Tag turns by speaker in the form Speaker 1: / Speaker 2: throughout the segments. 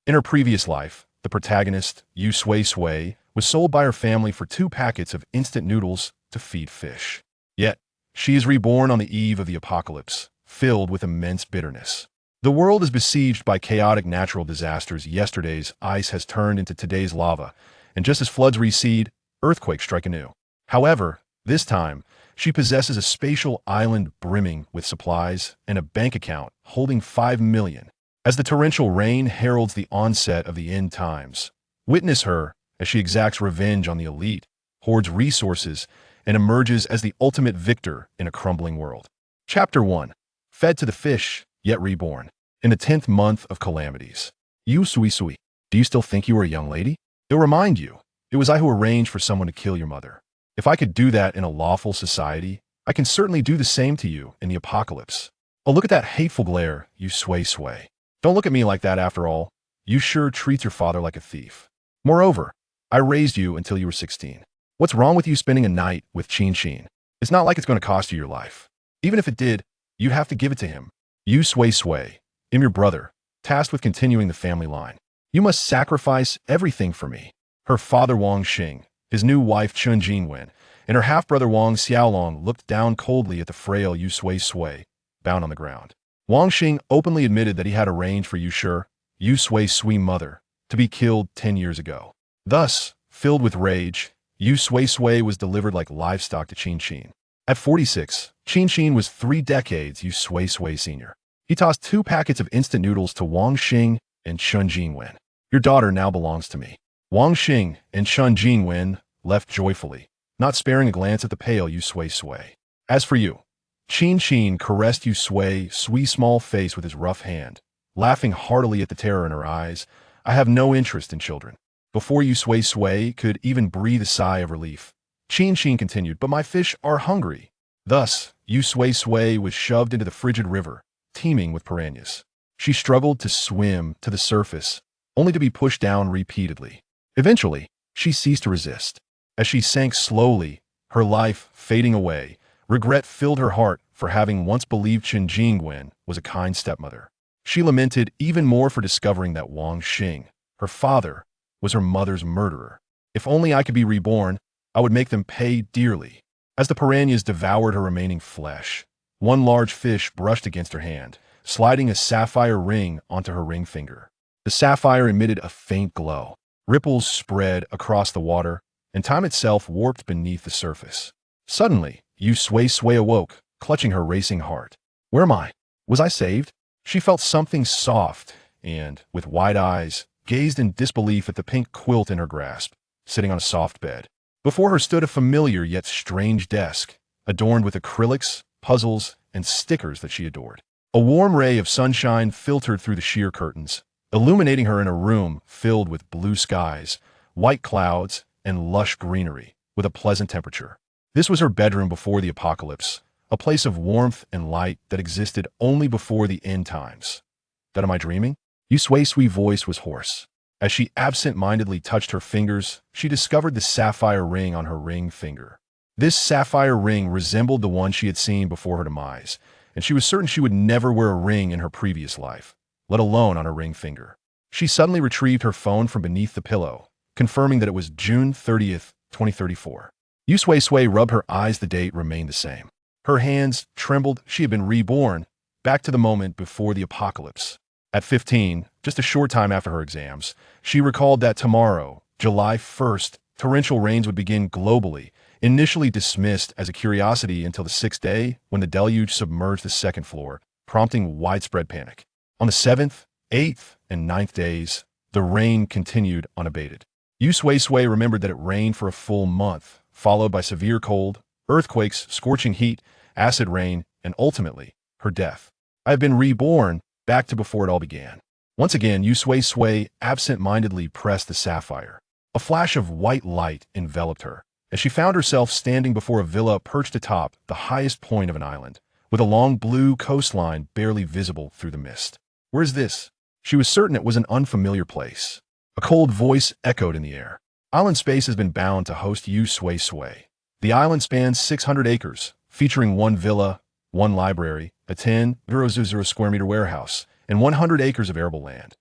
Speaker 1: In her previous life, the protagonist, Yu Sui-Sui, was sold by her family for 2 packets of instant noodles to feed fish. Yet, she is reborn on the eve of the apocalypse, filled with immense bitterness. The world is besieged by chaotic natural disasters. Yesterday's ice has turned into today's lava, and just as floods recede, earthquakes strike anew. However, this time, she possesses a spatial island brimming with supplies and a bank account holding 5 million. As the torrential rain heralds the onset of the end times, witness her as she exacts revenge on the elite, hoards resources, and emerges as the ultimate victor in a crumbling world. Chapter 1. Fed to the fish, yet reborn. In the 10th month of calamities. You Sui-Sui, do you still think you are a young lady? It'll remind you, it was I who arranged for someone to kill your mother. If I could do that in a lawful society, I can certainly do the same to you in the apocalypse. Oh, look at that hateful glare, you Sui-Sui. Don't look at me like that after all. You sure treat your father like a thief. Moreover, I raised you until you were 16. What's wrong with you spending a night with Chin? It's not like it's going to cost you your life. Even if it did, you'd have to give it to him. You Sui-Sui, I'm your brother, tasked with continuing the family line. You must sacrifice everything for me. Her father Wang Xing, his new wife Chun Jinwen, and her half-brother Wang Xiaolong looked down coldly at the frail Yu Sui-Sui, bound on the ground. Wang Xing openly admitted that he had arranged for Yu Sui-Sui mother, to be killed 10 years ago. Thus, filled with rage, Yu Sui-Sui was delivered like livestock to Chin. At 46, Chin was 3 decades Yu Sui-Sui senior. He tossed 2 packets of instant noodles to Wang Xing and Chun Jinwen. Your daughter now belongs to me. Wang Xing and Chun Jinwen left joyfully, not sparing a glance at the pale Yu Sui-Sui. As for you, Chin caressed Yu Sui-Sui's small face with his rough hand, laughing heartily at the terror in her eyes. I have no interest in children. Before Yu Sui-Sui could even breathe a sigh of relief, Chin continued, but my fish are hungry. Thus, Yu Sui-Sui was shoved into the frigid river, teeming with piranhas. She struggled to swim to the surface, only to be pushed down repeatedly. Eventually, she ceased to resist. As she sank slowly, her life fading away, regret filled her heart for having once believed Chun Jinwen was a kind stepmother. She lamented even more for discovering that Wang Xing, her father, was her mother's murderer. If only I could be reborn, I would make them pay dearly. As the piranhas devoured her remaining flesh, one large fish brushed against her hand, sliding a sapphire ring onto her ring finger. The sapphire emitted a faint glow. Ripples spread across the water, and time itself warped beneath the surface. Suddenly, Yu Sui-Sui awoke, clutching her racing heart. Where am I? Was I saved? She felt something soft and, with wide eyes, gazed in disbelief at the pink quilt in her grasp, sitting on a soft bed. Before her stood a familiar yet strange desk, adorned with acrylics, puzzles, and stickers that she adored. A warm ray of sunshine filtered through the sheer curtains, illuminating her in a room filled with blue skies, white clouds, and lush greenery, with a pleasant temperature. This was her bedroom before the apocalypse, a place of warmth and light that existed only before the end times. That am I dreaming? Yu Sui-Sui's voice was hoarse. As she absent-mindedly touched her fingers, she discovered the sapphire ring on her ring finger. This sapphire ring resembled the one she had seen before her demise, and she was certain she would never wear a ring in her previous life, let alone on her ring finger. She suddenly retrieved her phone from beneath the pillow, confirming that it was June 30th, 2034. Yu Sui-Sui rubbed her eyes. The date remained the same. Her hands trembled. She had been reborn, back to the moment before the apocalypse. At 15, just a short time after her exams, she recalled that tomorrow, July 1st, torrential rains would begin globally, initially dismissed as a curiosity until the 6th day when the deluge submerged the 2nd floor, prompting widespread panic. On the 7th, 8th, and 9th days, the rain continued unabated. Yu Sui-Sui remembered that it rained for a full month, followed by severe cold, earthquakes, scorching heat, acid rain, and ultimately, her death. I have been reborn, back to before it all began. Once again, Yu Sui-Sui absent-mindedly pressed the sapphire. A flash of white light enveloped her, as she found herself standing before a villa perched atop the highest point of an island, with a long blue coastline barely visible through the mist. Where is this? She was certain it was an unfamiliar place. A cold voice echoed in the air. Island space has been bound to host Yu Sui-Sui. The island spans 600 acres, featuring 1 villa, 1 library, a 10,000 square meter warehouse, and 100 acres of arable land.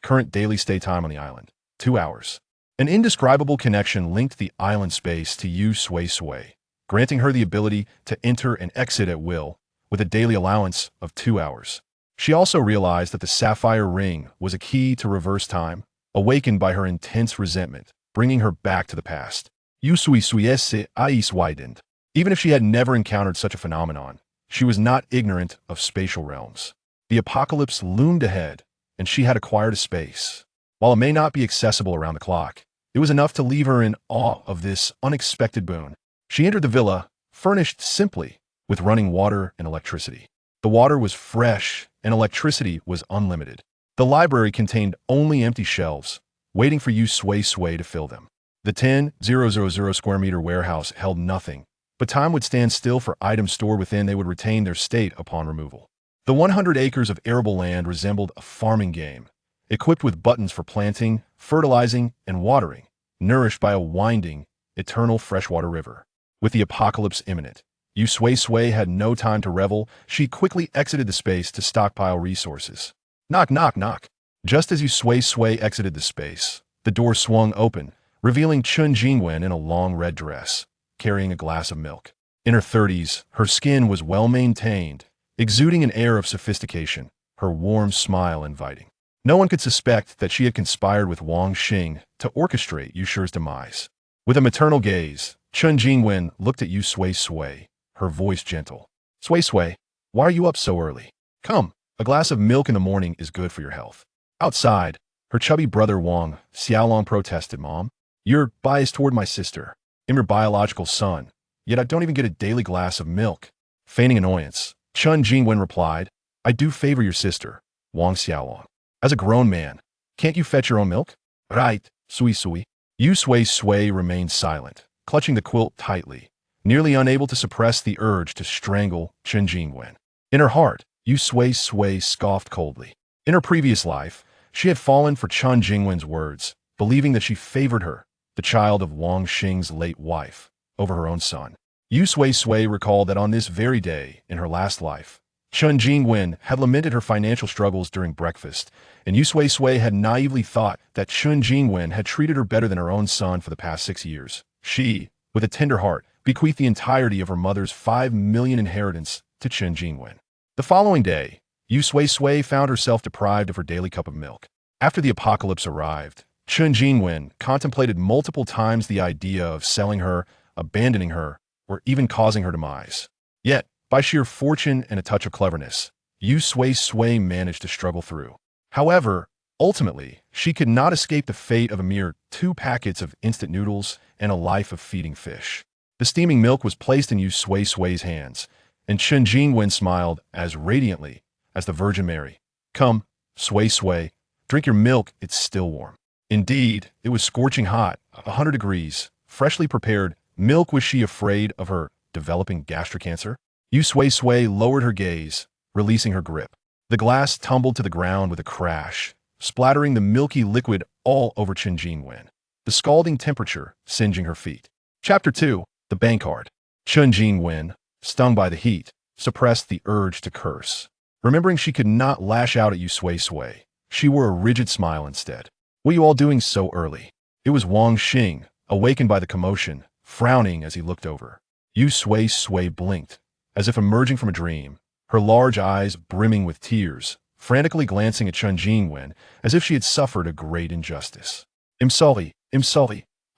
Speaker 1: current daily stay time on the island, 2 hours. An indescribable connection linked the island space to Yu Sui-Sui, granting her the ability to enter and exit at will, with a daily allowance of 2 hours. She also realized that the sapphire ring was a key to reverse time, awakened by her intense resentment, bringing her back to the past. Yu Sui-Sui widened. Even if she had never encountered such a phenomenon, she was not ignorant of spatial realms. The apocalypse loomed ahead, and she had acquired a space. While it may not be accessible around the clock, it was enough to leave her in awe of this unexpected boon. She entered the villa, furnished simply, with running water and electricity. The water was fresh, and electricity was unlimited. The library contained only empty shelves, waiting for Yu Sui-Sui to fill them. The 10,000 square meter warehouse held nothing, but time would stand still for items stored within. They would retain their state upon removal. The 100 acres of arable land resembled a farming game, equipped with buttons for planting, fertilizing, and watering, nourished by a winding, eternal freshwater river. With the apocalypse imminent, Yu Sui-Sui had no time to revel. She quickly exited the space to stockpile resources. Knock, knock, knock. Just as Yu Sui-Sui exited the space, the door swung open, revealing Chun Jingwen in a long red dress, carrying a glass of milk. In her 30s, her skin was well-maintained, exuding an air of sophistication, her warm smile inviting. No one could suspect that she had conspired with Wang Xing to orchestrate Yu Shi's demise. With a maternal gaze, Chun Jingwen looked at Yu Sui-Sui, her voice gentle. Sui-Sui, why are you up so early? Come, a glass of milk in the morning is good for your health. Outside, her chubby brother Wang Xiaolong protested, Mom. You're biased toward my sister. I'm your biological son, yet I don't even get a daily glass of milk. Feigning annoyance, Chun Jingwen replied, I do favor your sister, Wang Xiaolong. As a grown man, can't you fetch your own milk? Right, Sui-Sui. Yu Sui-Sui remained silent, clutching the quilt tightly, nearly unable to suppress the urge to strangle Chun Jingwen. In her heart, Yu Sui-Sui scoffed coldly. In her previous life, she had fallen for Chun Jingwen's words, believing that she favored her, the child of Wang Xing's late wife, over her own son. Yu Sui-Sui recalled that on this very day, in her last life, Chun Jingwen had lamented her financial struggles during breakfast, and Yu Sui-Sui had naively thought that Chun Jingwen had treated her better than her own son for the past 6 years. She, with a tender heart, bequeathed the entirety of her mother's 5 million inheritance to Chun Jingwen. The following day, Yu Sui-Sui found herself deprived of her daily cup of milk. After the apocalypse arrived, Chun Jingwen contemplated multiple times the idea of selling her, abandoning her, or even causing her demise. Yet, by sheer fortune and a touch of cleverness, Yu Sui-Sui managed to struggle through. However, ultimately, she could not escape the fate of a mere 2 packets of instant noodles and a life of feeding fish. The steaming milk was placed in Yu Sui-Sui's hands, and Chun Jingwen smiled as radiantly as the Virgin Mary. Come, Sui-Sui, drink your milk, it's still warm. Indeed, it was scorching hot, 100 degrees, freshly prepared milk. Was she afraid of her developing gastric cancer? Yu Sui-Sui lowered her gaze, releasing her grip. The glass tumbled to the ground with a crash, splattering the milky liquid all over Chun Jingwen, the scalding temperature singeing her feet. Chapter 2, The Bankard. Chun Jingwen, stung by the heat, suppressed the urge to curse. Remembering she could not lash out at Yu Sui-Sui, she wore a rigid smile instead. What are you all doing so early? It was Wang Xing, awakened by the commotion, frowning as he looked over. Yu Sui-Sui blinked, as if emerging from a dream, her large eyes brimming with tears, frantically glancing at Chun Jingwen as if she had suffered a great injustice. I'm sorry,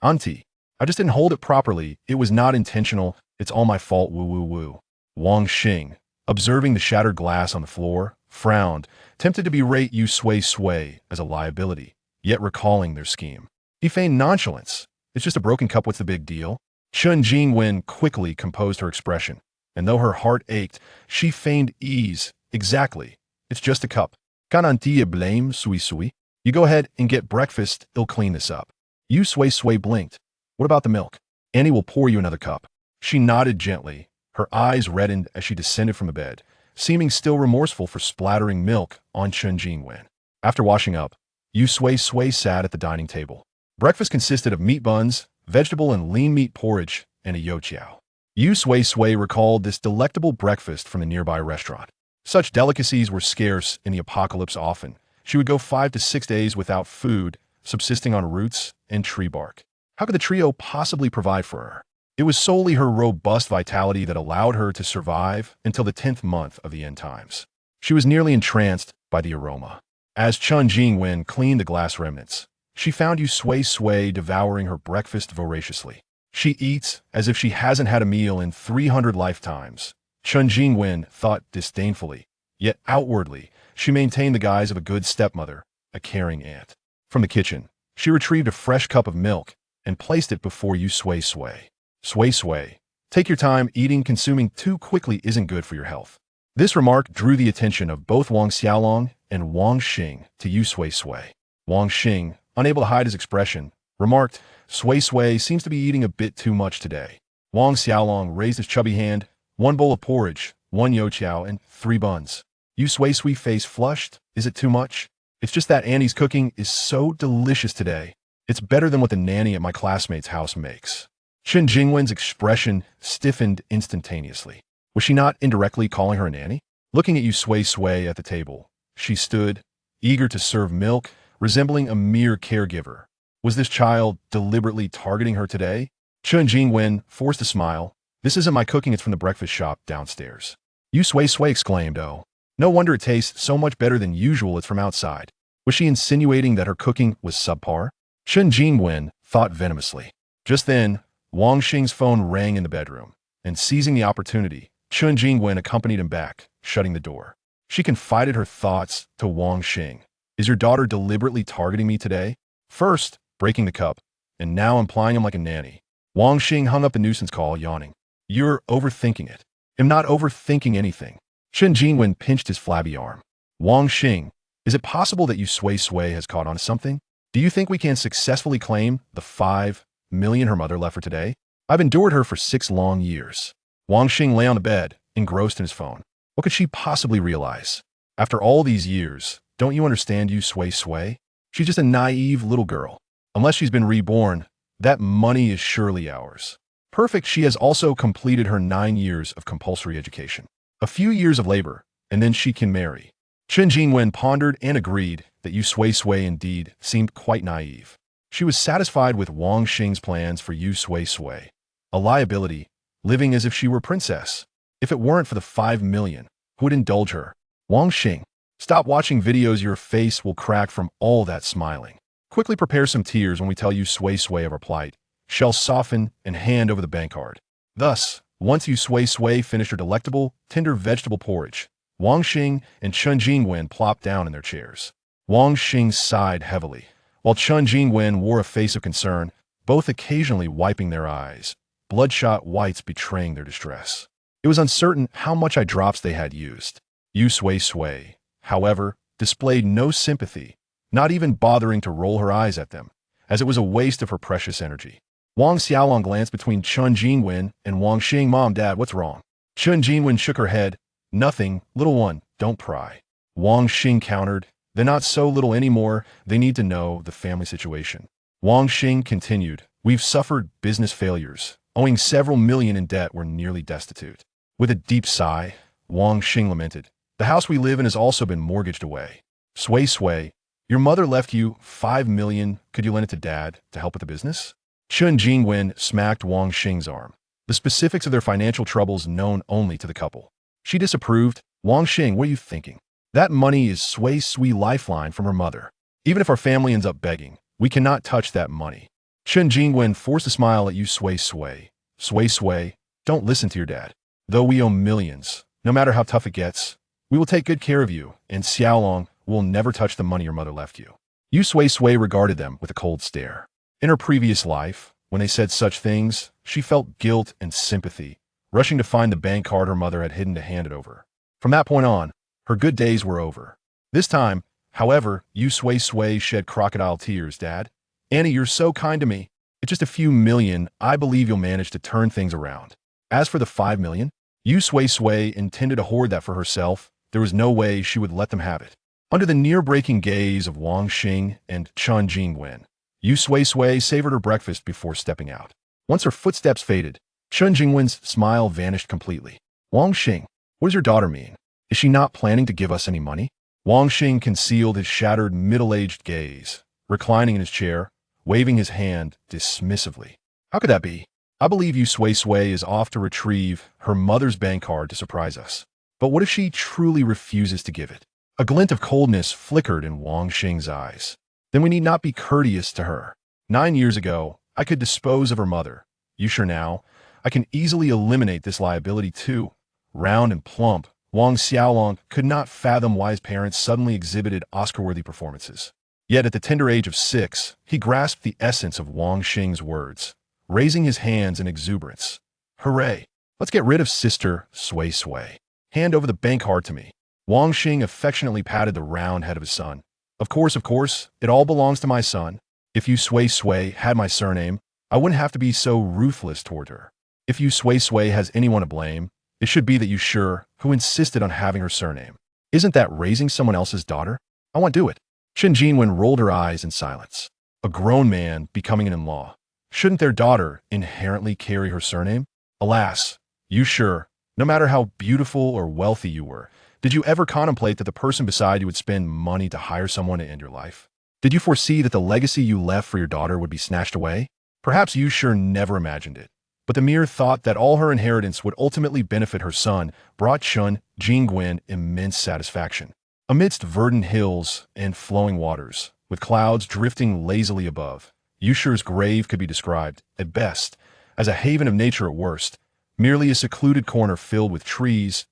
Speaker 1: auntie. I just didn't hold it properly. It was not intentional. It's all my fault, woo. Wang Xing, observing the shattered glass on the floor, frowned, tempted to berate Yu Sui-Sui as a liability, yet recalling their scheme. He feigned nonchalance. It's just a broken cup, what's the big deal? Chun Jingwen quickly composed her expression, and though her heart ached, she feigned ease. Exactly. It's just a cup. Can auntie blame Sui-Sui? You go ahead and get breakfast, it'll clean this up. Yu Sui-Sui blinked. What about the milk? Annie will pour you another cup. She nodded gently, her eyes reddened as she descended from the bed, seeming still remorseful for splattering milk on Chun Jingwen. After washing up, Yu Sui-Sui sat at the dining table. Breakfast consisted of meat buns, vegetable and lean meat porridge, and a youtiao. Yu Sui-Sui recalled this delectable breakfast from the nearby restaurant. Such delicacies were scarce in the apocalypse often. She would go 5 to 6 days without food, subsisting on roots and tree bark. How could the trio possibly provide for her? It was solely her robust vitality that allowed her to survive until the 10th month of the end times. She was nearly entranced by the aroma. As Chun Jing-wen cleaned the glass remnants, she found Yu Sui-Sui devouring her breakfast voraciously. She eats as if she hasn't had a meal in 300 lifetimes. Chun Jing-wen thought disdainfully, yet outwardly, she maintained the guise of a good stepmother, a caring aunt. From the kitchen, she retrieved a fresh cup of milk and placed it before Yu Sui-Sui. Sui-Sui, take your time. Eating consuming too quickly isn't good for your health. This remark drew the attention of both Wang Xiaolong and Wang Xing to Yu Sui-Sui. Wang Xing, unable to hide his expression, remarked, Sui-Sui seems to be eating a bit too much today. Wang Xiaolong raised his chubby hand, 1 bowl of porridge, 1 youtiao, and 3 buns. Yu Sui-Sui face flushed. Is it too much? It's just that Annie's cooking is so delicious today. It's better than what the nanny at my classmate's house makes. Chun Jingwen's expression stiffened instantaneously. Was she not indirectly calling her a nanny? Looking at Yu Sui-Sui at the table, she stood, eager to serve milk, resembling a mere caregiver. Was this child deliberately targeting her today? Chun Jingwen forced a smile. This isn't my cooking, it's from the breakfast shop downstairs. Yu Sui-Sui exclaimed, oh. No wonder it tastes so much better than usual, it's from outside. Was she insinuating that her cooking was subpar? Chun Jingwen thought venomously. Just then, Wang Xing's phone rang in the bedroom, and seizing the opportunity, Chun Jingwen accompanied him back, shutting the door. She confided her thoughts to Wang Xing. Is your daughter deliberately targeting me today? First, breaking the cup, and now implying I'm like a nanny. Wang Xing hung up the nuisance call, yawning. You're overthinking it. I'm not overthinking anything. Chun Jingwen pinched his flabby arm. Wang Xing, is it possible that Yu Sui-Sui has caught on to something? Do you think we can successfully claim the 5 million her mother left for today? I've endured her for 6 long years. Wang Xing lay on the bed, engrossed in his phone. What could she possibly realize? After all these years, don't you understand Yu Sui-Sui? She's just a naive little girl. Unless she's been reborn, that money is surely ours. Perfect, she has also completed her 9 years of compulsory education. A few years of labor, and then she can marry. Chun Jingwen pondered and agreed that Yu Sui-Sui indeed seemed quite naive. She was satisfied with Wang Xing's plans for Yu Sui-Sui. A liability, living as if she were a princess. If it weren't for the 5 million, who would indulge her? Wang Xing, stop watching videos, your face will crack from all that smiling. Quickly prepare some tears when we tell Yu Sui-Sui of our plight. She'll soften and hand over the bank card. Thus, once Yu Sui-Sui finished her delectable, tender vegetable porridge, Wang Xing and Chun Jingwen plopped down in their chairs. Wang Xing sighed heavily, while Chun Jingwen wore a face of concern, both occasionally wiping their eyes, bloodshot whites betraying their distress. It was uncertain how much eye drops they had used. Yu Sui-Sui, however, displayed no sympathy, not even bothering to roll her eyes at them, as it was a waste of her precious energy. Wang Xiaolong glanced between Chun Jingwen and Wang Xing. Mom, Dad, what's wrong? Chun Jingwen shook her head. Nothing, little one, don't pry. Wang Xing countered. They're not so little anymore, they need to know the family situation. Wang Xing continued. We've suffered business failures, owing several million in debt, we're nearly destitute. With a deep sigh, Wang Xing lamented. The house we live in has also been mortgaged away. Sui-Sui, your mother left you 5 million, could you lend it to Dad to help with the business? Chun Jingwen smacked Wang Xing's arm. The specifics of their financial troubles known only to the couple. She disapproved. Wang Xing, what are you thinking? That money is Sui-Sui lifeline from her mother. Even if our family ends up begging, we cannot touch that money. Chun Jingwen forced a smile at Yu Sui-Sui. Sui-Sui, don't listen to your dad. Though we owe millions, no matter how tough it gets, we will take good care of you, and Xiaolong will never touch the money your mother left you. Yu Sui-Sui regarded them with a cold stare. In her previous life, when they said such things, she felt guilt and sympathy, rushing to find the bank card her mother had hidden to hand it over. From that point on, her good days were over. This time, however, Yu Sui-Sui shed crocodile tears. Dad, Annie, you're so kind to me. It's just a few million, I believe you'll manage to turn things around. As for the 5 million, Yu Sui-Sui intended to hoard that for herself. There was no way she would let them have it. Under the near-breaking gaze of Wang Xing and Chun Jingwen, Yu Sui-Sui savored her breakfast before stepping out. Once her footsteps faded, Chun Jingwen's smile vanished completely. Wang Xing, what does your daughter mean? Is she not planning to give us any money? Wang Xing concealed his shattered, middle-aged gaze, reclining in his chair, waving his hand dismissively. How could that be? I believe Yu Sui-Sui is off to retrieve her mother's bank card to surprise us. But what if she truly refuses to give it? A glint of coldness flickered in Wang Xing's eyes. Then we need not be courteous to her. 9 years ago, I could dispose of her mother. You sure now? I can easily eliminate this liability too. Round and plump, Wang Xiaolong could not fathom why his parents suddenly exhibited Oscar-worthy performances. Yet at the tender age of 6, he grasped the essence of Wang Xing's words, raising his hands in exuberance. Hooray! Let's get rid of Sister Sui-Sui. Hand over the bank card to me. Wang Xing affectionately patted the round head of his son. Of course, it all belongs to my son. If Yu Sui-Sui had my surname, I wouldn't have to be so ruthless toward her. If Yu Sui-Sui has anyone to blame, it should be that Yu Shi, who insisted on having her surname. Isn't that raising someone else's daughter? I won't do it. Chen Jinwen rolled her eyes in silence. A grown man becoming an in-law. Shouldn't their daughter inherently carry her surname? Alas, Yu Shi, no matter how beautiful or wealthy you were, did you ever contemplate that the person beside you would spend money to hire someone to end your life? Did you foresee that the legacy you left for your daughter would be snatched away? Perhaps Yu Shi never imagined it, but the mere thought that all her inheritance would ultimately benefit her son brought Chen Jinwen immense satisfaction. Amidst verdant hills and flowing waters, with clouds drifting lazily above, Yu Shi's grave could be described, at best, as a haven of nature at worst, merely a secluded corner filled with trees,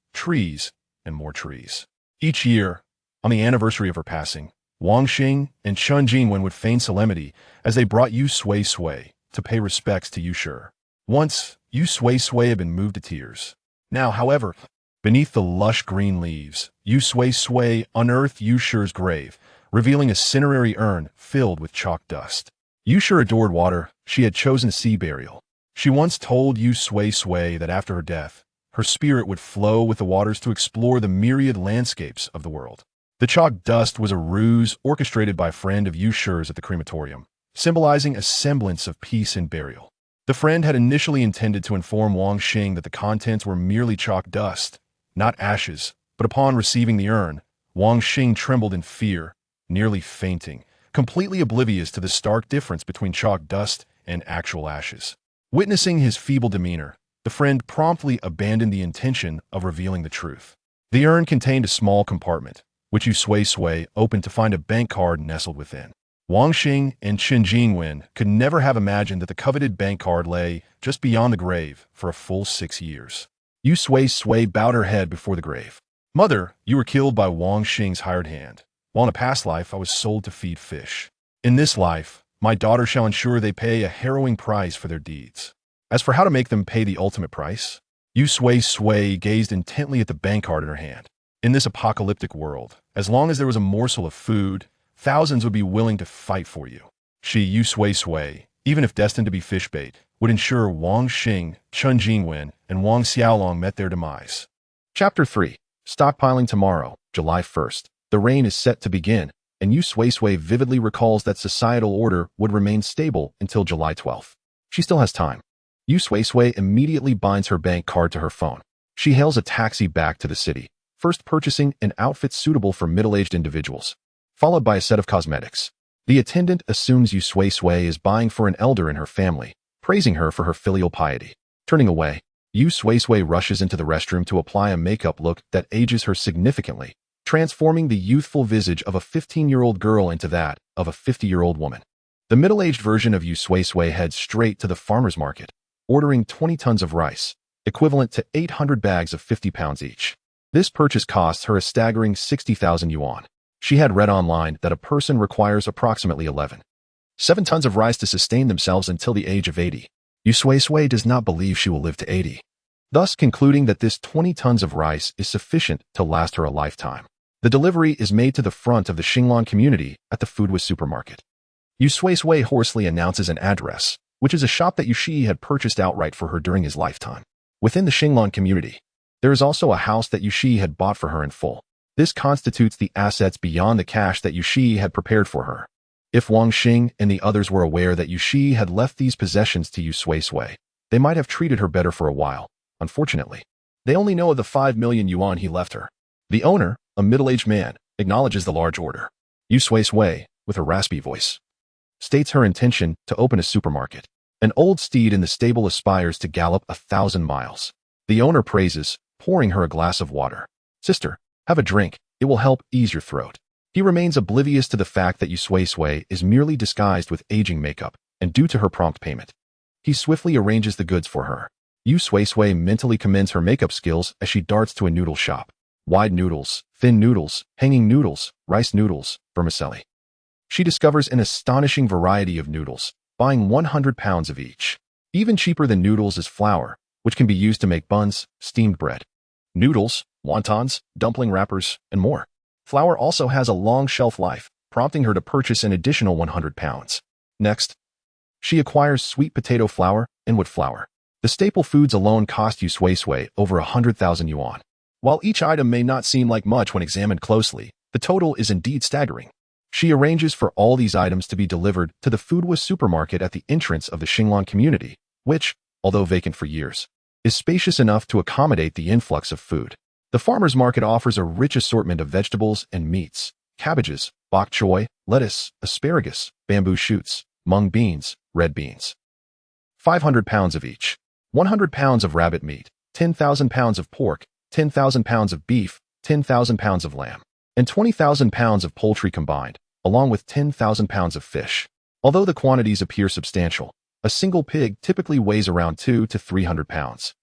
Speaker 1: and more trees. Each year, on the anniversary of her passing, Wang Xing and Chen Jinwen would feign solemnity as they brought Yu Sui-Sui to pay respects to Yu Shi. Once, Yu Sui-Sui had been moved to tears. Now, however, beneath the lush green leaves, Yu Sui-Sui unearthed Yu Shi's grave, revealing a cinerary urn filled with chalk dust. Yu Shi adored water. She had chosen sea burial. She once told Yu Sui-Sui that after her death, her spirit would flow with the waters to explore the myriad landscapes of the world. The chalk dust was a ruse orchestrated by a friend of Yu Shi's at the crematorium, symbolizing a semblance of peace and burial. The friend had initially intended to inform Wang Xing that the contents were merely chalk dust, not ashes, but upon receiving the urn, Wang Xing trembled in fear, nearly fainting, completely oblivious to the stark difference between chalk dust and actual ashes. Witnessing his feeble demeanor, the friend promptly abandoned the intention of revealing the truth. The urn contained a small compartment, which Yu Sui-Sui opened to find a bank card nestled within. Wang Xing and Chen Jinwen could never have imagined that the coveted bank card lay just beyond the grave for a full 6 years. Yu Sui-Sui bowed her head before the grave. Mother, you were killed by Wang Xing's hired hand, while in a past life I was sold to feed fish. In this life, my daughter shall ensure they pay a harrowing price for their deeds. As for how to make them pay the ultimate price, Yu Sui-Sui gazed intently at the bank card in her hand. In this apocalyptic world, as long as there was a morsel of food, thousands would be willing to fight for you. She, Yu Sui-Sui, even if destined to be fish bait, would ensure Wang Xing, Chen Jinwen, and Wang Xiaolong met their demise. Chapter 3. Stockpiling tomorrow, July 1st. The rain is set to begin, and Yu Sui-Sui vividly recalls that societal order would remain stable until July 12th. She still has time. Yu Sui-Sui immediately binds her bank card to her phone. She hails a taxi back to the city, first purchasing an outfit suitable for middle-aged individuals, followed by a set of cosmetics. The attendant assumes Yu Sui-Sui is buying for an elder in her family, praising her for her filial piety. Turning away, Yu Sui-Sui rushes into the restroom to apply a makeup look that ages her significantly, transforming the youthful visage of a 15-year-old girl into that of a 50-year-old woman. The middle-aged version of Yu Sui-Sui heads straight to the farmer's market, ordering 20 tons of rice, equivalent to 800 bags of 50 pounds each. This purchase costs her a staggering 60,000 yuan. She had read online that a person requires approximately 7 tons of rice to sustain themselves until the age of 80. Yu Sui-Sui does not believe she will live to 80, thus concluding that this 20 tons of rice is sufficient to last her a lifetime. The delivery is made to the front of the Xinglong community at the Foodwa supermarket. Yu Sui-Sui hoarsely announces an address, which is a shop that Yu Shi had purchased outright for her during his lifetime. Within the Xinglong community, there is also a house that Yu Shi had bought for her in full. This constitutes the assets beyond the cash that Yu Shi had prepared for her. If Wang Xing and the others were aware that Yu Shi had left these possessions to Yu Sui-Sui, they might have treated her better for a while. Unfortunately, they only know of the 5 million yuan he left her. The owner, a middle-aged man, acknowledges the large order. Yu Sui-Sui, with her raspy voice, states her intention to open a supermarket. An old steed in the stable aspires to gallop 1,000 miles. The owner praises, pouring her a glass of water. Sister, have a drink. It will help ease your throat. He remains oblivious to the fact that Yu Sui-Sui is merely disguised with aging makeup, and due to her prompt payment, he swiftly arranges the goods for her. Yu Sui-Sui mentally commends her makeup skills as she darts to a noodle shop. Wide noodles, thin noodles, hanging noodles, rice noodles, vermicelli. She discovers an astonishing variety of noodles, buying 100 pounds of each. Even cheaper than noodles is flour, which can be used to make buns, steamed bread, noodles, wontons, dumpling wrappers, and more. Flour also has a long shelf life, prompting her to purchase an additional 100 pounds. Next, she acquires sweet potato flour and wood flour. The staple foods alone cost Yu Sui-Sui over 100,000 yuan. While each item may not seem like much when examined closely, the total is indeed staggering. She arranges for all these items to be delivered to the Foodwa supermarket at the entrance of the Xinglan community, which, although vacant for years, is spacious enough to accommodate the influx of food. The farmer's market offers a rich assortment of vegetables and meats: cabbages, bok choy, lettuce, asparagus, bamboo shoots, mung beans, red beans. 500 pounds of each. 100 pounds of rabbit meat, 10,000 pounds of pork, 10,000 pounds of beef, 10,000 pounds of lamb, and 20,000 pounds of poultry combined, along with 10,000 pounds of fish. Although the quantities appear substantial, a single pig typically weighs around 200 to 300 pounds.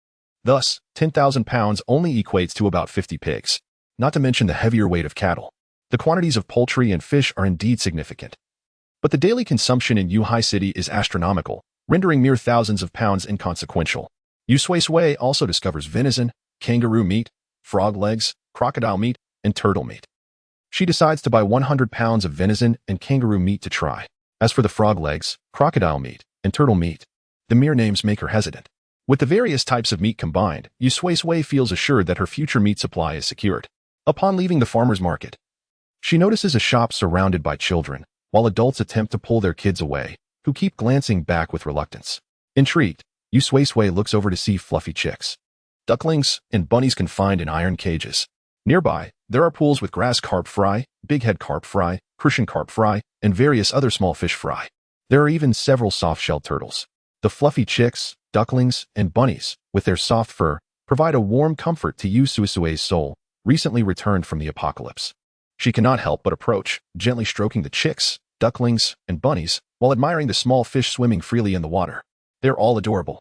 Speaker 1: Thus, 10,000 pounds only equates to about 50 pigs, not to mention the heavier weight of cattle. The quantities of poultry and fish are indeed significant. But the daily consumption in Yuhai City is astronomical, rendering mere thousands of pounds inconsequential. Yu Sui-Sui also discovers venison, kangaroo meat, frog legs, crocodile meat, and turtle meat. She decides to buy 100 pounds of venison and kangaroo meat to try. As for the frog legs, crocodile meat, and turtle meat, the mere names make her hesitant. With the various types of meat combined, Yu Sui-Sui feels assured that her future meat supply is secured. Upon leaving the farmer's market, she notices a shop surrounded by children, while adults attempt to pull their kids away, who keep glancing back with reluctance. Intrigued, Yu Sui-Sui looks over to see fluffy chicks, ducklings, and bunnies confined in iron cages. Nearby, there are pools with grass carp fry, bighead carp fry, Crucian carp fry, and various other small fish fry. There are even several soft-shelled turtles. The fluffy chicks, ducklings, and bunnies, with their soft fur, provide a warm comfort to Yu Sui-Sui's soul, recently returned from the apocalypse. She cannot help but approach, gently stroking the chicks, ducklings, and bunnies, while admiring the small fish swimming freely in the water. They're all adorable.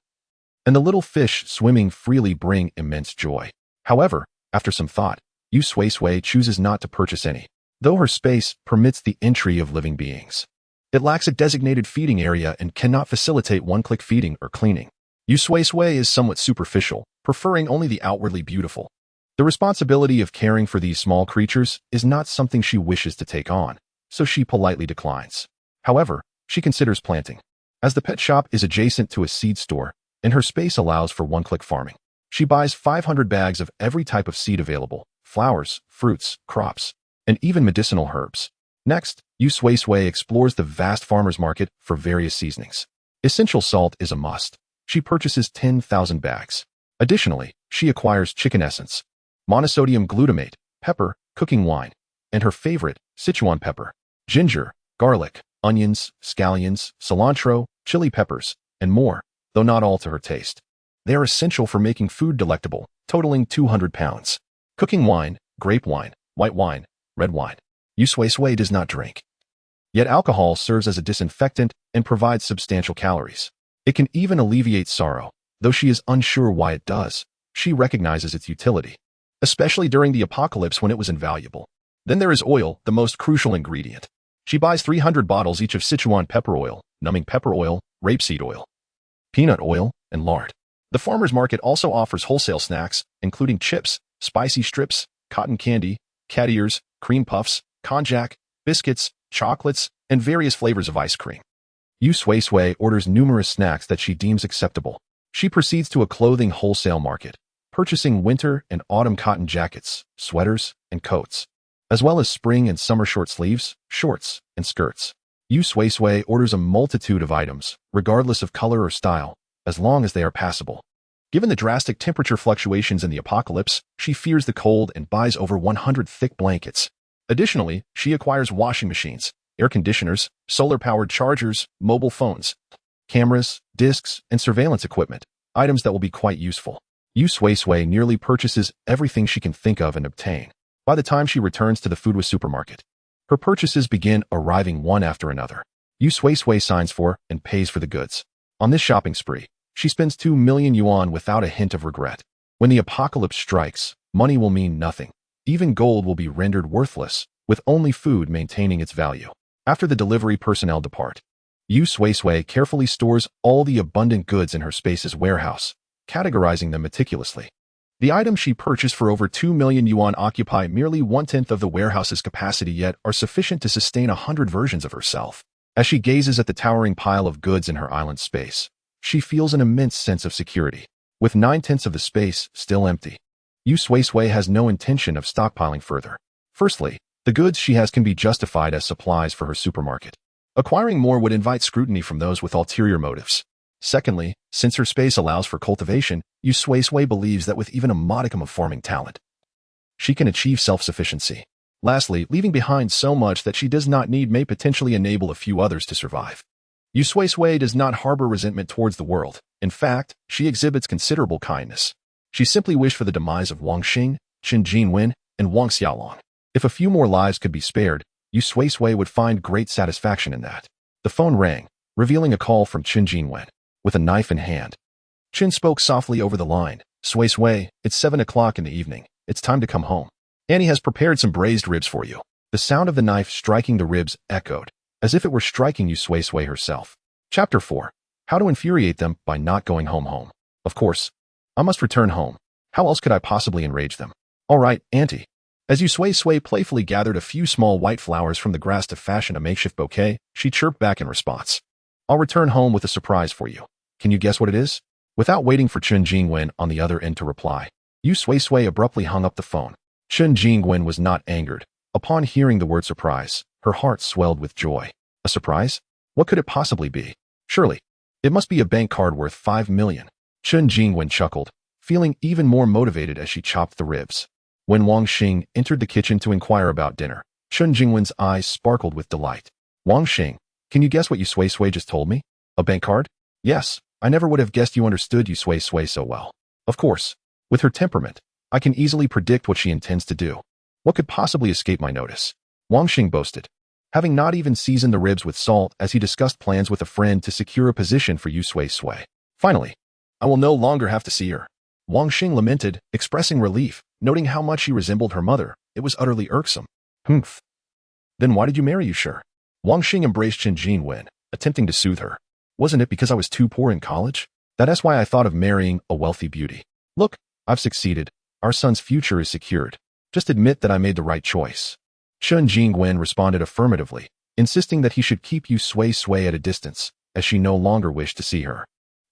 Speaker 1: And the little fish swimming freely bring immense joy. However, after some thought, Yu Sui-Sui chooses not to purchase any, though her space permits the entry of living beings. It lacks a designated feeding area and cannot facilitate one-click feeding or cleaning. Yu Sui-Sui is somewhat superficial, preferring only the outwardly beautiful. The responsibility of caring for these small creatures is not something she wishes to take on, so she politely declines. However, she considers planting. As the pet shop is adjacent to a seed store, and her space allows for one-click farming, she buys 500 bags of every type of seed available: flowers, fruits, crops, and even medicinal herbs. Next, Yu Sui-Sui explores the vast farmer's market for various seasonings. Essential salt is a must. She purchases 10,000 bags. Additionally, she acquires chicken essence, monosodium glutamate, pepper, cooking wine, and her favorite, Sichuan pepper, ginger, garlic, onions, scallions, cilantro, chili peppers, and more, though not all to her taste. They are essential for making food delectable, totaling 200 pounds. Cooking wine, grape wine, white wine, red wine. Yu Sui-Sui does not drink. Yet alcohol serves as a disinfectant and provides substantial calories. It can even alleviate sorrow, though she is unsure why it does. She recognizes its utility, especially during the apocalypse when it was invaluable. Then there is oil, the most crucial ingredient. She buys 300 bottles each of Sichuan pepper oil, numbing pepper oil, rapeseed oil, peanut oil, and lard. The farmer's market also offers wholesale snacks, including chips, spicy strips, cotton candy, cat ears, cream puffs, konjac, biscuits, chocolates, and various flavors of ice cream. Yu Sui-Sui orders numerous snacks that she deems acceptable. She proceeds to a clothing wholesale market, purchasing winter and autumn cotton jackets, sweaters, and coats, as well as spring and summer short sleeves, shorts, and skirts. Yu Sui-Sui orders a multitude of items, regardless of color or style, as long as they are passable. Given the drastic temperature fluctuations in the apocalypse, she fears the cold and buys over 100 thick blankets. Additionally, she acquires washing machines, air conditioners, solar-powered chargers, mobile phones, cameras, discs, and surveillance equipment, items that will be quite useful. Yu Sui-Sui nearly purchases everything she can think of and obtain. By the time she returns to the food supermarket, her purchases begin arriving one after another. Yu Sui-Sui signs for and pays for the goods. On this shopping spree, she spends 2 million yuan without a hint of regret. When the apocalypse strikes, money will mean nothing. Even gold will be rendered worthless, with only food maintaining its value. After the delivery personnel depart, Yu Sui-Sui carefully stores all the abundant goods in her space's warehouse, categorizing them meticulously. The items she purchased for over 2 million yuan occupy merely 1/10 of the warehouse's capacity, yet are sufficient to sustain 100 versions of herself. As she gazes at the towering pile of goods in her island space, she feels an immense sense of security. With 9/10 of the space still empty, Yu Sui-Sui has no intention of stockpiling further. Firstly, the goods she has can be justified as supplies for her supermarket. Acquiring more would invite scrutiny from those with ulterior motives. Secondly, since her space allows for cultivation, Yu Sui-Sui believes that with even a modicum of farming talent, she can achieve self-sufficiency. Lastly, leaving behind so much that she does not need may potentially enable a few others to survive. Yu Sui-Sui does not harbor resentment towards the world. In fact, she exhibits considerable kindness. She simply wished for the demise of Wang Xing, Chen Jinwen, and Wang Xiaolong. If a few more lives could be spared, Yu Sui-Sui would find great satisfaction in that. The phone rang, revealing a call from Chen Jinwen. With a knife in hand, Chen spoke softly over the line. Sui-Sui, it's 7 o'clock in the evening. It's time to come home. Annie has prepared some braised ribs for you. The sound of the knife striking the ribs echoed, as if it were striking Yu Sui-Sui herself. Chapter 4. How to infuriate them by not going home. Of course, I must return home. How else could I possibly enrage them? All right, Auntie. As Yu Sui-Sui playfully gathered a few small white flowers from the grass to fashion a makeshift bouquet, she chirped back in response. I'll return home with a surprise for you. Can you guess what it is? Without waiting for Chen Jingwen on the other end to reply, Yu Sui-Sui abruptly hung up the phone. Chen Jingwen was not angered. Upon hearing the word surprise, her heart swelled with joy. A surprise? What could it possibly be? Surely, it must be a bank card worth 5 million. Chen Jingwen chuckled, feeling even more motivated as she chopped the ribs. When Wang Xing entered the kitchen to inquire about dinner, Chen Jingwen's eyes sparkled with delight. Wang Xing, can you guess what Yu Sui-Sui just told me? A bank card? Yes, I never would have guessed you understood Yu Sui-Sui so well. Of course, with her temperament, I can easily predict what she intends to do. What could possibly escape my notice? Wang Xing boasted, having not even seasoned the ribs with salt as he discussed plans with a friend to secure a position for Yu Sui-Sui. Finally, I will no longer have to see her. Wang Xing lamented, expressing relief, noting how much she resembled her mother. It was utterly irksome. Humph. Then why did you marry, you sure? Wang Xing embraced Chen Jinwen, attempting to soothe her. Wasn't it because I was too poor in college? That's why I thought of marrying a wealthy beauty. Look, I've succeeded. Our son's future is secured. Just admit that I made the right choice. Chen Jingwen responded affirmatively, insisting that he should keep Yu Sui-Sui at a distance, as she no longer wished to see her.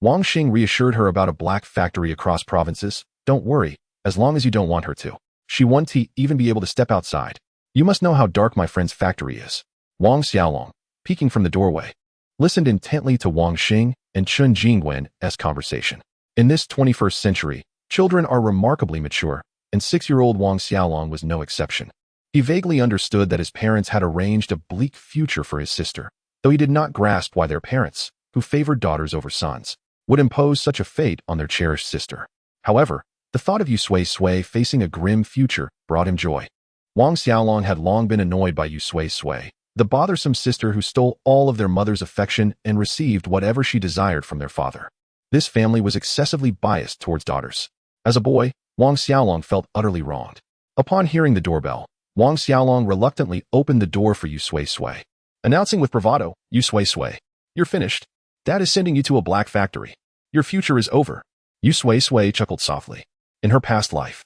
Speaker 1: Wang Xing reassured her about a black factory across provinces. Don't worry, as long as you don't want her to. She won't even be able to step outside. You must know how dark my friend's factory is. Wang Xiaolong, peeking from the doorway, listened intently to Wang Xing and Chen Jingwen's conversation. In this 21st century, children are remarkably mature, and 6-year-old Wang Xiaolong was no exception. He vaguely understood that his parents had arranged a bleak future for his sister, though he did not grasp why their parents, who favored daughters over sons, would impose such a fate on their cherished sister. However, the thought of Yu Sui-Sui facing a grim future brought him joy. Wang Xiaolong had long been annoyed by Yu Sui-Sui, the bothersome sister who stole all of their mother's affection and received whatever she desired from their father. This family was excessively biased towards daughters. As a boy, Wang Xiaolong felt utterly wronged. Upon hearing the doorbell, Wang Xiaolong reluctantly opened the door for Yu Sui-Sui, announcing with bravado, Yu Sui-Sui, you're finished. Dad is sending you to a black factory. Your future is over. Yu Sui-Sui chuckled softly. In her past life,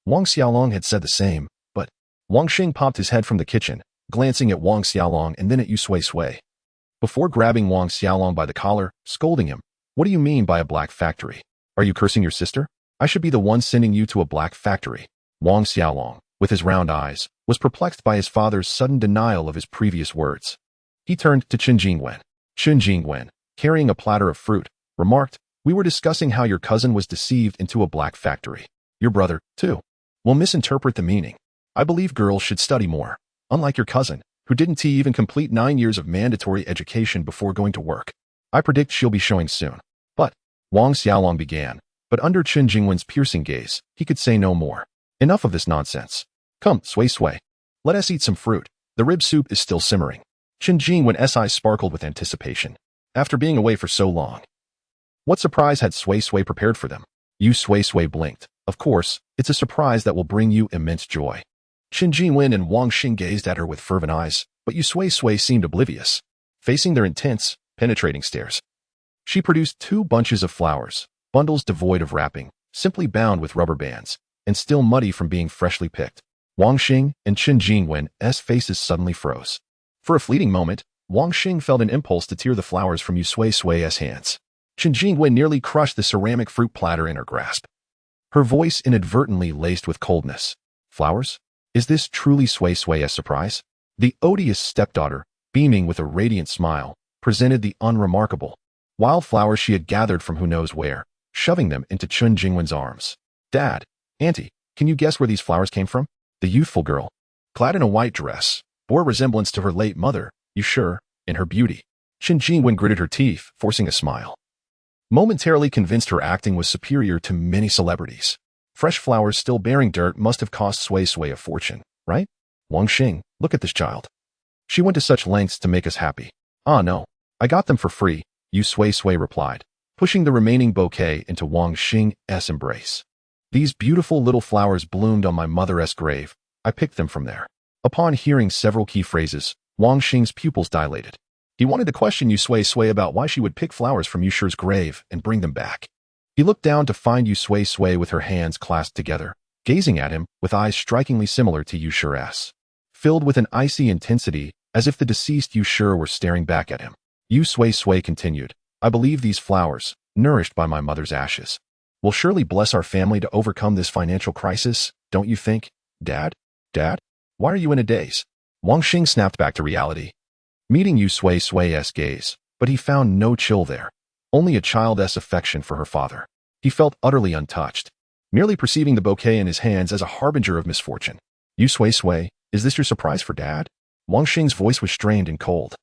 Speaker 1: Wang Xiaolong had said the same, but Wang Xing popped his head from the kitchen, glancing at Wang Xiaolong and then at Yu Sui-Sui. Before grabbing Wang Xiaolong by the collar, scolding him, what do you mean by a black factory? Are you cursing your sister? I should be the one sending you to a black factory. Wang Xiaolong, with his round eyes, was perplexed by his father's sudden denial of his previous words. He turned to Chen Jingwen. Chen Jingwen, carrying a platter of fruit, remarked, we were discussing how your cousin was deceived into a black factory. Your brother, too, will misinterpret the meaning. I believe girls should study more, unlike your cousin, who didn't even complete 9 years of mandatory education before going to work. I predict she'll be showing soon. But Wang Xiaolong began, but under Chen Jingwen's piercing gaze, he could say no more. Enough of this nonsense. Come, Sui-Sui. Let us eat some fruit. The rib soup is still simmering. Chen Jingwen's eyes sparkled with anticipation. After being away for so long, what surprise had Sui-Sui prepared for them? Yu Sui-Sui blinked. Of course, it's a surprise that will bring you immense joy. Chen Jingwen and Wang Xing gazed at her with fervent eyes, but Yu Sui-Sui seemed oblivious, facing their intense, penetrating stares. She produced 2 bunches of flowers, bundles devoid of wrapping, simply bound with rubber bands, and still muddy from being freshly picked. Wang Xing and Chen Jingwen's faces suddenly froze. For a fleeting moment, Wang Xing felt an impulse to tear the flowers from Yu Sui-Sui's hands. Chen Jingwen nearly crushed the ceramic fruit platter in her grasp. Her voice inadvertently laced with coldness. Flowers? Is this truly Sui-Sui's surprise? The odious stepdaughter, beaming with a radiant smile, presented the unremarkable wildflowers she had gathered from who knows where, shoving them into Chen Jingwen's arms. Dad, Auntie, can you guess where these flowers came from? The youthful girl, clad in a white dress, bore resemblance to her late mother, you sure, in her beauty. Chen Jingwen gritted her teeth, forcing a smile. Momentarily convinced her acting was superior to many celebrities. Fresh flowers still bearing dirt must have cost Sui-Sui a fortune, right? Wang Xing, look at this child. She went to such lengths to make us happy. Ah no, I got them for free, Yu Sui-Sui replied, pushing the remaining bouquet into Wang Xing's embrace. These beautiful little flowers bloomed on my mother's grave. I picked them from there. Upon hearing several key phrases, Wang Xing's pupils dilated. He wanted to question Yu Sui-Sui about why she would pick flowers from Yushi's grave and bring them back. He looked down to find Yu Sui-Sui with her hands clasped together, gazing at him with eyes strikingly similar to Yushi's, filled with an icy intensity as if the deceased Yushi were staring back at him. Yu Sui-Sui continued, I believe these flowers, nourished by my mother's ashes, will surely bless our family to overcome this financial crisis, don't you think, Dad? Dad? Why are you in a daze? Wang Xing snapped back to reality, meeting Yu Sui-Sui's gaze, but he found no chill there, only a child's affection for her father. He felt utterly untouched, merely perceiving the bouquet in his hands as a harbinger of misfortune. Yu Sui-Sui, is this your surprise for Dad? Wang Xing's voice was strained and cold,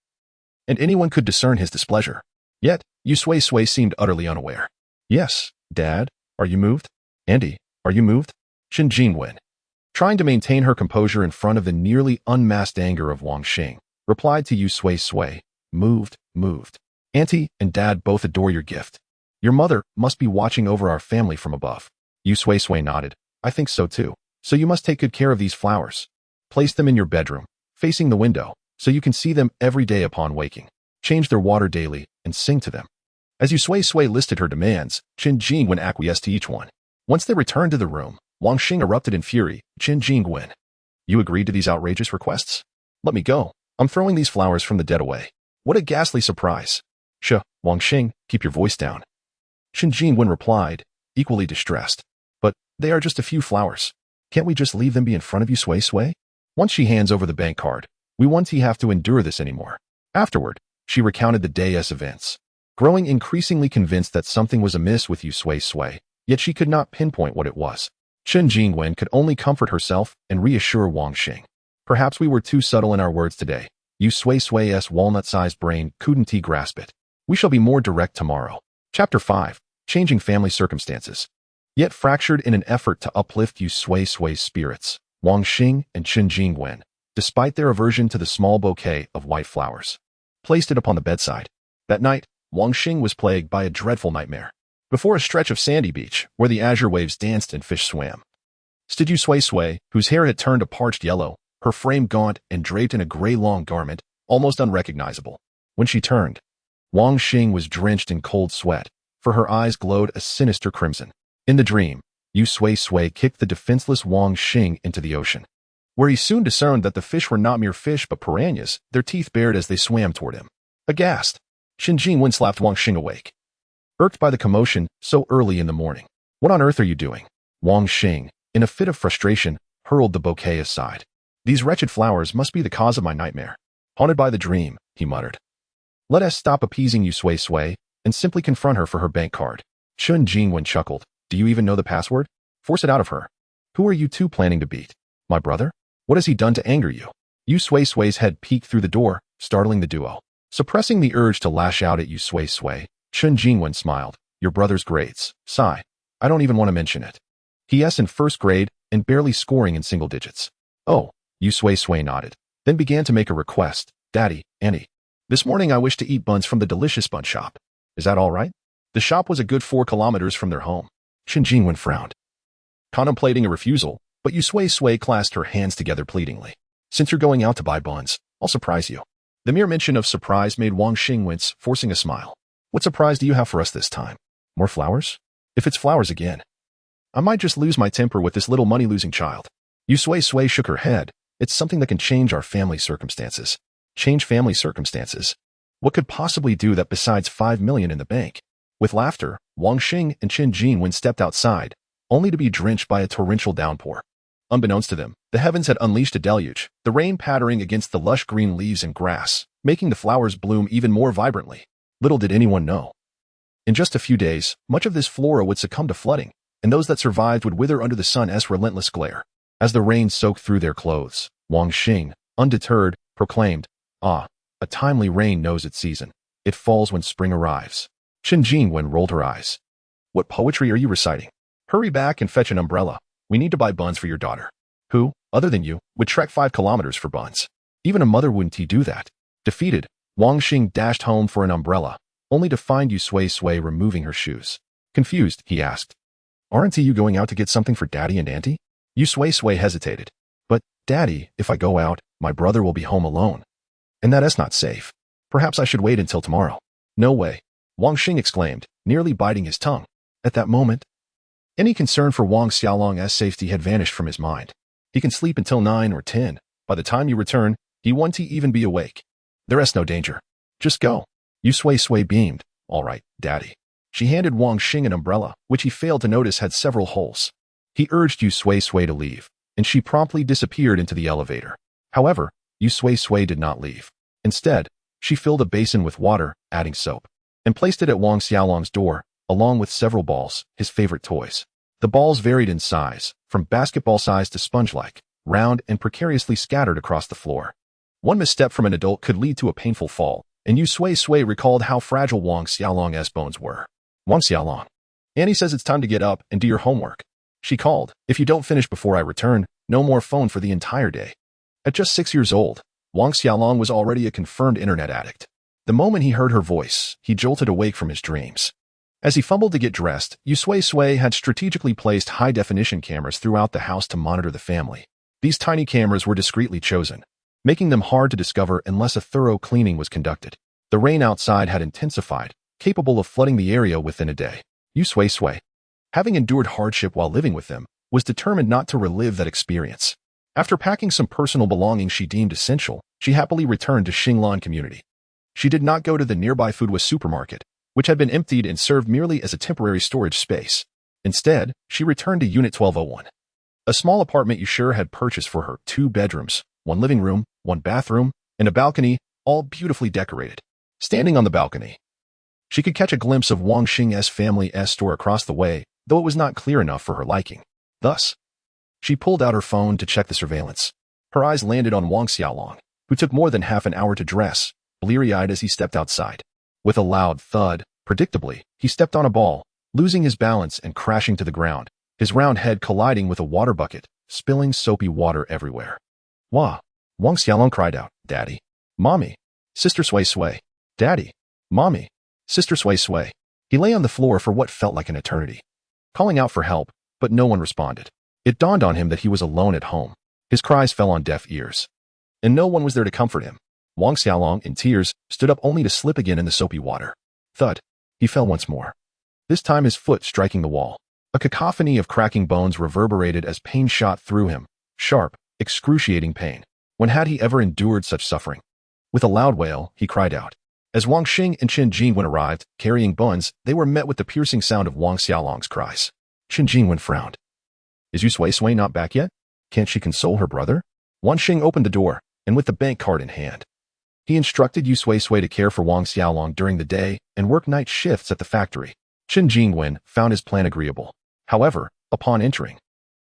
Speaker 1: and anyone could discern his displeasure. Yet, Yu Sui-Sui seemed utterly unaware. Yes, Dad, are you moved? Auntie, are you moved? Chen Jingwen, trying to maintain her composure in front of the nearly unmasked anger of Wang Xing, replied to Yu Sui-Sui, moved. Auntie and Dad both adore your gift. Your mother must be watching over our family from above. Yu Sui-Sui nodded. I think so too. So you must take good care of these flowers. Place them in your bedroom, facing the window, so you can see them every day upon waking. Change their water daily and sing to them. As Yu Sui-Sui listed her demands, Chen Jingwen acquiesced to each one. Once they returned to the room, Wang Xing erupted in fury. Chen Jingwen, you agreed to these outrageous requests? Let me go. I'm throwing these flowers from the dead away. What a ghastly surprise. Wang Xing, keep your voice down. Chen Jingwen replied, equally distressed. But they are just a few flowers. Can't we just leave them be in front of you, Sui-Sui? Once she hands over the bank card, we won't have to endure this anymore. Afterward, she recounted the day's events, growing increasingly convinced that something was amiss with Yu Sui-Sui, yet she could not pinpoint what it was. Chen Jingwen could only comfort herself and reassure Wang Xing. Perhaps we were too subtle in our words today. Yu Sui-Sui's walnut-sized brain couldn't grasp it. We shall be more direct tomorrow. Chapter 5. Changing Family Circumstances. Yet fractured in an effort to uplift Yu Sui-Sui's spirits, Wang Xing and Chen Jingwen, despite their aversion to the small bouquet of white flowers, placed it upon the bedside. That night, Wang Xing was plagued by a dreadful nightmare. Before a stretch of sandy beach, where the azure waves danced and fish swam, stood Yu Sui-Sui, whose hair had turned a parched yellow, her frame gaunt and draped in a gray long garment, almost unrecognizable. When she turned, Wang Xing was drenched in cold sweat, for her eyes glowed a sinister crimson. In the dream, Yu Sui-Sui kicked the defenseless Wang Xing into the ocean, where he soon discerned that the fish were not mere fish but piranhas, their teeth bared as they swam toward him. Aghast, Chen Jingwen slapped Wang Xing awake, irked by the commotion so early in the morning. What on earth are you doing? Wang Xing, in a fit of frustration, hurled the bouquet aside. These wretched flowers must be the cause of my nightmare. Haunted by the dream, he muttered. Let us stop appeasing Yu Sui-Sui and simply confront her for her bank card. Chen Jingwen chuckled. Do you even know the password? Force it out of her. Who are you two planning to beat? My brother? What has he done to anger you? Yu Sui-Sui's head peeked through the door, startling the duo. Suppressing the urge to lash out at Yu Sui-Sui, Chen Jingwen smiled. Your brother's grades. Sigh. I don't even want to mention it. He.S. in first grade and barely scoring in single digits. Oh, Yu Sui-Sui nodded, then began to make a request. Daddy, Annie. This morning I wish to eat buns from the delicious bun shop. Is that all right? The shop was a good 4 kilometers from their home. Chen Jingwen frowned, contemplating a refusal, but Yu Sui-Sui clasped her hands together pleadingly. Since you're going out to buy buns, I'll surprise you. The mere mention of surprise made Wang Xing wince, forcing a smile. What surprise do you have for us this time? More flowers? If it's flowers again, I might just lose my temper with this little money-losing child. Yu Sui-Sui shook her head. It's something that can change our family circumstances. Change family circumstances? What could possibly do that besides 5 million in the bank? With laughter, Wang Xing and Chen Jingwen stepped outside, only to be drenched by a torrential downpour. Unbeknownst to them, the heavens had unleashed a deluge, the rain pattering against the lush green leaves and grass, making the flowers bloom even more vibrantly. Little did anyone know. In just a few days, much of this flora would succumb to flooding, and those that survived would wither under the sun's relentless glare. As the rain soaked through their clothes, Wang Xing, undeterred, proclaimed, "Ah, a timely rain knows its season. It falls when spring arrives." Chen Jingwen rolled her eyes. What poetry are you reciting? Hurry back and fetch an umbrella. We need to buy buns for your daughter. Who, other than you, would trek 5 kilometers for buns? Even a mother wouldn't do that. Defeated, Wang Xing dashed home for an umbrella, only to find Yu Sui-Sui removing her shoes. Confused, he asked, Aren't you going out to get something for Daddy and Auntie? Yu Sui-Sui hesitated. But, Daddy, if I go out, my brother will be home alone. And that is not safe. Perhaps I should wait until tomorrow. No way, Wang Xing exclaimed, nearly biting his tongue. At that moment, any concern for Wang Xiaolong's safety had vanished from his mind. He can sleep until 9 or 10. By the time you return, he won't even be awake. There is no danger. Just go. Yu Sui-Sui beamed. All right, Daddy. She handed Wang Xing an umbrella, which he failed to notice had several holes. He urged Yu Sui-Sui to leave, and she promptly disappeared into the elevator. However, Yu Sui-Sui did not leave. Instead, she filled a basin with water, adding soap, and placed it at Wang Xiaolong's door, along with several balls, his favorite toys. The balls varied in size, from basketball size to sponge-like, round and precariously scattered across the floor. One misstep from an adult could lead to a painful fall, and Yu Sui-Sui recalled how fragile Wang Xiaolong's bones were. Wang Xiaolong. Annie says it's time to get up and do your homework. She called. If you don't finish before I return, no more phone for the entire day. At just 6 years old, Wang Xiaolong was already a confirmed internet addict. The moment he heard her voice, he jolted awake from his dreams. As he fumbled to get dressed, Yu Sui-Sui had strategically placed high-definition cameras throughout the house to monitor the family. These tiny cameras were discreetly chosen, making them hard to discover unless a thorough cleaning was conducted. The rain outside had intensified, capable of flooding the area within a day. Yu Sui-Sui, having endured hardship while living with them, was determined not to relive that experience. After packing some personal belongings she deemed essential, she happily returned to Xinglan Community. She did not go to the nearby Foodwa supermarket, which had been emptied and served merely as a temporary storage space. Instead, she returned to Unit 1201. A small apartment Yushur had purchased for her, 2 bedrooms, 1 living room, 1 bathroom, and a balcony, all beautifully decorated. Standing on the balcony, she could catch a glimpse of Wang Xing's family's store across the way, though it was not clear enough for her liking. Thus, she pulled out her phone to check the surveillance. Her eyes landed on Wang Xiaolong, who took more than half an hour to dress, bleary-eyed as he stepped outside. With a loud thud, predictably, he stepped on a ball, losing his balance and crashing to the ground, his round head colliding with a water bucket, spilling soapy water everywhere. Wah! Wang Xiaolong cried out, Daddy, Mommy, Sister Sui-Sui, Daddy, Mommy, Sister Sui-Sui. He lay on the floor for what felt like an eternity, calling out for help, but no one responded. It dawned on him that he was alone at home. His cries fell on deaf ears, and no one was there to comfort him. Wang Xiaolong, in tears, stood up only to slip again in the soapy water. Thud. He fell once more, this time his foot striking the wall. A cacophony of cracking bones reverberated as pain shot through him. Sharp, excruciating pain. When had he ever endured such suffering? With a loud wail, he cried out. As Wang Xing and Chen Jingwen arrived, carrying buns, they were met with the piercing sound of Wang Xiaolong's cries. Chen Jingwen frowned. Is Yu Sui-Sui not back yet? Can't she console her brother? Wang Xing opened the door, and with the bank card in hand, he instructed Yu Sui-Sui to care for Wang Xiaolong during the day and work night shifts at the factory. Chen Jingwen found his plan agreeable. However, upon entering,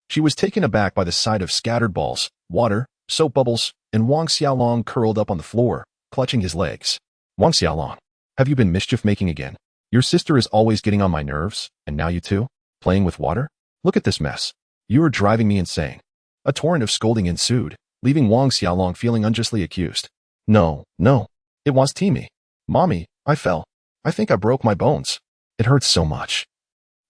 Speaker 1: she was taken aback by the sight of scattered balls, water, soap bubbles, and Wang Xiaolong curled up on the floor, clutching his legs. Wang Xiaolong, have you been mischief-making again? Your sister is always getting on my nerves, and now you too? Playing with water? Look at this mess. You are driving me insane. A torrent of scolding ensued, leaving Wang Xiaolong feeling unjustly accused. No, it was Timmy. Mommy, I fell. I think I broke my bones. It hurts so much.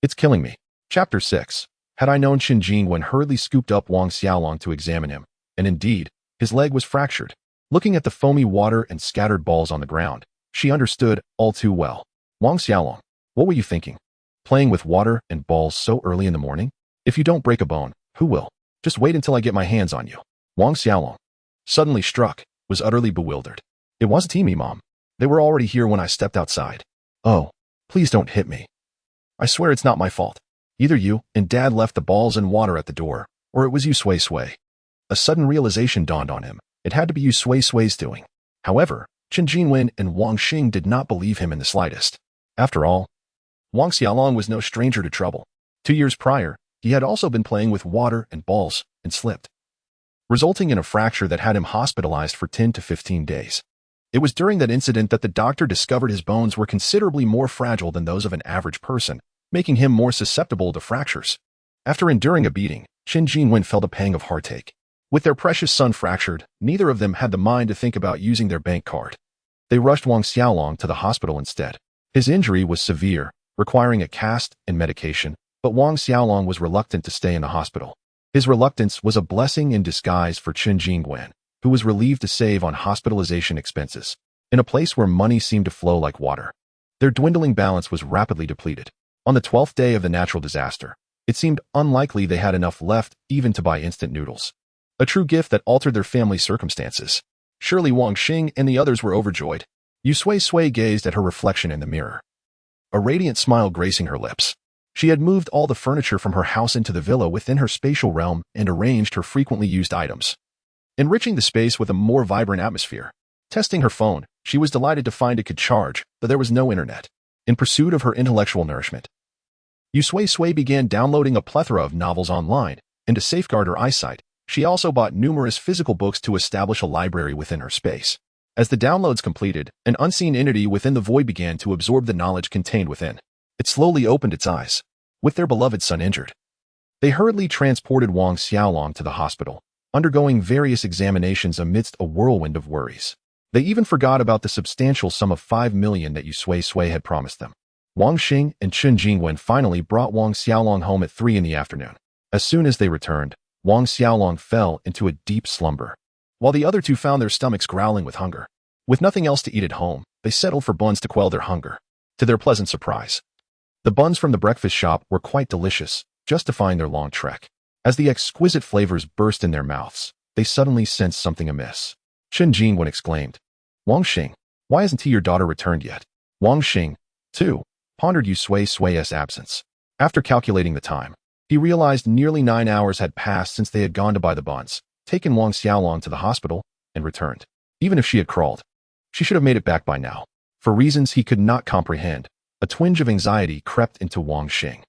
Speaker 1: It's killing me. Chapter 6. Had I known, Qin Jingwen hurriedly scooped up Wang Xiaolong to examine him, and indeed, his leg was fractured. Looking at the foamy water and scattered balls on the ground, she understood all too well. Wang Xiaolong, what were you thinking? Playing with water and balls so early in the morning? If you don't break a bone, who will? Just wait until I get my hands on you. Wang Xiaolong, suddenly struck, was utterly bewildered. It wasn't Timmy, Mom. They were already here when I stepped outside. Oh, please don't hit me. I swear it's not my fault. Either you and Dad left the balls and water at the door, or it was you Sui-Sui. A sudden realization dawned on him. It had to be you Sui-Sui's doing. However, Qin Jingwen and Wang Xing did not believe him in the slightest. After all, Wang Xiaolong was no stranger to trouble. 2 years prior, he had also been playing with water and balls and slipped, resulting in a fracture that had him hospitalized for 10 to 15 days. It was during that incident that the doctor discovered his bones were considerably more fragile than those of an average person, making him more susceptible to fractures. After enduring a beating, Qin Jingwen felt a pang of heartache. With their precious son fractured, neither of them had the mind to think about using their bank card. They rushed Wang Xiaolong to the hospital instead. His injury was severe, requiring a cast and medication, but Wang Xiaolong was reluctant to stay in the hospital. His reluctance was a blessing in disguise for Qin Jingwen, who was relieved to save on hospitalization expenses. In a place where money seemed to flow like water, their dwindling balance was rapidly depleted. On the 12th day of the natural disaster, it seemed unlikely they had enough left even to buy instant noodles. A true gift that altered their family circumstances. Surely Wang Xing and the others were overjoyed. Yu Sui-Sui gazed at her reflection in the mirror, a radiant smile gracing her lips. She had moved all the furniture from her house into the villa within her spatial realm and arranged her frequently used items, enriching the space with a more vibrant atmosphere. Testing her phone, she was delighted to find it could charge, but there was no internet. In pursuit of her intellectual nourishment, Yu Sui-Sui began downloading a plethora of novels online, and to safeguard her eyesight, she also bought numerous physical books to establish a library within her space. As the downloads completed, an unseen entity within the void began to absorb the knowledge contained within. It slowly opened its eyes. With their beloved son injured, they hurriedly transported Wang Xiaolong to the hospital, undergoing various examinations amidst a whirlwind of worries. They even forgot about the substantial sum of 5 million that Yu Sui-Sui had promised them. Wang Xing and Qin Jingwen finally brought Wang Xiaolong home at 3 in the afternoon. As soon as they returned, Wang Xiaolong fell into a deep slumber, while the other two found their stomachs growling with hunger. With nothing else to eat at home, they settled for buns to quell their hunger. To their pleasant surprise, the buns from the breakfast shop were quite delicious, justifying their long trek. As the exquisite flavors burst in their mouths, they suddenly sensed something amiss. Qin Jingwen exclaimed, Wang Xing, why hasn't your daughter returned yet? Wang Xing, too, pondered Yu Sui-Sui's absence. After calculating the time, he realized nearly 9 hours had passed since they had gone to buy the buns, taken Wang Xiaolong to the hospital, and returned. Even if she had crawled, she should have made it back by now. For reasons he could not comprehend, a twinge of anxiety crept into Wang Xing.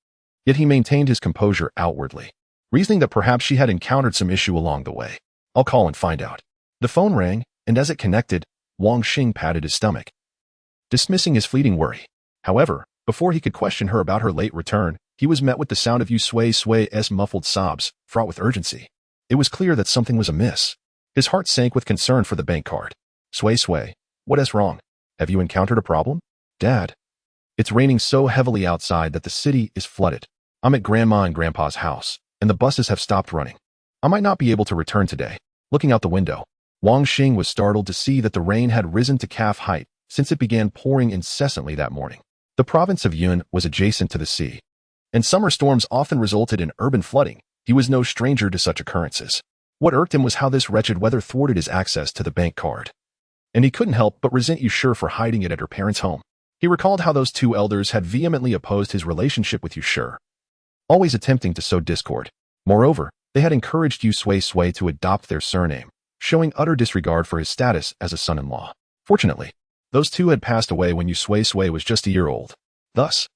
Speaker 1: Yet he maintained his composure outwardly, reasoning that perhaps she had encountered some issue along the way. I'll call and find out. The phone rang, and as it connected, Wang Xing patted his stomach, dismissing his fleeting worry. However, before he could question her about her late return, he was met with the sound of Yu Sui-Sui's muffled sobs, fraught with urgency. It was clear that something was amiss. His heart sank with concern for the bank card. Sui-Sui, what is wrong? Have you encountered a problem? Dad, it's raining so heavily outside that the city is flooded. I'm at Grandma and Grandpa's house, and the buses have stopped running. I might not be able to return today. Looking out the window, Wang Xing was startled to see that the rain had risen to calf height since it began pouring incessantly that morning. The province of Yun was adjacent to the sea, and summer storms often resulted in urban flooding. He was no stranger to such occurrences. What irked him was how this wretched weather thwarted his access to the bank card, and he couldn't help but resent Yu Shi for hiding it at her parents' home. He recalled how those two elders had vehemently opposed his relationship with Yu Shi, always attempting to sow discord. Moreover, they had encouraged Yu Sui-Sui to adopt their surname, showing utter disregard for his status as a son-in-law. Fortunately, those two had passed away when Yu Sui-Sui was just a year old. Thus,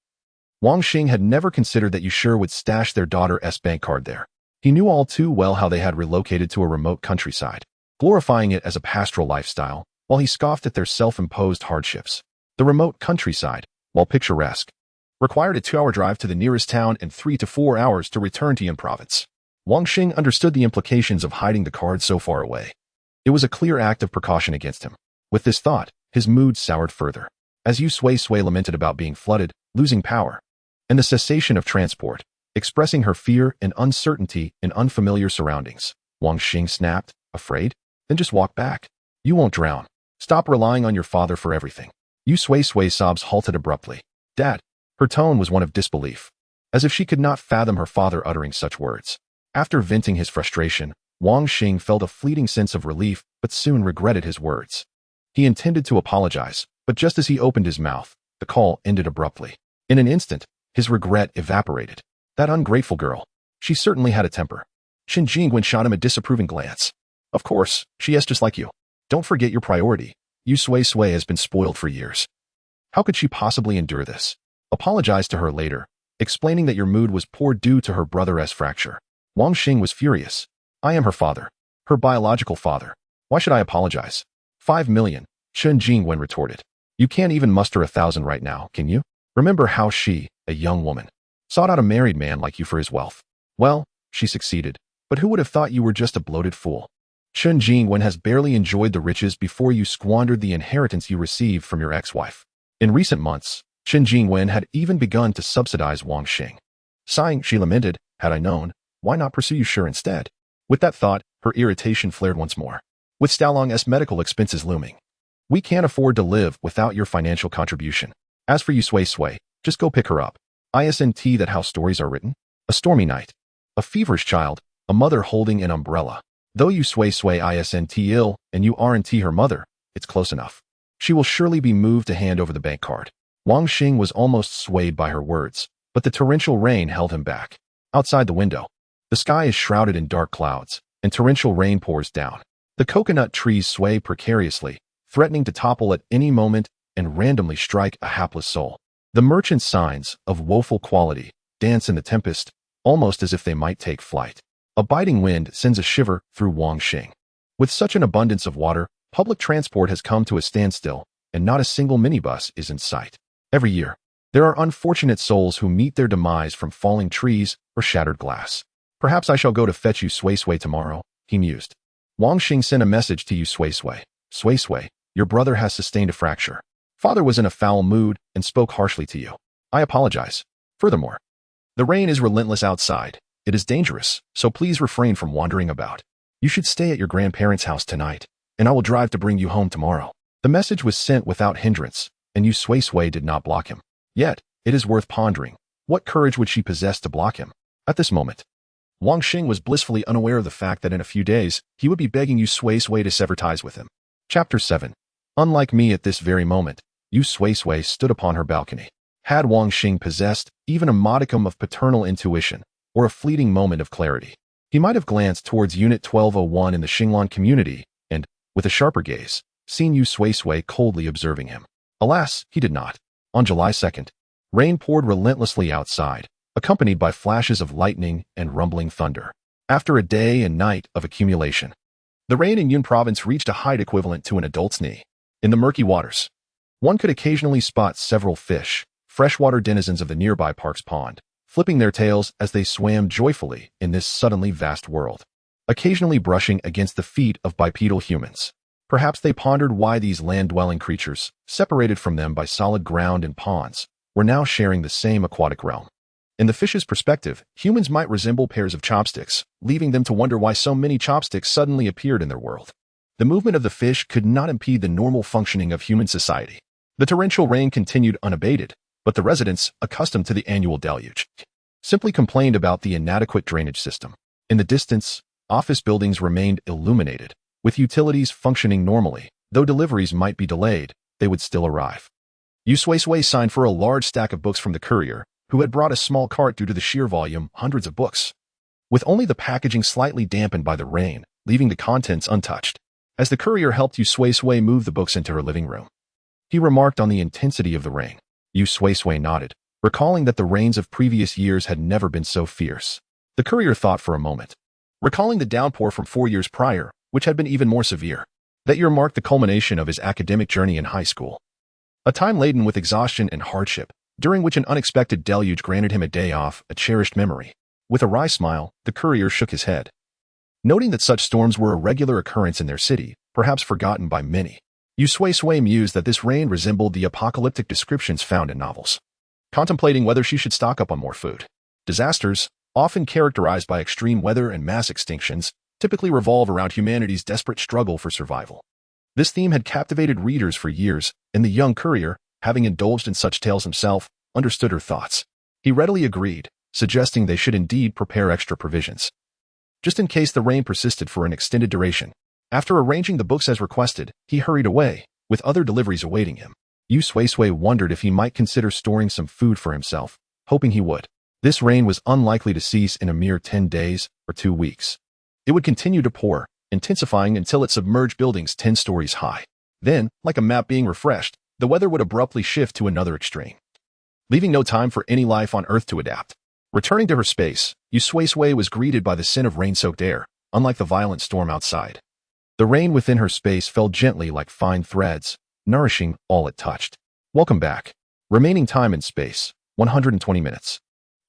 Speaker 1: Wang Xing had never considered that Yu Shi would stash their daughter's bank card there. He knew all too well how they had relocated to a remote countryside, glorifying it as a pastoral lifestyle, while he scoffed at their self-imposed hardships. The remote countryside, while picturesque, required a 2-hour drive to the nearest town and 3 to 4 hours to return to Yan province. Wang Xing understood the implications of hiding the card so far away. It was a clear act of precaution against him. With this thought, his mood soured further. As Yu Sui-Sui lamented about being flooded, losing power, and the cessation of transport, expressing her fear and uncertainty in unfamiliar surroundings, Wang Xing snapped, afraid? Then just walk back. You won't drown. Stop relying on your father for everything. Yu Sui-Sui's sobs halted abruptly. Dad. Her tone was one of disbelief, as if she could not fathom her father uttering such words. After venting his frustration, Wang Xing felt a fleeting sense of relief but soon regretted his words. He intended to apologize, but just as he opened his mouth, the call ended abruptly. In an instant, his regret evaporated. That ungrateful girl. She certainly had a temper. Qin Jingwen shot him a disapproving glance. Of course, she is just like you. Don't forget your priority. Yu Sui-Sui has been spoiled for years. How could she possibly endure this? Apologize to her later, explaining that your mood was poor due to her brother's fracture. Wang Xing was furious. I am her father. Her biological father. Why should I apologize? 5 million, Qin Jingwen retorted. You can't even muster 1,000 right now, can you? Remember how she, a young woman, sought out a married man like you for his wealth. Well, she succeeded, but who would have thought you were just a bloated fool? Qin Jingwen has barely enjoyed the riches before you squandered the inheritance you received from your ex-wife. In recent months, Qin Jingwen had even begun to subsidize Wang Xing. Sighing, she lamented, had I known, why not pursue you sure instead? With that thought, her irritation flared once more. With Stalong's medical expenses looming, we can't afford to live without your financial contribution. As for Yu Sui-Sui, just go pick her up. Isn't that how stories are written? A stormy night. A feverish child, a mother holding an umbrella. Though Yu Sui-Sui isn't ill and you aren't her mother, it's close enough. She will surely be moved to hand over the bank card. Wang Xing was almost swayed by her words, but the torrential rain held him back. Outside the window, the sky is shrouded in dark clouds, and torrential rain pours down. The coconut trees sway precariously, threatening to topple at any moment and randomly strike a hapless soul. The merchant's signs, of woeful quality, dance in the tempest, almost as if they might take flight. A biting wind sends a shiver through Wang Xing. With such an abundance of water, public transport has come to a standstill, and not a single minibus is in sight. Every year, there are unfortunate souls who meet their demise from falling trees or shattered glass. Perhaps I shall go to fetch Yu Sui-Sui tomorrow, he mused. Wang Xing sent a message to Yu Sui-Sui. Sui-Sui, your brother has sustained a fracture. Father was in a foul mood and spoke harshly to you. I apologize. Furthermore, the rain is relentless outside. It is dangerous, so please refrain from wandering about. You should stay at your grandparents' house tonight, and I will drive to bring you home tomorrow. The message was sent without hindrance, and Yu Sui-Sui did not block him. Yet, it is worth pondering. What courage would she possess to block him? At this moment, Wang Xing was blissfully unaware of the fact that in a few days, he would be begging Yu Sui-Sui to sever ties with him. Chapter 7. Unlike me at this very moment, Yu Sui-Sui stood upon her balcony. Had Wang Xing possessed even a modicum of paternal intuition, or a fleeting moment of clarity, he might have glanced towards Unit 1201 in the Xinglan community and, with a sharper gaze, seen Yu Sui-Sui coldly observing him. Alas, he did not. On July 2nd, rain poured relentlessly outside, accompanied by flashes of lightning and rumbling thunder. After a day and night of accumulation, the rain in Yun province reached a height equivalent to an adult's knee. In the murky waters, one could occasionally spot several fish, freshwater denizens of the nearby park's pond, flipping their tails as they swam joyfully in this suddenly vast world, occasionally brushing against the feet of bipedal humans. Perhaps they pondered why these land-dwelling creatures, separated from them by solid ground and ponds, were now sharing the same aquatic realm. In the fish's perspective, humans might resemble pairs of chopsticks, leaving them to wonder why so many chopsticks suddenly appeared in their world. The movement of the fish could not impede the normal functioning of human society. The torrential rain continued unabated, but the residents, accustomed to the annual deluge, simply complained about the inadequate drainage system. In the distance, office buildings remained illuminated, with utilities functioning normally. Though deliveries might be delayed, they would still arrive. Yu Sui-Sui signed for a large stack of books from the courier, who had brought a small cart due to the sheer volume, hundreds of books, with only the packaging slightly dampened by the rain, leaving the contents untouched. As the courier helped Yu Sui-Sui move the books into her living room, he remarked on the intensity of the rain. Yu Sui-Sui nodded, recalling that the rains of previous years had never been so fierce. The courier thought for a moment, recalling the downpour from 4 years prior, which had been even more severe. That year marked the culmination of his academic journey in high school. A time laden with exhaustion and hardship, during which an unexpected deluge granted him a day off, a cherished memory. With a wry smile, the courier shook his head. Noting that such storms were a regular occurrence in their city, perhaps forgotten by many, Yu Sui-Sui mused that this rain resembled the apocalyptic descriptions found in novels. Contemplating whether she should stock up on more food. Disasters, often characterized by extreme weather and mass extinctions, typically revolve around humanity's desperate struggle for survival. This theme had captivated readers for years, and the young courier, having indulged in such tales himself, understood her thoughts. He readily agreed, suggesting they should indeed prepare extra provisions, just in case the rain persisted for an extended duration. After arranging the books as requested, he hurried away, with other deliveries awaiting him. Yu Sui-Sui wondered if he might consider storing some food for himself, hoping he would. This rain was unlikely to cease in a mere 10 days or 2 weeks. It would continue to pour, intensifying until it submerged buildings 10 stories high. Then, like a map being refreshed, the weather would abruptly shift to another extreme, leaving no time for any life on Earth to adapt. Returning to her space, Yu Sui-Sui was greeted by the scent of rain-soaked air, unlike the violent storm outside. The rain within her space fell gently like fine threads, nourishing all it touched. Welcome back. Remaining time in space, 120 minutes.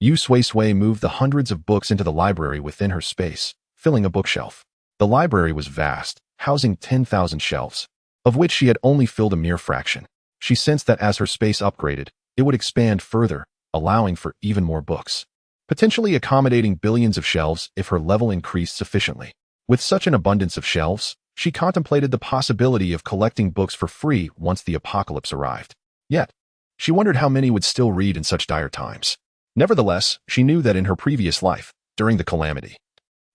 Speaker 1: Yu Sui-Sui moved the hundreds of books into the library within her space, filling a bookshelf. The library was vast, housing 10,000 shelves, of which she had only filled a mere fraction. She sensed that as her space upgraded, it would expand further, allowing for even more books, potentially accommodating billions of shelves if her level increased sufficiently. With such an abundance of shelves, she contemplated the possibility of collecting books for free once the apocalypse arrived. Yet, she wondered how many would still read in such dire times. Nevertheless, she knew that in her previous life, during the calamity,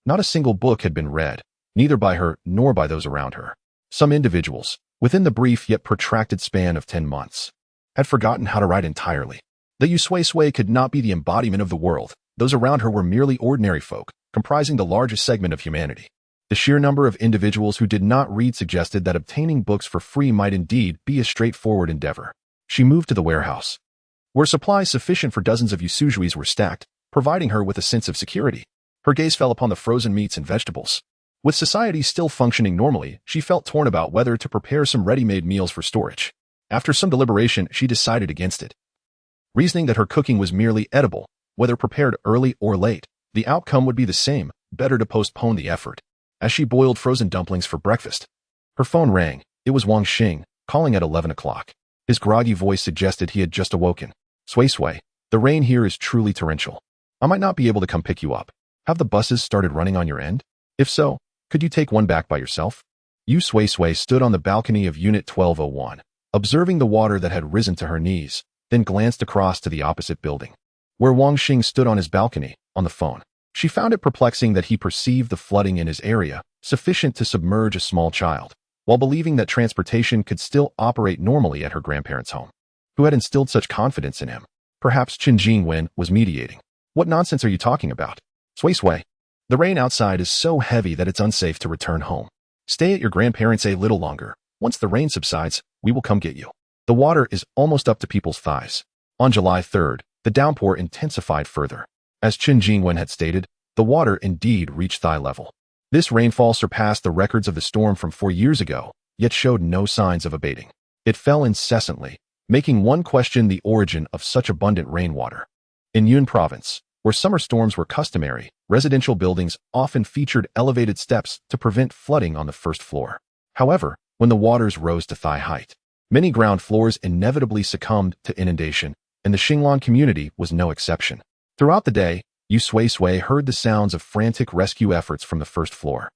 Speaker 1: not a single book had been read, neither by her nor by those around her. Some individuals, within the brief yet protracted span of 10 months, had forgotten how to write entirely. The Yu Sui-Sui could not be the embodiment of the world. Those around her were merely ordinary folk, comprising the largest segment of humanity. The sheer number of individuals who did not read suggested that obtaining books for free might indeed be a straightforward endeavor. She moved to the warehouse, where supplies sufficient for dozens of Yu Sui-Suis were stacked, providing her with a sense of security. Her gaze fell upon the frozen meats and vegetables. With society still functioning normally, she felt torn about whether to prepare some ready-made meals for storage. After some deliberation, she decided against it, reasoning that her cooking was merely edible. Whether prepared early or late, the outcome would be the same, better to postpone the effort. As she boiled frozen dumplings for breakfast, her phone rang. It was Wang Xing, calling at 11 o'clock. His groggy voice suggested he had just awoken. Sui-Sui, the rain here is truly torrential. I might not be able to come pick you up. Have the buses started running on your end? If so, could you take one back by yourself? Yu Sui-Sui stood on the balcony of Unit 1201, observing the water that had risen to her knees, then glanced across to the opposite building, where Wang Xing stood on his balcony, on the phone. She found it perplexing that he perceived the flooding in his area, sufficient to submerge a small child, while believing that transportation could still operate normally at her grandparents' home. Who had instilled such confidence in him? Perhaps Chen Jingwen was mediating. What nonsense are you talking about? Sui-Sui, the rain outside is so heavy that it's unsafe to return home. Stay at your grandparents' a little longer. Once the rain subsides, we will come get you. The water is almost up to people's thighs. On July 3rd, the downpour intensified further. As Chen Jingwen had stated, the water indeed reached thigh level. This rainfall surpassed the records of the storm from 4 years ago, yet showed no signs of abating. It fell incessantly, making one question the origin of such abundant rainwater. In Yun Province, where summer storms were customary, residential buildings often featured elevated steps to prevent flooding on the first floor. However, when the waters rose to thigh height, many ground floors inevitably succumbed to inundation, and the Xinglan community was no exception. Throughout the day, Yu Sui-Sui heard the sounds of frantic rescue efforts from the first floor.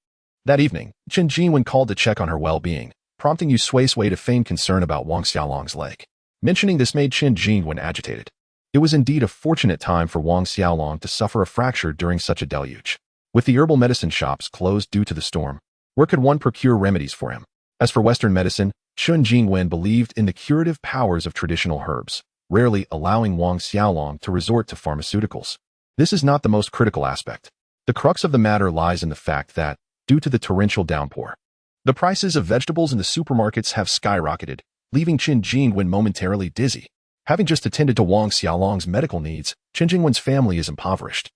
Speaker 1: That evening, Chen Jingwen called to check on her well-being, prompting Yu Sui-Sui to feign concern about Wang Xiaolong's leg. Mentioning this made Chen Jingwen agitated. It was indeed a fortunate time for Wang Xiaolong to suffer a fracture during such a deluge. With the herbal medicine shops closed due to the storm, where could one procure remedies for him? As for Western medicine, Chen Jingwen believed in the curative powers of traditional herbs, rarely allowing Wang Xiaolong to resort to pharmaceuticals. This is not the most critical aspect. The crux of the matter lies in the fact that, due to the torrential downpour, the prices of vegetables in the supermarkets have skyrocketed, leaving Chen Jingwen momentarily dizzy. Having just attended to Wang Xiaolong's medical needs, Chen Jingwen's family is impoverished.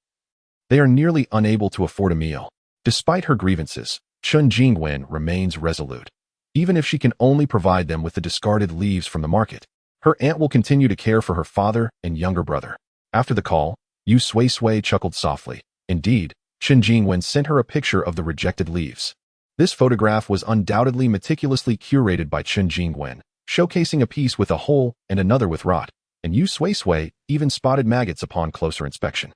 Speaker 1: They are nearly unable to afford a meal. Despite her grievances, Chun Jingwen remains resolute. Even if she can only provide them with the discarded leaves from the market, her aunt will continue to care for her father and younger brother. After the call, Yu Sui-Sui chuckled softly. Indeed, Chun Jingwen sent her a picture of the rejected leaves. This photograph was undoubtedly meticulously curated by Chun Jingwen, showcasing a piece with a hole and another with rot, and Yu Sui-Sui even spotted maggots upon closer inspection.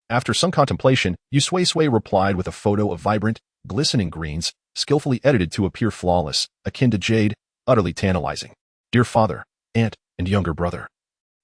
Speaker 1: After some contemplation, Yu Sui-Sui replied with a photo of vibrant, glistening greens, skillfully edited to appear flawless, akin to jade, utterly tantalizing. Dear father, aunt, and younger brother,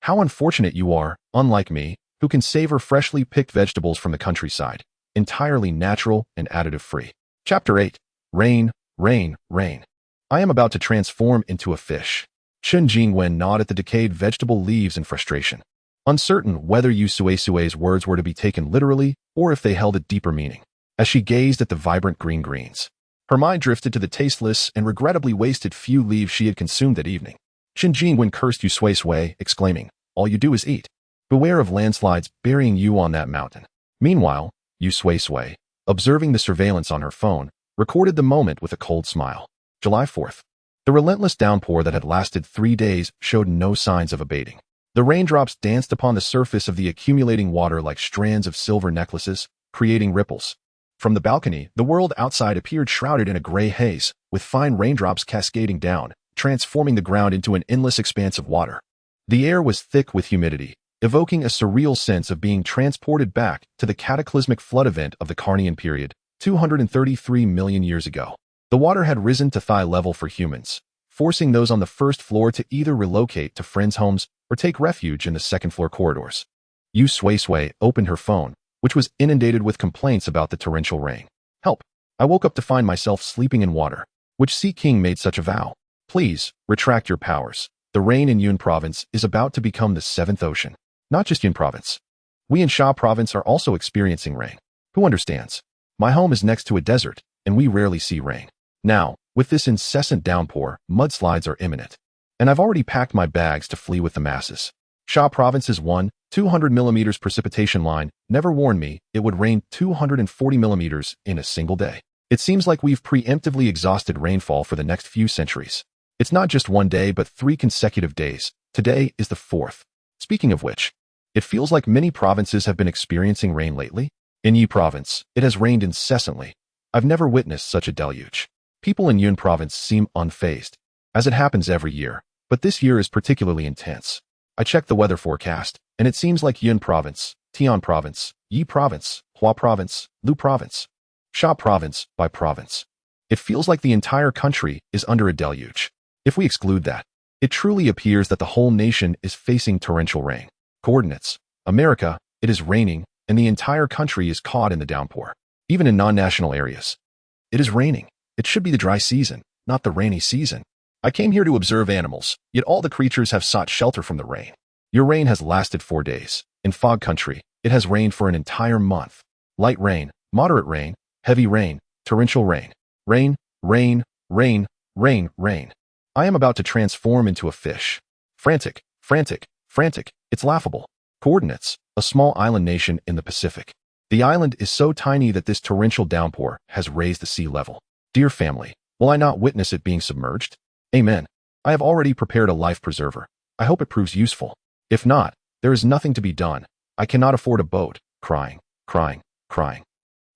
Speaker 1: how unfortunate you are, unlike me, who can savor freshly picked vegetables from the countryside, entirely natural and additive-free. Chapter 8. Rain, rain, rain. I am about to transform into a fish. Chun Jingwen gnawed at the decayed vegetable leaves in frustration, uncertain whether Yu Sui-Sui's words were to be taken literally or if they held a deeper meaning. As she gazed at the vibrant green greens, her mind drifted to the tasteless and regrettably wasted few leaves she had consumed that evening. Chun Jingwen cursed Yu Sui-Sui, exclaiming, "All you do is eat. Beware of landslides burying you on that mountain." Meanwhile, Yu Sui-Sui, observing the surveillance on her phone, recorded the moment with a cold smile. July 4th. The relentless downpour that had lasted 3 days showed no signs of abating. The raindrops danced upon the surface of the accumulating water like strands of silver necklaces, creating ripples. From the balcony, the world outside appeared shrouded in a gray haze, with fine raindrops cascading down, transforming the ground into an endless expanse of water. The air was thick with humidity, evoking a surreal sense of being transported back to the cataclysmic flood event of the Carnian period, 233 million years ago. The water had risen to thigh level for humans, forcing those on the first floor to either relocate to friends' homes or take refuge in the second-floor corridors. Yu Sui-Sui opened her phone, which was inundated with complaints about the torrential rain. "Help! I woke up to find myself sleeping in water. Which Sea King made such a vow? Please, retract your powers. The rain in Yun Province is about to become the 7th ocean. Not just Yun Province. We in Sha Province are also experiencing rain. Who understands? My home is next to a desert, and we rarely see rain. Now, with this incessant downpour, mudslides are imminent. And I've already packed my bags to flee with the masses. Sha Province's 200 millimeters precipitation line never warned me it would rain 240 millimeters in a single day. It seems like we've preemptively exhausted rainfall for the next few centuries. It's not just 1 day but 3 consecutive days. Today is the 4th. Speaking of which, it feels like many provinces have been experiencing rain lately. In Yi Province, it has rained incessantly. I've never witnessed such a deluge. People in Yun Province seem unfazed, as it happens every year, but this year is particularly intense. I checked the weather forecast, and it seems like Yun Province, Tian Province, Yi Province, Hua Province, Lu Province, Sha Province by province. It feels like the entire country is under a deluge. If we exclude that, it truly appears that the whole nation is facing torrential rain. Coordinates. America, it is raining, and the entire country is caught in the downpour. Even in non-national areas. It is raining. It should be the dry season, not the rainy season. I came here to observe animals, yet all the creatures have sought shelter from the rain. Your rain has lasted 4 days. In Fog Country, it has rained for an entire month. Light rain, moderate rain, heavy rain, torrential rain. Rain, rain, rain, rain, rain. I am about to transform into a fish. Frantic, frantic, frantic. It's laughable. Coordinates. A small island nation in the Pacific. The island is so tiny that this torrential downpour has raised the sea level. Dear family, will I not witness it being submerged? Amen. I have already prepared a life preserver. I hope it proves useful. If not, there is nothing to be done. I cannot afford a boat. Crying, crying, crying.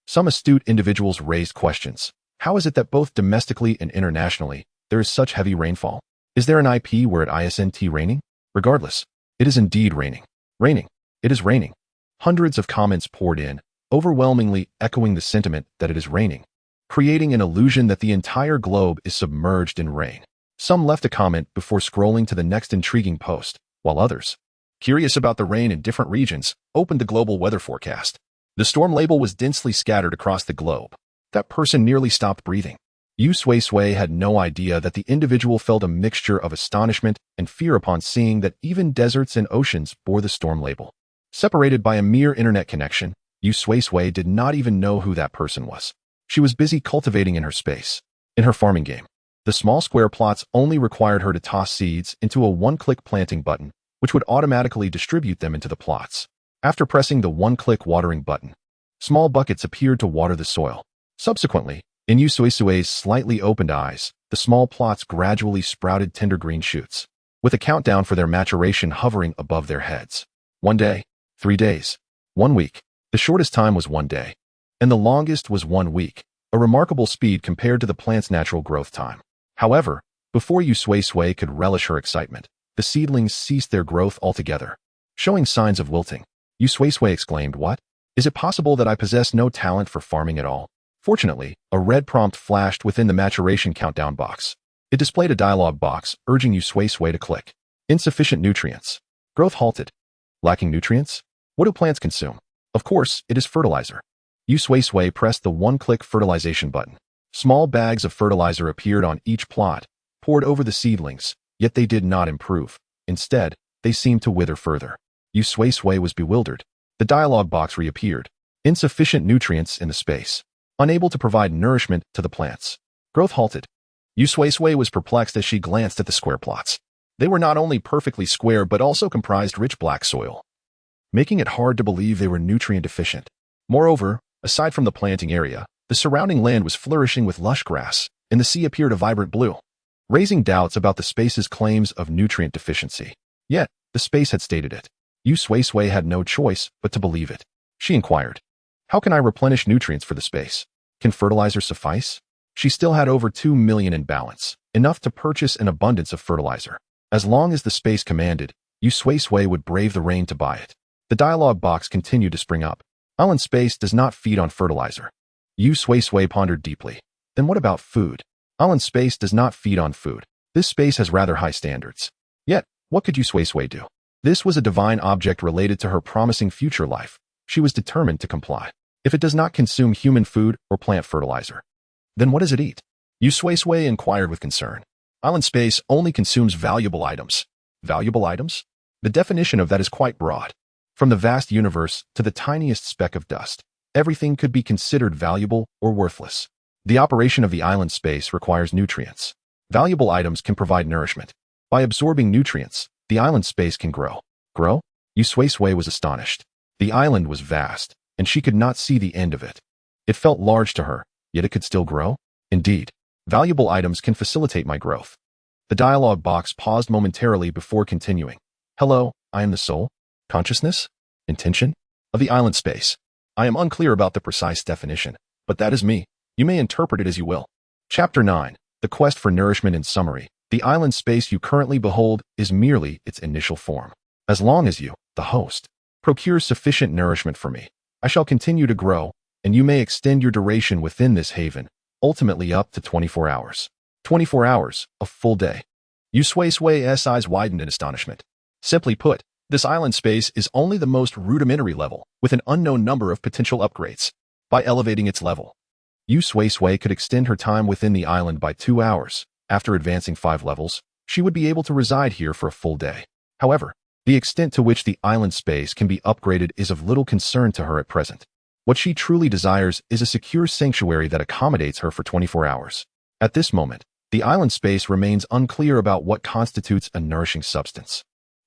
Speaker 1: Some astute individuals raised questions. How is it that both domestically and internationally, there is such heavy rainfall? Is there an IP where it isn't raining? Regardless, it is indeed raining. Raining. It is raining. Hundreds of comments poured in, overwhelmingly echoing the sentiment that it is raining, creating an illusion that the entire globe is submerged in rain. Some left a comment before scrolling to the next intriguing post, while others, curious about the rain in different regions, opened the global weather forecast. The storm label was densely scattered across the globe. That person nearly stopped breathing. Yu Sui-Sui had no idea that the individual felt a mixture of astonishment and fear upon seeing that even deserts and oceans bore the storm label. Separated by a mere internet connection, Yu Sui-Sui did not even know who that person was. She was busy cultivating in her space. In her farming game, the small square plots only required her to toss seeds into a one-click planting button, which would automatically distribute them into the plots. After pressing the one-click watering button, Small buckets appeared to water the soil. Subsequently, in Yu Sui-Sui's slightly opened eyes, the small plots gradually sprouted tender green shoots, with a countdown for their maturation hovering above their heads. 1 day, 3 days, 1 week. The shortest time was 1 day, and the longest was 1 week, a remarkable speed compared to the plant's natural growth time. However, before Yu Sui-Sui could relish her excitement, the seedlings ceased their growth altogether, showing signs of wilting. Yu Sui-Sui exclaimed, "What? Is it possible that I possess no talent for farming at all?" Fortunately, a red prompt flashed within the maturation countdown box. It displayed a dialog box urging Yu Sui-Sui to click. Insufficient nutrients. Growth halted. Lacking nutrients? What do plants consume? Of course, it is fertilizer. Yu Sui-Sui pressed the one-click fertilization button. Small bags of fertilizer appeared on each plot, poured over the seedlings, yet they did not improve. Instead, they seemed to wither further. Yu Sui-Sui was bewildered. The dialog box reappeared. Insufficient nutrients in the space. Unable to provide nourishment to the plants. Growth halted. Yu Sui-Sui was perplexed as she glanced at the square plots. They were not only perfectly square but also comprised rich black soil, making it hard to believe they were nutrient deficient. Moreover, aside from the planting area, the surrounding land was flourishing with lush grass, and the sea appeared a vibrant blue, raising doubts about the space's claims of nutrient deficiency. Yet, the space had stated it. Yu Sui-Sui had no choice but to believe it. She inquired, "How can I replenish nutrients for the space? Can fertilizer suffice?" She still had over 2 million in balance, enough to purchase an abundance of fertilizer. As long as the space commanded, Yu Sui-Sui would brave the rain to buy it. The dialog box continued to spring up. Island space does not feed on fertilizer. Yu Sui-Sui pondered deeply. Then what about food? Island space does not feed on food. This space has rather high standards. Yet, what could Yu Sui-Sui do? This was a divine object related to her promising future life. She was determined to comply. If it does not consume human food or plant fertilizer, then what does it eat? Yu Sui-Sui inquired with concern. Island space only consumes valuable items. Valuable items? The definition of that is quite broad. From the vast universe to the tiniest speck of dust, everything could be considered valuable or worthless. The operation of the island space requires nutrients. Valuable items can provide nourishment. By absorbing nutrients, the island space can grow. Grow? Yu Sui-Sui was astonished. The island was vast, and she could not see the end of it. It felt large to her, yet it could still grow? Indeed, valuable items can facilitate my growth. The dialog box paused momentarily before continuing. "Hello, I am the soul, consciousness, intention of the island space. I am unclear about the precise definition, but that is me. You may interpret it as you will." Chapter 9. The Quest for Nourishment. In summary, the island space you currently behold is merely its initial form. As long as you, the host, procure sufficient nourishment for me, I shall continue to grow, and you may extend your duration within this haven, ultimately up to 24 hours. 24 hours, a full day. Yu Sui-Sui's eyes widened in astonishment. Simply put, this island space is only the most rudimentary level, with an unknown number of potential upgrades. By elevating its level, Yu Sui-Sui could extend her time within the island by 2 hours. After advancing 5 levels, she would be able to reside here for a full day. However, the extent to which the island space can be upgraded is of little concern to her at present. What she truly desires is a secure sanctuary that accommodates her for 24 hours. At this moment, the island space remains unclear about what constitutes a nourishing substance.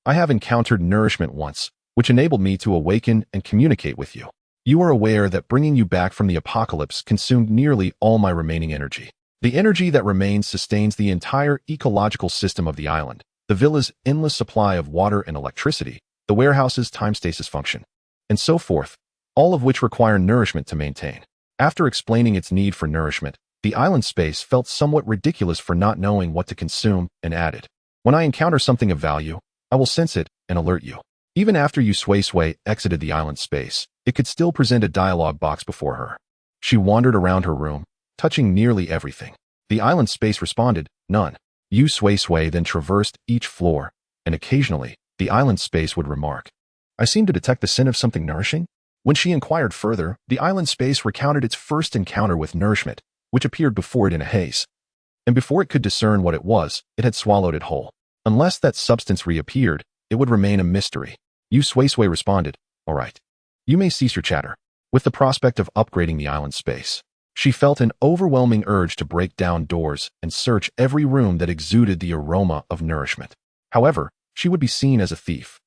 Speaker 1: I have encountered nourishment once, which enabled me to awaken and communicate with you. You are aware that bringing you back from the apocalypse consumed nearly all my remaining energy. The energy that remains sustains the entire ecological system of the island, the villa's endless supply of water and electricity, the warehouse's time stasis function, and so forth, all of which require nourishment to maintain. After explaining its need for nourishment, the island space felt somewhat ridiculous for not knowing what to consume and added. When I encounter something of value, I will sense it and alert you. Even after Yu Sui-Sui exited the island space, it could still present a dialogue box before her. She wandered around her room, touching nearly everything. The island space responded, none. Yu Sui-Sui then traversed each floor, and occasionally, the island space would remark, "I seem to detect the scent of something nourishing." When she inquired further, the island space recounted its first encounter with nourishment, which appeared before it in a haze. And before it could discern what it was, it had swallowed it whole. Unless that substance reappeared, it would remain a mystery. Yu Sui-Sui responded, "All right. You may cease your chatter." With the prospect of upgrading the island space, she felt an overwhelming urge to break down doors and search every room that exuded the aroma of nourishment. However, she would be seen as a thief.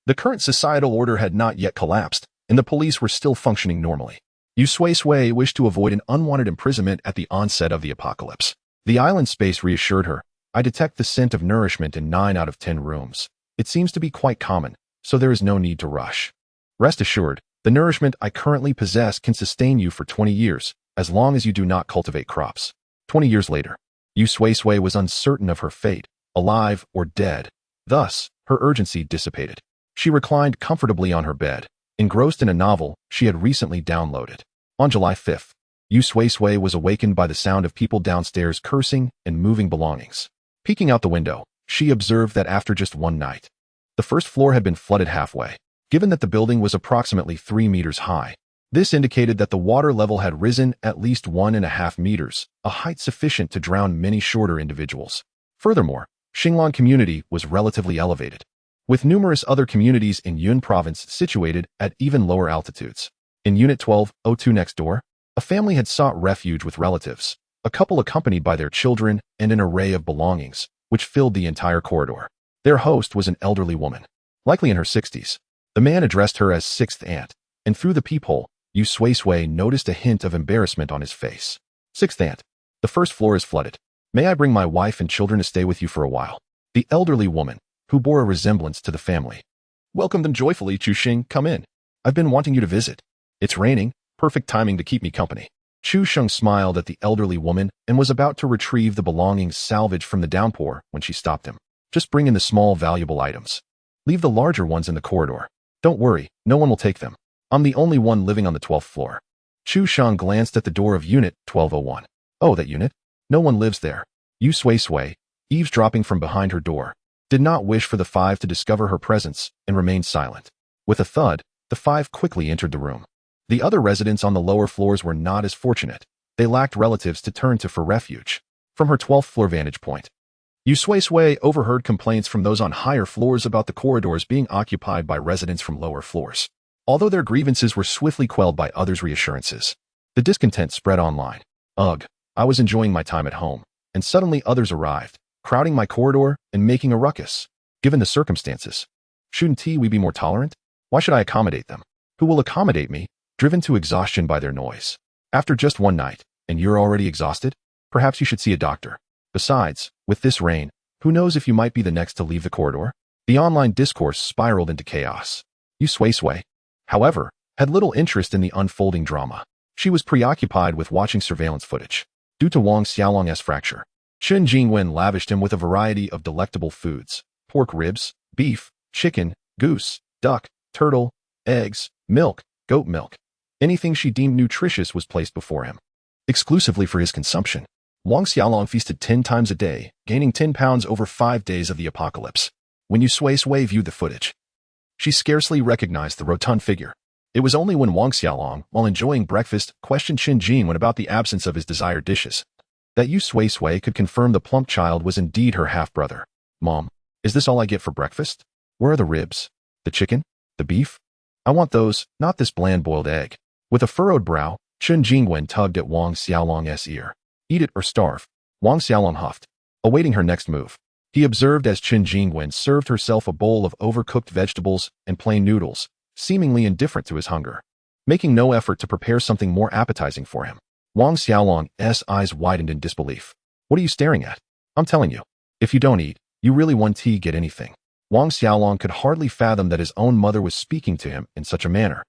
Speaker 1: The current societal order had not yet collapsed, and the police were still functioning normally. Yu Sui-Sui wished to avoid an unwanted imprisonment at the onset of the apocalypse. The island space reassured her. I detect the scent of nourishment in 9 out of 10 rooms. It seems to be quite common, so there is no need to rush. Rest assured, the nourishment I currently possess can sustain you for 20 years, as long as you do not cultivate crops. 20 years later, Yu Sui-Sui was uncertain of her fate, alive or dead. Thus, her urgency dissipated. She reclined comfortably on her bed, engrossed in a novel she had recently downloaded. On July 5th, Yu Sui-Sui was awakened by the sound of people downstairs cursing and moving belongings. Peeking out the window, she observed that after just one night, the first floor had been flooded halfway. Given that the building was approximately 3 meters high, this indicated that the water level had risen at least 1.5 meters, a height sufficient to drown many shorter individuals. Furthermore, Xinglong community was relatively elevated, with numerous other communities in Yun province situated at even lower altitudes. In Unit 1202 next door, a family had sought refuge with relatives, a couple accompanied by their children and an array of belongings, which filled the entire corridor. Their host was an elderly woman, likely in her 60s. The man addressed her as sixth aunt, and through the peephole, Yu Sui-Sui noticed a hint of embarrassment on his face. Sixth aunt, the first floor is flooded. May I bring my wife and children to stay with you for a while? The elderly woman, who bore a resemblance to the family, welcomed them joyfully. Chu Xing, come in. I've been wanting you to visit. It's raining, perfect timing to keep me company. Chu Xing smiled at the elderly woman and was about to retrieve the belongings salvaged from the downpour when she stopped him. Just bring in the small valuable items. Leave the larger ones in the corridor. Don't worry, no one will take them. I'm the only one living on the 12th floor. Chu Xing glanced at the door of Unit 1201. Oh, that unit? No one lives there. Yu Sui-Sui, eavesdropping from behind her door, did not wish for the 5 to discover her presence and remained silent. With a thud, the 5 quickly entered the room. The other residents on the lower floors were not as fortunate. They lacked relatives to turn to for refuge. From her 12th floor vantage point, Yu Sui-Sui overheard complaints from those on higher floors about the corridors being occupied by residents from lower floors. Although their grievances were swiftly quelled by others' reassurances, the discontent spread online. Ugh, I was enjoying my time at home, and suddenly others arrived, crowding my corridor and making a ruckus. Given the circumstances, shouldn't we be more tolerant? Why should I accommodate them? Who will accommodate me, driven to exhaustion by their noise? After just one night, and you're already exhausted? Perhaps you should see a doctor. Besides, with this rain, who knows if you might be the next to leave the corridor? The online discourse spiraled into chaos. Yu Sui-Sui, however, had little interest in the unfolding drama. She was preoccupied with watching surveillance footage. Due to Wang Xiaolong's fracture, Chen Jingwen lavished him with a variety of delectable foods: pork ribs, beef, chicken, goose, duck, turtle, eggs, milk, goat milk. Anything she deemed nutritious was placed before him. Exclusively for his consumption, Wang Xiaolong feasted 10 times a day, gaining 10 pounds over 5 days of the apocalypse. When Yu Sui-Sui viewed the footage, she scarcely recognized the rotund figure. It was only when Wang Xiaolong, while enjoying breakfast, questioned Chen Jingwen about the absence of his desired dishes, that Yu Sui-Sui could confirm the plump child was indeed her half-brother. Mom, is this all I get for breakfast? Where are the ribs? The chicken? The beef? I want those, not this bland boiled egg. With a furrowed brow, Chen Jingwen tugged at Wang Xiaolong's ear. Eat it or starve. Wang Xiaolong huffed, awaiting her next move. He observed as Chen Jingwen served herself a bowl of overcooked vegetables and plain noodles, seemingly indifferent to his hunger, making no effort to prepare something more appetizing for him. Wang Xiaolong's eyes widened in disbelief. What are you staring at? I'm telling you, if you don't eat, you really won't get anything. Wang Xiaolong could hardly fathom that his own mother was speaking to him in such a manner.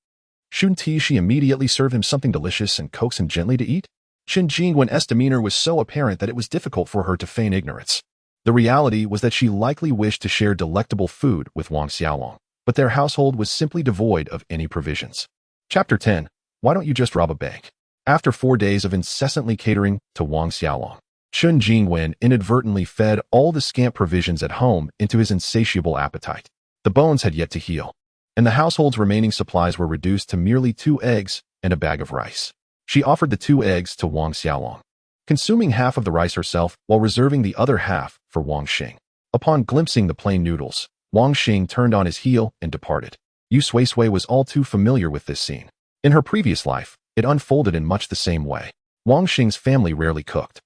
Speaker 1: Shouldn't she immediately serve him something delicious and coax him gently to eat? Chen Jingwen's demeanor was so apparent that it was difficult for her to feign ignorance. The reality was that she likely wished to share delectable food with Wang Xiaolong, but their household was simply devoid of any provisions. Chapter 10. Why don't you just rob a bank? After 4 days of incessantly catering to Wang Xiaolong, Chen Jingwen inadvertently fed all the scant provisions at home into his insatiable appetite. The bones had yet to heal, and the household's remaining supplies were reduced to merely 2 eggs and a bag of rice. She offered the 2 eggs to Wang Xiaolong, consuming half of the rice herself while reserving the other half for Wang Xing. Upon glimpsing the plain noodles, Wang Xing turned on his heel and departed. Yu Sui-Sui was all too familiar with this scene. In her previous life, it unfolded in much the same way. Wang Xing's family rarely cooked.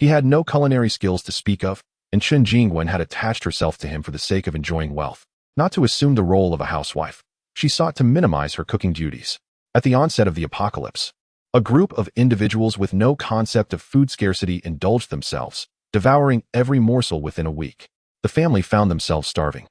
Speaker 1: He had no culinary skills to speak of, and Chen Jingwen had attached herself to him for the sake of enjoying wealth, not to assume the role of a housewife. She sought to minimize her cooking duties. At the onset of the apocalypse, A group of individuals with no concept of food scarcity indulged themselves, devouring every morsel within a week. The family found themselves starving,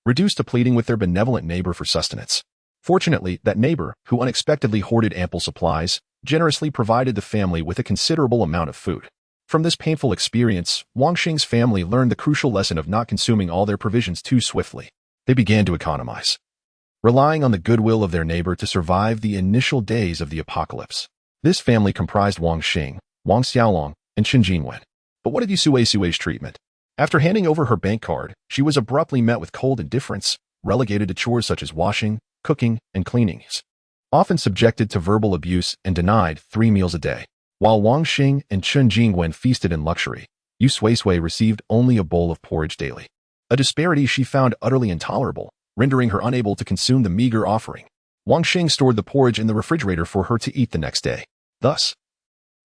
Speaker 1: reduced to pleading with their benevolent neighbor for sustenance. Fortunately, that neighbor, who unexpectedly hoarded ample supplies, generously provided the family with a considerable amount of food. From this painful experience, Wang Xing's family learned the crucial lesson of not consuming all their provisions too swiftly. They began to economize, relying on the goodwill of their neighbor to survive the initial days of the apocalypse. This family comprised Wang Xing, Wang Xiaolong, and Chen Jinwen. But what of Yu Sui-Sui's treatment? After handing over her bank card, she was abruptly met with cold indifference, relegated to chores such as washing, cooking, and cleaning, often subjected to verbal abuse and denied 3 meals a day. While Wang Xing and Chen Jinwen feasted in luxury, Yu Sui-Sui received only a bowl of porridge daily. A disparity she found utterly intolerable, rendering her unable to consume the meager offering. Wang Xing stored the porridge in the refrigerator for her to eat the next day. Thus,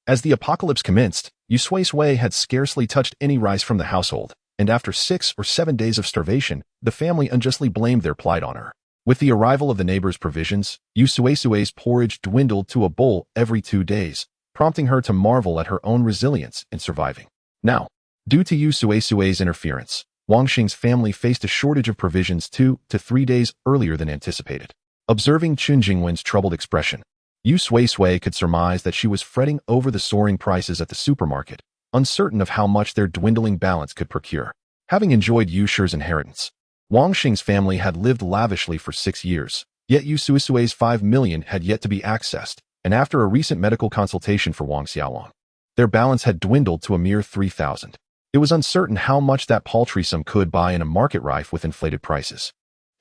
Speaker 1: as the apocalypse commenced, Yu Sui-Sui had scarcely touched any rice from the household, and after 6 or 7 days of starvation, the family unjustly blamed their plight on her. With the arrival of the neighbor's provisions, Yu Sui-Sui's porridge dwindled to a bowl every 2 days, prompting her to marvel at her own resilience in surviving. Now, due to Yu Sui-Sui's interference, Wang Xing's family faced a shortage of provisions 2 to 3 days earlier than anticipated. Observing Chen Jingwen's troubled expression, Yu Sui-Sui could surmise that she was fretting over the soaring prices at the supermarket, uncertain of how much their dwindling balance could procure. Having enjoyed Yu Shi's inheritance, Wang Xing's family had lived lavishly for 6 years, yet Yu Sui-Sui's 5 million had yet to be accessed, and after a recent medical consultation for Wang Xiaolong, their balance had dwindled to a mere 3,000. It was uncertain how much that paltry sum could buy in a market rife with inflated prices.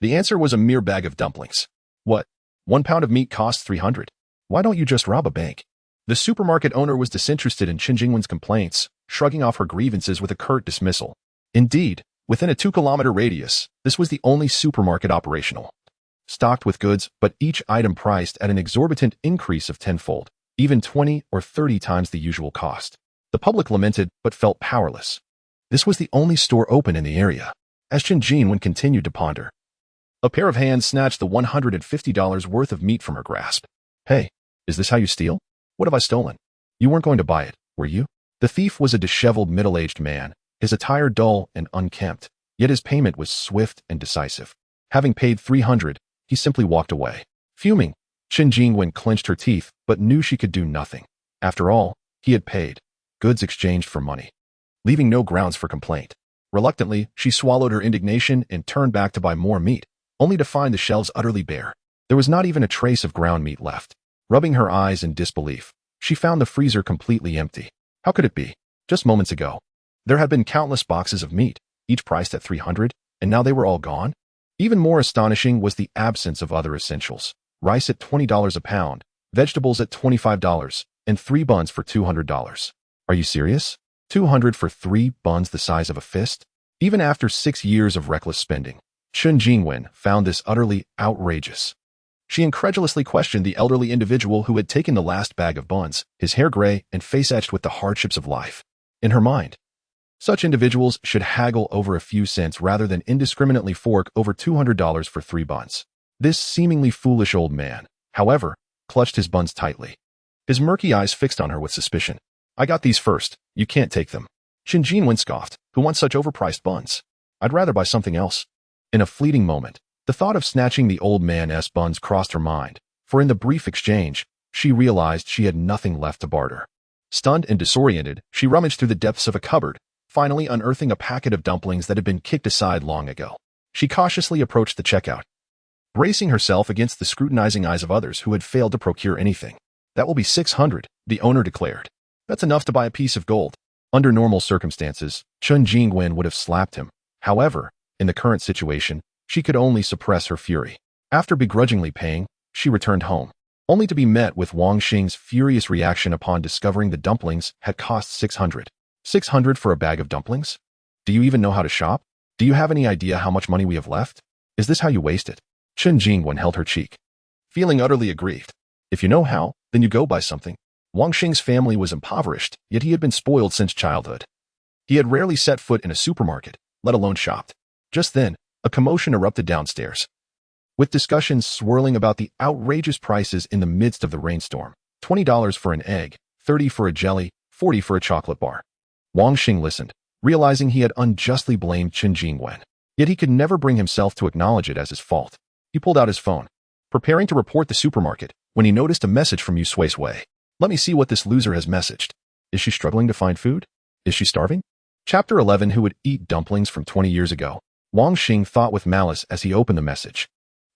Speaker 1: The answer was a mere bag of dumplings. What? 1 pound of meat costs 300? Why don't you just rob a bank? The supermarket owner was disinterested in Chen Jingwen's complaints, shrugging off her grievances with a curt dismissal. Indeed, within a 2-kilometer radius, this was the only supermarket operational, stocked with goods, but each item priced at an exorbitant increase of tenfold, even 20 or 30 times the usual cost. The public lamented, but felt powerless. This was the only store open in the area. As Chen Jinwen continued to ponder, a pair of hands snatched the $150 worth of meat from her grasp. Hey, is this how you steal? What have I stolen? You weren't going to buy it, were you? The thief was a disheveled middle-aged man, his attire dull and unkempt, yet his payment was swift and decisive. Having paid 300, he simply walked away. Fuming, Chen Jinwen clenched her teeth, but knew she could do nothing. After all, he had paid. Goods exchanged for money, leaving no grounds for complaint. Reluctantly, she swallowed her indignation and turned back to buy more meat, only to find the shelves utterly bare. There was not even a trace of ground meat left. Rubbing her eyes in disbelief, she found the freezer completely empty. How could it be? Just moments ago, there had been countless boxes of meat, each priced at 300, and now they were all gone? Even more astonishing was the absence of other essentials. Rice at $20 a pound, vegetables at $25, and 3 buns for $200. Are you serious? 200 for 3 buns the size of a fist? Even after 6 years of reckless spending, Chen Jinwen found this utterly outrageous. She incredulously questioned the elderly individual who had taken the last bag of buns, his hair gray and face etched with the hardships of life. In her mind, such individuals should haggle over a few cents rather than indiscriminately fork over $200 for 3 buns. This seemingly foolish old man, however, clutched his buns tightly, his murky eyes fixed on her with suspicion. I got these first. You can't take them. Chen Jinwen scoffed. Who wants such overpriced buns? I'd rather buy something else. In a fleeting moment, the thought of snatching the old man's buns crossed her mind, for in the brief exchange, she realized she had nothing left to barter. Stunned and disoriented, she rummaged through the depths of a cupboard, finally unearthing a packet of dumplings that had been kicked aside long ago. She cautiously approached the checkout, bracing herself against the scrutinizing eyes of others who had failed to procure anything. That will be 600, the owner declared. That's enough to buy a piece of gold. Under normal circumstances, Chen Jinwen would have slapped him. However, in the current situation, she could only suppress her fury. After begrudgingly paying, she returned home, only to be met with Wang Xing's furious reaction upon discovering the dumplings had cost 600. 600 for a bag of dumplings? Do you even know how to shop? Do you have any idea how much money we have left? Is this how you waste it? Chen Jinwen held her cheek, feeling utterly aggrieved. If you know how, then you go buy something. Wang Xing's family was impoverished, yet he had been spoiled since childhood. He had rarely set foot in a supermarket, let alone shopped. Just then, a commotion erupted downstairs, with discussions swirling about the outrageous prices in the midst of the rainstorm. $20 for an egg, $30 for a jelly, $40 for a chocolate bar. Wang Xing listened, realizing he had unjustly blamed Chen Jingwen. Yet he could never bring himself to acknowledge it as his fault. He pulled out his phone, preparing to report the supermarket, when he noticed a message from Yu Sui-Sui. Let me see what this loser has messaged. Is she struggling to find food? Is she starving? Chapter 11. Who would eat dumplings from 20 years ago? Wang Xing thought with malice as he opened the message,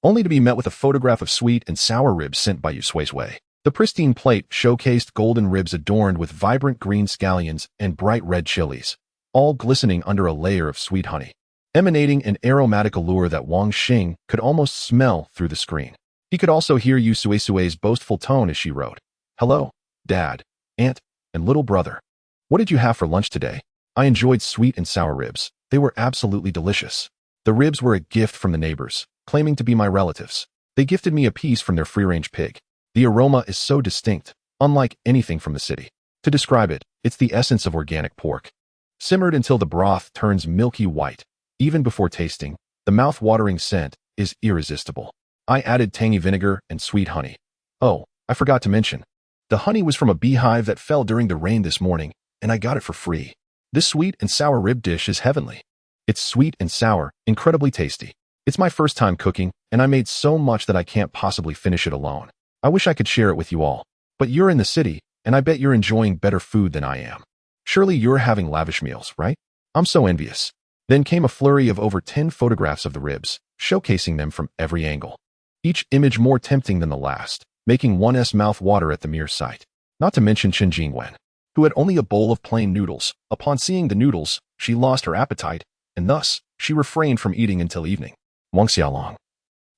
Speaker 1: only to be met with a photograph of sweet and sour ribs sent by Yu Sui-Sui. The pristine plate showcased golden ribs adorned with vibrant green scallions and bright red chilies, all glistening under a layer of sweet honey, emanating an aromatic allure that Wang Xing could almost smell through the screen. He could also hear Yu Sui-Sui's boastful tone as she wrote, "Hello, Dad, Aunt, and little brother. What did you have for lunch today? I enjoyed sweet and sour ribs. They were absolutely delicious. The ribs were a gift from the neighbors, claiming to be my relatives. They gifted me a piece from their free-range pig. The aroma is so distinct, unlike anything from the city. To describe it, it's the essence of organic pork. Simmered until the broth turns milky white. Even before tasting, the mouth-watering scent is irresistible. I added tangy vinegar and sweet honey. Oh, I forgot to mention. The honey was from a beehive that fell during the rain this morning, and I got it for free. This sweet and sour rib dish is heavenly. It's sweet and sour, incredibly tasty. It's my first time cooking, and I made so much that I can't possibly finish it alone. I wish I could share it with you all. But you're in the city, and I bet you're enjoying better food than I am. Surely you're having lavish meals, right? I'm so envious." Then came a flurry of over 10 photographs of the ribs, showcasing them from every angle. Each image more tempting than the last, making one's mouth water at the mere sight. Not to mention Chen Jingwen, who had only a bowl of plain noodles. Upon seeing the noodles, she lost her appetite, and thus, she refrained from eating until evening. Wang Xiaolong,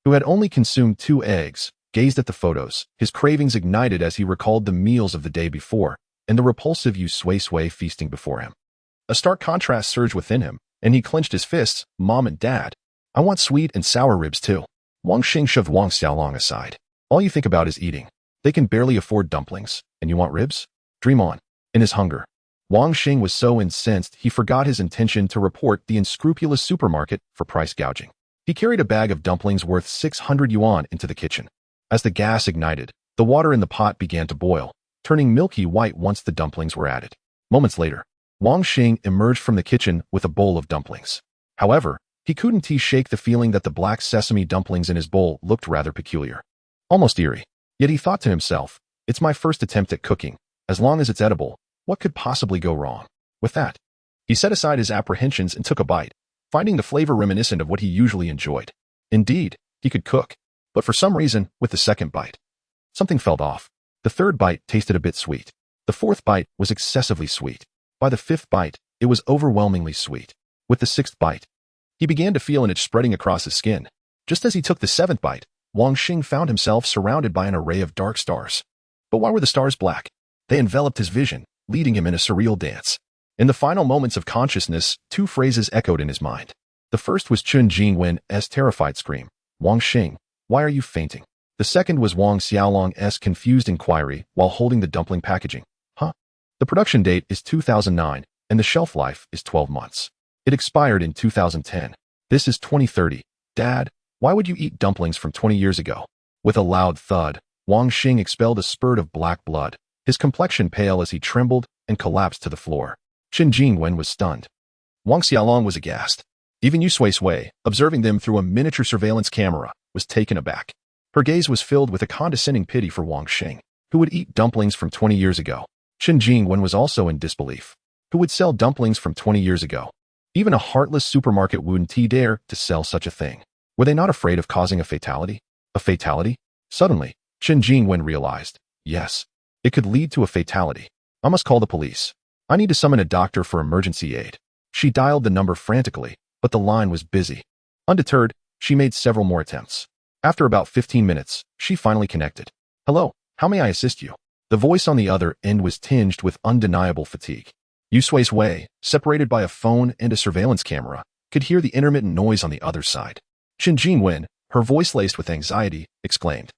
Speaker 1: who had only consumed 2 eggs, gazed at the photos. His cravings ignited as he recalled the meals of the day before, and the repulsive Yu Sui-Sui feasting before him. A stark contrast surged within him, and he clenched his fists. "Mom and Dad, I want sweet and sour ribs too." Wang Xing shoved Wang Xiaolong aside. "All you think about is eating. They can barely afford dumplings, and you want ribs? Dream on." In his hunger, Wang Xing was so incensed he forgot his intention to report the unscrupulous supermarket for price gouging. He carried a bag of dumplings worth 600 yuan into the kitchen. As the gas ignited, the water in the pot began to boil, turning milky white once the dumplings were added. Moments later, Wang Xing emerged from the kitchen with a bowl of dumplings. However, he couldn't shake the feeling that the black sesame dumplings in his bowl looked rather peculiar. Almost eerie. Yet he thought to himself, "It's my first attempt at cooking. As long as it's edible, what could possibly go wrong?" With that, he set aside his apprehensions and took a bite, finding the flavor reminiscent of what he usually enjoyed. Indeed, he could cook. But for some reason, with the second bite, something felt off. The third bite tasted a bit sweet. The fourth bite was excessively sweet. By the fifth bite, it was overwhelmingly sweet. With the sixth bite, he began to feel an itch spreading across his skin. Just as he took the seventh bite, Wang Xing found himself surrounded by an array of dark stars. But why were the stars black? They enveloped his vision, leading him in a surreal dance. In the final moments of consciousness, 2 phrases echoed in his mind. The first was Chen Jingwen's terrified scream, "Wang Xing, why are you fainting?" The second was Wang Xiaolong's confused inquiry while holding the dumpling packaging. "Huh?" The production date is 2009, and the shelf life is 12 months. It expired in 2010. This is 2030. Dad, why would you eat dumplings from 20 years ago? With a loud thud, Wang Xing expelled a spurt of black blood, his complexion pale as he trembled and collapsed to the floor. Chen Jingwen was stunned. Wang Xiaolong was aghast. Even Yu Sui-Sui, observing them through a miniature surveillance camera, was taken aback. Her gaze was filled with a condescending pity for Wang Xing, who would eat dumplings from 20 years ago. Chen Jingwen was also in disbelief. Who would sell dumplings from 20 years ago? Even a heartless supermarket wouldn't dare to sell such a thing. Were they not afraid of causing a fatality? A fatality? Suddenly, Chen Jingwen realized, yes, it could lead to a fatality. I must call the police. I need to summon a doctor for emergency aid. She dialed the number frantically, but the line was busy. Undeterred, she made several more attempts. After about 15 minutes, she finally connected. "Hello, how may I assist you?" The voice on the other end was tinged with undeniable fatigue. Yu Sui-Sui, separated by a phone and a surveillance camera, could hear the intermittent noise on the other side. Chen Jingwen, her voice laced with anxiety, exclaimed,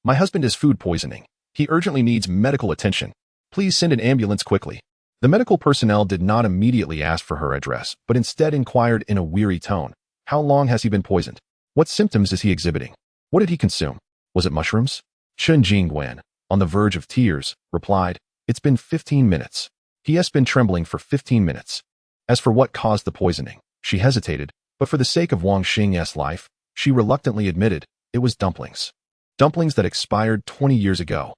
Speaker 1: "My husband has food poisoning. He urgently needs medical attention. Please send an ambulance quickly." The medical personnel did not immediately ask for her address, but instead inquired in a weary tone, "How long has he been poisoned? What symptoms is he exhibiting? What did he consume? Was it mushrooms?" Chen Jingwen, on the verge of tears, replied, "It's been 15 minutes. He has been trembling for 15 minutes. As for what caused the poisoning, she hesitated, but for the sake of Wang Xing's life, she reluctantly admitted it was dumplings. Dumplings that expired 20 years ago."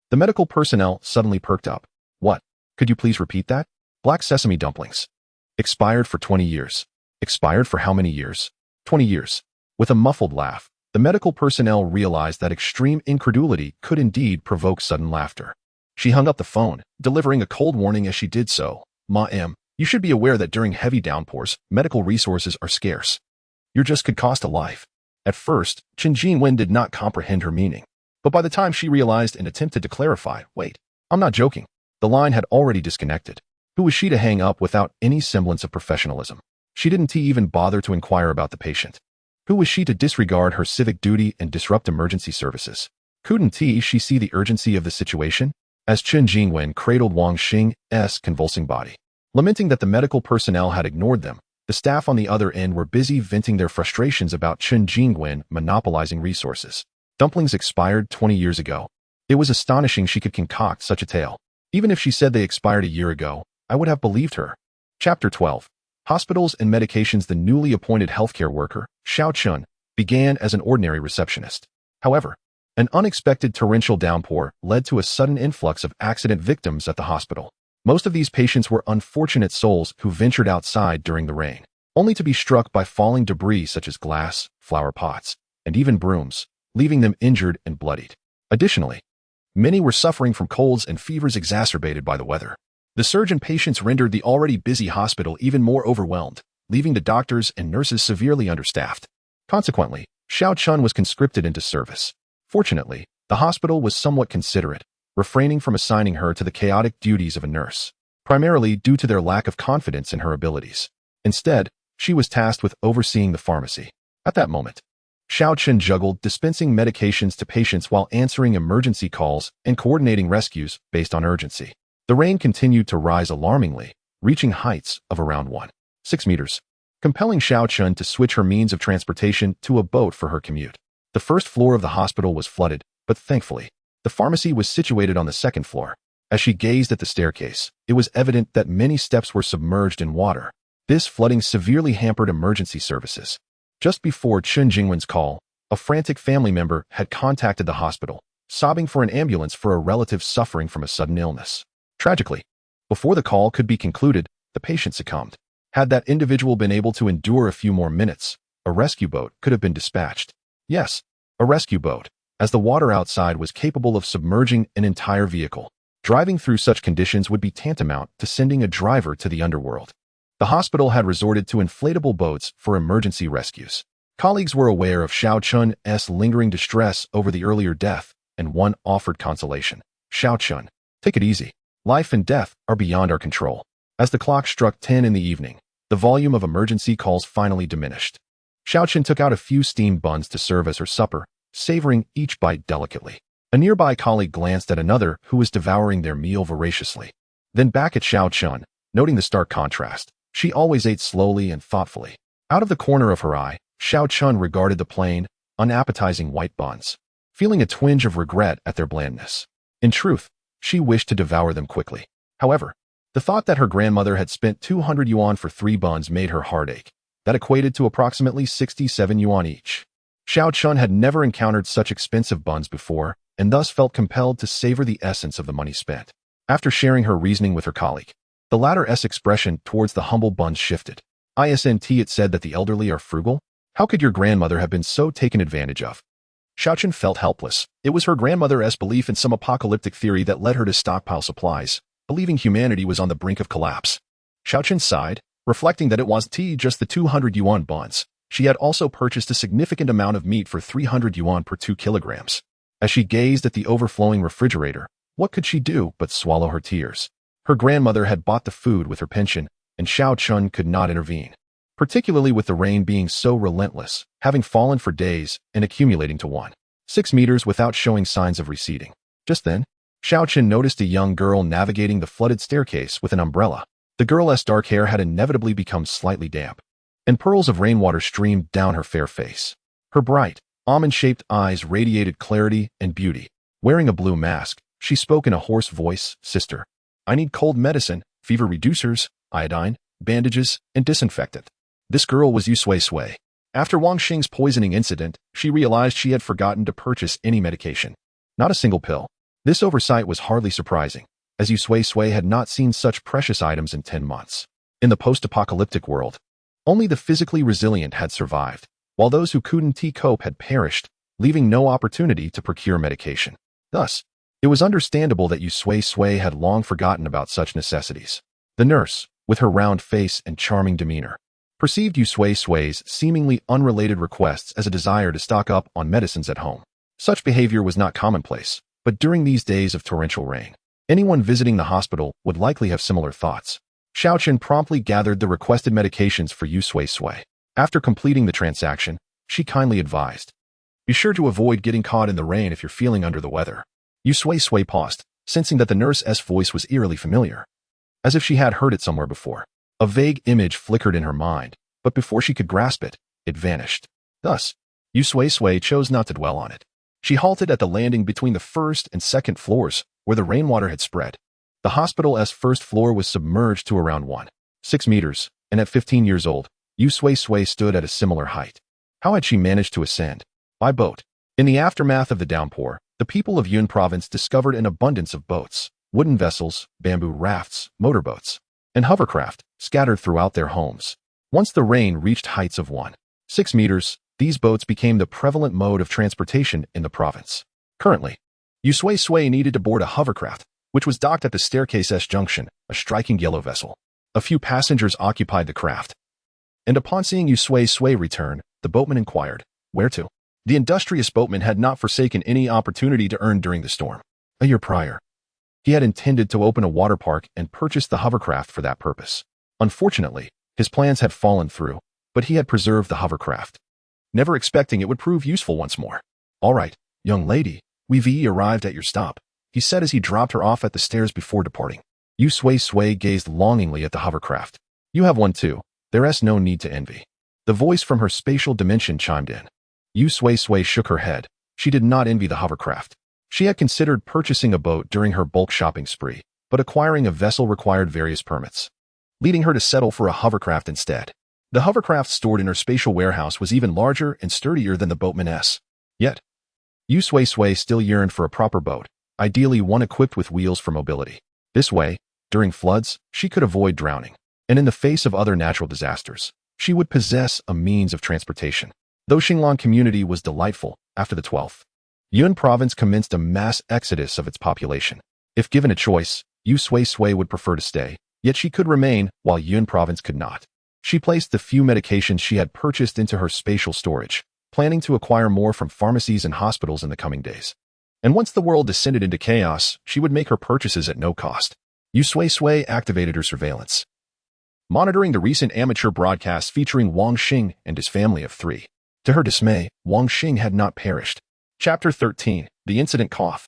Speaker 1: The medical personnel suddenly perked up. "What? Could you please repeat that?" "Black sesame dumplings. Expired for 20 years. Expired for how many years?" 20 years. With a muffled laugh, the medical personnel realized that extreme incredulity could indeed provoke sudden laughter. She hung up the phone, delivering a cold warning as she did so. "Ma'am, you should be aware that during heavy downpours, medical resources are scarce. Your just could cost a life." At first, Chen Jingwen did not comprehend her meaning. But by the time she realized and attempted to clarify, "Wait, I'm not joking," the line had already disconnected. Who was she to hang up without any semblance of professionalism? She didn't even bother to inquire about the patient. Who was she to disregard her civic duty and disrupt emergency services? Couldn't she see the urgency of the situation? As Chen Jingwen cradled Wang Xing's convulsing body, lamenting that the medical personnel had ignored them, the staff on the other end were busy venting their frustrations about Chen Jingwen monopolizing resources. Dumplings expired 20 years ago. It was astonishing she could concoct such a tale. Even if she said they expired a year ago, I would have believed her. Chapter 12. Hospitals and Medications. The newly appointed healthcare worker, Xiao Chun, began as an ordinary receptionist. However, an unexpected torrential downpour led to a sudden influx of accident victims at the hospital. Most of these patients were unfortunate souls who ventured outside during the rain, only to be struck by falling debris such as glass, flower pots, and even brooms, leaving them injured and bloodied. Additionally, many were suffering from colds and fevers exacerbated by the weather. The surge in patients rendered the already busy hospital even more overwhelmed, leaving the doctors and nurses severely understaffed. Consequently, Xiao Chun was conscripted into service. Fortunately, the hospital was somewhat considerate, refraining from assigning her to the chaotic duties of a nurse, primarily due to their lack of confidence in her abilities. Instead, she was tasked with overseeing the pharmacy. At that moment, Xiao Chun juggled dispensing medications to patients while answering emergency calls and coordinating rescues based on urgency. The rain continued to rise alarmingly, reaching heights of around 1.6 meters, compelling Xiao Chun to switch her means of transportation to a boat for her commute. The first floor of the hospital was flooded, but thankfully, the pharmacy was situated on the second floor. As she gazed at the staircase, it was evident that many steps were submerged in water. This flooding severely hampered emergency services. Just before Chen Jingwen's call, a frantic family member had contacted the hospital, sobbing for an ambulance for a relative suffering from a sudden illness. Tragically, before the call could be concluded, the patient succumbed. Had that individual been able to endure a few more minutes, a rescue boat could have been dispatched. Yes, a rescue boat, as the water outside was capable of submerging an entire vehicle. Driving through such conditions would be tantamount to sending a driver to the underworld. The hospital had resorted to inflatable boats for emergency rescues. Colleagues were aware of Xiao Chun's lingering distress over the earlier death, and one offered consolation. "Xiao Chun, take it easy. Life and death are beyond our control." As the clock struck 10 in the evening, the volume of emergency calls finally diminished. Xiao Chun took out a few steamed buns to serve as her supper, savoring each bite delicately. A nearby colleague glanced at another who was devouring their meal voraciously. Then back at Xiao Chun, noting the stark contrast. She always ate slowly and thoughtfully. Out of the corner of her eye, Xiao Chun regarded the plain, unappetizing white buns, feeling a twinge of regret at their blandness. In truth, she wished to devour them quickly. However, the thought that her grandmother had spent 200 yuan for 3 buns made her heart ache. That equated to approximately 67 yuan each. Xiao Chun had never encountered such expensive buns before, and thus felt compelled to savor the essence of the money spent. After sharing her reasoning with her colleague, the latter's expression towards the humble buns shifted. "Isn't it said that the elderly are frugal? How could your grandmother have been so taken advantage of?" Xiao Chun felt helpless. It was her grandmother's belief in some apocalyptic theory that led her to stockpile supplies, believing humanity was on the brink of collapse. Xiao Chun sighed, reflecting that it wasn't just the 200 yuan buns. She had also purchased a significant amount of meat for 300 yuan per 2 kilograms. As she gazed at the overflowing refrigerator, what could she do but swallow her tears? Her grandmother had bought the food with her pension, and Xiao Chun could not intervene, particularly with the rain being so relentless, having fallen for days and accumulating to 1.6 meters without showing signs of receding. Just then, Xiao Chun noticed a young girl navigating the flooded staircase with an umbrella. The girl's dark hair had inevitably become slightly damp, and pearls of rainwater streamed down her fair face. Her bright, almond-shaped eyes radiated clarity and beauty. Wearing a blue mask, she spoke in a hoarse voice, "Sister, I need cold medicine, fever reducers, iodine, bandages, and disinfectant." This girl was Yu Sui-Sui. After Wang Xing's poisoning incident, she realized she had forgotten to purchase any medication. Not a single pill. This oversight was hardly surprising, as Yu Sui-Sui had not seen such precious items in 10 months. In the post-apocalyptic world, only the physically resilient had survived, while those who couldn't cope had perished, leaving no opportunity to procure medication. Thus, it was understandable that Yu Sui-Sui had long forgotten about such necessities. The nurse, with her round face and charming demeanor, perceived Yu Sui-Sui's seemingly unrelated requests as a desire to stock up on medicines at home. Such behavior was not commonplace, but during these days of torrential rain, anyone visiting the hospital would likely have similar thoughts. Xiaoqin promptly gathered the requested medications for Yu Sui-Sui. After completing the transaction, she kindly advised, "Be sure to avoid getting caught in the rain if you're feeling under the weather." Yu Sui-Sui paused, sensing that the nurse's voice was eerily familiar, as if she had heard it somewhere before. A vague image flickered in her mind, but before she could grasp it, it vanished. Thus, Yu Sui-Sui chose not to dwell on it. She halted at the landing between the first and second floors, where the rainwater had spread. The hospital's first floor was submerged to around 1.6 meters, and at 15 years old, Yu Sui-Sui stood at a similar height. How had she managed to ascend? By boat. In the aftermath of the downpour, the people of Yun province discovered an abundance of boats, wooden vessels, bamboo rafts, motorboats, and hovercraft scattered throughout their homes. Once the rain reached heights of 1.6 meters, these boats became the prevalent mode of transportation in the province. Currently, Yu Sui-Sui needed to board a hovercraft, which was docked at the staircase's junction, a striking yellow vessel. A few passengers occupied the craft, and upon seeing Yu Sui-Sui return, the boatman inquired, "Where to?" The industrious boatman had not forsaken any opportunity to earn during the storm. A year prior, he had intended to open a water park and purchase the hovercraft for that purpose. Unfortunately, his plans had fallen through, but he had preserved the hovercraft, never expecting it would prove useful once more. "All right, young lady, we've arrived at your stop," he said as he dropped her off at the stairs before departing. Yu Sui-Sui gazed longingly at the hovercraft. "You have one too. There's no need to envy." The voice from her spatial dimension chimed in. Yu Sui-Sui shook her head. She did not envy the hovercraft. She had considered purchasing a boat during her bulk shopping spree, but acquiring a vessel required various permits, leading her to settle for a hovercraft instead. The hovercraft stored in her spatial warehouse was even larger and sturdier than the boatman's. Yet, Yu Sui-Sui still yearned for a proper boat, ideally one equipped with wheels for mobility. This way, during floods, she could avoid drowning, and in the face of other natural disasters, she would possess a means of transportation. Though Xinglong community was delightful, after the 12th, Yun province commenced a mass exodus of its population. If given a choice, Yu Sui-Sui would prefer to stay, yet she could remain while Yun province could not. She placed the few medications she had purchased into her spatial storage, planning to acquire more from pharmacies and hospitals in the coming days. And once the world descended into chaos, she would make her purchases at no cost. Yu Sui-Sui activated her surveillance, monitoring the recent amateur broadcasts featuring Wang Xing and his family of 3. To her dismay, Wang Xing had not perished. Chapter 13. The Incident Cough.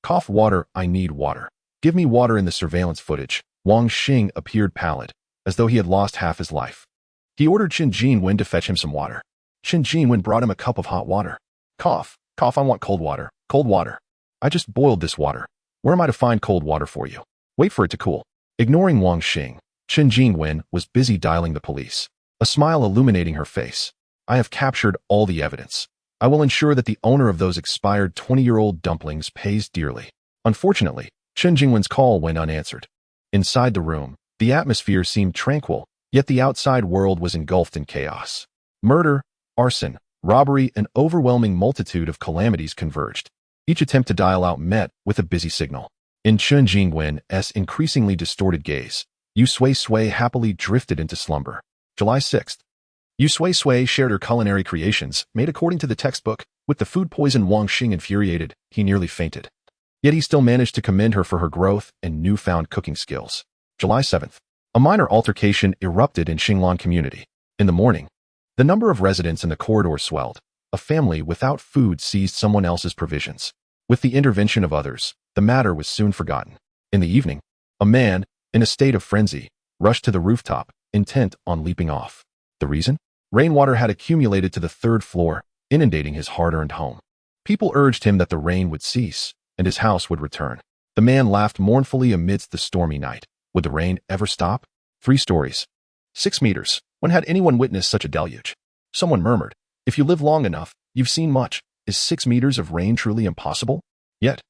Speaker 1: "Cough water, I need water. Give me water." In the surveillance footage, Wang Xing appeared pallid, as though he had lost half his life. He ordered Qin Jinwen to fetch him some water. Qin Jinwen brought him a cup of hot water. "Cough, cough, I want cold water, cold water. I just boiled this water. Where am I to find cold water for you? Wait for it to cool." Ignoring Wang Xing, Qin Jinwen was busy dialing the police, a smile illuminating her face. "I have captured all the evidence. I will ensure that the owner of those expired 20-year-old dumplings pays dearly." Unfortunately, Qin Jingwen's call went unanswered. Inside the room, the atmosphere seemed tranquil, yet the outside world was engulfed in chaos. Murder, arson, robbery, an overwhelming multitude of calamities converged. Each attempt to dial out met with a busy signal. In Qin Jingwen's increasingly distorted gaze, Yu Sui-Sui happily drifted into slumber. July 6th. Yu Sui-Sui shared her culinary creations, made according to the textbook. With the food poison Wang Xing infuriated, he nearly fainted. Yet he still managed to commend her for her growth and newfound cooking skills. July 7th. A minor altercation erupted in Xinglong community. In the morning, the number of residents in the corridor swelled. A family without food seized someone else's provisions. With the intervention of others, the matter was soon forgotten. In the evening, a man, in a state of frenzy, rushed to the rooftop, intent on leaping off. The reason? Rainwater had accumulated to the 3rd floor, inundating his hard-earned home. People urged him that the rain would cease, and his house would return. The man laughed mournfully amidst the stormy night. Would the rain ever stop? 3 stories. 6 meters. When had anyone witnessed such a deluge? Someone murmured, if you live long enough, you've seen much. Is 6 meters of rain truly impossible? Yet,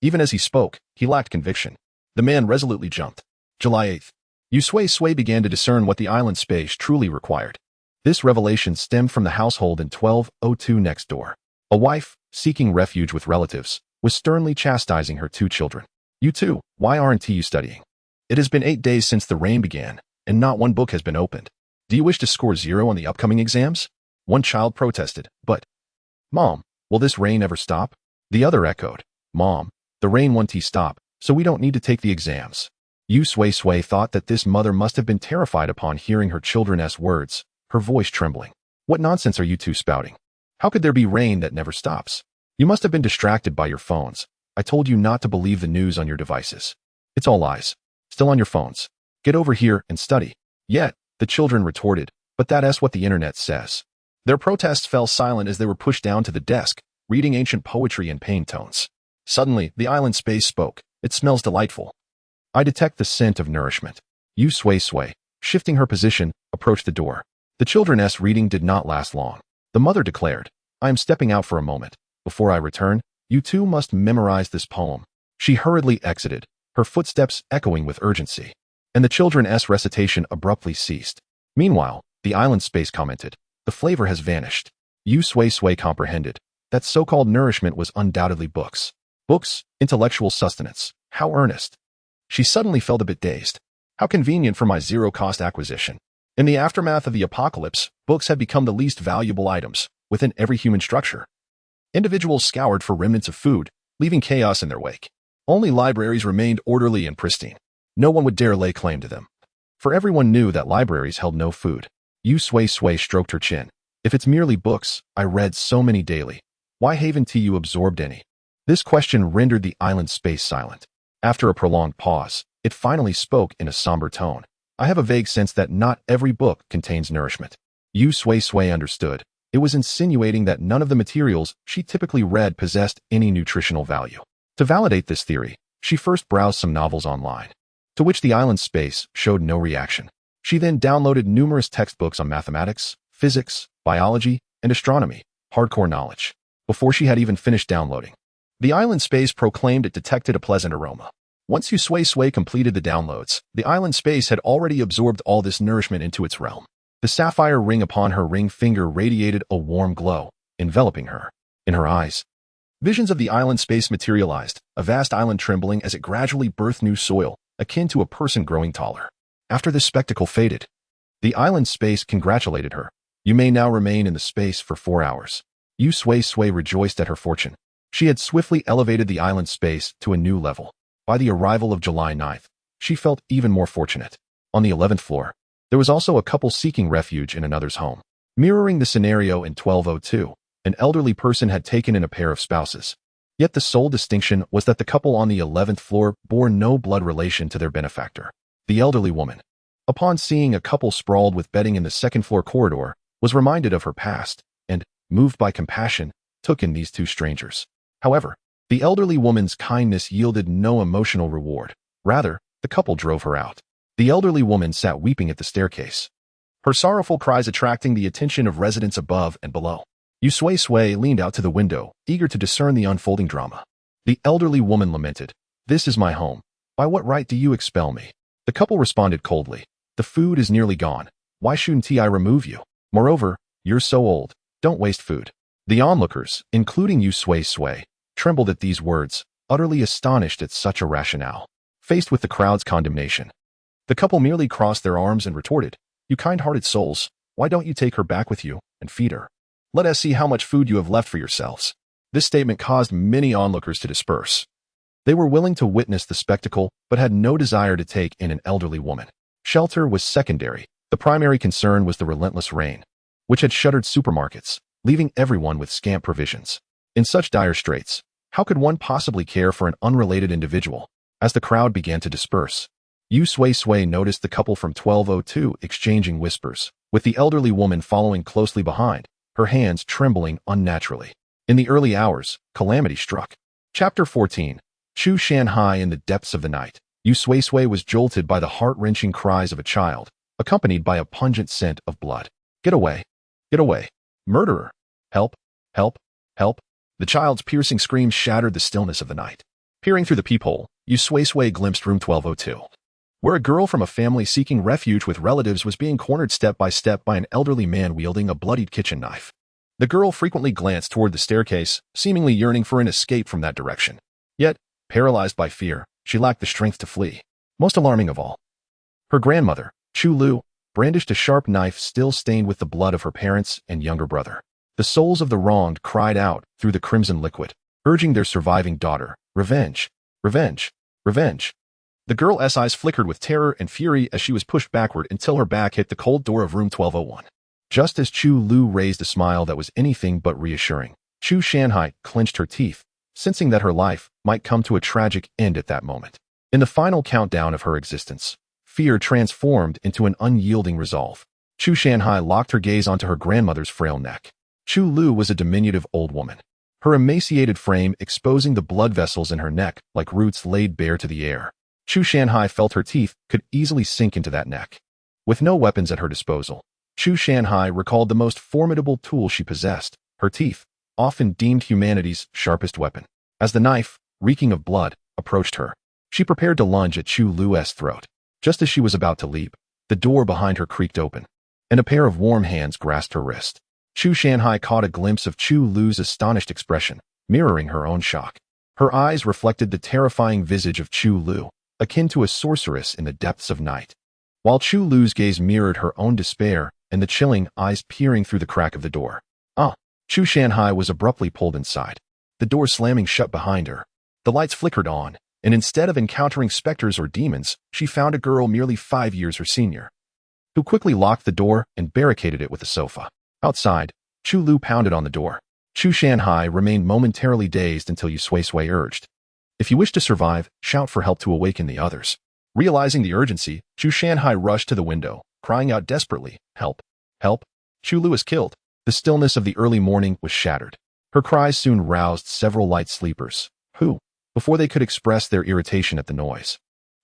Speaker 1: even as he spoke, he lacked conviction. The man resolutely jumped. July 8th. Yu Sui-Sui began to discern what the island space truly required. This revelation stemmed from the household in 1202 next door. A wife, seeking refuge with relatives, was sternly chastising her 2 children. You too, why aren't you studying? It has been 8 days since the rain began, and not one book has been opened. Do you wish to score 0 on the upcoming exams? One child protested, but, Mom, will this rain ever stop? The other echoed, Mom, the rain won't stop, so we don't need to take the exams. Yu Sui-Sui thought that this mother must have been terrified upon hearing her children's words, her voice trembling. What nonsense are you 2 spouting? How could there be rain that never stops? You must have been distracted by your phones. I told you not to believe the news on your devices. It's all lies. Still on your phones. Get over here and study. Yet, the children retorted, but that's what the internet says. Their protests fell silent as they were pushed down to the desk, reading ancient poetry in pain tones. Suddenly, the island space spoke. It smells delightful. I detect the scent of nourishment. Yu Sui-Sui, shifting her position, approached the door. The children's reading did not last long. The mother declared, I am stepping out for a moment. Before I return, you 2 must memorize this poem. She hurriedly exited, her footsteps echoing with urgency. And the children's recitation abruptly ceased. Meanwhile, the island space commented, the flavor has vanished. Yu Sui-Sui comprehended that so-called nourishment was undoubtedly books. Books, intellectual sustenance. How earnest. She suddenly felt a bit dazed. How convenient for my zero-cost acquisition. In the aftermath of the apocalypse, books had become the least valuable items within every human structure. Individuals scoured for remnants of food, leaving chaos in their wake. Only libraries remained orderly and pristine. No one would dare lay claim to them. For everyone knew that libraries held no food. Yu Sui-Sui stroked her chin. If it's merely books, I read so many daily. Why haven't you absorbed any? This question rendered the island space silent. After a prolonged pause, it finally spoke in a somber tone. I have a vague sense that not every book contains nourishment. Yu Sui-Sui understood. It was insinuating that none of the materials she typically read possessed any nutritional value. To validate this theory, she first browsed some novels online, to which the island space showed no reaction. She then downloaded numerous textbooks on mathematics, physics, biology, and astronomy, hardcore knowledge. Before she had even finished downloading, the island space proclaimed it detected a pleasant aroma. Once Yu Sui-Sui completed the downloads, the island space had already absorbed all this nourishment into its realm. The sapphire ring upon her ring finger radiated a warm glow, enveloping her. In her eyes, visions of the island space materialized, a vast island trembling as it gradually birthed new soil, akin to a person growing taller. After this spectacle faded, the island space congratulated her. You may now remain in the space for 4 hours. Yu Sui-Sui rejoiced at her fortune. She had swiftly elevated the island space to a new level. By the arrival of July 9th, she felt even more fortunate. On the 11th floor, there was also a couple seeking refuge in another's home. Mirroring the scenario in 1202, an elderly person had taken in a pair of spouses. Yet the sole distinction was that the couple on the 11th floor bore no blood relation to their benefactor. The elderly woman, upon seeing a couple sprawled with bedding in the second-floor corridor, was reminded of her past, and, moved by compassion, took in these 2 strangers. However, the elderly woman's kindness yielded no emotional reward. Rather, the couple drove her out. The elderly woman sat weeping at the staircase, her sorrowful cries attracting the attention of residents above and below. Yu Sui-Sui leaned out to the window, eager to discern the unfolding drama. The elderly woman lamented, "This is my home. By what right do you expel me?" The couple responded coldly, "The food is nearly gone. Why shouldn't I remove you? Moreover, you're so old. Don't waste food." The onlookers, including Yu Sui-Sui, trembled at these words, utterly astonished at such a rationale. Faced with the crowd's condemnation, the couple merely crossed their arms and retorted, "You kind-hearted souls, why don't you take her back with you and feed her? Let us see how much food you have left for yourselves." This statement caused many onlookers to disperse. They were willing to witness the spectacle, but had no desire to take in an elderly woman. Shelter was secondary. The primary concern was the relentless rain, which had shuttered supermarkets, leaving everyone with scant provisions. In such dire straits, how could one possibly care for an unrelated individual? As the crowd began to disperse, Yu Sui-Sui noticed the couple from 1202 exchanging whispers, with the elderly woman following closely behind, her hands trembling unnaturally. In the early hours, calamity struck. Chapter 14. Chu Shanhai. In the depths of the night, Yu Sui-Sui was jolted by the heart-wrenching cries of a child, accompanied by a pungent scent of blood. Get away! Get away! Murderer! Help! Help! Help! The child's piercing screams shattered the stillness of the night. Peering through the peephole, Yu Sui-Sui glimpsed room 1202, where a girl from a family seeking refuge with relatives was being cornered step by step by an elderly man wielding a bloodied kitchen knife. The girl frequently glanced toward the staircase, seemingly yearning for an escape from that direction. Yet, paralyzed by fear, she lacked the strength to flee. Most alarming of all, her grandmother, Chu Lu, brandished a sharp knife still stained with the blood of her parents and younger brother. The souls of the wronged cried out through the crimson liquid, urging their surviving daughter, revenge, revenge, revenge. The girl's eyes flickered with terror and fury as she was pushed backward until her back hit the cold door of room 1201. Just as Chu Lu raised a smile that was anything but reassuring, Chu Shanhai clenched her teeth, sensing that her life might come to a tragic end at that moment. In the final countdown of her existence, fear transformed into an unyielding resolve. Chu Shanhai locked her gaze onto her grandmother's frail neck. Chu Lu was a diminutive old woman, her emaciated frame exposing the blood vessels in her neck like roots laid bare to the air. Chu Shanhai felt her teeth could easily sink into that neck. With no weapons at her disposal, Chu Shanhai recalled the most formidable tool she possessed, her teeth, often deemed humanity's sharpest weapon. As the knife, reeking of blood, approached her, she prepared to lunge at Chu Lu's throat. Just as she was about to leap, the door behind her creaked open, and a pair of warm hands grasped her wrist. Chu Shanhai caught a glimpse of Chu Lu's astonished expression, mirroring her own shock. Her eyes reflected the terrifying visage of Chu Lu, akin to a sorceress in the depths of night, while Chu Lu's gaze mirrored her own despair and the chilling eyes peering through the crack of the door. Chu Shanhai was abruptly pulled inside, the door slamming shut behind her. The lights flickered on, and instead of encountering specters or demons, she found a girl merely 5 years her senior, who quickly locked the door and barricaded it with a sofa. Outside, Chu Lu pounded on the door. Chu Shanhai remained momentarily dazed until Yu Sui-Sui urged, "If you wish to survive, shout for help to awaken the others." Realizing the urgency, Chu Shanhai rushed to the window, crying out desperately, "Help! Help! Chu Lu is killed!" The stillness of the early morning was shattered. Her cries soon roused several light sleepers, who, before they could express their irritation at the noise,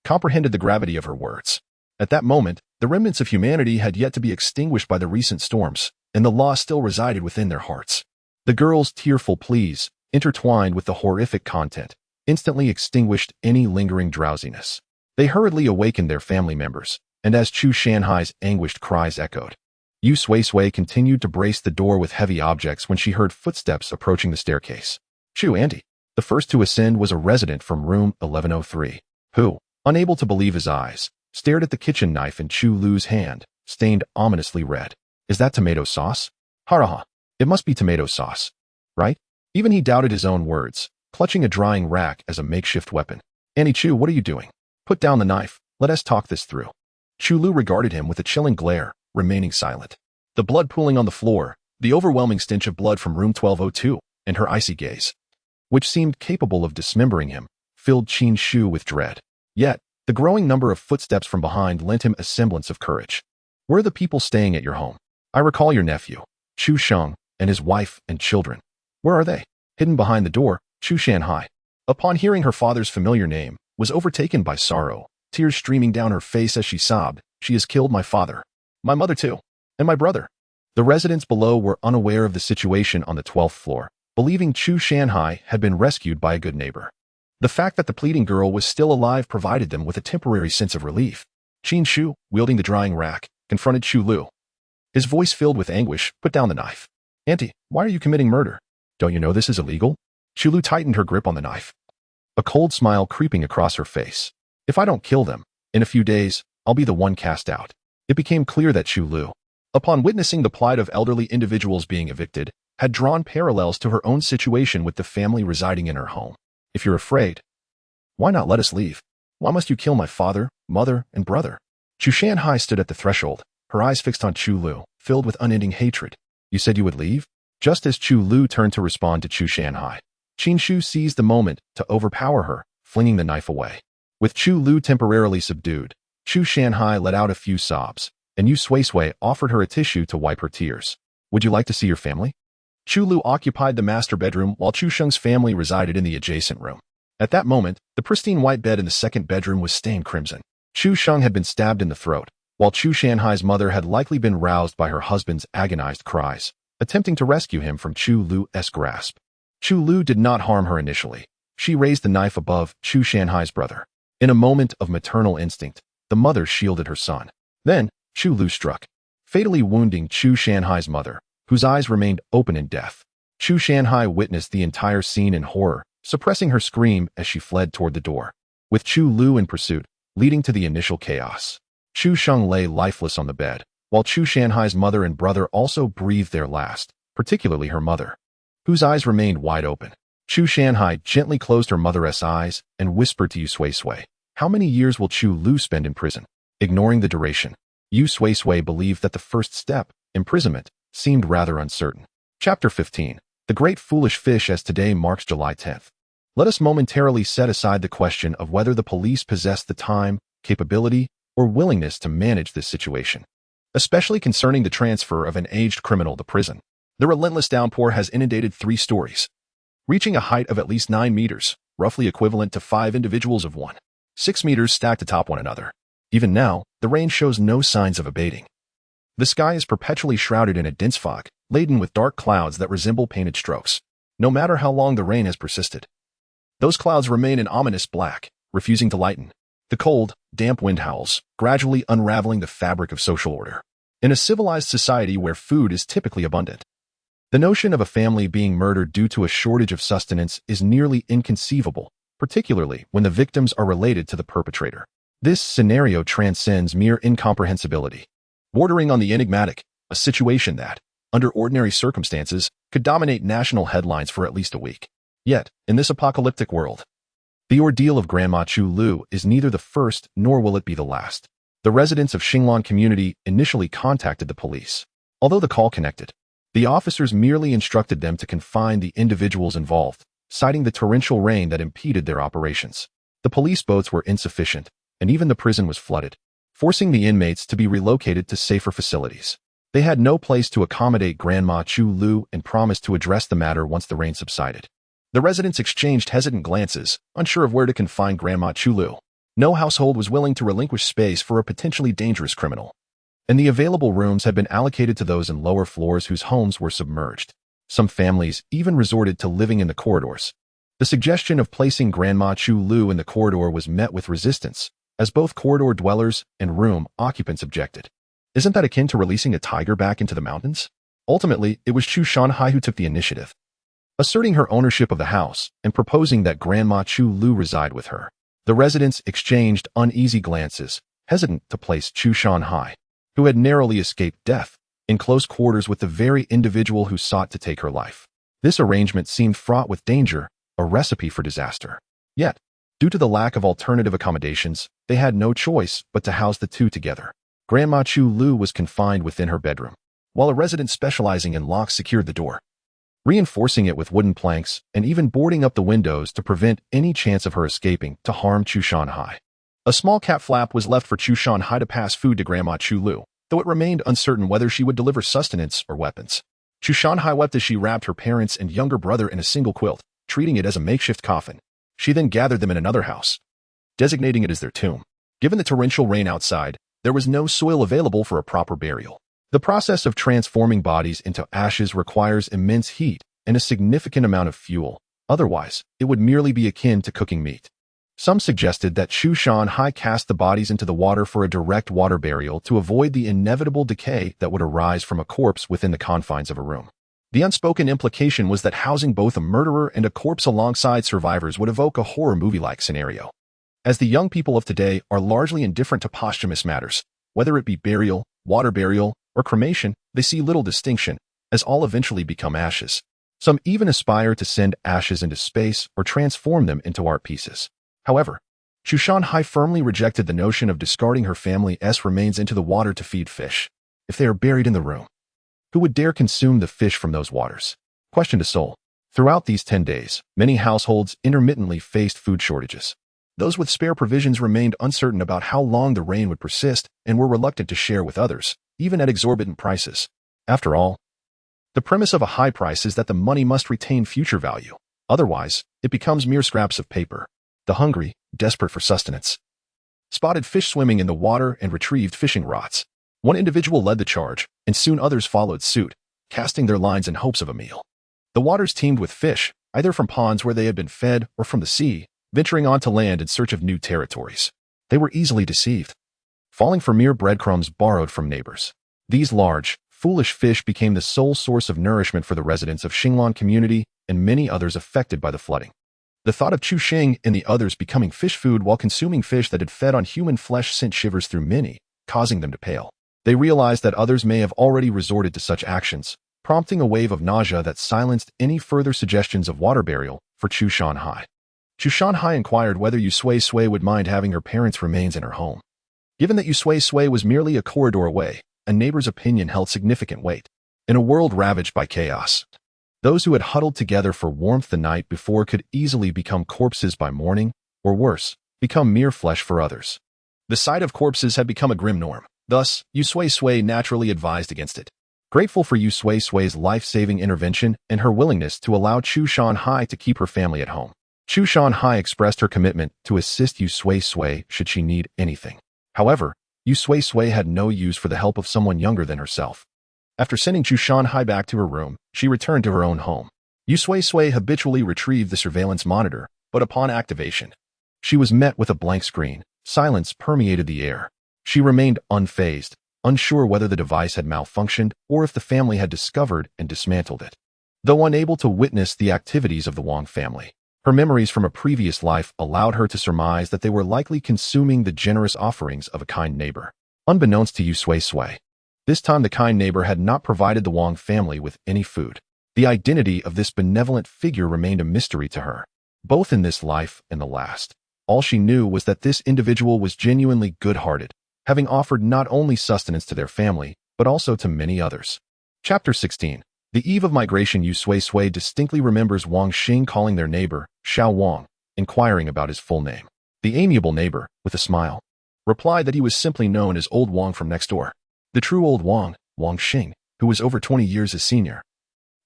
Speaker 1: comprehended the gravity of her words. At that moment, the remnants of humanity had yet to be extinguished by the recent storms, and the law still resided within their hearts. The girl's tearful pleas, intertwined with the horrific content, instantly extinguished any lingering drowsiness. They hurriedly awakened their family members, and as Chu Shanhai's anguished cries echoed, Yu Sui-Sui continued to brace the door with heavy objects when she heard footsteps approaching the staircase. Chu Auntie. The first to ascend was a resident from room 1103, who, unable to believe his eyes, stared at the kitchen knife in Chu Lu's hand, stained ominously red. "Is that tomato sauce? Haraha. It must be tomato sauce, right?" Even he doubted his own words, clutching a drying rack as a makeshift weapon. "Auntie Chu, what are you doing? Put down the knife. Let us talk this through." Chu Lu regarded him with a chilling glare, remaining silent. The blood pooling on the floor, the overwhelming stench of blood from room 1202, and her icy gaze, which seemed capable of dismembering him, filled Qin Shu with dread. Yet, the growing number of footsteps from behind lent him a semblance of courage. "Where are the people staying at your home? I recall your nephew, Chu Sheng, and his wife and children. Where are they?" Hidden behind the door, Chu Shanhai, upon hearing her father's familiar name, was overtaken by sorrow, tears streaming down her face as she sobbed, "She has killed my father, my mother too, and my brother." The residents below were unaware of the situation on the 12th floor, believing Chu Shanhai had been rescued by a good neighbor. The fact that the pleading girl was still alive provided them with a temporary sense of relief. Qin Shu, wielding the drying rack, confronted Chu Lu. His voice filled with anguish, "Put down the knife. Auntie, why are you committing murder? Don't you know this is illegal?" Chu Lu tightened her grip on the knife, a cold smile creeping across her face. "If I don't kill them, in a few days, I'll be the one cast out." It became clear that Chu Lu, upon witnessing the plight of elderly individuals being evicted, had drawn parallels to her own situation with the family residing in her home. "If you're afraid, why not let us leave? Why must you kill my father, mother, and brother?" Chu Shanhai stood at the threshold, her eyes fixed on Chu Lu, filled with unending hatred. "You said you would leave?" Just as Chu Lu turned to respond to Chu Shanhai, Qin Shu seized the moment to overpower her, flinging the knife away. With Chu Lu temporarily subdued, Chu Shanhai let out a few sobs, and Yu Sui-Sui offered her a tissue to wipe her tears. "Would you like to see your family?" Chu Lu occupied the master bedroom while Chu Sheng's family resided in the adjacent room. At that moment, the pristine white bed in the second bedroom was stained crimson. Chu Sheng had been stabbed in the throat, while Chu Shanhai's mother had likely been roused by her husband's agonized cries, attempting to rescue him from Chu Lu's grasp. Chu Lu did not harm her initially. She raised the knife above Chu Shanhai's brother. In a moment of maternal instinct, the mother shielded her son. Then, Chu Lu struck, fatally wounding Chu Shanhai's mother, whose eyes remained open in death. Chu Shanhai witnessed the entire scene in horror, suppressing her scream as she fled toward the door, with Chu Lu in pursuit, leading to the initial chaos. Chu Sheng lay lifeless on the bed, while Chu Shanhai's mother and brother also breathed their last, particularly her mother, whose eyes remained wide open. Chu Shanhai gently closed her mother's eyes and whispered to Yu Sui-Sui, "How many years will Chu Lu spend in prison?" Ignoring the duration, Yu Sui-Sui believed that the first step, imprisonment, seemed rather uncertain. Chapter 15. The Great Foolish Fish. As today marks July 10th. Let us momentarily set aside the question of whether the police possess the time, capability, or willingness to manage this situation, especially concerning the transfer of an aged criminal to prison. The relentless downpour has inundated 3 stories, reaching a height of at least 9 meters, roughly equivalent to 5 individuals of 1.6 meters stacked atop one another. Even now, the rain shows no signs of abating. The sky is perpetually shrouded in a dense fog, laden with dark clouds that resemble painted strokes. No matter how long the rain has persisted, those clouds remain in ominous black, refusing to lighten. The cold, damp wind howls, gradually unraveling the fabric of social order. In a civilized society where food is typically abundant, the notion of a family being murdered due to a shortage of sustenance is nearly inconceivable, particularly when the victims are related to the perpetrator. This scenario transcends mere incomprehensibility, bordering on the enigmatic, a situation that, under ordinary circumstances, could dominate national headlines for at least a week. Yet, in this apocalyptic world, the ordeal of Grandma Chu Lu is neither the first nor will it be the last. The residents of Xinglan community initially contacted the police. Although the call connected, the officers merely instructed them to confine the individuals involved, citing the torrential rain that impeded their operations. The police boats were insufficient, and even the prison was flooded, forcing the inmates to be relocated to safer facilities. They had no place to accommodate Grandma Chu Lu and promised to address the matter once the rain subsided. The residents exchanged hesitant glances, unsure of where to confine Grandma Chu Lu. No household was willing to relinquish space for a potentially dangerous criminal, and the available rooms had been allocated to those in lower floors whose homes were submerged. Some families even resorted to living in the corridors. The suggestion of placing Grandma Chu Lu in the corridor was met with resistance, as both corridor dwellers and room occupants objected. Isn't that akin to releasing a tiger back into the mountains? Ultimately, it was Chu Shanhai who took the initiative, asserting her ownership of the house and proposing that Grandma Chu Lu reside with her. The residents exchanged uneasy glances, hesitant to place Chu Shanhai, who had narrowly escaped death, in close quarters with the very individual who sought to take her life. This arrangement seemed fraught with danger, a recipe for disaster. Yet, due to the lack of alternative accommodations, they had no choice but to house the two together. Grandma Chu Lu was confined within her bedroom, while a resident specializing in locks secured the door, reinforcing it with wooden planks and even boarding up the windows to prevent any chance of her escaping to harm Chu Shanhai. A small cat flap was left for Chu Shanhai to pass food to Grandma Chu Lu, though it remained uncertain whether she would deliver sustenance or weapons. Chu Shanhai wept as she wrapped her parents and younger brother in a single quilt, treating it as a makeshift coffin. She then gathered them in another house, designating it as their tomb. Given the torrential rain outside, there was no soil available for a proper burial. The process of transforming bodies into ashes requires immense heat and a significant amount of fuel. Otherwise, it would merely be akin to cooking meat. Some suggested that Chu Shanhai cast the bodies into the water for a direct water burial to avoid the inevitable decay that would arise from a corpse within the confines of a room. The unspoken implication was that housing both a murderer and a corpse alongside survivors would evoke a horror movie-like scenario. As the young people of today are largely indifferent to posthumous matters, whether it be burial, water burial, or cremation, they see little distinction, as all eventually become ashes. Some even aspire to send ashes into space or transform them into art pieces. However, Chu Shanhai firmly rejected the notion of discarding her family's remains into the water to feed fish. If they are buried in the room, who would dare consume the fish from those waters? Question to Seoul. Throughout these 10 days, many households intermittently faced food shortages. Those with spare provisions remained uncertain about how long the rain would persist and were reluctant to share with others, even at exorbitant prices. After all, The premise of a high price is that the money must retain future value. Otherwise, it becomes mere scraps of paper. The hungry, desperate for sustenance, spotted fish swimming in the water and retrieved fishing rods. One individual led the charge, and soon others followed suit, casting their lines in hopes of a meal. The waters teemed with fish, either from ponds where they had been fed or from the sea, venturing onto land in search of new territories. They were easily deceived, falling for mere breadcrumbs borrowed from neighbors. These large, foolish fish became the sole source of nourishment for the residents of Xinglan community and many others affected by the flooding. The thought of Chu Xing and the others becoming fish food while consuming fish that had fed on human flesh sent shivers through many, causing them to pale. They realized that others may have already resorted to such actions, prompting a wave of nausea that silenced any further suggestions of water burial for Chu Shanhai. Chu Shanhai inquired whether Yu Sui-Sui would mind having her parents' remains in her home. Given that Yu Sui-Sui was merely a corridor away, a neighbor's opinion held significant weight. In a world ravaged by chaos, those who had huddled together for warmth the night before could easily become corpses by morning, or worse, become mere flesh for others. The sight of corpses had become a grim norm. Thus, Yu Sui-Sui naturally advised against it. Grateful for Yu Sui-Sui's life-saving intervention and her willingness to allow Chu Shanhai to keep her family at home, Chu Shanhai expressed her commitment to assist Yu Sui-Sui should she need anything. However, Yu Sui-Sui had no use for the help of someone younger than herself. After sending Chu Shanhai back to her room, she returned to her own home. Yu Sui-Sui habitually retrieved the surveillance monitor, but upon activation, she was met with a blank screen. Silence permeated the air. She remained unfazed, unsure whether the device had malfunctioned or if the family had discovered and dismantled it. Though unable to witness the activities of the Wang family, her memories from a previous life allowed her to surmise that they were likely consuming the generous offerings of a kind neighbor. Unbeknownst to Yu Sui-Sui, this time the kind neighbor had not provided the Wang family with any food. The identity of this benevolent figure remained a mystery to her, both in this life and the last. All she knew was that this individual was genuinely good-hearted, having offered not only sustenance to their family, but also to many others. Chapter 16. The eve of migration. Yu Sui-Sui distinctly remembers Wang Xing calling their neighbor, Xiao Wang, inquiring about his full name. The amiable neighbor, with a smile, replied that he was simply known as Old Wang from next door. The true Old Wang, Wang Xing, who was over 20 years his senior,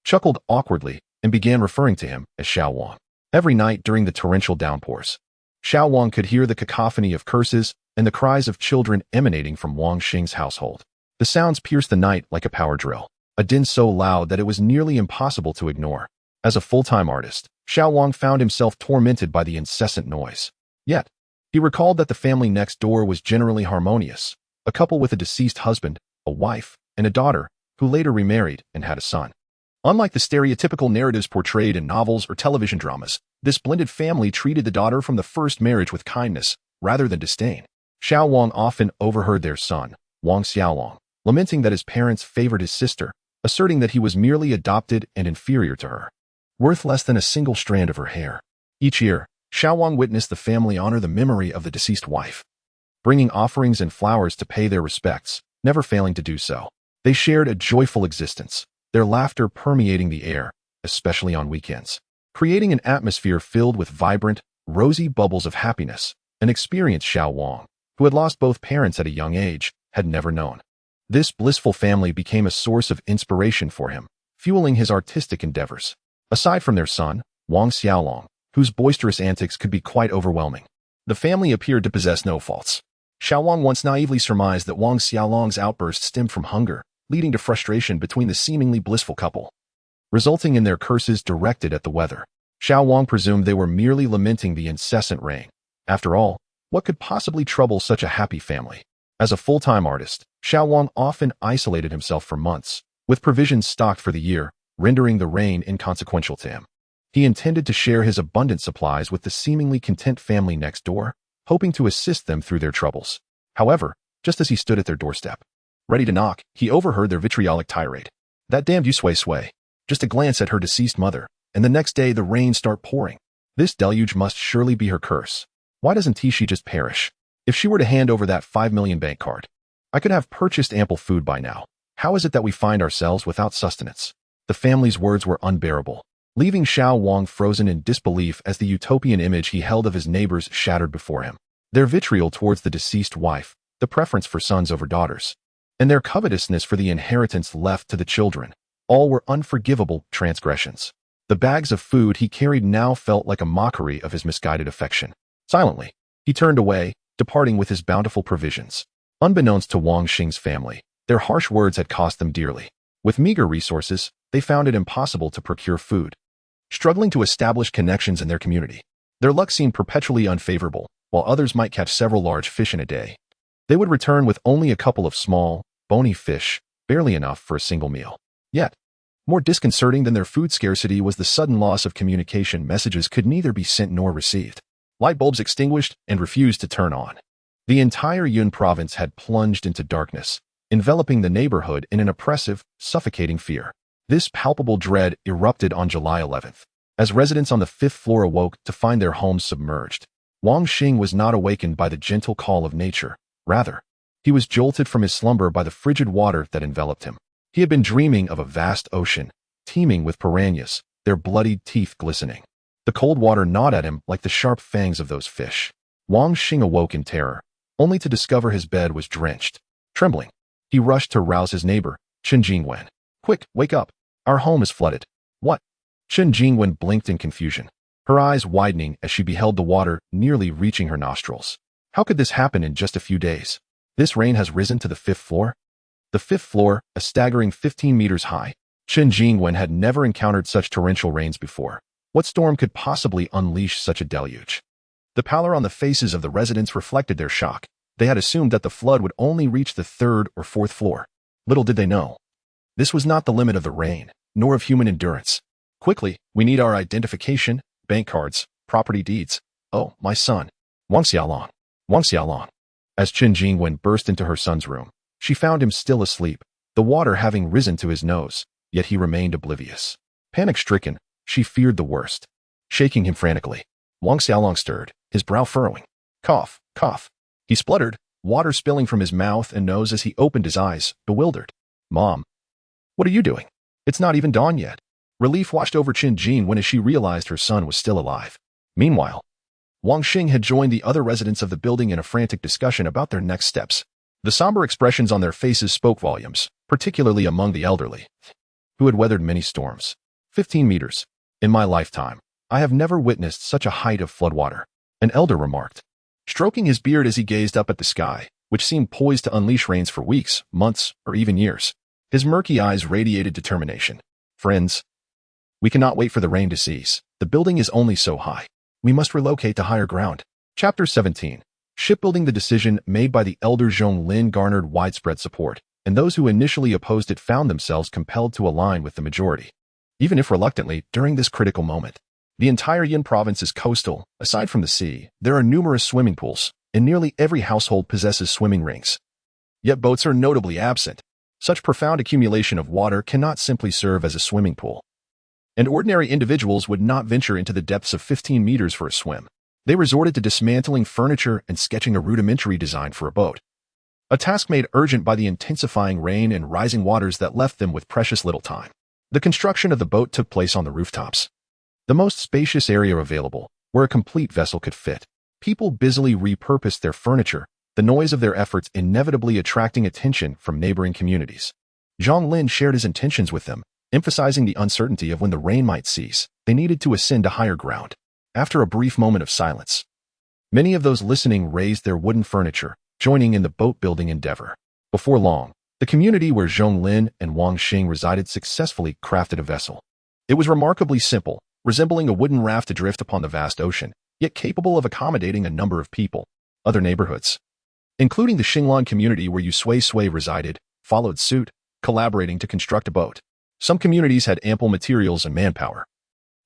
Speaker 1: chuckled awkwardly and began referring to him as Xiao Wang. Every night during the torrential downpours, Xiao Wang could hear the cacophony of curses and the cries of children emanating from Wang Xing's household. The sounds pierced the night like a power drill, a din so loud that it was nearly impossible to ignore. As a full-time artist, Xiao Wang found himself tormented by the incessant noise. Yet, he recalled that the family next door was generally harmonious, a couple with a deceased husband, a wife, and a daughter, who later remarried and had a son. Unlike the stereotypical narratives portrayed in novels or television dramas, this blended family treated the daughter from the first marriage with kindness, rather than disdain. Xiao Wang often overheard their son, Wang Xiaolong, lamenting that his parents favored his sister, asserting that he was merely adopted and inferior to her, worth less than a single strand of her hair. Each year, Xiao Wang witnessed the family honor the memory of the deceased wife, bringing offerings and flowers to pay their respects, never failing to do so. They shared a joyful existence, their laughter permeating the air, especially on weekends, creating an atmosphere filled with vibrant, rosy bubbles of happiness, an experience Xiao Wang, who had lost both parents at a young age, had never known. This blissful family became a source of inspiration for him, fueling his artistic endeavors. Aside from their son, Wang Xiaolong, whose boisterous antics could be quite overwhelming, the family appeared to possess no faults. Xiao Wang once naively surmised that Wang Xiaolong's outburst stemmed from hunger, leading to frustration between the seemingly blissful couple, resulting in their curses directed at the weather. Xiao Wang presumed they were merely lamenting the incessant rain. After all, what could possibly trouble such a happy family? As a full-time artist, Xiao Wang often isolated himself for months, with provisions stocked for the year, rendering the rain inconsequential to him. He intended to share his abundant supplies with the seemingly content family next door, hoping to assist them through their troubles. However, just as he stood at their doorstep, ready to knock, he overheard their vitriolic tirade. That damned Yu Sui-Sui. Just a glance at her deceased mother, and the next day the rain start pouring. This deluge must surely be her curse. Why doesn't she just perish? If she were to hand over that 5 million bank card, I could have purchased ample food by now. How is it that we find ourselves without sustenance? The family's words were unbearable, leaving Xiao Wang frozen in disbelief as the utopian image he held of his neighbors shattered before him. Their vitriol towards the deceased wife, the preference for sons over daughters, and their covetousness for the inheritance left to the children, All were unforgivable transgressions. The bags of food he carried now felt like a mockery of his misguided affection. Silently, he turned away, departing with his bountiful provisions. Unbeknownst to Wang Xing's family, their harsh words had cost them dearly. With meager resources, they found it impossible to procure food. Struggling to establish connections in their community, their luck seemed perpetually unfavorable, while others might catch several large fish in a day. They would return with only a couple of small, bony fish, barely enough for a single meal. Yet, more disconcerting than their food scarcity was the sudden loss of communication. Messages could neither be sent nor received. Light bulbs extinguished and refused to turn on. The entire Yun province had plunged into darkness, enveloping the neighborhood in an oppressive, suffocating fear. This palpable dread erupted on July 11th, as residents on the 5th floor awoke to find their homes submerged. Wang Xing was not awakened by the gentle call of nature. Rather, he was jolted from his slumber by the frigid water that enveloped him. He had been dreaming of a vast ocean, teeming with piranhas, their bloodied teeth glistening. The cold water gnawed at him like the sharp fangs of those fish. Wang Xing awoke in terror, only to discover his bed was drenched. Trembling, he rushed to rouse his neighbor, Chen Jingwen. "Quick, wake up. Our home is flooded." "What?" Chen Jingwen blinked in confusion, her eyes widening as she beheld the water nearly reaching her nostrils. How could this happen in just a few days? This rain has risen to the 5th floor? The 5th floor, a staggering 15 meters high. Chen Jingwen had never encountered such torrential rains before. What storm could possibly unleash such a deluge? The pallor on the faces of the residents reflected their shock. They had assumed that the flood would only reach the 3rd or 4th floor. Little did they know, this was not the limit of the rain, nor of human endurance. "Quickly, we need our identification, bank cards, property deeds. Oh, my son. Wang Xiaolong. Wang Xiaolong." As Chen Jingwen burst into her son's room, she found him still asleep, the water having risen to his nose, yet he remained oblivious. Panic-stricken, she feared the worst. Shaking him frantically, Wang Xiaolong stirred, his brow furrowing. "Cough, cough." He spluttered, water spilling from his mouth and nose as he opened his eyes, bewildered. "Mom, what are you doing? It's not even dawn yet." Relief washed over Chen Jingwen as she realized her son was still alive. Meanwhile, Wang Xing had joined the other residents of the building in a frantic discussion about their next steps. The somber expressions on their faces spoke volumes, particularly among the elderly, who had weathered many storms. 15 meters. "In my lifetime, I have never witnessed such a height of floodwater," an elder remarked, stroking his beard as he gazed up at the sky, which seemed poised to unleash rains for weeks, months, or even years. His murky eyes radiated determination. "Friends, we cannot wait for the rain to cease. The building is only so high. We must relocate to higher ground." Chapter 17. Shipbuilding. The decision made by the elder Zhong Lin garnered widespread support, and those who initially opposed it found themselves compelled to align with the majority. Even if reluctantly, during this critical moment, the entire Yin province is coastal. Aside from the sea, there are numerous swimming pools, and nearly every household possesses swimming rings. Yet boats are notably absent. Such profound accumulation of water cannot simply serve as a swimming pool, and ordinary individuals would not venture into the depths of 15 meters for a swim. They resorted to dismantling furniture and sketching a rudimentary design for a boat, a task made urgent by the intensifying rain and rising waters that left them with precious little time. The construction of the boat took place on the rooftops, the most spacious area available, where a complete vessel could fit. People busily repurposed their furniture, the noise of their efforts inevitably attracting attention from neighboring communities. Zhong Lin shared his intentions with them, emphasizing the uncertainty of when the rain might cease. They needed to ascend to higher ground. After a brief moment of silence, many of those listening raised their wooden furniture, joining in the boat-building endeavor. Before long, the community where Zhong Lin and Wang Xing resided successfully crafted a vessel. It was remarkably simple, resembling a wooden raft adrift upon the vast ocean, yet capable of accommodating a number of people. Other neighborhoods, including the Xinglan community where Yu Sui-Sui resided, followed suit, collaborating to construct a boat. Some communities had ample materials and manpower,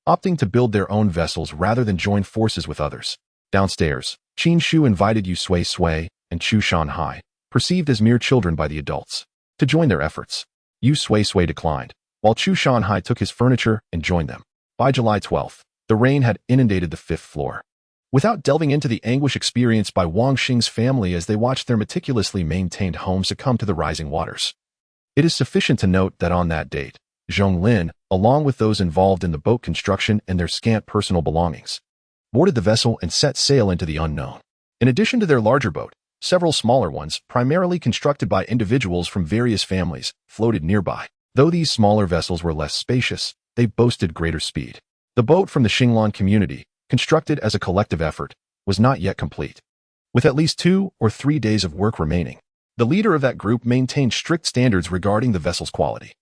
Speaker 1: opting to build their own vessels rather than join forces with others. Downstairs, Qin Shu invited Yu Sui-Sui and Chu Shanhai, perceived as mere children by the adults, to join their efforts. Yu Sui-Sui declined, while Chu Shanhai took his furniture and joined them. By July 12th, the rain had inundated the 5th floor. Without delving into the anguish experienced by Wang Xing's family as they watched their meticulously maintained home succumb to the rising waters, it is sufficient to note that on that date, Zhong Lin, along with those involved in the boat construction and their scant personal belongings, boarded the vessel and set sail into the unknown. In addition to their larger boat, several smaller ones, primarily constructed by individuals from various families, floated nearby. Though these smaller vessels were less spacious, they boasted greater speed. The boat from the Xinglan community, constructed as a collective effort, was not yet complete. With at least 2 or 3 days of work remaining, the leader of that group maintained strict standards regarding the vessel's quality.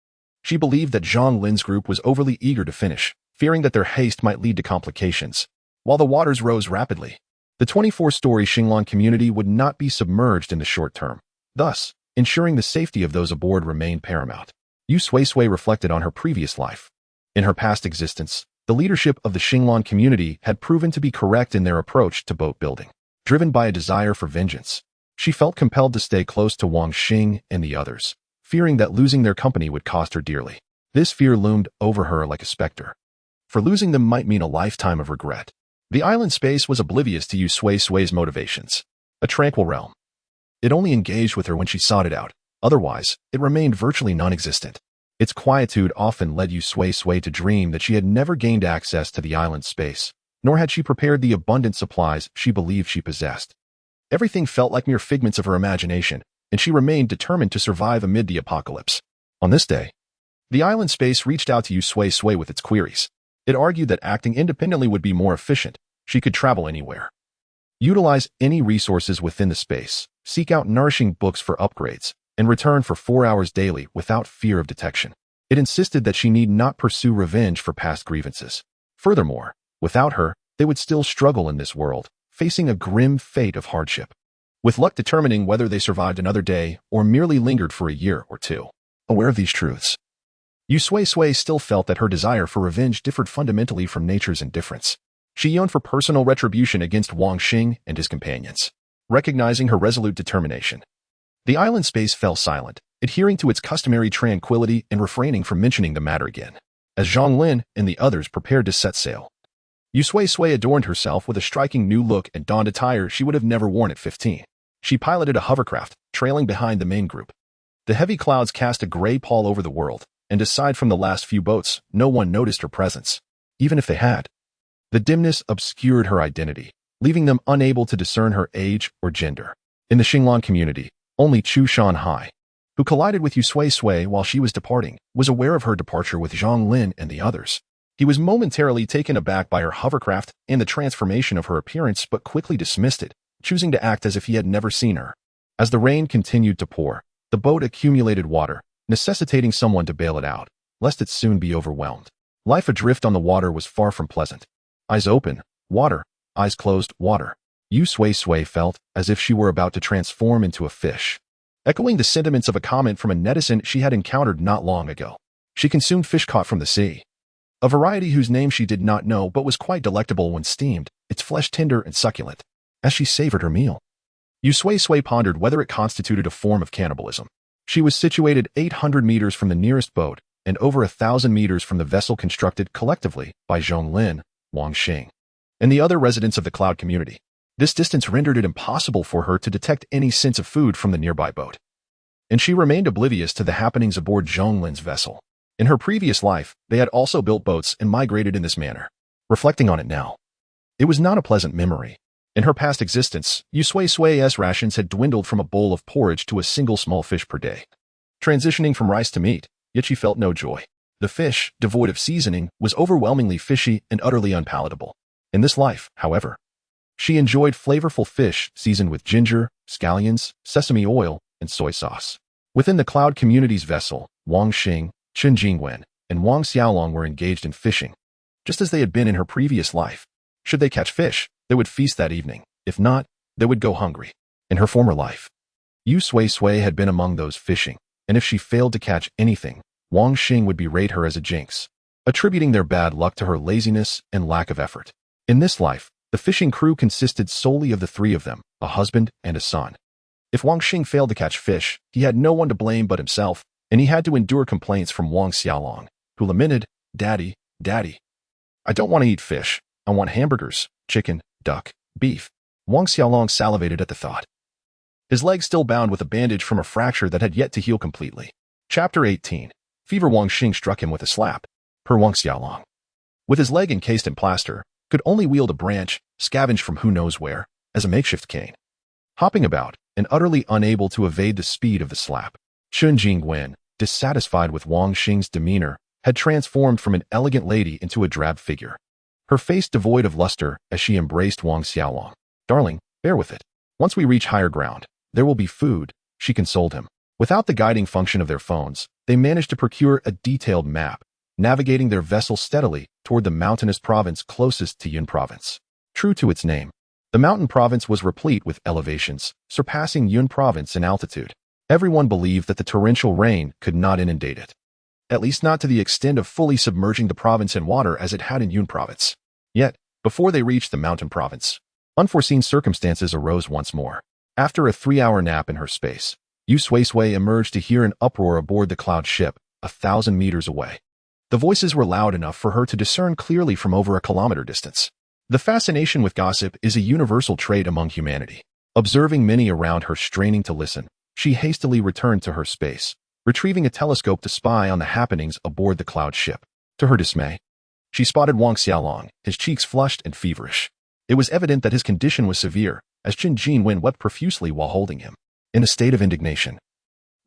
Speaker 1: She believed that Zhang Lin's group was overly eager to finish, fearing that their haste might lead to complications. While the waters rose rapidly, the 24-story Xinglan community would not be submerged in the short term. Thus, ensuring the safety of those aboard remained paramount. Yu Sui-Sui reflected on her previous life. In her past existence, the leadership of the Xinglan community had proven to be correct in their approach to boat building. Driven by a desire for vengeance, she felt compelled to stay close to Wang Xing and the others, fearing that losing their company would cost her dearly. This fear loomed over her like a specter, for losing them might mean a lifetime of regret. The island space was oblivious to Yu Sui-Sui's motivations, a tranquil realm. It only engaged with her when she sought it out, otherwise, it remained virtually non-existent. Its quietude often led Yu Sui-Sui to dream that she had never gained access to the island space, nor had she prepared the abundant supplies she believed she possessed. Everything felt like mere figments of her imagination, and she remained determined to survive amid the apocalypse. On this day, the island space reached out to Yu Sui-Sui with its queries. It argued that acting independently would be more efficient. She could travel anywhere, utilize any resources within the space, seek out nourishing books for upgrades, and return for 4 hours daily without fear of detection. It insisted that she need not pursue revenge for past grievances. Furthermore, without her, they would still struggle in this world, facing a grim fate of hardship, with luck determining whether they survived another day or merely lingered for a year or two. Aware of these truths, Yu Sui-Sui still felt that her desire for revenge differed fundamentally from nature's indifference. She yearned for personal retribution against Wang Xing and his companions. Recognizing her resolute determination, the island space fell silent, adhering to its customary tranquility and refraining from mentioning the matter again. As Zhang Lin and the others prepared to set sail, Yu Sui-Sui adorned herself with a striking new look and donned attire she would have never worn at 15. She piloted a hovercraft, trailing behind the main group. The heavy clouds cast a gray pall over the world, and aside from the last few boats, no one noticed her presence. Even if they had, the dimness obscured her identity, leaving them unable to discern her age or gender. In the Xinglan community, only Chu Shanhai, who collided with Yu Sui-Sui while she was departing, was aware of her departure with Zhang Lin and the others. He was momentarily taken aback by her hovercraft and the transformation of her appearance but quickly dismissed it, choosing to act as if he had never seen her. As the rain continued to pour, the boat accumulated water, necessitating someone to bail it out, lest it soon be overwhelmed. Life adrift on the water was far from pleasant. Eyes open, water. Eyes closed, water. Yu Sui-Sui felt as if she were about to transform into a fish, echoing the sentiments of a comment from a netizen she had encountered not long ago. She consumed fish caught from the sea, a variety whose name she did not know but was quite delectable when steamed, its flesh tender and succulent. As she savored her meal, Yu Sui-Sui pondered whether it constituted a form of cannibalism. She was situated 800 meters from the nearest boat and over 1,000 meters from the vessel constructed collectively by Zhong Lin, Wang Xing, and the other residents of the cloud community. This distance rendered it impossible for her to detect any sense of food from the nearby boat, and she remained oblivious to the happenings aboard Zhong Lin's vessel. In her previous life, they had also built boats and migrated in this manner. Reflecting on it now, it was not a pleasant memory. In her past existence, Yu Sui-Sui's rations had dwindled from a bowl of porridge to a single small fish per day, transitioning from rice to meat, yet she felt no joy. The fish, devoid of seasoning, was overwhelmingly fishy and utterly unpalatable. In this life, however, she enjoyed flavorful fish seasoned with ginger, scallions, sesame oil, and soy sauce. Within the cloud community's vessel, Wang Xing, Chen Jingwen, and Wang Xiaolong were engaged in fishing, just as they had been in her previous life. Should they catch fish, they would feast that evening. If not, they would go hungry. In her former life, Yu Sui-Sui had been among those fishing, and if she failed to catch anything, Wang Xing would berate her as a jinx, attributing their bad luck to her laziness and lack of effort. In this life, the fishing crew consisted solely of the three of them, a husband and a son. If Wang Xing failed to catch fish, he had no one to blame but himself, and he had to endure complaints from Wang Xiaolong, who lamented, "Daddy, Daddy, I don't want to eat fish. I want hamburgers, chicken, duck, beef." Wang Xiaolong salivated at the thought, his leg still bound with a bandage from a fracture that had yet to heal completely. Chapter 18. Fever. Wang Xing struck him with a slap. Per Wang Xiaolong, with his leg encased in plaster, could only wield a branch, scavenged from who knows where, as a makeshift cane. Hopping about, and utterly unable to evade the speed of the slap, Chen Jingwen, dissatisfied with Wang Xing's demeanor, had transformed from an elegant lady into a drab figure. Her face devoid of luster as she embraced Wang Xiaolong. "Darling, bear with it. Once we reach higher ground, there will be food," she consoled him. Without the guiding function of their phones, they managed to procure a detailed map, navigating their vessel steadily toward the mountainous province closest to Yun Province. True to its name, the mountain province was replete with elevations, surpassing Yun Province in altitude. Everyone believed that the torrential rain could not inundate it, at least not to the extent of fully submerging the province in water as it had in Yun Province. Yet, before they reached the mountain province, unforeseen circumstances arose once more. After a 3-hour nap in her space, Yu Sui-Sui emerged to hear an uproar aboard the cloud ship, 1,000 meters away. The voices were loud enough for her to discern clearly from over a kilometer distance. The fascination with gossip is a universal trait among humanity. Observing many around her straining to listen, she hastily returned to her space, retrieving a telescope to spy on the happenings aboard the cloud ship. To her dismay, she spotted Wang Xiaolong, his cheeks flushed and feverish. It was evident that his condition was severe, as Qin Jinwen wept profusely while holding him. In a state of indignation,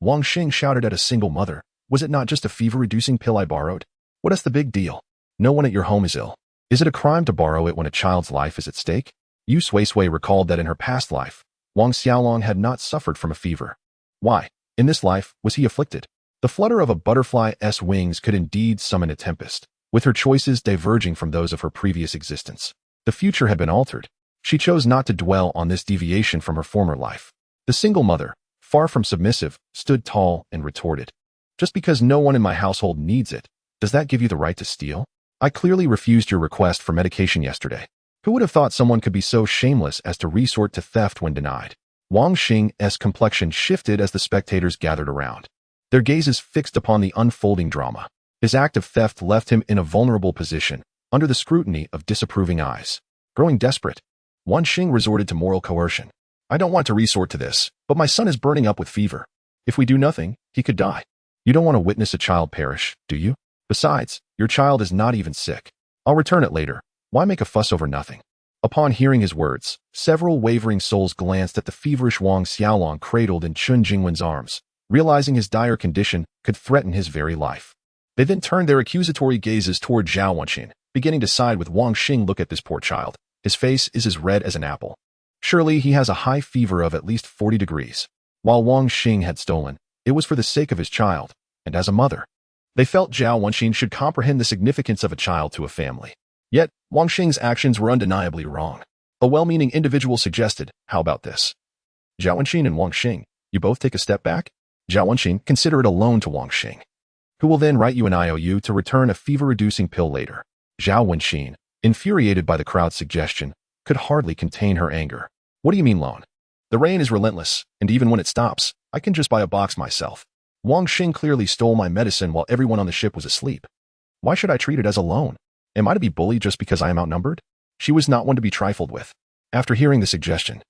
Speaker 1: Wang Xing shouted at a single mother, "Was it not just a fever-reducing pill I borrowed? What is the big deal? No one at your home is ill. Is it a crime to borrow it when a child's life is at stake?" Yu Sui-Sui recalled that in her past life, Wang Xiaolong had not suffered from a fever. Why, in this life, was he afflicted? The flutter of a butterfly's wings could indeed summon a tempest, with her choices diverging from those of her previous existence. The future had been altered. She chose not to dwell on this deviation from her former life. The single mother, far from submissive, stood tall and retorted, "Just because no one in my household needs it, does that give you the right to steal? I clearly refused your request for medication yesterday. Who would have thought someone could be so shameless as to resort to theft when denied?" Wang Xing's complexion shifted as the spectators gathered around, their gazes fixed upon the unfolding drama. His act of theft left him in a vulnerable position, under the scrutiny of disapproving eyes. Growing desperate, Wang Xing resorted to moral coercion. "I don't want to resort to this, but my son is burning up with fever. If we do nothing, he could die. You don't want to witness a child perish, do you? Besides, your child is not even sick. I'll return it later. Why make a fuss over nothing?" Upon hearing his words, several wavering souls glanced at the feverish Wang Xiaolong cradled in Qin Jinwen's arms, realizing his dire condition could threaten his very life. They then turned their accusatory gazes toward Zhao Wenqin, beginning to side with Wang Xing. "Look at this poor child. His face is as red as an apple. Surely he has a high fever of at least 40 degrees. While Wang Xing had stolen, it was for the sake of his child, and as a mother. They felt Zhao Wenqin should comprehend the significance of a child to a family. Yet, Wang Xing's actions were undeniably wrong. A well-meaning individual suggested, "How about this? Zhao Wenqin and Wang Xing, you both take a step back? Zhao Wenqin, consider it a loan to Wang Xing, who will then write you an IOU to return a fever-reducing pill later." Zhao Wenqin, infuriated by the crowd's suggestion, could hardly contain her anger. "What do you mean loan? The rain is relentless, and even when it stops, I can just buy a box myself. Wang Xing clearly stole my medicine while everyone on the ship was asleep. Why should I treat it as a loan? Am I to be bullied just because I am outnumbered?" She was not one to be trifled with. After hearing the suggestion,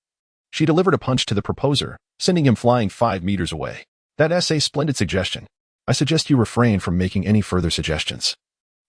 Speaker 1: she delivered a punch to the proposer, sending him flying 5 meters away. "That's a splendid suggestion. I suggest you refrain from making any further suggestions,"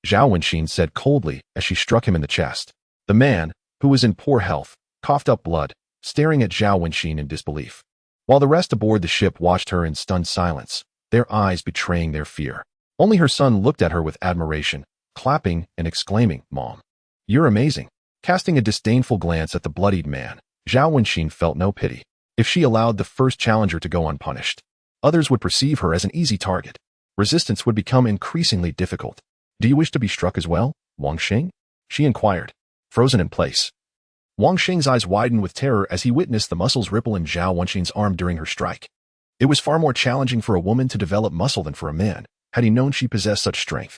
Speaker 1: Zhao Wenqin said coldly as she struck him in the chest. The man, who was in poor health, coughed up blood, staring at Zhao Wenqin in disbelief, while the rest aboard the ship watched her in stunned silence, their eyes betraying their fear. Only her son looked at her with admiration, clapping and exclaiming, "Mom, you're amazing." Casting a disdainful glance at the bloodied man, Zhao Wenqin felt no pity. If she allowed the first challenger to go unpunished, others would perceive her as an easy target. Resistance would become increasingly difficult. "Do you wish to be struck as well, Wang Xing?" she inquired, frozen in place. Wang Xing's eyes widened with terror as he witnessed the muscles ripple in Zhao Wenqin's arm during her strike. It was far more challenging for a woman to develop muscle than for a man, had he known she possessed such strength.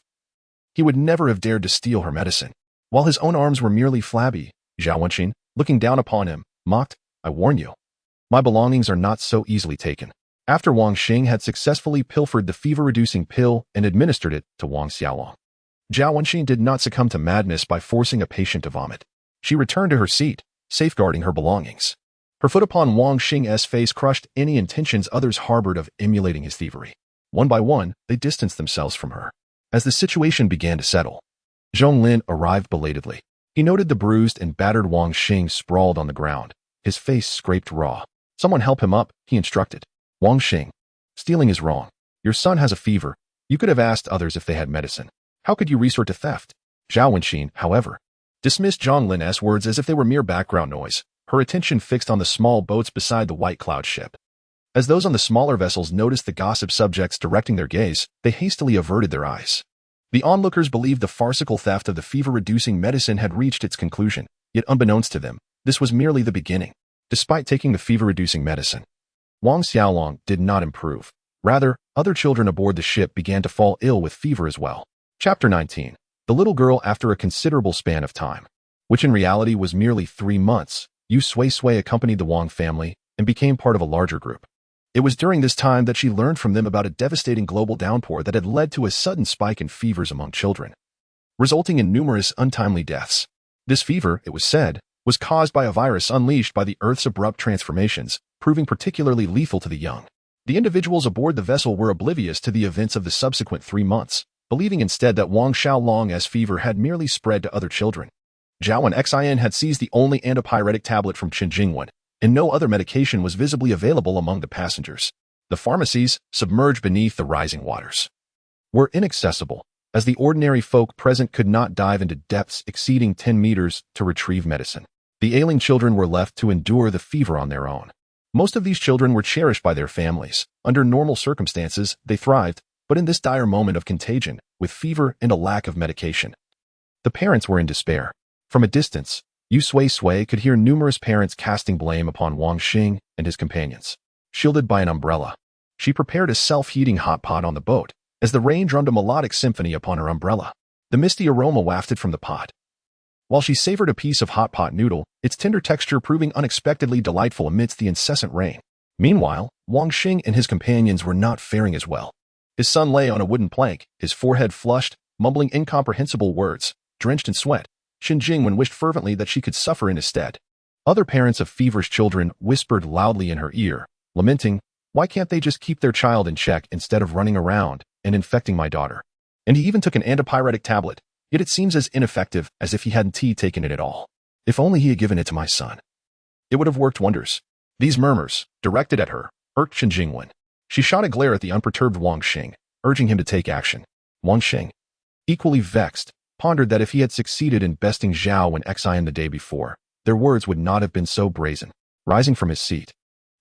Speaker 1: He would never have dared to steal her medicine. While his own arms were merely flabby, Zhao Wenqin, looking down upon him, mocked, "I warn you. My belongings are not so easily taken." After Wang Xing had successfully pilfered the fever-reducing pill and administered it to Wang Xiaolong, Zhao Wenqin did not succumb to madness by forcing a patient to vomit. She returned to her seat, safeguarding her belongings. Her foot upon Wang Xing's face crushed any intentions others harbored of emulating his thievery. One by one, they distanced themselves from her. As the situation began to settle, Zhonglin arrived belatedly. He noted the bruised and battered Wang Xing sprawled on the ground, his face scraped raw. "Someone help him up," he instructed. "Wang Xing, stealing is wrong. Your son has a fever. You could have asked others if they had medicine. How could you resort to theft? Zhao Wenxin, however, dismissed Zhang Lin's words as if they were mere background noise, her attention fixed on the small boats beside the White Cloud ship. As those on the smaller vessels noticed the gossip subjects directing their gaze, they hastily averted their eyes. The onlookers believed the farcical theft of the fever-reducing medicine had reached its conclusion, yet unbeknownst to them, this was merely the beginning. Despite taking the fever-reducing medicine, Wang Xiaolong did not improve. Rather, other children aboard the ship began to fall ill with fever as well. Chapter 19. The little girl after a considerable span of time, which in reality was merely 3 months, Yu Sui-Sui accompanied the Wang family and became part of a larger group. It was during this time that she learned from them about a devastating global downpour that had led to a sudden spike in fevers among children, resulting in numerous untimely deaths. This fever, it was said, was caused by a virus unleashed by the Earth's abrupt transformations, proving particularly lethal to the young. The individuals aboard the vessel were oblivious to the events of the subsequent 3 months, believing instead that Wang Xiaolong's fever had merely spread to other children. Zhao and Xin had seized the only antipyretic tablet from Chen Jingwen, and no other medication was visibly available among the passengers. The pharmacies, submerged beneath the rising waters, were inaccessible, as the ordinary folk present could not dive into depths exceeding 10 meters to retrieve medicine. The ailing children were left to endure the fever on their own. Most of these children were cherished by their families. Under normal circumstances, they thrived, but in this dire moment of contagion, with fever and a lack of medication, the parents were in despair. From a distance, Yu Sui-Sui could hear numerous parents casting blame upon Wang Xing and his companions. Shielded by an umbrella, she prepared a self-heating hot pot on the boat, as the rain drummed a melodic symphony upon her umbrella. The misty aroma wafted from the pot, while she savored a piece of hot pot noodle, its tender texture proving unexpectedly delightful amidst the incessant rain. Meanwhile, Wang Xing and his companions were not faring as well. His son lay on a wooden plank, his forehead flushed, mumbling incomprehensible words, drenched in sweat. Chen Jingwen wished fervently that she could suffer in his stead. Other parents of feverish children whispered loudly in her ear, lamenting, "Why can't they just keep their child in check instead of running around and infecting my daughter?" And he even took an antipyretic tablet, yet it seems as ineffective as if he hadn't taken it at all. If only he had given it to my son, it would have worked wonders. These murmurs, directed at her, irked Chen Jingwen. She shot a glare at the unperturbed Wang Xing, urging him to take action. Wang Xing, equally vexed, pondered that if he had succeeded in besting Zhao and Xin the day before, their words would not have been so brazen. Rising from his seat,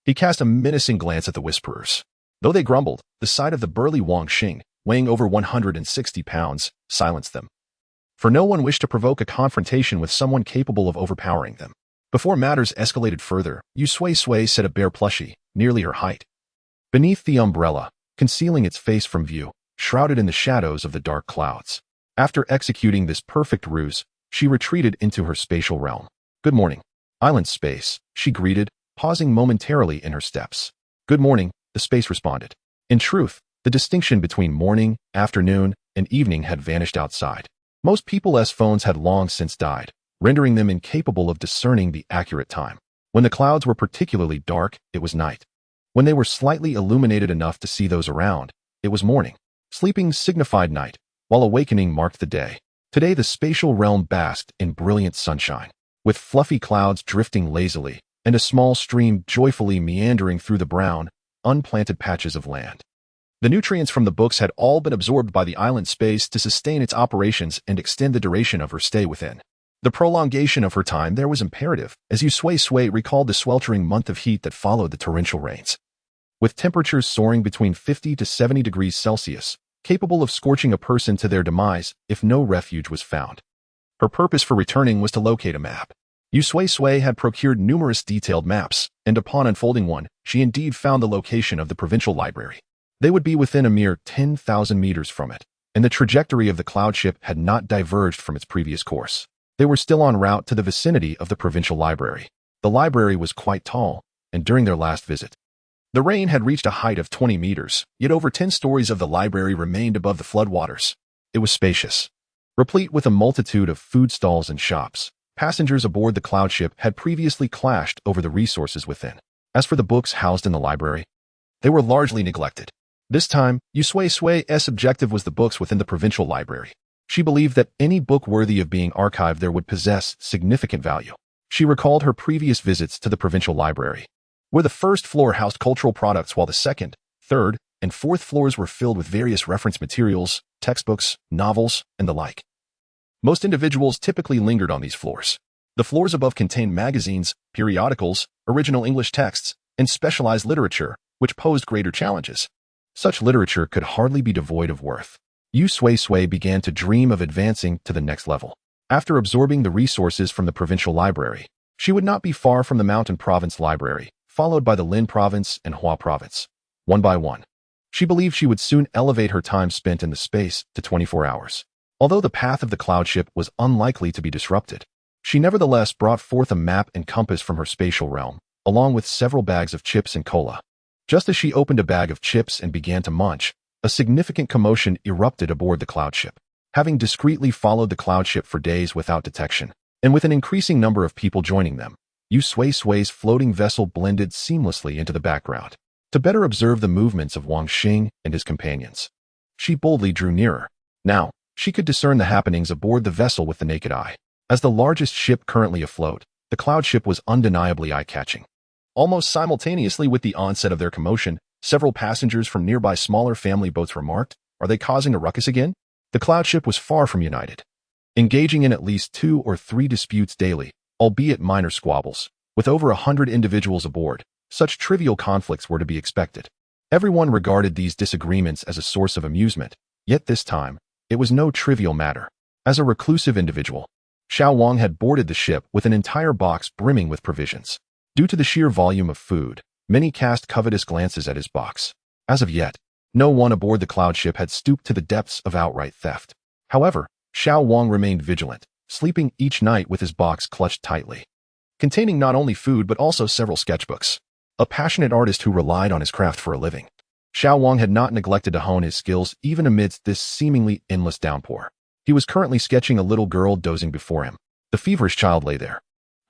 Speaker 1: he cast a menacing glance at the whisperers. Though they grumbled, the sight of the burly Wang Xing, weighing over 160 pounds, silenced them. For no one wished to provoke a confrontation with someone capable of overpowering them. Before matters escalated further, Yu Sui-Sui set a bare plushie, nearly her height, beneath the umbrella, concealing its face from view, shrouded in the shadows of the dark clouds. After executing this perfect ruse, she retreated into her spatial realm. "Good morning, island space," she greeted, pausing momentarily in her steps. "Good morning," the space responded. In truth, the distinction between morning, afternoon, and evening had vanished outside. Most people's phones had long since died, rendering them incapable of discerning the accurate time. When the clouds were particularly dark, it was night. When they were slightly illuminated enough to see those around, it was morning. Sleeping signified night, while awakening marked the day. Today the spatial realm basked in brilliant sunshine, with fluffy clouds drifting lazily, and a small stream joyfully meandering through the brown, unplanted patches of land. The nutrients from the books had all been absorbed by the island space to sustain its operations and extend the duration of her stay within. The prolongation of her time there was imperative, as Yu Sui-Sui recalled the sweltering month of heat that followed the torrential rains. With temperatures soaring between 50 to 70 degrees Celsius, capable of scorching a person to their demise if no refuge was found. Her purpose for returning was to locate a map. Yu Sui-Sui had procured numerous detailed maps, and upon unfolding one, she indeed found the location of the provincial library. They would be within a mere 10,000 meters from it, and the trajectory of the cloud ship had not diverged from its previous course. They were still en route to the vicinity of the provincial library. The library was quite tall, and during their last visit, the rain had reached a height of 20 meters, yet over 10 stories of the library remained above the floodwaters. It was spacious, replete with a multitude of food stalls and shops. Passengers aboard the cloud ship had previously clashed over the resources within. As for the books housed in the library, they were largely neglected. This time, Yu Sui-Sui's objective was the books within the provincial library. She believed that any book worthy of being archived there would possess significant value. She recalled her previous visits to the provincial library, where the first floor housed cultural products while the second, third, and fourth floors were filled with various reference materials, textbooks, novels, and the like. Most individuals typically lingered on these floors. The floors above contained magazines, periodicals, original English texts, and specialized literature, which posed greater challenges. Such literature could hardly be devoid of worth. Yu Sui-Sui began to dream of advancing to the next level. After absorbing the resources from the provincial library, she would not be far from the Mountain Province Library, followed by the Lin Province and Hua Province. One by one, she believed she would soon elevate her time spent in the space to 24 hours. Although the path of the cloud ship was unlikely to be disrupted, she nevertheless brought forth a map and compass from her spatial realm, along with several bags of chips and cola. Just as she opened a bag of chips and began to munch, a significant commotion erupted aboard the cloud ship. Having discreetly followed the cloud ship for days without detection, and with an increasing number of people joining them, Yu Sui-Sui's floating vessel blended seamlessly into the background. To better observe the movements of Wang Xing and his companions, she boldly drew nearer. Now, she could discern the happenings aboard the vessel with the naked eye. As the largest ship currently afloat, the cloud ship was undeniably eye-catching. Almost simultaneously with the onset of their commotion, several passengers from nearby smaller family boats remarked, "Are they causing a ruckus again?" The cloud ship was far from united, engaging in at least 2 or 3 disputes daily, albeit minor squabbles. With over 100 individuals aboard, such trivial conflicts were to be expected. Everyone regarded these disagreements as a source of amusement, yet this time, it was no trivial matter. As a reclusive individual, Xiao Wang had boarded the ship with an entire box brimming with provisions. Due to the sheer volume of food, many cast covetous glances at his box. As of yet, no one aboard the cloud ship had stooped to the depths of outright theft. However, Xiao Wang remained vigilant, sleeping each night with his box clutched tightly, containing not only food but also several sketchbooks. A passionate artist who relied on his craft for a living, Xiao Wang had not neglected to hone his skills even amidst this seemingly endless downpour. He was currently sketching a little girl dozing before him. The feverish child lay there,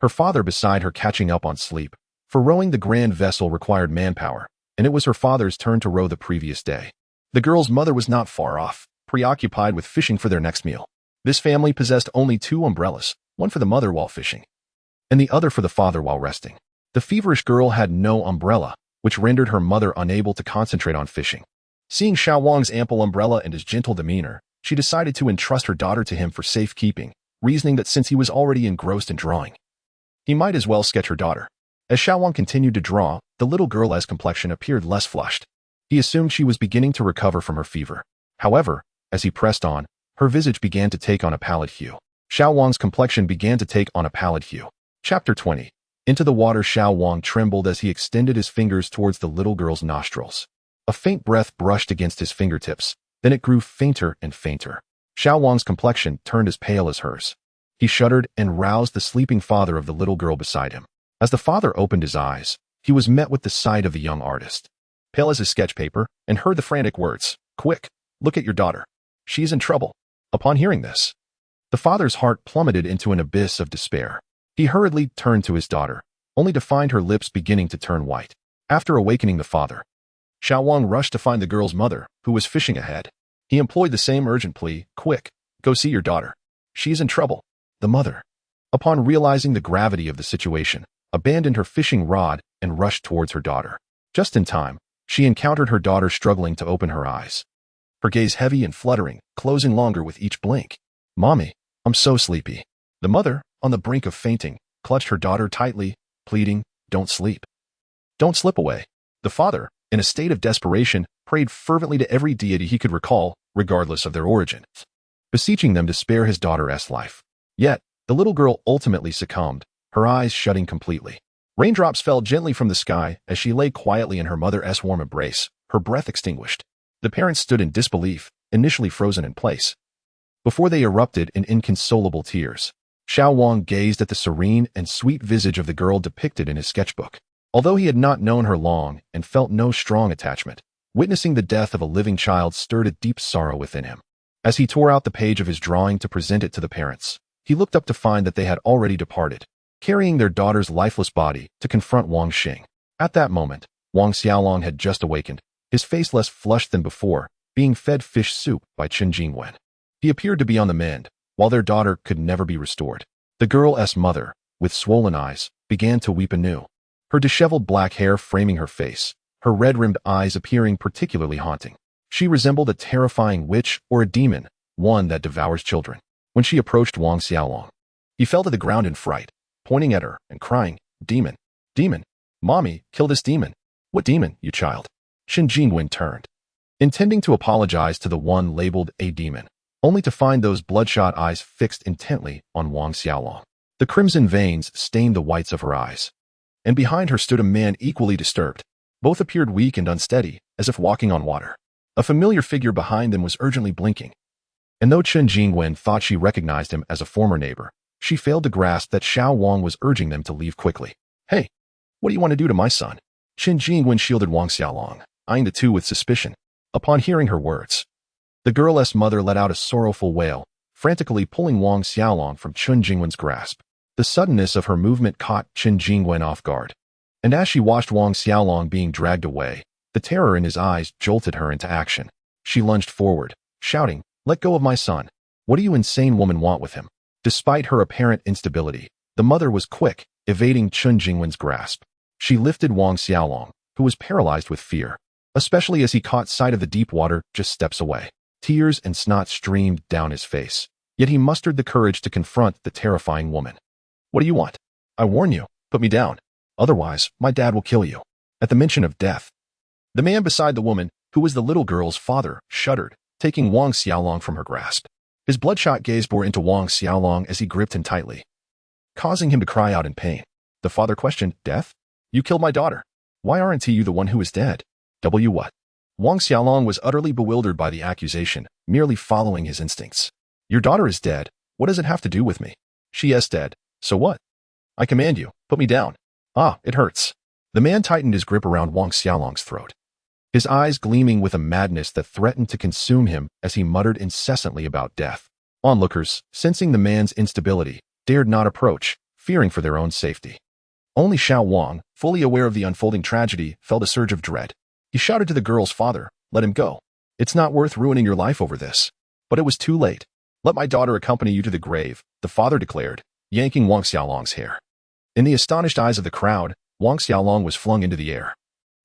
Speaker 1: her father beside her catching up on sleep. For rowing the grand vessel required manpower, and it was her father's turn to row the previous day. The girl's mother was not far off, preoccupied with fishing for their next meal. This family possessed only 2 umbrellas, one for the mother while fishing, and the other for the father while resting. The feverish girl had no umbrella, which rendered her mother unable to concentrate on fishing. Seeing Xiao Wang's ample umbrella and his gentle demeanor, she decided to entrust her daughter to him for safekeeping, reasoning that since he was already engrossed in drawing, he might as well sketch her daughter. As Xiao Wang continued to draw, the little girl's complexion appeared less flushed. He assumed she was beginning to recover from her fever. However, as he pressed on, her visage began to take on a pallid hue. Xiao Wang's complexion began to take on a pallid hue. Chapter 20. Into the water, Xiao Wang trembled as he extended his fingers towards the little girl's nostrils. A faint breath brushed against his fingertips, then it grew fainter and fainter. Xiao Wang's complexion turned as pale as hers. He shuddered and roused the sleeping father of the little girl beside him. As the father opened his eyes, he was met with the sight of the young artist, pale as his sketch paper, and heard the frantic words, "Quick, look at your daughter. She's in trouble." Upon hearing this, the father's heart plummeted into an abyss of despair. He hurriedly turned to his daughter, only to find her lips beginning to turn white. After awakening the father, Xiao Wang rushed to find the girl's mother, who was fishing ahead. He employed the same urgent plea, "Quick, go see your daughter. She's in trouble." The mother, upon realizing the gravity of the situation, abandoned her fishing rod and rushed towards her daughter. Just in time, she encountered her daughter struggling to open her eyes, her gaze heavy and fluttering, closing longer with each blink. "Mommy, I'm so sleepy." The mother, on the brink of fainting, clutched her daughter tightly, pleading, "Don't sleep. Don't slip away." The father, in a state of desperation, prayed fervently to every deity he could recall, regardless of their origin, beseeching them to spare his daughter's life. Yet, the little girl ultimately succumbed, her eyes shutting completely. Raindrops fell gently from the sky as she lay quietly in her mother's warm embrace, her breath extinguished. The parents stood in disbelief, initially frozen in place, before they erupted in inconsolable tears. Xiao Wang gazed at the serene and sweet visage of the girl depicted in his sketchbook. Although he had not known her long and felt no strong attachment, witnessing the death of a living child stirred a deep sorrow within him. As he tore out the page of his drawing to present it to the parents, he looked up to find that they had already departed, carrying their daughter's lifeless body to confront Wang Xing. At that moment, Wang Xiaolong had just awakened, his face less flushed than before, being fed fish soup by Chen Jingwen. He appeared to be on the mend, while their daughter could never be restored. The girl's mother, with swollen eyes, began to weep anew, her disheveled black hair framing her face, her red-rimmed eyes appearing particularly haunting. She resembled a terrifying witch or a demon, one that devours children. When she approached Wang Xiaolong, he fell to the ground in fright, pointing at her and crying, "Demon! Demon! Mommy, kill this demon!" "What demon, you child?" Qin Jingwen turned, intending to apologize to the one labeled a demon, only to find those bloodshot eyes fixed intently on Wang Xiaolong. The crimson veins stained the whites of her eyes, and behind her stood a man equally disturbed. Both appeared weak and unsteady, as if walking on water. A familiar figure behind them was urgently blinking, and though Qin Jingwen thought she recognized him as a former neighbor, she failed to grasp that Xiao Wang was urging them to leave quickly. "Hey, what do you want to do to my son?" Qin Jingwen shielded Wang Xiaolong, eyeing the two with suspicion. Upon hearing her words, the girl's mother let out a sorrowful wail, frantically pulling Wang Xiaolong from Qin Jingwen's grasp. The suddenness of her movement caught Qin Jingwen off guard, and as she watched Wang Xiaolong being dragged away, the terror in his eyes jolted her into action. She lunged forward, shouting, "Let go of my son. What do you insane woman want with him?" Despite her apparent instability, the mother was quick, evading Qin Jingwen's grasp. She lifted Wang Xiaolong, who was paralyzed with fear, especially as he caught sight of the deep water just steps away. Tears and snot streamed down his face, yet he mustered the courage to confront the terrifying woman. "What do you want? I warn you, put me down. Otherwise, my dad will kill you." At the mention of death, the man beside the woman, who was the little girl's father, shuddered, taking Wang Xiaolong from her grasp. His bloodshot gaze bore into Wang Xiaolong as he gripped him tightly, causing him to cry out in pain. The father questioned, "Death? You killed my daughter. Why aren't you the one who is dead?" What? Wang Xiaolong was utterly bewildered by the accusation, merely following his instincts. "Your daughter is dead. What does it have to do with me?" "She is dead. So what?" "I command you, put me down." "Ah, it hurts." The man tightened his grip around Wang Xiaolong's throat, his eyes gleaming with a madness that threatened to consume him as he muttered incessantly about death. Onlookers, sensing the man's instability, dared not approach, fearing for their own safety. Only Xiao Wang, fully aware of the unfolding tragedy, felt a surge of dread. He shouted to the girl's father, "Let him go. It's not worth ruining your life over this." But it was too late. "Let my daughter accompany you to the grave," the father declared, yanking Wang Xiaolong's hair. In the astonished eyes of the crowd, Wang Xiaolong was flung into the air,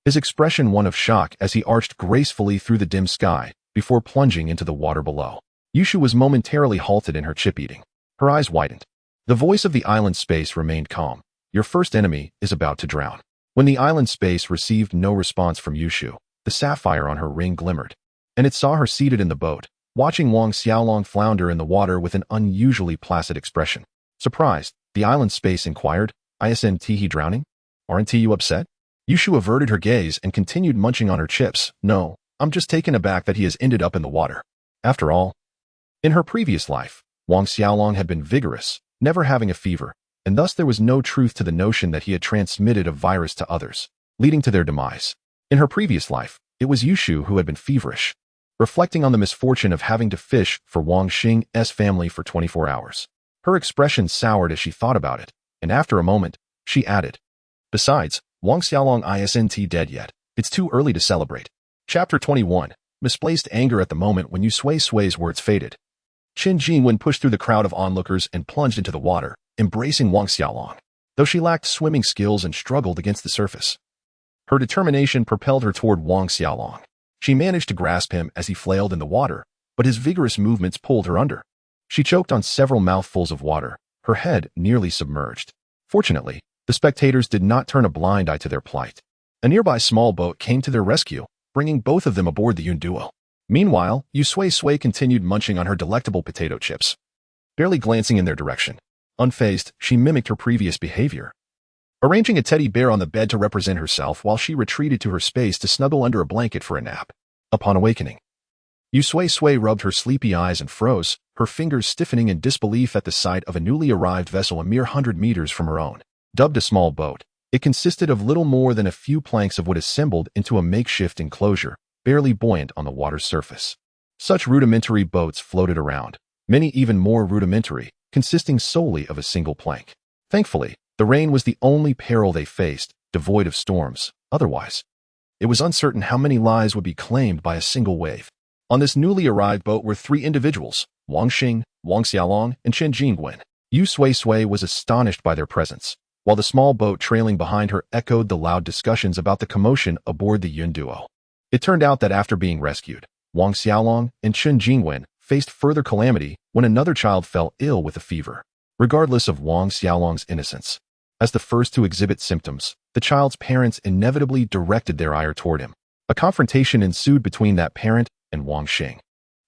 Speaker 1: his expression one of shock as he arched gracefully through the dim sky before plunging into the water below. Yushu was momentarily halted in her chip eating. Her eyes widened. The voice of the island space remained calm. "Your first enemy is about to drown." When the island space received no response from Yushu, the sapphire on her ring glimmered, and it saw her seated in the boat, watching Wang Xiaolong flounder in the water with an unusually placid expression. Surprised, the island space inquired, "Isn't he drowning? Aren't you upset?" Yushu averted her gaze and continued munching on her chips. "No, I'm just taken aback that he has ended up in the water." After all, in her previous life, Wang Xiaolong had been vigorous, never having a fever, and thus there was no truth to the notion that he had transmitted a virus to others, leading to their demise. In her previous life, it was Yushu who had been feverish, reflecting on the misfortune of having to fish for Wang Xing's family for 24 hours. Her expression soured as she thought about it, and after a moment, she added, "Besides, Wang Xiaolong isn't dead yet. It's too early to celebrate." Chapter 21. Misplaced anger at the moment when Yu Sui-Sui's words faded. Qin Jingwen pushed through the crowd of onlookers and plunged into the water, embracing Wang Xiaolong, though she lacked swimming skills and struggled against the surface. Her determination propelled her toward Wang Xiaolong. She managed to grasp him as he flailed in the water, but his vigorous movements pulled her under. She choked on several mouthfuls of water, her head nearly submerged. Fortunately, the spectators did not turn a blind eye to their plight. A nearby small boat came to their rescue, bringing both of them aboard the Yun duo. Meanwhile, Yu Sui-Sui continued munching on her delectable potato chips, barely glancing in their direction. Unfazed, she mimicked her previous behavior, arranging a teddy bear on the bed to represent herself while she retreated to her space to snuggle under a blanket for a nap. Upon awakening, Yu Sui-Sui rubbed her sleepy eyes and froze, her fingers stiffening in disbelief at the sight of a newly arrived vessel a mere 100 meters from her own. Dubbed a small boat, it consisted of little more than a few planks of wood assembled into a makeshift enclosure, barely buoyant on the water's surface. Such rudimentary boats floated around, many even more rudimentary, consisting solely of a single plank. Thankfully, the rain was the only peril they faced, devoid of storms. Otherwise, it was uncertain how many lives would be claimed by a single wave. On this newly arrived boat were 3 individuals, Wang Xing, Wang Xiaolong, and Qin Jingwen. Yu Sui-Sui was astonished by their presence, while the small boat trailing behind her echoed the loud discussions about the commotion aboard the Yun duo. It turned out that after being rescued, Wang Xiaolong and Chen Jingwen faced further calamity when another child fell ill with a fever. Regardless of Wang Xiaolong's innocence, as the first to exhibit symptoms, the child's parents inevitably directed their ire toward him. A confrontation ensued between that parent and Wang Xing,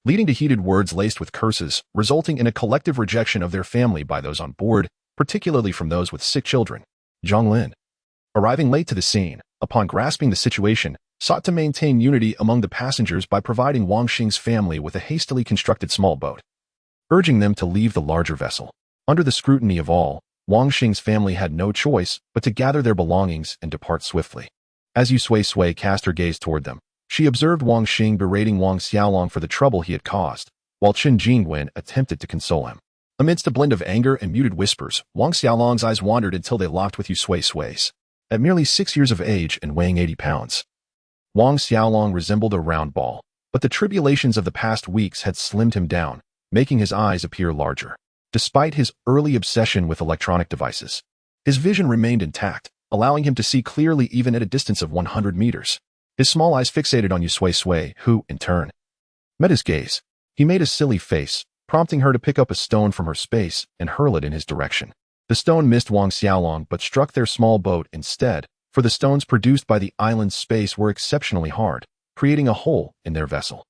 Speaker 1: leading to heated words laced with curses, resulting in a collective rejection of their family by those on board, particularly from those with sick children. Zhang Lin, arriving late to the scene, upon grasping the situation, sought to maintain unity among the passengers by providing Wang Xing's family with a hastily constructed small boat, urging them to leave the larger vessel. Under the scrutiny of all, Wang Xing's family had no choice but to gather their belongings and depart swiftly. As Yu Sui-Sui cast her gaze toward them, she observed Wang Xing berating Wang Xiaolong for the trouble he had caused, while Chen Jingwen attempted to console him. Amidst a blend of anger and muted whispers, Wang Xiaolong's eyes wandered until they locked with Yu Sui-Sui's. At merely 6 years of age and weighing 80 pounds, Wang Xiaolong resembled a round ball, but the tribulations of the past weeks had slimmed him down, making his eyes appear larger. Despite his early obsession with electronic devices, his vision remained intact, allowing him to see clearly even at a distance of 100 meters. His small eyes fixated on Yu Sui-Sui, who, in turn, met his gaze. He made a silly face, prompting her to pick up a stone from her space and hurl it in his direction. The stone missed Wang Xiaolong but struck their small boat instead, for the stones produced by the island's space were exceptionally hard, creating a hole in their vessel.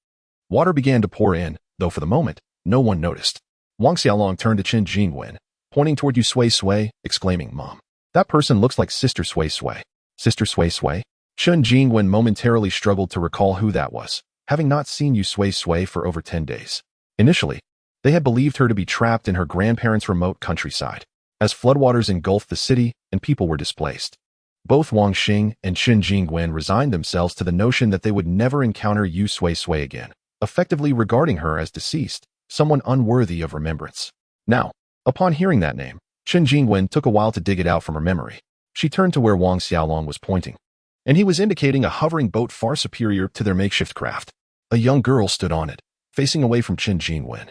Speaker 1: Water began to pour in, though for the moment, no one noticed. Wang Xiaolong turned to Chen Jingwen, pointing toward Yu Sui-Sui, exclaiming, "Mom, that person looks like Sister Sui-Sui." Sister Sui-Sui? Chen Jingwen momentarily struggled to recall who that was, having not seen Yu Sui-Sui for over 10 days. Initially, they had believed her to be trapped in her grandparents' remote countryside, as floodwaters engulfed the city and people were displaced. Both Wang Xing and Chen Jingwen resigned themselves to the notion that they would never encounter Yu Sui-Sui again, effectively regarding her as deceased, someone unworthy of remembrance. Now, upon hearing that name, Chen Jingwen took a while to dig it out from her memory. She turned to where Wang Xiaolong was pointing, and he was indicating a hovering boat far superior to their makeshift craft. A young girl stood on it, facing away from Chen Jingwen,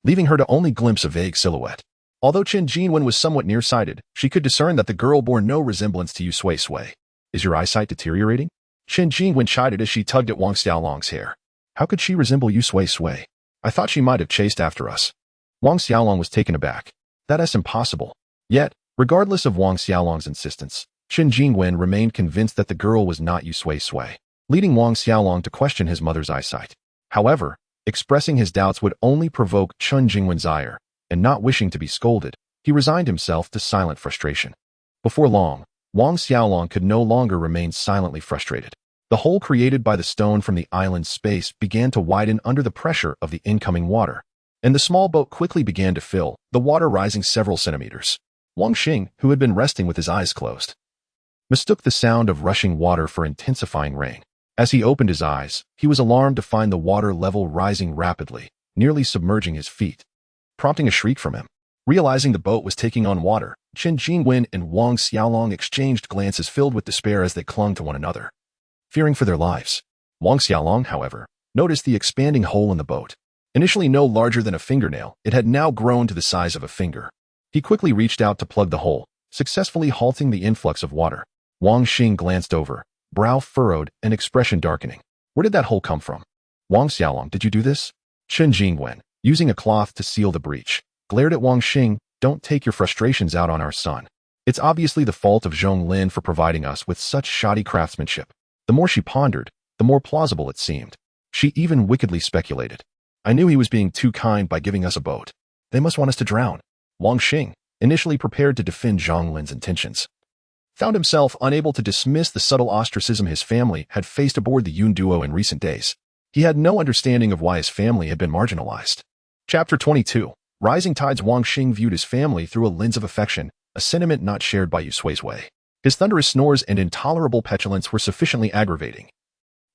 Speaker 1: leaving her to only glimpse a vague silhouette. Although Chen Jingwen was somewhat nearsighted, she could discern that the girl bore no resemblance to Yu Sui-Sui. "Is your eyesight deteriorating?" Chen Jingwen chided as she tugged at Wang Xiaolong's hair. "How could she resemble Yu Sui-Sui? I thought she might have chased after us." Wang Xiaolong was taken aback. "That's impossible." Yet, regardless of Wang Xiaolong's insistence, Chen Jingwen remained convinced that the girl was not Yu Sui-Sui, leading Wang Xiaolong to question his mother's eyesight. However, expressing his doubts would only provoke Chen Jingwen's ire, and not wishing to be scolded, he resigned himself to silent frustration. Before long, Wang Xiaolong could no longer remain silently frustrated. The hole created by the stone from the island's space began to widen under the pressure of the incoming water, and the small boat quickly began to fill, the water rising several centimeters. Wang Xing, who had been resting with his eyes closed, mistook the sound of rushing water for intensifying rain. As he opened his eyes, he was alarmed to find the water level rising rapidly, nearly submerging his feet, prompting a shriek from him. Realizing the boat was taking on water, Chen Jingwen and Wang Xiaolong exchanged glances filled with despair as they clung to one another, fearing for their lives. Wang Xiaolong, however, noticed the expanding hole in the boat. Initially no larger than a fingernail, it had now grown to the size of a finger. He quickly reached out to plug the hole, successfully halting the influx of water. Wang Xing glanced over, brow furrowed and expression darkening. "Where did that hole come from?" "Wang Xiaolong, did you do this?" Chen Jingwen, using a cloth to seal the breach, glared at Wang Xing. "Don't take your frustrations out on our son. It's obviously the fault of Zhong Lin for providing us with such shoddy craftsmanship." The more she pondered, the more plausible it seemed. She even wickedly speculated. "I knew he was being too kind by giving us a boat. They must want us to drown." Wang Xing, initially prepared to defend Zhong Lin's intentions, found himself unable to dismiss the subtle ostracism his family had faced aboard the Yun duo in recent days. He had no understanding of why his family had been marginalized. Chapter 22. Rising tides. Wang Xing viewed his family through a lens of affection, a sentiment not shared by Yu Sui-Sui. His thunderous snores and intolerable petulance were sufficiently aggravating,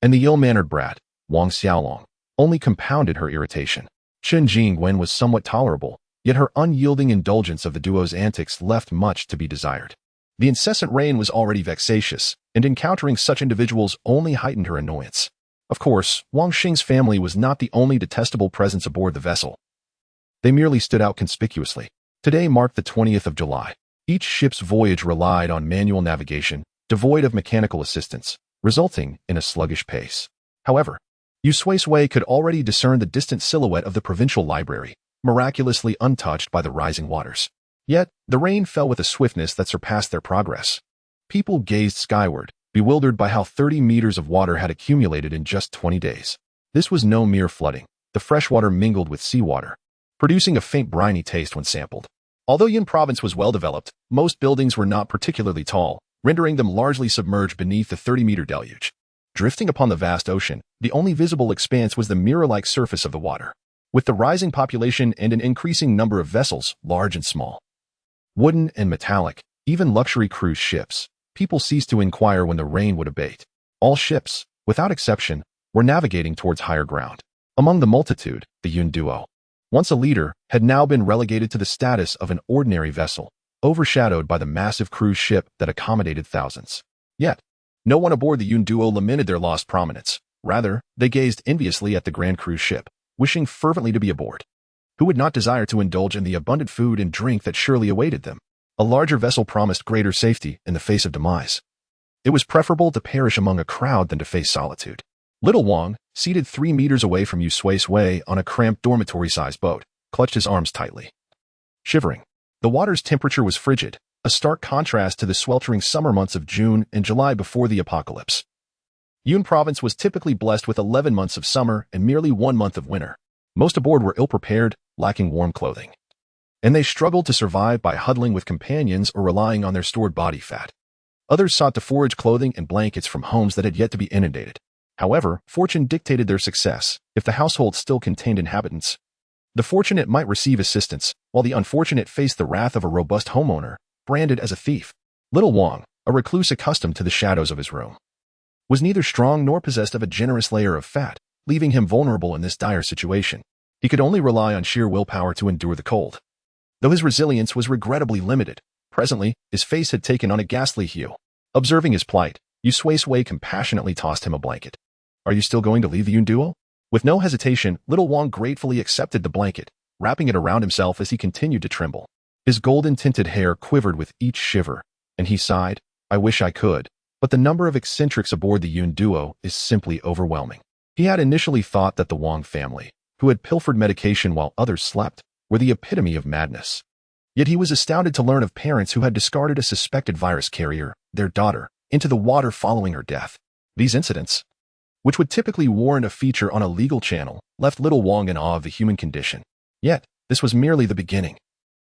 Speaker 1: and the ill-mannered brat, Wang Xiaolong, only compounded her irritation. Chen Jingwen was somewhat tolerable, yet her unyielding indulgence of the duo's antics left much to be desired. The incessant rain was already vexatious, and encountering such individuals only heightened her annoyance. Of course, Wang Xing's family was not the only detestable presence aboard the vessel. They merely stood out conspicuously. Today marked the 20th of July, Each ship's voyage relied on manual navigation, devoid of mechanical assistance, resulting in a sluggish pace. However, Yu Sui-Sui could already discern the distant silhouette of the provincial library, miraculously untouched by the rising waters. Yet, the rain fell with a swiftness that surpassed their progress. People gazed skyward, bewildered by how 30 meters of water had accumulated in just 20 days. This was no mere flooding. The fresh water mingled with seawater, producing a faint briny taste when sampled. Although Yun Province was well developed, most buildings were not particularly tall, rendering them largely submerged beneath the 30-meter deluge. Drifting upon the vast ocean, the only visible expanse was the mirror-like surface of the water. With the rising population and an increasing number of vessels, large and small, wooden and metallic, even luxury cruise ships, people ceased to inquire when the rain would abate. All ships, without exception, were navigating towards higher ground. Among the multitude, the Yun duo, once a leader, had now been relegated to the status of an ordinary vessel, overshadowed by the massive cruise ship that accommodated thousands. Yet, no one aboard the Yun duo lamented their lost prominence. Rather, they gazed enviously at the grand cruise ship, wishing fervently to be aboard. Who would not desire to indulge in the abundant food and drink that surely awaited them? A larger vessel promised greater safety in the face of demise. It was preferable to perish among a crowd than to face solitude. Little Wang, seated 3 meters away from Yu Sui-Sui on a cramped dormitory-sized boat, clutched his arms tightly. Shivering. The water's temperature was frigid, a stark contrast to the sweltering summer months of June and July before the apocalypse. Yun Province was typically blessed with 11 months of summer and merely 1 month of winter. Most aboard were ill-prepared, lacking warm clothing, and they struggled to survive by huddling with companions or relying on their stored body fat. Others sought to forage clothing and blankets from homes that had yet to be inundated. However, fortune dictated their success. If the household still contained inhabitants, the fortunate might receive assistance, while the unfortunate faced the wrath of a robust homeowner, branded as a thief. Little Wang, a recluse accustomed to the shadows of his room, was neither strong nor possessed of a generous layer of fat, leaving him vulnerable in this dire situation. He could only rely on sheer willpower to endure the cold. Though his resilience was regrettably limited, presently, his face had taken on a ghastly hue. Observing his plight, Yu Sui-Sui compassionately tossed him a blanket. "Are you still going to leave the Yun duo?" With no hesitation, Little Wang gratefully accepted the blanket, wrapping it around himself as he continued to tremble. His golden-tinted hair quivered with each shiver, and he sighed, "I wish I could, but the number of eccentrics aboard the Yun duo is simply overwhelming." He had initially thought that the Wang family, who had pilfered medication while others slept, were the epitome of madness. Yet he was astounded to learn of parents who had discarded a suspected virus carrier, their daughter, into the water following her death. These incidents, which would typically warrant a feature on a legal channel, left Little Wang in awe of the human condition. Yet, this was merely the beginning.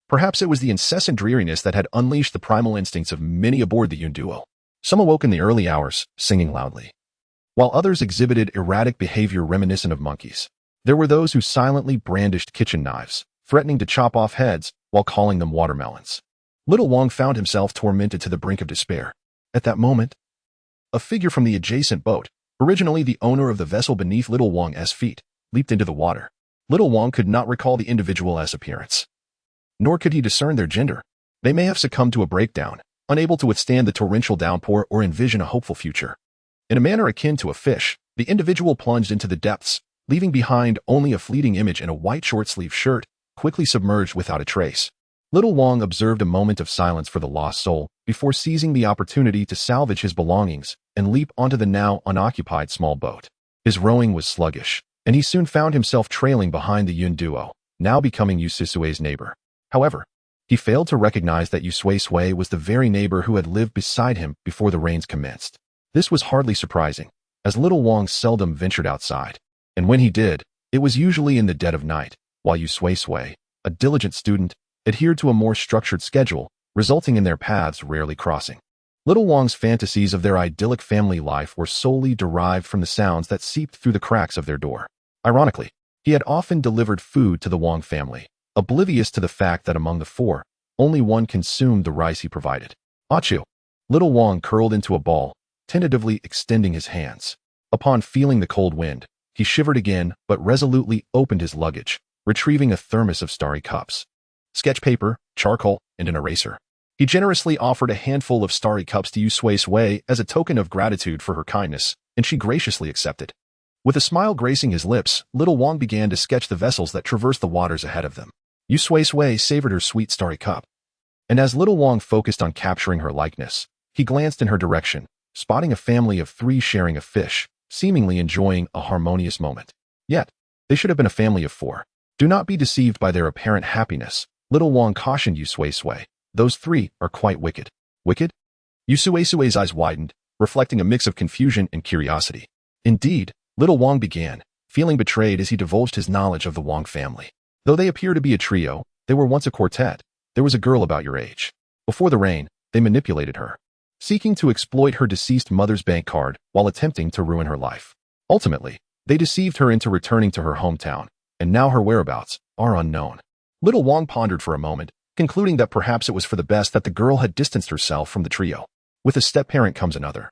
Speaker 1: Perhaps it was the incessant dreariness that had unleashed the primal instincts of many aboard the Yun duo. Some awoke in the early hours, singing loudly, while others exhibited erratic behavior reminiscent of monkeys. There were those who silently brandished kitchen knives, threatening to chop off heads while calling them watermelons. Little Wang found himself tormented to the brink of despair. At that moment, a figure from the adjacent boat, originally the owner of the vessel beneath Little Wang's feet, leaped into the water. Little Wang could not recall the individual's appearance, nor could he discern their gender. They may have succumbed to a breakdown, unable to withstand the torrential downpour or envision a hopeful future. In a manner akin to a fish, the individual plunged into the depths, leaving behind only a fleeting image in a white short-sleeved shirt, quickly submerged without a trace. Little Wang observed a moment of silence for the lost soul before seizing the opportunity to salvage his belongings and leap onto the now unoccupied small boat. His rowing was sluggish, and he soon found himself trailing behind the Yun duo, now becoming Yu Sui-Sui's neighbor. However, he failed to recognize that Yu Sui-Sui was the very neighbor who had lived beside him before the rains commenced. This was hardly surprising, as Little Wang seldom ventured outside, and when he did, it was usually in the dead of night, while Yu Sui-Sui, a diligent student, adhered to a more structured schedule, resulting in their paths rarely crossing. Little Wang's fantasies of their idyllic family life were solely derived from the sounds that seeped through the cracks of their door. Ironically, he had often delivered food to the Wang family, oblivious to the fact that among the four, only one consumed the rice he provided. "Achu." Little Wang curled into a ball, tentatively extending his hands. Upon feeling the cold wind, he shivered again but resolutely opened his luggage, retrieving a thermos of starry cups, sketch paper, charcoal, and an eraser. He generously offered a handful of starry cups to Yu Sui-Sui as a token of gratitude for her kindness, and she graciously accepted. With a smile gracing his lips, Little Wang began to sketch the vessels that traversed the waters ahead of them. Yu Sui-Sui savored her sweet starry cup, And as little Wong focused on capturing her likeness, he glanced in her direction, spotting a family of 3 sharing a fish, seemingly enjoying a harmonious moment. Yet, they should have been a family of 4. Do not be deceived by their apparent happiness, little Wong cautioned Yu Sui-Sui. Those 3 are quite wicked. Wicked? Yu Sui-Sui's eyes widened, reflecting a mix of confusion and curiosity. Indeed, little Wong began, feeling betrayed as he divulged his knowledge of the Wong family. Though they appear to be a trio, they were once a quartet. There was a girl about your age. Before the reign, they manipulated her, seeking to exploit her deceased mother's bank card while attempting to ruin her life. Ultimately, they deceived her into returning to her hometown, and now her whereabouts are unknown. Little Wong pondered for a moment, concluding that perhaps it was for the best that the girl had distanced herself from the trio. With a step-parent comes another.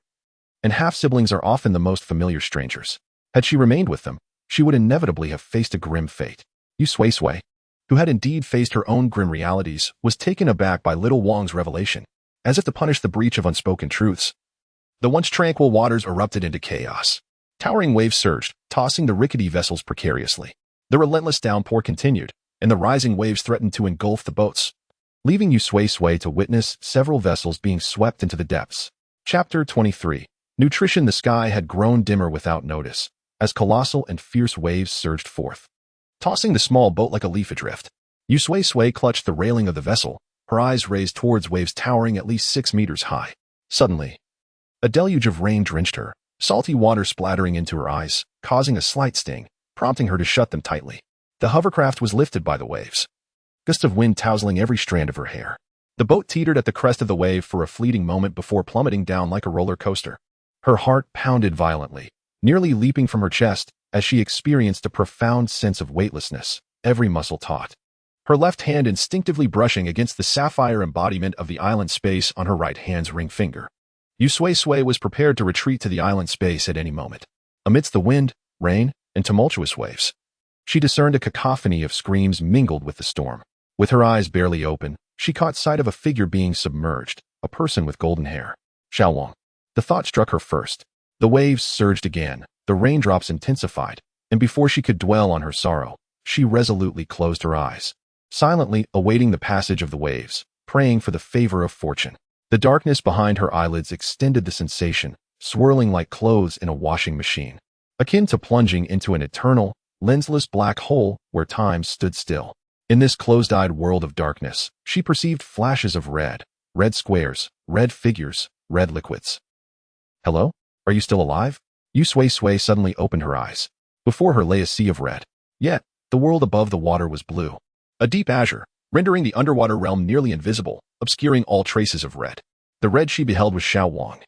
Speaker 1: And half-siblings are often the most familiar strangers. Had she remained with them, she would inevitably have faced a grim fate. Yu Sui-Sui, who had indeed faced her own grim realities, was taken aback by little Wong's revelation. As if to punish the breach of unspoken truths, the once tranquil waters erupted into chaos. Towering waves surged, tossing the rickety vessels precariously. The relentless downpour continued, and the rising waves threatened to engulf the boats, leaving Yu Sui-Sui to witness several vessels being swept into the depths. Chapter 23. Nutrition. The sky had grown dimmer without notice, as colossal and fierce waves surged forth, tossing the small boat like a leaf adrift. Yu Sui-Sui clutched the railing of the vessel, her eyes raised towards waves towering at least 6 meters high. Suddenly, a deluge of rain drenched her, salty water splattering into her eyes, causing a slight sting, prompting her to shut them tightly. The hovercraft was lifted by the waves, gusts of wind tousling every strand of her hair. The boat teetered at the crest of the wave for a fleeting moment before plummeting down like a roller coaster. Her heart pounded violently, nearly leaping from her chest as she experienced a profound sense of weightlessness, every muscle taut. Her left hand instinctively brushing against the sapphire embodiment of the island space on her right hand's ring finger. Yu Sui-Sui was prepared to retreat to the island space at any moment. Amidst the wind, rain, and tumultuous waves, she discerned a cacophony of screams mingled with the storm. With her eyes barely open, she caught sight of a figure being submerged, a person with golden hair. Xiao Wang. The thought struck her first. The waves surged again, the raindrops intensified, and before she could dwell on her sorrow, she resolutely closed her eyes, silently awaiting the passage of the waves, praying for the favor of fortune. The darkness behind her eyelids extended the sensation, swirling like clothes in a washing machine, akin to plunging into an eternal, lensless black hole where time stood still. In this closed-eyed world of darkness, she perceived flashes of red squares, red figures, red liquids. Hello? Are you still alive? Yu Sui-Sui suddenly opened her eyes. Before her lay a sea of red. Yet, the world above the water was blue. A deep azure, rendering the underwater realm nearly invisible, obscuring all traces of red. The red she beheld was Xiao Wang,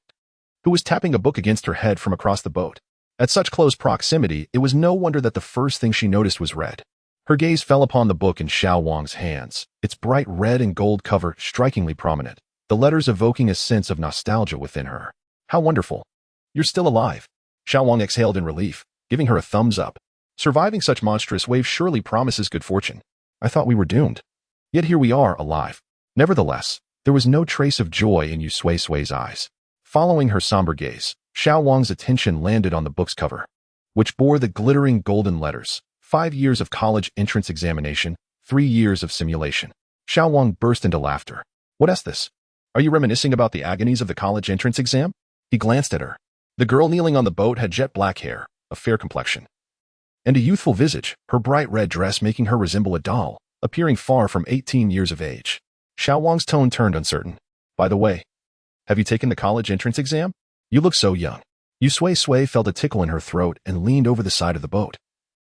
Speaker 1: who was tapping a book against her head from across the boat. At such close proximity, it was no wonder that the first thing she noticed was red. Her gaze fell upon the book in Xiao Wang's hands, its bright red and gold cover strikingly prominent, the letters evoking a sense of nostalgia within her. How wonderful. You're still alive. Xiao Wang exhaled in relief, giving her a thumbs up. Surviving such monstrous waves surely promises good fortune. I thought we were doomed. Yet here we are, alive. Nevertheless, there was no trace of joy in Yu Sui-Sui's eyes. Following her somber gaze, Xiao Wang's attention landed on the book's cover, which bore the glittering golden letters, 5 years of college entrance examination, 3 years of simulation. Xiao Wang burst into laughter. What is this? Are you reminiscing about the agonies of the college entrance exam? He glanced at her. The girl kneeling on the boat had jet black hair, a fair complexion, and a youthful visage, her bright red dress making her resemble a doll, appearing far from 18 years of age. Xiao Wang's tone turned uncertain. By the way, have you taken the college entrance exam? You look so young. Yu Sui-Sui felt a tickle in her throat and leaned over the side of the boat,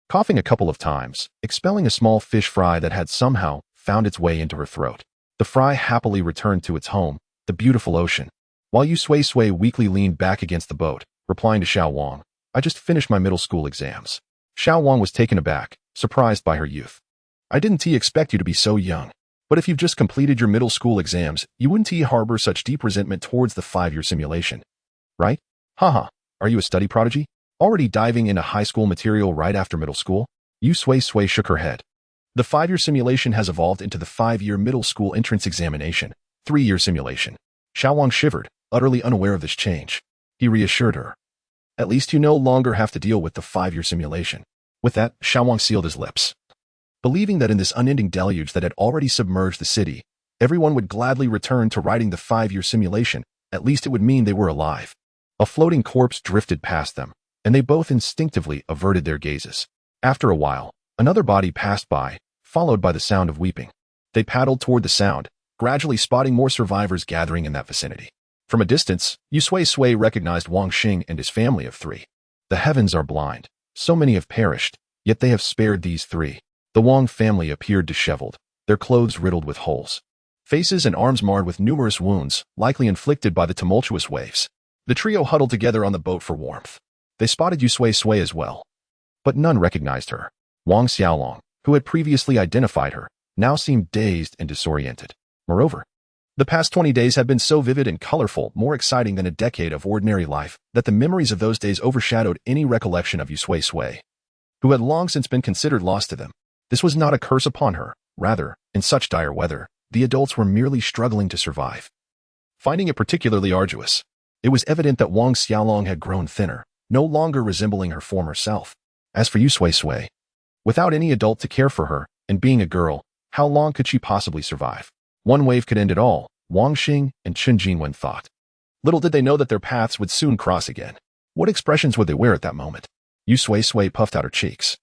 Speaker 1: coughing a couple of times, expelling a small fish fry that had somehow found its way into her throat. The fry happily returned to its home, the beautiful ocean, while Yu Sui-Sui weakly leaned back against the boat, replying to Xiao Wang, I just finished my middle school exams. Xiao Wang was taken aback, surprised by her youth. I didn't expect you to be so young. But if you've just completed your middle school exams, you wouldn't harbor such deep resentment towards the 5-year simulation. Right? Haha, are you a study prodigy? Already diving into high school material right after middle school? Yu Sui-Sui shook her head. The 5-year simulation has evolved into the 5-year middle school entrance examination, 3-year simulation. Xiao Wang shivered, utterly unaware of this change. He reassured her. At least you no longer have to deal with the 5-year simulation. With that, Xiao Wang sealed his lips, believing that in this unending deluge that had already submerged the city, everyone would gladly return to writing the 5-year simulation. At least it would mean they were alive. A floating corpse drifted past them, and they both instinctively averted their gazes. After a while, another body passed by, followed by the sound of weeping. They paddled toward the sound, gradually spotting more survivors gathering in that vicinity. From a distance, Yu Sui-Sui recognized Wang Xing and his family of 3. The heavens are blind. So many have perished, yet they have spared these 3. The Wang family appeared disheveled, their clothes riddled with holes. Faces and arms marred with numerous wounds, likely inflicted by the tumultuous waves. The trio huddled together on the boat for warmth. They spotted Yu Sui-Sui as well, but none recognized her. Wang Xiaolong, who had previously identified her, now seemed dazed and disoriented. Moreover, the past 20 days had been so vivid and colorful, more exciting than a decade of ordinary life, that the memories of those days overshadowed any recollection of Yu Sui-Sui, who had long since been considered lost to them. This was not a curse upon her. Rather, in such dire weather, the adults were merely struggling to survive. Finding it particularly arduous, it was evident that Wang Xiaolong had grown thinner, no longer resembling her former self. As for Yu Sui-Sui, without any adult to care for her, and being a girl, how long could she possibly survive? One wave could end it all, Wang Xing and Chen Jinwen thought. Little did they know that their paths would soon cross again. What expressions would they wear at that moment? Yu Sui-Sui puffed out her cheeks,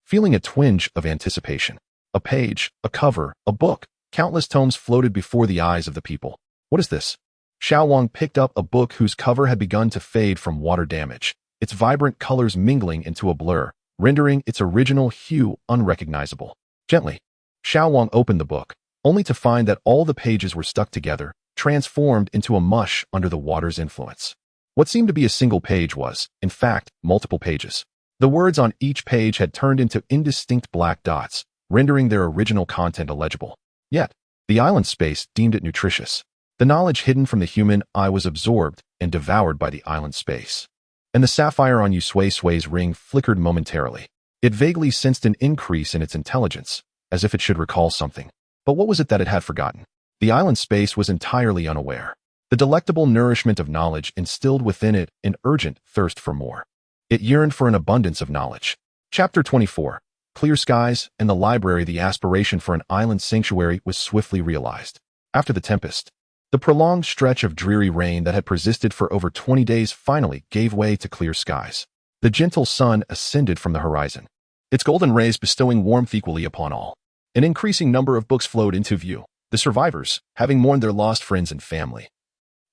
Speaker 1: feeling a twinge of anticipation. A page, a cover, a book, countless tomes floated before the eyes of the people. What is this? Xiao Wang picked up a book whose cover had begun to fade from water damage, its vibrant colors mingling into a blur, rendering its original hue unrecognizable. Gently, Xiao Wang opened the book, only to find that all the pages were stuck together, transformed into a mush under the water's influence. What seemed to be a single page was, in fact, multiple pages. The words on each page had turned into indistinct black dots, rendering their original content illegible. Yet, the island space deemed it nutritious. The knowledge hidden from the human eye was absorbed and devoured by the island space. And the sapphire on Yu Sui-Sui's ring flickered momentarily. It vaguely sensed an increase in its intelligence, as if it should recall something. But what was it that it had forgotten? The island space was entirely unaware. The delectable nourishment of knowledge instilled within it an urgent thirst for more. It yearned for an abundance of knowledge. Chapter 24. Clear skies and the library. The aspiration for an island sanctuary was swiftly realized. After the tempest, the prolonged stretch of dreary rain that had persisted for over 20 days finally gave way to clear skies. The gentle sun ascended from the horizon, its golden rays bestowing warmth equally upon all. An increasing number of books flowed into view. The survivors, having mourned their lost friends and family,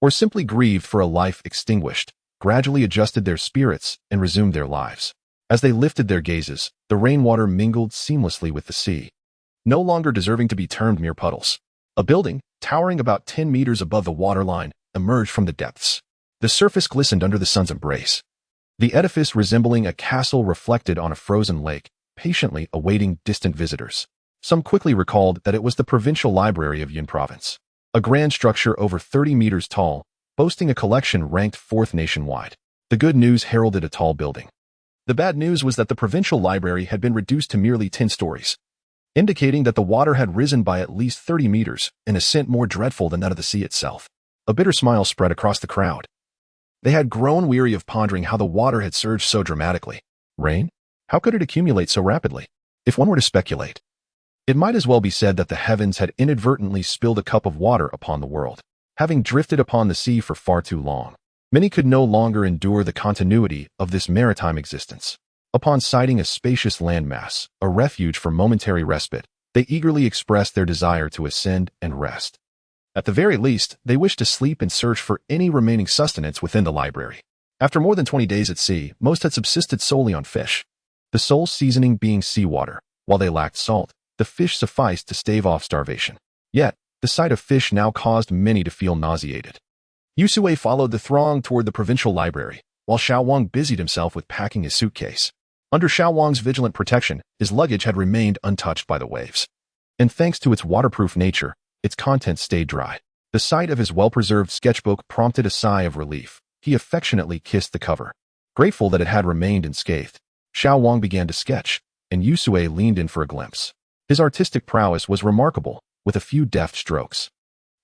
Speaker 1: or simply grieved for a life extinguished, gradually adjusted their spirits and resumed their lives. As they lifted their gazes, the rainwater mingled seamlessly with the sea, no longer deserving to be termed mere puddles. A building, towering about 10 meters above the waterline, emerged from the depths. The surface glistened under the sun's embrace. The edifice resembling a castle reflected on a frozen lake, patiently awaiting distant visitors. Some quickly recalled that it was the provincial library of Yun Province, a grand structure over 30 meters tall, boasting a collection ranked 4th nationwide. The good news heralded a tall building. The bad news was that the provincial library had been reduced to merely 10 stories, indicating that the water had risen by at least 30 meters, an ascent more dreadful than that of the sea itself. A bitter smile spread across the crowd. They had grown weary of pondering how the water had surged so dramatically. Rain? How could it accumulate so rapidly? If one were to speculate, it might as well be said that the heavens had inadvertently spilled a cup of water upon the world. Having drifted upon the sea for far too long, many could no longer endure the continuity of this maritime existence. Upon sighting a spacious landmass, a refuge for momentary respite, they eagerly expressed their desire to ascend and rest. At the very least, they wished to sleep and search for any remaining sustenance within the library. After more than 20 days at sea, most had subsisted solely on fish, the sole seasoning being seawater. While they lacked salt, the fish sufficed to stave off starvation. Yet, the sight of fish now caused many to feel nauseated. Yu Sui followed the throng toward the provincial library, while Xiao Wang busied himself with packing his suitcase. Under Xiao Wang's vigilant protection, his luggage had remained untouched by the waves. And thanks to its waterproof nature, its contents stayed dry. The sight of his well-preserved sketchbook prompted a sigh of relief. He affectionately kissed the cover, grateful that it had remained unscathed. Xiao Wang began to sketch, and Yu Sui leaned in for a glimpse. His artistic prowess was remarkable, with a few deft strokes.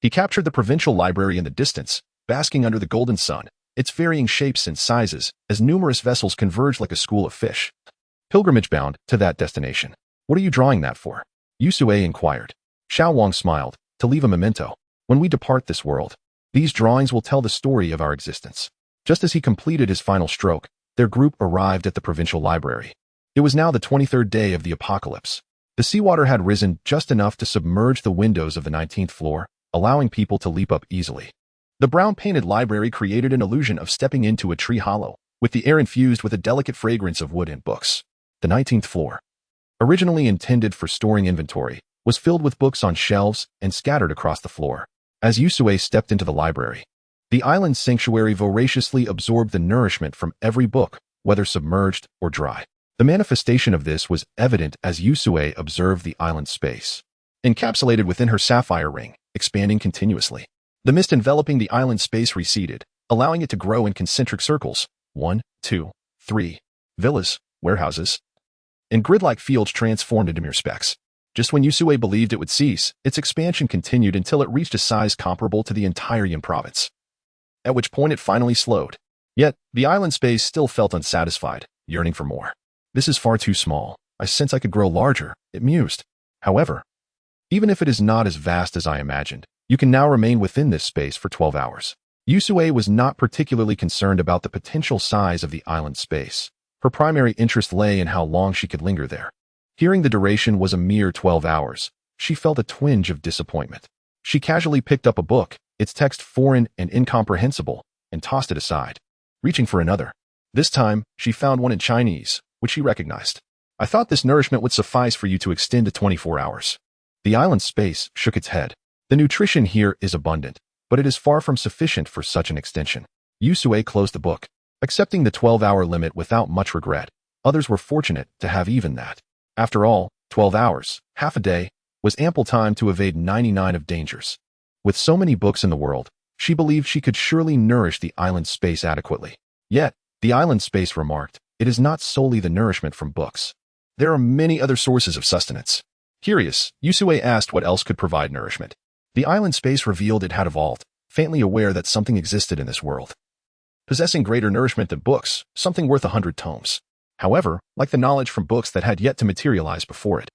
Speaker 1: He captured the provincial library in the distance, basking under the golden sun, its varying shapes and sizes, as numerous vessels converged like a school of fish, pilgrimage-bound to that destination. What are you drawing that for? Yu Sui inquired. Xiao Wang smiled, to leave a memento. When we depart this world, these drawings will tell the story of our existence. Just as he completed his final stroke, their group arrived at the provincial library. It was now the 23rd day of the apocalypse. The seawater had risen just enough to submerge the windows of the 19th floor, allowing people to leap up easily. The brown-painted library created an illusion of stepping into a tree hollow, with the air infused with a delicate fragrance of wood and books. The 19th floor, originally intended for storing inventory, was filled with books on shelves and scattered across the floor. As Yusui stepped into the library, the island's sanctuary voraciously absorbed the nourishment from every book, whether submerged or dry. The manifestation of this was evident as Yusui observed the island's space, encapsulated within her sapphire ring, expanding continuously. The mist enveloping the island's space receded, allowing it to grow in concentric circles. 1, 2, 3. Villas, warehouses, and grid-like fields transformed into mere specks. Just when Yusui believed it would cease, its expansion continued until it reached a size comparable to the entire Yin province, at which point it finally slowed. Yet, the island space still felt unsatisfied, yearning for more. This is far too small. I sense I could grow larger, it mused. However, even if it is not as vast as I imagined, you can now remain within this space for 12 hours. Yusui was not particularly concerned about the potential size of the island space. Her primary interest lay in how long she could linger there. Hearing the duration was a mere 12 hours, she felt a twinge of disappointment. She casually picked up a book, its text foreign and incomprehensible, and tossed it aside, reaching for another. This time, she found one in Chinese, which she recognized. I thought this nourishment would suffice for you to extend to 24 hours. The island space shook its head. The nutrition here is abundant, but it is far from sufficient for such an extension. Yusui closed the book, accepting the 12-hour limit without much regret. Others were fortunate to have even that. After all, 12 hours, half a day, was ample time to evade 99 of dangers. With so many books in the world, she believed she could surely nourish the island space adequately. Yet, the island space remarked, it is not solely the nourishment from books. There are many other sources of sustenance. Curious, Yusui asked what else could provide nourishment. The island space revealed it had evolved, faintly aware that something existed in this world, possessing greater nourishment than books, something worth 100 tomes. However, like the knowledge from books that had yet to materialize before it,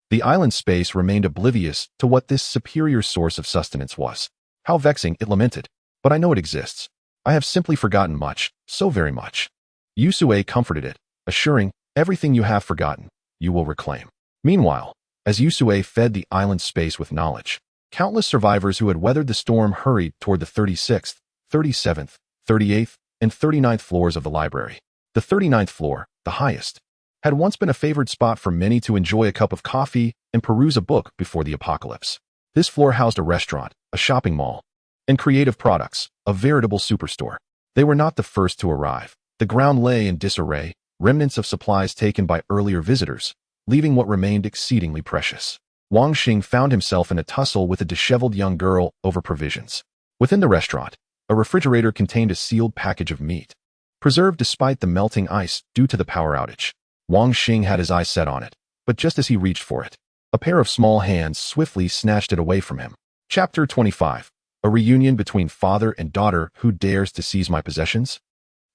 Speaker 1: the island space remained oblivious to what this superior source of sustenance was. How vexing, it lamented. But I know it exists. I have simply forgotten much, so very much. Yusui comforted it, assuring, everything you have forgotten, you will reclaim. Meanwhile, as Yusui fed the island space with knowledge, countless survivors who had weathered the storm hurried toward the 36th, 37th, 38th, and 39th floors of the library. The 39th floor, the highest, had once been a favored spot for many to enjoy a cup of coffee and peruse a book before the apocalypse. This floor housed a restaurant, a shopping mall, and creative products, a veritable superstore. They were not the first to arrive. The ground lay in disarray, remnants of supplies taken by earlier visitors, leaving what remained exceedingly precious. Wang Xing found himself in a tussle with a disheveled young girl over provisions. Within the restaurant, a refrigerator contained a sealed package of meat, preserved despite the melting ice due to the power outage. Wang Xing had his eyes set on it, but just as he reached for it, a pair of small hands swiftly snatched it away from him. Chapter 25. A reunion between father and daughter. Who dares to seize my possessions?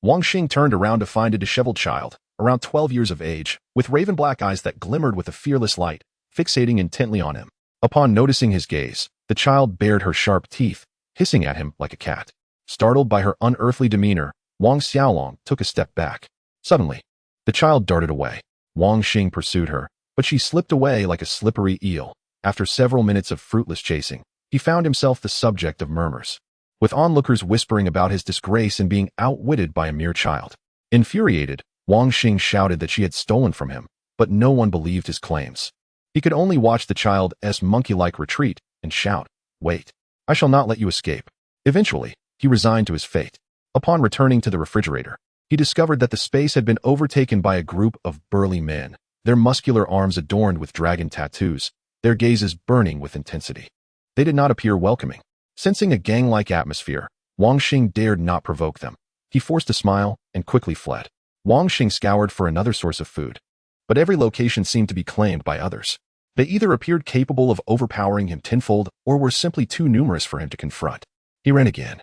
Speaker 1: Wang Xing turned around to find a disheveled child, around 12 years of age, with raven black eyes that glimmered with a fearless light, fixating intently on him. Upon noticing his gaze, the child bared her sharp teeth, hissing at him like a cat. Startled by her unearthly demeanor, Wang Xiaolong took a step back. Suddenly, the child darted away. Wang Xing pursued her, but she slipped away like a slippery eel. After several minutes of fruitless chasing, he found himself the subject of murmurs, with onlookers whispering about his disgrace and being outwitted by a mere child. Infuriated, Wang Xing shouted that she had stolen from him, but no one believed his claims. He could only watch the child's monkey-like retreat and shout, "Wait, I shall not let you escape." Eventually, he resigned to his fate. Upon returning to the refrigerator, he discovered that the space had been overtaken by a group of burly men, their muscular arms adorned with dragon tattoos, their gazes burning with intensity. They did not appear welcoming. Sensing a gang-like atmosphere, Wang Xing dared not provoke them. He forced a smile and quickly fled. Wang Xing scoured for another source of food, but every location seemed to be claimed by others. They either appeared capable of overpowering him tenfold or were simply too numerous for him to confront. He ran again,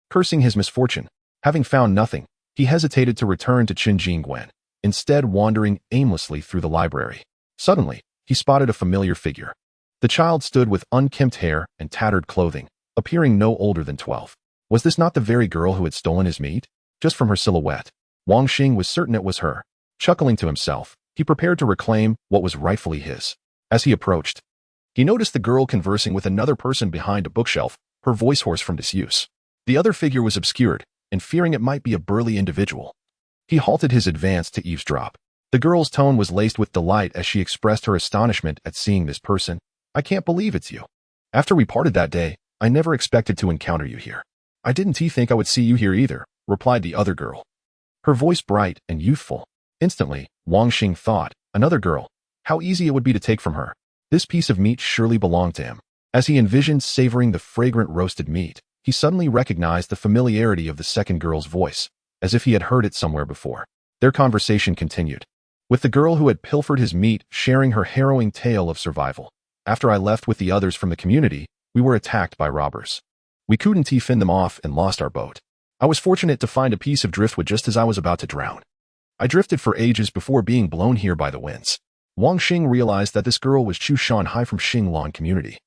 Speaker 1: cursing his misfortune. Having found nothing, he hesitated to return to Qinjingguan, instead wandering aimlessly through the library. Suddenly, he spotted a familiar figure. The child stood with unkempt hair and tattered clothing, appearing no older than 12. Was this not the very girl who had stolen his meat? Just from her silhouette, Wang Xing was certain it was her. Chuckling to himself, he prepared to reclaim what was rightfully his. As he approached, he noticed the girl conversing with another person behind a bookshelf, her voice hoarse from disuse. The other figure was obscured, and fearing it might be a burly individual, he halted his advance to eavesdrop. The girl's tone was laced with delight as she expressed her astonishment at seeing this person. I can't believe it's you. After we parted that day, I never expected to encounter you here. I didn't think I would see you here either, replied the other girl, her voice bright and youthful. Instantly, Wang Xing thought, another girl. How easy it would be to take from her. This piece of meat surely belonged to him. As he envisioned savoring the fragrant roasted meat, he suddenly recognized the familiarity of the second girl's voice, as if he had heard it somewhere before. Their conversation continued, with the girl who had pilfered his meat sharing her harrowing tale of survival. After I left with the others from the community, we were attacked by robbers. We couldn't fend them off and lost our boat. I was fortunate to find a piece of driftwood just as I was about to drown. I drifted for ages before being blown here by the winds. Wang Xing realized that this girl was Chu Shanhai from Xinglan community,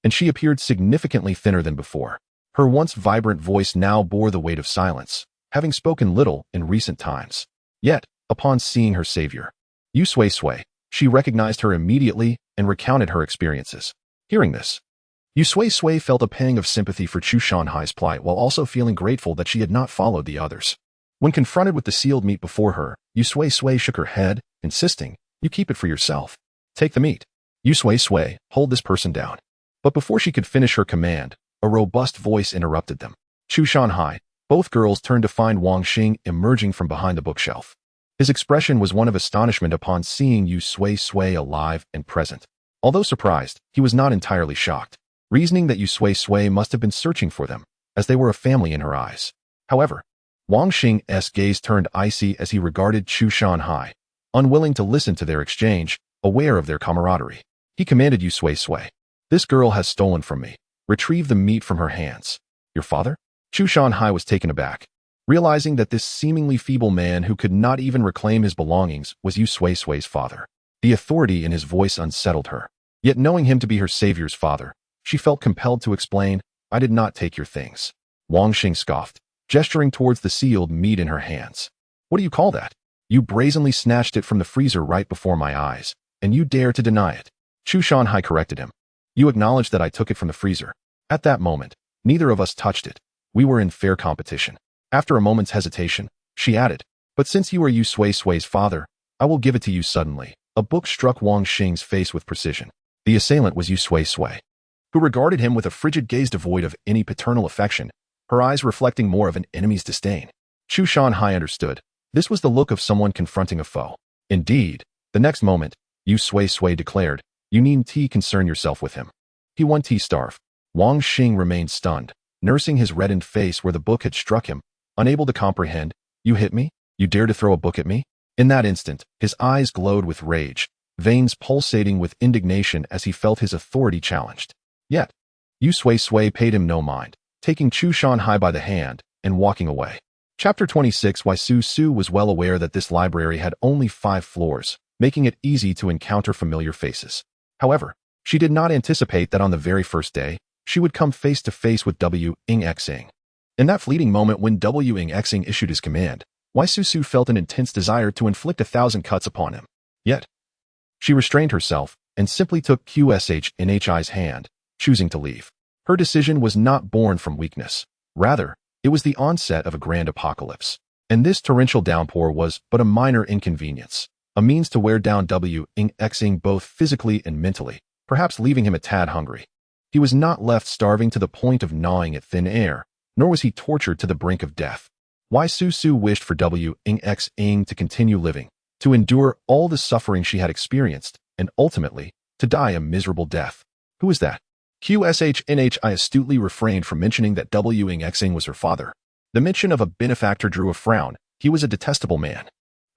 Speaker 1: and she appeared significantly thinner than before. Her once vibrant voice now bore the weight of silence, having spoken little in recent times. Yet, upon seeing her savior, Yu Sui-Sui, she recognized her immediately and recounted her experiences. Hearing this, Yu Sui-Sui felt a pang of sympathy for Chu Shanhai's plight while also feeling grateful that she had not followed the others. When confronted with the sealed meat before her, Yu Sui-Sui shook her head, insisting, you keep it for yourself. Take the meat. Yu Sui-Sui, hold this person down. But before she could finish her command, a robust voice interrupted them. Chu Shanhai. Both girls turned to find Wang Xing emerging from behind the bookshelf. His expression was one of astonishment upon seeing Yu Sui-Sui alive and present. Although surprised, he was not entirely shocked, reasoning that Yu Sui-Sui must have been searching for them, as they were a family in her eyes. However, Wang Xing's gaze turned icy as he regarded Chu Shanhai, unwilling to listen to their exchange, aware of their camaraderie. He commanded Yu Sui-Sui, this girl has stolen from me. Retrieve the meat from her hands. Your father? Chu Shanhai was taken aback, realizing that this seemingly feeble man who could not even reclaim his belongings was Yu Sui-Sui's father. The authority in his voice unsettled her. Yet knowing him to be her savior's father, she felt compelled to explain, I did not take your things. Wang Xing scoffed, gesturing towards the sealed meat in her hands. What do you call that? You brazenly snatched it from the freezer right before my eyes, and you dare to deny it. Chu Shanhai corrected him. You acknowledge that I took it from the freezer. At that moment, neither of us touched it. We were in fair competition. After a moment's hesitation, she added, but since you are Yu Sui-Sui's father, I will give it to you suddenly. A book struck Wang Xing's face with precision. The assailant was Yu Sui-Sui, who regarded him with a frigid gaze devoid of any paternal affection, her eyes reflecting more of an enemy's disdain. Chu Shanhai understood. This was the look of someone confronting a foe. Indeed, the next moment, Yu Sui-Sui declared, you needn't concern yourself with him. He won't starve. Wang Xing remained stunned, nursing his reddened face where the book had struck him, unable to comprehend. You hit me? You dare to throw a book at me? In that instant, his eyes glowed with rage, veins pulsating with indignation as he felt his authority challenged. Yet, Yu Sui-Sui paid him no mind, taking Chu Shanhai by the hand and walking away. Chapter 26. Why Su-Su was well aware that this library had only 5 floors, making it easy to encounter familiar faces. However, she did not anticipate that on the very first day, she would come face to face with Xing. In that fleeting moment when Xing issued his command, Why Su-Su felt an intense desire to inflict 1,000 cuts upon him. Yet, she restrained herself and simply took Qshnhi's hand, choosing to leave. Her decision was not born from weakness. Rather, it was the onset of a grand apocalypse. And this torrential downpour was but a minor inconvenience, a means to wear down Xing both physically and mentally, perhaps leaving him a tad hungry. He was not left starving to the point of gnawing at thin air, nor was he tortured to the brink of death. Why Su-Su wished for Xing to continue living, to endure all the suffering she had experienced, and ultimately, to die a miserable death. Who is that? Qshnhi astutely refrained from mentioning that Xing was her father. The mention of a benefactor drew a frown. He was a detestable man.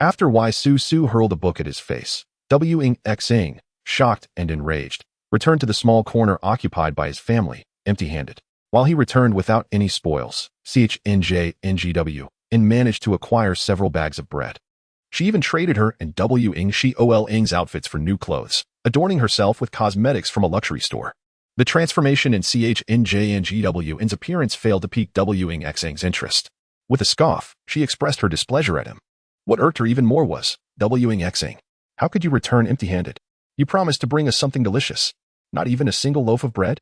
Speaker 1: After Why Su-Su hurled a book at his face, Xing, shocked and enraged, returned to the small corner occupied by his family, empty-handed. While he returned without any spoils, and managed to acquire several bags of bread. She even traded her and Ing Shi-Ol-Ing's outfits for new clothes, adorning herself with cosmetics from a luxury store. The transformation in CHNJNGW's appearance failed to pique Ing Xing's interest. With a scoff, she expressed her displeasure at him. What irked her even more was, Ing Xing, how could you return empty-handed? You promised to bring us something delicious. Not even a single loaf of bread?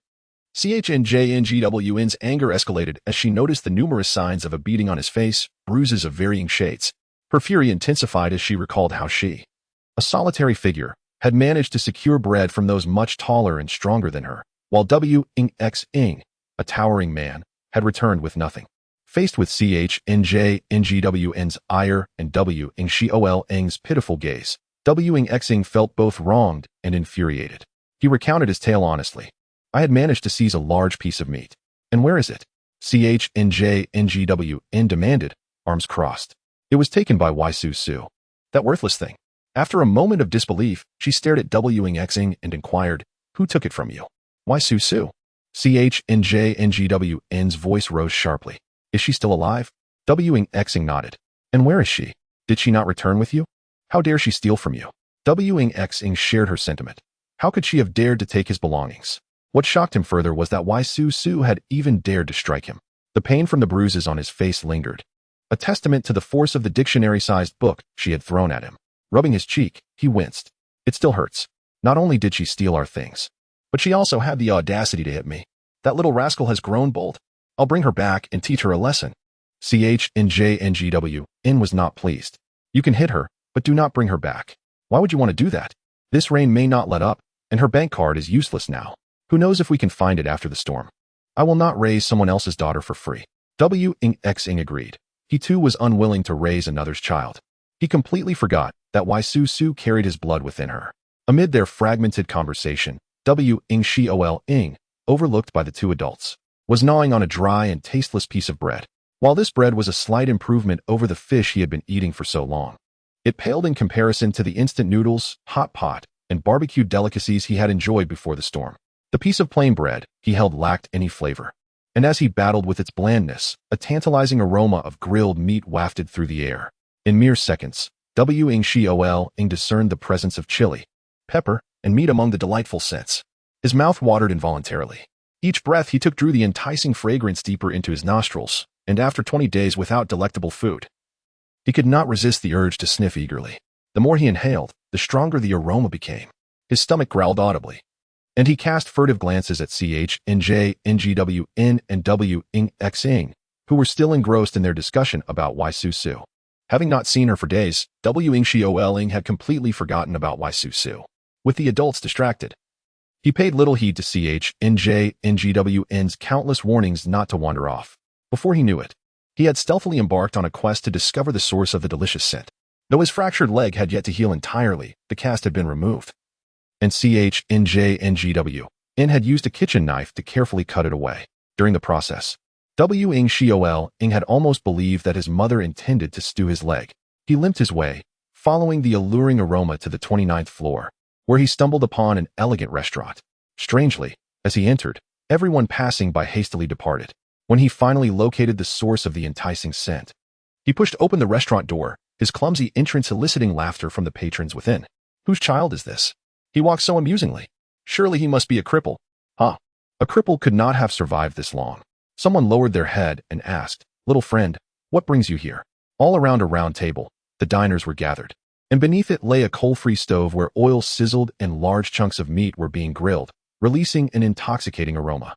Speaker 1: CHNJNGW's anger escalated as she noticed the numerous signs of a beating on his face, bruises of varying shades. Her fury intensified as she recalled how she, a solitary figure, had managed to secure bread from those much taller and stronger than her, while Ing Xing, a towering man, had returned with nothing. Faced with CHNJNGW's ire and Ing Shi-Ol-Ing's pitiful gaze, Ing Xing felt both wronged and infuriated. He recounted his tale honestly. I had managed to seize a large piece of meat. And where is it? CHNJNGWN demanded, arms crossed. It was taken by Yusui-Sui. That worthless thing. After a moment of disbelief, she stared at Ing Xing and inquired, who took it from you? Yusui-Sui. CHNJNGWN's voice rose sharply. Is she still alive? Ing Xing nodded. And where is she? Did she not return with you? How dare she steal from you? Ing Xing shared her sentiment. How could she have dared to take his belongings? What shocked him further was that Yusui-Sui had even dared to strike him. The pain from the bruises on his face lingered, a testament to the force of the dictionary-sized book she had thrown at him. Rubbing his cheek, he winced. It still hurts. Not only did she steal our things, but she also had the audacity to hit me. That little rascal has grown bold. I'll bring her back and teach her a lesson. CHNJNGWN was not pleased. You can hit her, but do not bring her back. Why would you want to do that? This rain may not let up, and her bank card is useless now. Who knows if we can find it after the storm? I will not raise someone else's daughter for free. Ing Xing agreed. He too was unwilling to raise another's child. He completely forgot that Yusui-Sui carried his blood within her. Amid their fragmented conversation, Ing Shi-Ol-Ing, overlooked by the two adults, was gnawing on a dry and tasteless piece of bread. While this bread was a slight improvement over the fish he had been eating for so long, it paled in comparison to the instant noodles, hot pot, and barbecued delicacies he had enjoyed before the storm. The piece of plain bread he held lacked any flavor, and as he battled with its blandness, a tantalizing aroma of grilled meat wafted through the air. In mere seconds, Ing Shi-Ol-Ing discerned the presence of chili, pepper, and meat among the delightful scents. His mouth watered involuntarily. Each breath he took drew the enticing fragrance deeper into his nostrils, and after 20 days without delectable food, he could not resist the urge to sniff eagerly. The more he inhaled, the stronger the aroma became. His stomach growled audibly, and he cast furtive glances at CHNJNGWN and Ing Xing, who were still engrossed in their discussion about Yusui-Sui. Having not seen her for days, Ing Shi-Ol-Ing had completely forgotten about Yusui-Sui. With the adults distracted, he paid little heed to CHNJNGWN's countless warnings not to wander off. Before he knew it, he had stealthily embarked on a quest to discover the source of the delicious scent. Though his fractured leg had yet to heal entirely, the cast had been removed, and CHNJNGWN had used a kitchen knife to carefully cut it away. During the process, Ing Shi-Ol-Ing had almost believed that his mother intended to stew his leg. He limped his way, following the alluring aroma to the 29th floor, where he stumbled upon an elegant restaurant. Strangely, as he entered, everyone passing by hastily departed. When he finally located the source of the enticing scent, he pushed open the restaurant door, his clumsy entrance eliciting laughter from the patrons within. Whose child is this? He walks so amusingly. Surely he must be a cripple. Huh? A cripple could not have survived this long. Someone lowered their head and asked, "Little friend, what brings you here?" All around a round table, the diners were gathered, and beneath it lay a coal-free stove where oil sizzled and large chunks of meat were being grilled, releasing an intoxicating aroma.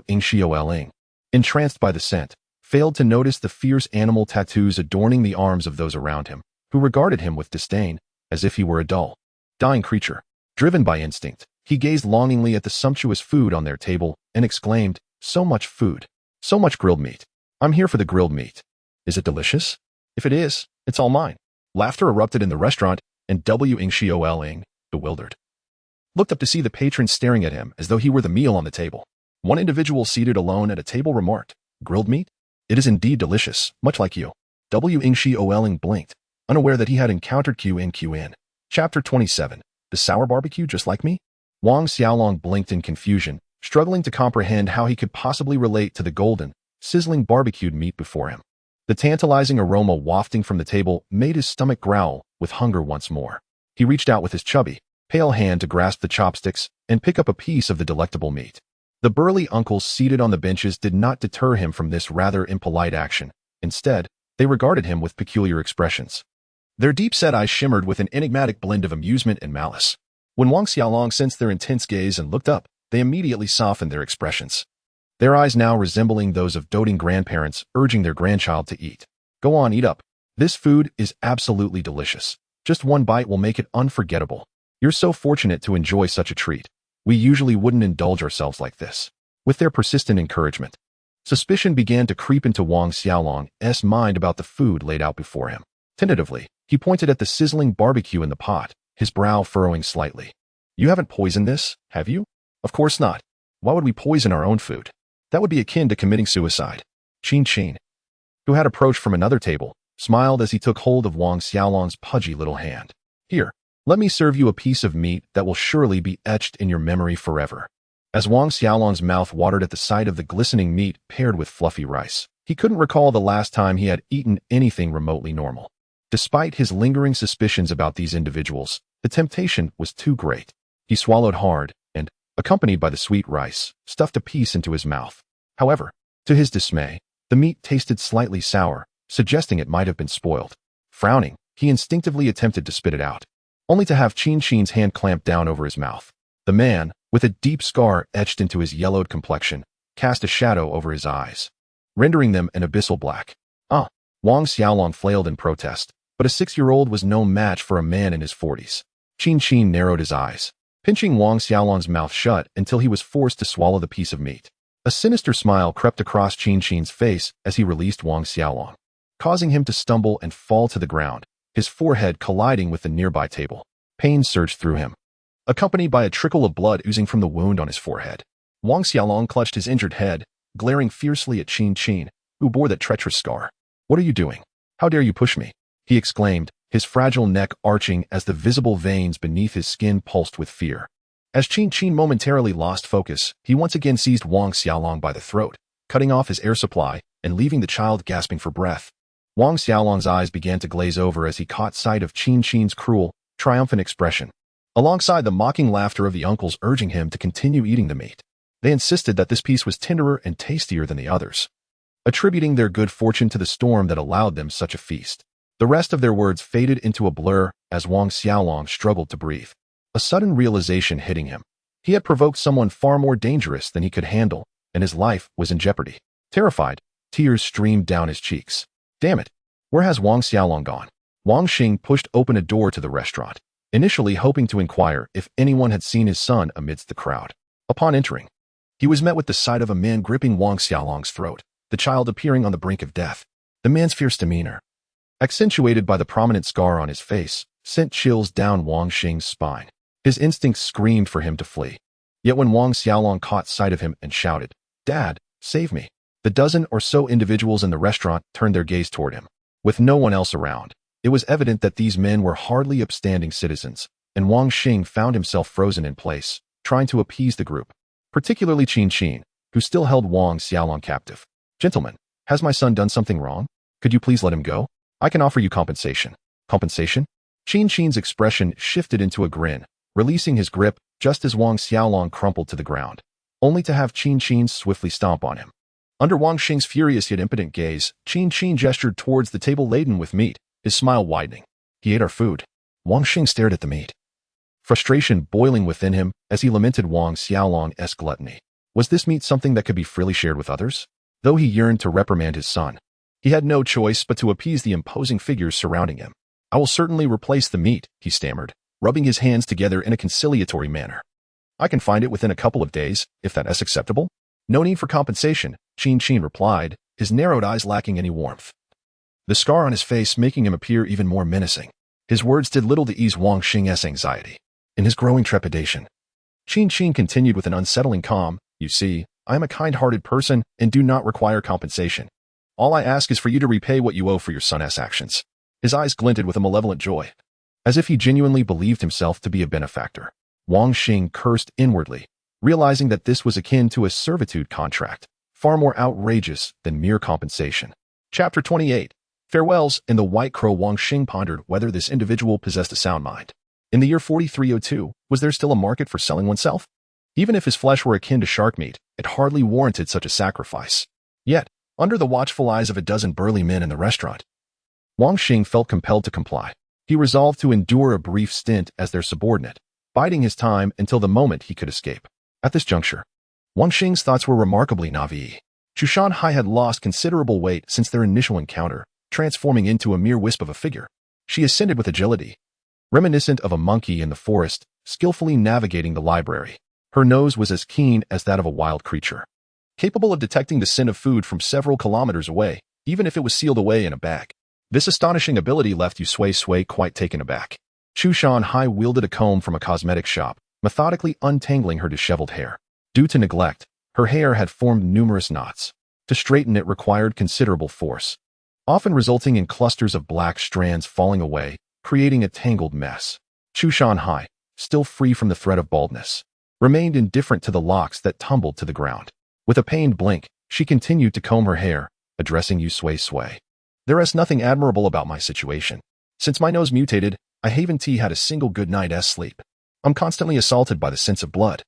Speaker 1: Ing Shi-Ol-Ing, entranced by the scent, failed to notice the fierce animal tattoos adorning the arms of those around him, who regarded him with disdain, as if he were a dull, dying creature. Driven by instinct, he gazed longingly at the sumptuous food on their table and exclaimed, "So much food. So much grilled meat. I'm here for the grilled meat. Is it delicious? If it is, it's all mine." Laughter erupted in the restaurant, and Ing Shi-Ol-Ing, bewildered, looked up to see the patrons staring at him as though he were the meal on the table. One individual seated alone at a table remarked, "Grilled meat? It is indeed delicious, much like you." Ing Shi-Ol-Ing blinked, unaware that he had encountered QN. Chapter 27. The sour barbecue just like me? Wang Xiaolong blinked in confusion, struggling to comprehend how he could possibly relate to the golden, sizzling barbecued meat before him. The tantalizing aroma wafting from the table made his stomach growl with hunger once more. He reached out with his chubby, pale hand to grasp the chopsticks and pick up a piece of the delectable meat. The burly uncles seated on the benches did not deter him from this rather impolite action. Instead, they regarded him with peculiar expressions. Their deep-set eyes shimmered with an enigmatic blend of amusement and malice. When Wang Xiaolong sensed their intense gaze and looked up, they immediately softened their expressions. Their eyes now resembling those of doting grandparents urging their grandchild to eat. Go on, eat up. This food is absolutely delicious. Just one bite will make it unforgettable. You're so fortunate to enjoy such a treat. We usually wouldn't indulge ourselves like this. With their persistent encouragement, suspicion began to creep into Wang Xiaolong's mind about the food laid out before him. Tentatively, he pointed at the sizzling barbecue in the pot, his brow furrowing slightly. You haven't poisoned this, have you? Of course not. Why would we poison our own food? That would be akin to committing suicide. Qin, who had approached from another table, smiled as he took hold of Wang Xiaolong's pudgy little hand. Here, let me serve you a piece of meat that will surely be etched in your memory forever. As Wang Xiaolong's mouth watered at the sight of the glistening meat paired with fluffy rice, he couldn't recall the last time he had eaten anything remotely normal. Despite his lingering suspicions about these individuals, the temptation was too great. He swallowed hard and, accompanied by the sweet rice, stuffed a piece into his mouth. However, to his dismay, the meat tasted slightly sour, suggesting it might have been spoiled. Frowning, he instinctively attempted to spit it out, only to have Qin's hand clamped down over his mouth. The man, with a deep scar etched into his yellowed complexion, cast a shadow over his eyes, rendering them an abyssal black. Wang Xiaolong flailed in protest, but a 6-year-old was no match for a man in his 40s. Qin narrowed his eyes, pinching Wang Xiaolong's mouth shut until he was forced to swallow the piece of meat. A sinister smile crept across Qin's face as he released Wang Xiaolong, causing him to stumble and fall to the ground, his forehead colliding with the nearby table. Pain surged through him, accompanied by a trickle of blood oozing from the wound on his forehead. Wang Xiaolong clutched his injured head, glaring fiercely at Qin, who bore that treacherous scar. What are you doing? How dare you push me? He exclaimed, his fragile neck arching as the visible veins beneath his skin pulsed with fear. As Qin momentarily lost focus, he once again seized Wang Xiaolong by the throat, cutting off his air supply and leaving the child gasping for breath. Wang Xiaolong's eyes began to glaze over as he caught sight of Qin's cruel, triumphant expression, alongside the mocking laughter of the uncles urging him to continue eating the meat. They insisted that this piece was tenderer and tastier than the others, attributing their good fortune to the storm that allowed them such a feast. The rest of their words faded into a blur as Wang Xiaolong struggled to breathe. A sudden realization hitting him. He had provoked someone far more dangerous than he could handle, and his life was in jeopardy. Terrified, tears streamed down his cheeks. Damn it! Where has Wang Xiaolong gone? Wang Xing pushed open a door to the restaurant, initially hoping to inquire if anyone had seen his son amidst the crowd. Upon entering, he was met with the sight of a man gripping Wang Xiaolong's throat, the child appearing on the brink of death. The man's fierce demeanor, accentuated by the prominent scar on his face, sent chills down Wang Xing's spine. His instincts screamed for him to flee. Yet when Wang Xiaolong caught sight of him and shouted, "Dad, save me!" the dozen or so individuals in the restaurant turned their gaze toward him. With no one else around, it was evident that these men were hardly upstanding citizens, and Wang Xing found himself frozen in place, trying to appease the group, particularly Qin, who still held Wang Xiaolong captive. "Gentlemen, has my son done something wrong? Could you please let him go? I can offer you compensation." Compensation? Qin's expression shifted into a grin, releasing his grip just as Wang Xiaolong crumpled to the ground, only to have Qin swiftly stomp on him. Under Wang Xing's furious yet impotent gaze, Qin gestured towards the table laden with meat, his smile widening. "He ate our food." Wang Xing stared at the meat, frustration boiling within him as he lamented Wang Xiaolong's gluttony. Was this meat something that could be freely shared with others? Though he yearned to reprimand his son, he had no choice but to appease the imposing figures surrounding him. "I will certainly replace the meat," he stammered, rubbing his hands together in a conciliatory manner. "I can find it within a couple of days, if that is acceptable." "No need for compensation," Qin replied, his narrowed eyes lacking any warmth, the scar on his face making him appear even more menacing. His words did little to ease Wang Xing's anxiety. In his growing trepidation, Qin continued with an unsettling calm, "You see, I am a kind-hearted person and do not require compensation. All I ask is for you to repay what you owe for your son's actions." His eyes glinted with a malevolent joy, as if he genuinely believed himself to be a benefactor. Wang Xing cursed inwardly, realizing that this was akin to a servitude contract, far more outrageous than mere compensation. Chapter 28. Farewells. In the White Crow, Wang Xing pondered whether this individual possessed a sound mind. In the year 4302, was there still a market for selling oneself? Even if his flesh were akin to shark meat, it hardly warranted such a sacrifice. Yet, under the watchful eyes of a dozen burly men in the restaurant, Wang Xing felt compelled to comply. He resolved to endure a brief stint as their subordinate, biding his time until the moment he could escape. At this juncture, Wang Xing's thoughts were remarkably naive. Chu Shanhai had lost considerable weight since their initial encounter, transforming into a mere wisp of a figure. She ascended with agility, reminiscent of a monkey in the forest, skillfully navigating the library. Her nose was as keen as that of a wild creature, capable of detecting the scent of food from several kilometers away, even if it was sealed away in a bag. This astonishing ability left Yu Sui-Sui quite taken aback. Chu Shanhai wielded a comb from a cosmetic shop, methodically untangling her disheveled hair. Due to neglect, her hair had formed numerous knots. To straighten it required considerable force, often resulting in clusters of black strands falling away, creating a tangled mess. Chu Shanhai, still free from the threat of baldness, remained indifferent to the locks that tumbled to the ground. With a pained blink, she continued to comb her hair, addressing Yu Sui-Sui. There is nothing admirable about my situation. Since my nose mutated, I haven't had a single good night's sleep. I'm constantly assaulted by the sense of blood,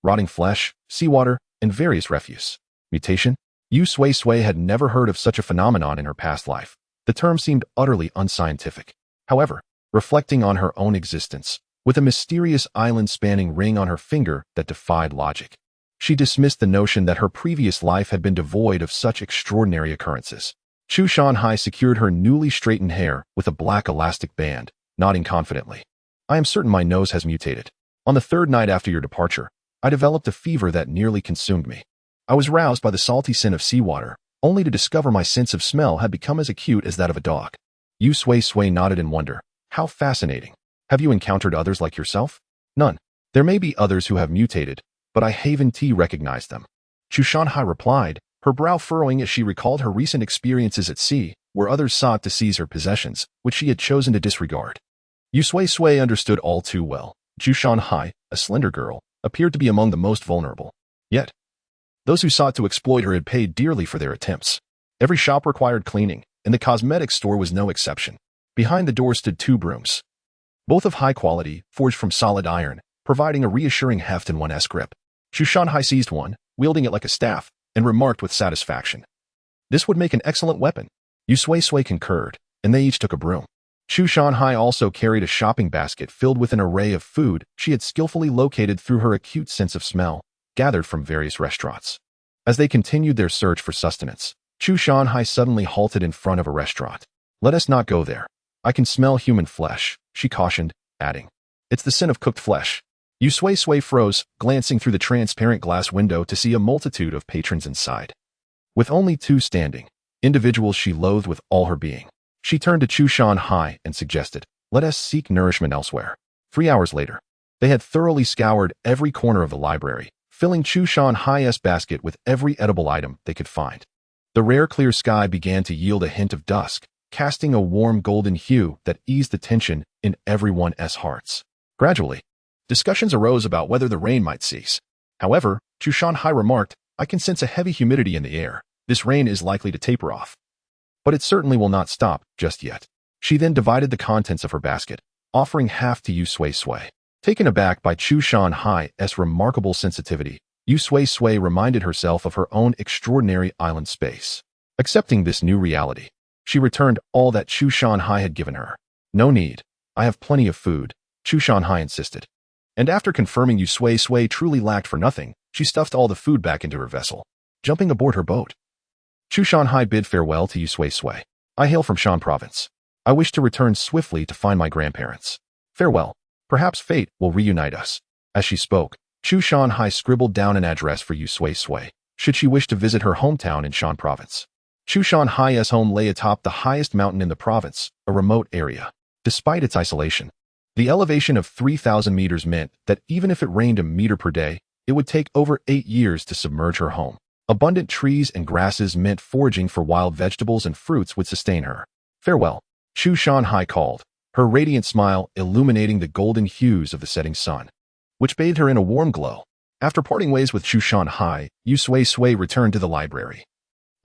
Speaker 1: rotting flesh, seawater, and various refuse. Mutation? Yu Sui-Sui had never heard of such a phenomenon in her past life. The term seemed utterly unscientific. However, reflecting on her own existence, with a mysterious island-spanning ring on her finger that defied logic, she dismissed the notion that her previous life had been devoid of such extraordinary occurrences. Chu Shanhai secured her newly straightened hair with a black elastic band, nodding confidently. I am certain my nose has mutated. On the third night after your departure, I developed a fever that nearly consumed me. I was roused by the salty scent of seawater, only to discover my sense of smell had become as acute as that of a dog. Yu Sui-Sui nodded in wonder. How fascinating. Have you encountered others like yourself? None. There may be others who have mutated, but I haven't recognized them. Chu Shanhai replied, her brow furrowing as she recalled her recent experiences at sea, where others sought to seize her possessions, which she had chosen to disregard. Yu Sui-Sui understood all too well. Chu Shanhai, a slender girl, appeared to be among the most vulnerable. Yet, those who sought to exploit her had paid dearly for their attempts. Every shop required cleaning, and the cosmetics store was no exception. Behind the door stood two brooms, both of high quality, forged from solid iron, providing a reassuring heft in one's grip. Chu Shanhai seized one, wielding it like a staff, and remarked with satisfaction, "This would make an excellent weapon." Yu Sui-Sui concurred, and they each took a broom. Chu Shanhai also carried a shopping basket filled with an array of food she had skillfully located through her acute sense of smell, gathered from various restaurants. As they continued their search for sustenance, Chu Shanhai suddenly halted in front of a restaurant. "Let us not go there. I can smell human flesh," she cautioned, adding, "It's the scent of cooked flesh." Yu Sui-Sui froze, glancing through the transparent glass window to see a multitude of patrons inside. With only two standing, individuals she loathed with all her being, she turned to Chu Shanhai and suggested, "Let us seek nourishment elsewhere." 3 hours later, they had thoroughly scoured every corner of the library, filling Chu Shanhai's basket with every edible item they could find. The rare clear sky began to yield a hint of dusk, casting a warm golden hue that eased the tension in everyone's hearts. Gradually, discussions arose about whether the rain might cease. However, Chu Shanhai remarked, "I can sense a heavy humidity in the air. This rain is likely to taper off. But it certainly will not stop just yet." She then divided the contents of her basket, offering half to Yu Sui-Sui. Taken aback by Chu Shanhai's remarkable sensitivity, Yu Sui-Sui reminded herself of her own extraordinary island space. Accepting this new reality, she returned all that Chu Shanhai had given her. "No need. I have plenty of food," Chu Shanhai insisted. And after confirming Yu Sui-Sui truly lacked for nothing, she stuffed all the food back into her vessel, jumping aboard her boat. Chu Shanhai bid farewell to Yu Sui-Sui. "I hail from Shan Province. I wish to return swiftly to find my grandparents. Farewell. Perhaps fate will reunite us." As she spoke, Chu Shanhai scribbled down an address for Yu Sui-Sui, should she wish to visit her hometown in Shan Province. Chu Shanhai's home lay atop the highest mountain in the province, a remote area. Despite its isolation, the elevation of 3,000 meters meant that even if it rained a meter per day, it would take over 8 years to submerge her home. Abundant trees and grasses meant foraging for wild vegetables and fruits would sustain her. "Farewell," Chu Shanhai called, her radiant smile illuminating the golden hues of the setting sun, which bathed her in a warm glow. After parting ways with Chu Shanhai, Yu Sui-Sui returned to the library.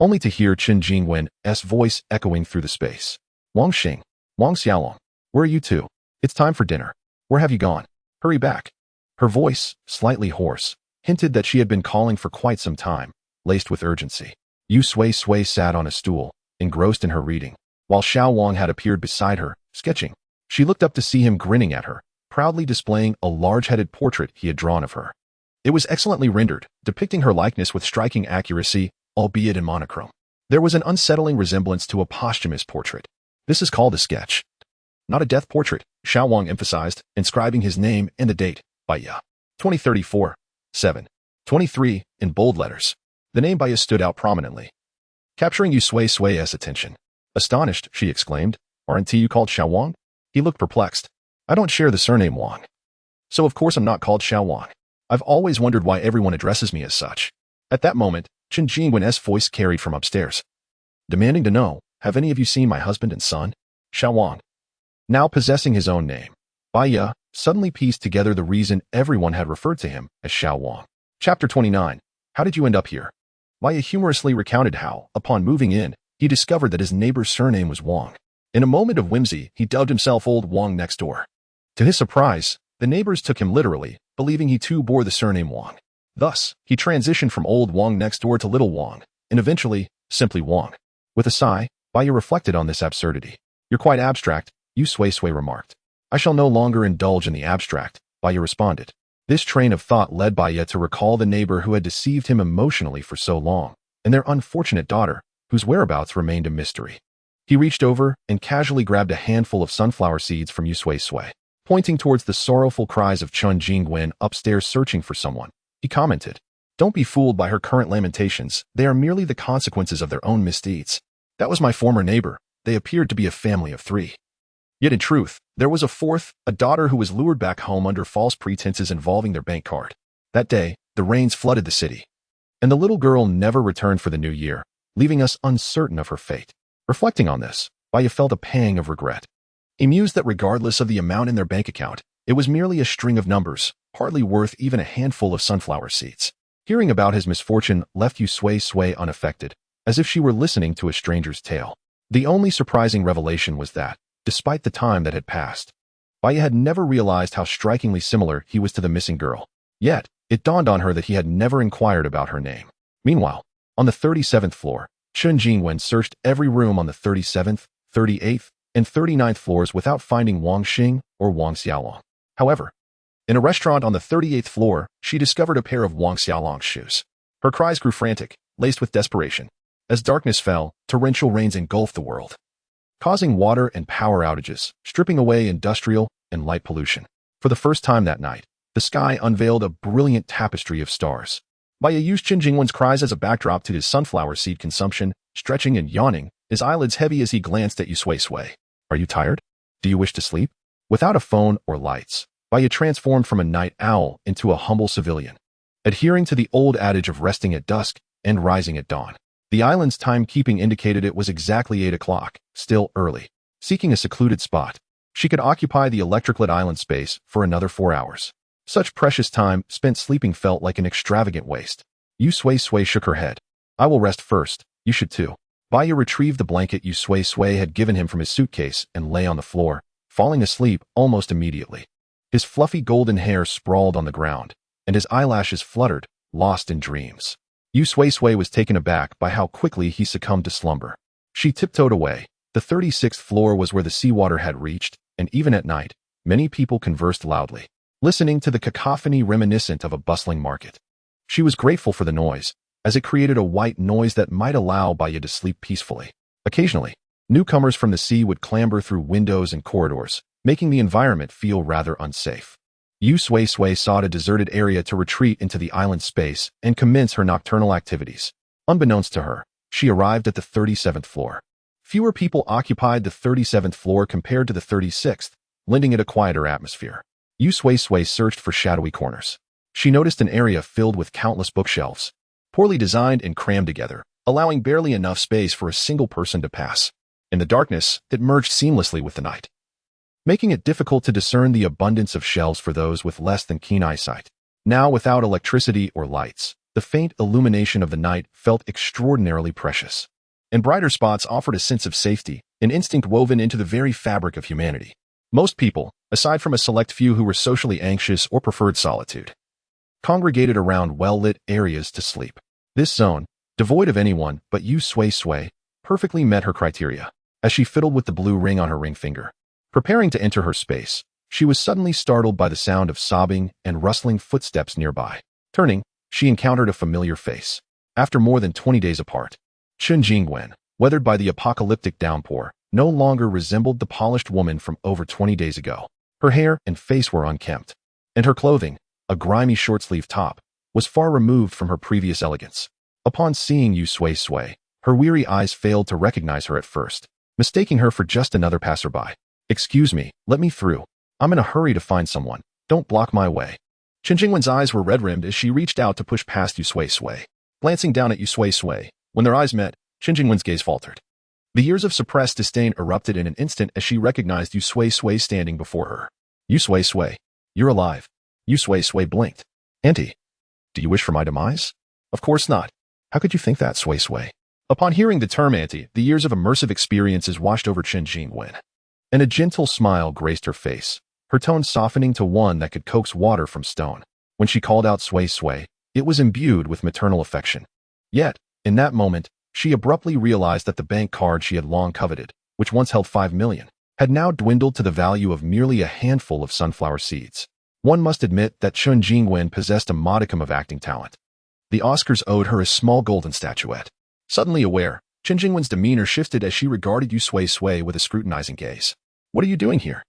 Speaker 1: only to hear Chen Jingwen's voice echoing through the space. Wang Xing, Wang Xiaolong, where are you two? It's time for dinner. Where have you gone? Hurry back. Her voice, slightly hoarse, hinted that she had been calling for quite some time, laced with urgency. Yu Sui-Sui sat on a stool, engrossed in her reading, while Xiao Wang had appeared beside her, sketching. She looked up to see him grinning at her, proudly displaying a large-headed portrait he had drawn of her. It was excellently rendered, depicting her likeness with striking accuracy, albeit in monochrome. There was an unsettling resemblance to a posthumous portrait. This is called a sketch, not a death portrait, Xiao Wang emphasized, inscribing his name and the date, Baiya. 2034, 7. 23, in bold letters. The name Baiya stood out prominently, capturing Yu Sui-Sui's attention. Astonished, she exclaimed, aren't you called Xiao Wang? He looked perplexed. I don't share the surname Wang. So of course I'm not called Xiao Wang. I've always wondered why everyone addresses me as such. At that moment, Chen Jingwen's voice carried from upstairs, demanding to know, have any of you seen my husband and son? Xiao Wang, now possessing his own name, Baiya, suddenly pieced together the reason everyone had referred to him as Xiao Wang. Chapter 29. How did you end up here? Baiya humorously recounted how, upon moving in, he discovered that his neighbor's surname was Wang. In a moment of whimsy, he dubbed himself Old Wang next door. To his surprise, the neighbors took him literally, believing he too bore the surname Wang. Thus, he transitioned from Old Wang next door to Little Wang, and eventually, simply Wang. With a sigh, Baiya reflected on this absurdity. You're quite abstract, Yu Sui-Sui remarked. I shall no longer indulge in the abstract, Baiya responded. This train of thought led Baiya to recall the neighbor who had deceived him emotionally for so long, and their unfortunate daughter, whose whereabouts remained a mystery. He reached over and casually grabbed a handful of sunflower seeds from Yu Sui-Sui. Pointing towards the sorrowful cries of Chen Jingwen upstairs searching for someone, he commented, don't be fooled by her current lamentations. They are merely the consequences of their own misdeeds. That was my former neighbor. They appeared to be a family of 3. Yet in truth, there was a fourth, a daughter who was lured back home under false pretenses involving their bank card. That day, the rains flooded the city, and the little girl never returned for the new year, leaving us uncertain of her fate. Reflecting on this, Baiya felt a pang of regret. He mused that regardless of the amount in their bank account, it was merely a string of numbers, hardly worth even a handful of sunflower seeds. Hearing about his misfortune left Yu Sui-Sui unaffected, as if she were listening to a stranger's tale. The only surprising revelation was that, despite the time that had passed, Baiya had never realized how strikingly similar he was to the missing girl. Yet, it dawned on her that he had never inquired about her name. Meanwhile, on the 37th floor, Chen Jingwen searched every room on the 37th, 38th, and 39th floors without finding Wang Xing or Wang Xiaolong. However, in a restaurant on the 38th floor, she discovered a pair of Wang Xiaolong's shoes. Her cries grew frantic, laced with desperation. As darkness fell, torrential rains engulfed the world, causing water and power outages, stripping away industrial and light pollution. For the first time that night, the sky unveiled a brilliant tapestry of stars. Baiya used Chen Jingwen's cries as a backdrop to his sunflower seed consumption, stretching and yawning, his eyelids heavy as he glanced at Yu Sui-Sui. Are you tired? Do you wish to sleep? Without a phone or lights, Baiya transformed from a night owl into a humble civilian, adhering to the old adage of resting at dusk and rising at dawn. The island's timekeeping indicated it was exactly 8 o'clock, still early. Seeking a secluded spot, she could occupy the electric-lit island space for another 4 hours. Such precious time spent sleeping felt like an extravagant waste. Yu Sui-Sui shook her head. I will rest first, you should too. Baiya retrieved the blanket Yu Sui-Sui had given him from his suitcase and lay on the floor, falling asleep almost immediately. His fluffy golden hair sprawled on the ground, and his eyelashes fluttered, lost in dreams. Yu Sui-Sui was taken aback by how quickly he succumbed to slumber. She tiptoed away. The 36th floor was where the seawater had reached, and even at night, many people conversed loudly, listening to the cacophony reminiscent of a bustling market. She was grateful for the noise, as it created a white noise that might allow Baiya to sleep peacefully. Occasionally, newcomers from the sea would clamber through windows and corridors, making the environment feel rather unsafe. Yu Sui-Sui sought a deserted area to retreat into the island space and commence her nocturnal activities. Unbeknownst to her, she arrived at the 37th floor. Fewer people occupied the 37th floor compared to the 36th, lending it a quieter atmosphere. Yu Sui-Sui searched for shadowy corners. She noticed an area filled with countless bookshelves, poorly designed and crammed together, allowing barely enough space for a single person to pass. In the darkness, it merged seamlessly with the night, making it difficult to discern the abundance of shelves for those with less than keen eyesight. Now, without electricity or lights, the faint illumination of the night felt extraordinarily precious. And brighter spots offered a sense of safety, an instinct woven into the very fabric of humanity. Most people, aside from a select few who were socially anxious or preferred solitude, congregated around well-lit areas to sleep. This zone, devoid of anyone but Yu Sui-Sui, perfectly met her criteria. As she fiddled with the blue ring on her ring finger, preparing to enter her space, she was suddenly startled by the sound of sobbing and rustling footsteps nearby. Turning, she encountered a familiar face. After more than 20 days apart, Chen Jingwen, weathered by the apocalyptic downpour, no longer resembled the polished woman from over 20 days ago. Her hair and face were unkempt, and her clothing, a grimy short-sleeved top, was far removed from her previous elegance. Upon seeing Yu Sui-Sui, her weary eyes failed to recognize her at first, mistaking her for just another passerby. "Excuse me, let me through. I'm in a hurry to find someone. Don't block my way." Chen Jingwen's eyes were red-rimmed as she reached out to push past Yu Sui-Sui. Glancing down at Yu Sui-Sui, when their eyes met, Chen Jingwen's gaze faltered. The years of suppressed disdain erupted in an instant as she recognized Yu Sui-Sui standing before her. "Yu Sui-Sui, you're alive." Yu Sui-Sui blinked. "Auntie, do you wish for my demise?" "Of course not. How could you think that, Sui-Sui?" Upon hearing the term auntie, the years of immersive experiences washed over Chen Jingwen, and a gentle smile graced her face, her tone softening to one that could coax water from stone. When she called out Sui-Sui, it was imbued with maternal affection. Yet, in that moment, she abruptly realized that the bank card she had long coveted, which once held 5 million, had now dwindled to the value of merely a handful of sunflower seeds. One must admit that Chen Jingwen possessed a modicum of acting talent. The Oscars owed her a small golden statuette. Suddenly aware, Chen Jingwen's demeanor shifted as she regarded Yu Sui-Sui with a scrutinizing gaze. "What are you doing here?"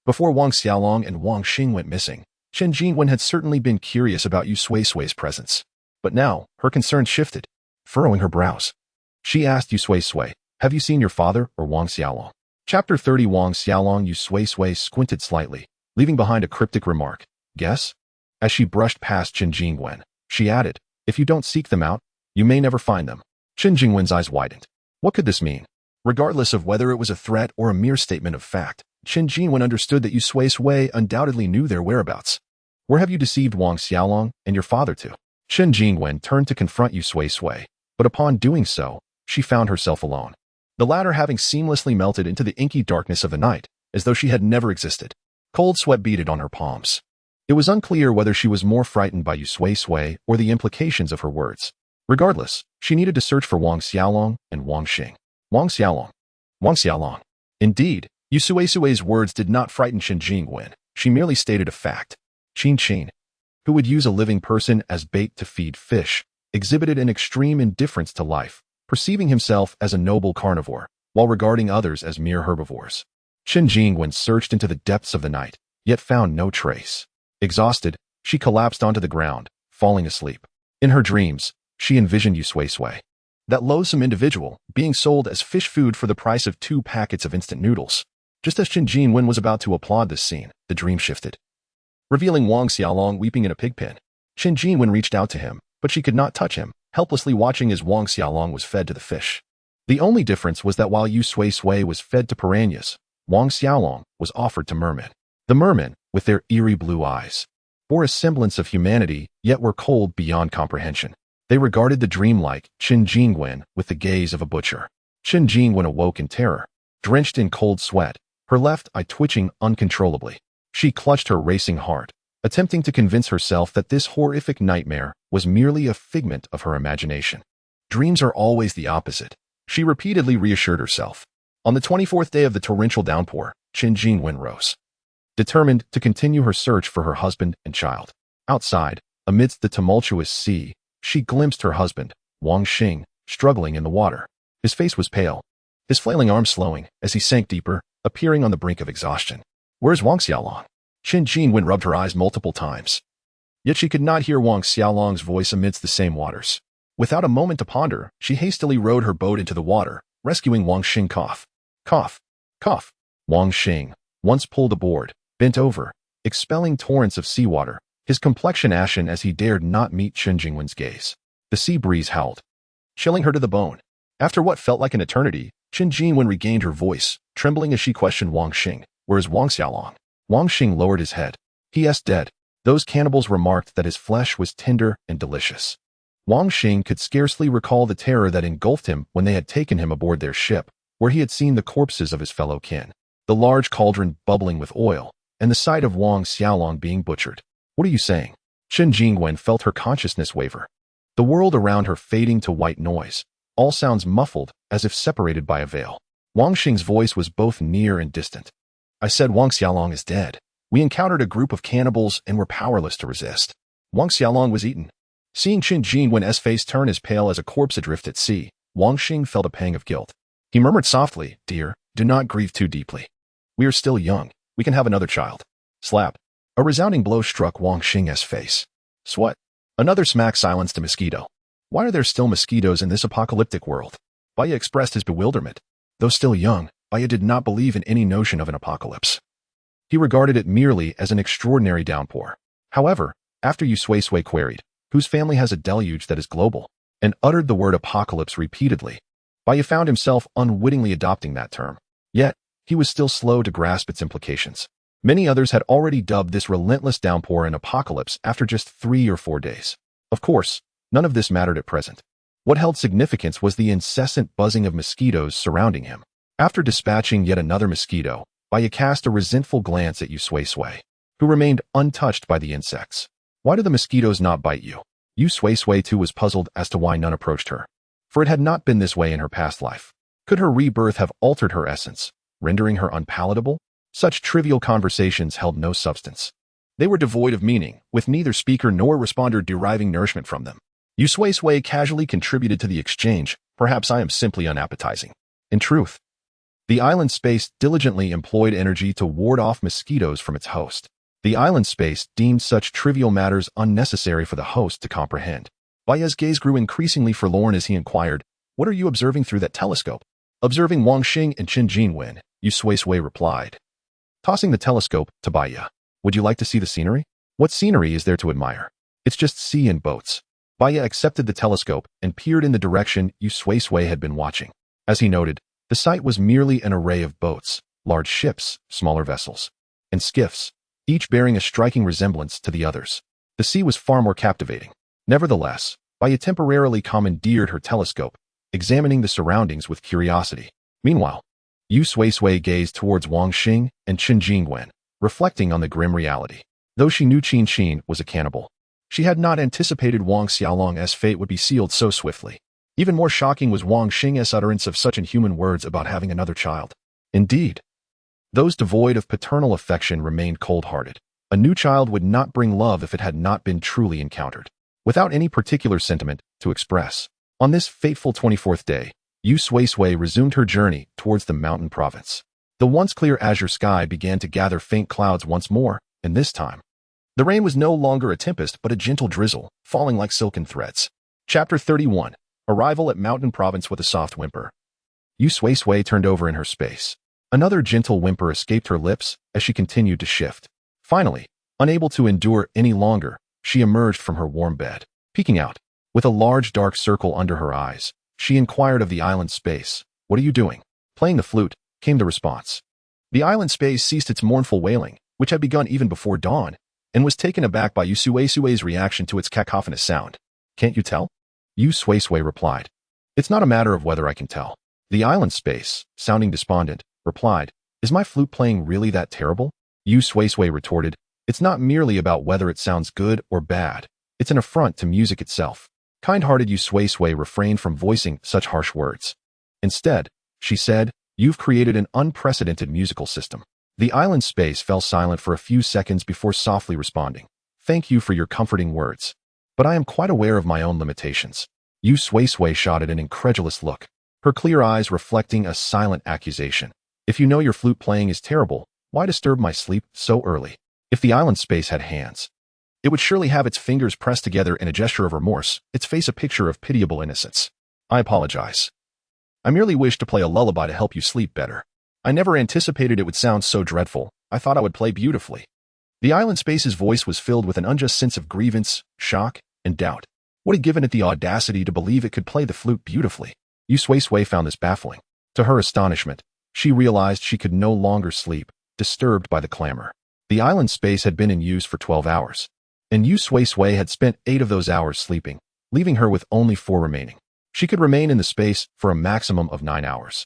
Speaker 1: Before Wang Xiaolong and Wang Xing went missing, Chen Jingwen had certainly been curious about Yu Sui-Sui's presence. But now, her concern shifted. Furrowing her brows, she asked Yu Sui-Sui, "Have you seen your father or Wang Xiaolong?" Chapter 30 Wang Xiaolong. Yu Sui-Sui squinted slightly, leaving behind a cryptic remark. "Guess?" As she brushed past Chen Jingwen, she added, "If you don't seek them out, you may never find them." Chen Jingwen's eyes widened. What could this mean? Regardless of whether it was a threat or a mere statement of fact, Chen Jingwen understood that Yu Sui-Sui undoubtedly knew their whereabouts. "Where have you deceived Wang Xiaolong and your father to?" Chen Jingwen turned to confront Yu Sui-Sui, but upon doing so, she found herself alone. The latter having seamlessly melted into the inky darkness of the night, as though she had never existed. Cold sweat beaded on her palms. It was unclear whether she was more frightened by Yu Sui-Sui or the implications of her words. Regardless, she needed to search for Wang Xiaolong and Wang Xing. Wang Xiaolong. Wang Xiaolong. Indeed, Yu Sui-Sui's words did not frighten Chen Jingwen. She merely stated a fact. Qin, who would use a living person as bait to feed fish, exhibited an extreme indifference to life, perceiving himself as a noble carnivore, while regarding others as mere herbivores. Chen Jingwen searched into the depths of the night, yet found no trace. Exhausted, she collapsed onto the ground, falling asleep. In her dreams, she envisioned Yu Sui-Sui, that loathsome individual, being sold as fish food for the price of 2 packets of instant noodles. Just as Chen Jingwen was about to applaud this scene, the dream shifted, revealing Wang Xiaolong weeping in a pig pen. Chen Jingwen reached out to him, but she could not touch him, helplessly watching as Wang Xiaolong was fed to the fish. The only difference was that while Yu Sui-Sui was fed to piranhas, Wang Xiaolong was offered to mermen. The mermen, with their eerie blue eyes, bore a semblance of humanity, yet were cold beyond comprehension. They regarded the dreamlike Chen Jingwen with the gaze of a butcher. Chen Jingwen awoke in terror, drenched in cold sweat, her left eye twitching uncontrollably. She clutched her racing heart, attempting to convince herself that this horrific nightmare was merely a figment of her imagination. Dreams are always the opposite, she repeatedly reassured herself. On the 24th day of the torrential downpour, Chen Jingwen rose, determined to continue her search for her husband and child. Outside, amidst the tumultuous sea, she glimpsed her husband, Wang Xing, struggling in the water. His face was pale, his flailing arms slowing as he sank deeper, appearing on the brink of exhaustion. "Where's Wang Xiaolong?" Chen Jingwen rubbed her eyes multiple times. Yet she could not hear Wang Xiaolong's voice amidst the same waters. Without a moment to ponder, she hastily rowed her boat into the water, rescuing Wang Xing. Cough. Cough. Cough. Wang Xing, once pulled aboard, bent over, expelling torrents of seawater, his complexion ashen as he dared not meet Chen Jingwen's gaze. The sea breeze howled, chilling her to the bone. After what felt like an eternity, Chen Jingwen regained her voice, trembling as she questioned Wang Xing. "Where is Wang Xiaolong?" Wang Xing lowered his head. "He is dead." Those cannibals remarked that his flesh was tender and delicious. Wang Xing could scarcely recall the terror that engulfed him when they had taken him aboard their ship, where he had seen the corpses of his fellow kin, the large cauldron bubbling with oil, and the sight of Wang Xiaolong being butchered. What are you saying? Chen Jingwen felt her consciousness waver. The world around her fading to white noise, all sounds muffled as if separated by a veil. Wang Xing's voice was both near and distant. I said Wang Xiaolong is dead. We encountered a group of cannibals and were powerless to resist. Wang Xiaolong was eaten. Seeing Chen Jingwen's face turn as pale as a corpse adrift at sea, Wang Xing felt a pang of guilt. He murmured softly, Dear, do not grieve too deeply. We are still young. We can have another child. Slap. A resounding blow struck Wang Xing's face. Swat. Another smack silenced a mosquito. Why are there still mosquitoes in this apocalyptic world? Baya expressed his bewilderment. Though still young, Baya did not believe in any notion of an apocalypse. He regarded it merely as an extraordinary downpour. However, after Yu Sui-Sui queried, whose family has a deluge that is global, and uttered the word apocalypse repeatedly, Baya found himself unwittingly adopting that term. Yet, he was still slow to grasp its implications. Many others had already dubbed this relentless downpour an apocalypse after just 3 or 4 days. Of course, none of this mattered at present. What held significance was the incessant buzzing of mosquitoes surrounding him. After dispatching yet another mosquito, Baya cast a resentful glance at Yu Sui-Sui, who remained untouched by the insects. Why do the mosquitoes not bite you? Yu Sui-Sui too was puzzled as to why none approached her. For it had not been this way in her past life. Could her rebirth have altered her essence, rendering her unpalatable? Such trivial conversations held no substance. They were devoid of meaning, with neither speaker nor responder deriving nourishment from them. Yu Sui-Sui casually contributed to the exchange. Perhaps I am simply unappetizing. In truth, the island space diligently employed energy to ward off mosquitoes from its host. The island space deemed such trivial matters unnecessary for the host to comprehend. Baya's gaze grew increasingly forlorn as he inquired, What are you observing through that telescope? Observing Wang Xing and Chen Jingwen, Yu Sui-Sui replied, tossing the telescope to Baya. Would you like to see the scenery? What scenery is there to admire? It's just sea and boats. Baya accepted the telescope and peered in the direction Yu Sui-Sui had been watching. As he noted, the sight was merely an array of boats, large ships, smaller vessels, and skiffs, each bearing a striking resemblance to the others. The sea was far more captivating. Nevertheless, Baya temporarily commandeered her telescope, examining the surroundings with curiosity. Meanwhile, Yu Sui-Sui gazed towards Wang Xing and Chen Jingwen, reflecting on the grim reality. Though she knew Qin Qin was a cannibal, she had not anticipated Wang Xiaolong's fate would be sealed so swiftly. Even more shocking was Wang Xing's utterance of such inhuman words about having another child. Indeed, those devoid of paternal affection remained cold-hearted. A new child would not bring love if it had not been truly encountered. Without any particular sentiment to express, on this fateful 24th day, Yu Sui-Sui resumed her journey towards the mountain province. The once clear azure sky began to gather faint clouds once more, and this time, the rain was no longer a tempest but a gentle drizzle, falling like silken threads. Chapter 31. Arrival at Mountain Province with a soft whimper. Yu Sui-Sui turned over in her space. Another gentle whimper escaped her lips as she continued to shift. Finally, unable to endure any longer, she emerged from her warm bed. Peeking out, with a large dark circle under her eyes, she inquired of the island space, What are you doing? Playing the flute, came the response. The island space ceased its mournful wailing, which had begun even before dawn, and was taken aback by Yu Sui-Sui's reaction to its cacophonous sound. Can't you tell? Yu Sui-Sui replied. It's not a matter of whether I can tell. The island space, sounding despondent, replied, Is my flute playing really that terrible? Yu Sui-Sui retorted, It's not merely about whether it sounds good or bad. It's an affront to music itself. Kind-hearted Yu Sui-Sui refrained from voicing such harsh words. Instead, she said, You've created an unprecedented musical system. The island space fell silent for a few seconds before softly responding. Thank you for your comforting words. But I am quite aware of my own limitations. Yu Sui-Sui shot at an incredulous look, her clear eyes reflecting a silent accusation. If you know your flute playing is terrible, why disturb my sleep so early? If the island space had hands, it would surely have its fingers pressed together in a gesture of remorse, its face a picture of pitiable innocence. I apologize. I merely wished to play a lullaby to help you sleep better. I never anticipated it would sound so dreadful. I thought I would play beautifully. The island space's voice was filled with an unjust sense of grievance, shock, and doubt. What had given it the audacity to believe it could play the flute beautifully? Yu Sui-Sui found this baffling. To her astonishment, she realized she could no longer sleep, disturbed by the clamor. The island space had been in use for 12 hours. And Yu Sui-Sui had spent 8 of those hours sleeping, leaving her with only 4 remaining. She could remain in the space for a maximum of 9 hours,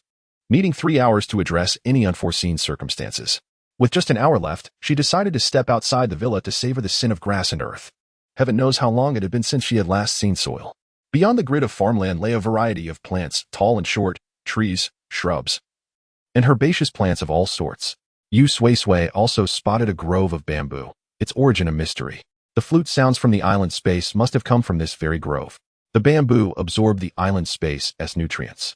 Speaker 1: needing 3 hours to address any unforeseen circumstances. With just an hour left, she decided to step outside the villa to savor the sin of grass and earth. Heaven knows how long it had been since she had last seen soil. Beyond the grid of farmland lay a variety of plants, tall and short, trees, shrubs, and herbaceous plants of all sorts. Yu Sui-Sui also spotted a grove of bamboo, its origin a mystery. The flute sounds from the island space must have come from this very grove. The bamboo absorbed the island space as nutrients,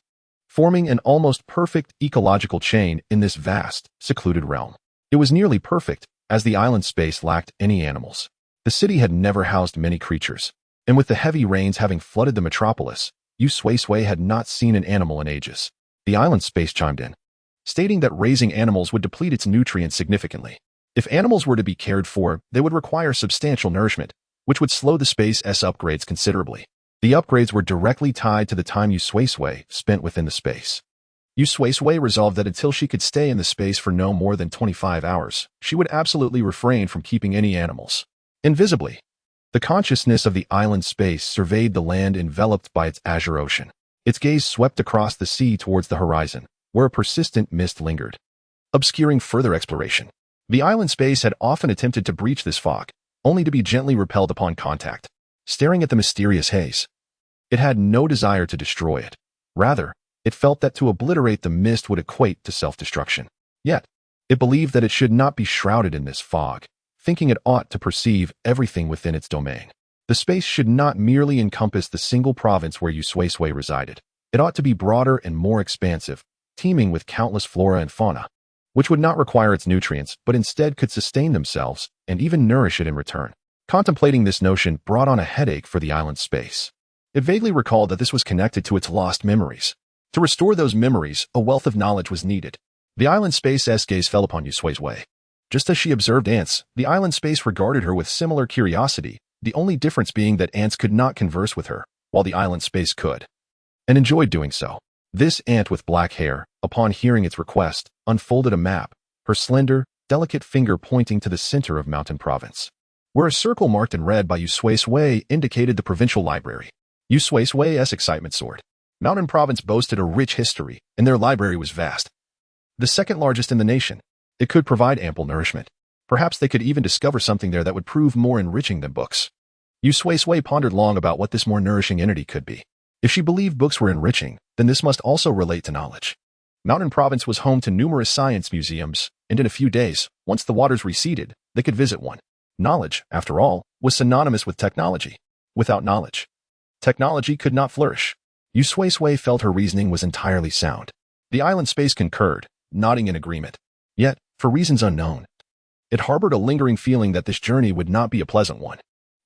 Speaker 1: forming an almost perfect ecological chain in this vast, secluded realm. It was nearly perfect, as the island space lacked any animals. The city had never housed many creatures, and with the heavy rains having flooded the metropolis, Yu Sui-Sui had not seen an animal in ages. The island space chimed in, stating that raising animals would deplete its nutrients significantly. If animals were to be cared for, they would require substantial nourishment, which would slow the space's upgrades considerably. The upgrades were directly tied to the time Yu Sui-Sui spent within the space. Yu Sui-Sui resolved that until she could stay in the space for no more than 25 hours, she would absolutely refrain from keeping any animals. Invisibly, the consciousness of the island space surveyed the land enveloped by its azure ocean. Its gaze swept across the sea towards the horizon, where a persistent mist lingered, obscuring further exploration. The island space had often attempted to breach this fog, only to be gently repelled upon contact. Staring at the mysterious haze, it had no desire to destroy it. Rather, it felt that to obliterate the mist would equate to self-destruction. Yet, it believed that it should not be shrouded in this fog, thinking it ought to perceive everything within its domain. The space should not merely encompass the single province where Yu Sui-Sui resided. It ought to be broader and more expansive, teeming with countless flora and fauna, which would not require its nutrients but instead could sustain themselves and even nourish it in return. Contemplating this notion brought on a headache for the island space. It vaguely recalled that this was connected to its lost memories. To restore those memories, a wealth of knowledge was needed. The island space's gaze fell upon Yu Sui-Sui. Just as she observed ants, the island space regarded her with similar curiosity, the only difference being that ants could not converse with her, while the island space could, and enjoyed doing so. This ant with black hair, upon hearing its request, unfolded a map, her slender, delicate finger pointing to the center of Mountain Province, where a circle marked in red by Yu Sui-Sui indicated the provincial library. Yu Sui-Sui's excitement soared. Mountain Province boasted a rich history, and their library was vast, the second largest in the nation. It could provide ample nourishment. Perhaps they could even discover something there that would prove more enriching than books. Yu Sui-Sui pondered long about what this more nourishing entity could be. If she believed books were enriching, then this must also relate to knowledge. Mountain Province was home to numerous science museums, and in a few days, once the waters receded, they could visit one. Knowledge, after all, was synonymous with technology. Without knowledge, technology could not flourish. Yu Sui-Sui felt her reasoning was entirely sound. The island space concurred, nodding in agreement. Yet, for reasons unknown, it harbored a lingering feeling that this journey would not be a pleasant one.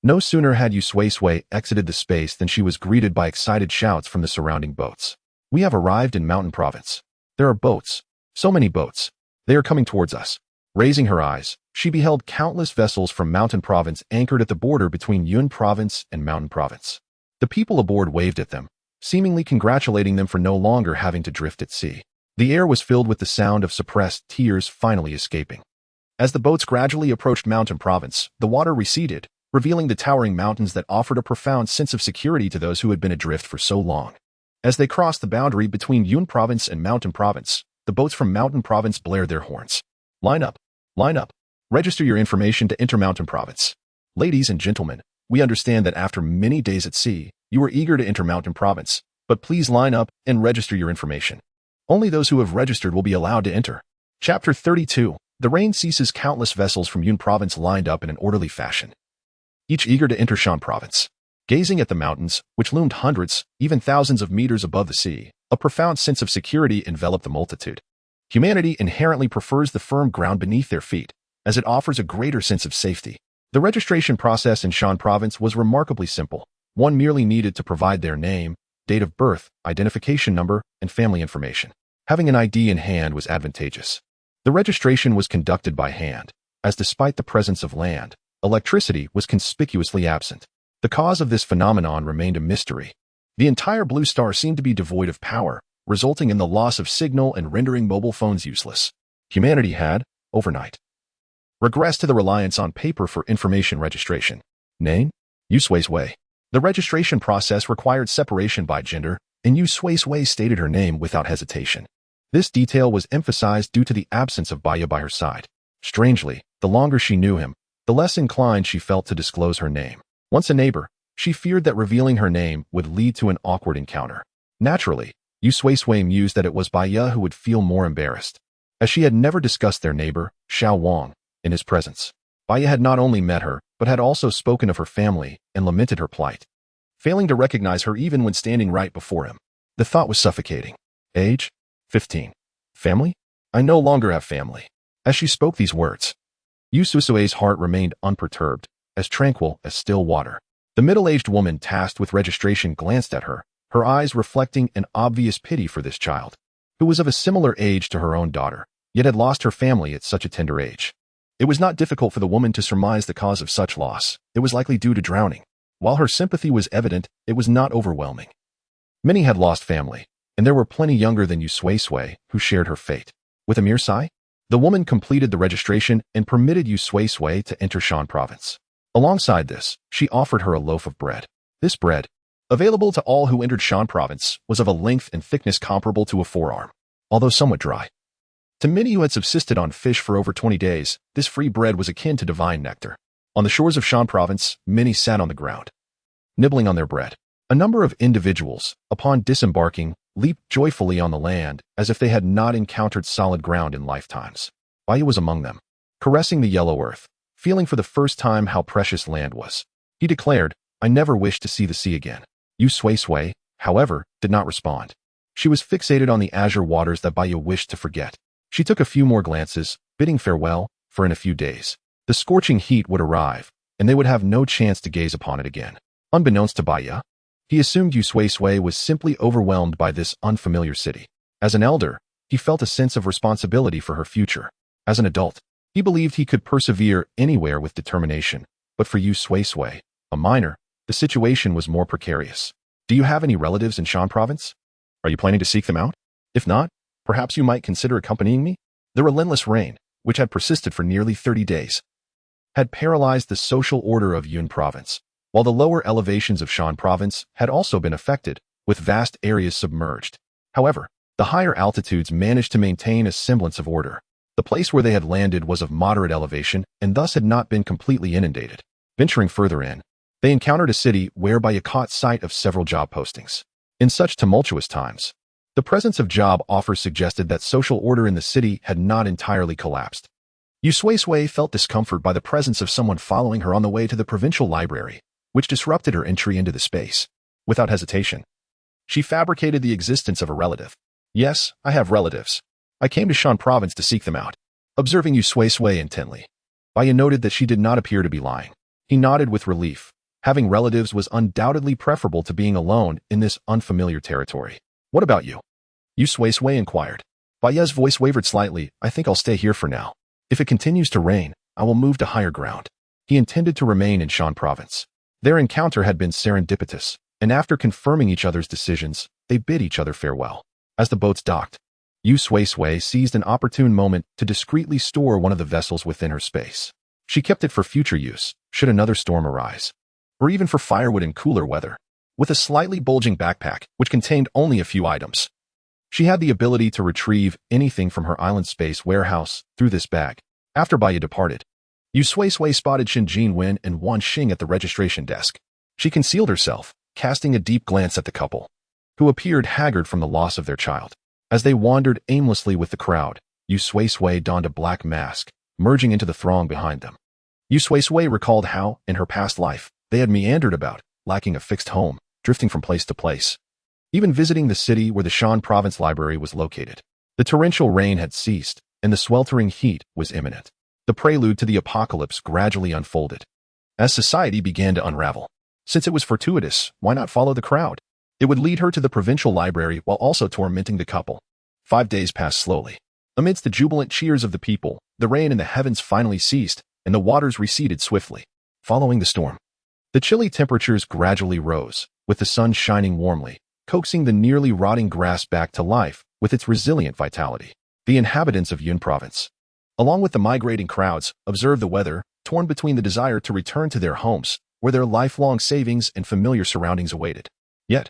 Speaker 1: No sooner had Yu Sui-Sui exited the space than she was greeted by excited shouts from the surrounding boats. We have arrived in Mountain Province. There are boats. So many boats. They are coming towards us. Raising her eyes, she beheld countless vessels from Mountain Province anchored at the border between Yun Province and Mountain Province. The people aboard waved at them, seemingly congratulating them for no longer having to drift at sea. The air was filled with the sound of suppressed tears finally escaping. As the boats gradually approached Mountain Province, the water receded, revealing the towering mountains that offered a profound sense of security to those who had been adrift for so long. As they crossed the boundary between Yun Province and Mountain Province, the boats from Mountain Province blared their horns. Line up! Line up! Register your information to enter Mountain Province. Ladies and gentlemen, we understand that after many days at sea, you are eager to enter Mountain Province, but please line up and register your information. Only those who have registered will be allowed to enter. Chapter 32. The rain ceases. Countless vessels from Yun Province lined up in an orderly fashion, each eager to enter Shan Province. Gazing at the mountains, which loomed hundreds, even thousands of meters above the sea, a profound sense of security enveloped the multitude. Humanity inherently prefers the firm ground beneath their feet, as it offers a greater sense of safety. The registration process in Shan Province was remarkably simple. One merely needed to provide their name, date of birth, identification number, and family information. Having an ID in hand was advantageous. The registration was conducted by hand, as despite the presence of land, electricity was conspicuously absent. The cause of this phenomenon remained a mystery. The entire blue star seemed to be devoid of power, resulting in the loss of signal and rendering mobile phones useless. Humanity had, overnight, regressed to the reliance on paper for information registration. Name? Yu Sui-Sui. The registration process required separation by gender, and Yu Sui-Sui stated her name without hesitation. This detail was emphasized due to the absence of Baya by her side. Strangely, the longer she knew him, the less inclined she felt to disclose her name. Once a neighbor, she feared that revealing her name would lead to an awkward encounter. Naturally, Yu Sui-Sui mused that it was Baya who would feel more embarrassed, as she had never discussed their neighbor, Xiao Wang, in his presence. Baya had not only met her, but had also spoken of her family and lamented her plight, failing to recognize her even when standing right before him. The thought was suffocating. Age? 15. Family? I no longer have family. As she spoke these words, Yu Sui-Sui's heart remained unperturbed, as tranquil as still water. The middle-aged woman tasked with registration glanced at her, her eyes reflecting an obvious pity for this child, who was of a similar age to her own daughter, yet had lost her family at such a tender age. It was not difficult for the woman to surmise the cause of such loss. It was likely due to drowning. While her sympathy was evident, it was not overwhelming. Many had lost family, and there were plenty younger than Yu Sui-Sui who shared her fate. With a mere sigh, the woman completed the registration and permitted Yu Sui-Sui to enter Shan Province. Alongside this, she offered her a loaf of bread. This bread, available to all who entered Shan Province, was of a length and thickness comparable to a forearm, although somewhat dry. To many who had subsisted on fish for over 20 days, this free bread was akin to divine nectar. On the shores of Shan Province, many sat on the ground, nibbling on their bread. A number of individuals, upon disembarking, leaped joyfully on the land as if they had not encountered solid ground in lifetimes. Baya was among them, caressing the yellow earth, feeling for the first time how precious land was. He declared, "I never wish to see the sea again." Yu Sui-Sui, however, did not respond. She was fixated on the azure waters that Baya wished to forget. She took a few more glances, bidding farewell, for in a few days, the scorching heat would arrive, and they would have no chance to gaze upon it again. Unbeknownst to Baya, he assumed Yu Sui-Sui was simply overwhelmed by this unfamiliar city. As an elder, he felt a sense of responsibility for her future. As an adult, he believed he could persevere anywhere with determination, but for Yu Sui-Sui, a minor, the situation was more precarious. Do you have any relatives in Shan Province? Are you planning to seek them out? If not, perhaps you might consider accompanying me? The relentless rain, which had persisted for nearly 30 days, had paralyzed the social order of Yun Province, while the lower elevations of Shan Province had also been affected, with vast areas submerged. However, the higher altitudes managed to maintain a semblance of order. The place where they had landed was of moderate elevation and thus had not been completely inundated. Venturing further in, they encountered a city whereby you caught sight of several job postings. In such tumultuous times, the presence of job offers suggested that social order in the city had not entirely collapsed. Yu Sui-Sui felt discomfort by the presence of someone following her on the way to the provincial library, which disrupted her entry into the space. Without hesitation, she fabricated the existence of a relative. "Yes, I have relatives. I came to Shan Province to seek them out." Observing Yu Sui-Sui intently, Baya noted that she did not appear to be lying. He nodded with relief. Having relatives was undoubtedly preferable to being alone in this unfamiliar territory. "What about you?" Yu Sui-Sui inquired. Baya's voice wavered slightly. "I think I'll stay here for now. If it continues to rain, I will move to higher ground." He intended to remain in Shan Province. Their encounter had been serendipitous, and after confirming each other's decisions, they bid each other farewell. As the boats docked, Yu Sui-Sui seized an opportune moment to discreetly store one of the vessels within her space. She kept it for future use, should another storm arise, or even for firewood in cooler weather. With a slightly bulging backpack, which contained only a few items, she had the ability to retrieve anything from her island space warehouse through this bag. After Baya departed, Yu Sui-Sui spotted Xin Jinwen and Wan Xing at the registration desk. She concealed herself, casting a deep glance at the couple, who appeared haggard from the loss of their child. As they wandered aimlessly with the crowd, Yu Sui-Sui donned a black mask, merging into the throng behind them. Yu Sui-Sui recalled how, in her past life, they had meandered about, lacking a fixed home, drifting from place to place, even visiting the city where the Shan Province Library was located. The torrential rain had ceased, and the sweltering heat was imminent. The prelude to the apocalypse gradually unfolded. As society began to unravel, since it was fortuitous, why not follow the crowd? It would lead her to the provincial library while also tormenting the couple. 5 days passed slowly. Amidst the jubilant cheers of the people, the rain in the heavens finally ceased, and the waters receded swiftly. Following the storm, the chilly temperatures gradually rose, with the sun shining warmly, coaxing the nearly rotting grass back to life with its resilient vitality. The inhabitants of Yun Province, along with the migrating crowds, observed the weather, torn between the desire to return to their homes where their lifelong savings and familiar surroundings awaited. Yet,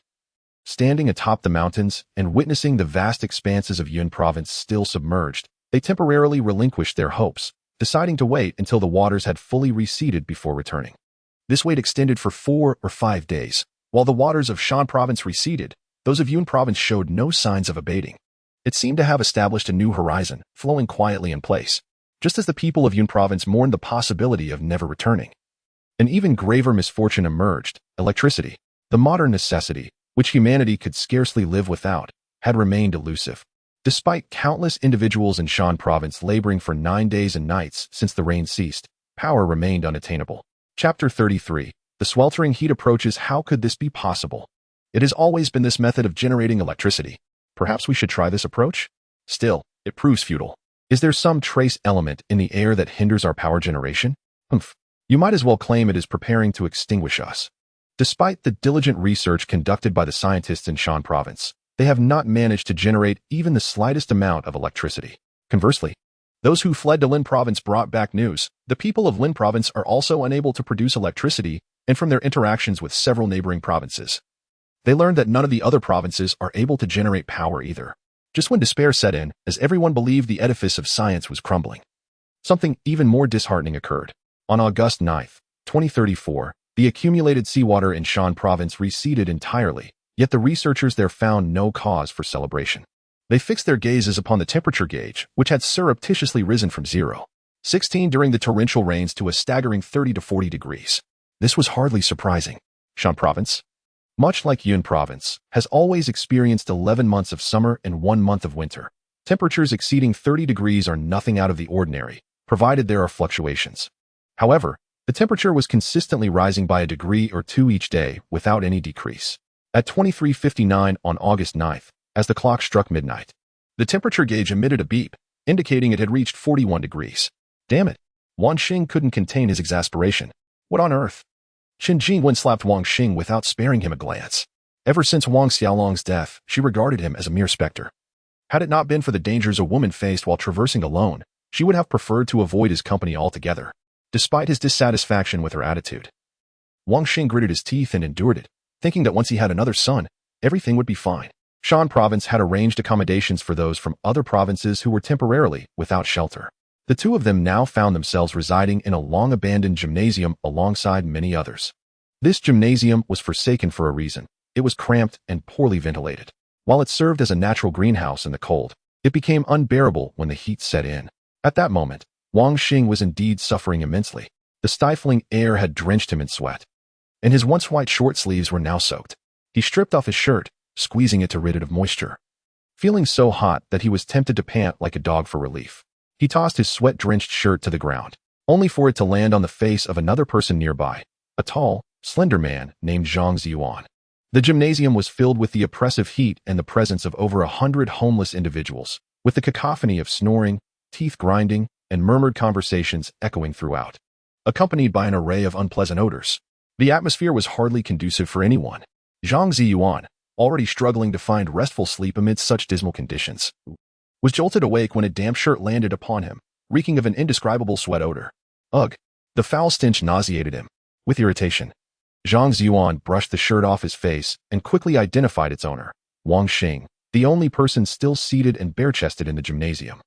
Speaker 1: standing atop the mountains and witnessing the vast expanses of Yun province still submerged, they temporarily relinquished their hopes, deciding to wait until the waters had fully receded before returning. This wait extended for 4 or 5 days. While the waters of Shan province receded, those of Yun province showed no signs of abating. It seemed to have established a new horizon, flowing quietly in place, just as the people of Yun province mourned the possibility of never returning. An even graver misfortune emerged: electricity. The modern necessity, which humanity could scarcely live without, had remained elusive. Despite countless individuals in Shan province laboring for 9 days and nights since the rain ceased, power remained unattainable. Chapter 33. The sweltering heat approaches. How could this be possible? It has always been this method of generating electricity. Perhaps we should try this approach? Still, it proves futile. Is there some trace element in the air that hinders our power generation? You might as well claim it is preparing to extinguish us. Despite the diligent research conducted by the scientists in Shan province, they have not managed to generate even the slightest amount of electricity. Conversely, those who fled to Lin province brought back news. The people of Lin province are also unable to produce electricity, and from their interactions with several neighboring provinces, they learned that none of the other provinces are able to generate power either. Just when despair set in, as everyone believed the edifice of science was crumbling, something even more disheartening occurred. On August 9, 2034, the accumulated seawater in Shan province receded entirely, yet the researchers there found no cause for celebration. They fixed their gazes upon the temperature gauge, which had surreptitiously risen from 0.16 during the torrential rains to a staggering 30 to 40 degrees. This was hardly surprising. Shan province, much like Yun province, has always experienced 11 months of summer and 1 month of winter. Temperatures exceeding 30 degrees are nothing out of the ordinary, provided there are fluctuations. However, the temperature was consistently rising by a degree or two each day without any decrease. At 23:59 on August 9th, as the clock struck midnight, the temperature gauge emitted a beep, indicating it had reached 41 degrees. Damn it! Wang Xing couldn't contain his exasperation. What on earth? Qin Jingwen slapped Wang Xing without sparing him a glance. Ever since Wang Xiaolong's death, she regarded him as a mere specter. Had it not been for the dangers a woman faced while traversing alone, she would have preferred to avoid his company altogether. Despite his dissatisfaction with her attitude, Wang Xing gritted his teeth and endured it, thinking that once he had another son, everything would be fine. Shan province had arranged accommodations for those from other provinces who were temporarily without shelter. The two of them now found themselves residing in a long-abandoned gymnasium alongside many others. This gymnasium was forsaken for a reason. It was cramped and poorly ventilated. While it served as a natural greenhouse in the cold, it became unbearable when the heat set in. At that moment, Wang Xing was indeed suffering immensely. The stifling air had drenched him in sweat, and his once white short sleeves were now soaked. He stripped off his shirt, squeezing it to rid it of moisture. Feeling so hot that he was tempted to pant like a dog for relief, he tossed his sweat-drenched shirt to the ground, only for it to land on the face of another person nearby, a tall, slender man named Zhang Ziyuan. The gymnasium was filled with the oppressive heat and the presence of over 100 homeless individuals, with the cacophony of snoring, teeth grinding, and murmured conversations echoing throughout, accompanied by an array of unpleasant odors. The atmosphere was hardly conducive for anyone. Zhang Ziyuan, already struggling to find restful sleep amid such dismal conditions, was jolted awake when a damp shirt landed upon him, reeking of an indescribable sweat odor. Ugh! The foul stench nauseated him. With irritation, Zhang Ziyuan brushed the shirt off his face and quickly identified its owner, Wang Xing, the only person still seated and bare-chested in the gymnasium,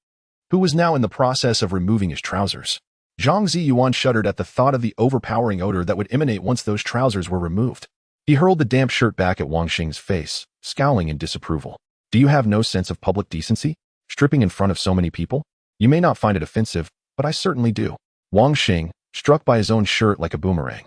Speaker 1: who was now in the process of removing his trousers. Zhang Ziyuan shuddered at the thought of the overpowering odor that would emanate once those trousers were removed. He hurled the damp shirt back at Wang Xing's face, scowling in disapproval. Do you have no sense of public decency? Stripping in front of so many people? You may not find it offensive, but I certainly do. Wang Xing, struck by his own shirt like a boomerang,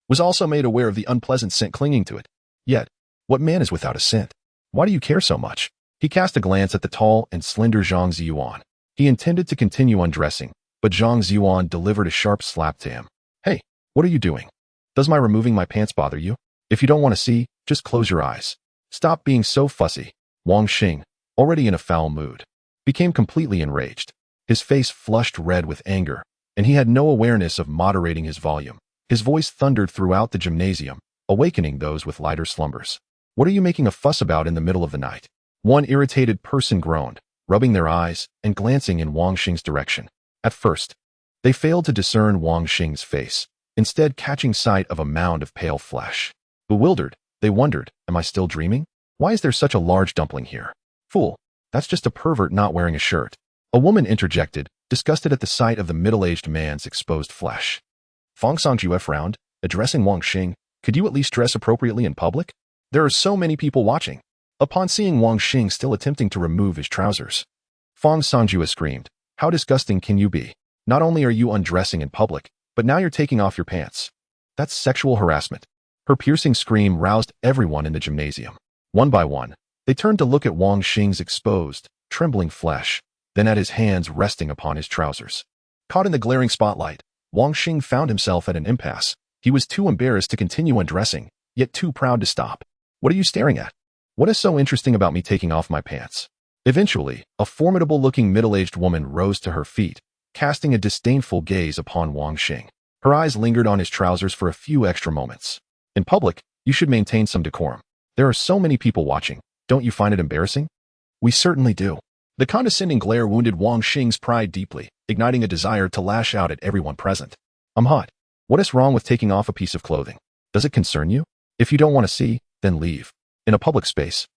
Speaker 1: was also made aware of the unpleasant scent clinging to it. Yet, what man is without a scent? Why do you care so much? He cast a glance at the tall and slender Zhang Ziyuan. He intended to continue undressing, but Zhang Ziyuan delivered a sharp slap to him. Hey, what are you doing? Does my removing my pants bother you? If you don't want to see, just close your eyes. Stop being so fussy. Wang Xing, already in a foul mood, became completely enraged. His face flushed red with anger, and he had no awareness of moderating his volume. His voice thundered throughout the gymnasium, awakening those with lighter slumbers. What are you making a fuss about in the middle of the night? One irritated person groaned, rubbing their eyes and glancing in Wang Xing's direction. At first, they failed to discern Wang Xing's face, instead catching sight of a mound of pale flesh. Bewildered, they wondered, am I still dreaming? Why is there such a large dumpling here? Fool, that's just a pervert not wearing a shirt. A woman interjected, disgusted at the sight of the middle-aged man's exposed flesh. Fong Songjue frowned, addressing Wang Xing, could you at least dress appropriately in public? There are so many people watching. Upon seeing Wang Xing still attempting to remove his trousers, Fong Songjue screamed, how disgusting can you be? Not only are you undressing in public, but now you're taking off your pants. That's sexual harassment. Her piercing scream roused everyone in the gymnasium. One by one, they turned to look at Wang Xing's exposed, trembling flesh, then at his hands resting upon his trousers. Caught in the glaring spotlight, Wang Xing found himself at an impasse. He was too embarrassed to continue undressing, yet too proud to stop. What are you staring at? What is so interesting about me taking off my pants? Eventually, a formidable-looking middle-aged woman rose to her feet, casting a disdainful gaze upon Wang Xing. Her eyes lingered on his trousers for a few extra moments. In public, you should maintain some decorum. There are so many people watching. Don't you find it embarrassing? We certainly do. The condescending glare wounded Wang Xing's pride deeply, igniting a desire to lash out at everyone present. I'm hot. What is wrong with taking off a piece of clothing? Does it concern you? If you don't want to see, then leave. In a public space.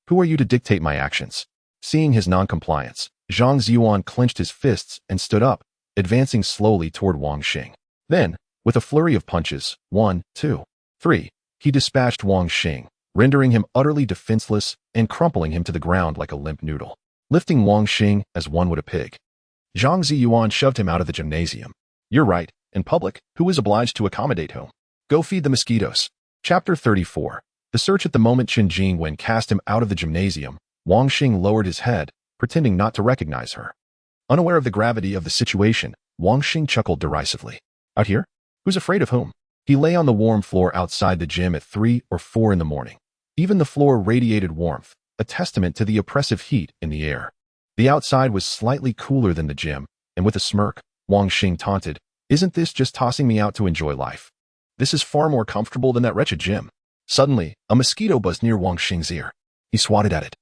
Speaker 1: Who are you to dictate my actions? Seeing his non-compliance, Zhang Ziyuan clenched his fists and stood up, advancing slowly toward Wang Xing. Then, with a flurry of punches, 1, 2, 3, he dispatched Wang Xing, rendering him utterly defenseless and crumpling him to the ground like a limp noodle, lifting Wang Xing as one would a pig. Zhang Ziyuan shoved him out of the gymnasium. You're right, in public, who is obliged to accommodate whom? Go feed the mosquitoes. Chapter 34. The search at the moment Chen Jingwen cast him out of the gymnasium, Wang Xing lowered his head, pretending not to recognize her. Unaware of the gravity of the situation, Wang Xing chuckled derisively. Out here? Who's afraid of whom? He lay on the warm floor outside the gym at 3 or 4 in the morning. Even the floor radiated warmth, a testament to the oppressive heat in the air. The outside was slightly cooler than the gym, and with a smirk, Wang Xing taunted, isn't this just tossing me out to enjoy life? This is far more comfortable than that wretched gym. Suddenly, a mosquito buzzed near Wang Xing's ear. He swatted at it.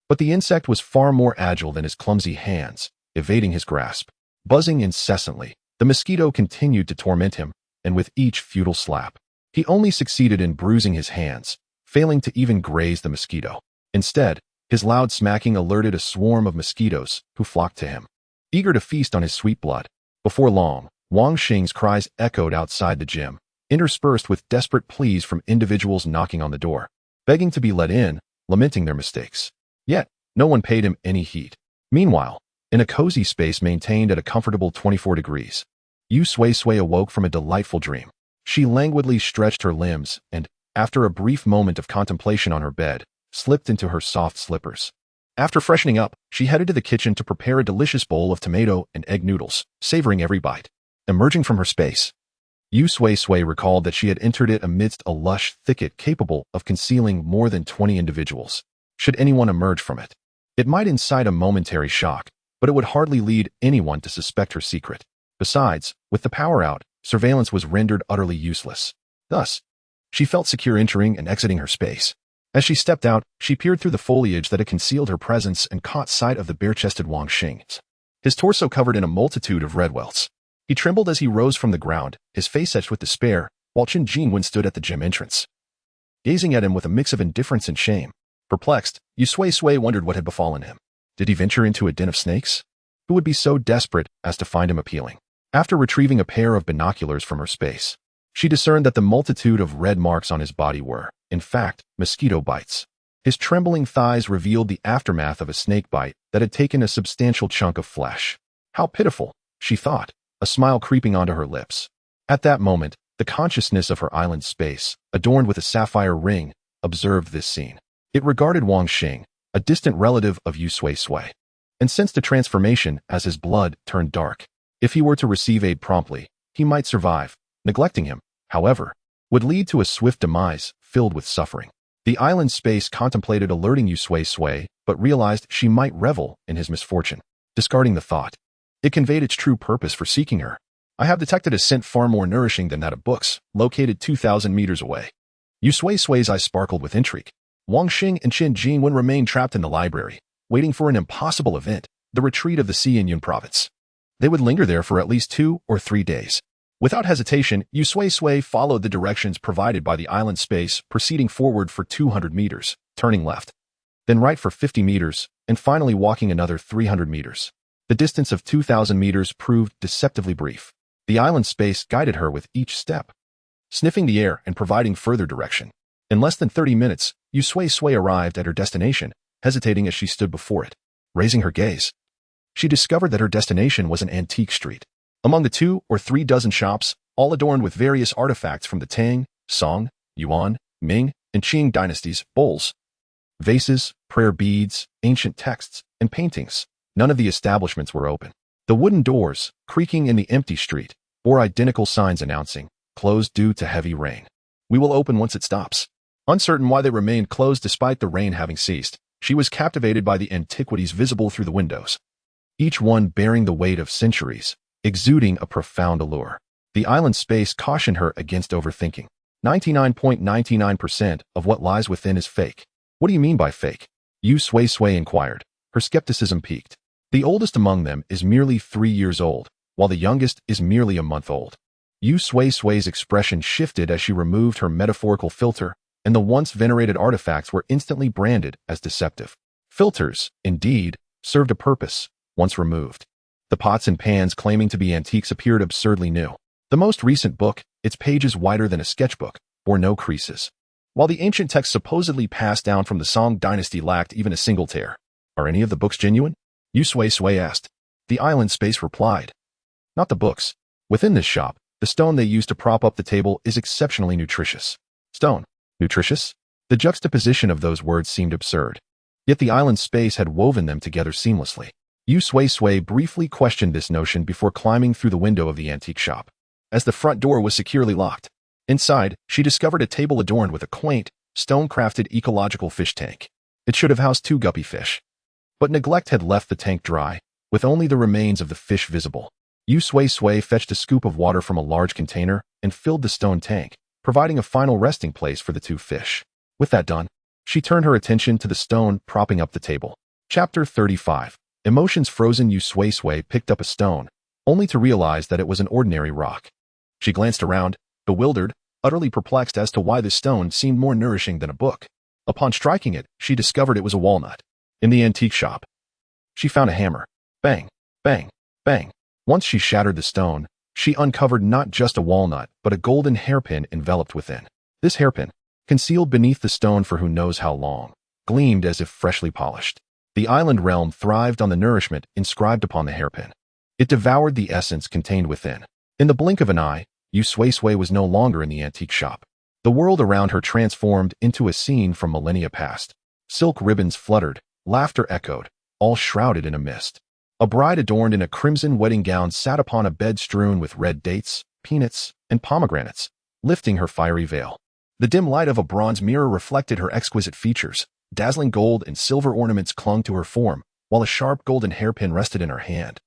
Speaker 1: But the insect was far more agile than his clumsy hands, evading his grasp. Buzzing incessantly, the mosquito continued to torment him, and with each futile slap, he only succeeded in bruising his hands, failing to even graze the mosquito. Instead, his loud smacking alerted a swarm of mosquitoes who flocked to him, eager to feast on his sweet blood. Before long, Wang Xing's cries echoed outside the gym, interspersed with desperate pleas from individuals knocking on the door, begging to be let in, lamenting their mistakes. Yet, no one paid him any heed. Meanwhile, in a cozy space maintained at a comfortable 24 degrees, Yu Sui-Sui awoke from a delightful dream. She languidly stretched her limbs and, after a brief moment of contemplation on her bed, slipped into her soft slippers. After freshening up, she headed to the kitchen to prepare a delicious bowl of tomato and egg noodles, savoring every bite. Emerging from her space, Yu Sui-Sui recalled that she had entered it amidst a lush thicket capable of concealing more than 20 individuals. Should anyone emerge from it, it might incite a momentary shock, but it would hardly lead anyone to suspect her secret. Besides, with the power out, surveillance was rendered utterly useless. Thus, she felt secure entering and exiting her space. As she stepped out, she peered through the foliage that had concealed her presence and caught sight of the bare-chested Wang Xing, his torso covered in a multitude of red welts. He trembled as he rose from the ground, his face etched with despair, while Chen Jingwen stood at the gym entrance, gazing at him with a mix of indifference and shame. Perplexed, Yu Sui-Sui wondered what had befallen him. Did he venture into a den of snakes? Who would be so desperate as to find him appealing? After retrieving a pair of binoculars from her space, she discerned that the multitude of red marks on his body were, in fact, mosquito bites. His trembling thighs revealed the aftermath of a snake bite that had taken a substantial chunk of flesh. How pitiful, she thought, a smile creeping onto her lips. At that moment, the consciousness of her island space, adorned with a sapphire ring, observed this scene. It regarded Wang Xing, a distant relative of Yu Sui-Sui, and sensed a transformation as his blood turned dark. If he were to receive aid promptly, he might survive. Neglecting him, however, would lead to a swift demise filled with suffering. The island space contemplated alerting Yu Sui-Sui, but realized she might revel in his misfortune. Discarding the thought, it conveyed its true purpose for seeking her. I have detected a scent far more nourishing than that of books, located 2,000 meters away. Yu Sui-Sui's eyes sparkled with intrigue. Wang Xing and Chen Jingwen remained trapped in the library, waiting for an impossible event, the retreat of the Xianyun province. They would linger there for at least 2 or 3 days. Without hesitation, Yu Sui-Sui followed the directions provided by the island space, proceeding forward for 200 meters, turning left, then right for 50 meters, and finally walking another 300 meters. The distance of 2,000 meters proved deceptively brief. The island space guided her with each step, sniffing the air and providing further direction. In less than 30 minutes, Yu Sui-Sui arrived at her destination, hesitating as she stood before it. Raising her gaze, she discovered that her destination was an antique street. Among the 2 or 3 dozen shops, all adorned with various artifacts from the Tang, Song, Yuan, Ming, and Qing dynasties, bowls, vases, prayer beads, ancient texts, and paintings, none of the establishments were open. The wooden doors, creaking in the empty street, bore identical signs announcing, "Closed due to heavy rain. We will open once it stops." Uncertain why they remained closed despite the rain having ceased, she was captivated by the antiquities visible through the windows, each one bearing the weight of centuries, exuding a profound allure. The island space cautioned her against overthinking. 99.99% of what lies within is fake. What do you mean by fake? Yu Sui-Sui inquired. Her skepticism peaked. The oldest among them is merely 3 years old, while the youngest is merely a month old. Yu Sui-Sui's expression shifted as she removed her metaphorical filter, and the once venerated artifacts were instantly branded as deceptive. Filters, indeed, served a purpose, once removed. The pots and pans claiming to be antiques appeared absurdly new. The most recent book, its pages wider than a sketchbook, bore no creases, while the ancient texts supposedly passed down from the Song dynasty lacked even a single tear. Are any of the books genuine? Yu Sui-Sui asked. The island space replied. Not the books. Within this shop, the stone they use to prop up the table is exceptionally nutritious. Stone. Nutritious? The juxtaposition of those words seemed absurd. Yet the island space had woven them together seamlessly. Yu Sui-Sui briefly questioned this notion before climbing through the window of the antique shop. As the front door was securely locked, inside, she discovered a table adorned with a quaint, stone-crafted ecological fish tank. It should have housed 2 guppy fish. But neglect had left the tank dry, with only the remains of the fish visible. Yu Sui-Sui fetched a scoop of water from a large container and filled the stone tank, providing a final resting place for the 2 fish. With that done, she turned her attention to the stone propping up the table. Chapter 35. Emotions frozen. Yu Sui-Sui picked up a stone, only to realize that it was an ordinary rock. She glanced around, bewildered, utterly perplexed as to why this stone seemed more nourishing than a book. Upon striking it, she discovered it was a walnut. In the antique shop, she found a hammer. Bang, bang, bang. Once she shattered the stone, she uncovered not just a walnut, but a golden hairpin enveloped within. This hairpin, concealed beneath the stone for who knows how long, gleamed as if freshly polished. The island realm thrived on the nourishment inscribed upon the hairpin. It devoured the essence contained within. In the blink of an eye, Yu Sui-Sui was no longer in the antique shop. The world around her transformed into a scene from millennia past. Silk ribbons fluttered, laughter echoed, all shrouded in a mist. A bride adorned in a crimson wedding gown sat upon a bed strewn with red dates, peanuts, and pomegranates, lifting her fiery veil. The dim light of a bronze mirror reflected her exquisite features. Dazzling gold and silver ornaments clung to her form, while a sharp golden hairpin rested in her hand,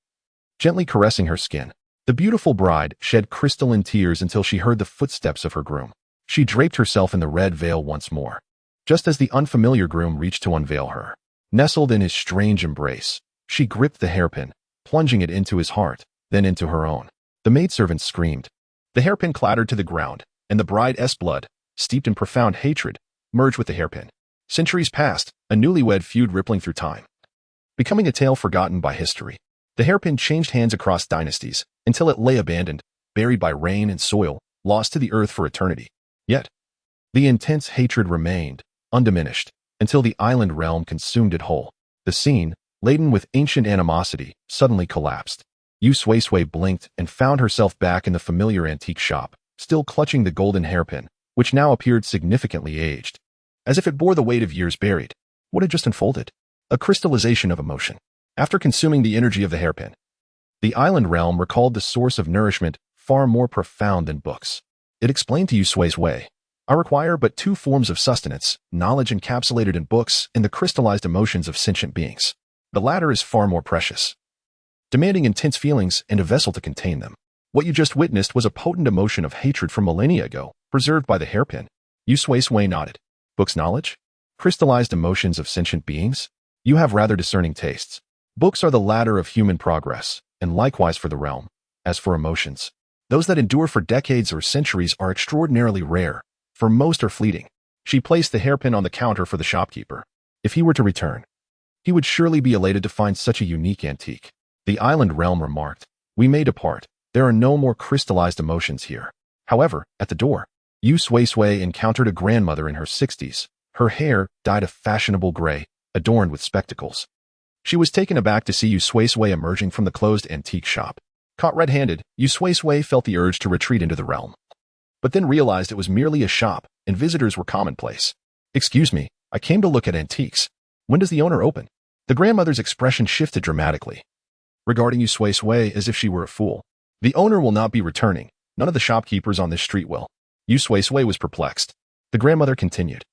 Speaker 1: gently caressing her skin. The beautiful bride shed crystalline tears until she heard the footsteps of her groom. She draped herself in the red veil once more, just as the unfamiliar groom reached to unveil her. Nestled in his strange embrace, she gripped the hairpin, plunging it into his heart, then into her own. The maidservant screamed. The hairpin clattered to the ground, and the bride's blood, steeped in profound hatred, merged with the hairpin. Centuries passed, a newlywed feud rippling through time, becoming a tale forgotten by history. The hairpin changed hands across dynasties, until it lay abandoned, buried by rain and soil, lost to the earth for eternity. Yet, the intense hatred remained, undiminished, until the island realm consumed it whole. The scene, laden with ancient animosity, suddenly collapsed. Yu Sui-Sui blinked and found herself back in the familiar antique shop, still clutching the golden hairpin, which now appeared significantly aged, as if it bore the weight of years buried. What had just unfolded? A crystallization of emotion. After consuming the energy of the hairpin, the island realm recalled the source of nourishment far more profound than books. It explained to Yu Sui-Sui, I require but 2 forms of sustenance, knowledge encapsulated in books and the crystallized emotions of sentient beings. The latter is far more precious, demanding intense feelings and a vessel to contain them. What you just witnessed was a potent emotion of hatred from millennia ago, preserved by the hairpin. Yu Sui-Sui nodded. Books' knowledge? Crystallized emotions of sentient beings? You have rather discerning tastes. Books are the ladder of human progress, and likewise for the realm. As for emotions, Those that endure for decades or centuries are extraordinarily rare, for most are fleeting. She placed the hairpin on the counter for the shopkeeper. If he were to return, he would surely be elated to find such a unique antique. The island realm remarked, "We may depart. There are no more crystallized emotions here." However, at the door, Yu Sui-Sui encountered a grandmother in her 60s. Her hair dyed a fashionable gray, adorned with spectacles. She was taken aback to see Yu Sui-Sui emerging from the closed antique shop. Caught red-handed, Yu Sui-Sui felt the urge to retreat into the realm, but then realized it was merely a shop and visitors were commonplace. "Excuse me, I came to look at antiques. When does the owner open?" The grandmother's expression shifted dramatically, regarding Yu Sui-Sui as if she were a fool. "The owner will not be returning. None of the shopkeepers on this street will." Yu Sui-Sui was perplexed. The grandmother continued,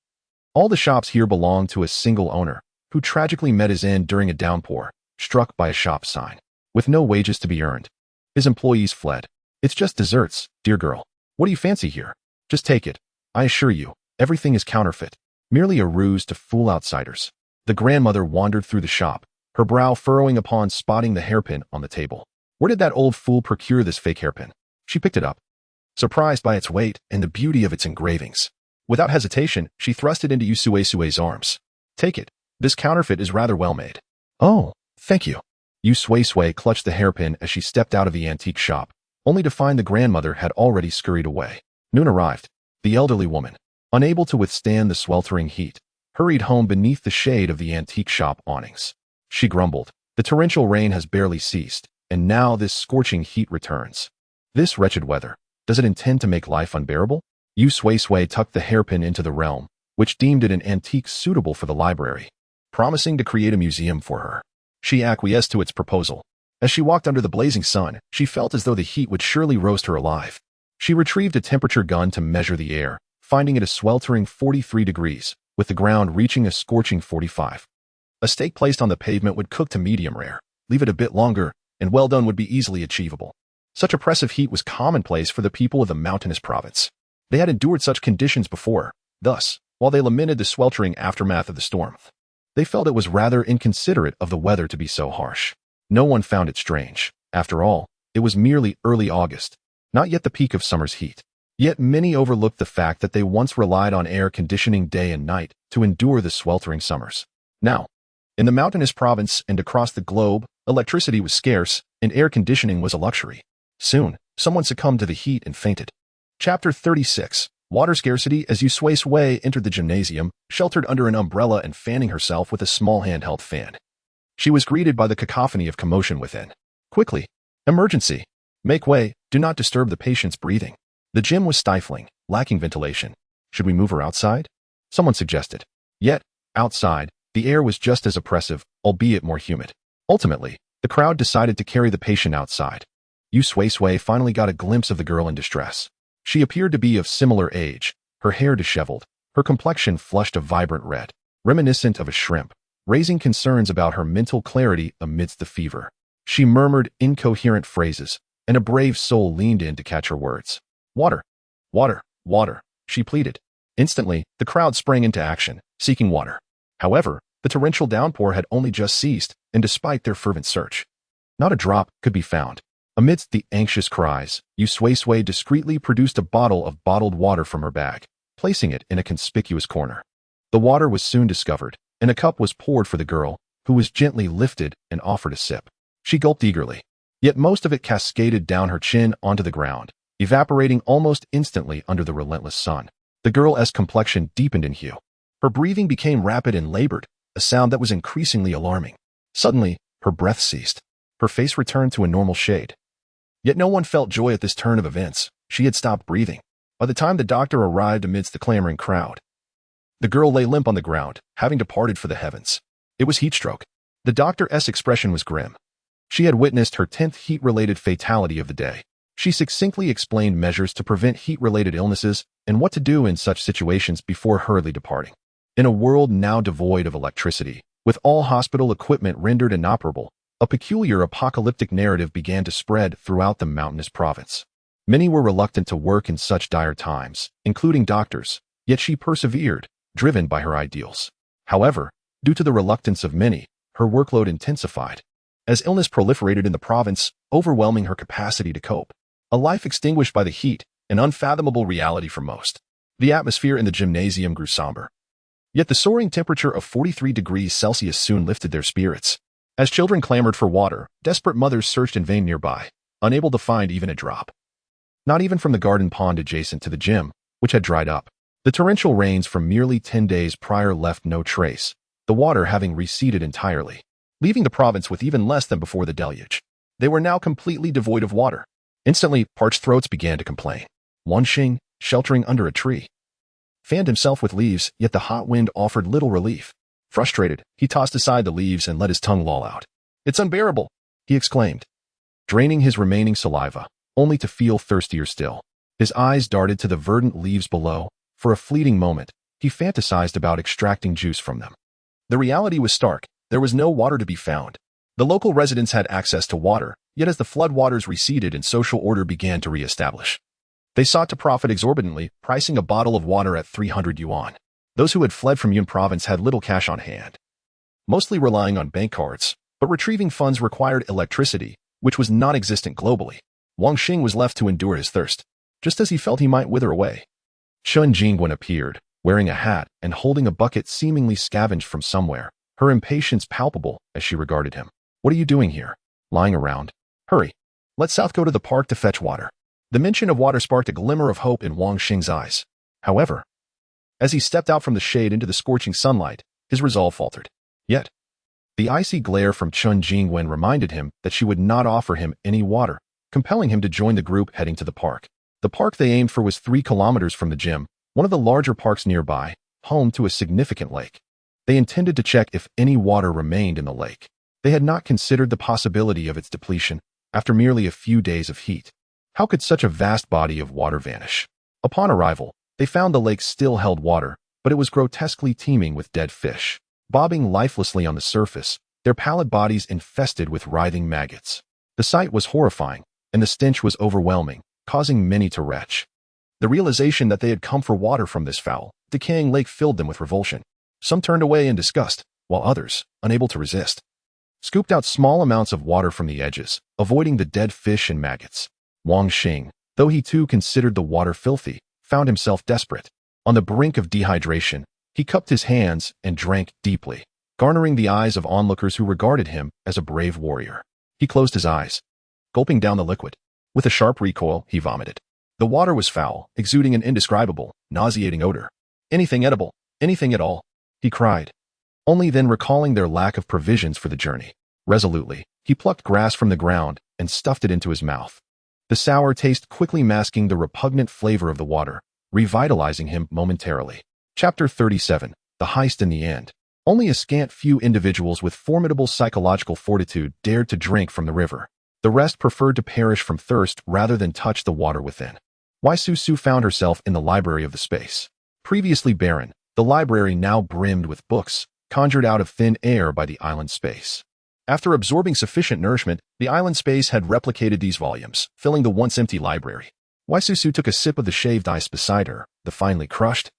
Speaker 1: "All the shops here belong to a single owner, who tragically met his end during a downpour, struck by a shop sign. With no wages to be earned, his employees fled. It's just desserts, dear girl. What do you fancy here? Just take it. I assure you, everything is counterfeit. Merely a ruse to fool outsiders." The grandmother wandered through the shop, her brow furrowing upon spotting the hairpin on the table. Where did that old fool procure this fake hairpin? She picked it up, surprised by its weight and the beauty of its engravings. Without hesitation, she thrust it into Yu Sui-Sui's arms. "Take it. This counterfeit is rather well made." "Oh, thank you." Yu Sui-Sui clutched the hairpin as she stepped out of the antique shop, only to find the grandmother had already scurried away. Noon arrived. The elderly woman, unable to withstand the sweltering heat, hurried home beneath the shade of the antique shop awnings. She grumbled, "The torrential rain has barely ceased, and now this scorching heat returns. This wretched weather, does it intend to make life unbearable?" Yu Sui-Sui tucked the hairpin into the realm, which deemed it an antique suitable for the library, promising to create a museum for her. She acquiesced to its proposal. As she walked under the blazing sun, she felt as though the heat would surely roast her alive. She retrieved a temperature gun to measure the air, finding it a sweltering 43 degrees, with the ground reaching a scorching 45. A steak placed on the pavement would cook to medium rare. Leave it a bit longer, and well done would be easily achievable. Such oppressive heat was commonplace for the people of the mountainous province. They had endured such conditions before. Thus, while they lamented the sweltering aftermath of the storm, they felt it was rather inconsiderate of the weather to be so harsh. No one found it strange. After all, it was merely early August, not yet the peak of summer's heat. Yet many overlooked the fact that they once relied on air conditioning day and night to endure the sweltering summers. Now, in the mountainous province and across the globe, electricity was scarce and air conditioning was a luxury. Soon, someone succumbed to the heat and fainted. Chapter 36. Water scarcity. As Yu Sui-Sui entered the gymnasium, sheltered under an umbrella and fanning herself with a small handheld fan, she was greeted by the cacophony of commotion within. "Quickly! Emergency! Make way! Do not disturb the patient's breathing." The gym was stifling, lacking ventilation. "Should we move her outside?" someone suggested. Yet, outside, the air was just as oppressive, albeit more humid. Ultimately, the crowd decided to carry the patient outside. Yu Sui-Sui finally got a glimpse of the girl in distress. She appeared to be of similar age, her hair disheveled, her complexion flushed a vibrant red, reminiscent of a shrimp, raising concerns about her mental clarity amidst the fever. She murmured incoherent phrases, and a brave soul leaned in to catch her words. "Water! Water! Water!" she pleaded. Instantly, the crowd sprang into action, seeking water. However, the torrential downpour had only just ceased, and despite their fervent search, not a drop could be found. Amidst the anxious cries, Yu Sui-Sui discreetly produced a bottle of bottled water from her bag, placing it in a conspicuous corner. The water was soon discovered, and a cup was poured for the girl, who was gently lifted and offered a sip. She gulped eagerly, yet most of it cascaded down her chin onto the ground, evaporating almost instantly under the relentless sun. The girl's complexion deepened in hue. Her breathing became rapid and labored, a sound that was increasingly alarming. Suddenly, her breath ceased. Her face returned to a normal shade. Yet no one felt joy at this turn of events. She had stopped breathing. By the time the doctor arrived amidst the clamoring crowd, the girl lay limp on the ground, having departed for the heavens. It was heatstroke. The doctor's expression was grim. She had witnessed her 10th heat-related fatality of the day. She succinctly explained measures to prevent heat-related illnesses and what to do in such situations before hurriedly departing. In a world now devoid of electricity, with all hospital equipment rendered inoperable, a peculiar apocalyptic narrative began to spread throughout the mountainous province. Many were reluctant to work in such dire times, including doctors, yet she persevered, driven by her ideals. However, due to the reluctance of many, her workload intensified, as illness proliferated in the province, overwhelming her capacity to cope. A life extinguished by the heat, an unfathomable reality for most. The atmosphere in the gymnasium grew somber. Yet the soaring temperature of 43 degrees Celsius soon lifted their spirits. As children clamored for water, desperate mothers searched in vain nearby, unable to find even a drop. Not even from the garden pond adjacent to the gym, which had dried up. The torrential rains from merely 10 days prior left no trace, the water having receded entirely, leaving the province with even less than before the deluge. They were now completely devoid of water. Instantly, parched throats began to complain. Wang Xing, sheltering under a tree, fanned himself with leaves, yet the hot wind offered little relief. Frustrated, he tossed aside the leaves and let his tongue loll out. "It's unbearable," he exclaimed, draining his remaining saliva, only to feel thirstier still. His eyes darted to the verdant leaves below. For a fleeting moment, he fantasized about extracting juice from them. The reality was stark. There was no water to be found. The local residents had access to water, yet as the floodwaters receded and social order began to re-establish, they sought to profit exorbitantly, pricing a bottle of water at 300 yuan. Those who had fled from Yun province had little cash on hand, mostly relying on bank cards, but retrieving funds required electricity, which was non-existent globally. Wang Xing was left to endure his thirst, just as he felt he might wither away. Chun Jingwen appeared, wearing a hat and holding a bucket seemingly scavenged from somewhere, her impatience palpable as she regarded him. "What are you doing here? Lying around? Hurry. Let South go to the park to fetch water." The mention of water sparked a glimmer of hope in Wang Xing's eyes. However, as he stepped out from the shade into the scorching sunlight, his resolve faltered. Yet, the icy glare from Chun Jingwen reminded him that she would not offer him any water, compelling him to join the group heading to the park. The park they aimed for was 3 kilometers from the gym, one of the larger parks nearby, home to a significant lake. They intended to check if any water remained in the lake. They had not considered the possibility of its depletion after merely a few days of heat. How could such a vast body of water vanish? Upon arrival, they found the lake still held water, but it was grotesquely teeming with dead fish, bobbing lifelessly on the surface, their pallid bodies infested with writhing maggots. The sight was horrifying, and the stench was overwhelming, causing many to retch. The realization that they had come for water from this foul, decaying lake filled them with revulsion. Some turned away in disgust, while others, unable to resist, scooped out small amounts of water from the edges, avoiding the dead fish and maggots. Wang Xing, though he too considered the water filthy, found himself desperate. On the brink of dehydration, he cupped his hands and drank deeply, garnering the eyes of onlookers who regarded him as a brave warrior. He closed his eyes, gulping down the liquid. With a sharp recoil, he vomited. The water was foul, exuding an indescribable, nauseating odor. "Anything edible, anything at all," he cried. Only then recalling their lack of provisions for the journey. Resolutely, he plucked grass from the ground and stuffed it into his mouth. The sour taste quickly masking the repugnant flavor of the water, revitalizing him momentarily. Chapter 37, The Heist in the End. Only a scant few individuals with formidable psychological fortitude dared to drink from the river. The rest preferred to perish from thirst rather than touch the water within. Wai Su found herself in the library of the space. Previously barren, the library now brimmed with books, conjured out of thin air by the island space. After absorbing sufficient nourishment, the island space had replicated these volumes, filling the once empty library. Wai Su took a sip of the shaved ice beside her, the finely crushed,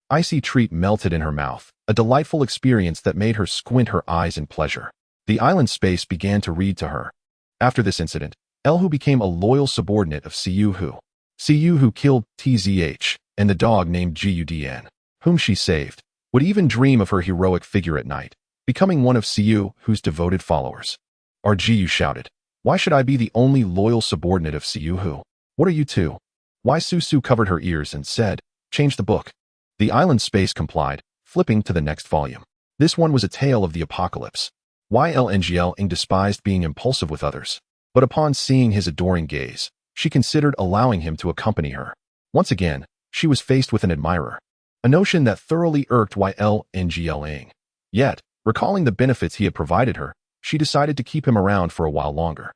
Speaker 1: icy treat melted in her mouth, a delightful experience that made her squint her eyes in pleasure. The island space began to read to her. After this incident, Elhu became a loyal subordinate of Siyu Hu. Siyu Hu killed Tzh, and the dog named Gudn, whom she saved, would even dream of her heroic figure at night, becoming one of Siyu Hu's devoted followers. Gu shouted, "Why should I be the only loyal subordinate of Siyu Hu? What are you two?" Wai Su covered her ears and said, "Change the book." The island space complied, flipping to the next volume. This one was a tale of the apocalypse. Ylngl despised being impulsive with others, but upon seeing his adoring gaze, she considered allowing him to accompany her. Once again, she was faced with an admirer, a notion that thoroughly irked Ylngl. Yet, recalling the benefits he had provided her, she decided to keep him around for a while longer.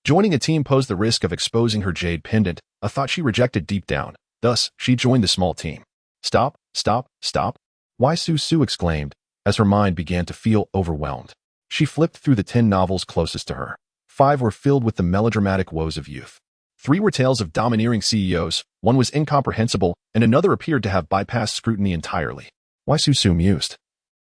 Speaker 1: Joining a team posed the risk of exposing her jade pendant, a thought she rejected deep down. Thus, she joined the small team. "Stop, stop, stop," Wai Su exclaimed, as her mind began to feel overwhelmed. She flipped through the 10 novels closest to her. 5 were filled with the melodramatic woes of youth. 3 were tales of domineering CEOs, 1 was incomprehensible, and another appeared to have bypassed scrutiny entirely. Wai Su mused.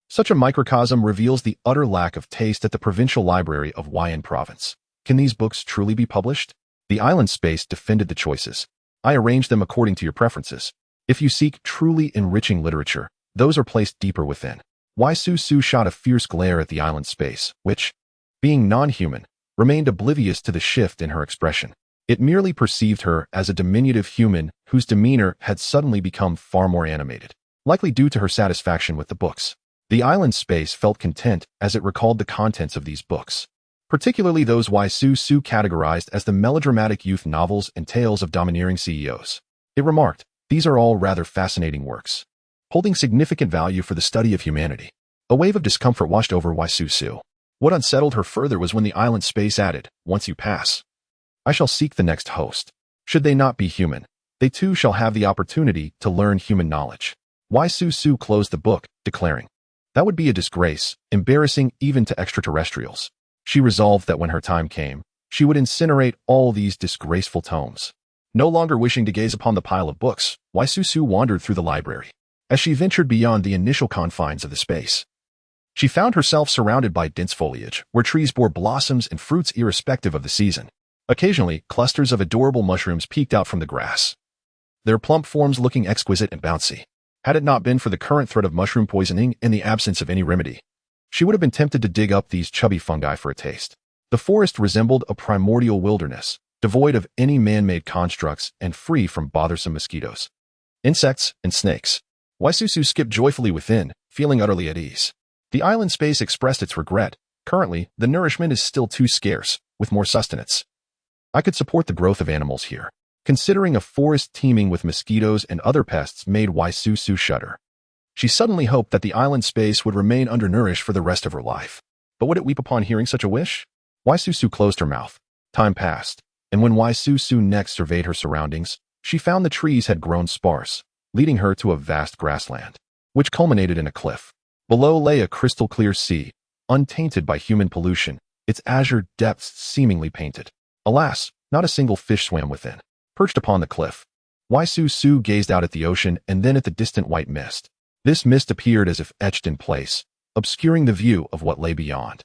Speaker 1: Such a microcosm reveals the utter lack of taste at the provincial library of Huayan province. Can these books truly be published? The island space defended the choices. I arranged them according to your preferences. If you seek truly enriching literature, those are placed deeper within. Su shot a fierce glare at the island space, which, being non-human, remained oblivious to the shift in her expression. It merely perceived her as a diminutive human whose demeanor had suddenly become far more animated, likely due to her satisfaction with the books. The island space felt content as it recalled the contents of these books, particularly those Su categorized as the melodramatic youth novels and tales of domineering CEOs. It remarked, "These are all rather fascinating works, holding significant value for the study of humanity." A wave of discomfort washed over Su. What unsettled her further was when the island space added, "Once you pass, I shall seek the next host. Should they not be human, they too shall have the opportunity to learn human knowledge." Su closed the book, declaring, "That would be a disgrace, embarrassing even to extraterrestrials." She resolved that when her time came, she would incinerate all these disgraceful tomes. No longer wishing to gaze upon the pile of books, Su wandered through the library. As she ventured beyond the initial confines of the space, she found herself surrounded by dense foliage, where trees bore blossoms and fruits irrespective of the season. Occasionally, clusters of adorable mushrooms peeked out from the grass, their plump forms looking exquisite and bouncy. Had it not been for the current threat of mushroom poisoning and the absence of any remedy, she would have been tempted to dig up these chubby fungi for a taste. The forest resembled a primordial wilderness, devoid of any man-made constructs and free from bothersome mosquitoes, insects, and snakes. Su skipped joyfully within, feeling utterly at ease. The island space expressed its regret. Currently, the nourishment is still too scarce, with more sustenance. I could support the growth of animals here. Considering a forest teeming with mosquitoes and other pests made Su shudder. She suddenly hoped that the island space would remain undernourished for the rest of her life. But would it weep upon hearing such a wish? Su closed her mouth. Time passed, and when Su next surveyed her surroundings, she found the trees had grown sparse, leading her to a vast grassland, which culminated in a cliff. Below lay a crystal-clear sea, untainted by human pollution, its azure depths seemingly painted. Alas, not a single fish swam within. Perched upon the cliff, Su gazed out at the ocean and then at the distant white mist. This mist appeared as if etched in place, obscuring the view of what lay beyond.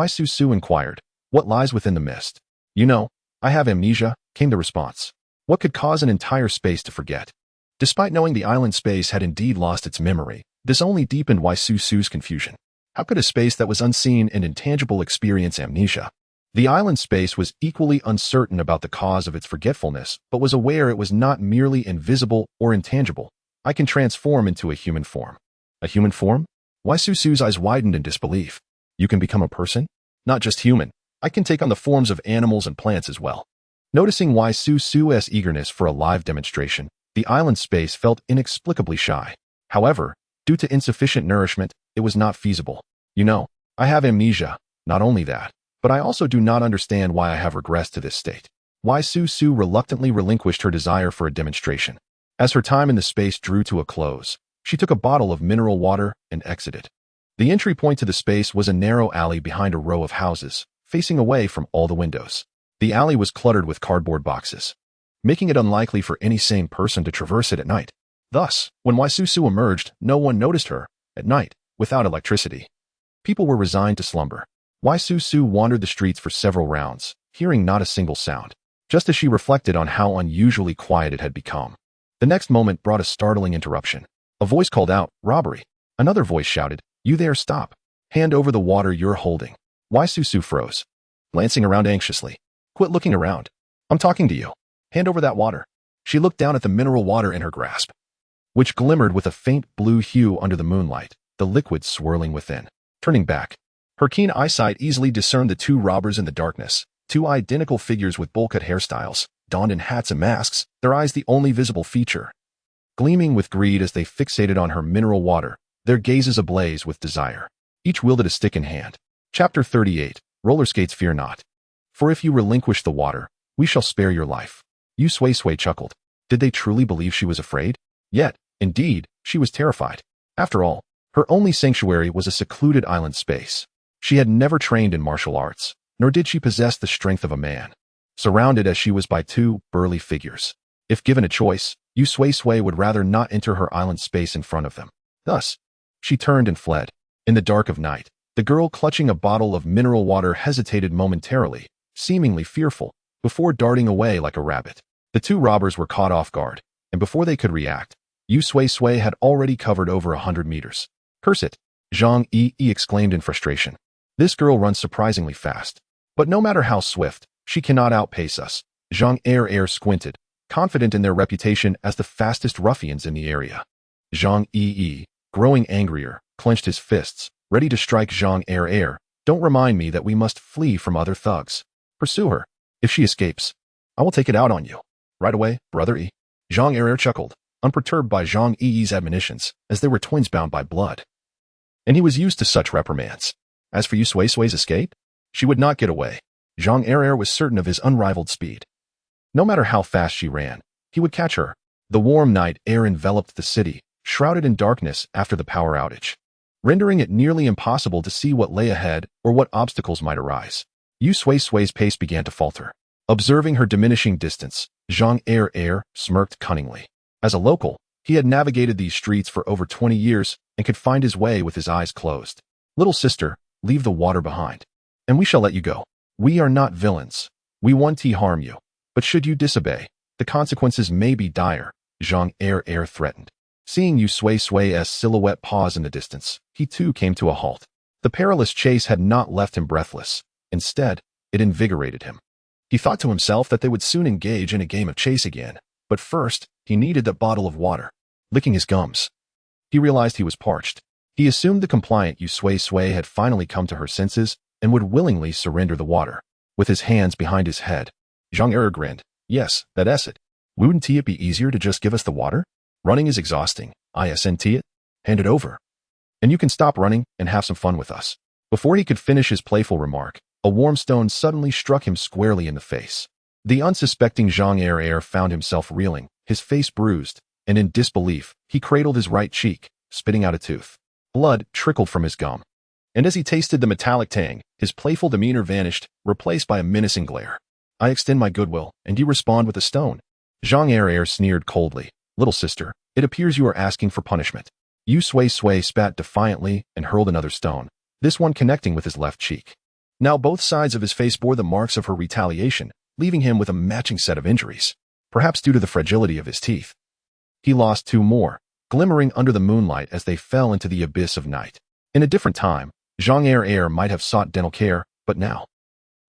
Speaker 1: Su inquired, "What lies within the mist?" "You know, I have amnesia," came the response. What could cause an entire space to forget? Despite knowing the island space had indeed lost its memory, this only deepened Su's confusion. How could a space that was unseen and intangible experience amnesia? The island space was equally uncertain about the cause of its forgetfulness, but was aware it was not merely invisible or intangible. "I can transform into a human form." "A human form?" Su's eyes widened in disbelief. "You can become a person?" "Not just human. I can take on the forms of animals and plants as well." Noticing Su's eagerness for a live demonstration, the island space felt inexplicably shy. However, due to insufficient nourishment, it was not feasible. "You know, I have amnesia. Not only that, but I also do not understand why I have regressed to this state." Su reluctantly relinquished her desire for a demonstration. As her time in the space drew to a close, she took a bottle of mineral water and exited. The entry point to the space was a narrow alley behind a row of houses, facing away from all the windows. The alley was cluttered with cardboard boxes, making it unlikely for any sane person to traverse it at night. Thus, when Su emerged, no one noticed her. At night, without electricity, people were resigned to slumber. Su wandered the streets for several rounds, hearing not a single sound, just as she reflected on how unusually quiet it had become. The next moment brought a startling interruption. A voice called out, "Robbery!" Another voice shouted, "You there, stop! Hand over the water you're holding." Su froze, glancing around anxiously. "Quit looking around. I'm talking to you. Hand over that water." She looked down at the mineral water in her grasp, which glimmered with a faint blue hue under the moonlight, the liquid swirling within. Turning back, her keen eyesight easily discerned the two robbers in the darkness, two identical figures with bowl-cut hairstyles, donned in hats and masks, their eyes the only visible feature. Gleaming with greed as they fixated on her mineral water, their gazes ablaze with desire. Each wielded a stick in hand. Chapter 38, Roller Skates Fear Not. "For if you relinquish the water, we shall spare your life." Yu Sui-Sui chuckled. Did they truly believe she was afraid? Yet, indeed, she was terrified. After all, her only sanctuary was a secluded island space. She had never trained in martial arts, nor did she possess the strength of a man. Surrounded as she was by two burly figures, if given a choice, Yu Sui-Sui would rather not enter her island space in front of them. Thus, she turned and fled. In the dark of night, the girl clutching a bottle of mineral water hesitated momentarily, seemingly fearful. before darting away like a rabbit. The two robbers were caught off guard, and before they could react, Yu Sui-Sui had already covered over 100 meters. "Curse it!" Zhang Yi exclaimed in frustration. "This girl runs surprisingly fast. But no matter how swift, she cannot outpace us." Zhang Er squinted, confident in their reputation as the fastest ruffians in the area. Zhang Yi, growing angrier, clenched his fists, ready to strike Zhang Er. "Don't remind me that we must flee from other thugs. Pursue her. If she escapes, I will take it out on you. Right away, brother E." Zhang Er chuckled, unperturbed by Zhang Yi's admonitions, as they were twins bound by blood. And he was used to such reprimands. As for Yu Sui-Sui's escape, she would not get away. Zhang Er was certain of his unrivaled speed. No matter how fast she ran, he would catch her. The warm night air enveloped the city, shrouded in darkness after the power outage, rendering it nearly impossible to see what lay ahead or what obstacles might arise. Yu Sui-Sui's pace began to falter. Observing her diminishing distance, Zhang Er smirked cunningly. As a local, he had navigated these streets for over 20 years and could find his way with his eyes closed. "Little sister, leave the water behind, and we shall let you go. We are not villains. We want to harm you. But should you disobey, the consequences may be dire," Zhang Er threatened. Seeing Yu Sui-Sui's silhouette pause in the distance, he too came to a halt. The perilous chase had not left him breathless. Instead, it invigorated him. He thought to himself that they would soon engage in a game of chase again, but first, he needed that bottle of water. Licking his gums, he realized he was parched. He assumed the compliant Yu Sui-Sui had finally come to her senses and would willingly surrender the water. With his hands behind his head, Zhang Er grinned. "Yes, that's it. Wouldn't it be easier to just give us the water? Running is exhausting. Isn't it? Hand it over. And you can stop running and have some fun with us." Before he could finish his playful remark, a warm stone suddenly struck him squarely in the face. The unsuspecting Zhang Er found himself reeling, his face bruised, and in disbelief, he cradled his right cheek, spitting out a tooth. Blood trickled from his gum. And as he tasted the metallic tang, his playful demeanor vanished, replaced by a menacing glare. "I extend my goodwill, and you respond with a stone." Zhang Er sneered coldly. "Little sister, it appears you are asking for punishment." Yu Sui-Sui spat defiantly and hurled another stone, this one connecting with his left cheek. Now both sides of his face bore the marks of her retaliation, leaving him with a matching set of injuries, perhaps due to the fragility of his teeth. He lost two more, glimmering under the moonlight as they fell into the abyss of night. In a different time, Zhang Er might have sought dental care, but now.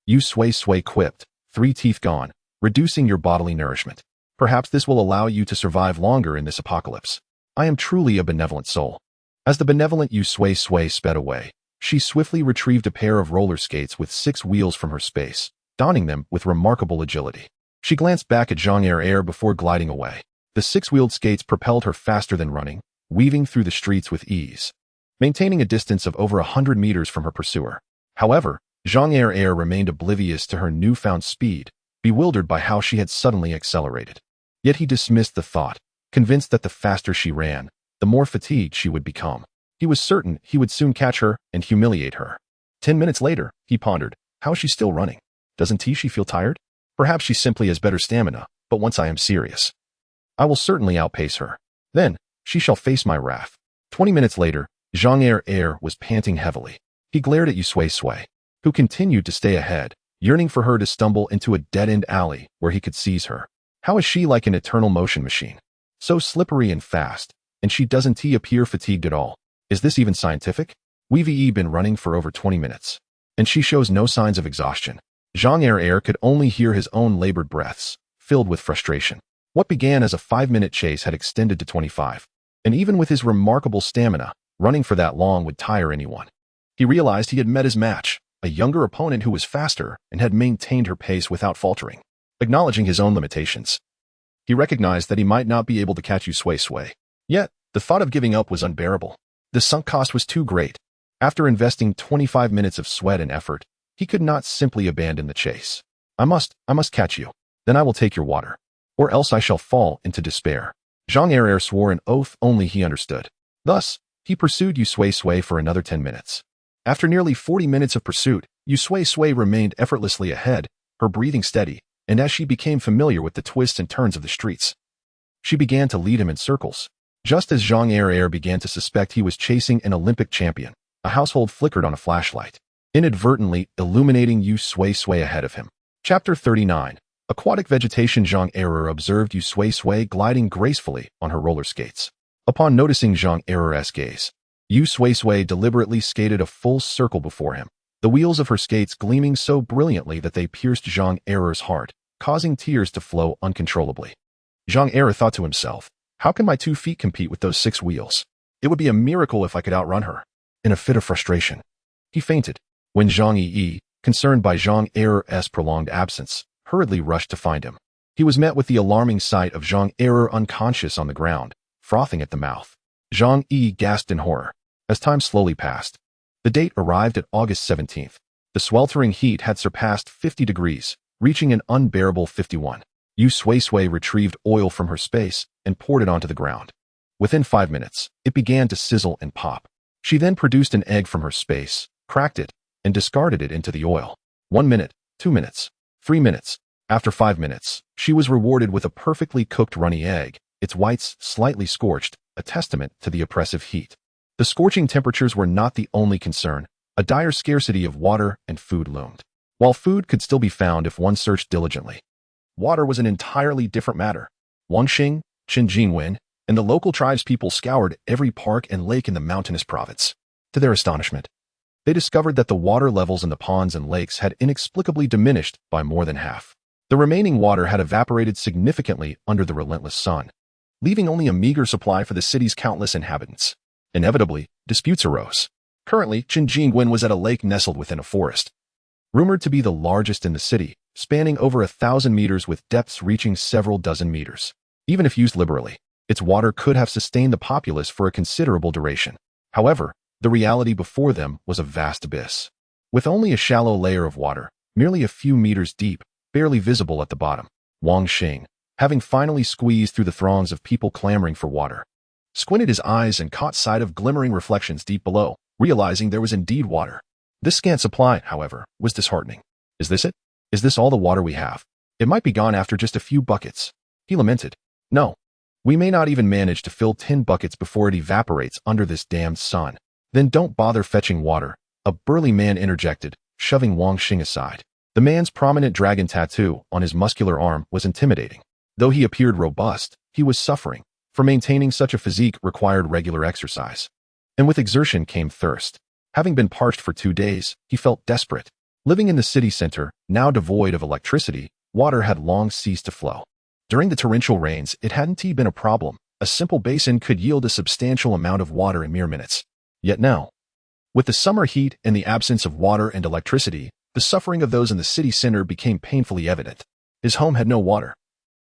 Speaker 1: Yu Sui-Sui quipped, "3 teeth gone, reducing your bodily nourishment. Perhaps this will allow you to survive longer in this apocalypse. I am truly a benevolent soul." As the benevolent Yu Sui-Sui sped away, she swiftly retrieved a pair of roller skates with 6 wheels from her space, donning them with remarkable agility. She glanced back at Zhang Er before gliding away. The 6-wheeled skates propelled her faster than running, weaving through the streets with ease, maintaining a distance of over 100 meters from her pursuer. However, Zhang Er remained oblivious to her newfound speed, bewildered by how she had suddenly accelerated. Yet he dismissed the thought, convinced that the faster she ran, the more fatigued she would become. He was certain he would soon catch her and humiliate her. 10 minutes later, he pondered, how is she still running? Doesn't she feel tired? Perhaps she simply has better stamina, but once I am serious, I will certainly outpace her. Then, she shall face my wrath. 20 minutes later, Zhang Er was panting heavily. He glared at Yu Sui-Sui, who continued to stay ahead, yearning for her to stumble into a dead-end alley where he could seize her. How is she like an eternal motion machine? So slippery and fast, and she doesn't appear fatigued at all. Is this even scientific? We've been running for over 20 minutes, and she shows no signs of exhaustion. Zhang Er could only hear his own labored breaths, filled with frustration. What began as a 5-minute chase had extended to 25, and even with his remarkable stamina, running for that long would tire anyone. He realized he had met his match, a younger opponent who was faster and had maintained her pace without faltering. Acknowledging his own limitations, he recognized that he might not be able to catch Yu Sui-Sui. Yet, the thought of giving up was unbearable. The sunk cost was too great. After investing 25 minutes of sweat and effort, he could not simply abandon the chase. I must catch you. Then I will take your water. Or else I shall fall into despair." Zhang Er swore an oath only he understood. Thus, he pursued Yu Sui-Sui for another 10 minutes. After nearly 40 minutes of pursuit, Yu Sui-Sui remained effortlessly ahead, her breathing steady, and as she became familiar with the twists and turns of the streets, she began to lead him in circles. Just as Zhang Er began to suspect he was chasing an Olympic champion, a household flickered on a flashlight, inadvertently illuminating Yu Sui-Sui ahead of him. Chapter 39. Aquatic vegetation. Zhang Error observed Yu Sui-Sui gliding gracefully on her roller skates. Upon noticing Zhang Error's gaze, Yu Sui-Sui deliberately skated a full circle before him, the wheels of her skates gleaming so brilliantly that they pierced Zhang Error's heart, causing tears to flow uncontrollably. Zhang Error thought to himself, how can my 2 feet compete with those 6 wheels? It would be a miracle if I could outrun her. In a fit of frustration, he fainted, when Zhang Yi, concerned by Zhang Error's prolonged absence, hurriedly rushed to find him. He was met with the alarming sight of Zhang Error unconscious on the ground, frothing at the mouth. Zhang Yi gasped in horror. As time slowly passed, the date arrived at August 17th. The sweltering heat had surpassed 50 degrees, reaching an unbearable 51. Yu Sui-Sui retrieved oil from her space and poured it onto the ground. Within 5 minutes, it began to sizzle and pop. She then produced an egg from her space, cracked it, and discarded it into the oil. 1 minute, 2 minutes, 3 minutes. After 5 minutes, she was rewarded with a perfectly cooked runny egg, its whites slightly scorched, a testament to the oppressive heat. The scorching temperatures were not the only concern. A dire scarcity of water and food loomed. While food could still be found if one searched diligently, water was an entirely different matter. Wangxing, Qinjingwen, and the local tribespeople scoured every park and lake in the mountainous province. To their astonishment, they discovered that the water levels in the ponds and lakes had inexplicably diminished by more than half. The remaining water had evaporated significantly under the relentless sun, leaving only a meager supply for the city's countless inhabitants. Inevitably, disputes arose. Currently, Qinjingwen was at a lake nestled within a forest, rumored to be the largest in the city, spanning over 1,000 meters with depths reaching several dozen meters. Even if used liberally, its water could have sustained the populace for a considerable duration. However, the reality before them was a vast abyss, with only a shallow layer of water, merely a few meters deep, barely visible at the bottom. Wangxing, having finally squeezed through the throngs of people clamoring for water, squinted his eyes and caught sight of glimmering reflections deep below, realizing there was indeed water. This scant supply, however, was disheartening. Is this it? Is this all the water we have? It might be gone after just a few buckets. He lamented. No. We may not even manage to fill 10 buckets before it evaporates under this damned sun. Then don't bother fetching water, a burly man interjected, shoving Wangxing aside. The man's prominent dragon tattoo on his muscular arm was intimidating. Though he appeared robust, he was suffering, for maintaining such a physique required regular exercise. And with exertion came thirst. Having been parched for 2 days, he felt desperate. Living in the city center, now devoid of electricity, water had long ceased to flow. During the torrential rains, it hadn't been a problem. A simple basin could yield a substantial amount of water in mere minutes. Yet now, with the summer heat and the absence of water and electricity, the suffering of those in the city center became painfully evident. His home had no water,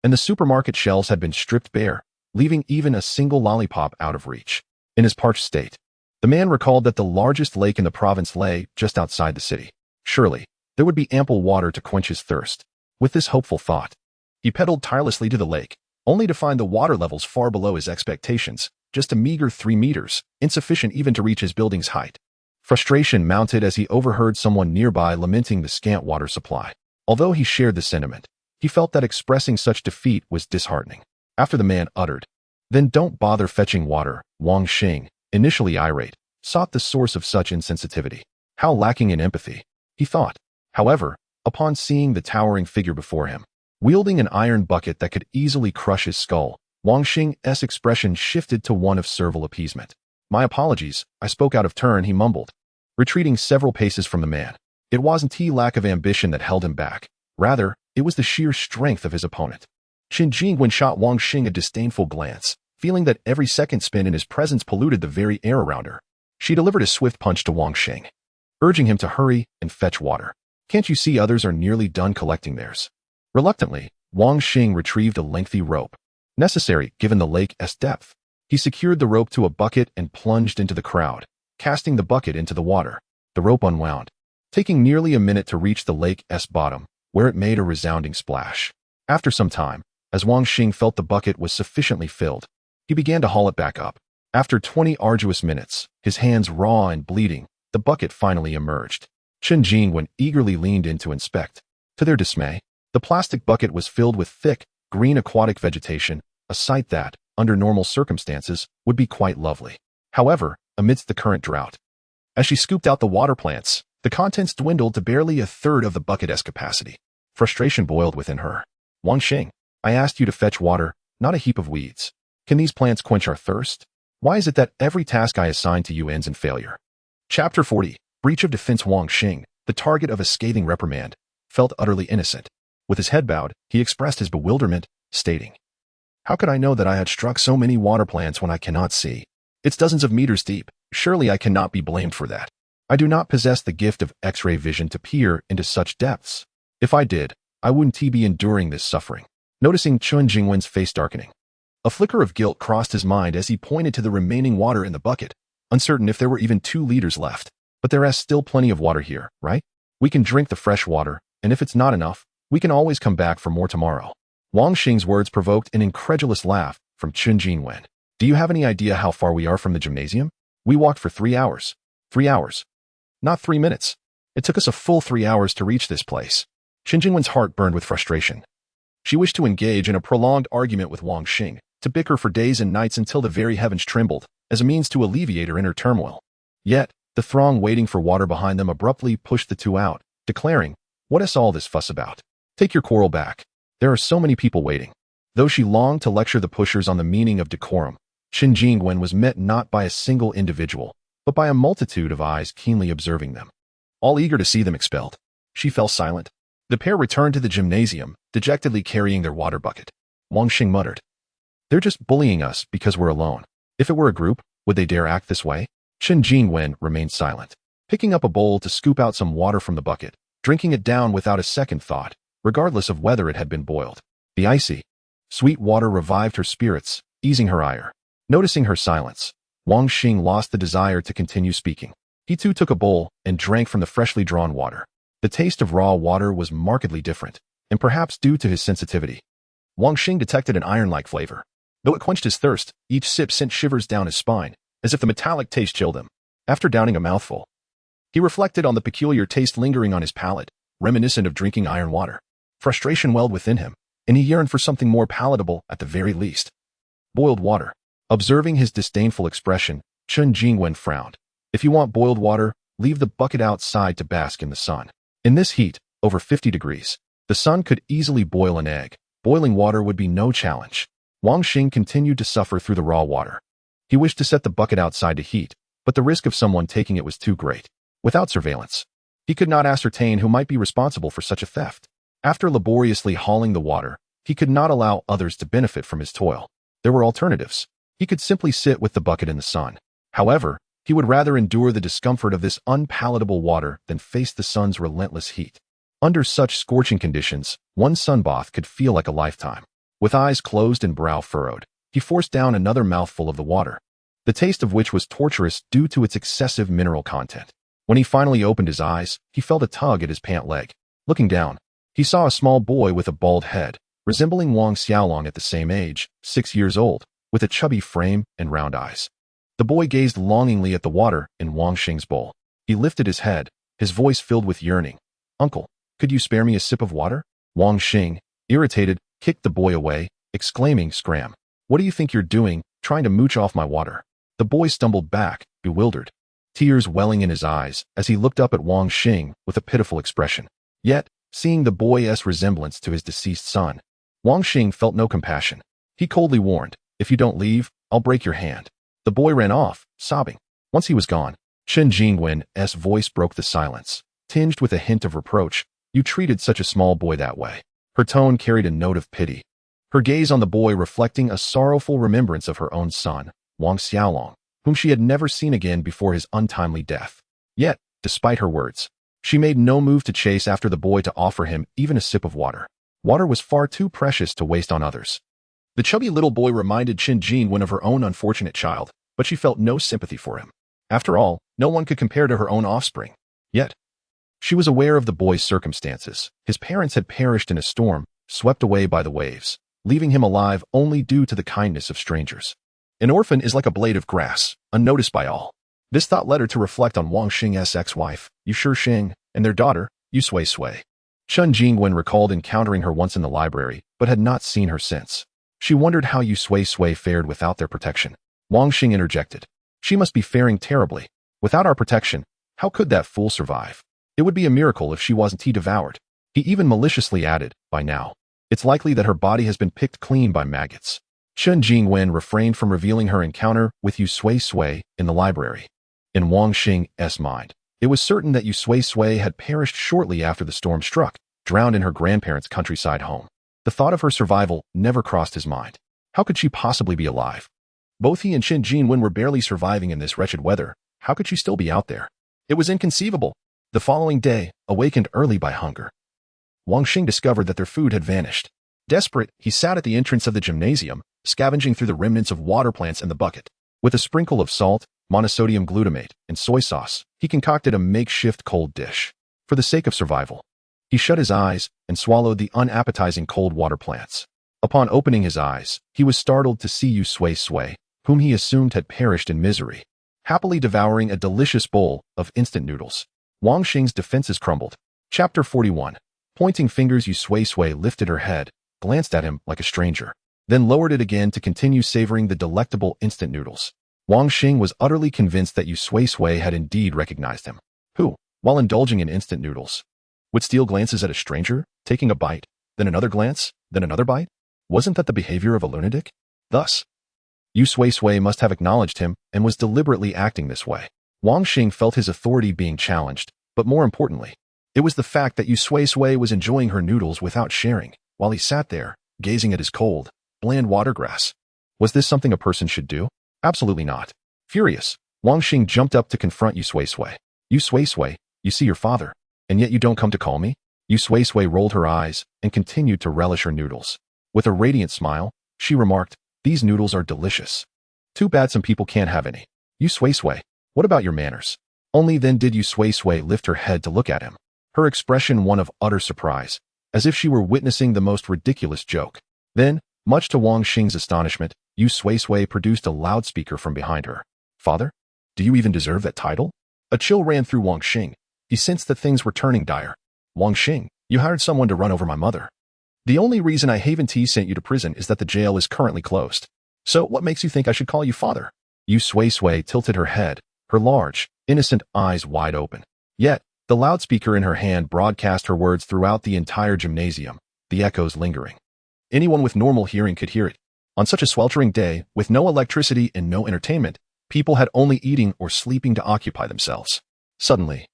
Speaker 1: and the supermarket shelves had been stripped bare, leaving even a single lollipop out of reach. In his parched state, the man recalled that the largest lake in the province lay just outside the city. Surely, there would be ample water to quench his thirst. With this hopeful thought, he pedaled tirelessly to the lake, only to find the water levels far below his expectations, just a meager 3 meters, insufficient even to reach his building's height. Frustration mounted as he overheard someone nearby lamenting the scant water supply. Although he shared the sentiment, he felt that expressing such defeat was disheartening. After the man uttered, "Then don't bother fetching water," Wangxing, initially irate, sought the source of such insensitivity. How lacking in empathy, he thought. However, upon seeing the towering figure before him, wielding an iron bucket that could easily crush his skull, Wangxing's expression shifted to one of servile appeasement. "My apologies, I spoke out of turn," he mumbled, retreating several paces from the man. It wasn't lack of ambition that held him back. Rather, it was the sheer strength of his opponent. Qinjingwen shot Wangxing a disdainful glance, feeling that every second spent in his presence polluted the very air around her. She delivered a swift punch to Wangxing, urging him to hurry and fetch water. "Can't you see others are nearly done collecting theirs?" Reluctantly, Wangxing retrieved a lengthy rope, necessary given the lake's depth. He secured the rope to a bucket and plunged into the crowd, casting the bucket into the water. The rope unwound, taking nearly a minute to reach the lake's bottom, where it made a resounding splash. After some time, as Wangxing felt the bucket was sufficiently filled, he began to haul it back up. After 20 arduous minutes, his hands raw and bleeding, the bucket finally emerged. Qinjingwen eagerly leaned in to inspect. To their dismay, the plastic bucket was filled with thick, green aquatic vegetation, a sight that, under normal circumstances, would be quite lovely. However, amidst the current drought, as she scooped out the water plants, the contents dwindled to barely a third of the bucket's capacity. Frustration boiled within her. Wang Xing, I asked you to fetch water, not a heap of weeds. Can these plants quench our thirst? Why is it that every task I assign to you ends in failure? Chapter 40. Breach of Defense. Wang Xing, the target of a scathing reprimand, felt utterly innocent. With his head bowed, he expressed his bewilderment, stating, How could I know that I had struck so many water plants when I cannot see? It's dozens of meters deep. Surely I cannot be blamed for that. I do not possess the gift of X-ray vision to peer into such depths. If I did, I wouldn't be enduring this suffering. Noticing Chun Jingwen's face darkening, a flicker of guilt crossed his mind as he pointed to the remaining water in the bucket, uncertain if there were even 2 liters left. But there is still plenty of water here, right? We can drink the fresh water, and if it's not enough, we can always come back for more tomorrow. Wang Xing's words provoked an incredulous laugh from Chun Jingwen. Do you have any idea how far we are from the gymnasium? We walked for 3 hours. 3 hours. Not 3 minutes. It took us a full 3 hours to reach this place. Chun Jingwen's heart burned with frustration. She wished to engage in a prolonged argument with Wang Xing, to bicker for days and nights until the very heavens trembled, as a means to alleviate her inner turmoil. Yet, the throng waiting for water behind them abruptly pushed the two out, declaring, What is all this fuss about? Take your quarrel back. There are so many people waiting. Though she longed to lecture the pushers on the meaning of decorum, Chun Jingwen was met not by a single individual, but by a multitude of eyes keenly observing them, all eager to see them expelled. She fell silent. The pair returned to the gymnasium, dejectedly carrying their water bucket. Wang Xing muttered, They're just bullying us because we're alone. If it were a group, would they dare act this way? Chun Jingwen remained silent, picking up a bowl to scoop out some water from the bucket, drinking it down without a second thought, regardless of whether it had been boiled. The icy, sweet water revived her spirits, easing her ire. Noticing her silence, Wang Xing lost the desire to continue speaking. He too took a bowl and drank from the freshly drawn water. The taste of raw water was markedly different, and perhaps due to his sensitivity, Wang Xing detected an iron-like flavor. Though it quenched his thirst, each sip sent shivers down his spine, as if the metallic taste chilled him. After downing a mouthful, he reflected on the peculiar taste lingering on his palate, reminiscent of drinking iron water. Frustration welled within him, and he yearned for something more palatable at the very least. Boiled water. Observing his disdainful expression, Chun Jingwen frowned. If you want boiled water, leave the bucket outside to bask in the sun. In this heat, over 50 degrees, the sun could easily boil an egg. Boiling water would be no challenge. Wang Xing continued to suffer through the raw water. He wished to set the bucket outside to heat, but the risk of someone taking it was too great. Without surveillance, he could not ascertain who might be responsible for such a theft. After laboriously hauling the water, he could not allow others to benefit from his toil. There were alternatives. He could simply sit with the bucket in the sun. However, he would rather endure the discomfort of this unpalatable water than face the sun's relentless heat. Under such scorching conditions, one sunbath could feel like a lifetime. With eyes closed and brow furrowed, he forced down another mouthful of the water, the taste of which was torturous due to its excessive mineral content. When he finally opened his eyes, he felt a tug at his pant leg. Looking down, he saw a small boy with a bald head, resembling Wang Xiaolong at the same age, 6 years old, with a chubby frame and round eyes. The boy gazed longingly at the water in Wang Xing's bowl. He lifted his head, his voice filled with yearning. Uncle, could you spare me a sip of water? Wang Xing, irritated, kicked the boy away, exclaiming, Scram. What do you think you're doing, trying to mooch off my water? The boy stumbled back, bewildered, tears welling in his eyes as he looked up at Wang Xing with a pitiful expression. Yet, seeing the boy's resemblance to his deceased son, Wang Xing felt no compassion. He coldly warned, If you don't leave, I'll break your hand. The boy ran off, sobbing. Once he was gone, Chun Jingwen's voice broke the silence, tinged with a hint of reproach. You treated such a small boy that way. Her tone carried a note of pity, her gaze on the boy reflecting a sorrowful remembrance of her own son, Wang Xiaolong, whom she had never seen again before his untimely death. Yet, despite her words, she made no move to chase after the boy to offer him even a sip of water. Water was far too precious to waste on others. The chubby little boy reminded Chun Jingwen of her own unfortunate child, but she felt no sympathy for him. After all, no one could compare to her own offspring. Yet, she was aware of the boy's circumstances. His parents had perished in a storm, swept away by the waves, leaving him alive only due to the kindness of strangers. An orphan is like a blade of grass, unnoticed by all. This thought led her to reflect on Wang Xing's ex-wife, Yu Shi-Xing, and their daughter, Yu Sui-Sui. Chun Jingwen recalled encountering her once in the library, but had not seen her since. She wondered how Yu Sui-Sui fared without their protection. Wang Xing interjected. She must be faring terribly. Without our protection, how could that fool survive? It would be a miracle if she wasn't devoured. He even maliciously added, by now, it's likely that her body has been picked clean by maggots. Chen Jingwen refrained from revealing her encounter with Yu Sui-Sui in the library. In Wang Xing's mind, it was certain that Yu Sui-Sui had perished shortly after the storm struck, drowned in her grandparents' countryside home. The thought of her survival never crossed his mind. How could she possibly be alive? Both he and Chen Jingwen were barely surviving in this wretched weather. How could she still be out there? It was inconceivable. The following day, awakened early by hunger, Wang Xing discovered that their food had vanished. Desperate, he sat at the entrance of the gymnasium, scavenging through the remnants of water plants in the bucket. With a sprinkle of salt, monosodium glutamate, and soy sauce, he concocted a makeshift cold dish. For the sake of survival, he shut his eyes and swallowed the unappetizing cold water plants. Upon opening his eyes, he was startled to see Yu Sui-Sui, whom he assumed had perished in misery, happily devouring a delicious bowl of instant noodles. Wang Xing's defenses crumbled. Chapter 41. Pointing fingers. Yu Sui-Sui lifted her head, glanced at him like a stranger, then lowered it again to continue savoring the delectable instant noodles. Wang Xing was utterly convinced that Yu Sui-Sui had indeed recognized him. Who, while indulging in instant noodles, would steal glances at a stranger, taking a bite, then another glance, then another bite? Wasn't that the behavior of a lunatic? Thus, Yu Sui-Sui must have acknowledged him and was deliberately acting this way. Wang Xing felt his authority being challenged, but more importantly, it was the fact that Yu Sui-Sui was enjoying her noodles without sharing, while he sat there, gazing at his cold, bland watergrass. Was this something a person should do? Absolutely not. Furious, Wang Xing jumped up to confront Yu Sui-Sui. Yu Sui-Sui, you see your father, and yet you don't come to call me? Yu Sui-Sui rolled her eyes and continued to relish her noodles. With a radiant smile, she remarked, these noodles are delicious. Too bad some people can't have any. Yu Sui-Sui, what about your manners? Only then did Yu Sui-Sui lift her head to look at him, her expression one of utter surprise, as if she were witnessing the most ridiculous joke. Then, much to Wang Xing's astonishment, Yu Sui-Sui produced a loudspeaker from behind her. Father? Do you even deserve that title? A chill ran through Wang Xing. He sensed that things were turning dire. Wang Xing, you hired someone to run over my mother. The only reason I Haven T sent you to prison is that the jail is currently closed. So what makes you think I should call you father? Yu Sui-Sui tilted her head, her large, innocent eyes wide open. Yet, the loudspeaker in her hand broadcast her words throughout the entire gymnasium, the echoes lingering. Anyone with normal hearing could hear it. On such a sweltering day, with no electricity and no entertainment, people had only eating or sleeping to occupy themselves. Suddenly,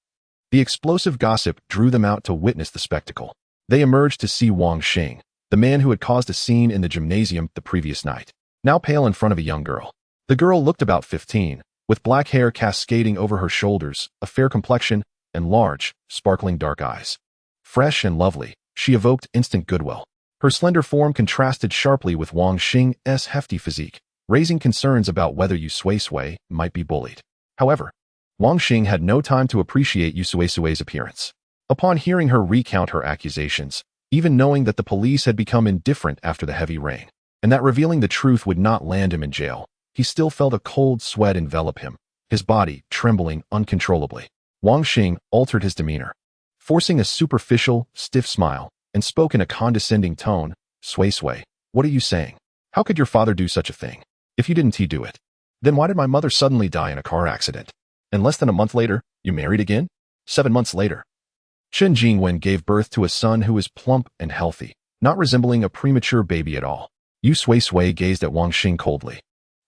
Speaker 1: the explosive gossip drew them out to witness the spectacle. They emerged to see Wang Xing, the man who had caused a scene in the gymnasium the previous night, now pale in front of a young girl. The girl looked about 15, with black hair cascading over her shoulders, a fair complexion, and large, sparkling dark eyes. Fresh and lovely, she evoked instant goodwill. Her slender form contrasted sharply with Wang Xing's hefty physique, raising concerns about whether Yu Sui-Sui might be bullied. However, Wang Xing had no time to appreciate Yu Sui-Sui's appearance. Upon hearing her recount her accusations, even knowing that the police had become indifferent after the heavy rain, and that revealing the truth would not land him in jail, he still felt a cold sweat envelop him, his body trembling uncontrollably. Wang Xing altered his demeanor, forcing a superficial, stiff smile, and spoke in a condescending tone. Sui-Sui, what are you saying? How could your father do such a thing? If you didn't, he do it. Then why did my mother suddenly die in a car accident? And less than a month later, you married again? 7 months later, Chen Jingwen gave birth to a son who was plump and healthy, not resembling a premature baby at all. Yu Sui-Sui gazed at Wang Xing coldly,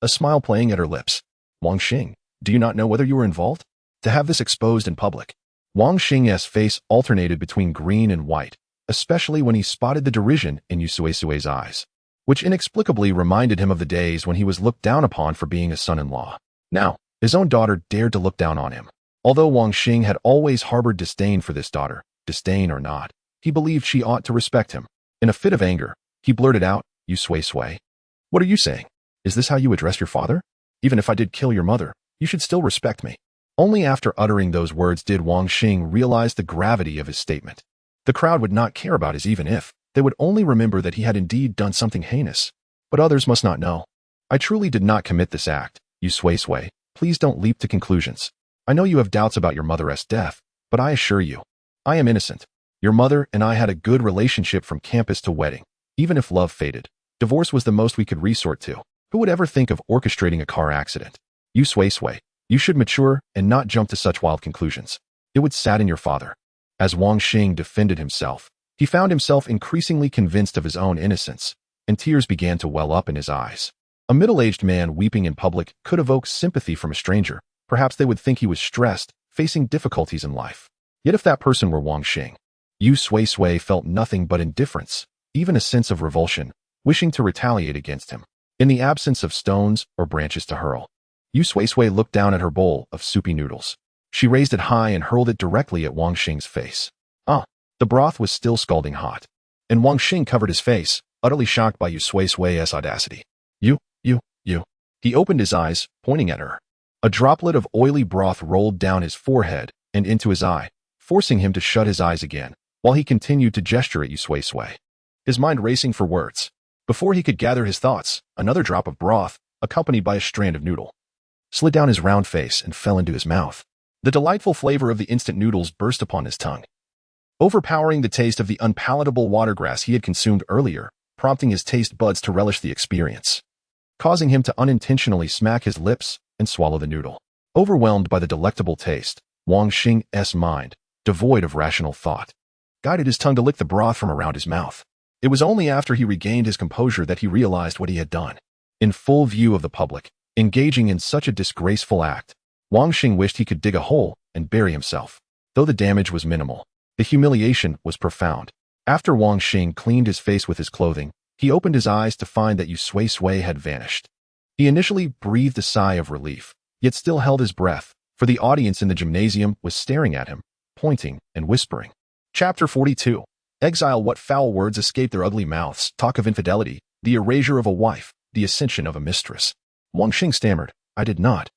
Speaker 1: a smile playing at her lips. Wang Xing, do you not know whether you were involved? To have this exposed in public. Wang Xing's face alternated between green and white, especially when he spotted the derision in Yu Sui-Sui's eyes, which inexplicably reminded him of the days when he was looked down upon for being a son-in-law. Now, his own daughter dared to look down on him. Although Wang Xing had always harbored disdain for this daughter, disdain or not, he believed she ought to respect him. In a fit of anger, he blurted out, Yu Sui-Sui, what are you saying? Is this how you address your father? Even if I did kill your mother, you should still respect me. Only after uttering those words did Wang Xing realize the gravity of his statement. The crowd would not care about his even if, they would only remember that he had indeed done something heinous. But others must not know. I truly did not commit this act. Yu Sui-Sui, please don't leap to conclusions. I know you have doubts about your mother's death, but I assure you, I am innocent. Your mother and I had a good relationship from campus to wedding. Even if love faded, divorce was the most we could resort to. Who would ever think of orchestrating a car accident? Yu Sui-Sui, you should mature and not jump to such wild conclusions. It would sadden your father. As Wang Xing defended himself, He found himself increasingly convinced of his own innocence, and tears began to well up in his eyes. A middle-aged man weeping in public could evoke sympathy from a stranger. Perhaps they would think he was stressed, facing difficulties in life. Yet if that person were Wang Xing, Yu Sui-Sui felt nothing but indifference, even a sense of revulsion, wishing to retaliate against him. In the absence of stones or branches to hurl, Yu Sui-Sui looked down at her bowl of soupy noodles. She raised it high and hurled it directly at Wang Xing's face. The broth was still scalding hot, and Wang Xing covered his face, utterly shocked by Yu Sui-Sui's audacity. You. He opened his eyes, pointing at her. A droplet of oily broth rolled down his forehead and into his eye, forcing him to shut his eyes again, while he continued to gesture at Yu Sui-Sui, his mind racing for words. Before he could gather his thoughts, another drop of broth, accompanied by a strand of noodle, slid down his round face and fell into his mouth. The delightful flavor of the instant noodles burst upon his tongue, overpowering the taste of the unpalatable watergrass he had consumed earlier, prompting his taste buds to relish the experience, causing him to unintentionally smack his lips and swallow the noodle. Overwhelmed by the delectable taste, Wang Xing's mind, devoid of rational thought, guided his tongue to lick the broth from around his mouth. It was only after he regained his composure that he realized what he had done. In full view of the public, engaging in such a disgraceful act, Wang Xing wished he could dig a hole and bury himself. Though the damage was minimal, the humiliation was profound. After Wang Xing cleaned his face with his clothing, he opened his eyes to find that Yu Sui-Sui had vanished. He initially breathed a sigh of relief, yet still held his breath, for the audience in the gymnasium was staring at him, pointing and whispering. Chapter 42. Exile. What foul words escaped their ugly mouths? Talk of infidelity, the erasure of a wife, the ascension of a mistress. Wang Xing stammered, I did not.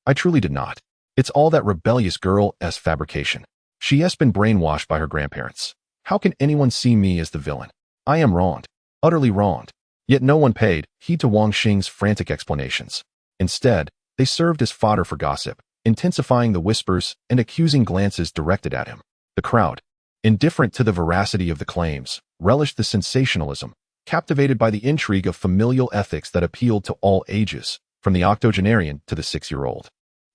Speaker 1: I truly did not. It's all that rebellious girl's fabrication. She has been brainwashed by her grandparents. How can anyone see me as the villain? I am wronged, utterly wronged. Yet no one paid heed to Wang Xing's frantic explanations. Instead, they served as fodder for gossip, intensifying the whispers and accusing glances directed at him. The crowd, indifferent to the veracity of the claims, relished the sensationalism, captivated by the intrigue of familial ethics that appealed to all ages, from the octogenarian to the 6-year-old.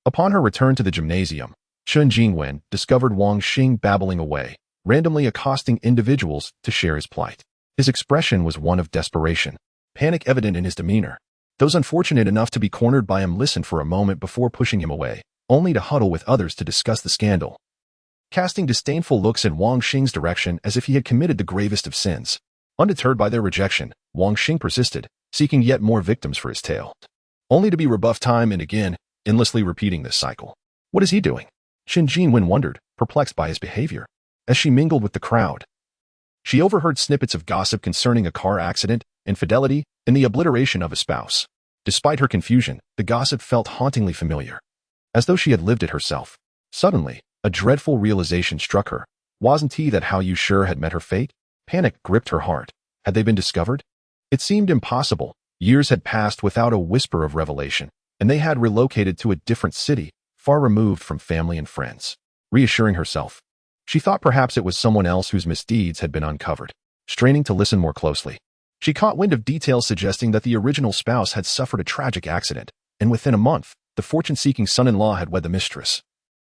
Speaker 1: Upon her return to the gymnasium, Chen Jingwen discovered Wang Xing babbling away, randomly accosting individuals to share his plight. His expression was one of desperation, panic evident in his demeanor. Those unfortunate enough to be cornered by him listened for a moment before pushing him away, only to huddle with others to discuss the scandal, casting disdainful looks in Wang Xing's direction as if he had committed the gravest of sins. Undeterred by their rejection, Wang Xing persisted, seeking yet more victims for his tale, only to be rebuffed time and again, endlessly repeating this cycle. What is he doing? Chen Jingwen wondered, perplexed by his behavior. As she mingled with the crowd, she overheard snippets of gossip concerning a car accident, infidelity, and the obliteration of a spouse. Despite her confusion, the gossip felt hauntingly familiar, as though she had lived it herself. Suddenly, a dreadful realization struck her. Wasn't he that how Yu Sure had met her fate? Panic gripped her heart. Had they been discovered? It seemed impossible. Years had passed without a whisper of revelation, and they had relocated to a different city, far removed from family and friends. Reassuring herself, she thought perhaps it was someone else whose misdeeds had been uncovered. Straining to listen more closely, she caught wind of details suggesting that the original spouse had suffered a tragic accident, and within a month, the fortune-seeking son-in-law had wed the mistress,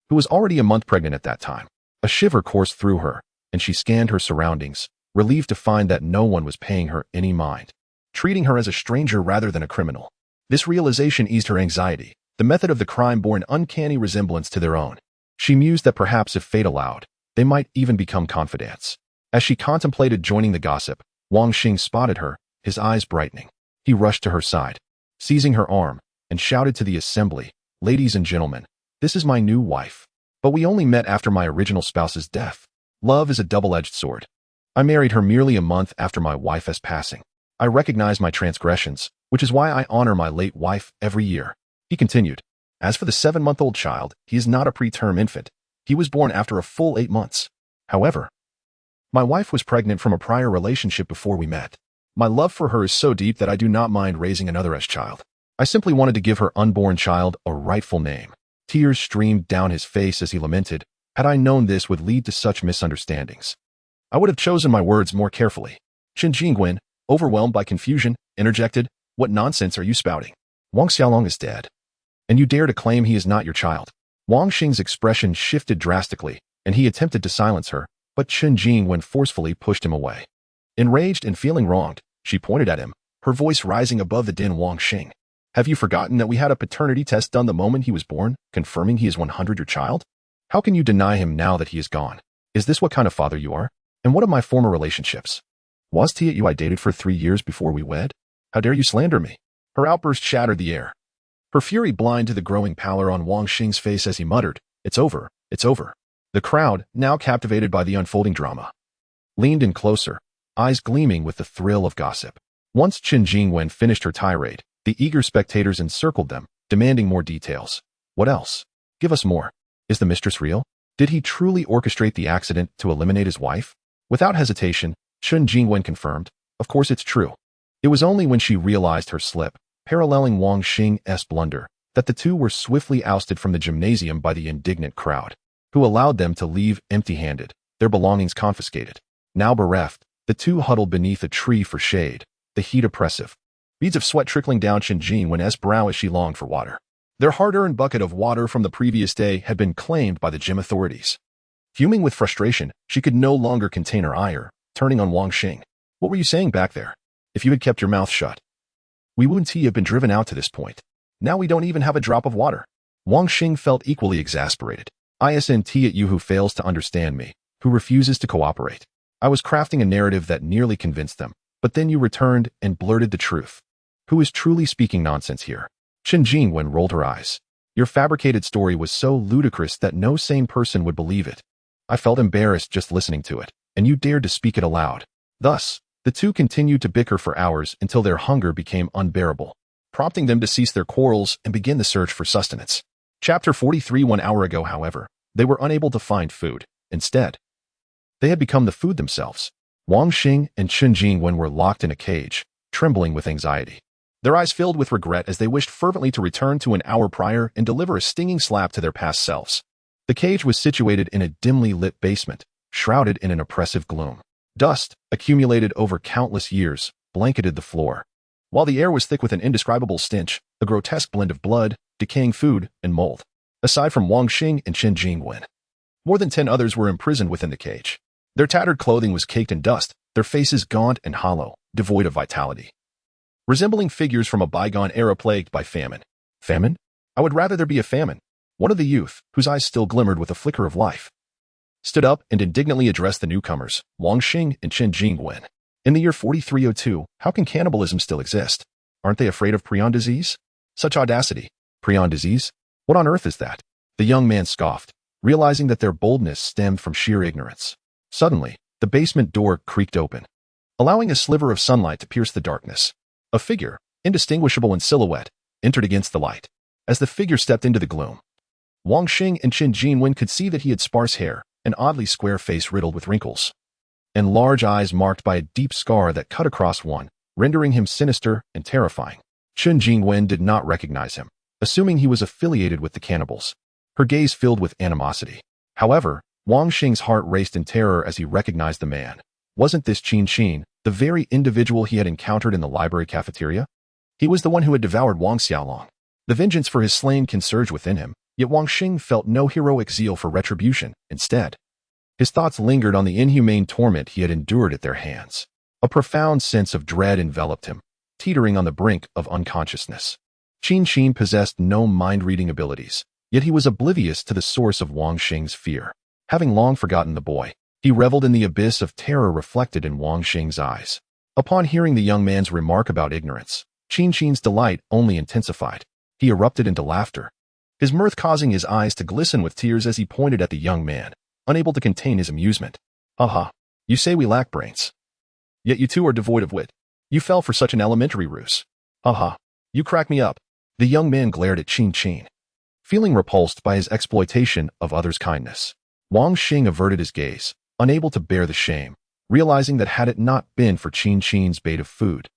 Speaker 1: who was already a month pregnant at that time. A shiver coursed through her, and she scanned her surroundings, relieved to find that no one was paying her any mind, treating her as a stranger rather than a criminal. This realization eased her anxiety. The method of the crime bore an uncanny resemblance to their own. She mused that perhaps if fate allowed, they might even become confidants. As she contemplated joining the gossip, Wang Xing spotted her, his eyes brightening. He rushed to her side, seizing her arm, and shouted to the assembly, "Ladies and gentlemen, this is my new wife. But we only met after my original spouse's death. Love is a double-edged sword. I married her merely a month after my wife's passing. I recognize my transgressions, which is why I honor my late wife every year." He continued, "As for the 7-month-old child, he is not a preterm infant. He was born after a full 8 months. However, my wife was pregnant from a prior relationship before we met. My love for her is so deep that I do not mind raising another's child. I simply wanted to give her unborn child a rightful name." Tears streamed down his face as he lamented, "Had I known this would lead to such misunderstandings, I would have chosen my words more carefully." Chen Jingwen, overwhelmed by confusion, interjected, "What nonsense are you spouting? Wang Xiaolong is dead, and you dare to claim he is not your child?" Wang Xing's expression shifted drastically, and he attempted to silence her, but Chen Jingwen forcefully pushed him away. Enraged and feeling wronged, she pointed at him, her voice rising above the din. Wang Xing, have you forgotten that we had a paternity test done the moment he was born, confirming he is 100 your child? How can you deny him now that he is gone? Is this what kind of father you are? And what of my former relationships? Was it you I dated for 3 years before we wed? How dare you slander me? Her outburst shattered the air. Her fury blind to the growing pallor on Wang Xing's face as he muttered, "It's over, it's over." The crowd, now captivated by the unfolding drama, leaned in closer, eyes gleaming with the thrill of gossip. Once Chen Jingwen finished her tirade, the eager spectators encircled them, demanding more details. What else? Give us more. Is the mistress real? Did he truly orchestrate the accident to eliminate his wife? Without hesitation, Chen Jingwen confirmed, of course it's true. It was only when she realized her slip, paralleling Wang Xing's blunder, that the two were swiftly ousted from the gymnasium by the indignant crowd, who allowed them to leave empty-handed, their belongings confiscated. Now bereft, the two huddled beneath a tree for shade, the heat oppressive. Beads of sweat trickling down Chen Jingwen's brow as she longed for water. Their hard-earned bucket of water from the previous day had been claimed by the gym authorities. Fuming with frustration, she could no longer contain her ire, turning on Wang Xing. What were you saying back there? If you had kept your mouth shut. We wouldn't have been driven out to this point. Now we don't even have a drop of water. Wang Xing felt equally exasperated. Isn't it you who fails to understand me, who refuses to cooperate? I was crafting a narrative that nearly convinced them, but then you returned and blurted the truth. Who is truly speaking nonsense here? Chen Jingwen rolled her eyes. Your fabricated story was so ludicrous that no sane person would believe it. I felt embarrassed just listening to it, and you dared to speak it aloud. Thus, the two continued to bicker for hours until their hunger became unbearable, prompting them to cease their quarrels and begin the search for sustenance. Chapter 43. 1 hour ago, however, they were unable to find food. Instead, they had become the food themselves. Wang Xing and Chen Jingwen were locked in a cage, trembling with anxiety. Their eyes filled with regret as they wished fervently to return to an hour prior and deliver a stinging slap to their past selves. The cage was situated in a dimly lit basement, shrouded in an oppressive gloom. Dust, accumulated over countless years, blanketed the floor. While the air was thick with an indescribable stench, a grotesque blend of blood, decaying food, and mold. Aside from Wang Xing and Chen Jingwen, more than 10 others were imprisoned within the cage. Their tattered clothing was caked in dust, their faces gaunt and hollow, devoid of vitality, resembling figures from a bygone era plagued by famine. Famine? I would rather there be a famine. One of the youth, whose eyes still glimmered with a flicker of life, stood up and indignantly addressed the newcomers, Wang Xing and Chen Jingwen. In the year 4302, how can cannibalism still exist? Aren't they afraid of prion disease? Such audacity. Prion disease? What on earth is that? The young man scoffed, realizing that their boldness stemmed from sheer ignorance. Suddenly, the basement door creaked open, allowing a sliver of sunlight to pierce the darkness. A figure, indistinguishable in silhouette, entered against the light. As the figure stepped into the gloom, Wang Xing and Chen Jingwen could see that he had sparse hair, an oddly square face riddled with wrinkles, and large eyes marked by a deep scar that cut across one, rendering him sinister and terrifying. Chen Jingwen did not recognize him, assuming he was affiliated with the cannibals. Her gaze filled with animosity. However, Wang Xing's heart raced in terror as he recognized the man. Wasn't this Qin, the very individual he had encountered in the library cafeteria? He was the one who had devoured Wang Xiaolong. The vengeance for his slain can surge within him, yet Wang Xing felt no heroic zeal for retribution. Instead, his thoughts lingered on the inhumane torment he had endured at their hands. A profound sense of dread enveloped him, teetering on the brink of unconsciousness. Qin possessed no mind-reading abilities, yet he was oblivious to the source of Wang Xing's fear. Having long forgotten the boy, he reveled in the abyss of terror reflected in Wang Xing's eyes. Upon hearing the young man's remark about ignorance, Qin's delight only intensified. He erupted into laughter, his mirth causing his eyes to glisten with tears as he pointed at the young man, unable to contain his amusement. Ha! You say we lack brains. Yet you two are devoid of wit. You fell for such an elementary ruse. Ha! You crack me up. The young man glared at Qin, feeling repulsed by his exploitation of others' kindness. Wang Xing averted his gaze, unable to bear the shame, realizing that had it not been for Qin's bait of food,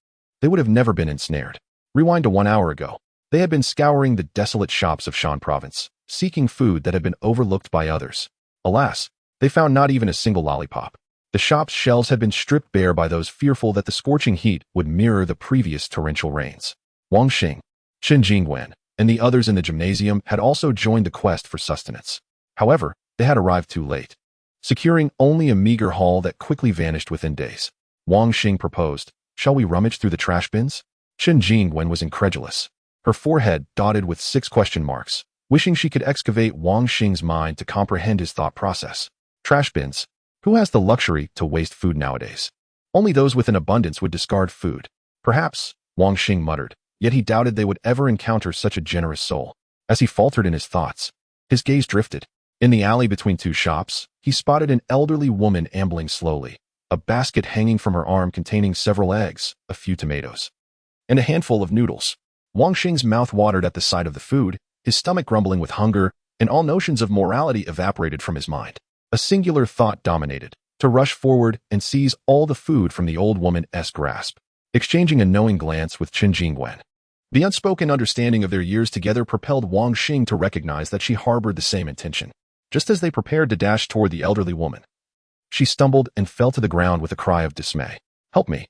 Speaker 1: they would have never been ensnared. Rewind to 1 hour ago. They had been scouring the desolate shops of Shan Province, seeking food that had been overlooked by others. Alas, they found not even a single lollipop. The shop's shelves had been stripped bare by those fearful that the scorching heat would mirror the previous torrential rains. Wang Xing, Chen Jingwen, and the others in the gymnasium had also joined the quest for sustenance. However, they had arrived too late. securing only a meager haul that quickly vanished within days. Wang Xing proposed, "Shall we rummage through the trash bins?" Chen Jingwen was incredulous, her forehead dotted with 6 question marks, wishing she could excavate Wang Xing's mind to comprehend his thought process. Trash bins? Who has the luxury to waste food nowadays? Only those with an abundance would discard food. Perhaps, Wang Xing muttered, yet he doubted they would ever encounter such a generous soul. As he faltered in his thoughts, his gaze drifted. In the alley between 2 shops, he spotted an elderly woman ambling slowly, a basket hanging from her arm containing several eggs, a few tomatoes, and a handful of noodles. Wang Xing's mouth watered at the sight of the food, his stomach grumbling with hunger, and all notions of morality evaporated from his mind. A singular thought dominated, to rush forward and seize all the food from the old woman's grasp, exchanging a knowing glance with Chen Jingwen. The unspoken understanding of their years together propelled Wang Xing to recognize that she harbored the same intention. Just as they prepared to dash toward the elderly woman, she stumbled and fell to the ground with a cry of dismay. Help me,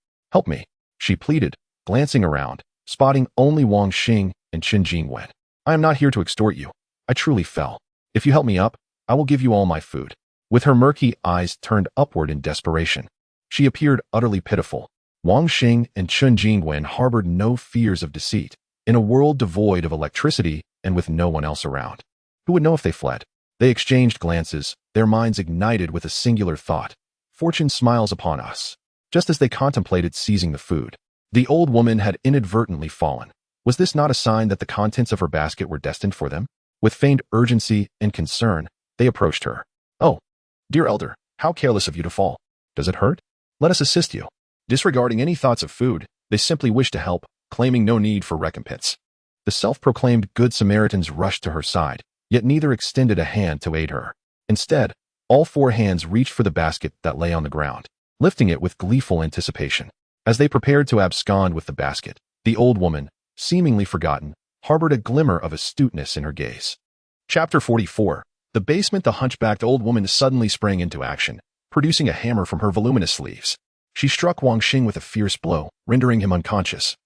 Speaker 1: she pleaded, glancing around, spotting only Wang Xing and Chen Jingwen. I am not here to extort you. I truly fell. If you help me up, I will give you all my food. With her murky eyes turned upward in desperation, she appeared utterly pitiful. Wang Xing and Chen Jingwen harbored no fears of deceit. In a world devoid of electricity and with no one else around, who would know if they fled? They exchanged glances, their minds ignited with a singular thought. Fortune smiles upon us. Just as they contemplated seizing the food, the old woman had inadvertently fallen. Was this not a sign that the contents of her basket were destined for them? With feigned urgency and concern, they approached her. Oh, dear elder, how careless of you to fall. Does it hurt? Let us assist you. Disregarding any thoughts of food, they simply wished to help, claiming no need for recompense. The self-proclaimed Good Samaritans rushed to her side, yet neither extended a hand to aid her. Instead, all 4 hands reached for the basket that lay on the ground, lifting it with gleeful anticipation. As they prepared to abscond with the basket, the old woman, seemingly forgotten, harbored a glimmer of astuteness in her gaze. Chapter 44. The basement. The hunchbacked old woman suddenly sprang into action, producing a hammer from her voluminous sleeves. She struck Wang Xing with a fierce blow, rendering him unconscious.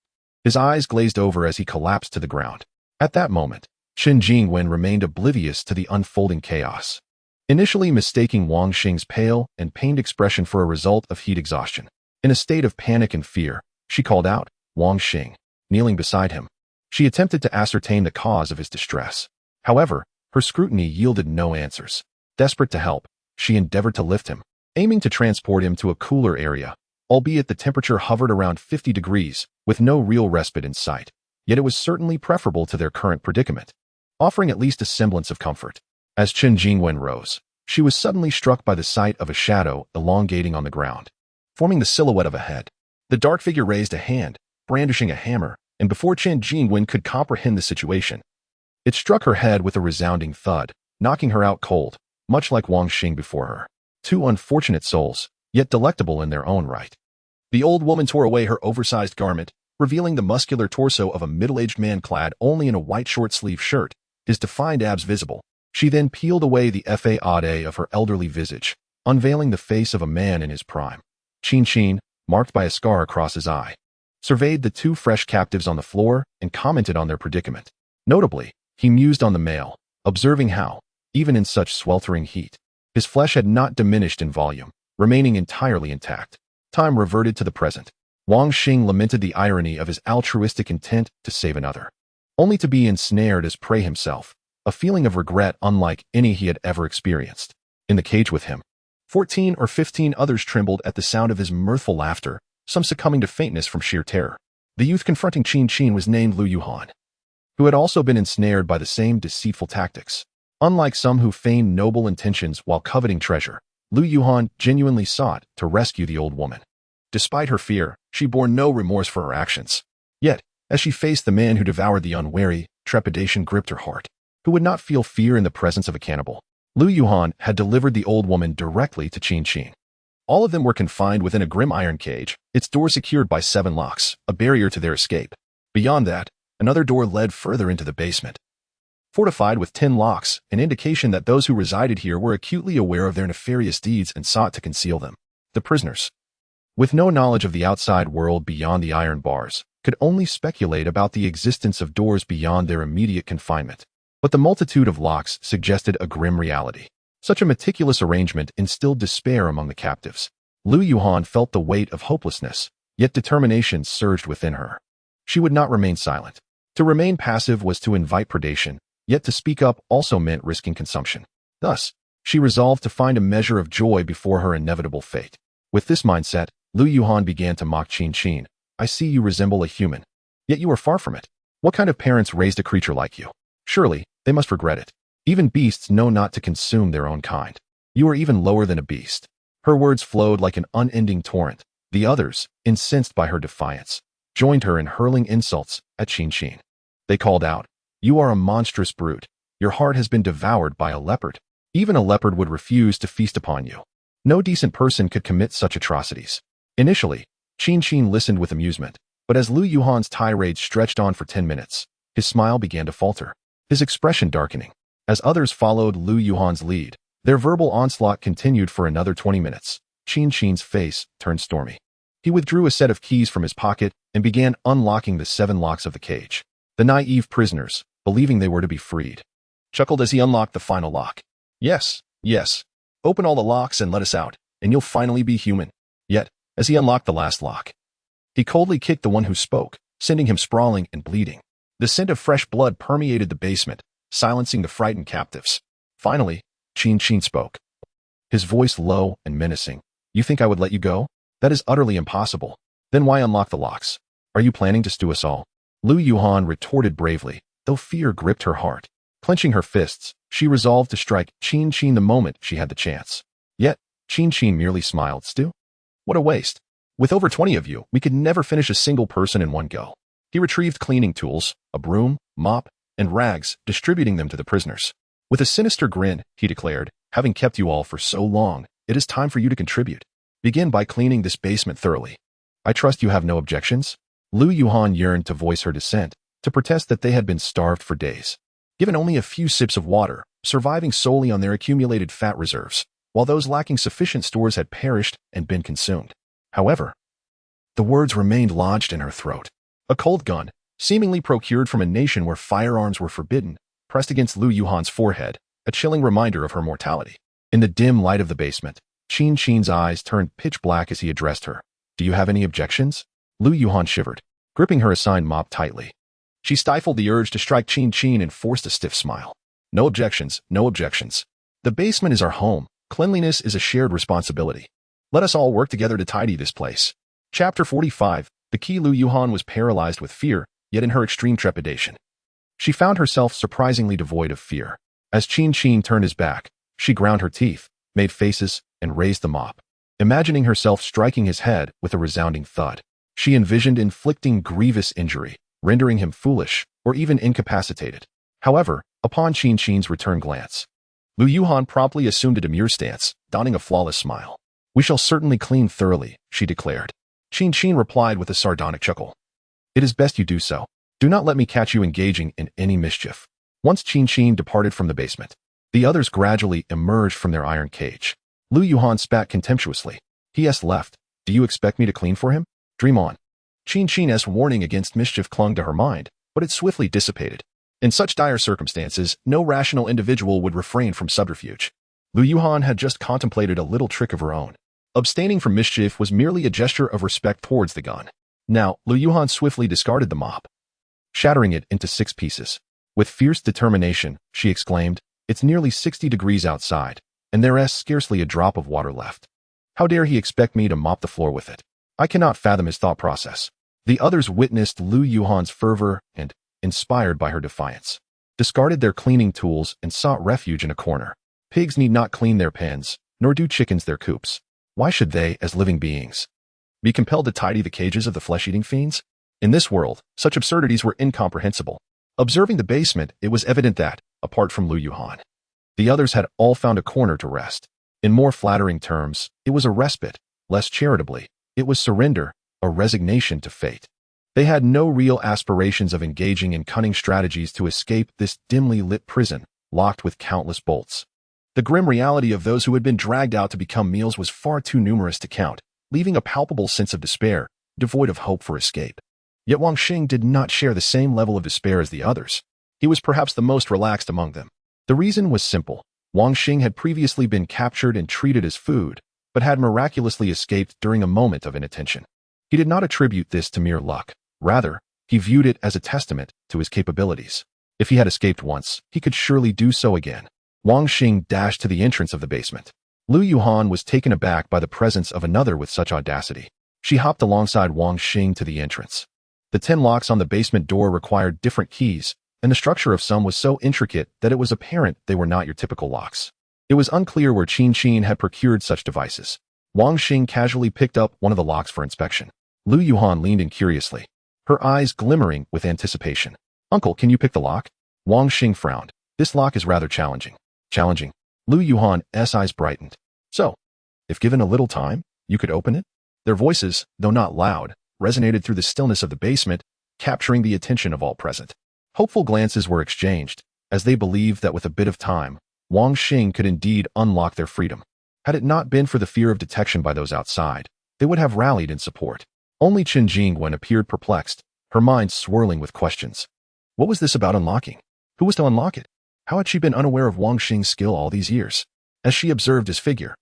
Speaker 1: His eyes glazed over as he collapsed to the ground. At that moment, Chen Jingwen remained oblivious to the unfolding chaos, initially mistaking Wang Xing's pale and pained expression for a result of heat exhaustion. In a state of panic and fear, she called out, Wang Xing, kneeling beside him. She attempted to ascertain the cause of his distress. However, her scrutiny yielded no answers. Desperate to help, she endeavored to lift him, aiming to transport him to a cooler area, albeit the temperature hovered around 50 degrees, with no real respite in sight. Yet it was certainly preferable to their current predicament, offering at least a semblance of comfort. As Chen Jingwen rose, she was suddenly struck by the sight of a shadow elongating on the ground, forming the silhouette of a head. The dark figure raised a hand, brandishing a hammer, and before Chen Jingwen could comprehend the situation, it struck her head with a resounding thud, knocking her out cold, much like Wang Xing before her. 2 unfortunate souls, yet delectable in their own right. The old woman tore away her oversized garment, revealing the muscular torso of a middle-aged man clad only in a white short-sleeve shirt, his defined abs visible. She then peeled away the faade of her elderly visage, unveiling the face of a man in his prime. Chin, marked by a scar across his eye, surveyed the 2 fresh captives on the floor and commented on their predicament. Notably, he mused on the male, observing how, even in such sweltering heat, his flesh had not diminished in volume, remaining entirely intact. Time reverted to the present. Wang Xing lamented the irony of his altruistic intent to save another, only to be ensnared as prey himself, a feeling of regret unlike any he had ever experienced. In the cage with him, 14 or 15 others trembled at the sound of his mirthful laughter, some succumbing to faintness from sheer terror. The youth confronting Chin was named Lu Yuhan, who had also been ensnared by the same deceitful tactics. Unlike some who feigned noble intentions while coveting treasure, Lu Yuhan genuinely sought to rescue the old woman. Despite her fear, she bore no remorse for her actions. Yet, as she faced the man who devoured the unwary, trepidation gripped her heart. Who would not feel fear in the presence of a cannibal? Lu Yuhan had delivered the old woman directly to Chin. All of them were confined within a grim iron cage, its door secured by 7 locks, a barrier to their escape. Beyond that, another door led further into the basement, fortified with 10 locks, an indication that those who resided here were acutely aware of their nefarious deeds and sought to conceal them. The prisoners, with no knowledge of the outside world beyond the iron bars, could only speculate about the existence of doors beyond their immediate confinement. But the multitude of locks suggested a grim reality. Such a meticulous arrangement instilled despair among the captives. Lu Yuhan felt the weight of hopelessness, yet determination surged within her. She would not remain silent. To remain passive was to invite predation, yet to speak up also meant risking consumption. Thus, she resolved to find a measure of joy before her inevitable fate. With this mindset, Lu Yuhan began to mock Qin Qin. I see you resemble a human. Yet you are far from it. What kind of parents raised a creature like you? Surely, they must regret it. Even beasts know not to consume their own kind. You are even lower than a beast. Her words flowed like an unending torrent. The others, incensed by her defiance, joined her in hurling insults at Qin Qin. They called out, "You are a monstrous brute. Your heart has been devoured by a leopard. Even a leopard would refuse to feast upon you. No decent person could commit such atrocities." Initially, Qin Qin listened with amusement, but as Lu Yuhan's tirade stretched on for 10 minutes, his smile began to falter, his expression darkening. As others followed Lu Yuhan's lead, their verbal onslaught continued for another 20 minutes. Qin Qin's face turned stormy. He withdrew a set of keys from his pocket and began unlocking the 7 locks of the cage. The naive prisoners, believing they were to be freed, chuckled as he unlocked the final lock. Yes, yes. Open all the locks and let us out, and you'll finally be human. Yet, as he unlocked the last lock, he coldly kicked the one who spoke, sending him sprawling and bleeding. The scent of fresh blood permeated the basement, silencing the frightened captives. Finally, Qin Qin spoke, his voice low and menacing. You think I would let you go? That is utterly impossible. Then why unlock the locks? Are you planning to stew us all? Lu Yuhan retorted bravely, though fear gripped her heart. Clenching her fists, she resolved to strike Qin Qin the moment she had the chance. Yet, Qin Qin merely smiled. Stew? What a waste. With over 20 of you, we could never finish a single person in one go. He retrieved cleaning tools, a broom, mop, and rags, distributing them to the prisoners. With a sinister grin, he declared, having kept you all for so long, it is time for you to contribute. Begin by cleaning this basement thoroughly. I trust you have no objections? Lu Yuhan yearned to voice her dissent, to protest that they had been starved for days. Given only a few sips of water, surviving solely on their accumulated fat reserves, while those lacking sufficient stores had perished and been consumed. However, the words remained lodged in her throat. A cold gun, seemingly procured from a nation where firearms were forbidden, pressed against Lu Yuhan's forehead, a chilling reminder of her mortality. In the dim light of the basement, Qin Qin's eyes turned pitch black as he addressed her. Do you have any objections? Lu Yuhan shivered, gripping her assigned mop tightly. She stifled the urge to strike Qin Qin and forced a stiff smile. No objections, no objections. The basement is our home. Cleanliness is a shared responsibility. Let us all work together to tidy this place. Chapter 45. The key. Lu Yuhan was paralyzed with fear, yet in her extreme trepidation, she found herself surprisingly devoid of fear. As Qin Qin turned his back, she ground her teeth, made faces, and raised the mop, imagining herself striking his head with a resounding thud. She envisioned inflicting grievous injury, rendering him foolish, or even incapacitated. However, upon Qin Qin's return glance, Lu Yuhan promptly assumed a demure stance, donning a flawless smile. We shall certainly clean thoroughly, she declared. Qin Qin replied with a sardonic chuckle. It is best you do so. Do not let me catch you engaging in any mischief. Once Qin Qin departed from the basement, the others gradually emerged from their iron cage. Lu Yuhan spat contemptuously. He left. Do you expect me to clean for him? Dream on. Qin Qin's warning against mischief clung to her mind, but it swiftly dissipated. In such dire circumstances, no rational individual would refrain from subterfuge. Lu Yuhan had just contemplated a little trick of her own. Abstaining from mischief was merely a gesture of respect towards the gun. Now, Lu Yuhan swiftly discarded the mop, shattering it into 6 pieces. With fierce determination, she exclaimed, It's nearly 60 degrees outside, and there's scarcely a drop of water left. How dare he expect me to mop the floor with it? I cannot fathom his thought process. The others witnessed Lu Yuhan's fervor and, inspired by her defiance, discarded their cleaning tools and sought refuge in a corner. Pigs need not clean their pens, nor do chickens their coops. Why should they, as living beings, be compelled to tidy the cages of the flesh-eating fiends? In this world, such absurdities were incomprehensible. Observing the basement, it was evident that, apart from Lu Yuhan, the others had all found a corner to rest. In more flattering terms, it was a respite. Less charitably, it was surrender, a resignation to fate. They had no real aspirations of engaging in cunning strategies to escape this dimly lit prison, locked with countless bolts. The grim reality of those who had been dragged out to become meals was far too numerous to count, leaving a palpable sense of despair, devoid of hope for escape. Yet Wang Xing did not share the same level of despair as the others. He was perhaps the most relaxed among them. The reason was simple. Wang Xing had previously been captured and treated as food, but had miraculously escaped during a moment of inattention. He did not attribute this to mere luck. Rather, he viewed it as a testament to his capabilities. If he had escaped once, he could surely do so again. Wang Xing dashed to the entrance of the basement. Lu Yuhan was taken aback by the presence of another with such audacity. She hopped alongside Wang Xing to the entrance. The 10 locks on the basement door required different keys, and the structure of some was so intricate that it was apparent they were not your typical locks. It was unclear where Qin had procured such devices. Wang Xing casually picked up one of the locks for inspection. Lu Yuhan leaned in curiously, her eyes glimmering with anticipation. "Uncle, can you pick the lock?" Wang Xing frowned. "This lock is rather challenging." "Challenging?" Lu Yuhan's eyes brightened. "So, if given a little time, you could open it?" Their voices, though not loud, resonated through the stillness of the basement, capturing the attention of all present. Hopeful glances were exchanged, as they believed that with a bit of time, Wang Xing could indeed unlock their freedom. Had it not been for the fear of detection by those outside, they would have rallied in support. Only Qin Jingwen appeared perplexed, her mind swirling with questions. What was this about unlocking? Who was to unlock it? How had she been unaware of Wang Xing's skill all these years? As she observed his figure,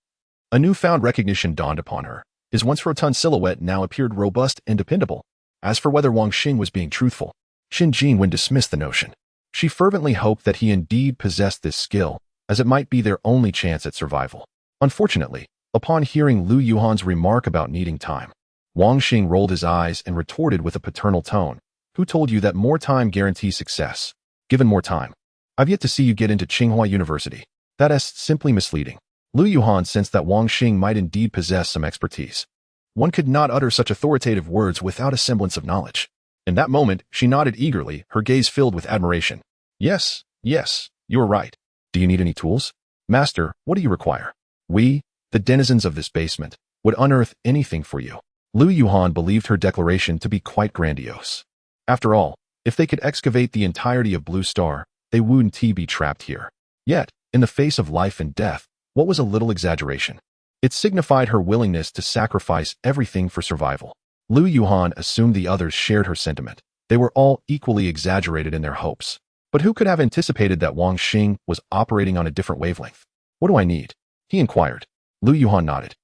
Speaker 1: a newfound recognition dawned upon her. His once rotund silhouette now appeared robust and dependable. As for whether Wang Xing was being truthful, Qin Jingwen dismissed the notion. She fervently hoped that he indeed possessed this skill, as it might be their only chance at survival. Unfortunately, upon hearing Lu Yuhan's remark about needing time, Wang Xing rolled his eyes and retorted with a paternal tone. "Who told you that more time guarantees success? Given more time, I've yet to see you get into Tsinghua University. That is simply misleading." Lu Yuhan sensed that Wang Xing might indeed possess some expertise. One could not utter such authoritative words without a semblance of knowledge. In that moment, she nodded eagerly, her gaze filled with admiration. Yes, you are right. Do you need any tools? Master, what do you require? We, the denizens of this basement, would unearth anything for you. Lu Yuhan believed her declaration to be quite grandiose. After all, if they could excavate the entirety of Blue Star, they wouldn't be trapped here. Yet, in the face of life and death, what was a little exaggeration? It signified her willingness to sacrifice everything for survival. Lu Yuhan assumed the others shared her sentiment. They were all equally exaggerated in their hopes. But who could have anticipated that Wang Xing was operating on a different wavelength? "What do I need?" he inquired. Lu Yuhan nodded,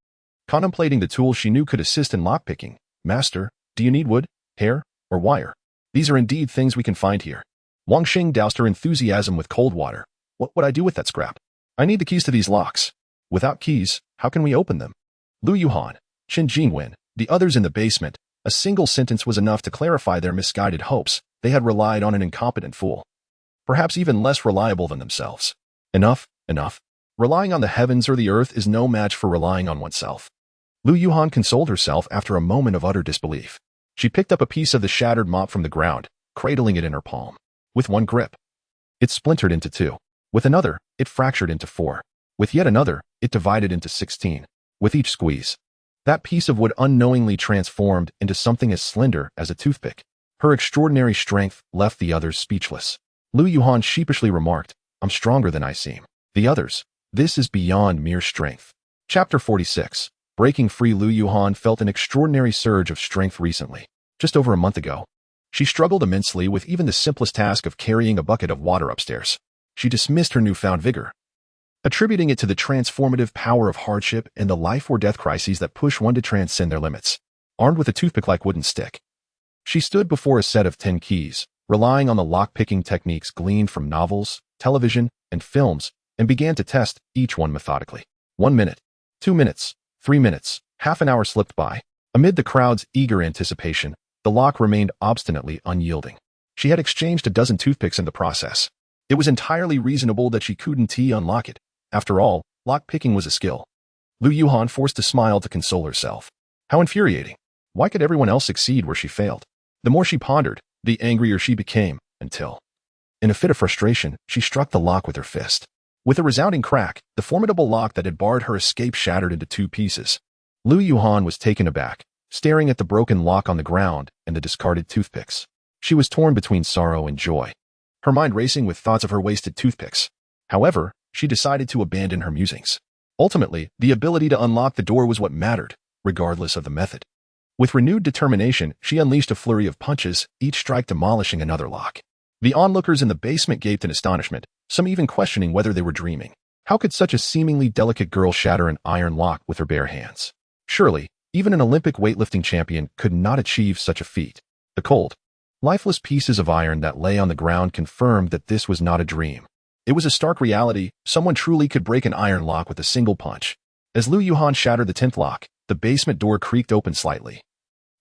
Speaker 1: contemplating the tools she knew could assist in lockpicking. "Master, do you need wood, hair, or wire? These are indeed things we can find here." Wang Xing doused her enthusiasm with cold water. "What would I do with that scrap? I need the keys to these locks. Without keys, how can we open them?" Lu Yuhan, Qin Jingwen, the others in the basement, a single sentence was enough to clarify their misguided hopes. They had relied on an incompetent fool, perhaps even less reliable than themselves. Enough. Relying on the heavens or the earth is no match for relying on oneself. Lu Yuhan consoled herself after a moment of utter disbelief. She picked up a piece of the shattered mop from the ground, cradling it in her palm. With one grip, it splintered into 2. With another, it fractured into 4. With yet another, it divided into 16. With each squeeze, that piece of wood unknowingly transformed into something as slender as a toothpick. Her extraordinary strength left the others speechless. Lu Yuhan sheepishly remarked, "I'm stronger than I seem." The others, "This is beyond mere strength." Chapter 46. Breaking free. Lu Yuhan felt an extraordinary surge of strength recently. Just over a month ago, she struggled immensely with even the simplest task of carrying a bucket of water upstairs. She dismissed her newfound vigor, attributing it to the transformative power of hardship and the life-or-death crises that push one to transcend their limits. Armed with a toothpick-like wooden stick, she stood before a set of 10 keys, relying on the lock-picking techniques gleaned from novels, television, and films, and began to test each one methodically. 1 minute, 2 minutes, 3 minutes, half an hour slipped by. Amid the crowd's eager anticipation, the lock remained obstinately unyielding. She had exchanged a dozen toothpicks in the process. It was entirely reasonable that she couldn't unlock it. After all, lock-picking was a skill. Lu Yuhan forced a smile to console herself. How infuriating. Why could everyone else succeed where she failed? The more she pondered, the angrier she became, until, in a fit of frustration, she struck the lock with her fist. With a resounding crack, the formidable lock that had barred her escape shattered into 2 pieces. Lu Yuhan was taken aback, staring at the broken lock on the ground and the discarded toothpicks. She was torn between sorrow and joy, her mind racing with thoughts of her wasted toothpicks. However, she decided to abandon her musings. Ultimately, the ability to unlock the door was what mattered, regardless of the method. With renewed determination, she unleashed a flurry of punches, each strike demolishing another lock. The onlookers in the basement gaped in astonishment, some even questioning whether they were dreaming. How could such a seemingly delicate girl shatter an iron lock with her bare hands? Surely, even an Olympic weightlifting champion could not achieve such a feat. The cold, lifeless pieces of iron that lay on the ground confirmed that this was not a dream. It was a stark reality. Someone truly could break an iron lock with a single punch. As Lu Yuhan shattered the 10th lock, the basement door creaked open slightly,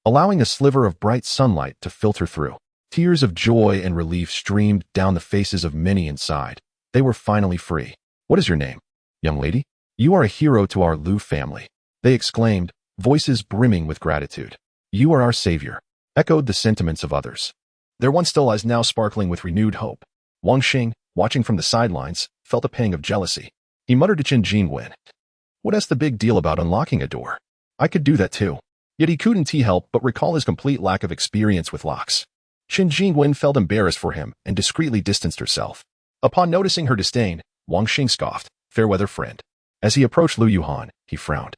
Speaker 1: allowing a sliver of bright sunlight to filter through. Tears of joy and relief streamed down the faces of many inside. They were finally free. "What is your name, young lady?" "You are a hero to our Lu family," they exclaimed, voices brimming with gratitude. "You are our savior," echoed the sentiments of others, their one still eyes now sparkling with renewed hope. Wang Xing, watching from the sidelines, felt a pang of jealousy. He muttered to Qin Jinwen, "What's the big deal about unlocking a door? I could do that too." Yet he couldn't help but recall his complete lack of experience with locks. Qin Jinwen felt embarrassed for him and discreetly distanced herself. Upon noticing her disdain, Wang Xing scoffed, "Fair-weather friend." As he approached Lu Yuhan, he frowned.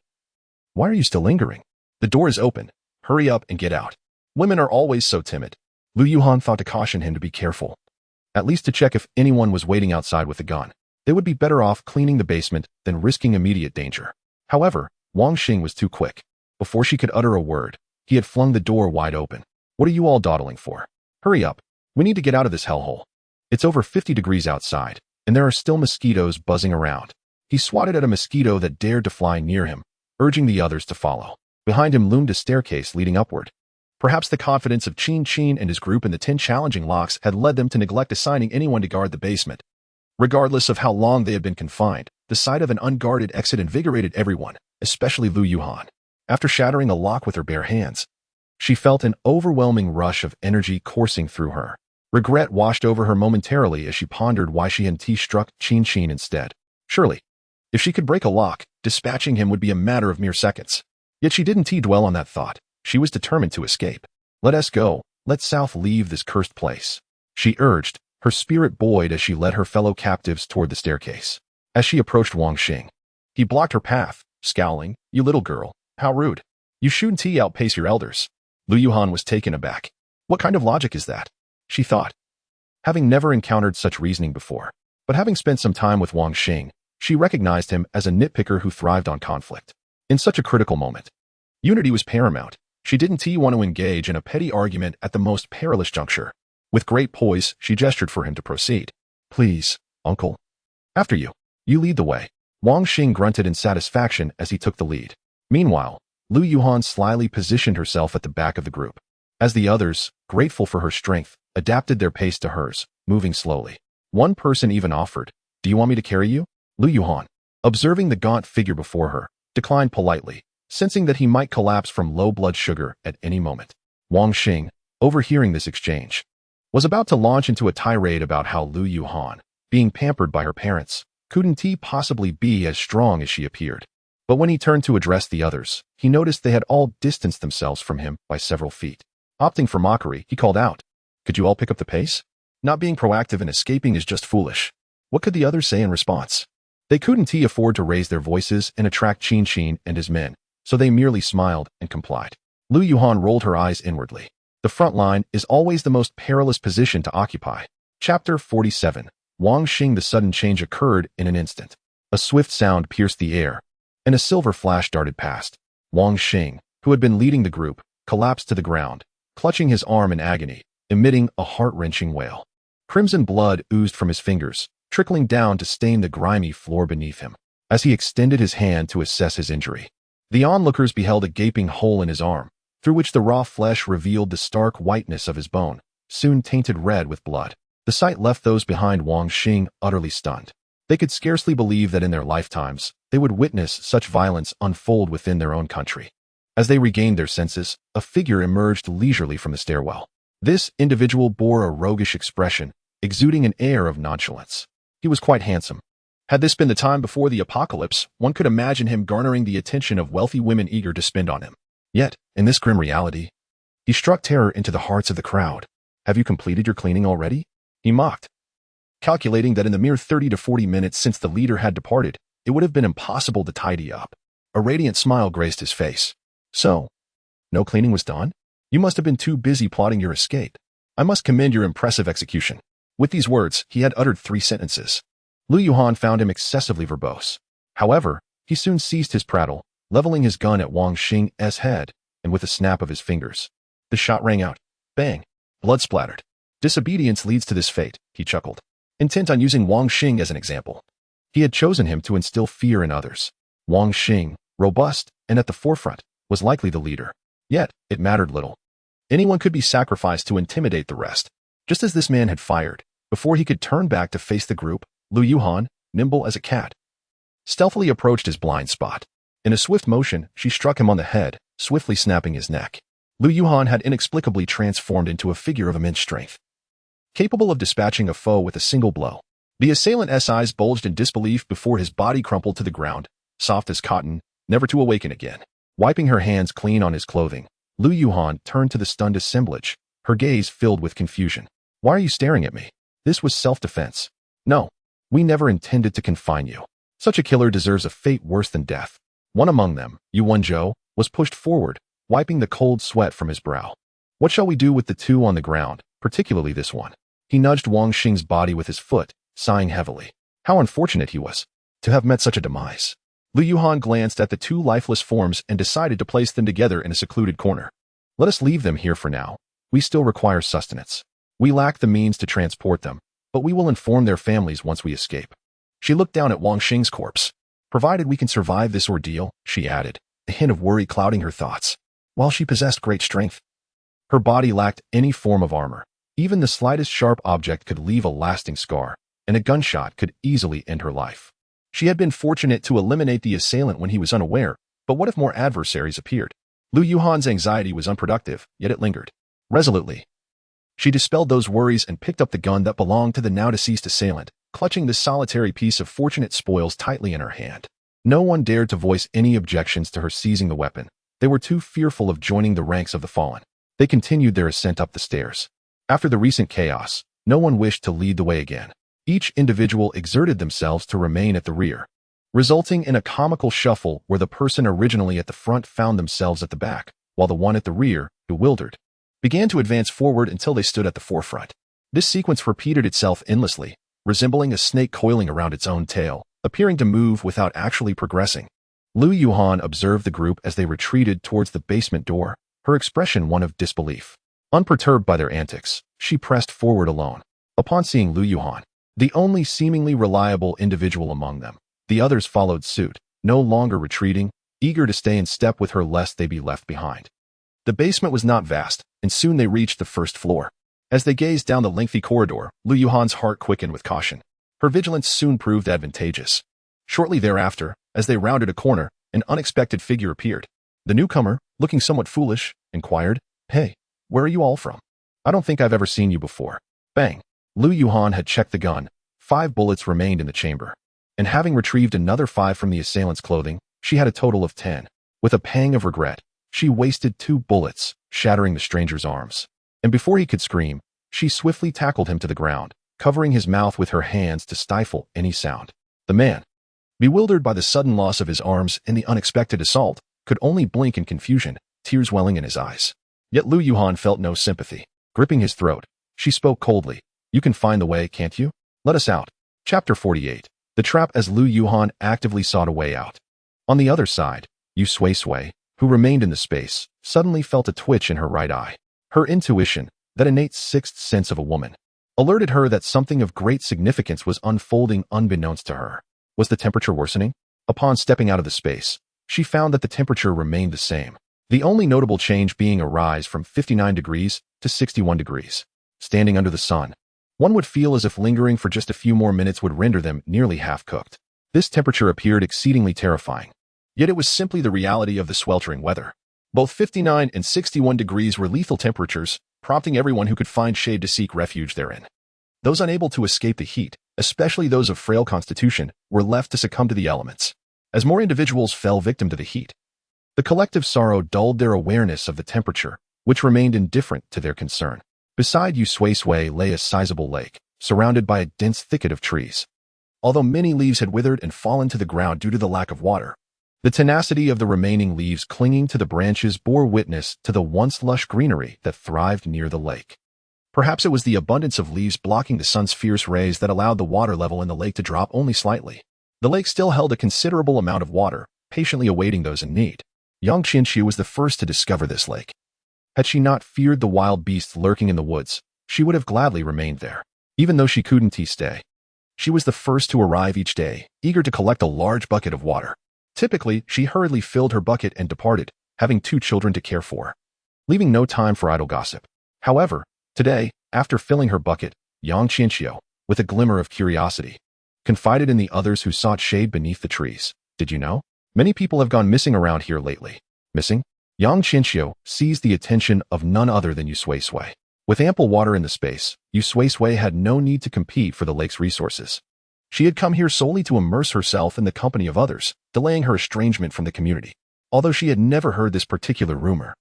Speaker 1: "Why are you still lingering? The door is open. Hurry up and get out." Women are always so timid. Lu Yuhan thought to caution him to be careful, at least to check if anyone was waiting outside with a gun. They would be better off cleaning the basement than risking immediate danger. However, Wang Xing was too quick. Before she could utter a word, he had flung the door wide open. "What are you all dawdling for? Hurry up. We need to get out of this hellhole. It's over 50 degrees outside, and there are still mosquitoes buzzing around." He swatted at a mosquito that dared to fly near him, urging the others to follow. Behind him loomed a staircase leading upward. Perhaps the confidence of Qin and his group in the 10 challenging locks had led them to neglect assigning anyone to guard the basement. Regardless of how long they had been confined, the sight of an unguarded exit invigorated everyone, especially Lu Yuhan. After shattering a lock with her bare hands, she felt an overwhelming rush of energy coursing through her. Regret washed over her momentarily as she pondered why she hadn't struck Qin instead. Surely, if she could break a lock, dispatching him would be a matter of mere seconds. Yet she didn't dwell on that thought. She was determined to escape. "Let us go. Let South leave this cursed place," she urged, her spirit buoyed as she led her fellow captives toward the staircase. As she approached Wang Xing, he blocked her path, scowling, "You little girl, how rude. You shouldn't outpace your elders." Lu Yuhan was taken aback. What kind of logic is that? She thought, having never encountered such reasoning before. But having spent some time with Wang Xing, she recognized him as a nitpicker who thrived on conflict. In such a critical moment, unity was paramount. She didn't want to engage in a petty argument at the most perilous juncture. With great poise, she gestured for him to proceed. "Please, uncle. After you. You lead the way." Wang Xing grunted in satisfaction as he took the lead. Meanwhile, Lu Yuhan slyly positioned herself at the back of the group. As the others, grateful for her strength, adapted their pace to hers, moving slowly. One person even offered, "Do you want me to carry you?" Lu Yuhan, observing the gaunt figure before her, declined politely, sensing that he might collapse from low blood sugar at any moment. Wang Xing, overhearing this exchange, was about to launch into a tirade about how Lu Yuhan, being pampered by her parents, couldn't possibly be as strong as she appeared. But when he turned to address the others, he noticed they had all distanced themselves from him by several feet. Opting for mockery, he called out, "Could you all pick up the pace? Not being proactive and escaping is just foolish." What could the others say in response? They couldn't afford to raise their voices and attract Qin and his men, so they merely smiled and complied. Lu Yuhan rolled her eyes inwardly. The front line is always the most perilous position to occupy. Chapter 47. Wang Xing. The sudden change occurred in an instant. A swift sound pierced the air, and a silver flash darted past. Wang Xing, who had been leading the group, collapsed to the ground, clutching his arm in agony, emitting a heart-wrenching wail. Crimson blood oozed from his fingers, trickling down to stain the grimy floor beneath him. As he extended his hand to assess his injury, the onlookers beheld a gaping hole in his arm, through which the raw flesh revealed the stark whiteness of his bone, soon tainted red with blood. The sight left those behind Wang Xing utterly stunned. They could scarcely believe that in their lifetimes, they would witness such violence unfold within their own country. As they regained their senses, a figure emerged leisurely from the stairwell. This individual bore a roguish expression, exuding an air of nonchalance. He was quite handsome. Had this been the time before the apocalypse, one could imagine him garnering the attention of wealthy women eager to spend on him. Yet, in this grim reality, he struck terror into the hearts of the crowd. "Have you completed your cleaning already?" he mocked, calculating that in the mere 30 to 40 minutes since the leader had departed, it would have been impossible to tidy up. A radiant smile graced his face. "So, no cleaning was done? You must have been too busy plotting your escape. I must commend your impressive execution." With these words, he had uttered 3 sentences. Lu Yuhan found him excessively verbose. However, he soon ceased his prattle, leveling his gun at Wang Xing's head, and with a snap of his fingers, the shot rang out. Bang! Blood splattered. Disobedience leads to this fate, he chuckled, intent on using Wang Xing as an example. He had chosen him to instill fear in others. Wang Xing, robust and at the forefront, was likely the leader. Yet, it mattered little. Anyone could be sacrificed to intimidate the rest. Just as this man had fired, before he could turn back to face the group, Lu Yuhan, nimble as a cat, stealthily approached his blind spot. In a swift motion, she struck him on the head, swiftly snapping his neck. Lu Yuhan had inexplicably transformed into a figure of immense strength, capable of dispatching a foe with a single blow. The assailant's eyes bulged in disbelief before his body crumpled to the ground, soft as cotton, never to awaken again. Wiping her hands clean on his clothing, Lu Yuhan turned to the stunned assemblage, her gaze filled with confusion. Why are you staring at me? This was self-defense. No, we never intended to confine you. Such a killer deserves a fate worse than death. One among them, Yuan Zhou, was pushed forward, wiping the cold sweat from his brow. What shall we do with the two on the ground, particularly this one? He nudged Wang Xing's body with his foot, sighing heavily. How unfortunate he was to have met such a demise. Lu Yuhan glanced at the two lifeless forms and decided to place them together in a secluded corner. Let us leave them here for now. We still require sustenance. We lack the means to transport them, but we will inform their families once we escape. She looked down at Wang Xing's corpse. Provided we can survive this ordeal, she added, a hint of worry clouding her thoughts. While she possessed great strength, her body lacked any form of armor. Even the slightest sharp object could leave a lasting scar, and a gunshot could easily end her life. She had been fortunate to eliminate the assailant when he was unaware, but what if more adversaries appeared? Lu Yuhan's anxiety was unproductive, yet it lingered. Resolutely, she dispelled those worries and picked up the gun that belonged to the now-deceased assailant, clutching this solitary piece of fortunate spoils tightly in her hand. No one dared to voice any objections to her seizing the weapon. They were too fearful of joining the ranks of the fallen. They continued their ascent up the stairs. After the recent chaos, no one wished to lead the way again. Each individual exerted themselves to remain at the rear, resulting in a comical shuffle where the person originally at the front found themselves at the back, while the one at the rear, bewildered, began to advance forward until they stood at the forefront. This sequence repeated itself endlessly, resembling a snake coiling around its own tail, appearing to move without actually progressing. Lu Yuhan observed the group as they retreated towards the basement door, her expression one of disbelief. Unperturbed by their antics, she pressed forward alone. Upon seeing Lu Yuhan, the only seemingly reliable individual among them, the others followed suit, no longer retreating, eager to stay in step with her lest they be left behind. The basement was not vast, and soon they reached the first floor. As they gazed down the lengthy corridor, Lu Yuhan's heart quickened with caution. Her vigilance soon proved advantageous. Shortly thereafter, as they rounded a corner, an unexpected figure appeared. The newcomer, looking somewhat foolish, inquired, "Hey, where are you all from? I don't think I've ever seen you before." Bang! Lu Yuhan had checked the gun. 5 bullets remained in the chamber. And having retrieved another 5 from the assailant's clothing, she had a total of 10. With a pang of regret, she wasted 2 bullets, shattering the stranger's arms. And before he could scream, she swiftly tackled him to the ground, covering his mouth with her hands to stifle any sound. The man, bewildered by the sudden loss of his arms and the unexpected assault, could only blink in confusion, tears welling in his eyes. Yet Lu Yuhan felt no sympathy. Gripping his throat, she spoke coldly. "You can find the way, can't you? Let us out." Chapter 48. The trap as Lu Yuhan actively sought a way out. On the other side, Yu Sui-Sui, who remained in the space, suddenly felt a twitch in her right eye. Her intuition, that innate sixth sense of a woman, alerted her that something of great significance was unfolding unbeknownst to her. Was the temperature worsening? Upon stepping out of the space, she found that the temperature remained the same, the only notable change being a rise from 59 degrees to 61 degrees. Standing under the sun, one would feel as if lingering for just a few more minutes would render them nearly half-cooked. This temperature appeared exceedingly terrifying. Yet it was simply the reality of the sweltering weather. Both 59 and 61 degrees were lethal temperatures, prompting everyone who could find shade to seek refuge therein. Those unable to escape the heat, especially those of frail constitution, were left to succumb to the elements. As more individuals fell victim to the heat, the collective sorrow dulled their awareness of the temperature, which remained indifferent to their concern. Beside Yu Sui-Sui lay a sizable lake, surrounded by a dense thicket of trees. Although many leaves had withered and fallen to the ground due to the lack of water, the tenacity of the remaining leaves clinging to the branches bore witness to the once lush greenery that thrived near the lake. Perhaps it was the abundance of leaves blocking the sun's fierce rays that allowed the water level in the lake to drop only slightly. The lake still held a considerable amount of water, patiently awaiting those in need. Yang Qianqiu was the first to discover this lake. Had she not feared the wild beasts lurking in the woods, she would have gladly remained there, even though she couldn't stay. She was the first to arrive each day, eager to collect a large bucket of water. Typically, she hurriedly filled her bucket and departed, having 2 children to care for, leaving no time for idle gossip. However, today, after filling her bucket, Yang Qianqiu, with a glimmer of curiosity, confided in the others who sought shade beneath the trees. Did you know? Many people have gone missing around here lately. Missing? Yang Qianqiu seized the attention of none other than Yu Sui-Sui. With ample water in the space, Yu Sui-Sui had no need to compete for the lake's resources. She had come here solely to immerse herself in the company of others, delaying her estrangement from the community. Although she had never heard this particular rumor,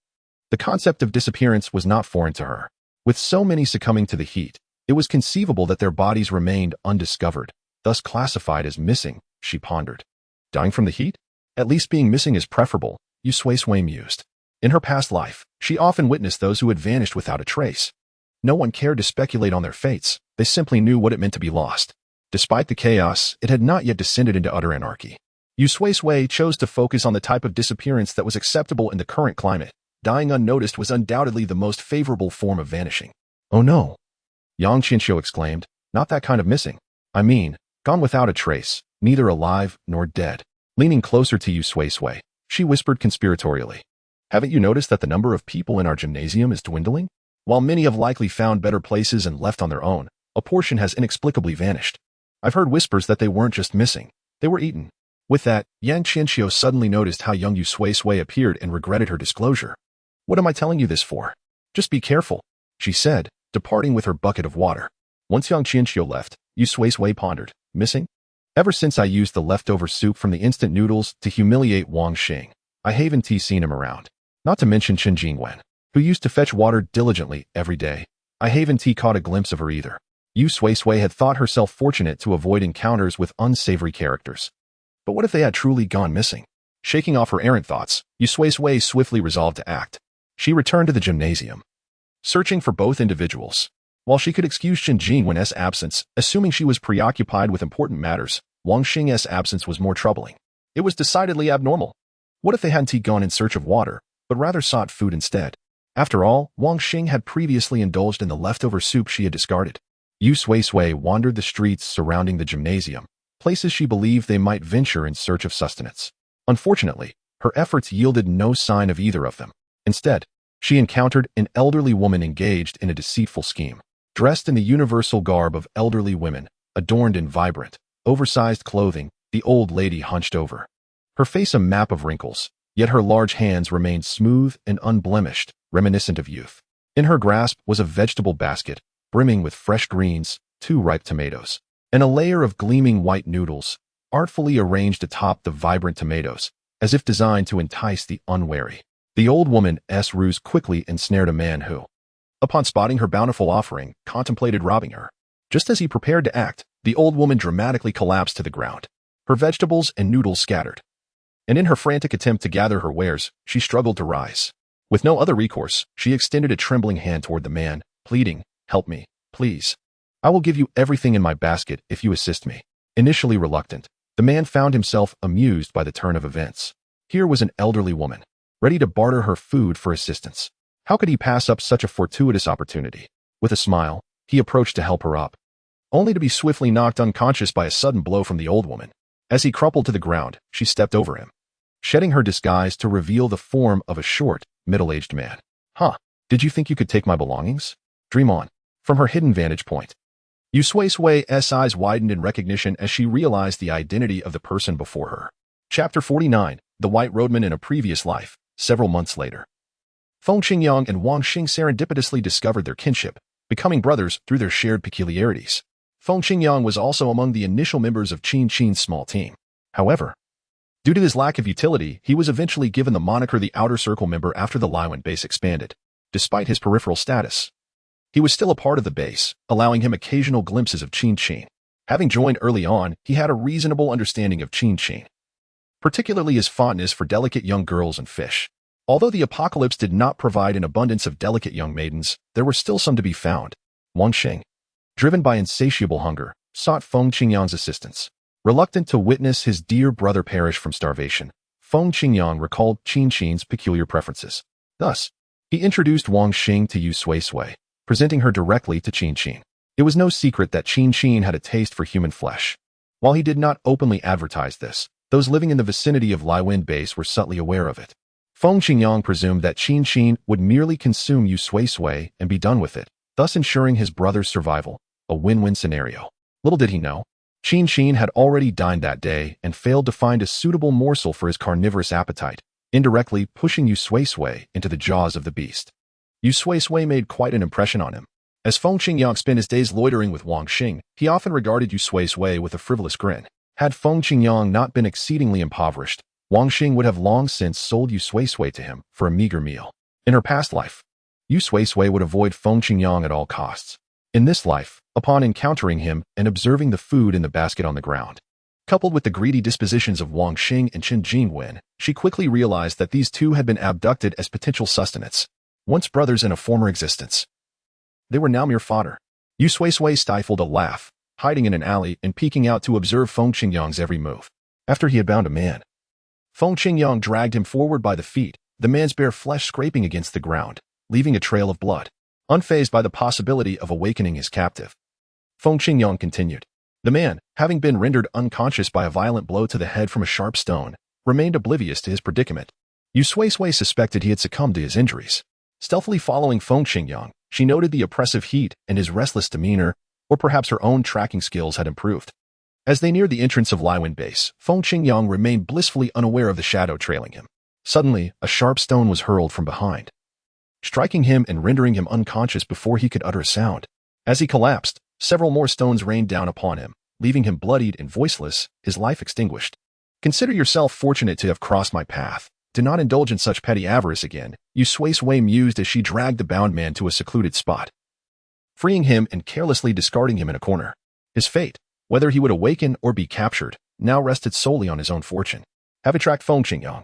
Speaker 1: the concept of disappearance was not foreign to her. With so many succumbing to the heat, it was conceivable that their bodies remained undiscovered, thus classified as missing, she pondered. Dying from the heat? At least being missing is preferable, Yu Sui-Sui mused. In her past life, she often witnessed those who had vanished without a trace. No one cared to speculate on their fates, they simply knew what it meant to be lost. Despite the chaos, it had not yet descended into utter anarchy. Yu Sui-Sui chose to focus on the type of disappearance that was acceptable in the current climate. Dying unnoticed was undoubtedly the most favorable form of vanishing. Oh no! Yang Qianqiu exclaimed, not that kind of missing. I mean, gone without a trace, neither alive nor dead. Leaning closer to Yu Sui-Sui, she whispered conspiratorially. Haven't you noticed that the number of people in our gymnasium is dwindling? While many have likely found better places and left on their own, a portion has inexplicably vanished. I've heard whispers that they weren't just missing, they were eaten. With that, Yang Qianqiu suddenly noticed how young Yu Sui-Sui appeared and regretted her disclosure. What am I telling you this for? Just be careful, she said, departing with her bucket of water. Once Yang Qianqiu left, Yu Sui-Sui pondered, missing? Ever since I used the leftover soup from the instant noodles to humiliate Wang Xing, I haven't seen him around. Not to mention Chen Jingwen, who used to fetch water diligently every day. I haven't caught a glimpse of her either. Yu Sui-Sui had thought herself fortunate to avoid encounters with unsavory characters. But what if they had truly gone missing? Shaking off her errant thoughts, Yu Sui-Sui swiftly resolved to act. She returned to the gymnasium, searching for both individuals. While she could excuse Chen Jingwen's absence, assuming she was preoccupied with important matters, Wang Xing's absence was more troubling. It was decidedly abnormal. What if they hadn't gone in search of water, but rather sought food instead? After all, Wang Xing had previously indulged in the leftover soup she had discarded. Yu Sui-Sui wandered the streets surrounding the gymnasium, places she believed they might venture in search of sustenance. Unfortunately, her efforts yielded no sign of either of them. Instead, she encountered an elderly woman engaged in a deceitful scheme. Dressed in the universal garb of elderly women, adorned in vibrant, oversized clothing, the old lady hunched over. Her face a map of wrinkles, yet her large hands remained smooth and unblemished, reminiscent of youth. In her grasp was a vegetable basket, brimming with fresh greens, 2 ripe tomatoes, and a layer of gleaming white noodles, artfully arranged atop the vibrant tomatoes, as if designed to entice the unwary. The old woman's ruse quickly ensnared a man who, upon spotting her bountiful offering, contemplated robbing her. Just as he prepared to act, the old woman dramatically collapsed to the ground, her vegetables and noodles scattered. And in her frantic attempt to gather her wares, she struggled to rise. With no other recourse, she extended a trembling hand toward the man, pleading, help me, please. I will give you everything in my basket if you assist me. Initially reluctant, the man found himself amused by the turn of events. Here was an elderly woman, ready to barter her food for assistance. How could he pass up such a fortuitous opportunity? With a smile, he approached to help her up, only to be swiftly knocked unconscious by a sudden blow from the old woman. As he crumpled to the ground, she stepped over him, shedding her disguise to reveal the form of a short, middle-aged man. Huh, did you think you could take my belongings? Dream on. From her hidden vantage point, Yu Sui-Sui's eyes widened in recognition as she realized the identity of the person before her. Chapter 49, The White Roadman in a Previous Life. Several months later, Feng Qingyang and Wang Xing serendipitously discovered their kinship, becoming brothers through their shared peculiarities. Feng Qingyang was also among the initial members of Qin Qin's small team. However, due to his lack of utility, he was eventually given the moniker the Outer Circle member after the Liwen base expanded. Despite his peripheral status, he was still a part of the base, allowing him occasional glimpses of Qin Qin. Having joined early on, he had a reasonable understanding of Qin Qin, particularly his fondness for delicate young girls and fish. Although the apocalypse did not provide an abundance of delicate young maidens, there were still some to be found. Wang Xing, driven by insatiable hunger, sought Feng Qingyang's assistance. Reluctant to witness his dear brother perish from starvation, Feng Qingyang recalled Qin Qin's peculiar preferences. Thus, he introduced Wang Xing to Yu Sui-Sui, presenting her directly to Qin Qin. It was no secret that Qin Qin had a taste for human flesh. While he did not openly advertise this, those living in the vicinity of Liwen Base were subtly aware of it. Feng Qingyang presumed that Qin Qin would merely consume Yu Sui-Sui and be done with it, thus ensuring his brother's survival, a win-win scenario. Little did he know, Qin Qin had already dined that day and failed to find a suitable morsel for his carnivorous appetite, indirectly pushing Yu Sui-Sui into the jaws of the beast. Yu Sui-Sui made quite an impression on him. As Feng Qingyang spent his days loitering with Wang Xing, he often regarded Yu Sui-Sui with a frivolous grin. Had Feng Qingyang not been exceedingly impoverished, Wang Xing would have long since sold Yu Sui-Sui to him for a meager meal. In her past life, Yu Sui-Sui would avoid Feng Qingyang at all costs. In this life, upon encountering him and observing the food in the basket on the ground, coupled with the greedy dispositions of Wang Xing and Qin Jingwen, she quickly realized that these two had been abducted as potential sustenance. Once brothers in a former existence, they were now mere fodder. Yu Sui-Sui stifled a laugh, hiding in an alley and peeking out to observe Feng Qingyang's every move. After he had bound a man, Feng Qingyang dragged him forward by the feet, the man's bare flesh scraping against the ground, leaving a trail of blood. Unfazed by the possibility of awakening his captive, Feng Qingyang continued. The man, having been rendered unconscious by a violent blow to the head from a sharp stone, remained oblivious to his predicament. Yu Sui-Sui suspected he had succumbed to his injuries. Stealthily following Feng Qingyang, she noted the oppressive heat and his restless demeanor, or perhaps her own tracking skills had improved. As they neared the entrance of Liwen Base, Feng Qingyang remained blissfully unaware of the shadow trailing him. Suddenly, a sharp stone was hurled from behind, striking him and rendering him unconscious before he could utter a sound. As he collapsed, several more stones rained down upon him, leaving him bloodied and voiceless, his life extinguished. Consider yourself fortunate to have crossed my path. Do not indulge in such petty avarice again, Yu Sui-Sui mused as she dragged the bound man to a secluded spot, freeing him and carelessly discarding him in a corner. His fate, whether he would awaken or be captured, now rested solely on his own fortune. Having tracked Feng Qingyang,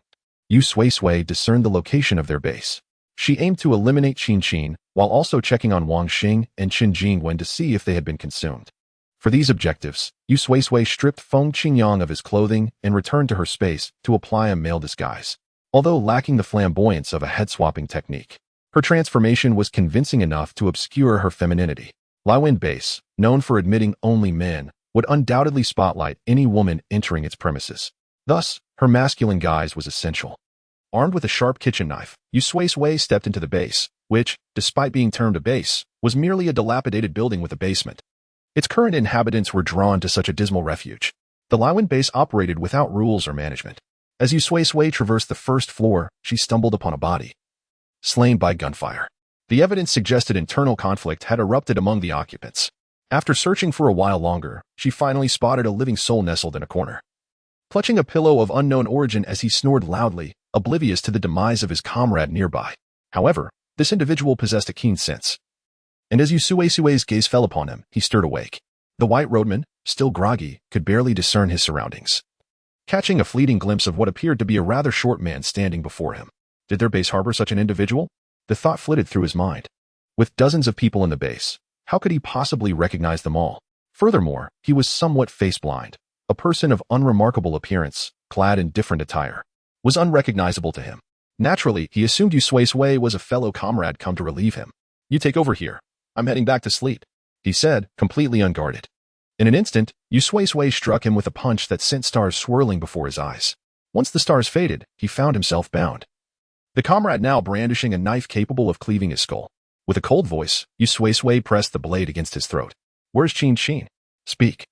Speaker 1: Yu Sui-Sui discerned the location of their base. She aimed to eliminate Qin Qin, while also checking on Wang Xing and Qin Jingwen to see if they had been consumed. For these objectives, Yu Sui-Sui stripped Feng Qingyang of his clothing and returned to her space to apply a male disguise. Although lacking the flamboyance of a head-swapping technique, her transformation was convincing enough to obscure her femininity. Liwen Base, known for admitting only men, would undoubtedly spotlight any woman entering its premises. Thus, her masculine guise was essential. Armed with a sharp kitchen knife, Yu Sui-Sui stepped into the base, which, despite being termed a base, was merely a dilapidated building with a basement. Its current inhabitants were drawn to such a dismal refuge. The Liwen Base operated without rules or management. As Yu Sui-Sui traversed the first floor, she stumbled upon a body, slain by gunfire. The evidence suggested internal conflict had erupted among the occupants. After searching for a while longer, she finally spotted a living soul nestled in a corner, clutching a pillow of unknown origin as he snored loudly, oblivious to the demise of his comrade nearby. However, this individual possessed a keen sense, and as Yu Sui-Sui's gaze fell upon him, he stirred awake. The white roadman, still groggy, could barely discern his surroundings, catching a fleeting glimpse of what appeared to be a rather short man standing before him. Did their base harbor such an individual? The thought flitted through his mind. With dozens of people in the base, how could he possibly recognize them all? Furthermore, he was somewhat face-blind. A person of unremarkable appearance, clad in different attire, was unrecognizable to him. Naturally, he assumed Yu Sui-Sui was a fellow comrade come to relieve him. You take over here. I'm heading back to sleep, he said, completely unguarded. In an instant, Yu Sui-Sui struck him with a punch that sent stars swirling before his eyes. Once the stars faded, he found himself bound, the comrade now brandishing a knife capable of cleaving his skull. With a cold voice, Yu Sui-Sui pressed the blade against his throat. Where's Qin Qin? Speak,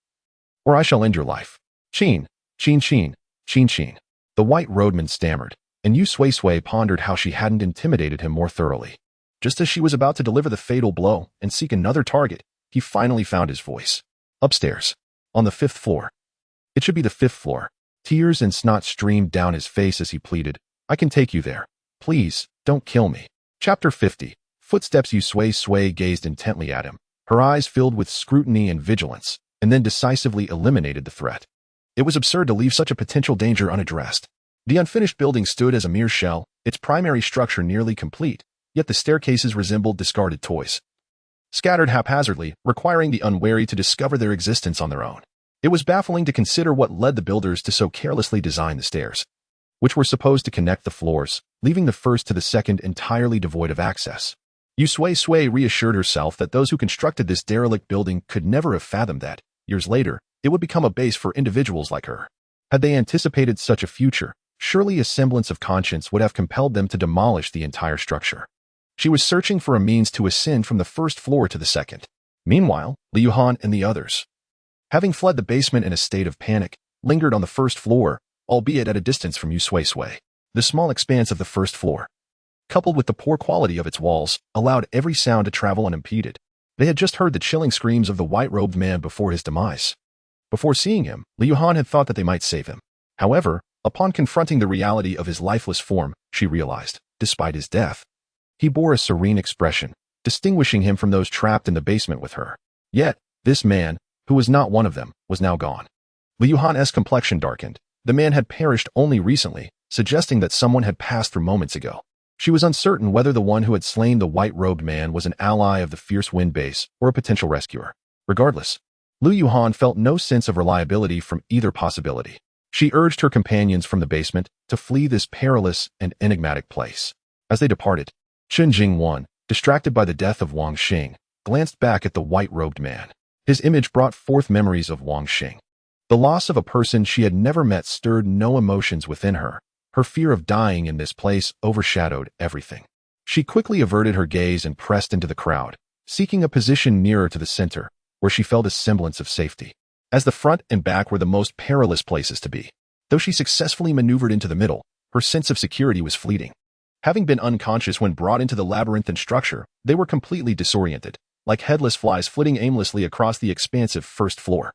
Speaker 1: or I shall end your life. Qin, Qin Qin, Qin Qin. The white roadman stammered, and Yu Sui-Sui pondered how she hadn't intimidated him more thoroughly. Just as she was about to deliver the fatal blow and seek another target, he finally found his voice. Upstairs, on the 5th floor. It should be the 5th floor. Tears and snot streamed down his face as he pleaded, I can take you there. Please, don't kill me. Chapter 50. Footsteps. Yu Sui-Sui gazed intently at him, her eyes filled with scrutiny and vigilance, and then decisively eliminated the threat. It was absurd to leave such a potential danger unaddressed. The unfinished building stood as a mere shell, its primary structure nearly complete, yet the staircases resembled discarded toys, scattered haphazardly, requiring the unwary to discover their existence on their own. It was baffling to consider what led the builders to so carelessly design the stairs, which were supposed to connect the floors, leaving the first to the second entirely devoid of access. Yu Sui-Sui reassured herself that those who constructed this derelict building could never have fathomed that, years later, it would become a base for individuals like her. Had they anticipated such a future, surely a semblance of conscience would have compelled them to demolish the entire structure. She was searching for a means to ascend from the first floor to the second. Meanwhile, Liu Han and the others, having fled the basement in a state of panic, lingered on the first floor, albeit at a distance from Yu Sui-Sui. The small expanse of the first floor, coupled with the poor quality of its walls, allowed every sound to travel unimpeded. They had just heard the chilling screams of the white-robed man before his demise. Before seeing him, Liu Han had thought that they might save him. However, upon confronting the reality of his lifeless form, she realized, despite his death, he bore a serene expression, distinguishing him from those trapped in the basement with her. Yet, this man, who was not one of them, was now gone. Liu Han's complexion darkened. The man had perished only recently, suggesting that someone had passed through moments ago. She was uncertain whether the one who had slain the white-robed man was an ally of the fierce wind base or a potential rescuer. Regardless, Liu Han felt no sense of reliability from either possibility. She urged her companions from the basement to flee this perilous and enigmatic place. As they departed, Chen Jingwan, distracted by the death of Wang Xing, glanced back at the white-robed man. His image brought forth memories of Wang Xing. The loss of a person she had never met stirred no emotions within her. Her fear of dying in this place overshadowed everything. She quickly averted her gaze and pressed into the crowd, seeking a position nearer to the center, where she felt a semblance of safety, as the front and back were the most perilous places to be. Though she successfully maneuvered into the middle, her sense of security was fleeting. Having been unconscious when brought into the labyrinthine structure, they were completely disoriented, like headless flies flitting aimlessly across the expansive first floor.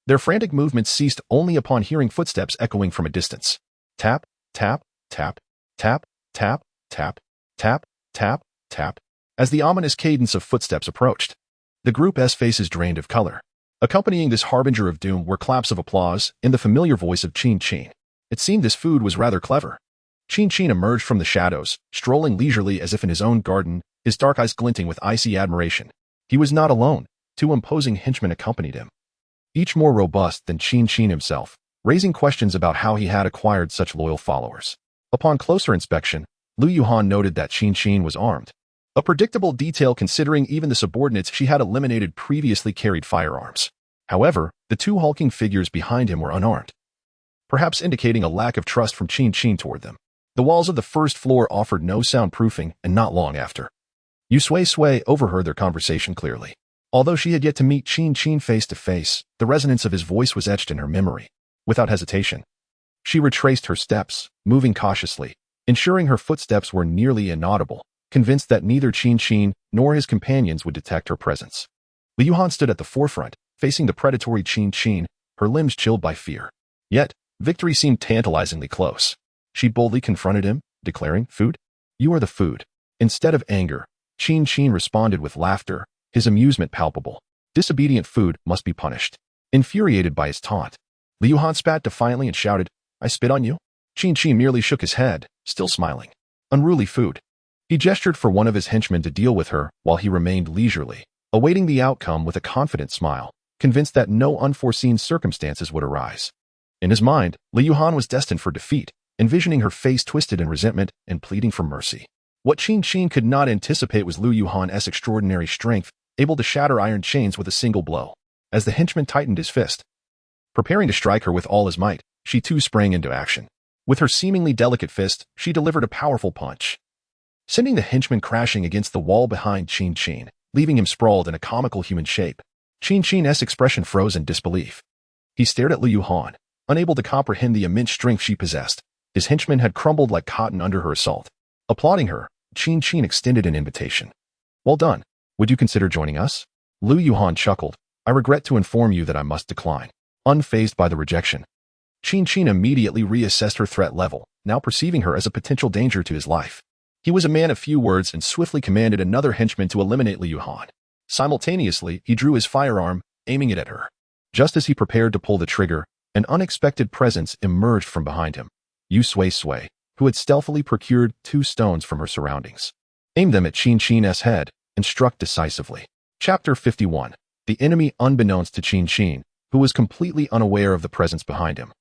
Speaker 1: Their frantic movements ceased only upon hearing footsteps echoing from a distance. Tap, tap, tap, tap, tap, tap, tap, tap, tap, as the ominous cadence of footsteps approached. The group's faces drained of color. Accompanying this harbinger of doom were claps of applause in the familiar voice of Qin Qin. It seemed this food was rather clever. Qin Qin emerged from the shadows, strolling leisurely as if in his own garden, his dark eyes glinting with icy admiration. He was not alone. Two imposing henchmen accompanied him, each more robust than Qin Qin himself, raising questions about how he had acquired such loyal followers. Upon closer inspection, Liu Han noted that Qin Qin was armed. A predictable detail considering even the subordinates she had eliminated previously carried firearms. However, the two hulking figures behind him were unarmed, perhaps indicating a lack of trust from Qin Qin toward them. The walls of the first floor offered no soundproofing, and not long after, Yu Sui-Sui overheard their conversation clearly. Although she had yet to meet Qin Qin face to face, the resonance of his voice was etched in her memory. Without hesitation, she retraced her steps, moving cautiously, ensuring her footsteps were nearly inaudible, convinced that neither Qin Qin nor his companions would detect her presence. Liu Han stood at the forefront, facing the predatory Qin Qin, her limbs chilled by fear. Yet, victory seemed tantalizingly close. She boldly confronted him, declaring, "Food? You are the food." Instead of anger, Qin Qin responded with laughter, his amusement palpable. Disobedient food must be punished. Infuriated by his taunt, Liu Han spat defiantly and shouted, "I spit on you?" Qin Qin merely shook his head, still smiling. Unruly food. He gestured for one of his henchmen to deal with her while he remained leisurely, awaiting the outcome with a confident smile, convinced that no unforeseen circumstances would arise. In his mind, Liu Han was destined for defeat, envisioning her face twisted in resentment and pleading for mercy. What Qin Qin could not anticipate was Liu Han's extraordinary strength, able to shatter iron chains with a single blow. As the henchman tightened his fist, preparing to strike her with all his might, she too sprang into action. With her seemingly delicate fist, she delivered a powerful punch, sending the henchman crashing against the wall behind Qin Qin, leaving him sprawled in a comical human shape. Qin Qin's expression froze in disbelief. He stared at Liu Han, unable to comprehend the immense strength she possessed. His henchman had crumbled like cotton under her assault. Applauding her, Qin Qin extended an invitation. "Well done. Would you consider joining us?" Liu Han chuckled. "I regret to inform you that I must decline." Unfazed by the rejection, Qin Qin immediately reassessed her threat level, now perceiving her as a potential danger to his life. He was a man of few words and swiftly commanded another henchman to eliminate Liu Han. Simultaneously, he drew his firearm, aiming it at her. Just as he prepared to pull the trigger, an unexpected presence emerged from behind him. Yu Sui-Sui, who had stealthily procured 2 stones from her surroundings, aimed them at Qin Qin's head and struck decisively. Chapter 51. The enemy unbeknownst to Qin, who was completely unaware of the presence behind him.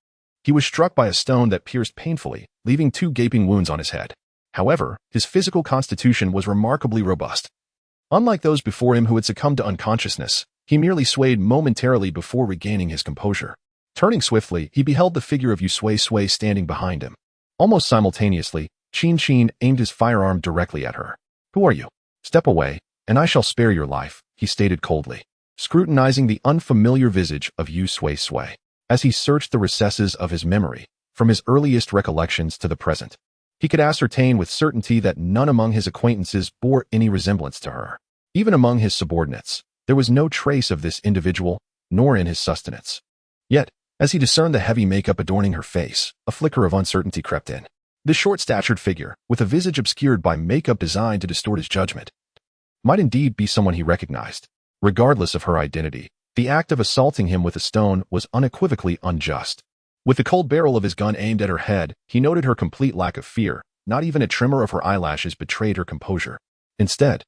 Speaker 1: He was struck by a stone that pierced painfully, leaving 2 gaping wounds on his head. However, his physical constitution was remarkably robust. Unlike those before him who had succumbed to unconsciousness, he merely swayed momentarily before regaining his composure. Turning swiftly, he beheld the figure of Yu Sui-Sui standing behind him. Almost simultaneously, Qin aimed his firearm directly at her. "Who are you? Step away, and I shall spare your life," he stated coldly, scrutinizing the unfamiliar visage of Yu Sui-Sui. As he searched the recesses of his memory, from his earliest recollections to the present, he could ascertain with certainty that none among his acquaintances bore any resemblance to her. Even among his subordinates, there was no trace of this individual, nor in his sustenance. Yet, as he discerned the heavy makeup adorning her face, a flicker of uncertainty crept in. This short-statured figure, with a visage obscured by makeup designed to distort his judgment, might indeed be someone he recognized. Regardless of her identity, the act of assaulting him with a stone was unequivocally unjust. With the cold barrel of his gun aimed at her head, he noted her complete lack of fear. Not even a tremor of her eyelashes betrayed her composure. Instead,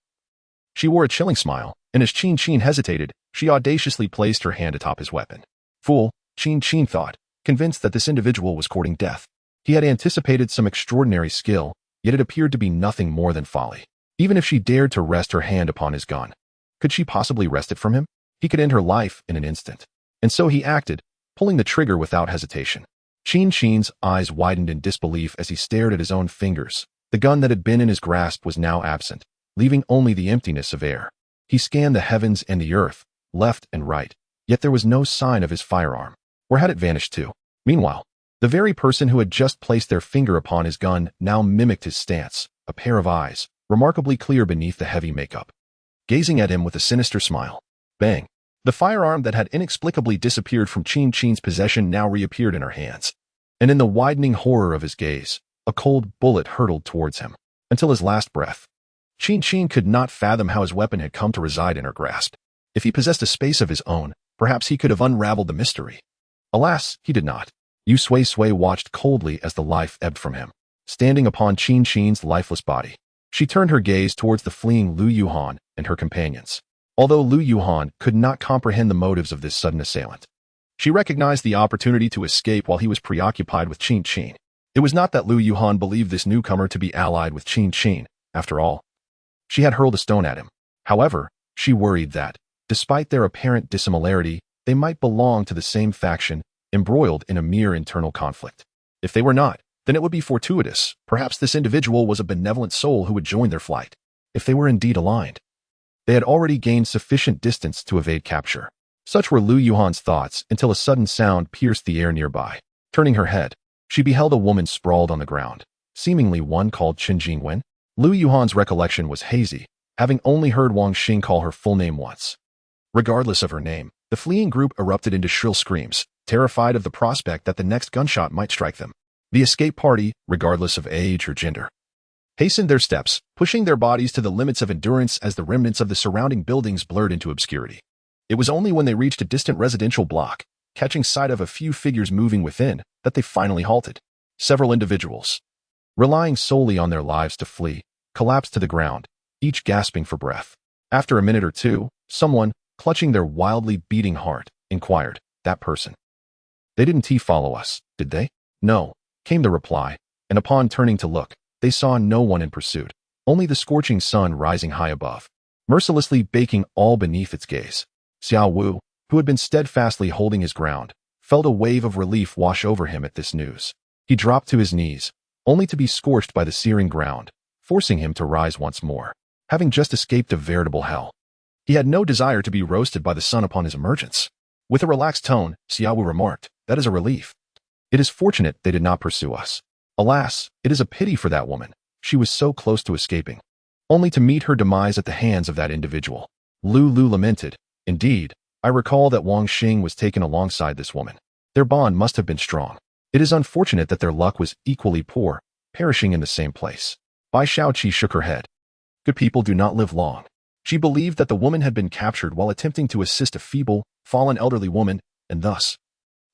Speaker 1: she wore a chilling smile, and as Qin hesitated, she audaciously placed her hand atop his weapon. Fool, Qin thought, convinced that this individual was courting death. He had anticipated some extraordinary skill, yet it appeared to be nothing more than folly. Even if she dared to rest her hand upon his gun, could she possibly wrest it from him? He could end her life in an instant. And so he acted, pulling the trigger without hesitation. Qin's eyes widened in disbelief as he stared at his own fingers. The gun that had been in his grasp was now absent, leaving only the emptiness of air. He scanned the heavens and the earth, left and right, yet there was no sign of his firearm. Where had it vanished to? Meanwhile, the very person who had just placed their finger upon his gun now mimicked his stance, a pair of eyes, remarkably clear beneath the heavy makeup, gazing at him with a sinister smile. Bang! The firearm that had inexplicably disappeared from Qin's possession now reappeared in her hands. And in the widening horror of his gaze, a cold bullet hurtled towards him. Until his last breath, Qin could not fathom how his weapon had come to reside in her grasp. If he possessed a space of his own, perhaps he could have unraveled the mystery. Alas, he did not. Yu Sui-Sui watched coldly as the life ebbed from him. Standing upon Qin's lifeless body, she turned her gaze towards the fleeing Lu Yuhan and her companions. Although Lu Yuhan could not comprehend the motives of this sudden assailant, she recognized the opportunity to escape while he was preoccupied with Qin. It was not that Lu Yuhan believed this newcomer to be allied with Qin. After all, she had hurled a stone at him. However, she worried that, despite their apparent dissimilarity, they might belong to the same faction, embroiled in a mere internal conflict. If they were not, then it would be fortuitous. Perhaps this individual was a benevolent soul who would join their flight. If they were indeed aligned, they had already gained sufficient distance to evade capture. Such were Lu Yuhan's thoughts until a sudden sound pierced the air nearby. Turning her head, she beheld a woman sprawled on the ground, seemingly one called Chen Jingwen. Lu Yuhan's recollection was hazy, having only heard Wang Xing call her full name once. Regardless of her name, the fleeing group erupted into shrill screams, terrified of the prospect that the next gunshot might strike them. The escape party, regardless of age or gender, hastened their steps, pushing their bodies to the limits of endurance as the remnants of the surrounding buildings blurred into obscurity. It was only when they reached a distant residential block, catching sight of a few figures moving within, that they finally halted. Several individuals, relying solely on their lives to flee, collapsed to the ground, each gasping for breath. After a minute or two, someone, clutching their wildly beating heart, inquired, "That person? They didn't follow us, did they?" "No," came the reply, and upon turning to look, they saw no one in pursuit, only the scorching sun rising high above, mercilessly baking all beneath its gaze. Xiao Wu, who had been steadfastly holding his ground, felt a wave of relief wash over him at this news. He dropped to his knees, only to be scorched by the searing ground, forcing him to rise once more, having just escaped a veritable hell. He had no desire to be roasted by the sun upon his emergence. With a relaxed tone, Xiao Wu remarked, "That is a relief. It is fortunate they did not pursue us. Alas, it is a pity for that woman. She was so close to escaping, only to meet her demise at the hands of that individual." Lu lamented, "Indeed, I recall that Wang Xing was taken alongside this woman. Their bond must have been strong. It is unfortunate that their luck was equally poor, perishing in the same place." Bai Shaoqi shook her head. Good people do not live long. She believed that the woman had been captured while attempting to assist a feeble, fallen elderly woman, and thus,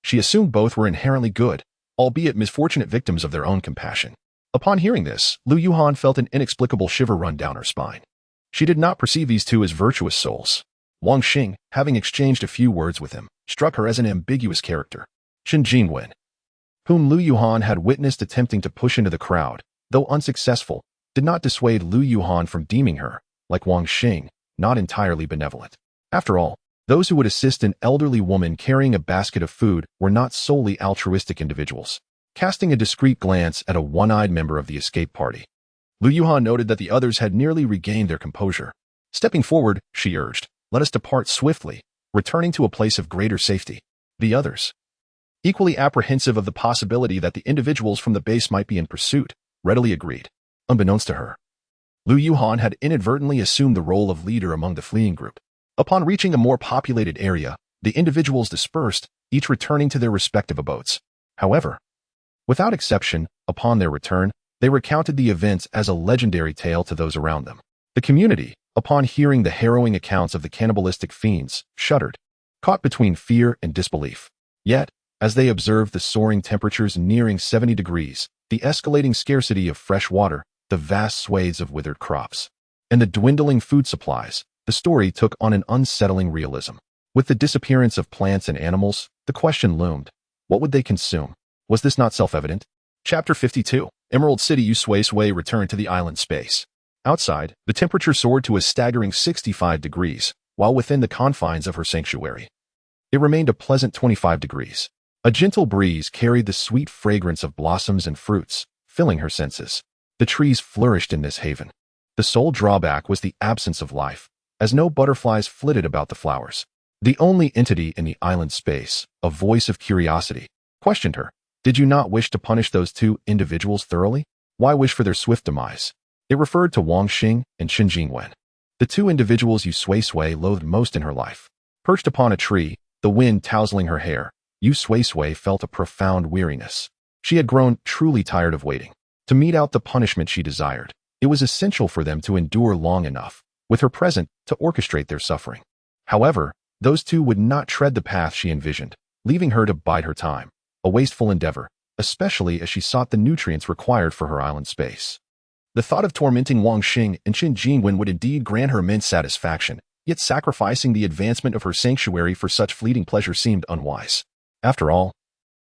Speaker 1: she assumed both were inherently good, albeit misfortunate victims of their own compassion. Upon hearing this, Lu Yuhan felt an inexplicable shiver run down her spine. She did not perceive these two as virtuous souls. Wang Xing, having exchanged a few words with him, struck her as an ambiguous character. Shen Jingwen, whom Lu Yuhan had witnessed attempting to push into the crowd, though unsuccessful, did not dissuade Lu Yuhan from deeming her, like Wang Xing, not entirely benevolent. After all, those who would assist an elderly woman carrying a basket of food were not solely altruistic individuals. Casting a discreet glance at a one-eyed member of the escape party, Lu Yuhan noted that the others had nearly regained their composure. Stepping forward, she urged, "Let us depart swiftly, returning to a place of greater safety." The others, equally apprehensive of the possibility that the individuals from the base might be in pursuit, readily agreed. Unbeknownst to her, Lu Yuhan had inadvertently assumed the role of leader among the fleeing group. Upon reaching a more populated area, the individuals dispersed, each returning to their respective abodes. However, without exception, upon their return, they recounted the events as a legendary tale to those around them. The community, upon hearing the harrowing accounts of the cannibalistic fiends, shuddered, caught between fear and disbelief. Yet, as they observed the soaring temperatures nearing 70 degrees, the escalating scarcity of fresh water, the vast swathes of withered crops, and the dwindling food supplies, the story took on an unsettling realism. With the disappearance of plants and animals, the question loomed, what would they consume? Was this not self-evident? Chapter 52. Emerald City You Sui-Sui returned to the island space. Outside, the temperature soared to a staggering 65 degrees, while within the confines of her sanctuary, it remained a pleasant 25 degrees. A gentle breeze carried the sweet fragrance of blossoms and fruits, filling her senses. The trees flourished in this haven. The sole drawback was the absence of life, as no butterflies flitted about the flowers. The only entity in the island space, a voice of curiosity, questioned her. Did you not wish to punish those two individuals thoroughly? Why wish for their swift demise? It referred to Wang Xing and Shen Jingwen, the two individuals Yu Sui-Sui loathed most in her life. Perched upon a tree, the wind tousling her hair, Yu Sui-Sui felt a profound weariness. She had grown truly tired of waiting. To mete out the punishment she desired, it was essential for them to endure long enough, with her present, to orchestrate their suffering. However, those two would not tread the path she envisioned, leaving her to bide her time, a wasteful endeavor, especially as she sought the nutrients required for her island space. The thought of tormenting Wang Xing and Shen Jingwen would indeed grant her immense satisfaction, yet sacrificing the advancement of her sanctuary for such fleeting pleasure seemed unwise. After all,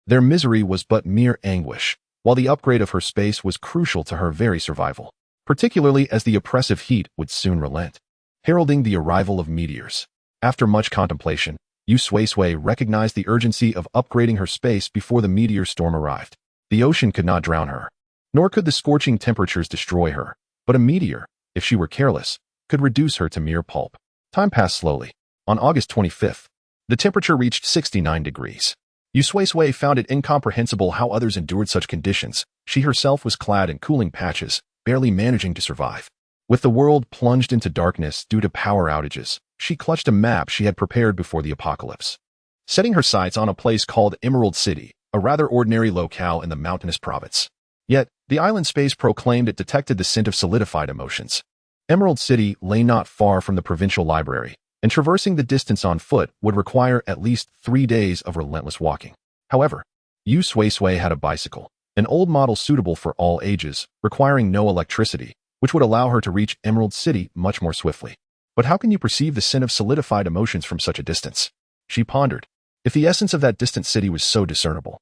Speaker 1: their misery was but mere anguish, while the upgrade of her space was crucial to her very survival, particularly as the oppressive heat would soon relent, heralding the arrival of meteors. After much contemplation, Yu Sui-Sui recognized the urgency of upgrading her space before the meteor storm arrived. The ocean could not drown her, nor could the scorching temperatures destroy her, but a meteor, if she were careless, could reduce her to mere pulp. Time passed slowly. On August 25th, the temperature reached 69 degrees. Yu Sui-Sui found it incomprehensible how others endured such conditions. She herself was clad in cooling patches, barely managing to survive. With the world plunged into darkness due to power outages, she clutched a map she had prepared before the apocalypse. Setting her sights on a place called Emerald City, a rather ordinary locale in the mountainous province. Yet, the island space proclaimed it detected the scent of solidified emotions. Emerald City lay not far from the provincial library, and traversing the distance on foot would require at least 3 days of relentless walking. However, Yu Sui-Sui had a bicycle, an old model suitable for all ages, requiring no electricity, which would allow her to reach Emerald City much more swiftly. But how can you perceive the scent of solidified emotions from such a distance? She pondered. If the essence of that distant city was so discernible,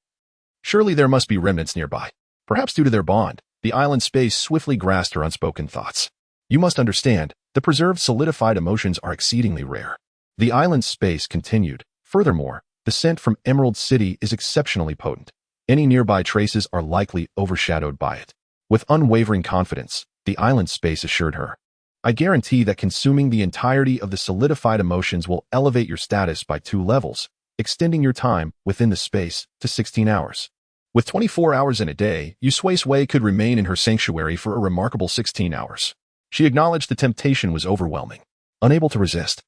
Speaker 1: surely there must be remnants nearby. Perhaps due to their bond, the island space swiftly grasped her unspoken thoughts. You must understand, the preserved solidified emotions are exceedingly rare. The island space continued. Furthermore, the scent from Emerald City is exceptionally potent. Any nearby traces are likely overshadowed by it. With unwavering confidence, the island space assured her. I guarantee that consuming the entirety of the solidified emotions will elevate your status by 2 levels, extending your time within the space to 16 hours. With 24 hours in a day, Yu Sui-Sui could remain in her sanctuary for a remarkable 16 hours. She acknowledged the temptation was overwhelming. Unable to resist,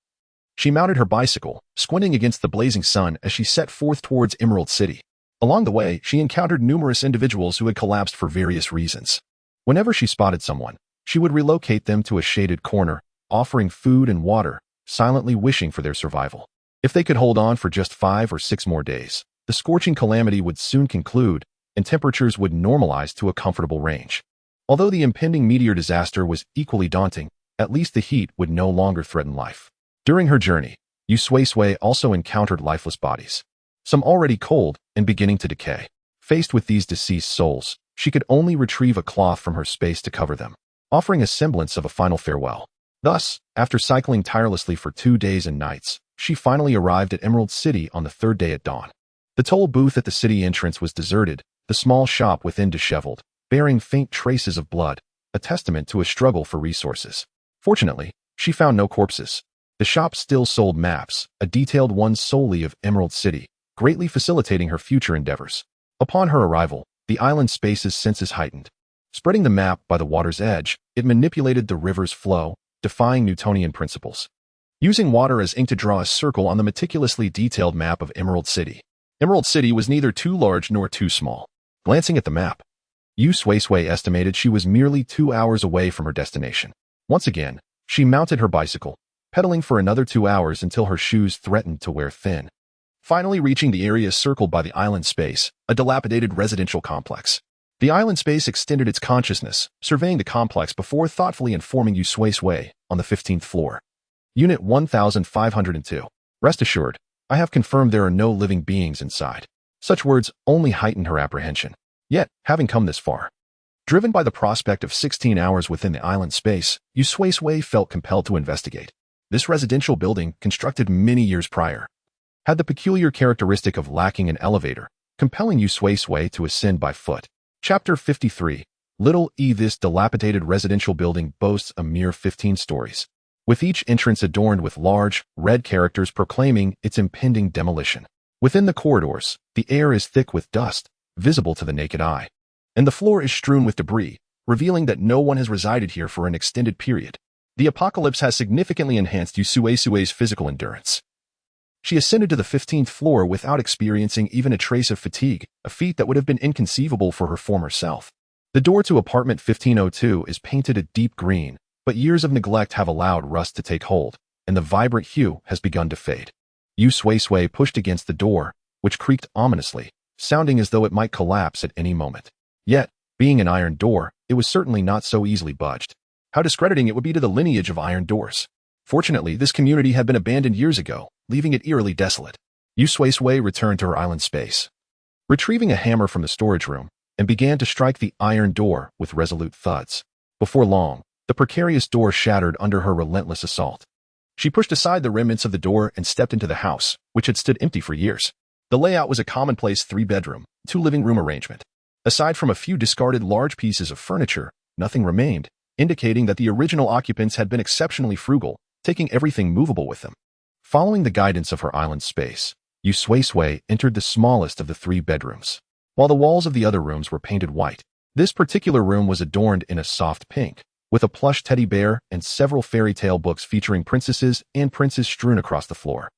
Speaker 1: she mounted her bicycle, squinting against the blazing sun as she set forth towards Emerald City. Along the way, she encountered numerous individuals who had collapsed for various reasons. Whenever she spotted someone, she would relocate them to a shaded corner, offering food and water, silently wishing for their survival. If they could hold on for just 5 or 6 more days, the scorching calamity would soon conclude, and temperatures would normalize to a comfortable range. Although the impending meteor disaster was equally daunting, at least the heat would no longer threaten life. During her journey, Yu Sui-Sui also encountered lifeless bodies, some already cold and beginning to decay. Faced with these deceased souls, she could only retrieve a cloth from her space to cover them, offering a semblance of a final farewell. Thus, after cycling tirelessly for 2 days and nights, she finally arrived at Emerald City on the 3rd day at dawn. The toll booth at the city entrance was deserted, the small shop within disheveled, bearing faint traces of blood, a testament to a struggle for resources. Fortunately, she found no corpses. The shop still sold maps, a detailed one solely of Emerald City, greatly facilitating her future endeavors. Upon her arrival, the island space's senses heightened. Spreading the map by the water's edge, it manipulated the river's flow, defying Newtonian principles. Using water as ink to draw a circle on the meticulously detailed map of Emerald City. Emerald City was neither too large nor too small. Glancing at the map, Yu Sui-Sui estimated she was merely 2 hours away from her destination. Once again, she mounted her bicycle, pedaling for another 2 hours until her shoes threatened to wear thin. Finally reaching the area circled by the island space, a dilapidated residential complex. The island space extended its consciousness, surveying the complex before thoughtfully informing Yu Sui-Sui on the 15th floor. Unit 1502. Rest assured, I have confirmed there are no living beings inside. Such words only heightened her apprehension. Yet, having come this far, driven by the prospect of 16 hours within the island space, Yu Sui-Sui felt compelled to investigate. This residential building, constructed many years prior, had the peculiar characteristic of lacking an elevator, compelling Yu Sui-Sui to ascend by foot. Chapter 53. Little E. This dilapidated residential building boasts a mere 15 stories, with each entrance adorned with large, red characters proclaiming its impending demolition. Within the corridors, the air is thick with dust, visible to the naked eye, and the floor is strewn with debris, revealing that no one has resided here for an extended period. The apocalypse has significantly enhanced Yu Sui-Sui's physical endurance. She ascended to the 15th floor without experiencing even a trace of fatigue, a feat that would have been inconceivable for her former self. The door to apartment 1502 is painted a deep green, but years of neglect have allowed rust to take hold, and the vibrant hue has begun to fade. Yu Sui-Sui pushed against the door, which creaked ominously, sounding as though it might collapse at any moment. Yet, being an iron door, it was certainly not so easily budged. How discrediting it would be to the lineage of iron doors. Fortunately, this community had been abandoned years ago, leaving it eerily desolate. Yu Sui-Sui returned to her island space, retrieving a hammer from the storage room, and began to strike the iron door with resolute thuds. Before long, the precarious door shattered under her relentless assault. She pushed aside the remnants of the door and stepped into the house, which had stood empty for years. The layout was a commonplace 3-bedroom, 2-living-room arrangement. Aside from a few discarded large pieces of furniture, nothing remained, indicating that the original occupants had been exceptionally frugal, taking everything movable with them. Following the guidance of her island space, Yu Sui-Sui entered the smallest of the 3 bedrooms. While the walls of the other rooms were painted white, this particular room was adorned in a soft pink, with a plush teddy bear and several fairy tale books featuring princesses and princes strewn across the floor,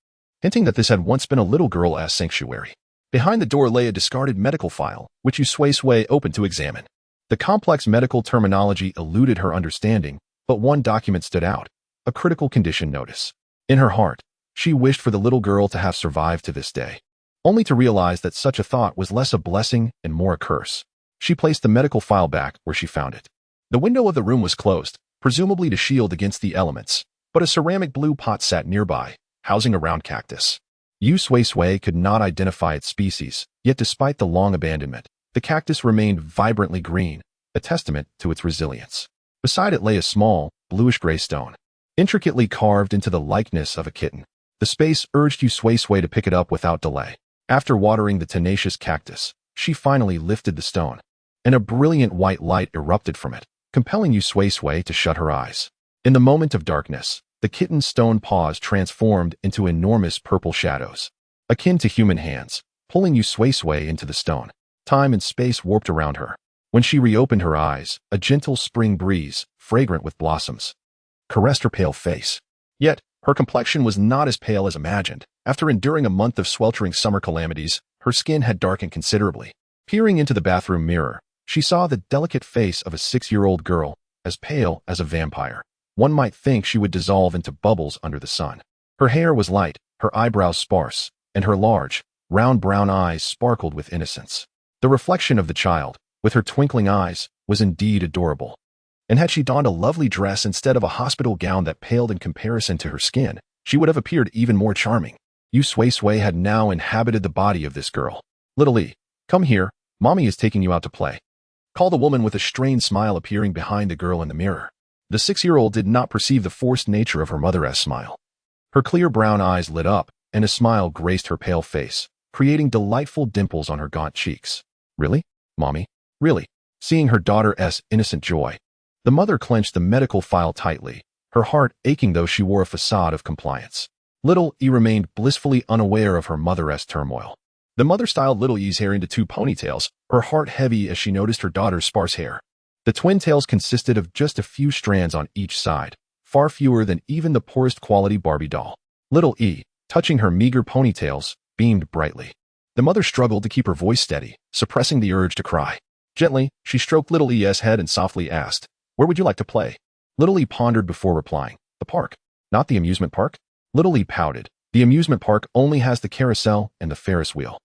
Speaker 1: hinting that this had once been a little girl-ass sanctuary. Behind the door lay a discarded medical file, which Yu Sui-Sui opened to examine. The complex medical terminology eluded her understanding, but one document stood out, a critical condition notice. In her heart, she wished for the little girl to have survived to this day, only to realize that such a thought was less a blessing and more a curse. She placed the medical file back where she found it. The window of the room was closed, presumably to shield against the elements, but a ceramic blue pot sat nearby, housing a round cactus. Yu Sui-Sui could not identify its species, yet despite the long abandonment, the cactus remained vibrantly green, a testament to its resilience. Beside it lay a small, bluish-gray stone, intricately carved into the likeness of a kitten. The space urged Yu Sui-Sui to pick it up without delay. After watering the tenacious cactus, she finally lifted the stone, and a brilliant white light erupted from it, compelling Yu Sui-Sui to shut her eyes. In the moment of darkness, the kitten's stone paws transformed into enormous purple shadows, akin to human hands, pulling Yu Sui-Sui into the stone. Time and space warped around her. When she reopened her eyes, a gentle spring breeze, fragrant with blossoms, caressed her pale face. Yet, her complexion was not as pale as imagined. After enduring a month of sweltering summer calamities, her skin had darkened considerably. Peering into the bathroom mirror, she saw the delicate face of a 6-year-old girl, as pale as a vampire. One might think she would dissolve into bubbles under the sun. Her hair was light, her eyebrows sparse, and her large, round brown eyes sparkled with innocence. The reflection of the child, with her twinkling eyes, was indeed adorable. And had she donned a lovely dress instead of a hospital gown that paled in comparison to her skin, she would have appeared even more charming. Yu Sui-Sui had now inhabited the body of this girl. "Little E, come here, mommy is taking you out to play," called a woman with a strained smile appearing behind the girl in the mirror. The 6-year-old did not perceive the forced nature of her mother's smile. Her clear brown eyes lit up, and a smile graced her pale face, creating delightful dimples on her gaunt cheeks. "Really, mommy? Really?" Seeing her daughter's innocent joy, the mother clenched the medical file tightly, her heart aching though she wore a facade of compliance. Little E remained blissfully unaware of her mother's turmoil. The mother styled Little E's hair into 2 ponytails, her heart heavy as she noticed her daughter's sparse hair. The twin tails consisted of just a few strands on each side, far fewer than even the poorest quality Barbie doll. Little E, touching her meager ponytails, beamed brightly. The mother struggled to keep her voice steady, suppressing the urge to cry. Gently, she stroked Little E's head and softly asked, "Where would you like to play?" Little E pondered before replying, "The park." "Not the amusement park?" Little E pouted. "The amusement park only has the carousel and the Ferris wheel.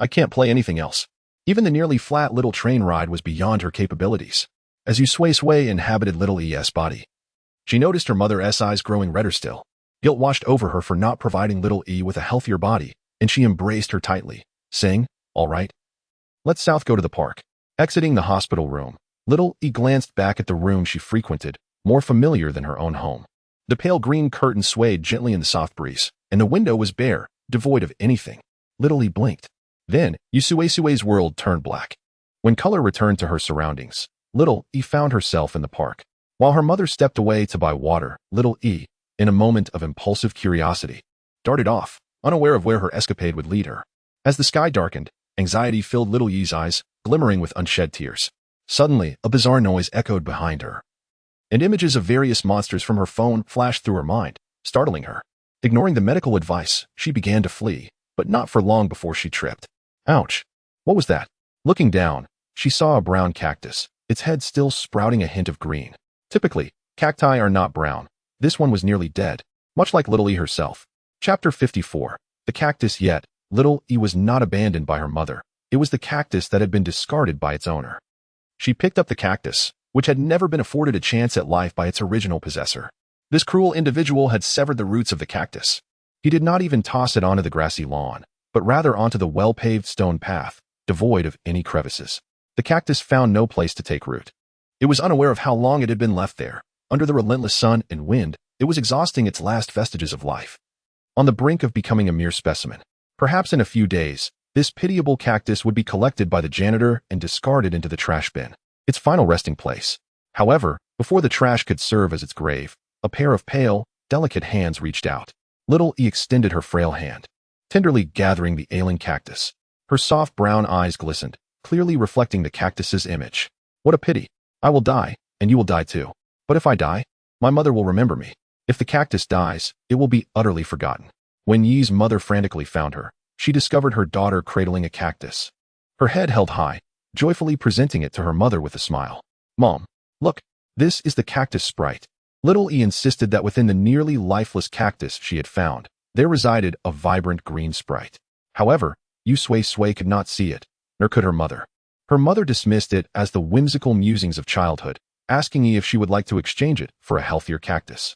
Speaker 1: I can't play anything else." Even the nearly flat little train ride was beyond her capabilities. As Yu Sui-Sui inhabited Little E's body, she noticed her mother's eyes growing redder still. Guilt washed over her for not providing Little E with a healthier body, and she embraced her tightly, saying, "All right, let's south go to the park." Exiting the hospital room, Little E glanced back at the room she frequented, more familiar than her own home. The pale green curtain swayed gently in the soft breeze, and the window was bare, devoid of anything. Little E blinked. Then, Yu Sui-Sui's world turned black. When color returned to her surroundings, Little E found herself in the park. While her mother stepped away to buy water, Little E, in a moment of impulsive curiosity, darted off, unaware of where her escapade would lead her. As the sky darkened, anxiety filled Little E's eyes, glimmering with unshed tears. Suddenly, a bizarre noise echoed behind her, and images of various monsters from her phone flashed through her mind, startling her. Ignoring the medical advice, she began to flee, but not for long before she tripped. Ouch! What was that? Looking down, she saw a brown cactus, its head still sprouting a hint of green. Typically, cacti are not brown. This one was nearly dead, much like Little E herself. Chapter 54. The cactus. Yet, Little E was not abandoned by her mother. It was the cactus that had been discarded by its owner. She picked up the cactus, which had never been afforded a chance at life by its original possessor. This cruel individual had severed the roots of the cactus. He did not even toss it onto the grassy lawn, but rather onto the well-paved stone path, devoid of any crevices. The cactus found no place to take root. It was unaware of how long it had been left there. Under the relentless sun and wind, it was exhausting its last vestiges of life. On the brink of becoming a mere specimen. Perhaps in a few days, this pitiable cactus would be collected by the janitor and discarded into the trash bin, its final resting place. However, before the trash could serve as its grave, a pair of pale, delicate hands reached out. Little E extended her frail hand, tenderly gathering the ailing cactus. Her soft brown eyes glistened, clearly reflecting the cactus's image. "What a pity. I will die, and you will die too. But if I die, my mother will remember me. If the cactus dies, it will be utterly forgotten." When Yi's mother frantically found her, she discovered her daughter cradling a cactus, her head held high, joyfully presenting it to her mother with a smile. "Mom, look, this is the cactus sprite." Little E insisted that within the nearly lifeless cactus she had found, there resided a vibrant green sprite. However, Yu Sui-Sui could not see it, nor could her mother. Her mother dismissed it as the whimsical musings of childhood, asking E if she would like to exchange it for a healthier cactus.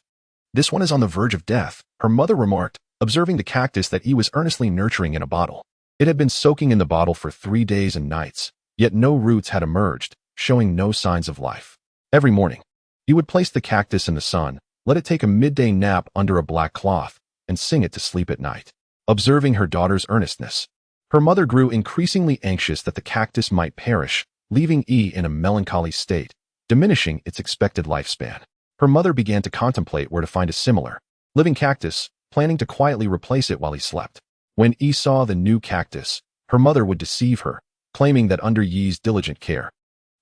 Speaker 1: "This one is on the verge of death," her mother remarked, observing the cactus that E was earnestly nurturing in a bottle. It had been soaking in the bottle for 3 days and nights, yet no roots had emerged, showing no signs of life. Every morning, he would place the cactus in the sun, let it take a midday nap under a black cloth, and sing it to sleep at night. Observing her daughter's earnestness, her mother grew increasingly anxious that the cactus might perish, leaving E in a melancholy state, diminishing its expected lifespan. Her mother began to contemplate where to find a similar, living cactus, planning to quietly replace it while he slept. When E saw the new cactus, her mother would deceive her, claiming that under Yi's diligent care,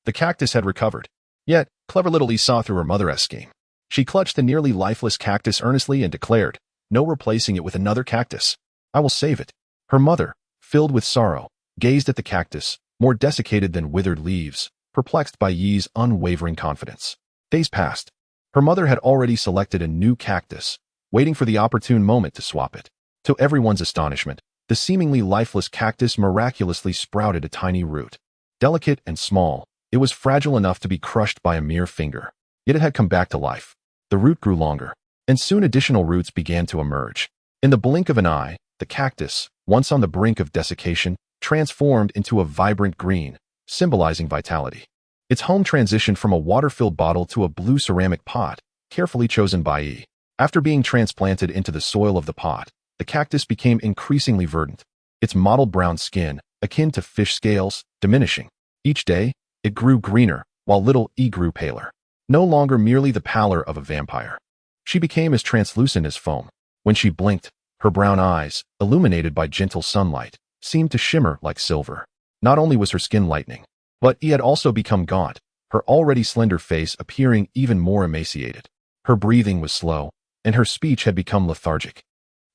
Speaker 1: the cactus had recovered. Yet, clever Little E saw through her mother's scheme. She clutched the nearly lifeless cactus earnestly and declared, "No replacing it with another cactus. I will save it." Her mother, filled with sorrow, gazed at the cactus, more desiccated than withered leaves, perplexed by Yi's unwavering confidence. Days passed. Her mother had already selected a new cactus, waiting for the opportune moment to swap it. To everyone's astonishment, the seemingly lifeless cactus miraculously sprouted a tiny root. Delicate and small, it was fragile enough to be crushed by a mere finger. Yet it had come back to life. The root grew longer, and soon additional roots began to emerge. In the blink of an eye, the cactus, once on the brink of desiccation, transformed into a vibrant green, symbolizing vitality. Its home transitioned from a water-filled bottle to a blue ceramic pot, carefully chosen by E. After being transplanted into the soil of the pot, the cactus became increasingly verdant, its mottled brown skin, akin to fish scales, diminishing. Each day, it grew greener, while little E grew paler. No longer merely the pallor of a vampire. She became as translucent as foam. When she blinked, her brown eyes, illuminated by gentle sunlight, seemed to shimmer like silver. Not only was her skin lightening, but E had also become gaunt, her already slender face appearing even more emaciated. Her breathing was slow, and her speech had become lethargic.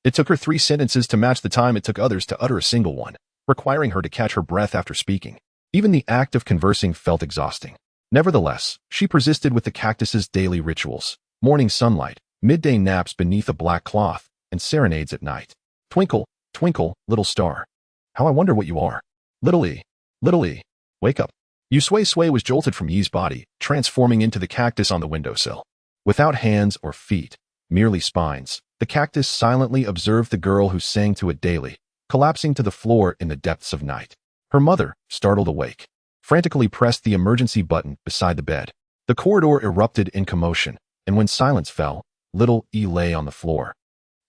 Speaker 1: It took her 3 sentences to match the time it took others to utter a single one, requiring her to catch her breath after speaking. Even the act of conversing felt exhausting. Nevertheless, she persisted with the cactus's daily rituals: morning sunlight, midday naps beneath a black cloth, and serenades at night. Twinkle, twinkle, little star. How I wonder what you are. Little E, wake up. You Sui-Sui was jolted from Yi's body, transforming into the cactus on the windowsill. Without hands or feet, merely spines, the cactus silently observed the girl who sang to it daily, collapsing to the floor in the depths of night. Her mother, startled awake, frantically pressed the emergency button beside the bed. The corridor erupted in commotion, and when silence fell, little E lay on the floor,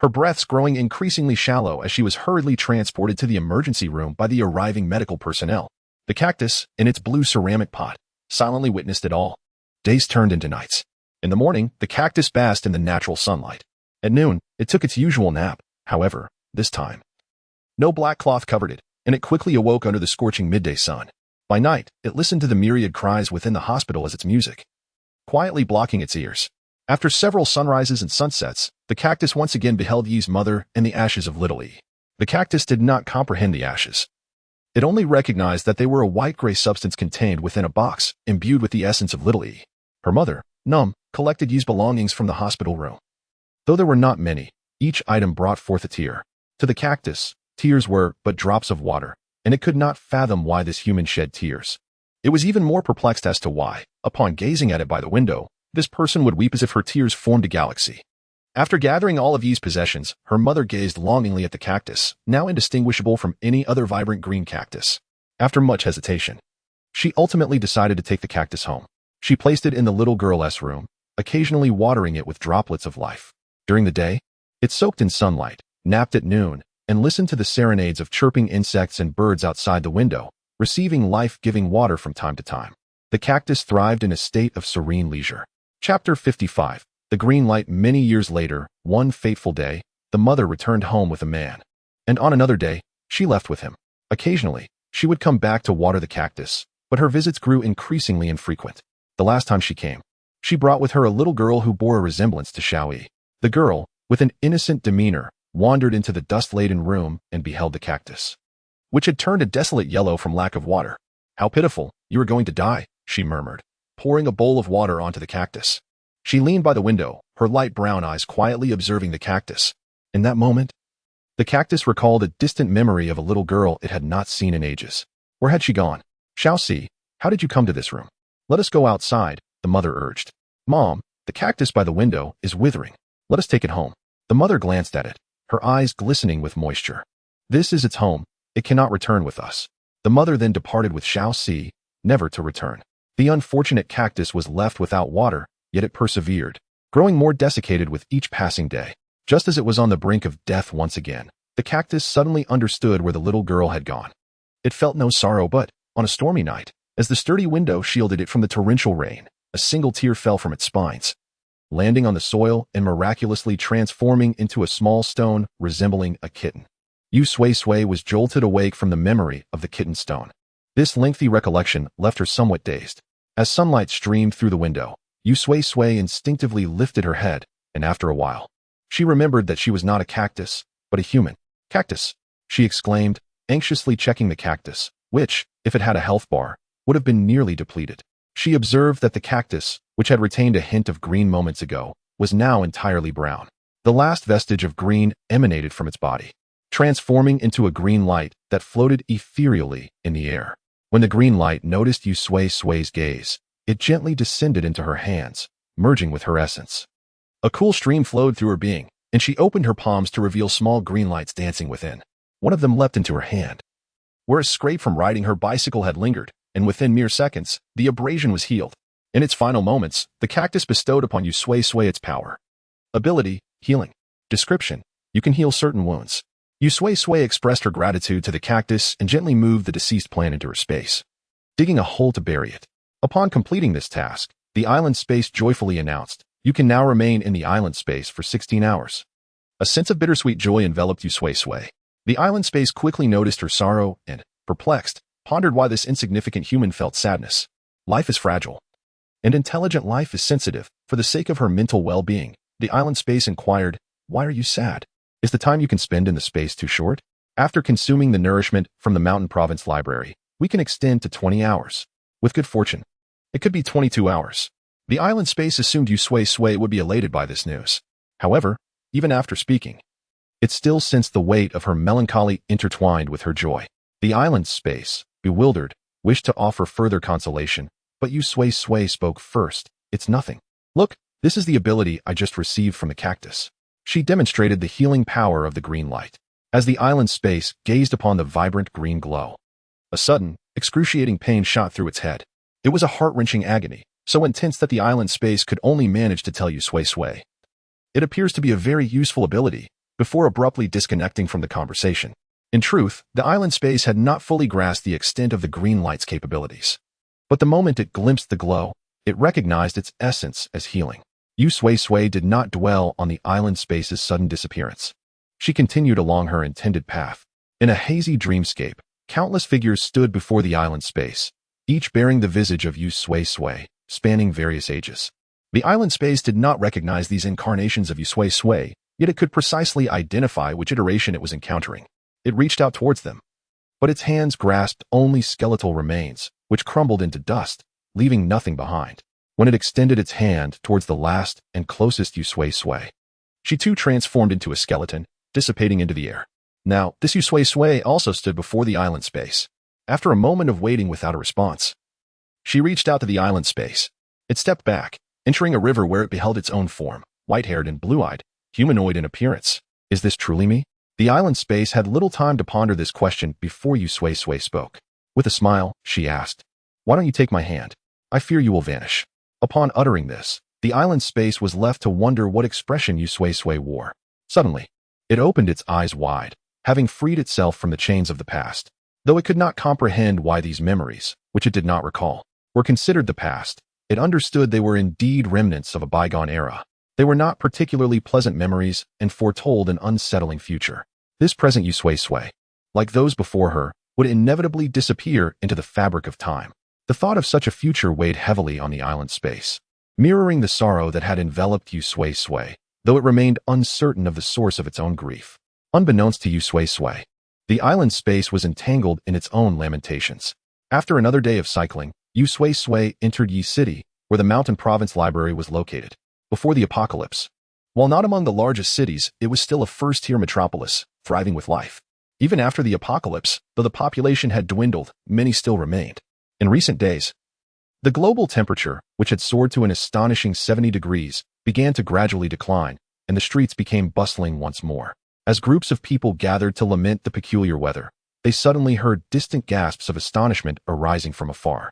Speaker 1: her breaths growing increasingly shallow as she was hurriedly transported to the emergency room by the arriving medical personnel. The cactus, in its blue ceramic pot, silently witnessed it all. Days turned into nights. In the morning, the cactus basked in the natural sunlight. At noon, it took its usual nap. However, this time, no black cloth covered it, and it quickly awoke under the scorching midday sun. By night, it listened to the myriad cries within the hospital as its music, quietly blocking its ears. After several sunrises and sunsets, the cactus once again beheld Yi's mother and the ashes of little E. The cactus did not comprehend the ashes. It only recognized that they were a white-gray substance contained within a box, imbued with the essence of little E. Her mother, Num, collected Yi's belongings from the hospital room. Though there were not many, each item brought forth a tear. To the cactus, tears were but drops of water, and it could not fathom why this human shed tears. It was even more perplexed as to why, upon gazing at it by the window, this person would weep as if her tears formed a galaxy. After gathering all of Yi's possessions, her mother gazed longingly at the cactus, now indistinguishable from any other vibrant green cactus. After much hesitation, she ultimately decided to take the cactus home. She placed it in the little girl's room, occasionally watering it with droplets of life. During the day, it soaked in sunlight, napped at noon, and listened to the serenades of chirping insects and birds outside the window, receiving life-giving water from time to time. The cactus thrived in a state of serene leisure. Chapter 55. The Green Light. Many years later, one fateful day, the mother returned home with a man. And on another day, she left with him. Occasionally, she would come back to water the cactus, but her visits grew increasingly infrequent. The last time she came, she brought with her a little girl who bore a resemblance to Xiaoyi. The girl, with an innocent demeanor, wandered into the dust-laden room and beheld the cactus, which had turned a desolate yellow from lack of water. "How pitiful, you are going to die," she murmured, pouring a bowl of water onto the cactus. She leaned by the window, her light brown eyes quietly observing the cactus. In that moment, the cactus recalled a distant memory of a little girl it had not seen in ages. Where had she gone? "Xiao-Si, how did you come to this room? Let us go outside," the mother urged. "Mom, the cactus by the window is withering. Let us take it home." The mother glanced at it, her eyes glistening with moisture. "This is its home. It cannot return with us." The mother then departed with Xiao-Si, never to return. The unfortunate cactus was left without water, yet it persevered, growing more desiccated with each passing day. Just as it was on the brink of death once again, the cactus suddenly understood where the little girl had gone. It felt no sorrow, but, on a stormy night, as the sturdy window shielded it from the torrential rain, a single tear fell from its spines, landing on the soil and miraculously transforming into a small stone resembling a kitten. Yu Sui-Sui was jolted awake from the memory of the kitten stone. This lengthy recollection left her somewhat dazed. As sunlight streamed through the window, Yu Sui-Sui instinctively lifted her head, and after a while, she remembered that she was not a cactus, but a human. "Cactus!" she exclaimed, anxiously checking the cactus, which, if it had a health bar, would have been nearly depleted. She observed that the cactus, which had retained a hint of green moments ago, was now entirely brown. The last vestige of green emanated from its body. transforming into a green light that floated ethereally in the air. When the green light noticed Yu Sui-Sui's gaze, it gently descended into her hands, merging with her essence. A cool stream flowed through her being, and she opened her palms to reveal small green lights dancing within. One of them leapt into her hand, where a scrape from riding her bicycle had lingered, and within mere seconds, the abrasion was healed. In its final moments, the cactus bestowed upon Yu Sui-Sui its power. Ability, healing. Description, you can heal certain wounds. Yu Sui-Sui expressed her gratitude to the cactus and gently moved the deceased plant into her space, digging a hole to bury it. Upon completing this task, the island space joyfully announced, you can now remain in the island space for 16 hours. A sense of bittersweet joy enveloped Yu Sui-Sui. The island space quickly noticed her sorrow and, perplexed, pondered why this insignificant human felt sadness. Life is fragile, and intelligent life is sensitive. For the sake of her mental well-being, the island space inquired, why are you sad? Is the time you can spend in the space too short? After consuming the nourishment from the Mountain Province Library, we can extend to 20 hours. With good fortune, it could be 22 hours. The island space assumed Yu Sui-Sui would be elated by this news. However, even after speaking, it still sensed the weight of her melancholy intertwined with her joy. The island space, bewildered, wished to offer further consolation, but Yu Sui-Sui spoke first. It's nothing. Look, this is the ability I just received from the cactus. She demonstrated the healing power of the green light. As the island space gazed upon the vibrant green glow, a sudden, excruciating pain shot through its head. It was a heart-wrenching agony, so intense that the island space could only manage to tell Yu Sui-Sui. It appears to be a very useful ability, before abruptly disconnecting from the conversation. In truth, the island space had not fully grasped the extent of the green light's capabilities. But the moment it glimpsed the glow, it recognized its essence as healing. Yu Sui-Sui did not dwell on the island space's sudden disappearance. She continued along her intended path. In a hazy dreamscape, countless figures stood before the island space, each bearing the visage of Yu Sui-Sui, spanning various ages. The island space did not recognize these incarnations of Yu Sui-Sui, yet it could precisely identify which iteration it was encountering. It reached out towards them, but its hands grasped only skeletal remains, which crumbled into dust, leaving nothing behind. When it extended its hand towards the last and closest Yu Sui-Sui, she too transformed into a skeleton, dissipating into the air. Now, this Yu Sui-Sui also stood before the island space. After a moment of waiting without a response, she reached out to the island space. It stepped back, entering a river where it beheld its own form, white-haired and blue-eyed, humanoid in appearance. Is this truly me? The island space had little time to ponder this question before Yu Sui-Sui spoke. With a smile, she asked, why don't you take my hand? I fear you will vanish. Upon uttering this, the island space was left to wonder what expression Yu Sui-Sui wore. Suddenly, it opened its eyes wide, having freed itself from the chains of the past. Though it could not comprehend why these memories, which it did not recall, were considered the past, it understood they were indeed remnants of a bygone era. They were not particularly pleasant memories and foretold an unsettling future. This present Yu Sui-Sui, like those before her, would inevitably disappear into the fabric of time. The thought of such a future weighed heavily on the island space, mirroring the sorrow that had enveloped Yu Sui-Sui, though it remained uncertain of the source of its own grief. Unbeknownst to Yu Sui-Sui, the island space was entangled in its own lamentations. After another day of cycling, Yu Sui-Sui entered Yi City, where the Mountain Province Library was located. Before the apocalypse, while not among the largest cities, it was still a first-tier metropolis, thriving with life. Even after the apocalypse, though the population had dwindled, many still remained. In recent days, the global temperature, which had soared to an astonishing 70 degrees, began to gradually decline, and the streets became bustling once more. As groups of people gathered to lament the peculiar weather, they suddenly heard distant gasps of astonishment arising from afar.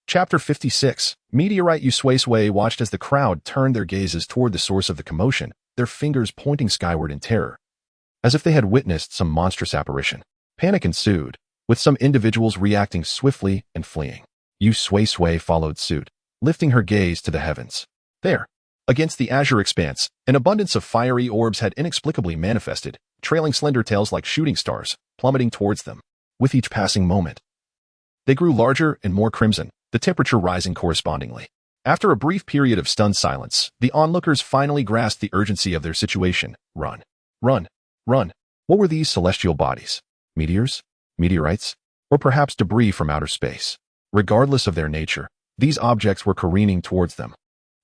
Speaker 1: Chapter 56. Meteorite Yu Sui-Sui watched as the crowd turned their gazes toward the source of the commotion, their fingers pointing skyward in terror, as if they had witnessed some monstrous apparition. Panic ensued, with some individuals reacting swiftly and fleeing. Yu Sui-Sui followed suit, lifting her gaze to the heavens. There, against the azure expanse, an abundance of fiery orbs had inexplicably manifested, trailing slender tails like shooting stars, plummeting towards them. With each passing moment, they grew larger and more crimson, the temperature rising correspondingly. After a brief period of stunned silence, the onlookers finally grasped the urgency of their situation. Run. Run. Run. What were these celestial bodies? Meteors? Meteorites? Or perhaps debris from outer space? Regardless of their nature, these objects were careening towards them,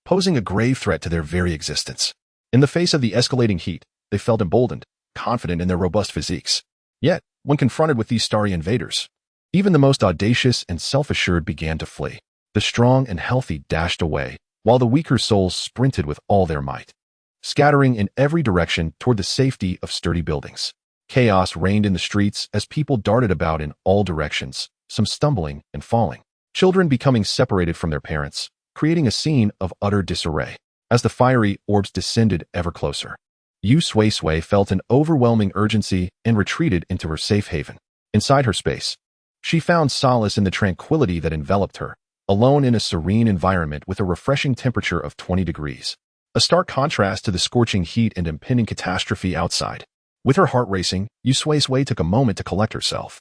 Speaker 1: posing a grave threat to their very existence. In the face of the escalating heat, they felt emboldened, confident in their robust physiques. Yet, when confronted with these starry invaders, even the most audacious and self-assured began to flee. The strong and healthy dashed away, while the weaker souls sprinted with all their might, scattering in every direction toward the safety of sturdy buildings. Chaos reigned in the streets as people darted about in all directions, some stumbling and falling, children becoming separated from their parents, creating a scene of utter disarray. As the fiery orbs descended ever closer, Yu Sui-Sui felt an overwhelming urgency and retreated into her safe haven. Inside her space, she found solace in the tranquility that enveloped her, alone in a serene environment with a refreshing temperature of 20 degrees. A stark contrast to the scorching heat and impending catastrophe outside. With her heart racing, Yu Sui-Sui took a moment to collect herself.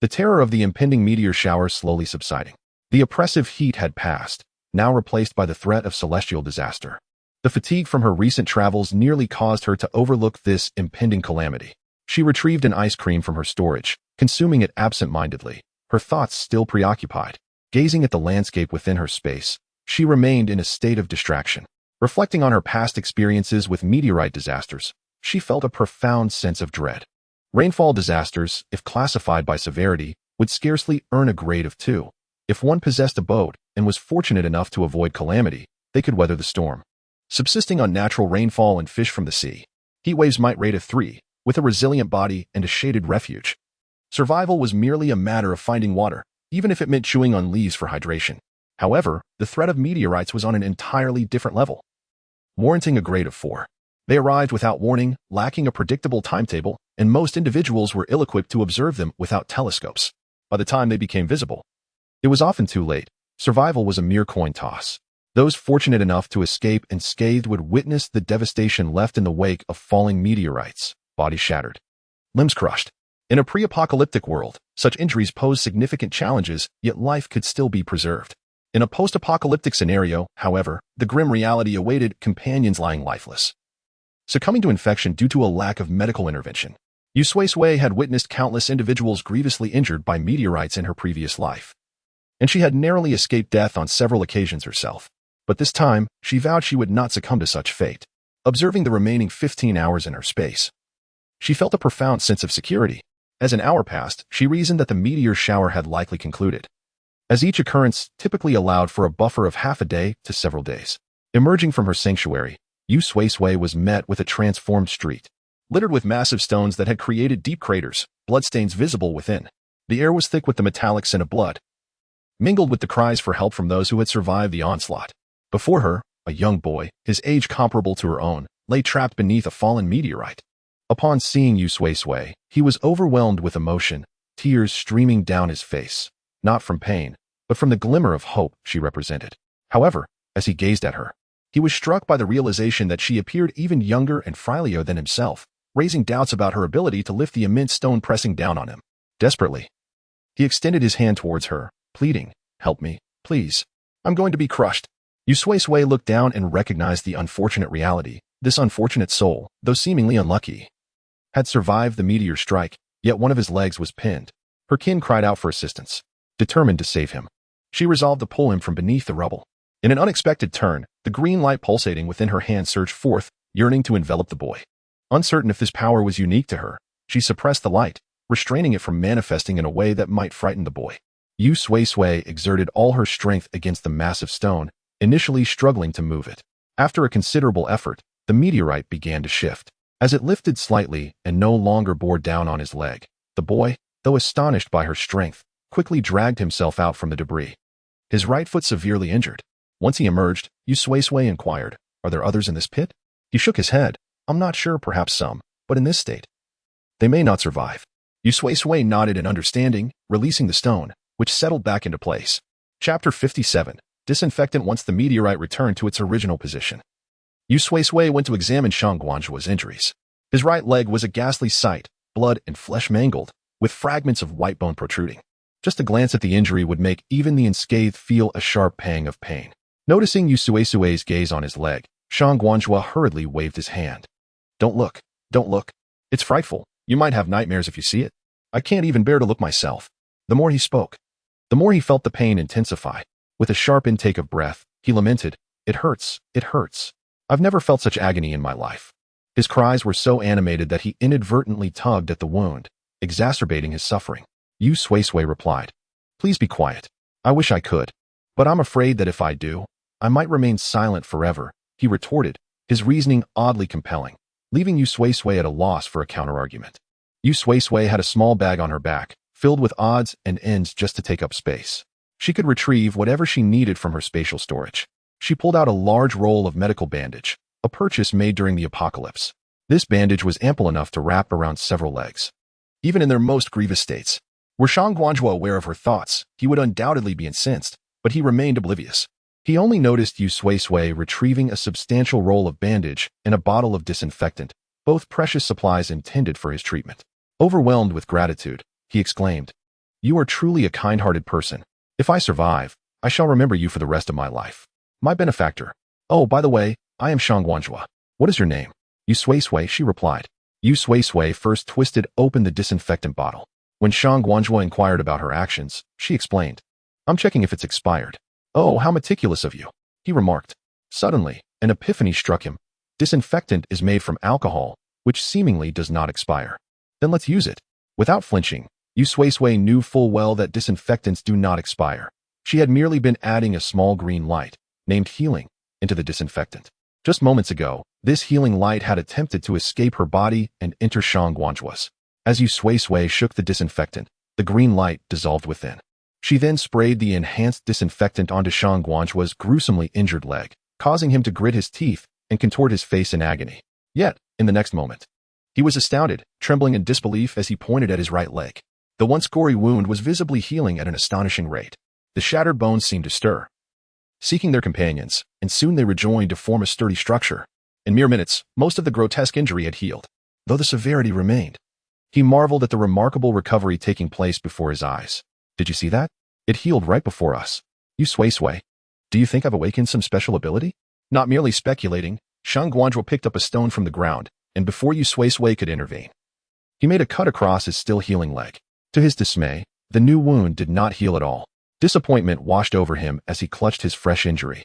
Speaker 1: The terror of the impending meteor shower slowly subsiding. The oppressive heat had passed, now replaced by the threat of celestial disaster. The fatigue from her recent travels nearly caused her to overlook this impending calamity. She retrieved an ice cream from her storage, consuming it absent-mindedly, her thoughts still preoccupied. Gazing at the landscape within her space, she remained in a state of distraction. Reflecting on her past experiences with meteorite disasters, she felt a profound sense of dread. Rainfall disasters, if classified by severity, would scarcely earn a grade of 2. If one possessed a boat and was fortunate enough to avoid calamity, they could weather the storm. Subsisting on natural rainfall and fish from the sea, heat waves might rate a 3, with a resilient body and a shaded refuge. Survival was merely a matter of finding water, even if it meant chewing on leaves for hydration. However, the threat of meteorites was on an entirely different level, warranting a grade of 4. They arrived without warning, lacking a predictable timetable, and most individuals were ill-equipped to observe them without telescopes. By the time they became visible, it was often too late. Survival was a mere coin toss. Those fortunate enough to escape unscathed would witness the devastation left in the wake of falling meteorites, bodies shattered, limbs crushed. In a pre-apocalyptic world, such injuries pose significant challenges, yet life could still be preserved. In a post-apocalyptic scenario, however, the grim reality awaited companions lying lifeless, succumbing to infection due to a lack of medical intervention. Yu Sui-Sui had witnessed countless individuals grievously injured by meteorites in her previous life, and she had narrowly escaped death on several occasions herself. But this time, she vowed she would not succumb to such fate. Observing the remaining 15 hours in her space, she felt a profound sense of security. As an hour passed, she reasoned that the meteor shower had likely concluded, as each occurrence typically allowed for a buffer of half a day to several days. Emerging from her sanctuary, Yu Sui-Sui was met with a transformed street, littered with massive stones that had created deep craters, bloodstains visible within. The air was thick with the metallic scent of blood, mingled with the cries for help from those who had survived the onslaught. Before her, a young boy, his age comparable to her own, lay trapped beneath a fallen meteorite. Upon seeing Yu Sui-Sui, he was overwhelmed with emotion, tears streaming down his face, not from pain, but from the glimmer of hope she represented. However, as he gazed at her, he was struck by the realization that she appeared even younger and frailer than himself, raising doubts about her ability to lift the immense stone pressing down on him. Desperately, he extended his hand towards her, pleading, "Help me, please. I'm going to be crushed." Yu Sui-Sui looked down and recognized the unfortunate reality. This unfortunate soul, though seemingly unlucky, had survived the meteor strike, yet one of his legs was pinned. Her kin cried out for assistance. Determined to save him, she resolved to pull him from beneath the rubble. In an unexpected turn, the green light pulsating within her hand surged forth, yearning to envelop the boy. Uncertain if this power was unique to her, she suppressed the light, restraining it from manifesting in a way that might frighten the boy. Yu Sui-Sui exerted all her strength against the massive stone, initially struggling to move it. After a considerable effort, the meteorite began to shift. As it lifted slightly and no longer bore down on his leg, the boy, though astonished by her strength, quickly dragged himself out from the debris, his right foot severely injured. Once he emerged, Yu Sui-Sui inquired, "Are there others in this pit?" He shook his head. "I'm not sure, perhaps some, but in this state, they may not survive." Yu Sui-Sui nodded in understanding, releasing the stone, which settled back into place. Chapter 57. Disinfectant. Once the meteorite returned to its original position, Yu Sui-Sui went to examine Shang Guanzhua's injuries. His right leg was a ghastly sight, blood and flesh mangled, with fragments of white bone protruding. Just a glance at the injury would make even the unscathed feel a sharp pang of pain. Noticing Yu Sui-Sui's gaze on his leg, Shang Guanzhua hurriedly waved his hand. "Don't look. Don't look. It's frightful. You might have nightmares if you see it. I can't even bear to look myself." The more he spoke, the more he felt the pain intensify. With a sharp intake of breath, he lamented, "It hurts. It hurts. I've never felt such agony in my life." His cries were so animated that he inadvertently tugged at the wound, exacerbating his suffering. Yu Sui-Sui replied, "Please be quiet. I wish I could. But I'm afraid that if I do, I might remain silent forever," he retorted, his reasoning oddly compelling, leaving Yu Sui-Sui at a loss for a counterargument. Yu Sui-Sui had a small bag on her back, filled with odds and ends just to take up space. She could retrieve whatever she needed from her spatial storage. She pulled out a large roll of medical bandage, a purchase made during the apocalypse. This bandage was ample enough to wrap around several legs. Even in their most grievous states, were Shang Guanzhou aware of her thoughts, he would undoubtedly be incensed, but he remained oblivious. He only noticed Yu Sui-Sui retrieving a substantial roll of bandage and a bottle of disinfectant, both precious supplies intended for his treatment. Overwhelmed with gratitude, he exclaimed, "You are truly a kind-hearted person. If I survive, I shall remember you for the rest of my life. My benefactor. Oh, by the way, I am Shang Guanzhou. What is your name?" "Yu Sui-Sui," she replied. Yu Sui-Sui first twisted open the disinfectant bottle. When Shang Guanzhou inquired about her actions, she explained, "I'm checking if it's expired." "Oh, how meticulous of you," he remarked. Suddenly, an epiphany struck him. Disinfectant is made from alcohol, which seemingly does not expire. Then let's use it. Without flinching, Yu Sui-Sui knew full well that disinfectants do not expire. She had merely been adding a small green light, named healing, into the disinfectant. Just moments ago, this healing light had attempted to escape her body and enter Shang Guanzhou's. As Yu Sui-Sui shook the disinfectant, the green light dissolved within. She then sprayed the enhanced disinfectant onto Shang Guanzhou's gruesomely injured leg, causing him to grit his teeth and contort his face in agony. Yet, in the next moment, he was astounded, trembling in disbelief as he pointed at his right leg. The once gory wound was visibly healing at an astonishing rate. The shattered bones seemed to stir, seeking their companions, and soon they rejoined to form a sturdy structure. In mere minutes, most of the grotesque injury had healed, though the severity remained. He marveled at the remarkable recovery taking place before his eyes. "Did you see that? It healed right before us. Yu Sui-Sui, do you think I've awakened some special ability?" Not merely speculating, Shang Guanzhou picked up a stone from the ground, and before Yu Sui-Sui could intervene, he made a cut across his still healing leg. To his dismay, the new wound did not heal at all. Disappointment washed over him as he clutched his fresh injury.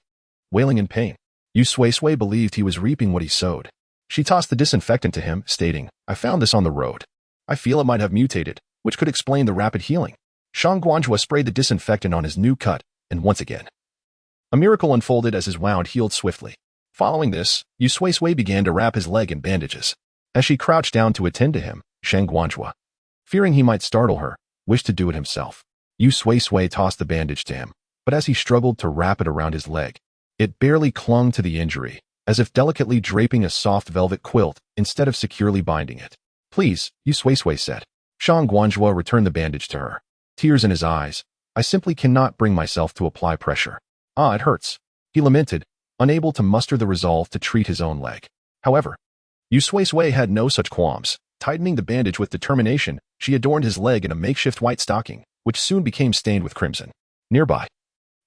Speaker 1: Wailing in pain, Yu Sui-Sui believed he was reaping what he sowed. She tossed the disinfectant to him, stating, "I found this on the road. I feel it might have mutated, which could explain the rapid healing." Shang Guanzhou sprayed the disinfectant on his new cut, and once again, a miracle unfolded as his wound healed swiftly. Following this, Yu Sui-Sui began to wrap his leg in bandages. As she crouched down to attend to him, Shang Guanzhou, fearing he might startle her, wished to do it himself. Yu Sui-Sui tossed the bandage to him, but as he struggled to wrap it around his leg, it barely clung to the injury, as if delicately draping a soft velvet quilt instead of securely binding it. "Please," Yu Sui-Sui said. Shang Guanzhou returned the bandage to her, tears in his eyes. "I simply cannot bring myself to apply pressure. Ah, it hurts," he lamented, unable to muster the resolve to treat his own leg. However, Yu Sui-Sui had no such qualms. Tightening the bandage with determination, she adorned his leg in a makeshift white stocking, which soon became stained with crimson. Nearby,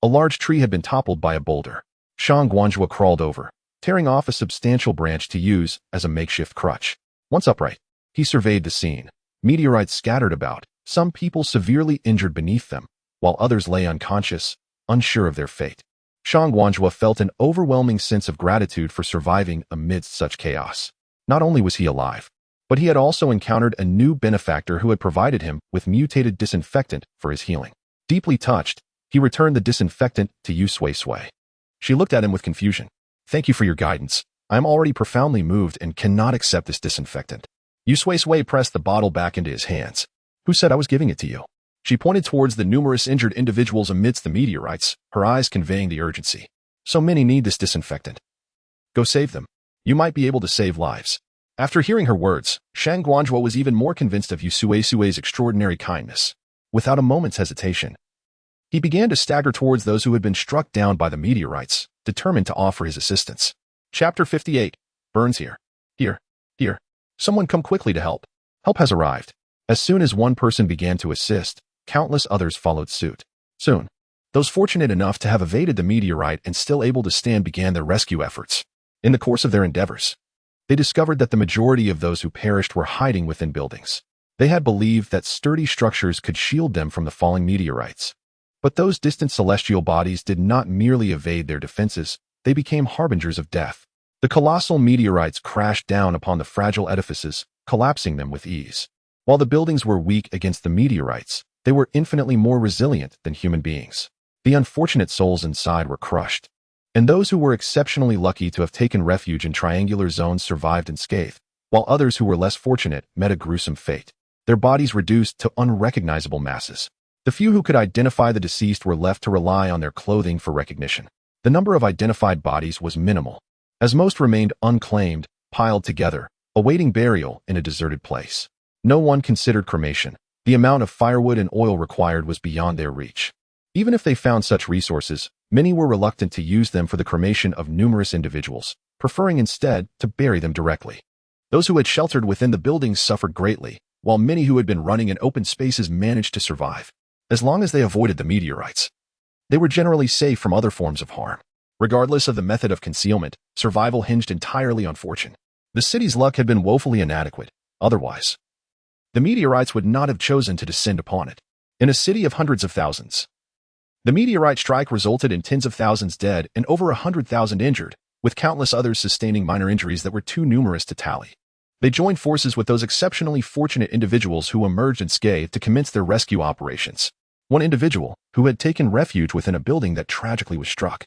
Speaker 1: a large tree had been toppled by a boulder. Shang Guanzhou crawled over, tearing off a substantial branch to use as a makeshift crutch. Once upright, he surveyed the scene. Meteorites scattered about, some people severely injured beneath them, while others lay unconscious, unsure of their fate. Shang Guanzhou felt an overwhelming sense of gratitude for surviving amidst such chaos. Not only was he alive, but he had also encountered a new benefactor who had provided him with mutated disinfectant for his healing. Deeply touched, he returned the disinfectant to Yu Sui-Sui. She looked at him with confusion. "Thank you for your guidance. I am already profoundly moved and cannot accept this disinfectant." Yu Sui-Sui pressed the bottle back into his hands. "Who said I was giving it to you?" She pointed towards the numerous injured individuals amidst the meteorites, her eyes conveying the urgency. "So many need this disinfectant. Go save them. You might be able to save lives." After hearing her words, Shang Guanzhou was even more convinced of Yu Sui-Sui's extraordinary kindness. Without a moment's hesitation, he began to stagger towards those who had been struck down by the meteorites, determined to offer his assistance. Chapter 58. Burns here. Here. Someone come quickly to help. Help has arrived. As soon as one person began to assist, countless others followed suit. Soon, those fortunate enough to have evaded the meteorite and still able to stand began their rescue efforts. In the course of their endeavors, they discovered that the majority of those who perished were hiding within buildings. They had believed that sturdy structures could shield them from the falling meteorites. But those distant celestial bodies did not merely evade their defenses, they became harbingers of death. The colossal meteorites crashed down upon the fragile edifices, collapsing them with ease. While the buildings were weak against the meteorites, they were infinitely more resilient than human beings. The unfortunate souls inside were crushed, and those who were exceptionally lucky to have taken refuge in triangular zones survived unscathed, while others who were less fortunate met a gruesome fate, their bodies reduced to unrecognizable masses. The few who could identify the deceased were left to rely on their clothing for recognition. The number of identified bodies was minimal, as most remained unclaimed, piled together, awaiting burial in a deserted place. No one considered cremation. The amount of firewood and oil required was beyond their reach. Even if they found such resources, many were reluctant to use them for the cremation of numerous individuals, preferring instead to bury them directly. Those who had sheltered within the buildings suffered greatly, while many who had been running in open spaces managed to survive. As long as they avoided the meteorites, they were generally safe from other forms of harm. Regardless of the method of concealment, survival hinged entirely on fortune. The city's luck had been woefully inadequate. Otherwise, the meteorites would not have chosen to descend upon it. In a city of hundreds of thousands, the meteorite strike resulted in tens of thousands dead and over 100,000 injured, with countless others sustaining minor injuries that were too numerous to tally. They joined forces with those exceptionally fortunate individuals who emerged unscathed to commence their rescue operations. One individual, who had taken refuge within a building that tragically was struck,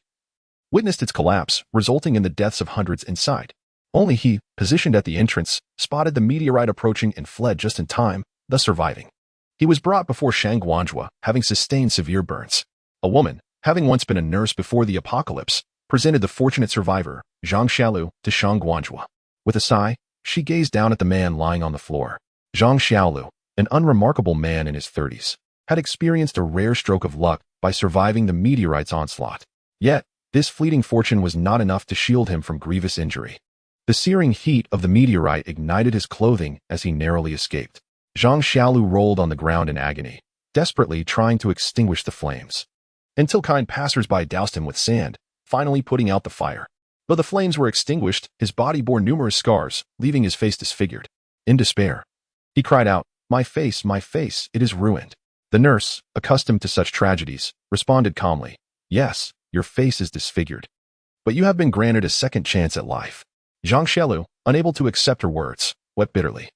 Speaker 1: witnessed its collapse, resulting in the deaths of hundreds inside. Only he, positioned at the entrance, spotted the meteorite approaching and fled just in time, thus surviving. He was brought before Shang Guanjua, having sustained severe burns. A woman, having once been a nurse before the apocalypse, presented the fortunate survivor, Zhang Xiaolu, to Shang Guanjua. With a sigh, she gazed down at the man lying on the floor. Zhang Xiaolu, an unremarkable man in his 30s, had experienced a rare stroke of luck by surviving the meteorite's onslaught. Yet, this fleeting fortune was not enough to shield him from grievous injury. The searing heat of the meteorite ignited his clothing as he narrowly escaped. Zhang Xiaolu rolled on the ground in agony, desperately trying to extinguish the flames, until kind passers-by doused him with sand, finally putting out the fire. Though the flames were extinguished, his body bore numerous scars, leaving his face disfigured. In despair, he cried out, my face, it is ruined." The nurse, accustomed to such tragedies, responded calmly, "Yes, your face is disfigured, but you have been granted a second chance at life." Zhang Xiaolu, unable to accept her words, wept bitterly.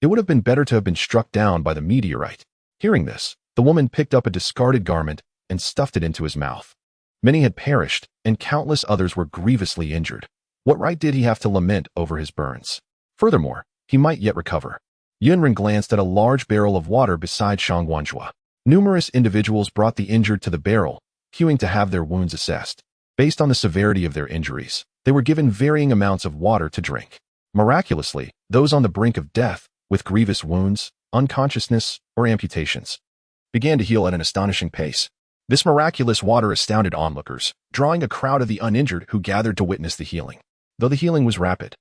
Speaker 1: It would have been better to have been struck down by the meteorite. Hearing this, the woman picked up a discarded garment and stuffed it into his mouth. Many had perished, and countless others were grievously injured. What right did he have to lament over his burns? Furthermore, he might yet recover. Yunren glanced at a large barrel of water beside Shang Guanjua. Numerous individuals brought the injured to the barrel, queuing to have their wounds assessed. Based on the severity of their injuries, they were given varying amounts of water to drink. Miraculously, those on the brink of death, with grievous wounds, unconsciousness, or amputations, began to heal at an astonishing pace. This miraculous water astounded onlookers, drawing a crowd of the uninjured who gathered to witness the healing. Though the healing was rapid,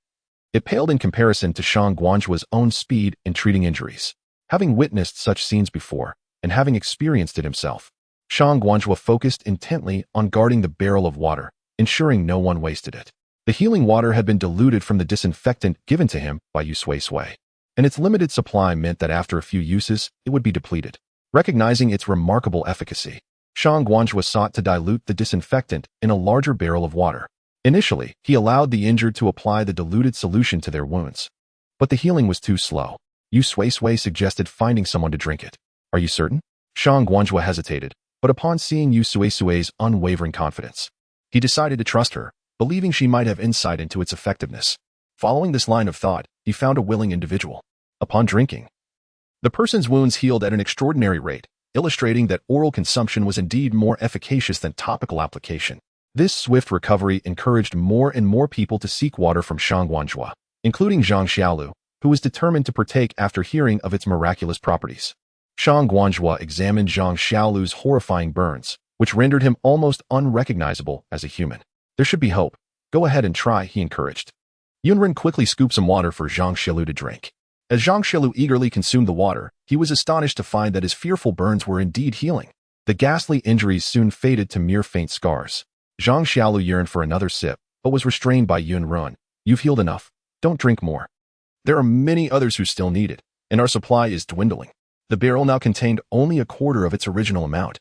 Speaker 1: it paled in comparison to Shang Guanjua's own speed in treating injuries. Having witnessed such scenes before, and having experienced it himself, Shang Guanjua focused intently on guarding the barrel of water, ensuring no one wasted it. The healing water had been diluted from the disinfectant given to him by Yu Sui-Sui, and its limited supply meant that after a few uses, it would be depleted. Recognizing its remarkable efficacy, Shang Guanjua sought to dilute the disinfectant in a larger barrel of water. Initially, he allowed the injured to apply the diluted solution to their wounds, but the healing was too slow. Yu Sui-Sui suggested finding someone to drink it. "Are you certain?" Shang Guanjua hesitated, but upon seeing Yu Sui-Sui's unwavering confidence, he decided to trust her, believing she might have insight into its effectiveness. Following this line of thought, he found a willing individual. Upon drinking, the person's wounds healed at an extraordinary rate, illustrating that oral consumption was indeed more efficacious than topical application. This swift recovery encouraged more and more people to seek water from Shang Guanjua, including Zhang Xiaolu, who was determined to partake after hearing of its miraculous properties. Shang Guanjua examined Zhang Xiaolu's horrifying burns, which rendered him almost unrecognizable as a human. "There should be hope. Go ahead and try," he encouraged. Yunren quickly scooped some water for Zhang Xiaolu to drink. As Zhang Xiaolu eagerly consumed the water, he was astonished to find that his fearful burns were indeed healing. The ghastly injuries soon faded to mere faint scars. Zhang Xiaolu yearned for another sip, but was restrained by Yunren. "You've healed enough. Don't drink more. There are many others who still need it, and our supply is dwindling." The barrel now contained only a quarter of its original amount,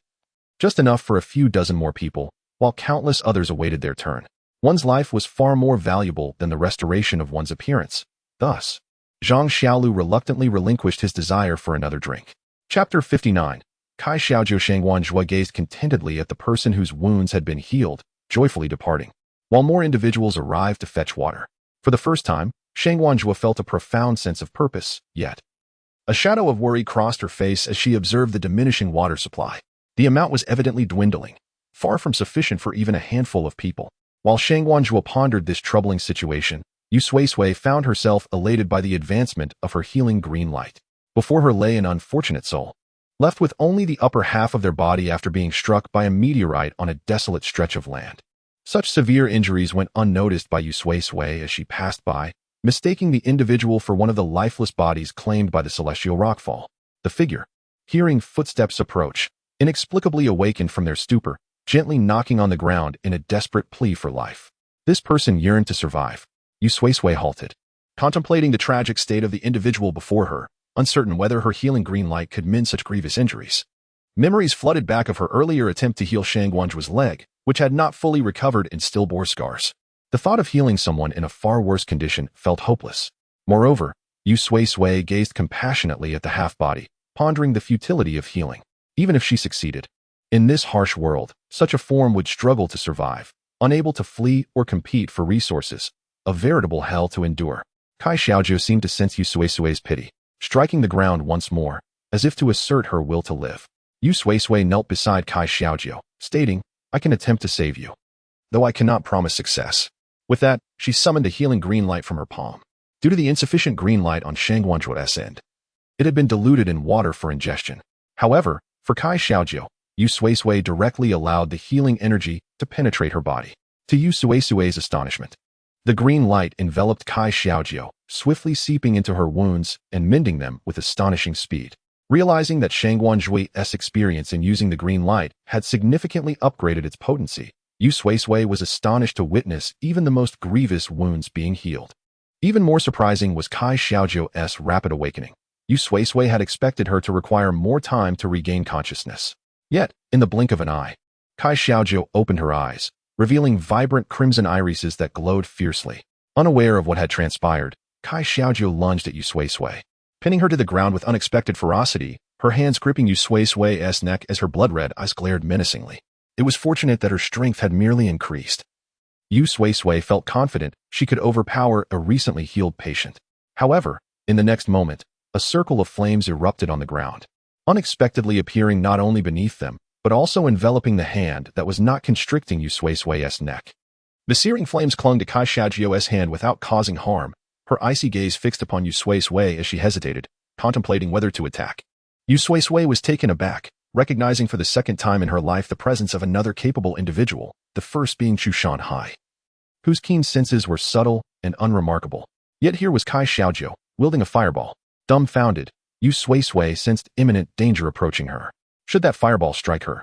Speaker 1: just enough for a few dozen more people, while countless others awaited their turn. One's life was far more valuable than the restoration of one's appearance. Thus, Zhang Xiaolu reluctantly relinquished his desire for another drink. Chapter 59. Kai Xiaojiu Shangguanzhua gazed contentedly at the person whose wounds had been healed, joyfully departing, while more individuals arrived to fetch water. For the first time, Shangguanzhua felt a profound sense of purpose, yet a shadow of worry crossed her face as she observed the diminishing water supply. The amount was evidently dwindling, far from sufficient for even a handful of people. While Shangguanzhua pondered this troubling situation, Yu Sui-Sui found herself elated by the advancement of her healing green light. Before her lay an unfortunate soul, left with only the upper half of their body after being struck by a meteorite on a desolate stretch of land. Such severe injuries went unnoticed by Yu Sui-Sui as she passed by, mistaking the individual for one of the lifeless bodies claimed by the celestial rockfall. The figure, hearing footsteps approach, inexplicably awakened from their stupor, gently knocking on the ground in a desperate plea for life. This person yearned to survive. Yu Sui-Sui halted, contemplating the tragic state of the individual before her, uncertain whether her healing green light could mend such grievous injuries. Memories flooded back of her earlier attempt to heal Shangguanzhua's leg, which had not fully recovered and still bore scars. The thought of healing someone in a far worse condition felt hopeless. Moreover, Yu Sui-Sui gazed compassionately at the half-body, pondering the futility of healing. Even if she succeeded, in this harsh world, such a form would struggle to survive, unable to flee or compete for resources, a veritable hell to endure. Kai Xiaojiu seemed to sense Yu Sui-Sui's pity, striking the ground once more, as if to assert her will to live. Yu Sui-Sui knelt beside Kai Xiaojiu, stating, "I can attempt to save you, though I cannot promise success." With that, she summoned a healing green light from her palm. Due to the insufficient green light on Shangguanzhua's end, it had been diluted in water for ingestion. However, for Kai Xiaojiu, Yu Sui-Sui directly allowed the healing energy to penetrate her body. To Yu Sui-Sui's astonishment, the green light enveloped Kai Xiaojiu, swiftly seeping into her wounds and mending them with astonishing speed. Realizing that Shangguanzhua's experience in using the green light had significantly upgraded its potency, Yu Sui-Sui was astonished to witness even the most grievous wounds being healed. Even more surprising was Kai Xiaojiu's rapid awakening. Yu Sui-Sui had expected her to require more time to regain consciousness. Yet, in the blink of an eye, Kai Xiaojiu opened her eyes, revealing vibrant crimson irises that glowed fiercely. Unaware of what had transpired, Kai Xiaojiu lunged at Yu Sui-Sui, pinning her to the ground with unexpected ferocity, her hands gripping Yu Sui-Sui's neck as her blood-red eyes glared menacingly. It was fortunate that her strength had merely increased. Yu Sui-Sui felt confident she could overpower a recently healed patient. However, in the next moment, a circle of flames erupted on the ground, unexpectedly appearing not only beneath them, but also enveloping the hand that was not constricting Yu Sui-Sui's neck. The searing flames clung to Kai Xiaojiu's hand without causing harm, her icy gaze fixed upon Yu Sui-Sui as she hesitated, contemplating whether to attack. Yu Sui-Sui was taken aback, recognizing for the second time in her life the presence of another capable individual, the first being Chu Shanhai, whose keen senses were subtle and unremarkable. Yet here was Kai Xiaojiu, wielding a fireball. Dumbfounded, Yu Sui-Sui sensed imminent danger approaching her. Should that fireball strike her,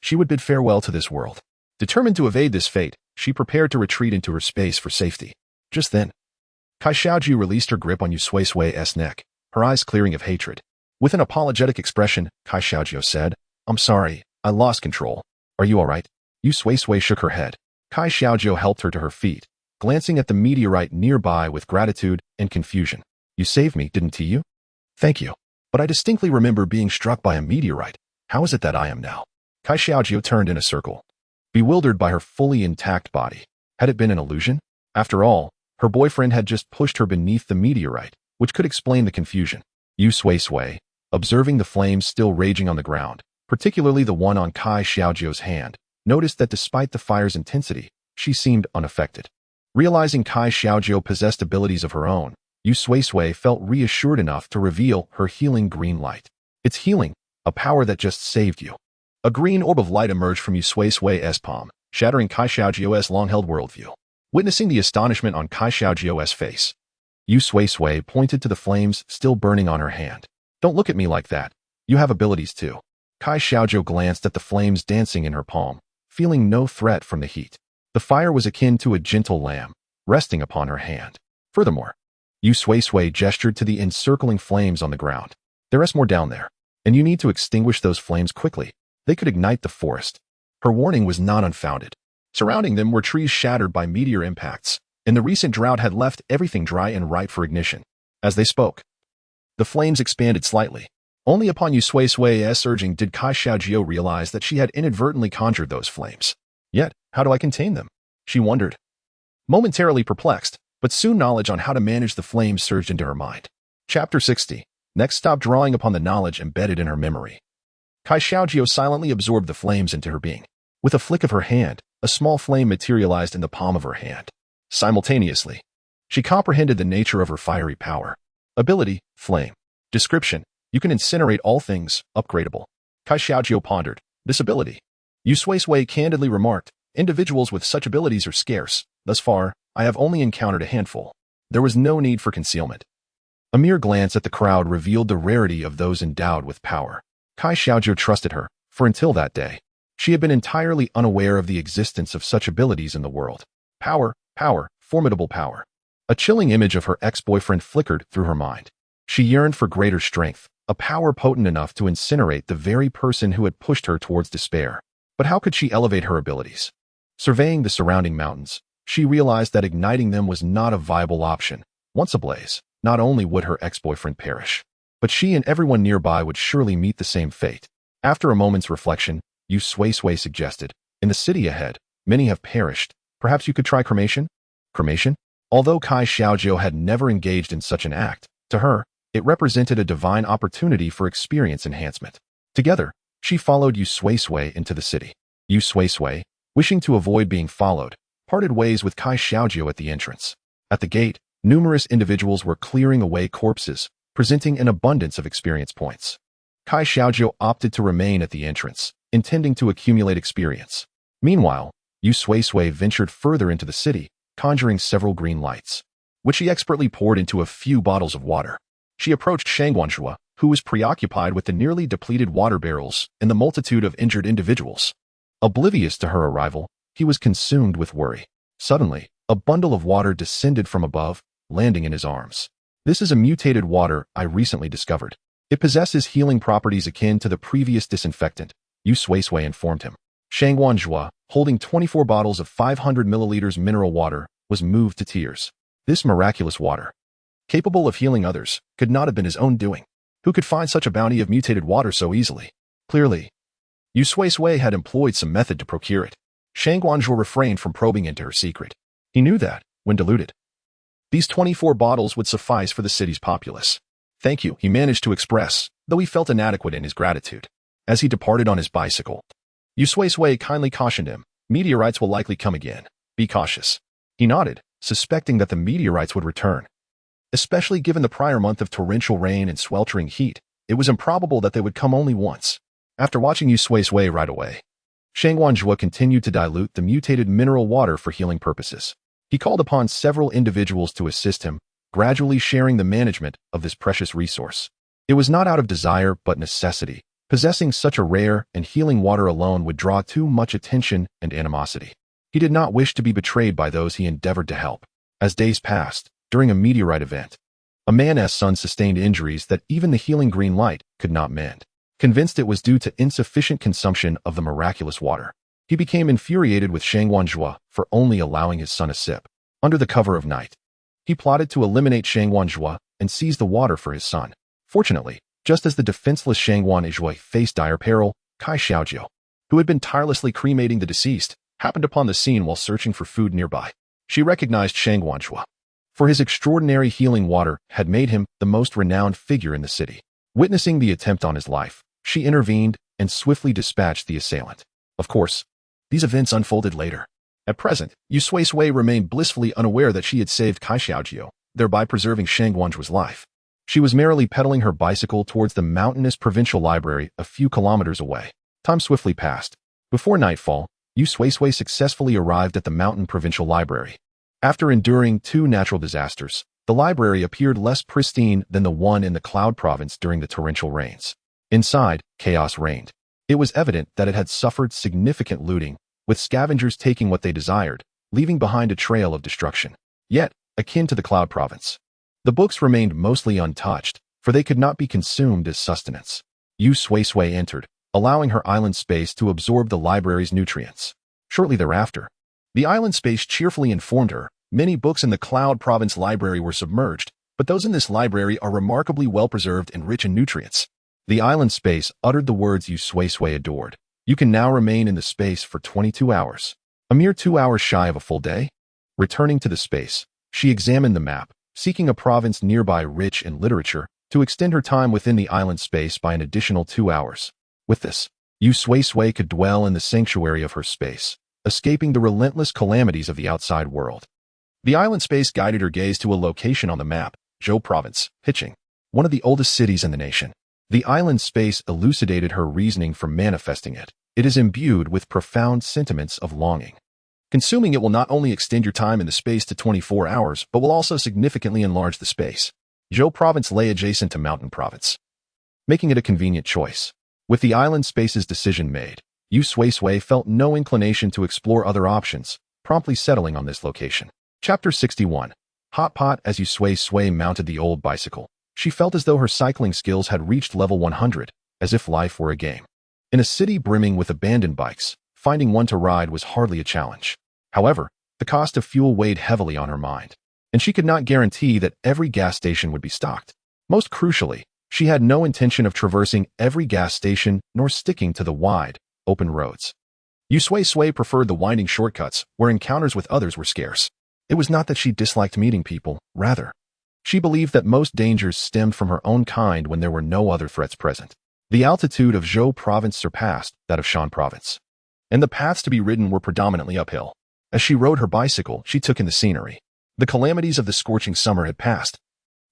Speaker 1: she would bid farewell to this world. Determined to evade this fate, she prepared to retreat into her space for safety. Just then, Kai Xiaojiu released her grip on Yu Sui-Sui's neck, her eyes clearing of hatred. With an apologetic expression, Kai Xiaojiu said, "I'm sorry, I lost control. Are you all right?" Yu Sui-Sui shook her head. Kai Xiaojiu helped her to her feet, glancing at the meteorite nearby with gratitude and confusion. "You saved me, didn't you?" "Thank you. But I distinctly remember being struck by a meteorite. How is it that I am now?" Kai Xiaojiu turned in a circle, bewildered by her fully intact body. Had it been an illusion? After all, her boyfriend had just pushed her beneath the meteorite, which could explain the confusion. Yu Sui-Sui, observing the flames still raging on the ground, particularly the one on Kai Xiaojiu's hand, noticed that despite the fire's intensity, she seemed unaffected. Realizing Kai Xiaojiu possessed abilities of her own, Yu Sui-Sui felt reassured enough to reveal her healing green light. "It's healing, a power that just saved you." A green orb of light emerged from Yu Sui-Sui's palm, shattering Kai Xiaojiu's long-held worldview. Witnessing the astonishment on Kai Xiaojiu's face, Yu Sui-Sui pointed to the flames still burning on her hand. "Don't look at me like that. You have abilities too." Kai Xiaojiu glanced at the flames dancing in her palm, feeling no threat from the heat. The fire was akin to a gentle lamb, resting upon her hand. Furthermore, Yu Sui-Sui gestured to the encircling flames on the ground. "There is more down there, and you need to extinguish those flames quickly. They could ignite the forest." Her warning was not unfounded. Surrounding them were trees shattered by meteor impacts, and the recent drought had left everything dry and ripe for ignition. As they spoke, the flames expanded slightly. Only upon Yu Sui-Sui's urging did Kai Xiaojiu realize that she had inadvertently conjured those flames. Yet, how do I contain them? She wondered. Momentarily perplexed, but soon knowledge on how to manage the flames surged into her mind. Chapter 60. Next stop drawing upon the knowledge embedded in her memory. Kai Xiaojiu silently absorbed the flames into her being. With a flick of her hand, a small flame materialized in the palm of her hand. Simultaneously, she comprehended the nature of her fiery power. Ability, flame. Description, you can incinerate all things, upgradable. Kai Xiaojiu pondered. This ability. Yu Sui-Sui candidly remarked, individuals with such abilities are scarce. Thus far, I have only encountered a handful. There was no need for concealment. A mere glance at the crowd revealed the rarity of those endowed with power. Kai Xiaojiu trusted her, for until that day, she had been entirely unaware of the existence of such abilities in the world. Power, formidable power. A chilling image of her ex-boyfriend flickered through her mind. She yearned for greater strength, a power potent enough to incinerate the very person who had pushed her towards despair. But how could she elevate her abilities? Surveying the surrounding mountains, she realized that igniting them was not a viable option. Once ablaze, not only would her ex-boyfriend perish, but she and everyone nearby would surely meet the same fate. After a moment's reflection, Yu Sui-Sui suggested, in the city ahead, many have perished. Perhaps you could try cremation? Cremation? Although Kai Xiaojiu had never engaged in such an act, to her, it represented a divine opportunity for experience enhancement. Together, she followed Yu Sui-Sui into the city. Yu Sui-Sui, wishing to avoid being followed, parted ways with Kai Xiaojiu at the entrance. At the gate, numerous individuals were clearing away corpses, presenting an abundance of experience points. Kai Xiaojiu opted to remain at the entrance, intending to accumulate experience. Meanwhile, Yu Sui-Sui ventured further into the city, conjuring several green lights, which she expertly poured into a few bottles of water. She approached Shangguanzhua, who was preoccupied with the nearly depleted water barrels and the multitude of injured individuals. Oblivious to her arrival, he was consumed with worry. Suddenly, a bundle of water descended from above, landing in his arms. This is a mutated water I recently discovered. It possesses healing properties akin to the previous disinfectant, Yu Sui-Sui informed him. Shangguanzhua, holding 24 bottles of 500 milliliters mineral water, was moved to tears. This miraculous water, capable of healing others, could not have been his own doing. Who could find such a bounty of mutated water so easily? Clearly, Yu Sui-Sui had employed some method to procure it. Shangguanzhua refrained from probing into her secret. He knew that, when diluted, these 24 bottles would suffice for the city's populace. Thank you, he managed to express, though he felt inadequate in his gratitude. As he departed on his bicycle, Yu Sui-Sui kindly cautioned him, meteorites will likely come again. Be cautious. He nodded, suspecting that the meteorites would return. Especially given the prior month of torrential rain and sweltering heat, it was improbable that they would come only once. After watching Yu Sui-Sui ride away, Shangguanzhua continued to dilute the mutated mineral water for healing purposes. He called upon several individuals to assist him, gradually sharing the management of this precious resource. It was not out of desire but necessity. Possessing such a rare and healing water alone would draw too much attention and animosity. He did not wish to be betrayed by those he endeavored to help. As days passed, during a meteorite event, a man's son sustained injuries that even the healing green light could not mend. Convinced it was due to insufficient consumption of the miraculous water, he became infuriated with Shangguanzhua for only allowing his son a sip. Under the cover of night, he plotted to eliminate Shangguanzhua and seize the water for his son. Fortunately, just as the defenseless Shangguanzhua faced dire peril, Kai Xiaojiu, who had been tirelessly cremating the deceased, happened upon the scene while searching for food nearby. She recognized Shangguanzhua, for his extraordinary healing water had made him the most renowned figure in the city. Witnessing the attempt on his life, she intervened and swiftly dispatched the assailant. Of course, these events unfolded later. At present, Yu Sui-Sui remained blissfully unaware that she had saved Kai Xiaojiu, thereby preserving Shangguanzhua's life. She was merrily pedaling her bicycle towards the mountainous provincial library a few kilometers away. Time swiftly passed. Before nightfall, Yu Sui-Sui successfully arrived at the mountain provincial library. After enduring 2 natural disasters, the library appeared less pristine than the one in the Cloud Province during the torrential rains. Inside, chaos reigned. It was evident that it had suffered significant looting, with scavengers taking what they desired, leaving behind a trail of destruction. Yet, akin to the Cloud Province, the books remained mostly untouched, for they could not be consumed as sustenance. Yu Sui-Sui entered, allowing her island space to absorb the library's nutrients. Shortly thereafter, The island space cheerfully informed her. Many books in the Cloud Province library were submerged, but those in this library are remarkably well-preserved and rich in nutrients. The island space uttered the words Yu Sui-Sui adored. You can now remain in the space for 22 hours. A mere 2 hours shy of a full day? Returning to the space, she examined the map, seeking a province nearby rich in literature, to extend her time within the island space by an additional 2 hours. With this, Yu Sui-Sui could dwell in the sanctuary of her space, escaping the relentless calamities of the outside world. The island space guided her gaze to a location on the map, Zhou Province, Hiching, one of the oldest cities in the nation. The island space elucidated her reasoning for manifesting it. It is imbued with profound sentiments of longing. Consuming it will not only extend your time in the space to 24 hours, but will also significantly enlarge the space. Zhou Province lay adjacent to Mountain Province, making it a convenient choice. With the island space's decision made, Yu Sui-Sui felt no inclination to explore other options, promptly settling on this location. Chapter 61. Hot Pot. As Yu Sui-Sui mounted the old bicycle, she felt as though her cycling skills had reached level 100, as if life were a game. In a city brimming with abandoned bikes, finding one to ride was hardly a challenge. However, the cost of fuel weighed heavily on her mind, and she could not guarantee that every gas station would be stocked. Most crucially, she had no intention of traversing every gas station nor sticking to the wide, open roads. Yu Sui-Sui preferred the winding shortcuts, where encounters with others were scarce. It was not that she disliked meeting people, rather, she believed that most dangers stemmed from her own kind when there were no other threats present. The altitude of Zhou Province surpassed that of Shan Province, and the paths to be ridden were predominantly uphill. As she rode her bicycle, she took in the scenery. The calamities of the scorching summer had passed,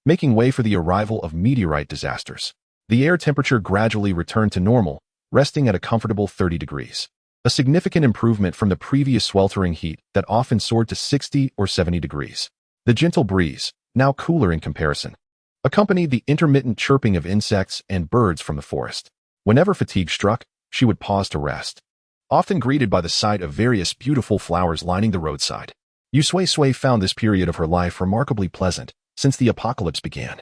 Speaker 1: making way for the arrival of meteorite disasters. The air temperature gradually returned to normal, resting at a comfortable 30 degrees. A significant improvement from the previous sweltering heat that often soared to 60 or 70 degrees. The gentle breeze, now cooler in comparison, accompanied the intermittent chirping of insects and birds from the forest. Whenever fatigue struck, she would pause to rest, often greeted by the sight of various beautiful flowers lining the roadside. Yu Sui-Sui found this period of her life remarkably pleasant since the apocalypse began.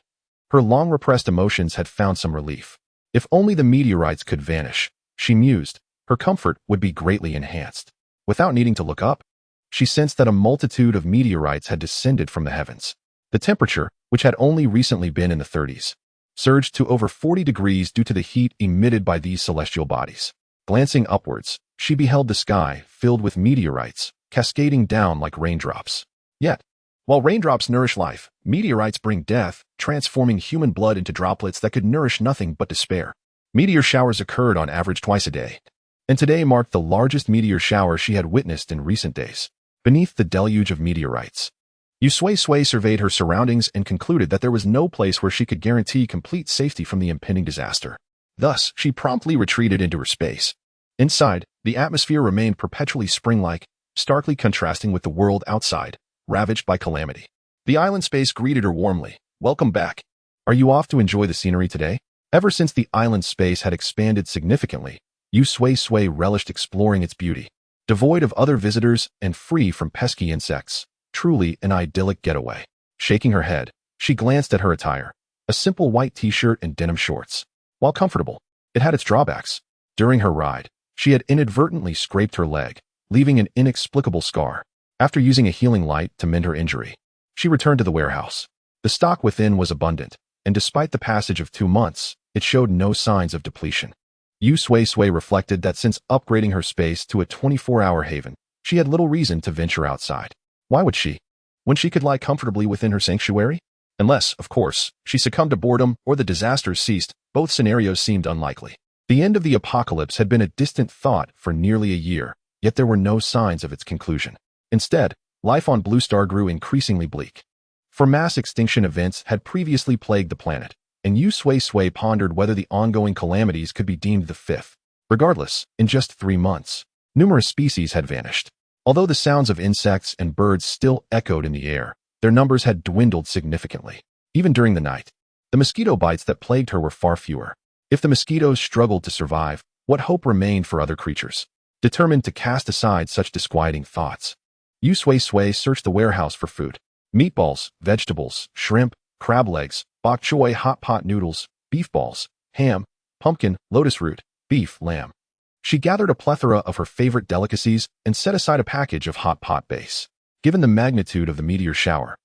Speaker 1: Her long-repressed emotions had found some relief. If only the meteorites could vanish, she mused, her comfort would be greatly enhanced. Without needing to look up, she sensed that a multitude of meteorites had descended from the heavens. The temperature, which had only recently been in the 30s, surged to over 40 degrees due to the heat emitted by these celestial bodies. Glancing upwards, she beheld the sky filled with meteorites, cascading down like raindrops. Yet, while raindrops nourish life, meteorites bring death, transforming human blood into droplets that could nourish nothing but despair. Meteor showers occurred on average twice a day, and today marked the largest meteor shower she had witnessed in recent days. Beneath the deluge of meteorites, Yu Sui-Sui surveyed her surroundings and concluded that there was no place where she could guarantee complete safety from the impending disaster. Thus, she promptly retreated into her space. Inside, the atmosphere remained perpetually spring-like, starkly contrasting with the world outside, ravaged by calamity. The island space greeted her warmly. Welcome back. Are you off to enjoy the scenery today? Ever since the island space had expanded significantly, Yu Sui-Sui relished exploring its beauty. Devoid of other visitors and free from pesky insects, truly an idyllic getaway. Shaking her head, she glanced at her attire. A simple white t-shirt and denim shorts. While comfortable, it had its drawbacks. During her ride, she had inadvertently scraped her leg, leaving an inexplicable scar. After using a healing light to mend her injury, she returned to the warehouse. The stock within was abundant, and despite the passage of 2 months, it showed no signs of depletion. Yu Sui-Sui reflected that since upgrading her space to a 24-hour haven, she had little reason to venture outside. Why would she, when she could lie comfortably within her sanctuary? Unless, of course, she succumbed to boredom or the disasters ceased. Both scenarios seemed unlikely. The end of the apocalypse had been a distant thought for nearly a year, yet there were no signs of its conclusion. Instead, life on Blue Star grew increasingly bleak. For mass extinction events had previously plagued the planet, and Yu Sui-Sui pondered whether the ongoing calamities could be deemed the fifth. Regardless, in just 3 months, numerous species had vanished. Although the sounds of insects and birds still echoed in the air, their numbers had dwindled significantly. Even during the night, the mosquito bites that plagued her were far fewer. If the mosquitoes struggled to survive, what hope remained for other creatures? Determined to cast aside such disquieting thoughts, Yu Sui-Sui searched the warehouse for food. Meatballs, vegetables, shrimp, crab legs, bok choy hot pot noodles, beef balls, ham, pumpkin, lotus root, beef, lamb, She gathered a plethora of her favorite delicacies and set aside a package of hot pot base. Given the magnitude of the meteor shower,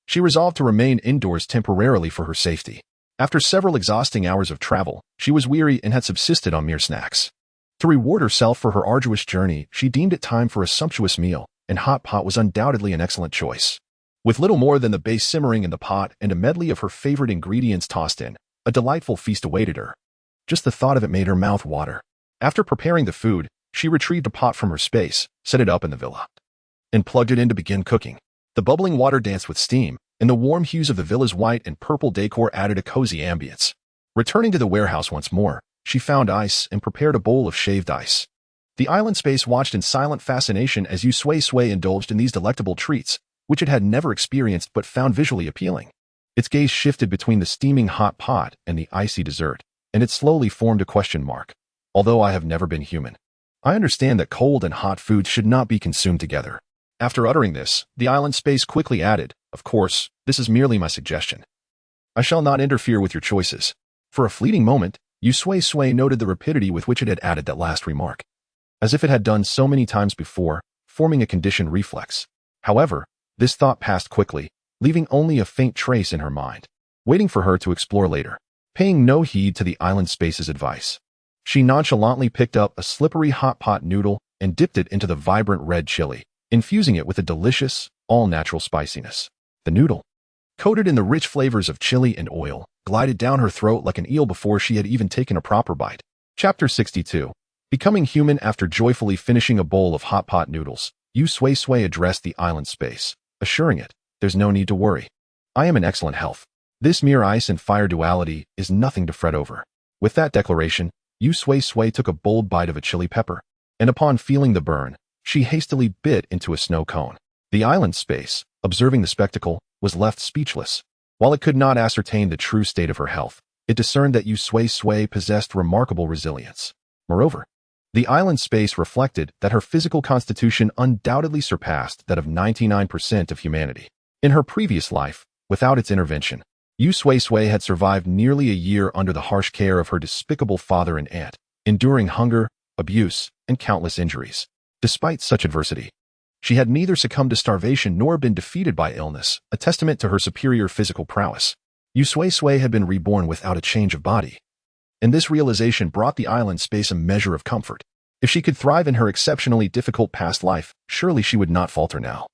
Speaker 1: she resolved to remain indoors temporarily for her safety. After several exhausting hours of travel, she was weary and had subsisted on mere snacks. To reward herself for her arduous journey, she deemed it time for a sumptuous meal, and hot pot was undoubtedly an excellent choice. With little more than the base simmering in the pot and a medley of her favorite ingredients tossed in, a delightful feast awaited her. Just the thought of it made her mouth water. After preparing the food, she retrieved a pot from her space, set it up in the villa, and plugged it in to begin cooking. The bubbling water danced with steam, and the warm hues of the villa's white and purple decor added a cozy ambience. Returning to the warehouse once more, she found ice and prepared a bowl of shaved ice. The island space watched in silent fascination as Yu Sui-Sui indulged in these delectable treats, which it had never experienced but found visually appealing. Its gaze shifted between the steaming hot pot and the icy dessert, and it slowly formed a question mark. Although I have never been human, I understand that cold and hot foods should not be consumed together. After uttering this, the island space quickly added, "Of course, this is merely my suggestion. I shall not interfere with your choices." For a fleeting moment, Yu Sui-Sui noted the rapidity with which it had added that last remark, as if it had done so many times before, forming a conditioned reflex. However, this thought passed quickly, leaving only a faint trace in her mind, waiting for her to explore later. Paying no heed to the island space's advice, she nonchalantly picked up a slippery hot pot noodle and dipped it into the vibrant red chili, infusing it with a delicious, all-natural spiciness. The noodle, coated in the rich flavors of chili and oil, glided down her throat like an eel before she had even taken a proper bite. Chapter 62. Becoming human after joyfully finishing a bowl of hot pot noodles, Yu Sui-Sui addressed the island space, assuring it, "There's no need to worry. I am in excellent health. This mere ice and fire duality is nothing to fret over." With that declaration, Yu Sui-Sui took a bold bite of a chili pepper, and upon feeling the burn, she hastily bit into a snow cone. The island space, observing the spectacle, was left speechless. While it could not ascertain the true state of her health, it discerned that Yu Sui-Sui possessed remarkable resilience. Moreover, the island space reflected that her physical constitution undoubtedly surpassed that of 99% of humanity. In her previous life, without its intervention, Yu Sui-Sui had survived nearly a year under the harsh care of her despicable father and aunt, enduring hunger, abuse, and countless injuries. Despite such adversity, she had neither succumbed to starvation nor been defeated by illness, a testament to her superior physical prowess. Yu Sui-Sui had been reborn without a change of body, and this realization brought the island space a measure of comfort. If she could thrive in her exceptionally difficult past life, surely she would not falter now,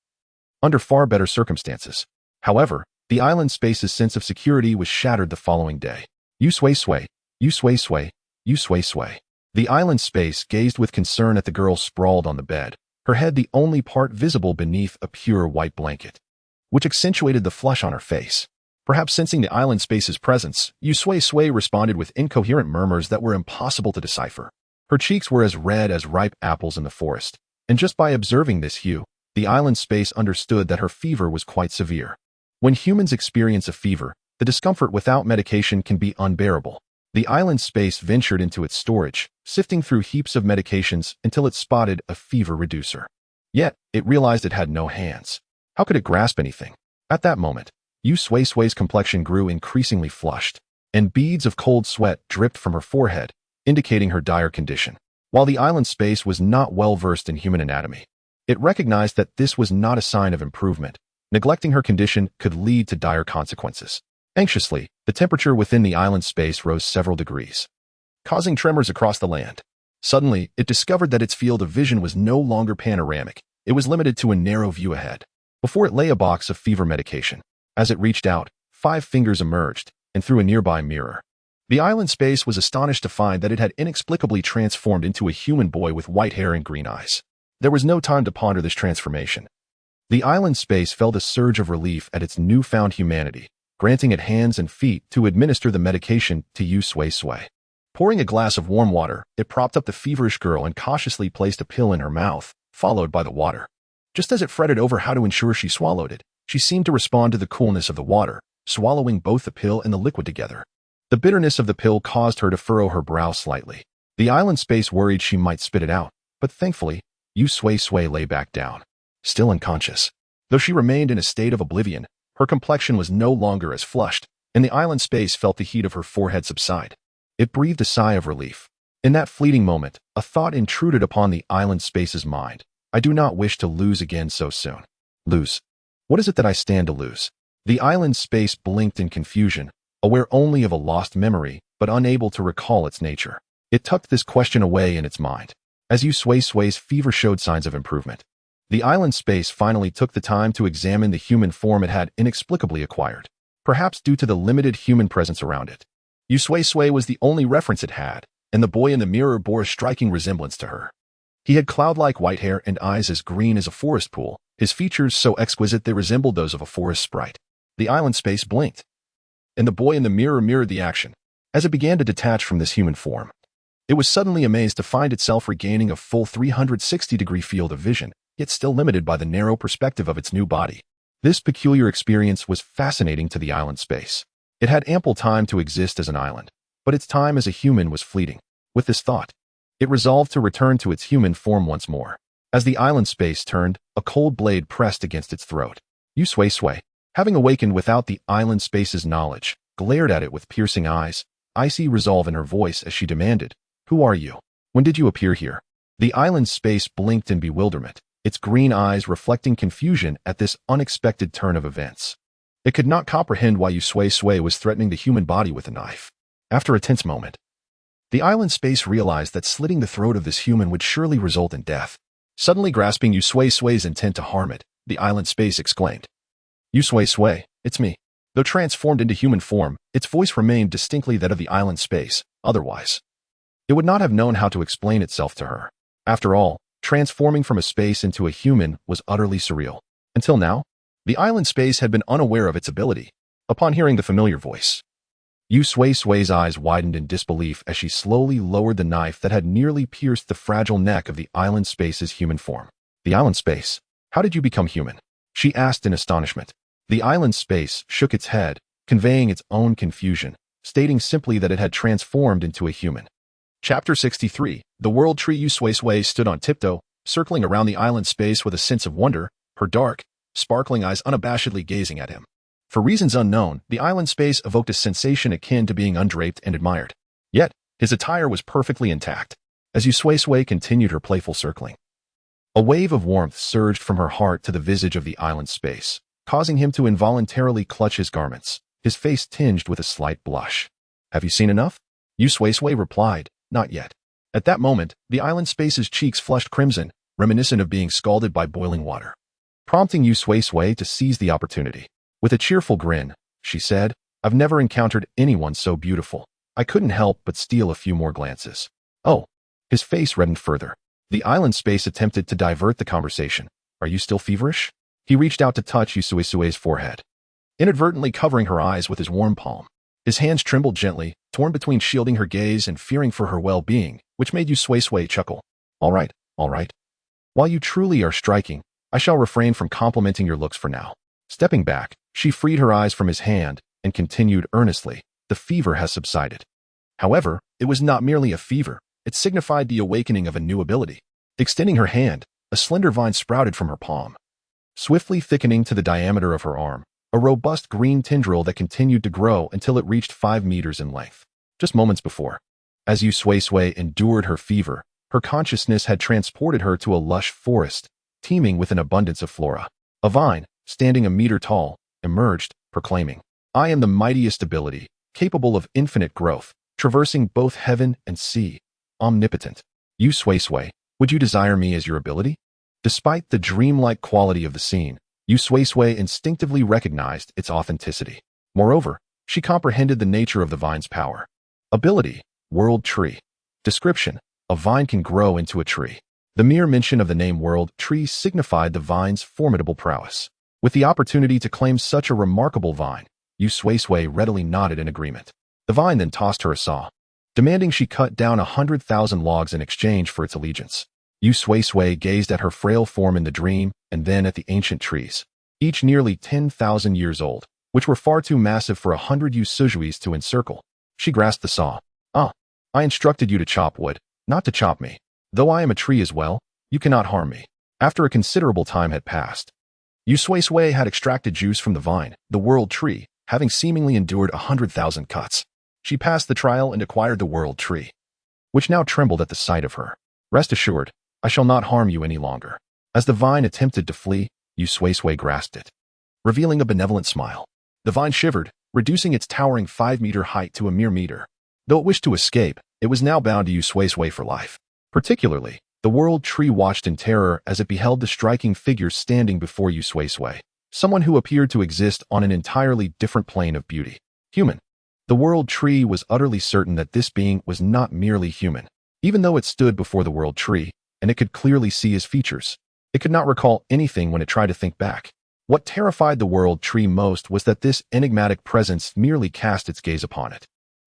Speaker 1: under far better circumstances. However, the island space's sense of security was shattered the following day. Yu Sui-Sui, Yu Sui-Sui, Yu Sui-Sui. The island space gazed with concern at the girl sprawled on the bed, her head the only part visible beneath a pure white blanket, which accentuated the flush on her face. Perhaps sensing the island space's presence, Yu Sui-Sui responded with incoherent murmurs that were impossible to decipher. Her cheeks were as red as ripe apples in the forest, and just by observing this hue, the island space understood that her fever was quite severe. When humans experience a fever, the discomfort without medication can be unbearable. The island space ventured into its storage, sifting through heaps of medications until it spotted a fever reducer. Yet, it realized it had no hands. How could it grasp anything? At that moment, Yu Sui-Sui's complexion grew increasingly flushed, and beads of cold sweat dripped from her forehead, indicating her dire condition. While the island space was not well versed in human anatomy, it recognized that this was not a sign of improvement. Neglecting her condition could lead to dire consequences. Anxiously, the temperature within the island space rose several degrees, causing tremors across the land. Suddenly, it discovered that its field of vision was no longer panoramic. It was limited to a narrow view ahead. Before it lay a box of fever medication. As it reached out, 5 fingers emerged, and through a nearby mirror. The island space was astonished to find that it had inexplicably transformed into a human boy with white hair and green eyes. There was no time to ponder this transformation. The island space felt a surge of relief at its newfound humanity, granting it hands and feet to administer the medication to Yu Sui-Sui. Pouring a glass of warm water, it propped up the feverish girl and cautiously placed a pill in her mouth, followed by the water. Just as it fretted over how to ensure she swallowed it, she seemed to respond to the coolness of the water, swallowing both the pill and the liquid together. The bitterness of the pill caused her to furrow her brow slightly. The island space worried she might spit it out, but thankfully, Yu Sui-Sui lay back down, still unconscious. Though she remained in a state of oblivion, her complexion was no longer as flushed, and the island space felt the heat of her forehead subside. It breathed a sigh of relief. In that fleeting moment, a thought intruded upon the island space's mind. I do not wish to lose again so soon. Lose? What is it that I stand to lose? The island space blinked in confusion, aware only of a lost memory, but unable to recall its nature. It tucked this question away in its mind. As Yu Sui-Sui's fever showed signs of improvement, the island space finally took the time to examine the human form it had inexplicably acquired, perhaps due to the limited human presence around it. Yu Sui-Sui was the only reference it had, and the boy in the mirror bore a striking resemblance to her. He had cloud-like white hair and eyes as green as a forest pool, his features so exquisite they resembled those of a forest sprite. The island space blinked, and the boy in the mirror mirrored the action. As it began to detach from this human form, it was suddenly amazed to find itself regaining a full 360-degree field of vision, yet still limited by the narrow perspective of its new body. This peculiar experience was fascinating to the island space. It had ample time to exist as an island, but its time as a human was fleeting. With this thought, it resolved to return to its human form once more. As the island space turned, a cold blade pressed against its throat. Yu Sui-Sui, having awakened without the island space's knowledge, glared at it with piercing eyes, icy resolve in her voice as she demanded, "Who are you? When did you appear here?" The island space blinked in bewilderment, its green eyes reflecting confusion at this unexpected turn of events. It could not comprehend why Yu Sui-Sui was threatening the human body with a knife. After a tense moment, the island space realized that slitting the throat of this human would surely result in death. Suddenly grasping Yu Sui-Sui's intent to harm it, the island space exclaimed, "Yu Sui-Sui, it's me." Though transformed into human form, its voice remained distinctly that of the island space. Otherwise, it would not have known how to explain itself to her. After all, transforming from a space into a human was utterly surreal. Until now, the island space had been unaware of its ability. Upon hearing the familiar voice, Yu Sui-Sui's eyes widened in disbelief as she slowly lowered the knife that had nearly pierced the fragile neck of the island space's human form. "The island space, how did you become human?" she asked in astonishment. The island space shook its head, conveying its own confusion, stating simply that it had transformed into a human. Chapter 63. The World Tree. Yu Sui-Sui stood on tiptoe, circling around the island space with a sense of wonder, her dark, sparkling eyes unabashedly gazing at him. For reasons unknown, the island space evoked a sensation akin to being undraped and admired. Yet, his attire was perfectly intact. As Yu Sui-Sui continued her playful circling, a wave of warmth surged from her heart to the visage of the island space, causing him to involuntarily clutch his garments, his face tinged with a slight blush. "Have you seen enough?" Yu Sui-Sui replied, "Not yet." At that moment, the island space's cheeks flushed crimson, reminiscent of being scalded by boiling water, prompting Yu Sui-Sui to seize the opportunity. With a cheerful grin, she said, "I've never encountered anyone so beautiful. I couldn't help but steal a few more glances." "Oh." His face reddened further. The island space attempted to divert the conversation. "Are you still feverish?" He reached out to touch Yu Sui-Sui's forehead, inadvertently covering her eyes with his warm palm. His hands trembled gently, torn between shielding her gaze and fearing for her well-being, which made Yu Sui-Sui chuckle. All right. While you truly are striking, I shall refrain from complimenting your looks for now." Stepping back, she freed her eyes from his hand and continued earnestly, "The fever has subsided." However, it was not merely a fever, it signified the awakening of a new ability. Extending her hand, a slender vine sprouted from her palm, swiftly thickening to the diameter of her arm, a robust green tendril that continued to grow until it reached 5 meters in length. Just moments before, as Yu Sui-Sui endured her fever, her consciousness had transported her to a lush forest, teeming with an abundance of flora. A vine, standing a meter tall, emerged, proclaiming, "I am the mightiest ability, capable of infinite growth, traversing both heaven and sea, omnipotent. Yu Sui-Sui, would you desire me as your ability?" Despite the dreamlike quality of the scene, Yu Sui-Sui instinctively recognized its authenticity. Moreover, she comprehended the nature of the vine's power. Ability: World Tree. Description: a vine can grow into a tree. The mere mention of the name World Tree signified the vine's formidable prowess. With the opportunity to claim such a remarkable vine, Yu Sui-Sui readily nodded in agreement. The vine then tossed her a saw, demanding she cut down 100,000 logs in exchange for its allegiance. Yu Sui-Sui gazed at her frail form in the dream and then at the ancient trees, each nearly 10,000 years old, which were far too massive for 100 Yu Sui-Suis to encircle. She grasped the saw. "Ah, I instructed you to chop wood, not to chop me. Though I am a tree as well, you cannot harm me." After a considerable time had passed, Yu Sui-Sui had extracted juice from the vine, the World Tree, having seemingly endured 100,000 cuts. She passed the trial and acquired the World Tree. which now trembled at the sight of her. Rest assured, I shall not harm you any longer. As the vine attempted to flee, Yu Sui-Sui grasped it, revealing a benevolent smile. The vine shivered, reducing its towering 5-meter height to a mere meter. Though it wished to escape, it was now bound to Yu Sui-Sui for life. Particularly, the world tree watched in terror as it beheld the striking figure standing before Yu Sui-Sui, someone who appeared to exist on an entirely different plane of beauty. Human. The world tree was utterly certain that this being was not merely human. Even though it stood before the world tree, and it could clearly see his features, it could not recall anything when it tried to think back. What terrified the world tree most was that this enigmatic presence merely cast its gaze upon it,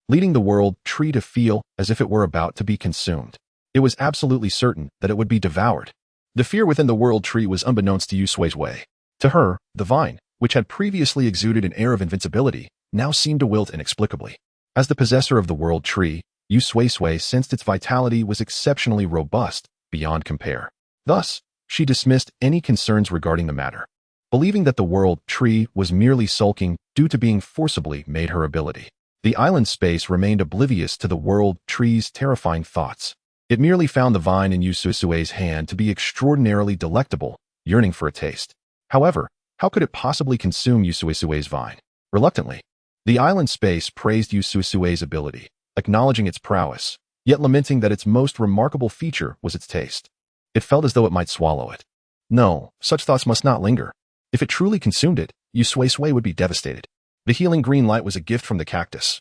Speaker 1: leading the world tree to feel as if it were about to be consumed. It was absolutely certain that it would be devoured. The fear within the world tree was unbeknownst to Yu Sui-Sui. To her, the vine, which had previously exuded an air of invincibility, now seemed to wilt inexplicably. As the possessor of the world tree, Yu Sui-Sui sensed its vitality was exceptionally robust, beyond compare. Thus, she dismissed any concerns regarding the matter, believing that the world tree was merely sulking due to being forcibly made her ability. The island space remained oblivious to the world tree's terrifying thoughts. It merely found the vine in Yu Sui-Sui's hand to be extraordinarily delectable, yearning for a taste. However, how could it possibly consume Yu Sui-Sui's vine? Reluctantly, the island space praised Yu Sui-Sui's ability, acknowledging its prowess, yet lamenting that its most remarkable feature was its taste. It felt as though it might swallow it. No, such thoughts must not linger. If it truly consumed it, Yu Sui-Sui would be devastated. The healing green light was a gift from the cactus.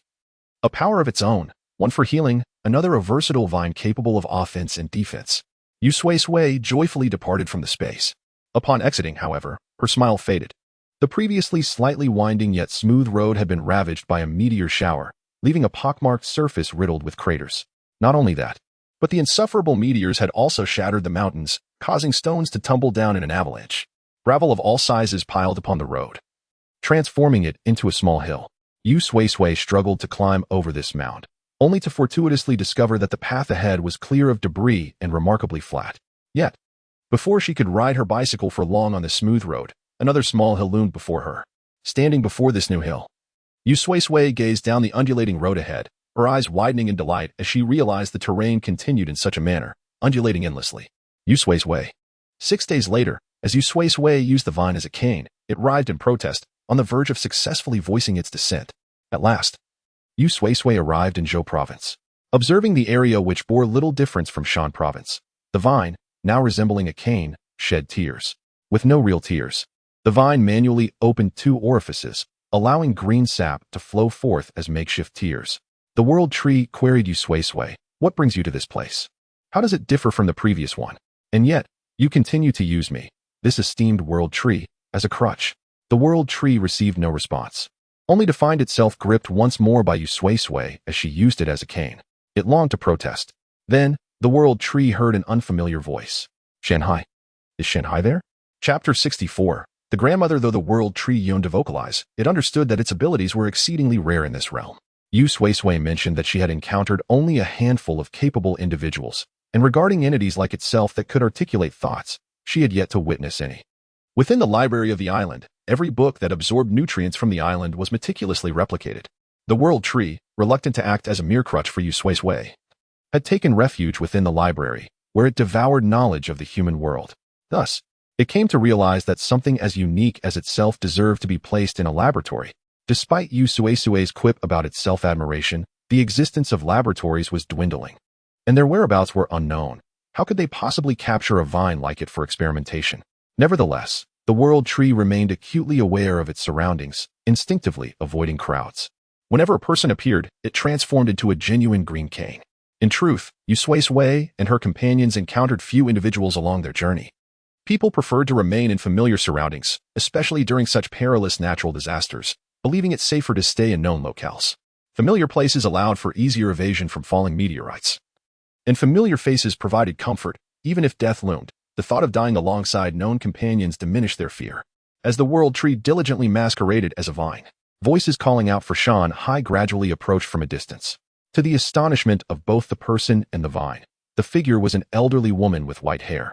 Speaker 1: A power of its own, one for healing, another a versatile vine capable of offense and defense. Yu Sui-Sui joyfully departed from the space. Upon exiting, however, her smile faded. The previously slightly winding yet smooth road had been ravaged by a meteor shower, leaving a pockmarked surface riddled with craters. Not only that, but the insufferable meteors had also shattered the mountains, causing stones to tumble down in an avalanche. Gravel of all sizes piled upon the road, transforming it into a small hill. Yu Sui-Sui struggled to climb over this mound, only to fortuitously discover that the path ahead was clear of debris and remarkably flat. Yet, before she could ride her bicycle for long on the smooth road, another small hill loomed before her. Standing before this new hill, Yu Sui-Sui gazed down the undulating road ahead, her eyes widening in delight as she realized the terrain continued in such a manner, undulating endlessly. Yu Sui-Sui. 6 days later, as Yu Sui-Sui used the vine as a cane, it writhed in protest, on the verge of successfully voicing its dissent. At last, Yu Sui-Sui arrived in Zhou Province. Observing the area which bore little difference from Shan Province, the vine, now resembling a cane, shed tears. With no real tears, the vine manually opened 2 orifices, allowing green sap to flow forth as makeshift tears. The world tree queried Yu Sui-Sui, "What brings you to this place? How does it differ from the previous one? And yet, you continue to use me, this esteemed world tree, as a crutch." The world tree received no response, only to find itself gripped once more by Yu Sui-Sui as she used it as a cane. It longed to protest. Then, the world tree heard an unfamiliar voice. "Shanghai. Is Shanghai there?" Chapter 64. The grandmother. Though the world tree yearned to vocalize, it understood that its abilities were exceedingly rare in this realm. Yu Sui-Sui mentioned that she had encountered only a handful of capable individuals, and regarding entities like itself that could articulate thoughts, she had yet to witness any. Within the library of the island, every book that absorbed nutrients from the island was meticulously replicated. The world tree, reluctant to act as a mere crutch for Yu Sui-Sui, had taken refuge within the library, where it devoured knowledge of the human world. Thus, it came to realize that something as unique as itself deserved to be placed in a laboratory. Despite Yu Sui-Sui's quip about its self-admiration, the existence of laboratories was dwindling, and their whereabouts were unknown. How could they possibly capture a vine like it for experimentation? Nevertheless, the world tree remained acutely aware of its surroundings, instinctively avoiding crowds. Whenever a person appeared, it transformed into a genuine green cane. In truth, Yu Sui-Sui and her companions encountered few individuals along their journey. People preferred to remain in familiar surroundings, especially during such perilous natural disasters, believing it safer to stay in known locales. Familiar places allowed for easier evasion from falling meteorites, and familiar faces provided comfort, even if death loomed. The thought of dying alongside known companions diminished their fear. As the world tree diligently masqueraded as a vine, voices calling out for Shanghai gradually approached from a distance. To the astonishment of both the person and the vine, the figure was an elderly woman with white hair,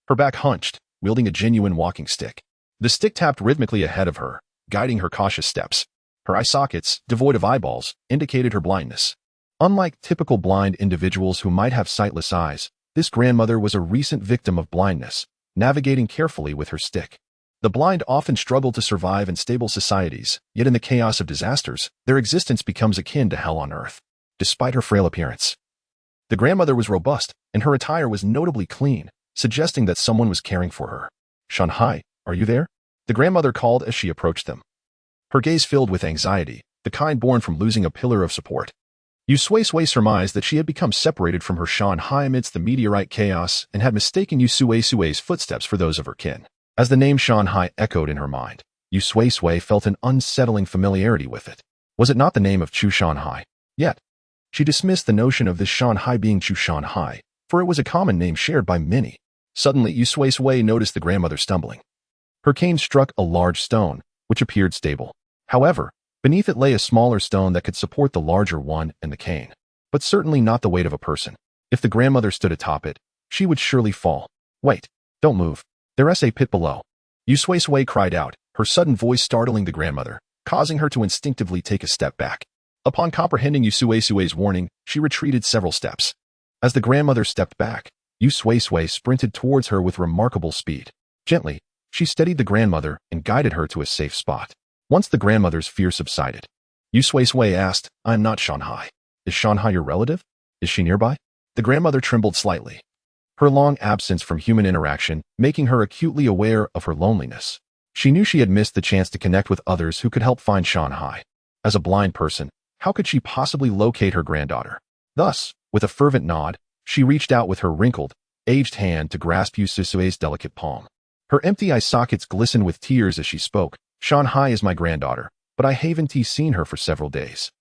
Speaker 1: her back hunched, wielding a genuine walking stick. The stick tapped rhythmically ahead of her, guiding her cautious steps. Her eye sockets, devoid of eyeballs, indicated her blindness. Unlike typical blind individuals who might have sightless eyes, this grandmother was a recent victim of blindness, navigating carefully with her stick. The blind often struggle to survive in stable societies, yet in the chaos of disasters, their existence becomes akin to hell on earth. Despite her frail appearance, the grandmother was robust, and her attire was notably clean, suggesting that someone was caring for her. "Shanghai, are you there?" the grandmother called as she approached them. Her gaze filled with anxiety, the kind born from losing a pillar of support. Yu Sui-Sui surmised that she had become separated from her Shanghai amidst the meteorite chaos and had mistaken Yu Sui-Sui's footsteps for those of her kin. As the name Shanghai echoed in her mind, Yu Sui-Sui felt an unsettling familiarity with it. Was it not the name of Chu Shanghai? Yet, she dismissed the notion of this Shanghai being Chu Shanghai, for it was a common name shared by many. Suddenly, Yu Sui-Sui noticed the grandmother stumbling. Her cane struck a large stone, which appeared stable. However, beneath it lay a smaller stone that could support the larger one and the cane, but certainly not the weight of a person. If the grandmother stood atop it, she would surely fall. "Wait, don't move. There's a pit below." Yu Sui-Sui cried out, her sudden voice startling the grandmother, causing her to instinctively take a step back. Upon comprehending Yu Sui-Sui's warning, she retreated several steps. As the grandmother stepped back, Yu Sui-Sui sprinted towards her with remarkable speed. Gently, she steadied the grandmother and guided her to a safe spot. Once the grandmother's fear subsided, Yu Sui-Sui asked, "I am not Shanghai. Is Shanghai your relative? Is she nearby?" The grandmother trembled slightly, her long absence from human interaction making her acutely aware of her loneliness. She knew she had missed the chance to connect with others who could help find Shanghai. As a blind person, how could she possibly locate her granddaughter? Thus, with a fervent nod, she reached out with her wrinkled, aged hand to grasp Yu Sui-Sui's delicate palm. Her empty eye sockets glistened with tears as she spoke. "Shanghai is my granddaughter, but I haven't seen her for several days.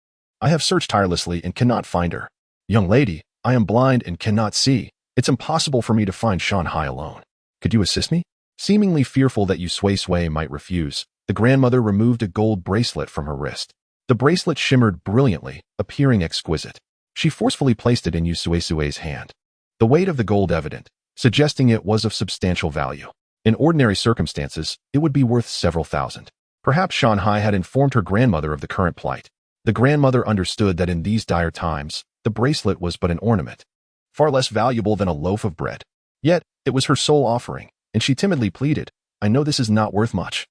Speaker 1: I have searched tirelessly and cannot find her. Young lady, I am blind and cannot see. It's impossible for me to find Shanghai alone. Could you assist me?" Seemingly fearful that Yu Sui-Sui might refuse, the grandmother removed a gold bracelet from her wrist. The bracelet shimmered brilliantly, appearing exquisite. She forcefully placed it in Yu Sui-Sui's hand. The weight of the gold evident, suggesting it was of substantial value. In ordinary circumstances, it would be worth several thousand. Perhaps Shanghai had informed her grandmother of the current plight. The grandmother understood that in these dire times, the bracelet was but an ornament, far less valuable than a loaf of bread. Yet, it was her sole offering, and she timidly pleaded, "I know this is not worth much,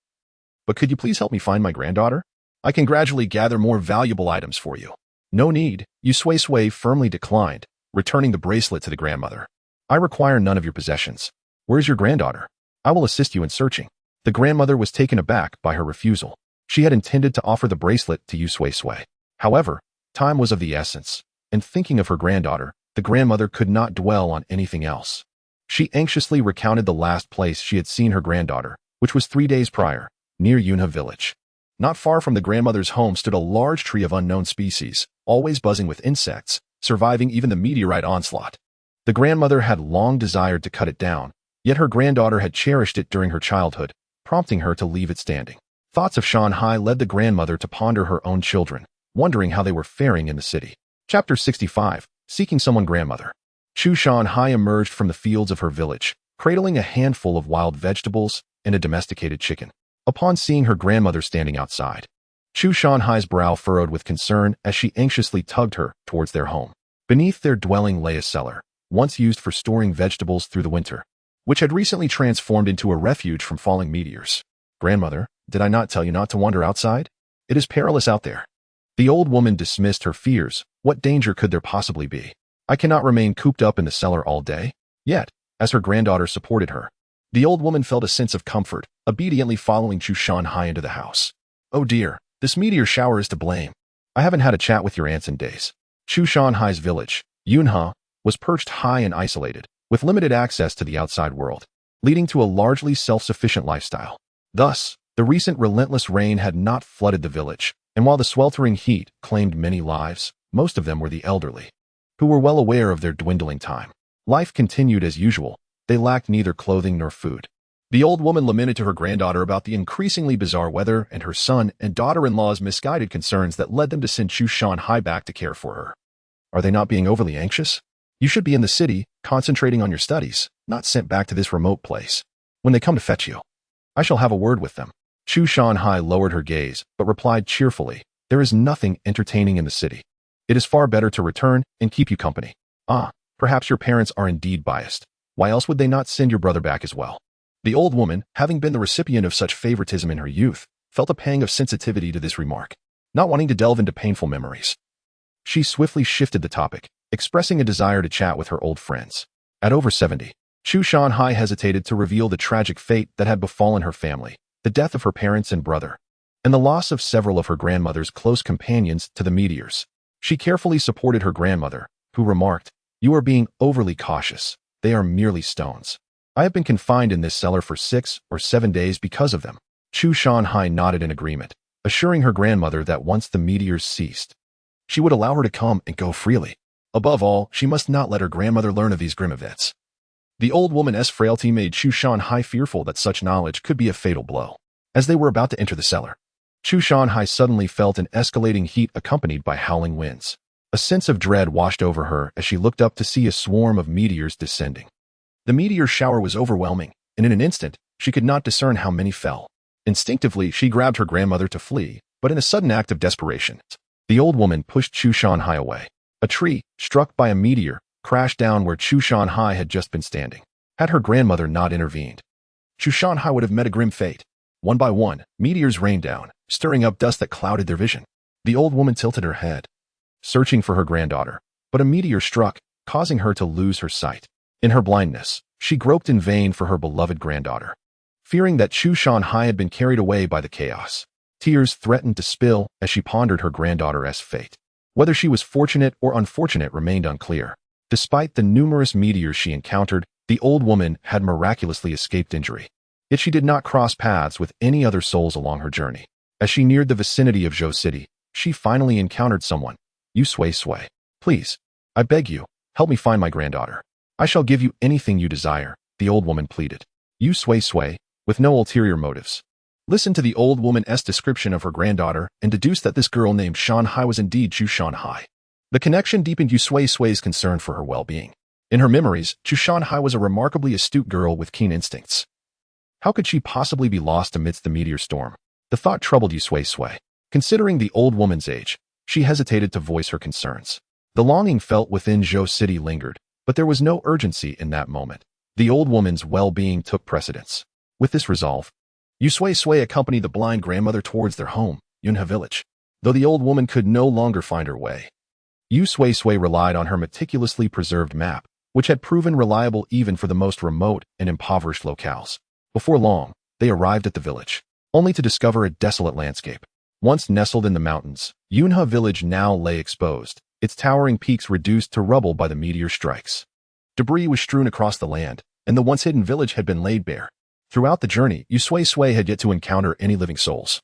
Speaker 1: but could you please help me find my granddaughter? I can gradually gather more valuable items for you." "No need," Yu Sui-Sui firmly declined, returning the bracelet to the grandmother. "I require none of your possessions. Where's your granddaughter? I will assist you in searching." The grandmother was taken aback by her refusal. She had intended to offer the bracelet to Yu Sui-Sui. However, time was of the essence, and thinking of her granddaughter, the grandmother could not dwell on anything else. She anxiously recounted the last place she had seen her granddaughter, which was 3 days prior, near Yunha village. Not far from the grandmother's home stood a large tree of unknown species, always buzzing with insects, surviving even the meteorite onslaught. The grandmother had long desired to cut it down, yet her granddaughter had cherished it during her childhood, prompting her to leave it standing. Thoughts of Shanghai led the grandmother to ponder her own children, wondering how they were faring in the city. Chapter 65, Seeking Someone Grandmother. Chu Shanghai emerged from the fields of her village, cradling a handful of wild vegetables and a domesticated chicken. Upon seeing her grandmother standing outside, Chu Shanghai's brow furrowed with concern as she anxiously tugged her towards their home. Beneath their dwelling lay a cellar, once used for storing vegetables through the winter, which had recently transformed into a refuge from falling meteors. "Grandmother, did I not tell you not to wander outside? It is perilous out there." The old woman dismissed her fears. What danger could there possibly be? "I cannot remain cooped up in the cellar all day." Yet, as her granddaughter supported her, the old woman felt a sense of comfort, obediently following Chu Shanghai into the house. "Oh dear, this meteor shower is to blame. I haven't had a chat with your aunts in days." Chu Shanghai's village, Yunha, was perched high and isolated, with limited access to the outside world, leading to a largely self-sufficient lifestyle. Thus, the recent relentless rain had not flooded the village, and while the sweltering heat claimed many lives, most of them were the elderly, who were well aware of their dwindling time. Life continued as usual. They lacked neither clothing nor food. The old woman lamented to her granddaughter about the increasingly bizarre weather and her son and daughter-in-law's misguided concerns that led them to send Chu Shanghai back to care for her. "Are they not being overly anxious? You should be in the city, concentrating on your studies, not sent back to this remote place. When they come to fetch you, I shall have a word with them." Chu Shanghai lowered her gaze, but replied cheerfully, "There is nothing entertaining in the city. It is far better to return and keep you company. Ah, perhaps your parents are indeed biased. Why else would they not send your brother back as well? The old woman, having been the recipient of such favoritism in her youth, felt a pang of sensitivity to this remark, not wanting to delve into painful memories. She swiftly shifted the topic, expressing a desire to chat with her old friends. At over 70, Chu Shanhai hesitated to reveal the tragic fate that had befallen her family, the death of her parents and brother, and the loss of several of her grandmother's close companions to the meteors. She carefully supported her grandmother, who remarked, "You are being overly cautious. They are merely stones. I have been confined in this cellar for 6 or 7 days because of them." Chu Shanhai nodded in agreement, assuring her grandmother that once the meteors ceased, she would allow her to come and go freely. Above all, she must not let her grandmother learn of these grim events. The old woman's frailty made Chu Shanhai fearful that such knowledge could be a fatal blow. As they were about to enter the cellar, Chu Shanhai suddenly felt an escalating heat accompanied by howling winds. A sense of dread washed over her as she looked up to see a swarm of meteors descending. The meteor shower was overwhelming, and in an instant, she could not discern how many fell. Instinctively, she grabbed her grandmother to flee, but in a sudden act of desperation, the old woman pushed Chu Shanhai away. A tree, struck by a meteor, crashed down where Chu Shanhai had just been standing. Had her grandmother not intervened, Chu Shanhai would have met a grim fate. One by one, meteors rained down, stirring up dust that clouded their vision. The old woman tilted her head, searching for her granddaughter, but a meteor struck, causing her to lose her sight. In her blindness, she groped in vain for her beloved granddaughter. Fearing that Chu Shanhai had been carried away by the chaos, tears threatened to spill as she pondered her granddaughter's fate. Whether she was fortunate or unfortunate remained unclear. Despite the numerous meteors she encountered, the old woman had miraculously escaped injury. Yet she did not cross paths with any other souls along her journey. As she neared the vicinity of Zhou City, she finally encountered someone. "You Sui-Sui. Please, I beg you, help me find my granddaughter. I shall give you anything you desire," the old woman pleaded. You Sui-Sui, with no ulterior motives, listened to the old woman's description of her granddaughter and deduced that this girl named Shanhai was indeed Chu Shanhai. The connection deepened Yu Sui-Sui's concern for her well-being. In her memories, Chu Shanhai was a remarkably astute girl with keen instincts. How could she possibly be lost amidst the meteor storm? The thought troubled Yu Sui-Sui. Considering the old woman's age, she hesitated to voice her concerns. The longing felt within Zhou City lingered, but there was no urgency in that moment. The old woman's well-being took precedence. With this resolve, Yu Sui-Sui accompanied the blind grandmother towards their home, Yunhe village. Though the old woman could no longer find her way, Yu Sui-Sui relied on her meticulously preserved map, which had proven reliable even for the most remote and impoverished locales. Before long, they arrived at the village, only to discover a desolate landscape. Once nestled in the mountains, Yunhe village now lay exposed, its towering peaks reduced to rubble by the meteor strikes. Debris was strewn across the land, and the once hidden village had been laid bare. Throughout the journey, Yu Sui-Sui had yet to encounter any living souls.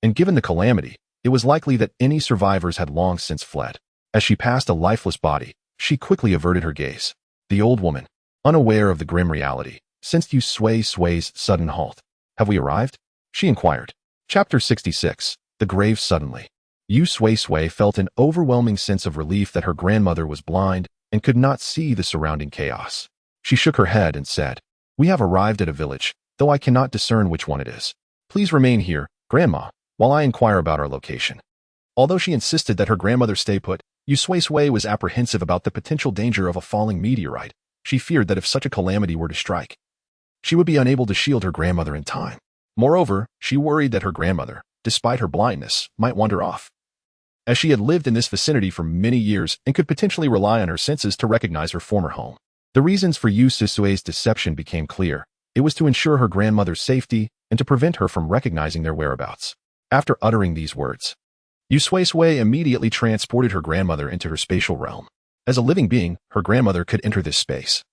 Speaker 1: And given the calamity, it was likely that any survivors had long since fled. As she passed a lifeless body, she quickly averted her gaze. The old woman, unaware of the grim reality, sensed Yu Sui-Sui's sudden halt. "Have we arrived?" she inquired. Chapter 66. The Grave Suddenly. Yu Sui-Sui felt an overwhelming sense of relief that her grandmother was blind and could not see the surrounding chaos. She shook her head and said, "We have arrived at a village, though I cannot discern which one it is. Please remain here, Grandma, while I inquire about our location." Although she insisted that her grandmother stay put, Yu Sui-Sui was apprehensive about the potential danger of a falling meteorite. She feared that if such a calamity were to strike, she would be unable to shield her grandmother in time. Moreover, she worried that her grandmother, despite her blindness, might wander off, as she had lived in this vicinity for many years and could potentially rely on her senses to recognize her former home. The reasons for Yu Sui-Sui's deception became clear. It was to ensure her grandmother's safety and to prevent her from recognizing their whereabouts. After uttering these words, Yu Sui-Sui immediately transported her grandmother into her spatial realm. As a living being, her grandmother could enter this space,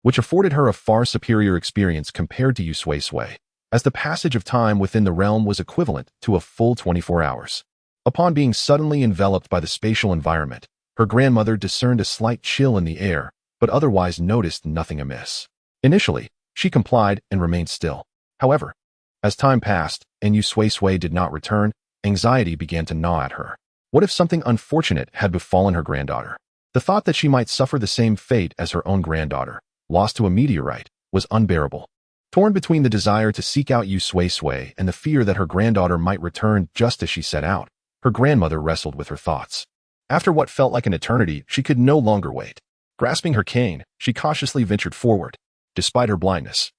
Speaker 1: which afforded her a far superior experience compared to Yu Sui-Sui, as the passage of time within the realm was equivalent to a full 24 hours. Upon being suddenly enveloped by the spatial environment, her grandmother discerned a slight chill in the air, but otherwise noticed nothing amiss. Initially, she complied and remained still. However, as time passed and Yu Sui-Sui did not return, anxiety began to gnaw at her. What if something unfortunate had befallen her granddaughter? The thought that she might suffer the same fate as her own granddaughter, lost to a meteorite, was unbearable. Torn between the desire to seek out Yu Sui-Sui and the fear that her granddaughter might return just as she set out, her grandmother wrestled with her thoughts. After what felt like an eternity, she could no longer wait. Grasping her cane, she cautiously ventured forward. Despite her blindness,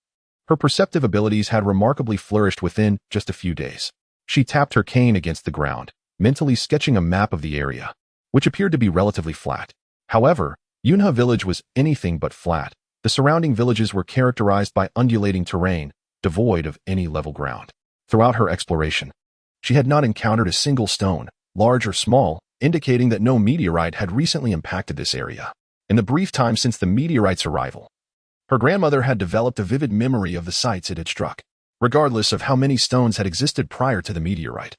Speaker 1: her perceptive abilities had remarkably flourished within just a few days. She tapped her cane against the ground, mentally sketching a map of the area, which appeared to be relatively flat. However, Yunha village was anything but flat. The surrounding villages were characterized by undulating terrain, devoid of any level ground. Throughout her exploration, she had not encountered a single stone, large or small, indicating that no meteorite had recently impacted this area. In the brief time since the meteorite's arrival, her grandmother had developed a vivid memory of the sites it had struck, regardless of how many stones had existed prior to the meteorite.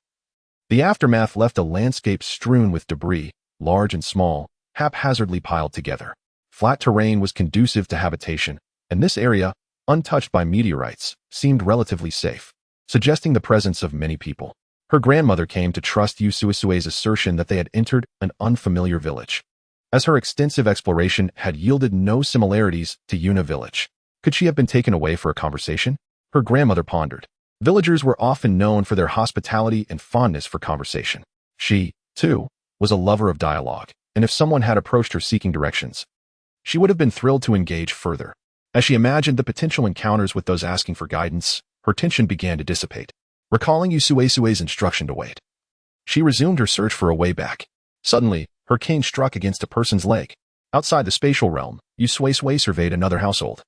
Speaker 1: The aftermath left a landscape strewn with debris, large and small, haphazardly piled together. Flat terrain was conducive to habitation, and this area, untouched by meteorites, seemed relatively safe, suggesting the presence of many people. Her grandmother came to trust Yu Sui-Sui's assertion that they had entered an unfamiliar village, as her extensive exploration had yielded no similarities to Yuna village. Could she have been taken away for a conversation? Her grandmother pondered. Villagers were often known for their hospitality and fondness for conversation. She, too, was a lover of dialogue, and if someone had approached her seeking directions, she would have been thrilled to engage further. As she imagined the potential encounters with those asking for guidance, her tension began to dissipate. Recalling Yu Sui-Sui's instruction to wait, she resumed her search for a way back. Suddenly, her cane struck against a person's leg. Outside the spatial realm, Yu Sui-Sui surveyed another household.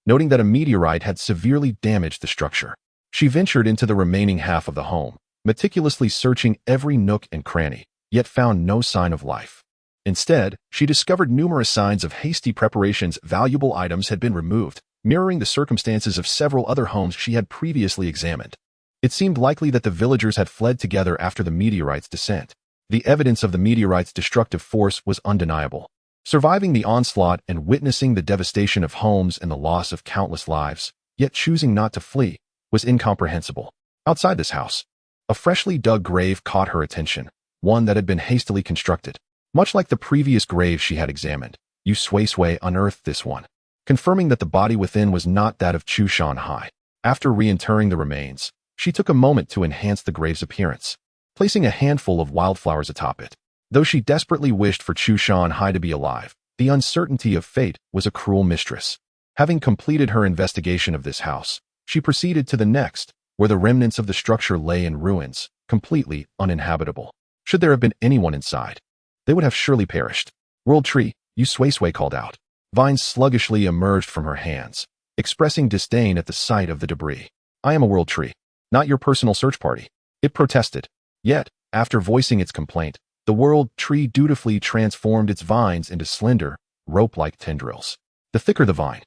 Speaker 1: Noting that a meteorite had severely damaged the structure, she ventured into the remaining half of the home, meticulously searching every nook and cranny, yet found no sign of life. Instead, she discovered numerous signs of hasty preparations. Valuable items had been removed, mirroring the circumstances of several other homes she had previously examined. It seemed likely that the villagers had fled together after the meteorite's descent. The evidence of the meteorite's destructive force was undeniable. Surviving the onslaught and witnessing the devastation of homes and the loss of countless lives, yet choosing not to flee, was incomprehensible. Outside this house, a freshly dug grave caught her attention, one that had been hastily constructed. Much like the previous grave she had examined, Yu Sui-Sui unearthed this one, confirming that the body within was not that of Chu Shanhai. After reinterring the remains, she took a moment to enhance the grave's appearance, placing a handful of wildflowers atop it. Though she desperately wished for Chu Shanhai to be alive, the uncertainty of fate was a cruel mistress. Having completed her investigation of this house, she proceeded to the next, where the remnants of the structure lay in ruins, completely uninhabitable. Should there have been anyone inside, they would have surely perished. World Tree, Yu Sui-Sui called out. Vines sluggishly emerged from her hands, expressing disdain at the sight of the debris. I am a World Tree, not your personal search party, it protested. Yet, after voicing its complaint, the World Tree dutifully transformed its vines into slender, rope-like tendrils. The thicker the vine,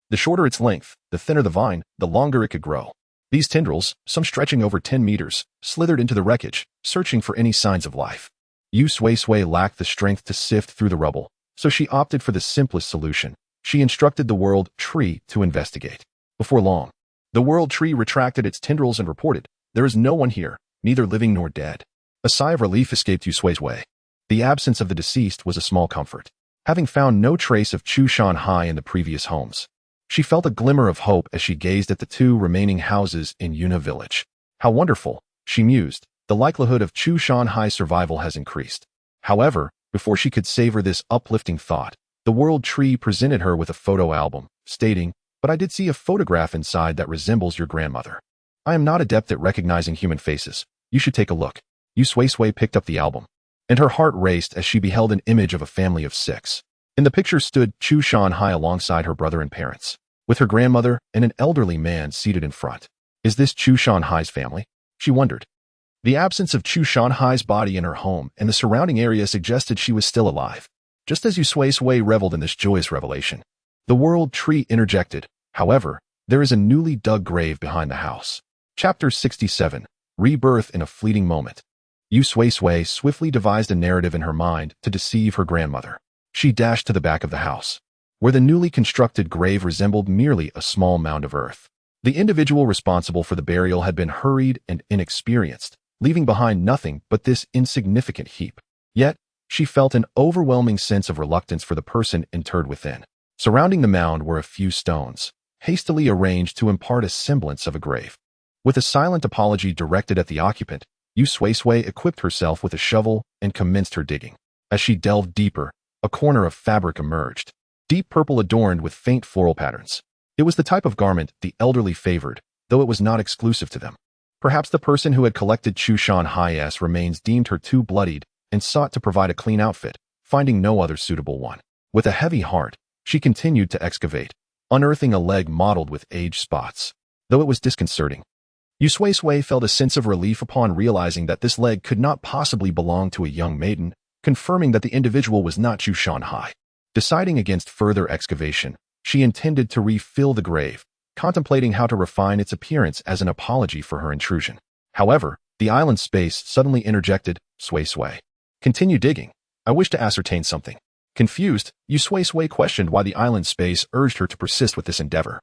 Speaker 1: the shorter its length, the thinner the vine, the longer it could grow. These tendrils, some stretching over 10 meters, slithered into the wreckage, searching for any signs of life. Yu Sui-Sui lacked the strength to sift through the rubble, so she opted for the simplest solution. She instructed the World Tree to investigate. Before long, the World Tree retracted its tendrils and reported, "There is no one here, neither living nor dead." A sigh of relief escaped Yu Sui-Sui. The absence of the deceased was a small comfort. Having found no trace of Chu Shanhai in the previous homes, she felt a glimmer of hope as she gazed at the two remaining houses in Yuna village. How wonderful, she mused. The likelihood of Chu Shanhai's survival has increased. However, before she could savor this uplifting thought, the World Tree presented her with a photo album, stating, "But I did see a photograph inside that resembles your grandmother. I am not adept at recognizing human faces. You should take a look." Yu Sui-Sui picked up the album, and her heart raced as she beheld an image of a family of 6. In the picture stood Chu Shanhai alongside her brother and parents, with her grandmother and an elderly man seated in front. Is this Chu Shanhai's family? She wondered. The absence of Chu Shanhai's body in her home and the surrounding area suggested she was still alive. Just as Yu Sui-Sui reveled in this joyous revelation, the World Tree interjected, "However, there is a newly dug grave behind the house." Chapter 67, Rebirth in a Fleeting Moment. Yu Sui-Sui swiftly devised a narrative in her mind to deceive her grandmother. She dashed to the back of the house, where the newly constructed grave resembled merely a small mound of earth. The individual responsible for the burial had been hurried and inexperienced, leaving behind nothing but this insignificant heap. Yet, she felt an overwhelming sense of reluctance for the person interred within. Surrounding the mound were a few stones, hastily arranged to impart a semblance of a grave. With a silent apology directed at the occupant, Yu Sui-Sui equipped herself with a shovel and commenced her digging. As she delved deeper, a corner of fabric emerged, deep purple adorned with faint floral patterns. It was the type of garment the elderly favored, though it was not exclusive to them. Perhaps the person who had collected Chu-shan-hai's remains deemed her too bloodied and sought to provide a clean outfit, finding no other suitable one. With a heavy heart, she continued to excavate, unearthing a leg mottled with age spots. Though it was disconcerting, Yu Sui-Sui felt a sense of relief upon realizing that this leg could not possibly belong to a young maiden, confirming that the individual was not Chu-shan-hai. Deciding against further excavation, she intended to refill the grave, contemplating how to refine its appearance as an apology for her intrusion. However, the island space suddenly interjected, Sui-Sui. Continue digging. I wish to ascertain something. Confused, Yu Sui-Sui questioned why the island space urged her to persist with this endeavor.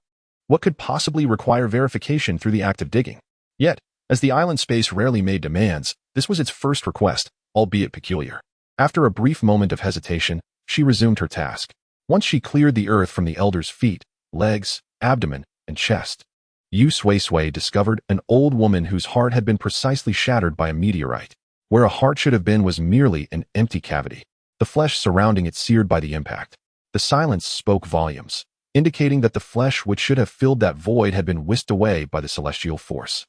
Speaker 1: What could possibly require verification through the act of digging? Yet, as the island space rarely made demands, this was its first request, albeit peculiar. After a brief moment of hesitation, she resumed her task. Once she cleared the earth from the elder's feet, legs, abdomen, and chest, Yu Sui-Sui discovered an old woman whose heart had been precisely shattered by a meteorite. Where a heart should have been was merely an empty cavity, the flesh surrounding it seared by the impact. The silence spoke volumes, indicating that the flesh which should have filled that void had been whisked away by the celestial force.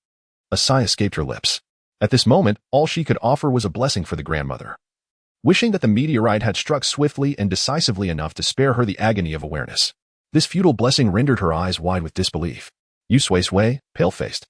Speaker 1: A sigh escaped her lips. At this moment, all she could offer was a blessing for the grandmother, wishing that the meteorite had struck swiftly and decisively enough to spare her the agony of awareness. This futile blessing rendered her eyes wide with disbelief. Yu Sui-Sui, pale-faced,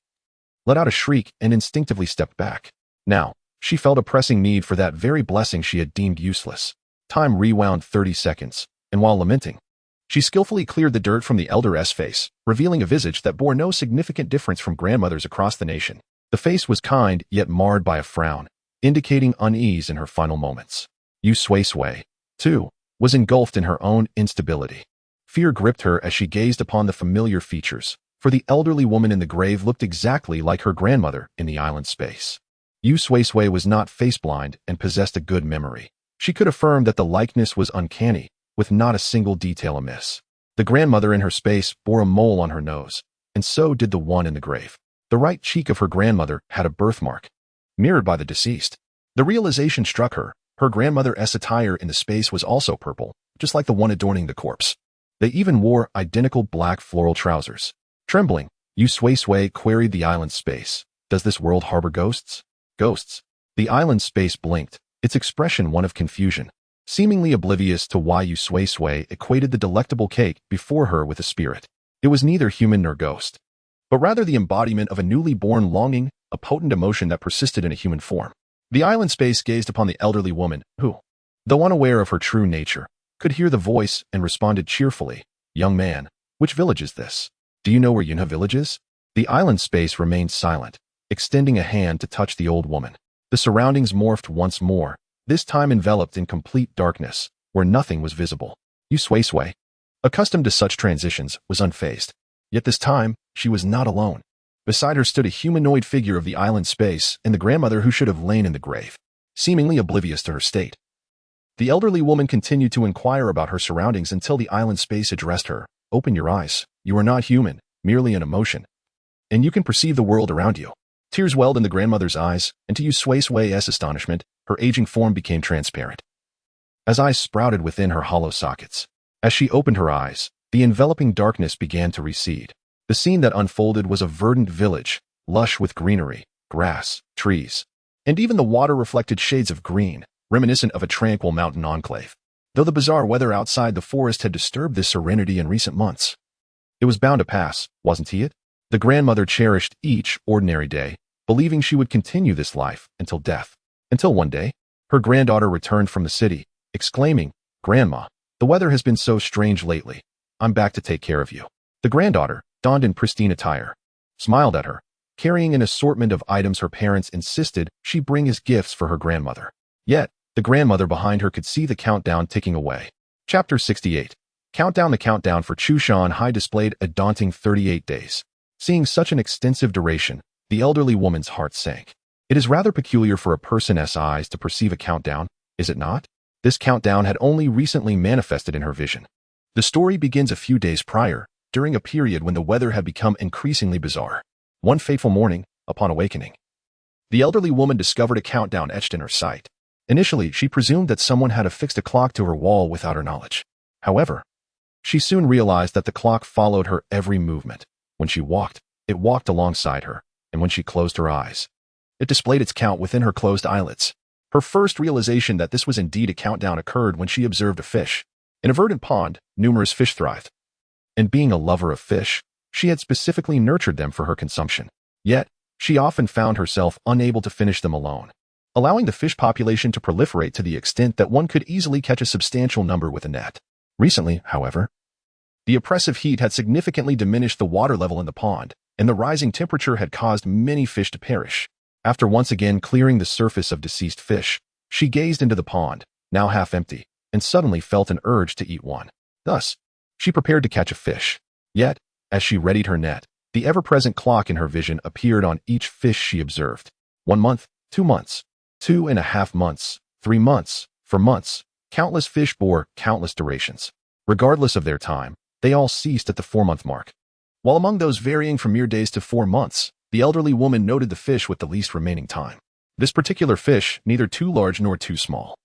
Speaker 1: let out a shriek and instinctively stepped back. Now, she felt a pressing need for that very blessing she had deemed useless. Time rewound 30 seconds, and while lamenting, she skillfully cleared the dirt from the elder's face, revealing a visage that bore no significant difference from grandmothers across the nation. The face was kind, yet marred by a frown, indicating unease in her final moments. Yu Sui-Sui, too, was engulfed in her own instability. Fear gripped her as she gazed upon the familiar features, for the elderly woman in the grave looked exactly like her grandmother in the island space. Yu Sui-Sui was not face-blind and possessed a good memory. She could affirm that the likeness was uncanny, with not a single detail amiss. The grandmother in her space bore a mole on her nose, and so did the one in the grave. The right cheek of her grandmother had a birthmark, mirrored by the deceased. The realization struck her. Her grandmother's attire in the space was also purple, just like the one adorning the corpse. They even wore identical black floral trousers. Trembling, Yu Sui-Sui queried the island space. Does this world harbor ghosts? Ghosts. The island space blinked, its expression one of confusion, seemingly oblivious to why Yu Sui-Sui equated the delectable cake before her with a spirit. It was neither human nor ghost, but rather the embodiment of a newly born longing, a potent emotion that persisted in a human form. The island space gazed upon the elderly woman, who, though unaware of her true nature, could hear the voice and responded cheerfully, "Young man, which village is this? Do you know where Yunha village is?" The island space remained silent, extending a hand to touch the old woman. The surroundings morphed once more, this time enveloped in complete darkness, where nothing was visible. Yu Sui-Sui, accustomed to such transitions, was unfazed. Yet this time, she was not alone. Beside her stood a humanoid figure of the island space and the grandmother who should have lain in the grave, seemingly oblivious to her state. The elderly woman continued to inquire about her surroundings until the island space addressed her. "Open your eyes. You are not human, merely an emotion, and you can perceive the world around you." Tears welled in the grandmother's eyes, and to Yu Sui-Sui's astonishment, her aging form became transparent, as eyes sprouted within her hollow sockets. As she opened her eyes, the enveloping darkness began to recede. The scene that unfolded was a verdant village, lush with greenery, grass, trees, and even the water reflected shades of green, reminiscent of a tranquil mountain enclave. Though the bizarre weather outside the forest had disturbed this serenity in recent months, it was bound to pass, wasn't it? The grandmother cherished each ordinary day, believing she would continue this life until death. Until one day, her granddaughter returned from the city, exclaiming, "Grandma, the weather has been so strange lately. I'm back to take care of you." The granddaughter, donned in pristine attire, smiled at her, carrying an assortment of items her parents insisted she bring as gifts for her grandmother. Yet, the grandmother behind her could see the countdown ticking away. Chapter 68. Countdown. The countdown for Chu-shan-hai displayed a daunting 38 days. Seeing such an extensive duration, the elderly woman's heart sank. It is rather peculiar for a person's eyes to perceive a countdown, is it not? This countdown had only recently manifested in her vision. The story begins a few days prior, during a period when the weather had become increasingly bizarre. One fateful morning, upon awakening, the elderly woman discovered a countdown etched in her sight. Initially, she presumed that someone had affixed a clock to her wall without her knowledge. However, she soon realized that the clock followed her every movement. When she walked, it walked alongside her, and when she closed her eyes, it displayed its count within her closed eyelids. Her first realization that this was indeed a countdown occurred when she observed a fish. In a verdant pond, numerous fish thrived. And being a lover of fish, she had specifically nurtured them for her consumption. Yet, she often found herself unable to finish them alone, allowing the fish population to proliferate to the extent that one could easily catch a substantial number with a net. Recently, however, the oppressive heat had significantly diminished the water level in the pond, and the rising temperature had caused many fish to perish. After once again clearing the surface of deceased fish, she gazed into the pond, now half empty, and suddenly felt an urge to eat one. Thus, she prepared to catch a fish. Yet, as she readied her net, the ever-present clock in her vision appeared on each fish she observed. 1 month, 2 months, 2.5 months, 3 months, 4 months. Countless fish bore countless durations. Regardless of their time, they all ceased at the 4-month mark. While among those varying from mere days to 4 months, the elderly woman noted the fish with the least remaining time. This particular fish, neither too large nor too small,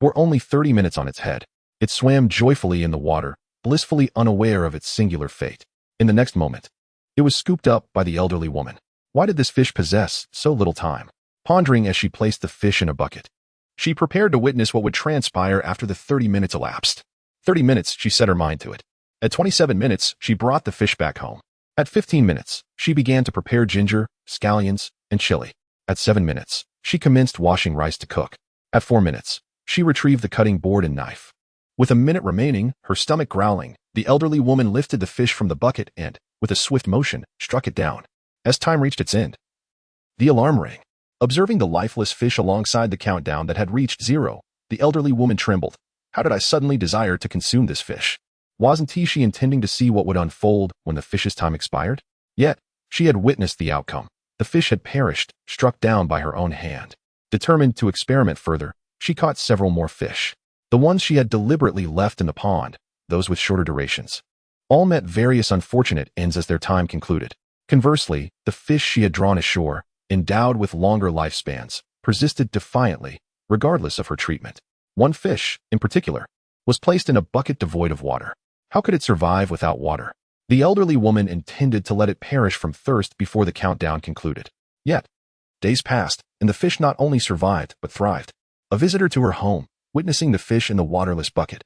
Speaker 1: bore only 30 minutes on its head. It swam joyfully in the water, blissfully unaware of its singular fate. In the next moment, it was scooped up by the elderly woman. Why did this fish possess so little time? Pondering as she placed the fish in a bucket, she prepared to witness what would transpire after the 30 minutes elapsed. 30 minutes, she set her mind to it. At 27 minutes, she brought the fish back home. At 15 minutes, she began to prepare ginger, scallions, and chili. At 7 minutes, she commenced washing rice to cook. At 4 minutes, she retrieved the cutting board and knife. With a minute remaining, her stomach growling, the elderly woman lifted the fish from the bucket and, with a swift motion, struck it down. As time reached its end, the alarm rang. Observing the lifeless fish alongside the countdown that had reached 0, the elderly woman trembled. How did I suddenly desire to consume this fish? Wasn't she intending to see what would unfold when the fish's time expired? Yet, she had witnessed the outcome. The fish had perished, struck down by her own hand. Determined to experiment further, she caught several more fish. The ones she had deliberately left in the pond, those with shorter durations, all met various unfortunate ends as their time concluded. Conversely, the fish she had drawn ashore, endowed with longer lifespans, persisted defiantly, regardless of her treatment. One fish, in particular, was placed in a bucket devoid of water. How could it survive without water? The elderly woman intended to let it perish from thirst before the countdown concluded. Yet, days passed, and the fish not only survived, but thrived. A visitor to her home, witnessing the fish in the waterless bucket,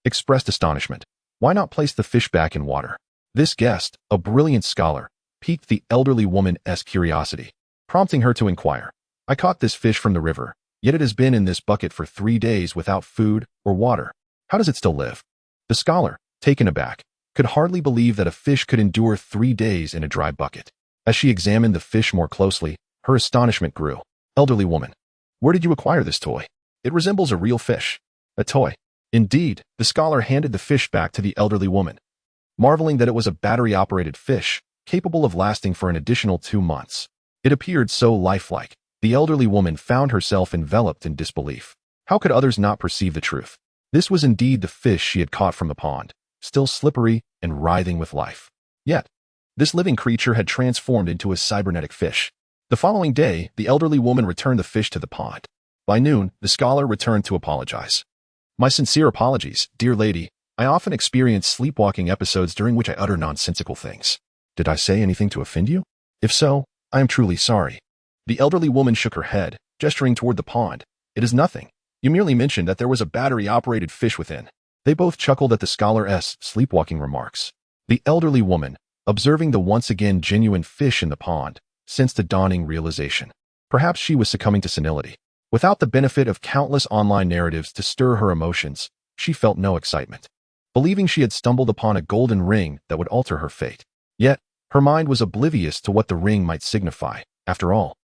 Speaker 1: expressed astonishment. Why not place the fish back in water? This guest, a brilliant scholar, piqued the elderly woman's curiosity, prompting her to inquire. I caught this fish from the river, yet it has been in this bucket for 3 days without food or water. How does it still live? The scholar, taken aback, could hardly believe that a fish could endure 3 days in a dry bucket. As she examined the fish more closely, her astonishment grew. Elderly woman, where did you acquire this toy? It resembles a real fish. A toy. Indeed, the scholar handed the fish back to the elderly woman, marveling that it was a battery-operated fish, capable of lasting for an additional 2 months. It appeared so lifelike. The elderly woman found herself enveloped in disbelief. How could others not perceive the truth? This was indeed the fish she had caught from the pond, still slippery and writhing with life. Yet, this living creature had transformed into a cybernetic fish. The following day, the elderly woman returned the fish to the pond. By noon, the scholar returned to apologize. My sincere apologies, dear lady. I often experience sleepwalking episodes during which I utter nonsensical things. Did I say anything to offend you? If so, I am truly sorry. The elderly woman shook her head, gesturing toward the pond. It is nothing. You merely mentioned that there was a battery-operated fish within. They both chuckled at the scholar's sleepwalking remarks. The elderly woman, observing the once again genuine fish in the pond, sensed a dawning realization. Perhaps she was succumbing to senility. Without the benefit of countless online narratives to stir her emotions, she felt no excitement, believing she had stumbled upon a golden ring that would alter her fate. Yet, her mind was oblivious to what the ring might signify. After all,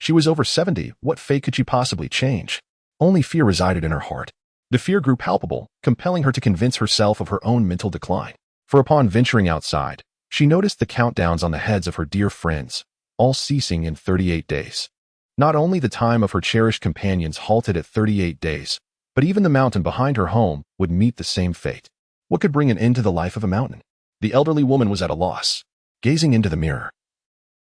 Speaker 1: she was over 70. What fate could she possibly change? Only fear resided in her heart. The fear grew palpable, compelling her to convince herself of her own mental decline. For upon venturing outside, she noticed the countdowns on the heads of her dear friends, all ceasing in 38 days. Not only the time of her cherished companions halted at 38 days, but even the mountain behind her home would meet the same fate. What could bring an end to the life of a mountain? The elderly woman was at a loss. Gazing into the mirror,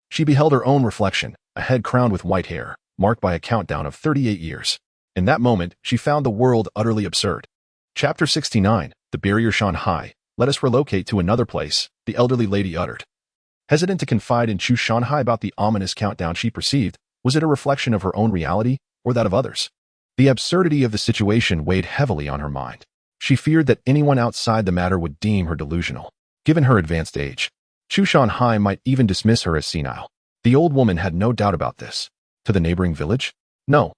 Speaker 1: she beheld her own reflection, a head crowned with white hair, marked by a countdown of 38 years. In that moment, she found the world utterly absurd. Chapter 69, The Barrier Shanghai. Let us relocate to another place, the elderly lady uttered. Hesitant to confide in Chu Shanghai about the ominous countdown she perceived, was it a reflection of her own reality or that of others? The absurdity of the situation weighed heavily on her mind. She feared that anyone outside the matter would deem her delusional. Given her advanced age, Chu Shanghai might even dismiss her as senile. The old woman had no doubt about this. To the neighboring village? No,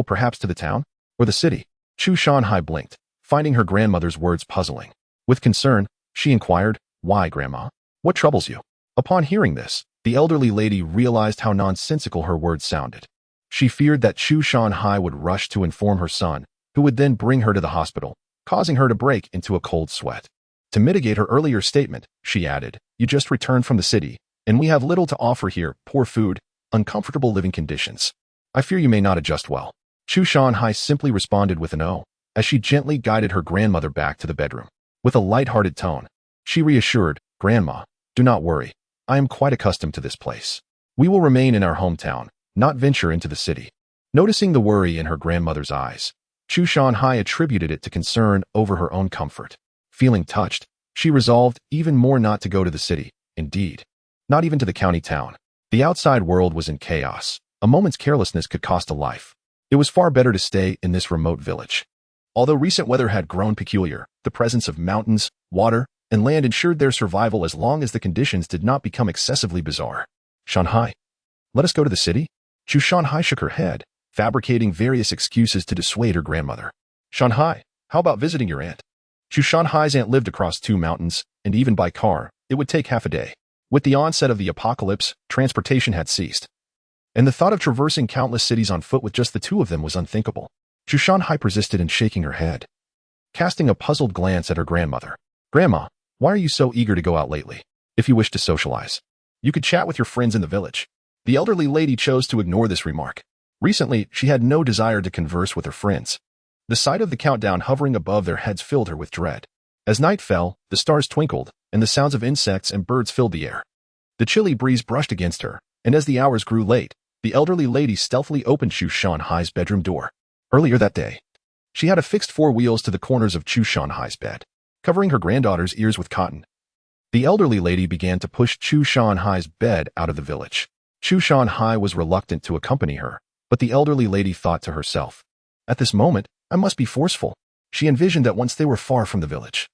Speaker 1: perhaps to the town? Or the city? Chu Shanghai blinked, finding her grandmother's words puzzling. With concern, she inquired, "Why, Grandma? What troubles you?" Upon hearing this, the elderly lady realized how nonsensical her words sounded. She feared that Chu Shanghai would rush to inform her son, who would then bring her to the hospital, causing her to break into a cold sweat. To mitigate her earlier statement, she added, "You just returned from the city, and we have little to offer here, poor food, uncomfortable living conditions. I fear you may not adjust well." Chu Shanghai simply responded with an "oh," as she gently guided her grandmother back to the bedroom. With a light-hearted tone, she reassured, "Grandma, do not worry. I am quite accustomed to this place. We will remain in our hometown, not venture into the city." Noticing the worry in her grandmother's eyes, Chu Shanghai attributed it to concern over her own comfort. Feeling touched, she resolved even more not to go to the city, indeed, not even to the county town. The outside world was in chaos. A moment's carelessness could cost a life. It was far better to stay in this remote village. Although recent weather had grown peculiar, the presence of mountains, water, and land ensured their survival as long as the conditions did not become excessively bizarre. "Shanghai, let us go to the city?" Chu Shanghai shook her head, fabricating various excuses to dissuade her grandmother. "Shanghai, how about visiting your aunt?" Chu Shanghai's aunt lived across 2 mountains, and even by car, it would take half a day. With the onset of the apocalypse, transportation had ceased, and the thought of traversing countless cities on foot with just the 2 of them was unthinkable. Chu Shanghai persisted in shaking her head, casting a puzzled glance at her grandmother. "Grandma, why are you so eager to go out lately? If you wish to socialize, you could chat with your friends in the village." The elderly lady chose to ignore this remark. Recently, she had no desire to converse with her friends. The sight of the countdown hovering above their heads filled her with dread. As night fell, the stars twinkled, and the sounds of insects and birds filled the air. The chilly breeze brushed against her, and as the hours grew late, the elderly lady stealthily opened Chu Shanghai's bedroom door. Earlier that day, she had affixed 4 wheels to the corners of Chu Shanghai's bed, covering her granddaughter's ears with cotton. The elderly lady began to push Chu Shanghai's bed out of the village. Chu Shanghai was reluctant to accompany her, but the elderly lady thought to herself, "At this moment, I must be forceful." She envisioned that once they were far from the village,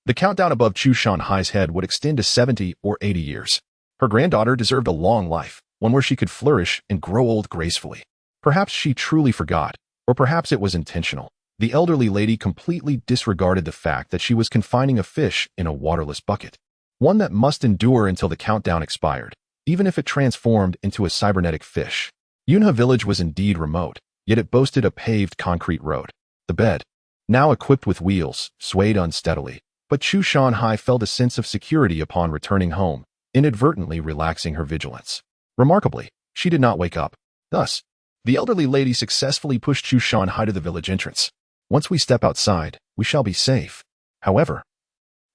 Speaker 1: the countdown above Chu Shanghai's head would extend to 70 or 80 years. Her granddaughter deserved a long life, one where she could flourish and grow old gracefully. Perhaps she truly forgot, or perhaps it was intentional. The elderly lady completely disregarded the fact that she was confining a fish in a waterless bucket, one that must endure until the countdown expired, even if it transformed into a cybernetic fish. Yunhe village was indeed remote, yet it boasted a paved concrete road. The bed, now equipped with wheels, swayed unsteadily, but Chu Shanghai felt a sense of security upon returning home, inadvertently relaxing her vigilance. Remarkably, she did not wake up. Thus, the elderly lady successfully pushed Chu Shanghai to the village entrance. "Once we step outside, we shall be safe." However,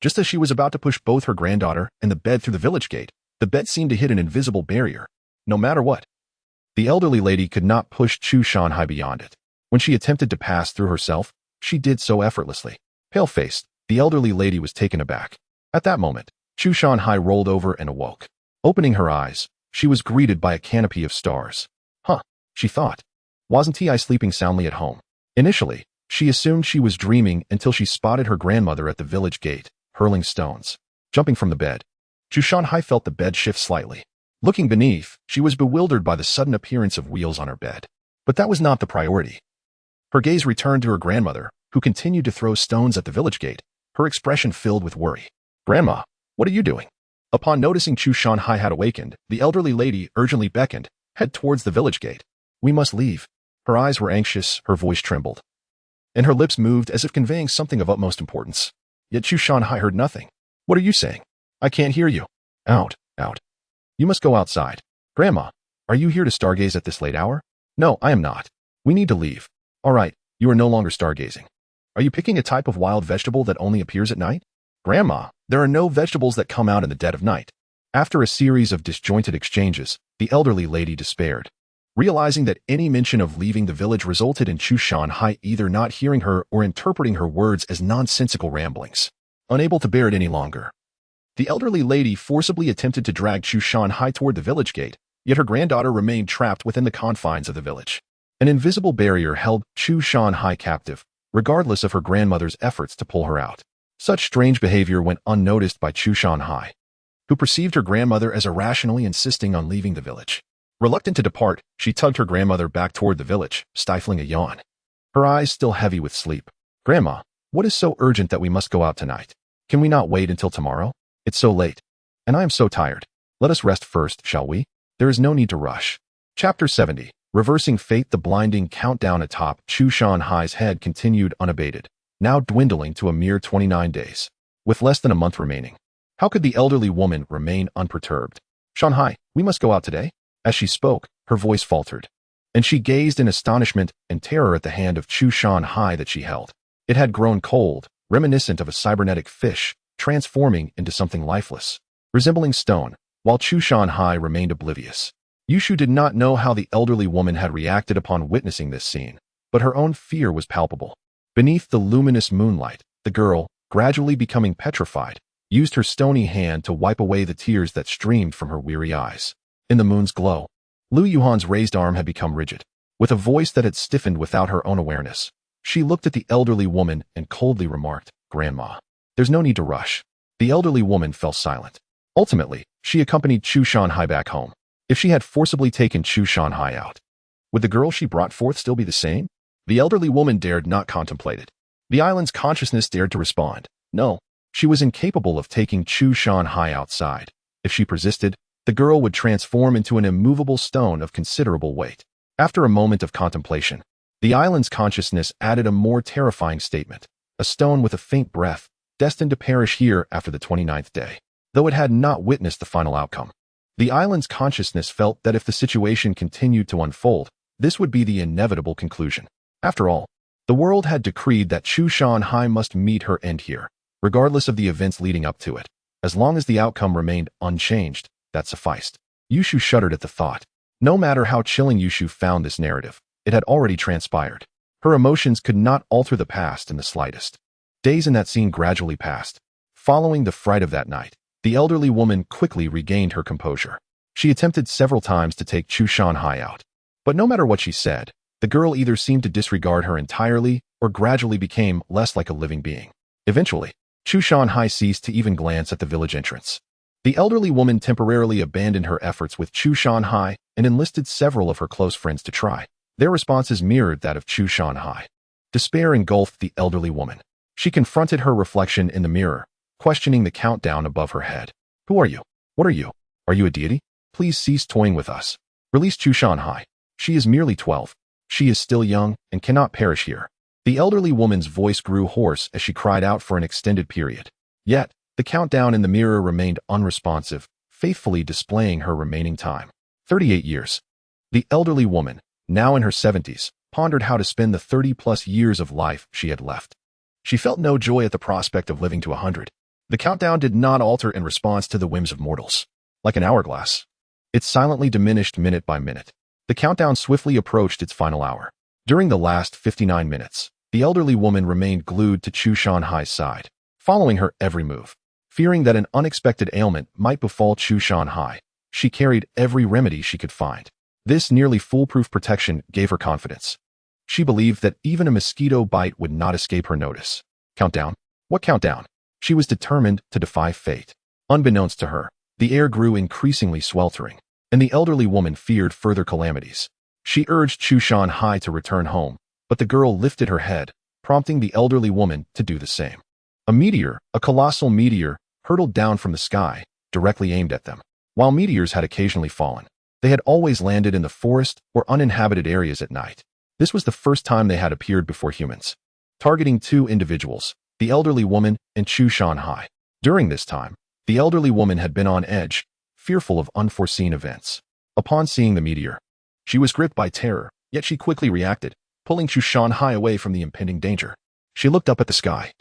Speaker 1: just as she was about to push both her granddaughter and the bed through the village gate, the bed seemed to hit an invisible barrier. No matter what, the elderly lady could not push Chu Shanghai beyond it. When she attempted to pass through herself, she did so effortlessly. Pale-faced, the elderly lady was taken aback. At that moment, Chu Shanghai rolled over and awoke. Opening her eyes, she was greeted by a canopy of stars. "Huh," she thought. "Wasn't I sleeping soundly at home?" Initially, she assumed she was dreaming until she spotted her grandmother at the village gate, hurling stones. Jumping from the bed, Chu Shanghai felt the bed shift slightly. Looking beneath, she was bewildered by the sudden appearance of wheels on her bed. But that was not the priority. Her gaze returned to her grandmother, who continued to throw stones at the village gate, her expression filled with worry. "Grandma, what are you doing?" Upon noticing Chu Shanghai had awakened, the elderly lady urgently beckoned, "Head towards the village gate. We must leave." Her eyes were anxious, her voice trembled, and her lips moved as if conveying something of utmost importance. Yet Chu Shanghai heard nothing. "What are you saying? I can't hear you." Out. "You must go outside." "Grandma, are you here to stargaze at this late hour?" "No, I am not. We need to leave." "All right, you are no longer stargazing. Are you picking a type of wild vegetable that only appears at night?" "Grandma, there are no vegetables that come out in the dead of night." After a series of disjointed exchanges, the elderly lady despaired. Realizing that any mention of leaving the village resulted in Chu Shanhai either not hearing her or interpreting her words as nonsensical ramblings. Unable to bear it any longer, the elderly lady forcibly attempted to drag Chu Shanhai toward the village gate, yet her granddaughter remained trapped within the confines of the village. An invisible barrier held Chu Shanhai captive, regardless of her grandmother's efforts to pull her out. Such strange behavior went unnoticed by Chu Shanhai, who perceived her grandmother as irrationally insisting on leaving the village. Reluctant to depart, she tugged her grandmother back toward the village, stifling a yawn. Her eyes still heavy with sleep. "Grandma, what is so urgent that we must go out tonight? Can we not wait until tomorrow? It's so late. And I am so tired. Let us rest first, shall we? There is no need to rush." Chapter 70. Reversing Fate. The blinding countdown atop Chu Shanhai's head continued unabated, now dwindling to a mere 29 days. With less than a month remaining, how could the elderly woman remain unperturbed? "Shanhai, we must go out today?" As she spoke, her voice faltered, and she gazed in astonishment and terror at the hand of Chu Shanhai that she held. It had grown cold, reminiscent of a cybernetic fish, transforming into something lifeless, resembling stone, while Chu Shanhai remained oblivious. Yushu did not know how the elderly woman had reacted upon witnessing this scene, but her own fear was palpable. Beneath the luminous moonlight, the girl, gradually becoming petrified, used her stony hand to wipe away the tears that streamed from her weary eyes. In the moon's glow, Lu Yuhan's raised arm had become rigid. With a voice that had stiffened without her own awareness, she looked at the elderly woman and coldly remarked, "Grandma, there's no need to rush." The elderly woman fell silent. Ultimately, she accompanied Chu Shanhai back home. If she had forcibly taken Chu Shanhai out, would the girl she brought forth still be the same? The elderly woman dared not contemplate it. The island's consciousness dared to respond. No, she was incapable of taking Chu Shanhai outside. If she persisted, the girl would transform into an immovable stone of considerable weight. After a moment of contemplation, the island's consciousness added a more terrifying statement. A stone with a faint breath, destined to perish here after the 29th day. Though it had not witnessed the final outcome, the island's consciousness felt that if the situation continued to unfold, this would be the inevitable conclusion. After all, the world had decreed that Chu Shanhai must meet her end here, regardless of the events leading up to it. As long as the outcome remained unchanged, that sufficed. Yushu shuddered at the thought. No matter how chilling Yushu found this narrative, it had already transpired. Her emotions could not alter the past in the slightest. Days in that scene gradually passed. Following the fright of that night, the elderly woman quickly regained her composure. She attempted several times to take Chu Shanhai out, but no matter what she said, the girl either seemed to disregard her entirely or gradually became less like a living being. Eventually, Chu Shanhai ceased to even glance at the village entrance. The elderly woman temporarily abandoned her efforts with Chu Shanhai and enlisted several of her close friends to try. Their responses mirrored that of Chu Shanhai. Despair engulfed the elderly woman. She confronted her reflection in the mirror, questioning the countdown above her head. "Who are you? What are you? Are you a deity? Please cease toying with us. Release Chu Shanhai. She is merely 12. She is still young and cannot perish here." The elderly woman's voice grew hoarse as she cried out for an extended period. Yet, the countdown in the mirror remained unresponsive, faithfully displaying her remaining time. 38 years. The elderly woman, now in her 70s, pondered how to spend the 30-plus years of life she had left. She felt no joy at the prospect of living to 100. The countdown did not alter in response to the whims of mortals. Like an hourglass, it silently diminished minute by minute. The countdown swiftly approached its final hour. During the last 59 minutes, the elderly woman remained glued to Chu Shanhai's side, following her every move. Fearing that an unexpected ailment might befall Chu Shanhai, she carried every remedy she could find. This nearly foolproof protection gave her confidence. She believed that even a mosquito bite would not escape her notice. Countdown? What countdown? She was determined to defy fate. Unbeknownst to her, the air grew increasingly sweltering, and the elderly woman feared further calamities. She urged Chu Shanhai to return home, but the girl lifted her head, prompting the elderly woman to do the same. A colossal meteor, hurtled down from the sky, directly aimed at them. While meteors had occasionally fallen, they had always landed in the forest or uninhabited areas at night. This was the first time they had appeared before humans, targeting two individuals, the elderly woman and Chu Shanhai. During this time, the elderly woman had been on edge, fearful of unforeseen events. Upon seeing the meteor, she was gripped by terror, yet she quickly reacted, pulling Chu Shanhai away from the impending danger. She looked up at the sky,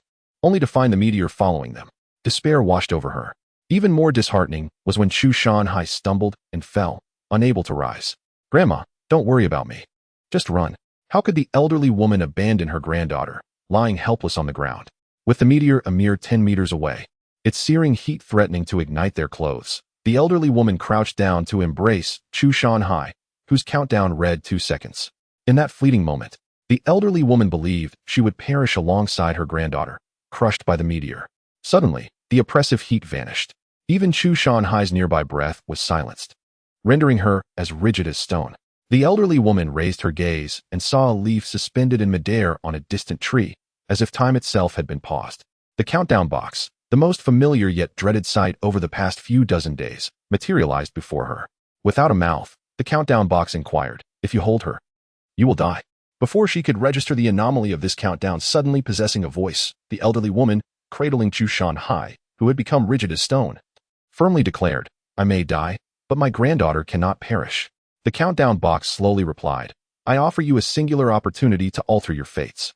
Speaker 1: only to find the meteor following them. Despair washed over her. Even more disheartening was when Chu Shanhai stumbled and fell, unable to rise. "Grandma, Don't worry about me. Just run. How could the elderly woman abandon her granddaughter, lying helpless on the ground, with the meteor a mere 10 meters away, its searing heat threatening to ignite their clothes? The elderly woman crouched down to embrace Chu Shanhai, whose countdown read 2 seconds. In that fleeting moment, the elderly woman believed she would perish alongside her granddaughter, crushed by the meteor. Suddenly, the oppressive heat vanished. Even Chu Shanhai's nearby breath was silenced, rendering her as rigid as stone. The elderly woman raised her gaze and saw a leaf suspended in midair on a distant tree, as if time itself had been paused. The countdown box, the most familiar yet dreaded sight over the past few dozen days, materialized before her. Without a mouth, the countdown box inquired, "If you hold her, you will die." Before she could register the anomaly of this countdown suddenly possessing a voice, the elderly woman, cradling Chu Shanhai, who had become rigid as stone, firmly declared, "I may die, but my granddaughter cannot perish." The countdown box slowly replied, "I offer you a singular opportunity to alter your fates.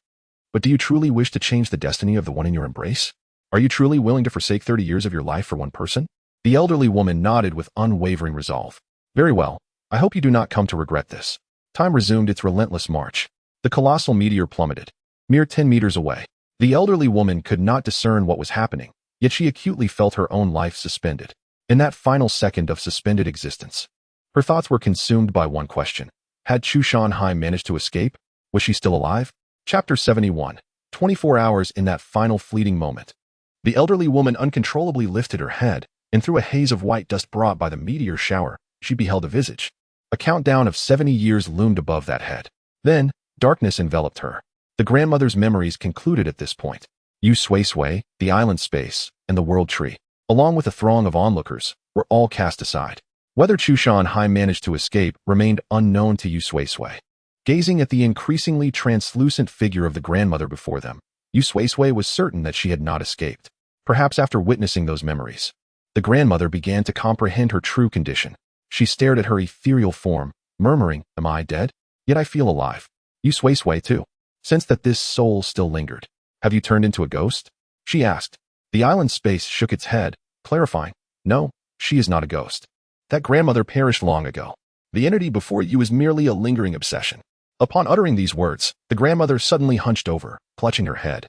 Speaker 1: But do you truly wish to change the destiny of the one in your embrace? Are you truly willing to forsake 30 years of your life for one person?" The elderly woman nodded with unwavering resolve. "Very well. I hope you do not come to regret this." Time resumed its relentless march. The colossal meteor plummeted, mere 10 meters away. The elderly woman could not discern what was happening, yet she acutely felt her own life suspended. In that final second of suspended existence, her thoughts were consumed by one question. Had Chu Shanhai managed to escape? Was she still alive? Chapter 71. 24 hours in that final fleeting moment. The elderly woman uncontrollably lifted her head, and through a haze of white dust brought by the meteor shower, she beheld a visage. A countdown of 70 years loomed above that head. Then, darkness enveloped her. The grandmother's memories concluded at this point. Yu Sui-Sui, the island space, and the world tree, along with a throng of onlookers, were all cast aside. Whether Chu Shanhai managed to escape remained unknown to Yu Sui-Sui. Gazing at the increasingly translucent figure of the grandmother before them, Yu Sui-Sui was certain that she had not escaped. Perhaps after witnessing those memories, the grandmother began to comprehend her true condition. She stared at her ethereal form, murmuring, "Am I dead? Yet I feel alive." Yu Sui-Sui, too, sensed that this soul still lingered. "Have you turned into a ghost?" she asked. The island space shook its head, clarifying, "No, she is not a ghost. That grandmother perished long ago. The entity before you is merely a lingering obsession." Upon uttering these words, the grandmother suddenly hunched over, clutching her head.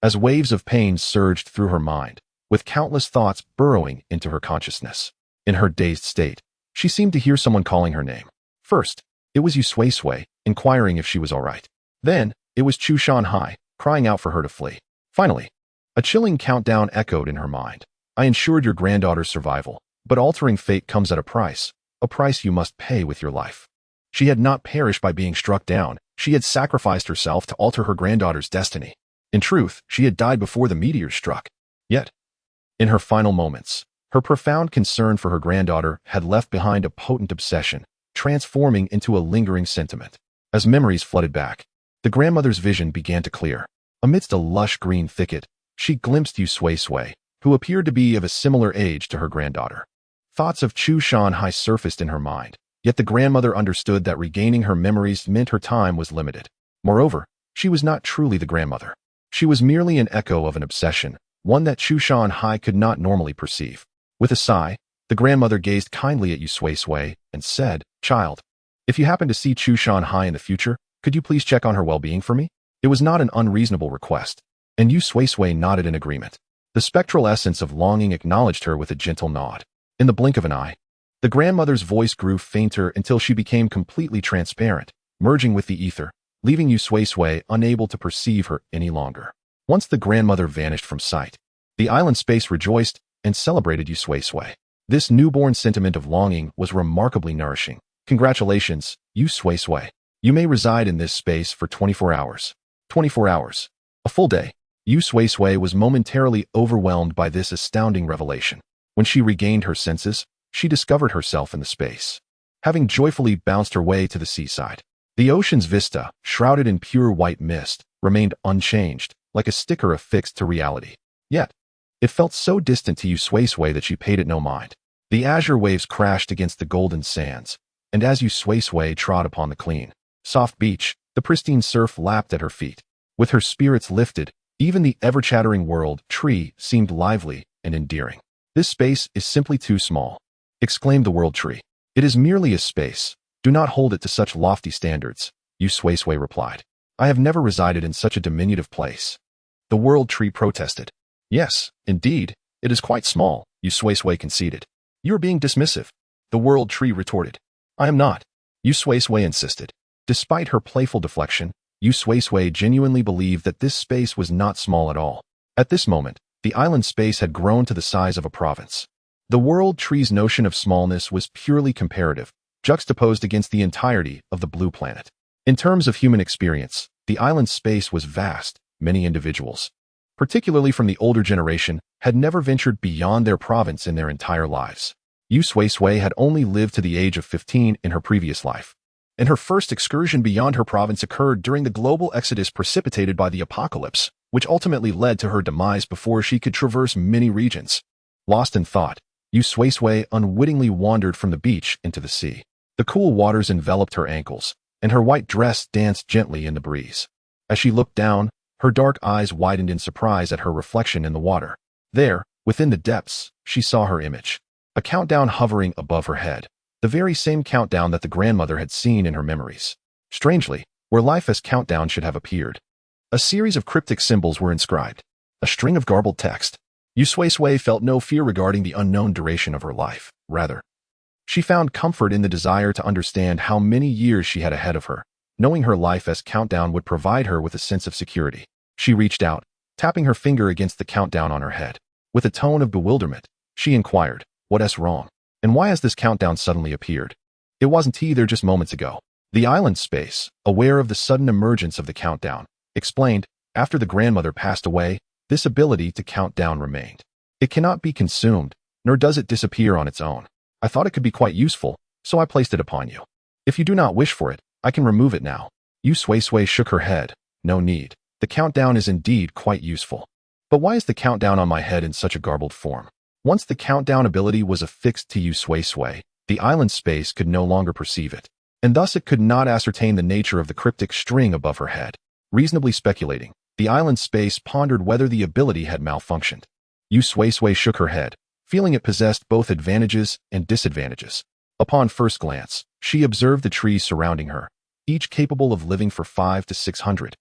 Speaker 1: As waves of pain surged through her mind, with countless thoughts burrowing into her consciousness. In her dazed state, she seemed to hear someone calling her name. First, it was Yu Sui-Sui, inquiring if she was all right. Then, it was Chu Shanhai, crying out for her to flee. Finally, a chilling countdown echoed in her mind. "I ensured your granddaughter's survival, but altering fate comes at a price you must pay with your life." She had not perished by being struck down. She had sacrificed herself to alter her granddaughter's destiny. In truth, she had died before the meteor struck. Yet, in her final moments, her profound concern for her granddaughter had left behind a potent obsession, transforming into a lingering sentiment. As memories flooded back, the grandmother's vision began to clear. Amidst a lush green thicket, she glimpsed Yu Sui-Sui, who appeared to be of a similar age to her granddaughter. Thoughts of Chu Shanhai surfaced in her mind, yet the grandmother understood that regaining her memories meant her time was limited. Moreover, she was not truly the grandmother. She was merely an echo of an obsession, one that Chu Shanhai could not normally perceive. With a sigh, the grandmother gazed kindly at Yu Sui-Sui and said, "Child, if you happen to see Chu Shanhai in the future, could you please check on her well-being for me?" It was not an unreasonable request, and Yu Sui-Sui nodded in agreement. The spectral essence of longing acknowledged her with a gentle nod. In the blink of an eye, the grandmother's voice grew fainter until she became completely transparent, merging with the ether, leaving Yu Sui-Sui unable to perceive her any longer. Once the grandmother vanished from sight, the island space rejoiced and celebrated Yu Sui-Sui. This newborn sentiment of longing was remarkably nourishing. "Congratulations, Yu Sui-Sui. You may reside in this space for 24 hours. 24 hours. A full day." Yu Sui-Sui was momentarily overwhelmed by this astounding revelation. When she regained her senses, she discovered herself in the space. Having joyfully bounced her way to the seaside, the ocean's vista, shrouded in pure white mist, remained unchanged, like a sticker affixed to reality. Yet, it felt so distant to Yu Sui-Sui that she paid it no mind. The azure waves crashed against the golden sands, and as Yu Sui-Sui trod upon the clean, soft beach, the pristine surf lapped at her feet. With her spirits lifted, even the ever-chattering world tree seemed lively and endearing. "This space is simply too small," exclaimed the world tree. "It is merely a space, Do not hold it to such lofty standards, Yu Sui-Sui replied. I have never resided in such a diminutive place. The World Tree protested. Yes, indeed, it is quite small, Yu Sui-Sui conceded. You are being dismissive. The World Tree retorted. I am not, Yu Sui-Sui insisted. Despite her playful deflection, Yu Sui-Sui genuinely believed that this space was not small at all. At this moment, the island space had grown to the size of a province. The World Tree's notion of smallness was purely comparative, juxtaposed against the entirety of the blue planet. In terms of human experience, the island space was vast. Many individuals, particularly from the older generation, had never ventured beyond their province in their entire lives. Yu Sui-Sui had only lived to the age of 15 in her previous life, and her first excursion beyond her province occurred during the global exodus precipitated by the apocalypse, which ultimately led to her demise before she could traverse many regions. Lost in thought, Yu Sui-Sui unwittingly wandered from the beach into the sea. The cool waters enveloped her ankles, and her white dress danced gently in the breeze. As she looked down, her dark eyes widened in surprise at her reflection in the water. There, within the depths, she saw her image. A countdown hovering above her head. The very same countdown that the grandmother had seen in her memories. Strangely, where life as countdown should have appeared. A series of cryptic symbols were inscribed. A string of garbled text. Yu Sui-Sui felt no fear regarding the unknown duration of her life. Rather, she found comfort in the desire to understand how many years she had ahead of her. Knowing her life as countdown would provide her with a sense of security. She reached out, tapping her finger against the countdown on her head. With a tone of bewilderment, she inquired, "What's wrong? And why has this countdown suddenly appeared?" It wasn't there just moments ago. The island space, aware of the sudden emergence of the countdown, explained, after the grandmother passed away, this ability to count down remained. It cannot be consumed, nor does it disappear on its own. I thought it could be quite useful, so I placed it upon you. If you do not wish for it, I can remove it now. Yu Sui-Sui shook her head. No need. The countdown is indeed quite useful. But why is the countdown on my head in such a garbled form? Once the countdown ability was affixed to Yu Sui-Sui, the island space could no longer perceive it, and thus it could not ascertain the nature of the cryptic string above her head. Reasonably speculating, the island space pondered whether the ability had malfunctioned. Yu Sui-Sui shook her head, feeling it possessed both advantages and disadvantages. Upon first glance, she observed the trees surrounding her, each capable of living for 500 to 600,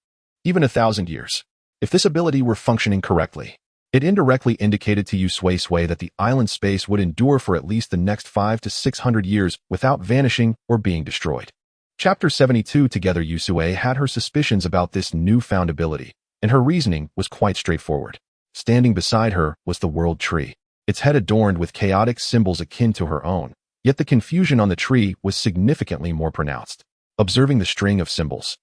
Speaker 1: even 1,000 years. If this ability were functioning correctly, it indirectly indicated to Yu Sui-Sui that the island space would endure for at least the next 500 to 600 years without vanishing or being destroyed. Chapter 72. Together Yu Sui had her suspicions about this newfound ability, and her reasoning was quite straightforward. Standing beside her was the World Tree, its head adorned with chaotic symbols akin to her own, yet the confusion on the tree was significantly more pronounced. Observing the string of symbols,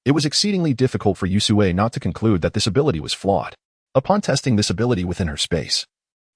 Speaker 1: it was exceedingly difficult for Yu Sui not to conclude that this ability was flawed. Upon testing this ability within her space,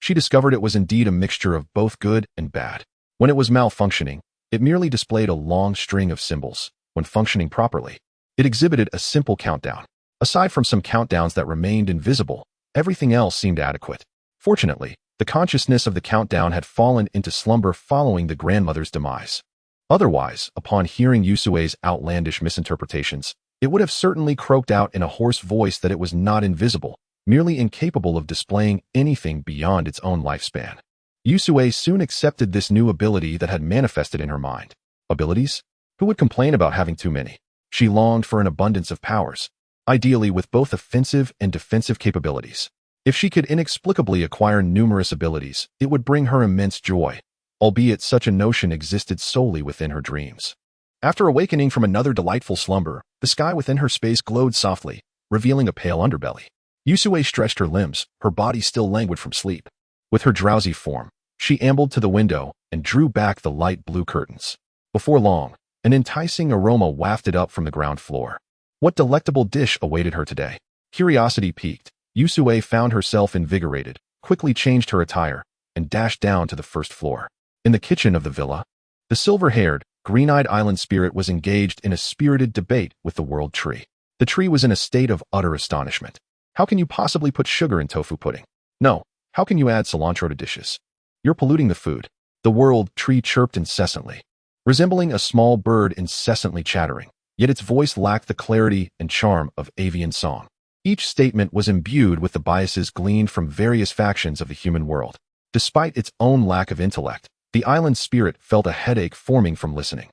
Speaker 1: she discovered it was indeed a mixture of both good and bad. When it was malfunctioning, it merely displayed a long string of symbols. When functioning properly, it exhibited a simple countdown. Aside from some countdowns that remained invisible, everything else seemed adequate. Fortunately, the consciousness of the countdown had fallen into slumber following the grandmother's demise. Otherwise, upon hearing Yu Sui's outlandish misinterpretations, it would have certainly croaked out in a hoarse voice that it was not invisible, merely incapable of displaying anything beyond its own lifespan. Yu Sui soon accepted this new ability that had manifested in her mind. Abilities? Who would complain about having too many? She longed for an abundance of powers, ideally with both offensive and defensive capabilities. If she could inexplicably acquire numerous abilities, it would bring her immense joy, albeit such a notion existed solely within her dreams. After awakening from another delightful slumber, the sky within her space glowed softly, revealing a pale underbelly. Yu Sui stretched her limbs, her body still languid from sleep. With her drowsy form, she ambled to the window and drew back the light blue curtains. Before long, an enticing aroma wafted up from the ground floor. What delectable dish awaited her today? Curiosity piqued, Yu Sui found herself invigorated, quickly changed her attire, and dashed down to the first floor. In the kitchen of the villa, the silver-haired, green-eyed island spirit was engaged in a spirited debate with the World Tree. The tree was in a state of utter astonishment. How can you possibly put sugar in tofu pudding? No. How can you add cilantro to dishes? You're polluting the food. The World Tree chirped incessantly, resembling a small bird incessantly chattering, yet its voice lacked the clarity and charm of avian song. Each statement was imbued with the biases gleaned from various factions of the human world. Despite its own lack of intellect, the island spirit felt a headache forming from listening.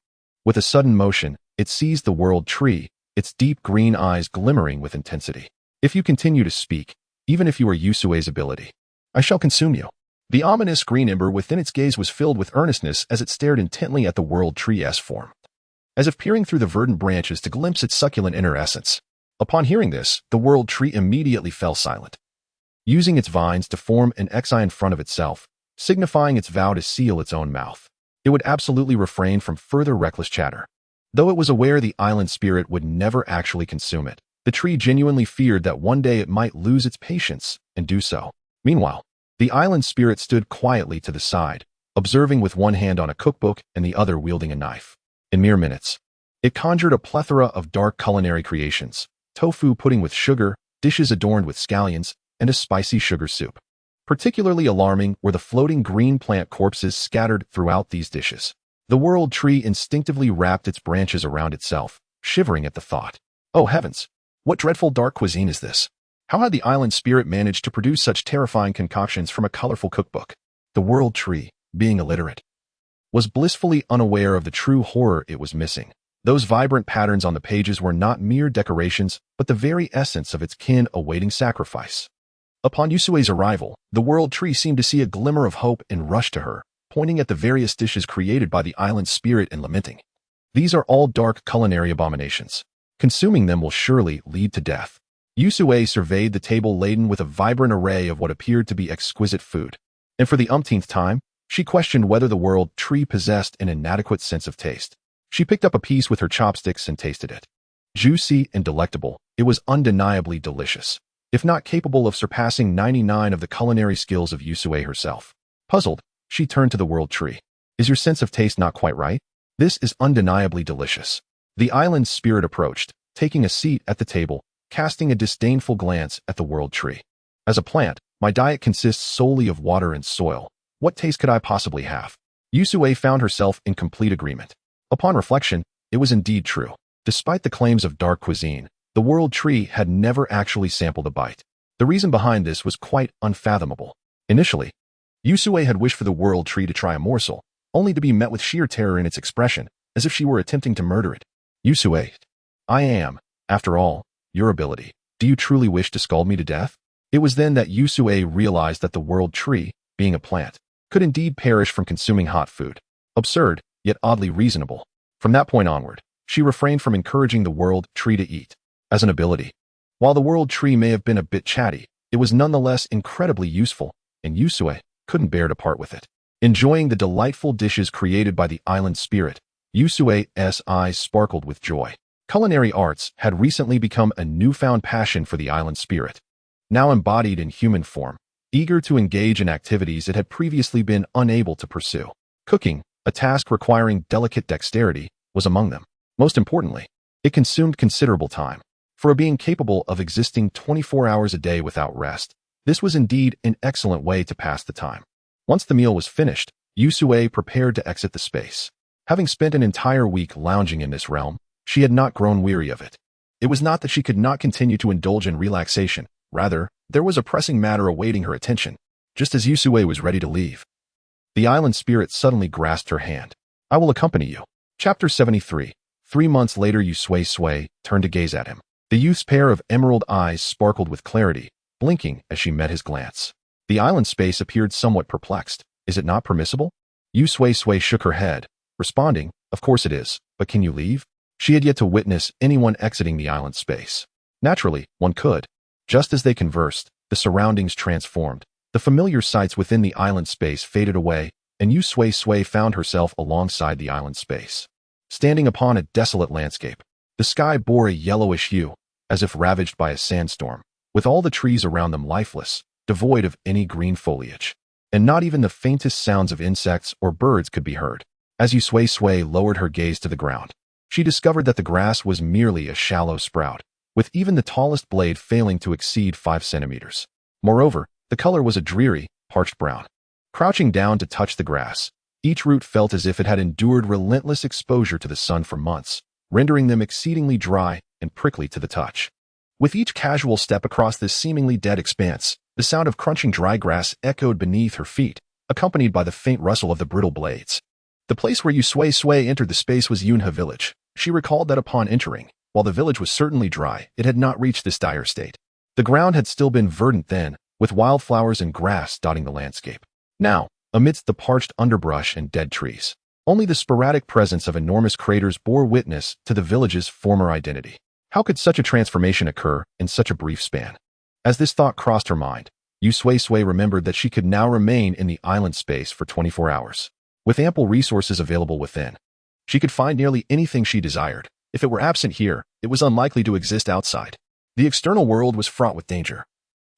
Speaker 1: With a sudden motion, it seized the world tree, its deep green eyes glimmering with intensity. If you continue to speak, even if you are Yusui's ability, I shall consume you. The ominous green ember within its gaze was filled with earnestness as it stared intently at the world tree's form, as if peering through the verdant branches to glimpse its succulent inner essence. Upon hearing this, the world tree immediately fell silent, using its vines to form an X in front of itself, signifying its vow to seal its own mouth. It would absolutely refrain from further reckless chatter. Though it was aware the island spirit would never actually consume it, the tree genuinely feared that one day it might lose its patience and do so. Meanwhile, the island spirit stood quietly to the side, observing with one hand on a cookbook and the other wielding a knife. In mere minutes, it conjured a plethora of dark culinary creations: tofu pudding with sugar, dishes adorned with scallions, and a spicy sugar soup. Particularly alarming were the floating green plant corpses scattered throughout these dishes. The world tree instinctively wrapped its branches around itself, shivering at the thought. Oh heavens! What dreadful dark cuisine is this? How had the island spirit managed to produce such terrifying concoctions from a colorful cookbook? The world tree, being illiterate, was blissfully unaware of the true horror it was missing. Those vibrant patterns on the pages were not mere decorations, but the very essence of its kin awaiting sacrifice. Upon Yusui's arrival, the world tree seemed to see a glimmer of hope and rushed to her, pointing at the various dishes created by the island spirit and lamenting. These are all dark culinary abominations. Consuming them will surely lead to death. Yusui surveyed the table laden with a vibrant array of what appeared to be exquisite food, and for the umpteenth time, she questioned whether the world tree possessed an inadequate sense of taste. She picked up a piece with her chopsticks and tasted it. Juicy and delectable, it was undeniably delicious, if not capable of surpassing 99 of the culinary skills of Yusui herself. Puzzled, she turned to the world tree. Is your sense of taste not quite right? This is undeniably delicious. The island spirit approached, taking a seat at the table, casting a disdainful glance at the world tree. As a plant, my diet consists solely of water and soil. What taste could I possibly have? Yusui found herself in complete agreement. Upon reflection, it was indeed true. Despite the claims of dark cuisine, the world tree had never actually sampled a bite. The reason behind this was quite unfathomable. Initially, Yusui had wished for the world tree to try a morsel, only to be met with sheer terror in its expression, as if she were attempting to murder it. Yusui, I am, after all, your ability. Do you truly wish to scald me to death? It was then that Yusui realized that the world tree, being a plant, could indeed perish from consuming hot food. Absurd, yet oddly reasonable. From that point onward, she refrained from encouraging the world tree to eat. As an ability, while the world tree may have been a bit chatty, it was nonetheless incredibly useful, and Yusui couldn't bear to part with it. Enjoying the delightful dishes created by the island spirit, Yusui's eyes sparkled with joy. Culinary arts had recently become a newfound passion for the island spirit. Now embodied in human form, eager to engage in activities it had previously been unable to pursue. Cooking, a task requiring delicate dexterity, was among them. Most importantly, it consumed considerable time. For a being capable of existing 24 hours a day without rest, this was indeed an excellent way to pass the time. Once the meal was finished, Yusui prepared to exit the space. Having spent an entire week lounging in this realm, she had not grown weary of it. It was not that she could not continue to indulge in relaxation. Rather, there was a pressing matter awaiting her attention. Just as Yusui was ready to leave, the island spirit suddenly grasped her hand. I will accompany you. Chapter 73. 3 months later, Yusui turned to gaze at him. The youth's pair of emerald eyes sparkled with clarity, blinking as she met his glance. The island space appeared somewhat perplexed. Is it not permissible? Yusui shook her head, responding, Of course it is, but can you leave? She had yet to witness anyone exiting the island space. Naturally, one could. Just as they conversed, the surroundings transformed. The familiar sights within the island space faded away, and Yusui found herself alongside the island space. Standing upon a desolate landscape, the sky bore a yellowish hue, as if ravaged by a sandstorm, with all the trees around them lifeless, devoid of any green foliage. And not even the faintest sounds of insects or birds could be heard. As Yusui lowered her gaze to the ground, she discovered that the grass was merely a shallow sprout, with even the tallest blade failing to exceed 5 centimeters. Moreover, the color was a dreary, parched brown. Crouching down to touch the grass, each root felt as if it had endured relentless exposure to the sun for months, rendering them exceedingly dry and prickly to the touch. With each casual step across this seemingly dead expanse, the sound of crunching dry grass echoed beneath her feet, accompanied by the faint rustle of the brittle blades. The place where Yu Sui-Sui entered the space was Yunhe village. She recalled that upon entering, while the village was certainly dry, it had not reached this dire state. The ground had still been verdant then, with wildflowers and grass dotting the landscape. Now, amidst the parched underbrush and dead trees, only the sporadic presence of enormous craters bore witness to the village's former identity. How could such a transformation occur in such a brief span? As this thought crossed her mind, Yu Sui-Sui remembered that she could now remain in the island space for 24 hours. With ample resources available within, she could find nearly anything she desired. If it were absent here, it was unlikely to exist outside. The external world was fraught with danger.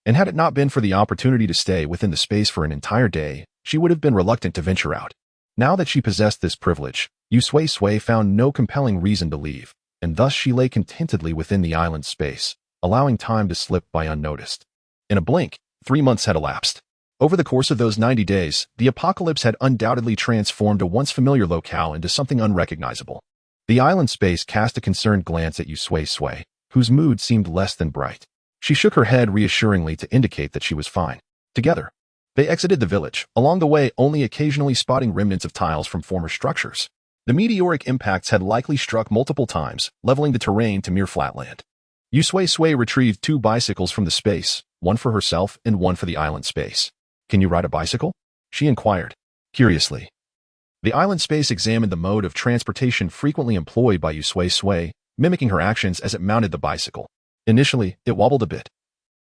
Speaker 1: And had it not been for the opportunity to stay within the space for an entire day, she would have been reluctant to venture out. Now that she possessed this privilege, Yu Sui-Sui found no compelling reason to leave, and thus she lay contentedly within the island space, allowing time to slip by unnoticed. In a blink, 3 months had elapsed. Over the course of those 90 days, the apocalypse had undoubtedly transformed a once familiar locale into something unrecognizable. The island space cast a concerned glance at Yu Sui-Sui, whose mood seemed less than bright. She shook her head reassuringly to indicate that she was fine. Together, they exited the village, along the way only occasionally spotting remnants of tiles from former structures. The meteoric impacts had likely struck multiple times, leveling the terrain to mere flatland. Yu Sui-Sui retrieved 2 bicycles from the space, one for herself and one for the island space. "Can you ride a bicycle?" she inquired, curiously. The island space examined the mode of transportation frequently employed by Yu Sui-Sui, mimicking her actions as it mounted the bicycle. Initially, it wobbled a bit.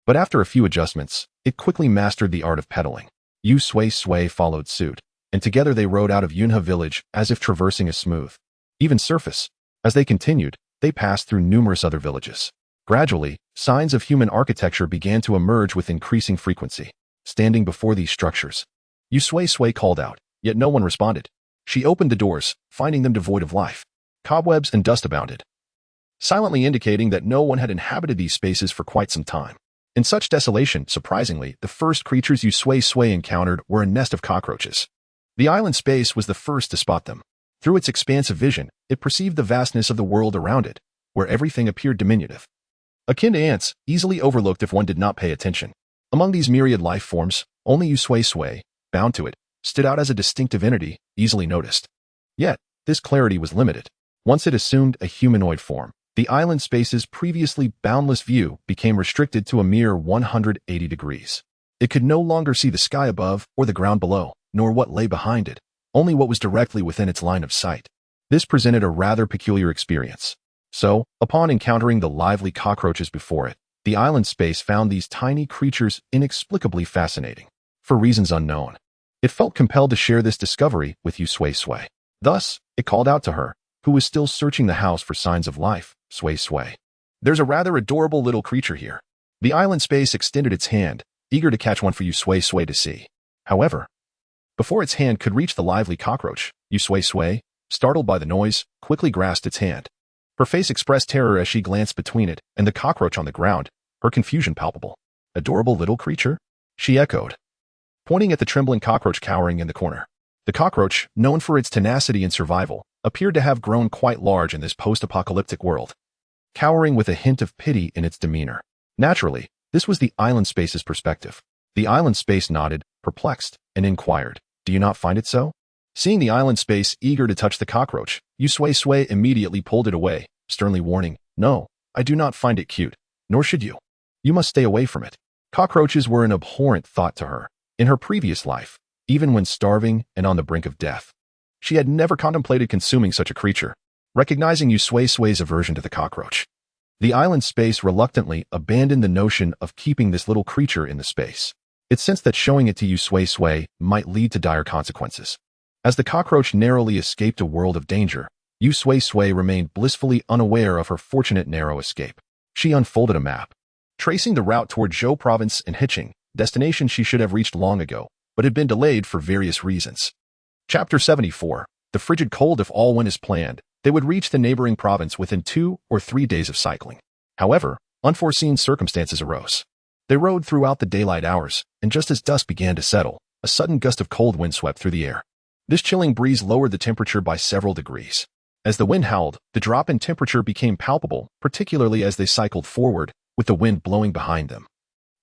Speaker 1: But after a few adjustments, it quickly mastered the art of pedaling. Yu Sui-Sui followed suit, and together they rode out of Yunhe village as if traversing a smooth, even surface. As they continued, they passed through numerous other villages. Gradually, signs of human architecture began to emerge with increasing frequency. Standing before these structures, Yu Sui-Sui called out, yet no one responded. She opened the doors, finding them devoid of life. Cobwebs and dust abounded, silently indicating that no one had inhabited these spaces for quite some time. In such desolation, surprisingly, the first creatures Yu Sui-Sui encountered were a nest of cockroaches. The island space was the first to spot them. Through its expansive vision, it perceived the vastness of the world around it, where everything appeared diminutive. Akin to ants, easily overlooked if one did not pay attention. Among these myriad life forms, only Yu Sui-Sui, bound to it, stood out as a distinctive entity, easily noticed. Yet, this clarity was limited. Once it assumed a humanoid form, the island space's previously boundless view became restricted to a mere 180 degrees. It could no longer see the sky above or the ground below, nor what lay behind it, only what was directly within its line of sight. This presented a rather peculiar experience. So, upon encountering the lively cockroaches before it, the island space found these tiny creatures inexplicably fascinating. For reasons unknown, it felt compelled to share this discovery with Yu Sui-Sui. Thus, it called out to her, who was still searching the house for signs of life, "Sui-Sui, there's a rather adorable little creature here." The island space extended its hand, eager to catch one for Yu Sui-Sui to see. However, before its hand could reach the lively cockroach, Yu Sui-Sui, startled by the noise, quickly grasped its hand. Her face expressed terror as she glanced between it and the cockroach on the ground, her confusion palpable. "Adorable little creature?" she echoed, pointing at the trembling cockroach cowering in the corner. The cockroach, known for its tenacity and survival, appeared to have grown quite large in this post-apocalyptic world, cowering with a hint of pity in its demeanor. Naturally, this was the island space's perspective. The island space nodded, perplexed, and inquired, "Do you not find it so?" Seeing the island space eager to touch the cockroach, Yu Sui-Sui immediately pulled it away, sternly warning, "No, I do not find it cute, nor should you. You must stay away from it." Cockroaches were an abhorrent thought to her. In her previous life, even when starving and on the brink of death, she had never contemplated consuming such a creature. Recognizing Yu Sui-Sui's aversion to the cockroach, the island space reluctantly abandoned the notion of keeping this little creature in the space. It sensed that showing it to Yu Sui-Sui might lead to dire consequences. As the cockroach narrowly escaped a world of danger, Yu Sui-Sui remained blissfully unaware of her fortunate narrow escape. She unfolded a map, tracing the route toward Zhou province and Hiching, destination she should have reached long ago, but had been delayed for various reasons. Chapter 74. The frigid cold. If all went as planned, they would reach the neighboring province within 2 or 3 days of cycling. However, unforeseen circumstances arose. They rode throughout the daylight hours, and just as dusk began to settle, a sudden gust of cold wind swept through the air. This chilling breeze lowered the temperature by several degrees. As the wind howled, the drop in temperature became palpable, particularly as they cycled forward, with the wind blowing behind them,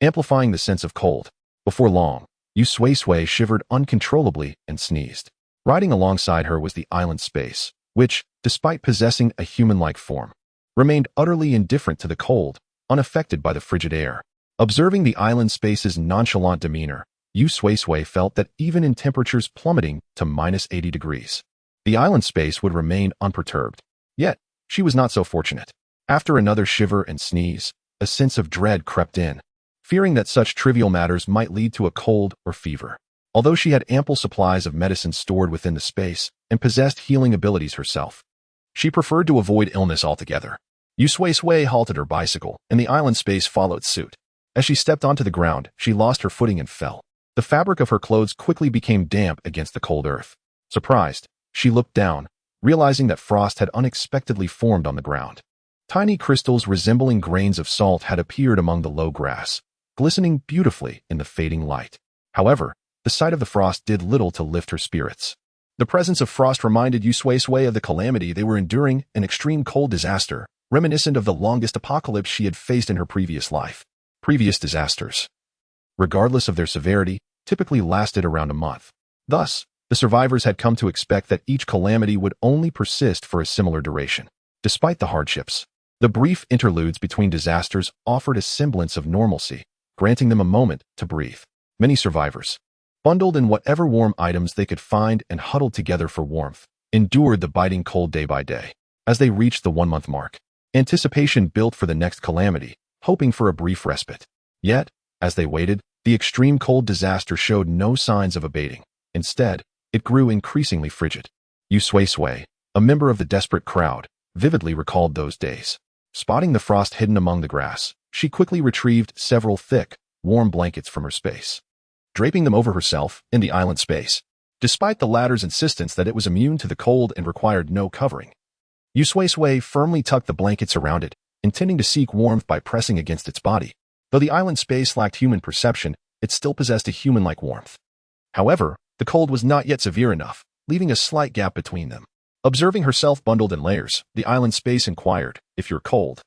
Speaker 1: amplifying the sense of cold. Before long, Yu Sui-Sui shivered uncontrollably and sneezed. Riding alongside her was the island space, which, despite possessing a human-like form, remained utterly indifferent to the cold, unaffected by the frigid air. Observing the island space's nonchalant demeanor, Yu Sui-Sui felt that even in temperatures plummeting to -80 degrees, the island space would remain unperturbed. Yet, she was not so fortunate. After another shiver and sneeze, a sense of dread crept in, fearing that such trivial matters might lead to a cold or fever. Although she had ample supplies of medicine stored within the space and possessed healing abilities herself, she preferred to avoid illness altogether. Yu Sui-Sui halted her bicycle, and the island space followed suit. As she stepped onto the ground, she lost her footing and fell. The fabric of her clothes quickly became damp against the cold earth. Surprised, she looked down, realizing that frost had unexpectedly formed on the ground. Tiny crystals resembling grains of salt had appeared among the low grass, glistening beautifully in the fading light. However, the sight of the frost did little to lift her spirits. The presence of frost reminded Yu Sui-Sui of the calamity they were enduring, an extreme cold disaster, reminiscent of the longest apocalypse she had faced in her previous life. Previous disasters, regardless of their severity, typically lasted around a month. Thus, the survivors had come to expect that each calamity would only persist for a similar duration. Despite the hardships, the brief interludes between disasters offered a semblance of normalcy, granting them a moment to breathe. Many survivors, bundled in whatever warm items they could find and huddled together for warmth, endured the biting cold day by day. As they reached the 1-month mark, anticipation built for the next calamity, hoping for a brief respite. Yet, as they waited, the extreme cold disaster showed no signs of abating. Instead, it grew increasingly frigid. Yu Sui-Sui, a member of the desperate crowd, vividly recalled those days. Spotting the frost hidden among the grass, she quickly retrieved several thick, warm blankets from her space, draping them over herself in the island space. Despite the latter's insistence that it was immune to the cold and required no covering, Yu Sui-Sui firmly tucked the blankets around it, intending to seek warmth by pressing against its body. Though the island space lacked human perception, it still possessed a human-like warmth. However, the cold was not yet severe enough, leaving a slight gap between them. Observing herself bundled in layers, the island space inquired, "If you're cold,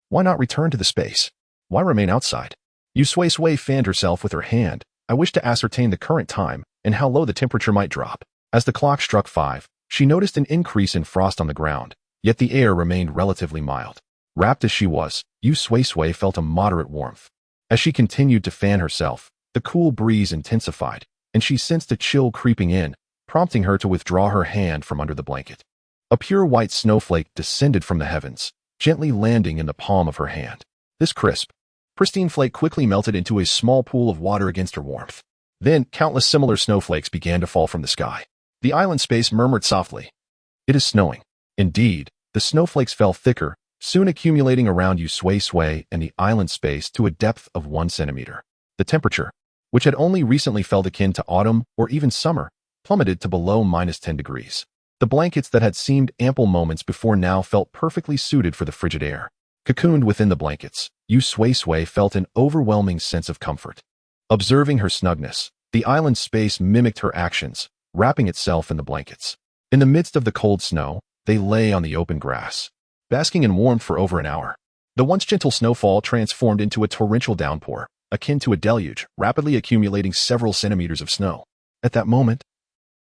Speaker 1: why not return to the space? Why remain outside?" Yu Sui-Sui fanned herself with her hand. "I wish to ascertain the current time and how low the temperature might drop." As the clock struck 5, she noticed an increase in frost on the ground, yet the air remained relatively mild. Wrapped as she was, Yu Sui-Sui felt a moderate warmth. As she continued to fan herself, the cool breeze intensified, and she sensed a chill creeping in, prompting her to withdraw her hand from under the blanket. A pure white snowflake descended from the heavens, gently landing in the palm of her hand. This crisp, pristine flake quickly melted into a small pool of water against her warmth. Then, countless similar snowflakes began to fall from the sky. The island space murmured softly, "It is snowing." Indeed, the snowflakes fell thicker, soon accumulating around Yu Sui-Sui and the island space to a depth of 1 centimeter. The temperature, which had only recently felt akin to autumn or even summer, plummeted to below -10 degrees. The blankets that had seemed ample moments before now felt perfectly suited for the frigid air. Cocooned within the blankets, Yu Sui-Sui felt an overwhelming sense of comfort. Observing her snugness, the island space mimicked her actions, wrapping itself in the blankets. In the midst of the cold snow, they lay on the open grass, basking in warmth for over an hour. The once gentle snowfall transformed into a torrential downpour, akin to a deluge, rapidly accumulating several centimeters of snow. At that moment,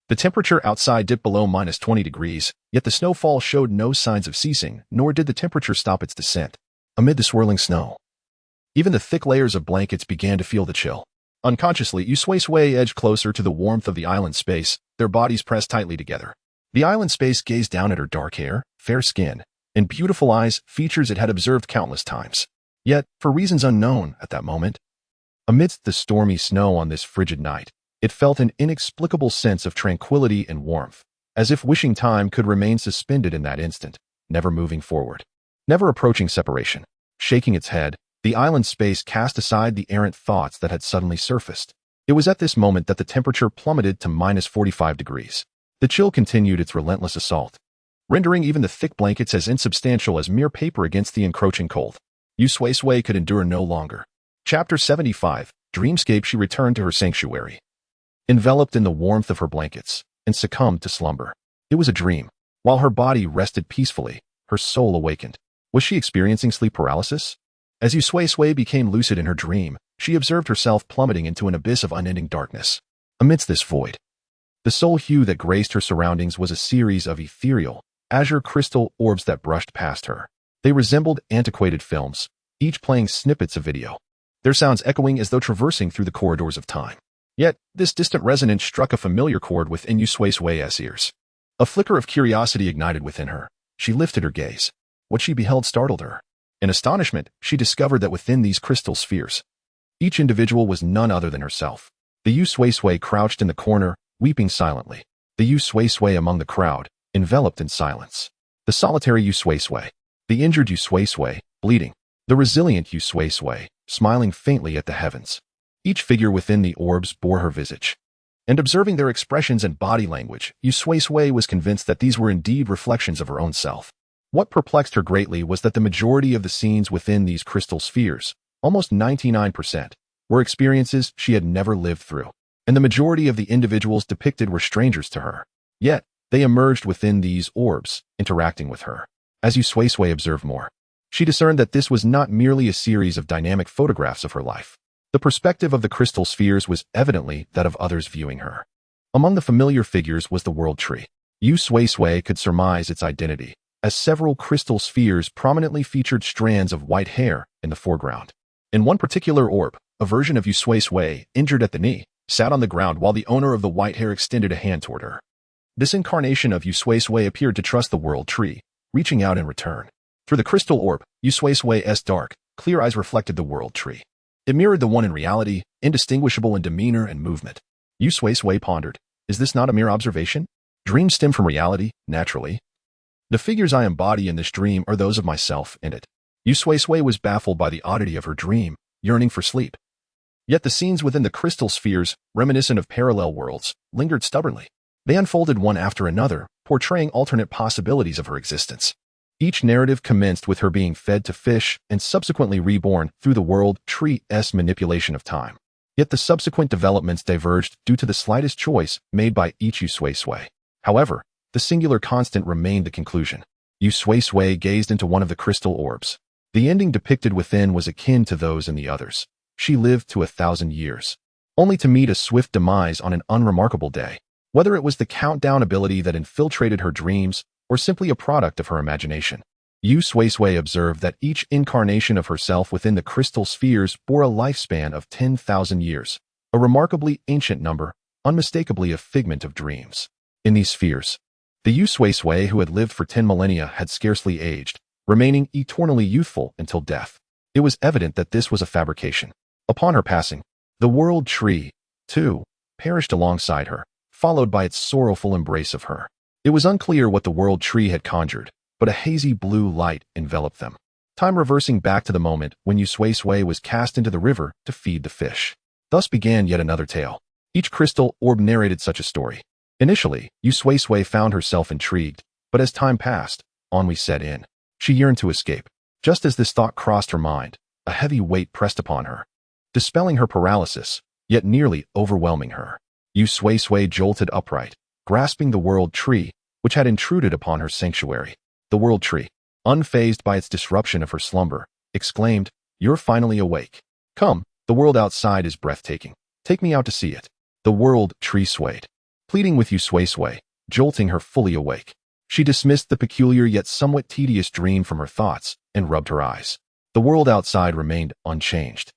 Speaker 1: the temperature outside dipped below -20 degrees, yet the snowfall showed no signs of ceasing, nor did the temperature stop its descent. Amid the swirling snow, even the thick layers of blankets began to feel the chill. Unconsciously, Yu Sui-Sui edged closer to the warmth of the island space, their bodies pressed tightly together. The island space gazed down at her dark hair, fair skin, and beautiful eyes, features it had observed countless times. Yet, for reasons unknown at that moment, amidst the stormy snow on this frigid night, it felt an inexplicable sense of tranquility and warmth, as if wishing time could remain suspended in that instant, never moving forward, never approaching separation. Shaking its head, the island space cast aside the errant thoughts that had suddenly surfaced. It was at this moment that the temperature plummeted to -45 degrees. The chill continued its relentless assault, rendering even the thick blankets as insubstantial as mere paper against the encroaching cold. Yu Sui-Sui could endure no longer. Chapter 75, Dreamscape. She returned to her sanctuary, enveloped in the warmth of her blankets, and succumbed to slumber. It was a dream. While her body rested peacefully, her soul awakened. Was she experiencing sleep paralysis? As Yu Sui-Sui became lucid in her dream, she observed herself plummeting into an abyss of unending darkness. Amidst this void, The sole hue that graced her surroundings was a series of ethereal, azure crystal orbs that brushed past her. They resembled antiquated films, each playing snippets of video, their sounds echoing as though traversing through the corridors of time. Yet, this distant resonance struck a familiar chord within Yu Sui-Sui's ears. A flicker of curiosity ignited within her. She lifted her gaze. What she beheld startled her. In astonishment, she discovered that within these crystal spheres, each individual was none other than herself. The Yu Sui-Sui crouched in the corner, weeping silently. The Yu Sui-Sui among the crowd, enveloped in silence. The solitary Yu Sui-Sui. The injured Yu Sui-Sui, bleeding. The resilient Yu Sui-Sui, smiling faintly at the heavens. Each figure within the orbs bore her visage. And observing their expressions and body language, Yu Sui-Sui was convinced that these were indeed reflections of her own self. What perplexed her greatly was that the majority of the scenes within these crystal spheres, almost 99%, were experiences she had never lived through, and the majority of the individuals depicted were strangers to her. Yet, they emerged within these orbs, interacting with her. As Yu Sui-Sui observed more, she discerned that this was not merely a series of dynamic photographs of her life. The perspective of the crystal spheres was evidently that of others viewing her. Among the familiar figures was the world tree. Yu Sui-Sui could surmise its identity, as several crystal spheres prominently featured strands of white hair in the foreground. In one particular orb, a version of Yu Sui-Sui, injured at the knee, sat on the ground while the owner of the white hair extended a hand toward her. This incarnation of Yu Sui-Sui appeared to trust the world tree, reaching out in return. Through the crystal orb, Yu Sui-Sui's dark, clear eyes reflected the world tree. It mirrored the one in reality, indistinguishable in demeanor and movement. Yu Sui-Sui pondered, is this not a mere observation? Dreams stem from reality, naturally. The figures I embody in this dream are those of myself and it. Yu Sui-Sui was baffled by the oddity of her dream, yearning for sleep. Yet the scenes within the crystal spheres, reminiscent of parallel worlds, lingered stubbornly. They unfolded one after another, portraying alternate possibilities of her existence. Each narrative commenced with her being fed to fish and subsequently reborn through the world tree's manipulation of time. Yet the subsequent developments diverged due to the slightest choice made by each Yu Sui-Sui. However, the singular constant remained the conclusion. Yu Sui-Sui gazed into one of the crystal orbs. The ending depicted within was akin to those in the others. She lived to 1,000 years, only to meet a swift demise on an unremarkable day. Whether it was the countdown ability that infiltrated her dreams, or simply a product of her imagination, Yu Sui-Sui observed that each incarnation of herself within the crystal spheres bore a lifespan of 10,000 years, a remarkably ancient number, unmistakably a figment of dreams. In these spheres, the Yu Sui-Sui who had lived for 10 millennia had scarcely aged, remaining eternally youthful until death. It was evident that this was a fabrication. Upon her passing, the world tree, too, perished alongside her, followed by its sorrowful embrace of her. It was unclear what the world tree had conjured, but a hazy blue light enveloped them. Time reversing back to the moment when Yu Sui-Sui was cast into the river to feed the fish. Thus began yet another tale. Each crystal orb narrated such a story. Initially, Yu Sui-Sui found herself intrigued, but as time passed, ennui set in. She yearned to escape. Just as this thought crossed her mind, a heavy weight pressed upon her, dispelling her paralysis, yet nearly overwhelming her. Yu Sui-Sui jolted upright, grasping the world tree, which had intruded upon her sanctuary. The world tree, unfazed by its disruption of her slumber, exclaimed, "You're finally awake. Come, the world outside is breathtaking. Take me out to see it." The world tree swayed, pleading with Yu Sui-Sui, jolting her fully awake. She dismissed the peculiar yet somewhat tedious dream from her thoughts and rubbed her eyes. The world outside remained unchanged.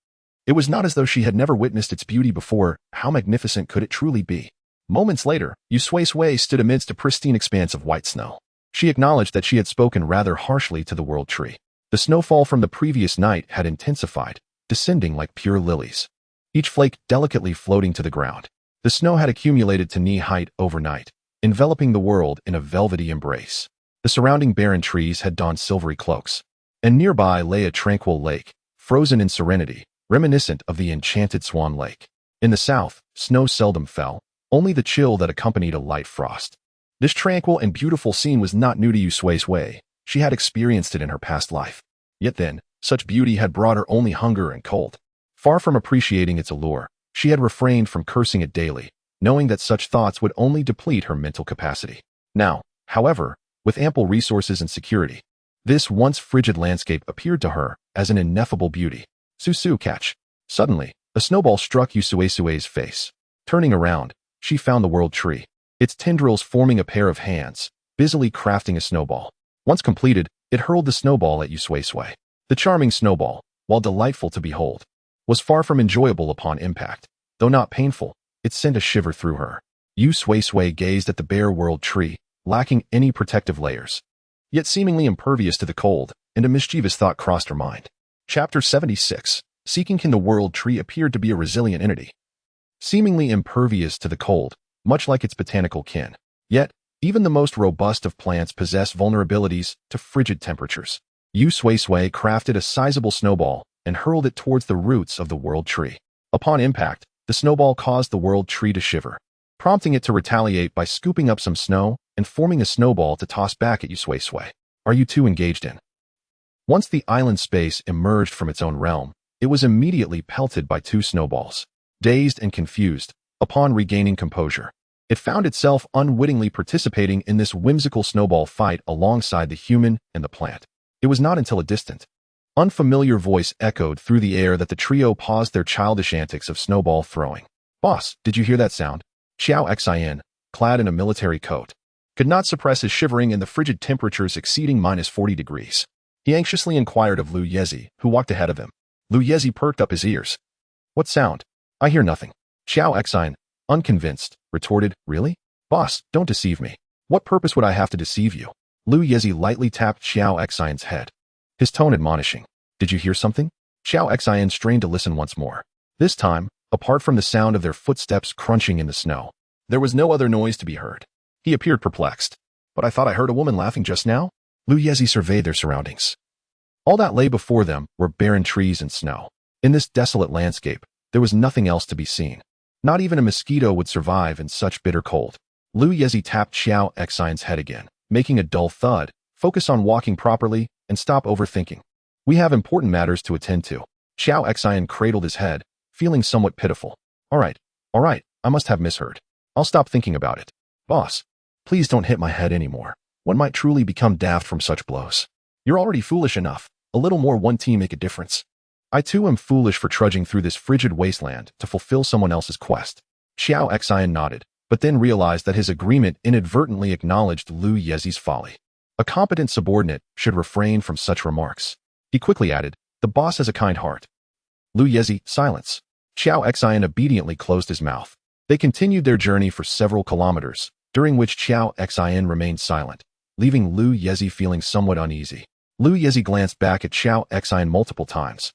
Speaker 1: It was not as though she had never witnessed its beauty before. How magnificent could it truly be? Moments later, Yu Sui-Sui stood amidst a pristine expanse of white snow. She acknowledged that she had spoken rather harshly to the world tree. The snowfall from the previous night had intensified, descending like pure lilies, each flake delicately floating to the ground. The snow had accumulated to knee-height overnight, enveloping the world in a velvety embrace. The surrounding barren trees had donned silvery cloaks, and nearby lay a tranquil lake, frozen in serenity, reminiscent of the enchanted Swan Lake. In the south, snow seldom fell, only the chill that accompanied a light frost. This tranquil and beautiful scene was not new to Yu Sui-Sui. She had experienced it in her past life. Yet then, such beauty had brought her only hunger and cold. Far from appreciating its allure, she had refrained from cursing it daily, knowing that such thoughts would only deplete her mental capacity. Now, however, with ample resources and security, this once frigid landscape appeared to her as an ineffable beauty. Su-su catch. Suddenly, a snowball struck Yu Sui-Sui's face. Turning around, she found the world tree. its tendrils forming a pair of hands, busily crafting a snowball. Once completed, it hurled the snowball at Yu Sui-Sui. The charming snowball, while delightful to behold, was far from enjoyable upon impact. Though not painful, it sent a shiver through her. Yu Sui-Sui gazed at the bare world tree, lacking any protective layers, yet seemingly impervious to the cold, and a mischievous thought crossed her mind. Chapter 76. Seeking Kin. The world tree appeared to be a resilient entity, seemingly impervious to the cold, much like its botanical kin. Yet, even the most robust of plants possess vulnerabilities to frigid temperatures. Yu Sui-Sui crafted a sizable snowball and hurled it towards the roots of the world tree. Upon impact, the snowball caused the world tree to shiver, prompting it to retaliate by scooping up some snow and forming a snowball to toss back at Yu Sui-Sui. Are you two engaged in? Once the island space emerged from its own realm, it was immediately pelted by two snowballs. Dazed and confused, upon regaining composure, it found itself unwittingly participating in this whimsical snowball fight alongside the human and the plant. It was not until a distant, unfamiliar voice echoed through the air that the trio paused their childish antics of snowball throwing. "Boss, did you hear that sound?" Xiao Xin, clad in a military coat, could not suppress his shivering in the frigid temperatures exceeding -40 degrees. He anxiously inquired of Lu Yezi, who walked ahead of him. Lu Yezi perked up his ears. "What sound?" "I hear nothing." Xiao Xin, unconvinced, retorted, "Really? Boss, don't deceive me. What purpose would I have to deceive you?" Lu Yezi lightly tapped Xiao Xin's head, his tone admonishing. "Did you hear something?" Xiao Xin strained to listen once more. This time, apart from the sound of their footsteps crunching in the snow, there was no other noise to be heard. He appeared perplexed. "But I thought I heard a woman laughing just now?" Lu Yezi surveyed their surroundings. All that lay before them were barren trees and snow. In this desolate landscape, there was nothing else to be seen. Not even a mosquito would survive in such bitter cold. Lu Yezi tapped Xiao Xin's head again, making a dull thud. "Focus on walking properly and stop overthinking. We have important matters to attend to." Xiao Xin cradled his head, feeling somewhat pitiful. All right, I must have misheard. I'll stop thinking about it." "Boss, please don't hit my head anymore. One might truly become daft from such blows. You're already foolish enough. A little more one tea make a difference. I too am foolish for trudging through this frigid wasteland to fulfill someone else's quest." Xiao Xin nodded, but then realized that his agreement inadvertently acknowledged Lu Yezi's folly. A competent subordinate should refrain from such remarks. He quickly added, "The boss has a kind heart." Lu Yezi, silence. Xiao Xin obediently closed his mouth. They continued their journey for several kilometers, during which Xiao Xin remained silent, leaving Lu Yezi feeling somewhat uneasy. Lu Yezi glanced back at Xiao Xin multiple times,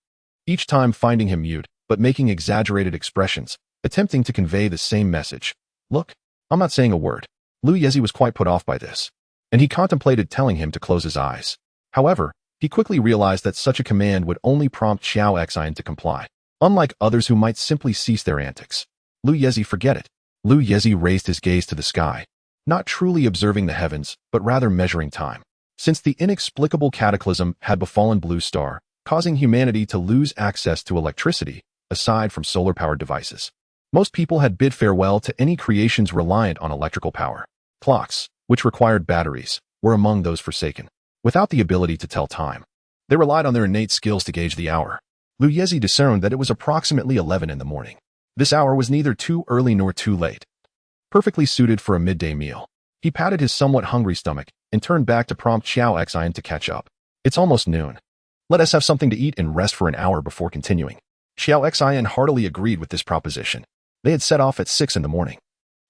Speaker 1: each time finding him mute, but making exaggerated expressions, attempting to convey the same message. "Look, I'm not saying a word." Lu Yezi was quite put off by this, and he contemplated telling him to close his eyes. However, he quickly realized that such a command would only prompt Xiao Xin to comply, unlike others who might simply cease their antics. Lu Yezi, forget it. Lu Yezi raised his gaze to the sky, not truly observing the heavens, but rather measuring time. Since the inexplicable cataclysm had befallen Blue Star, causing humanity to lose access to electricity, aside from solar-powered devices, most people had bid farewell to any creations reliant on electrical power. Clocks, which required batteries, were among those forsaken. Without the ability to tell time, they relied on their innate skills to gauge the hour. Lu Yezi discerned that it was approximately 11 in the morning. This hour was neither too early nor too late, perfectly suited for a midday meal. He patted his somewhat hungry stomach and turned back to prompt Xiao Xin to catch up. "It's almost noon. Let us have something to eat and rest for an hour before continuing." Xiao Xin heartily agreed with this proposition. They had set off at 6 in the morning,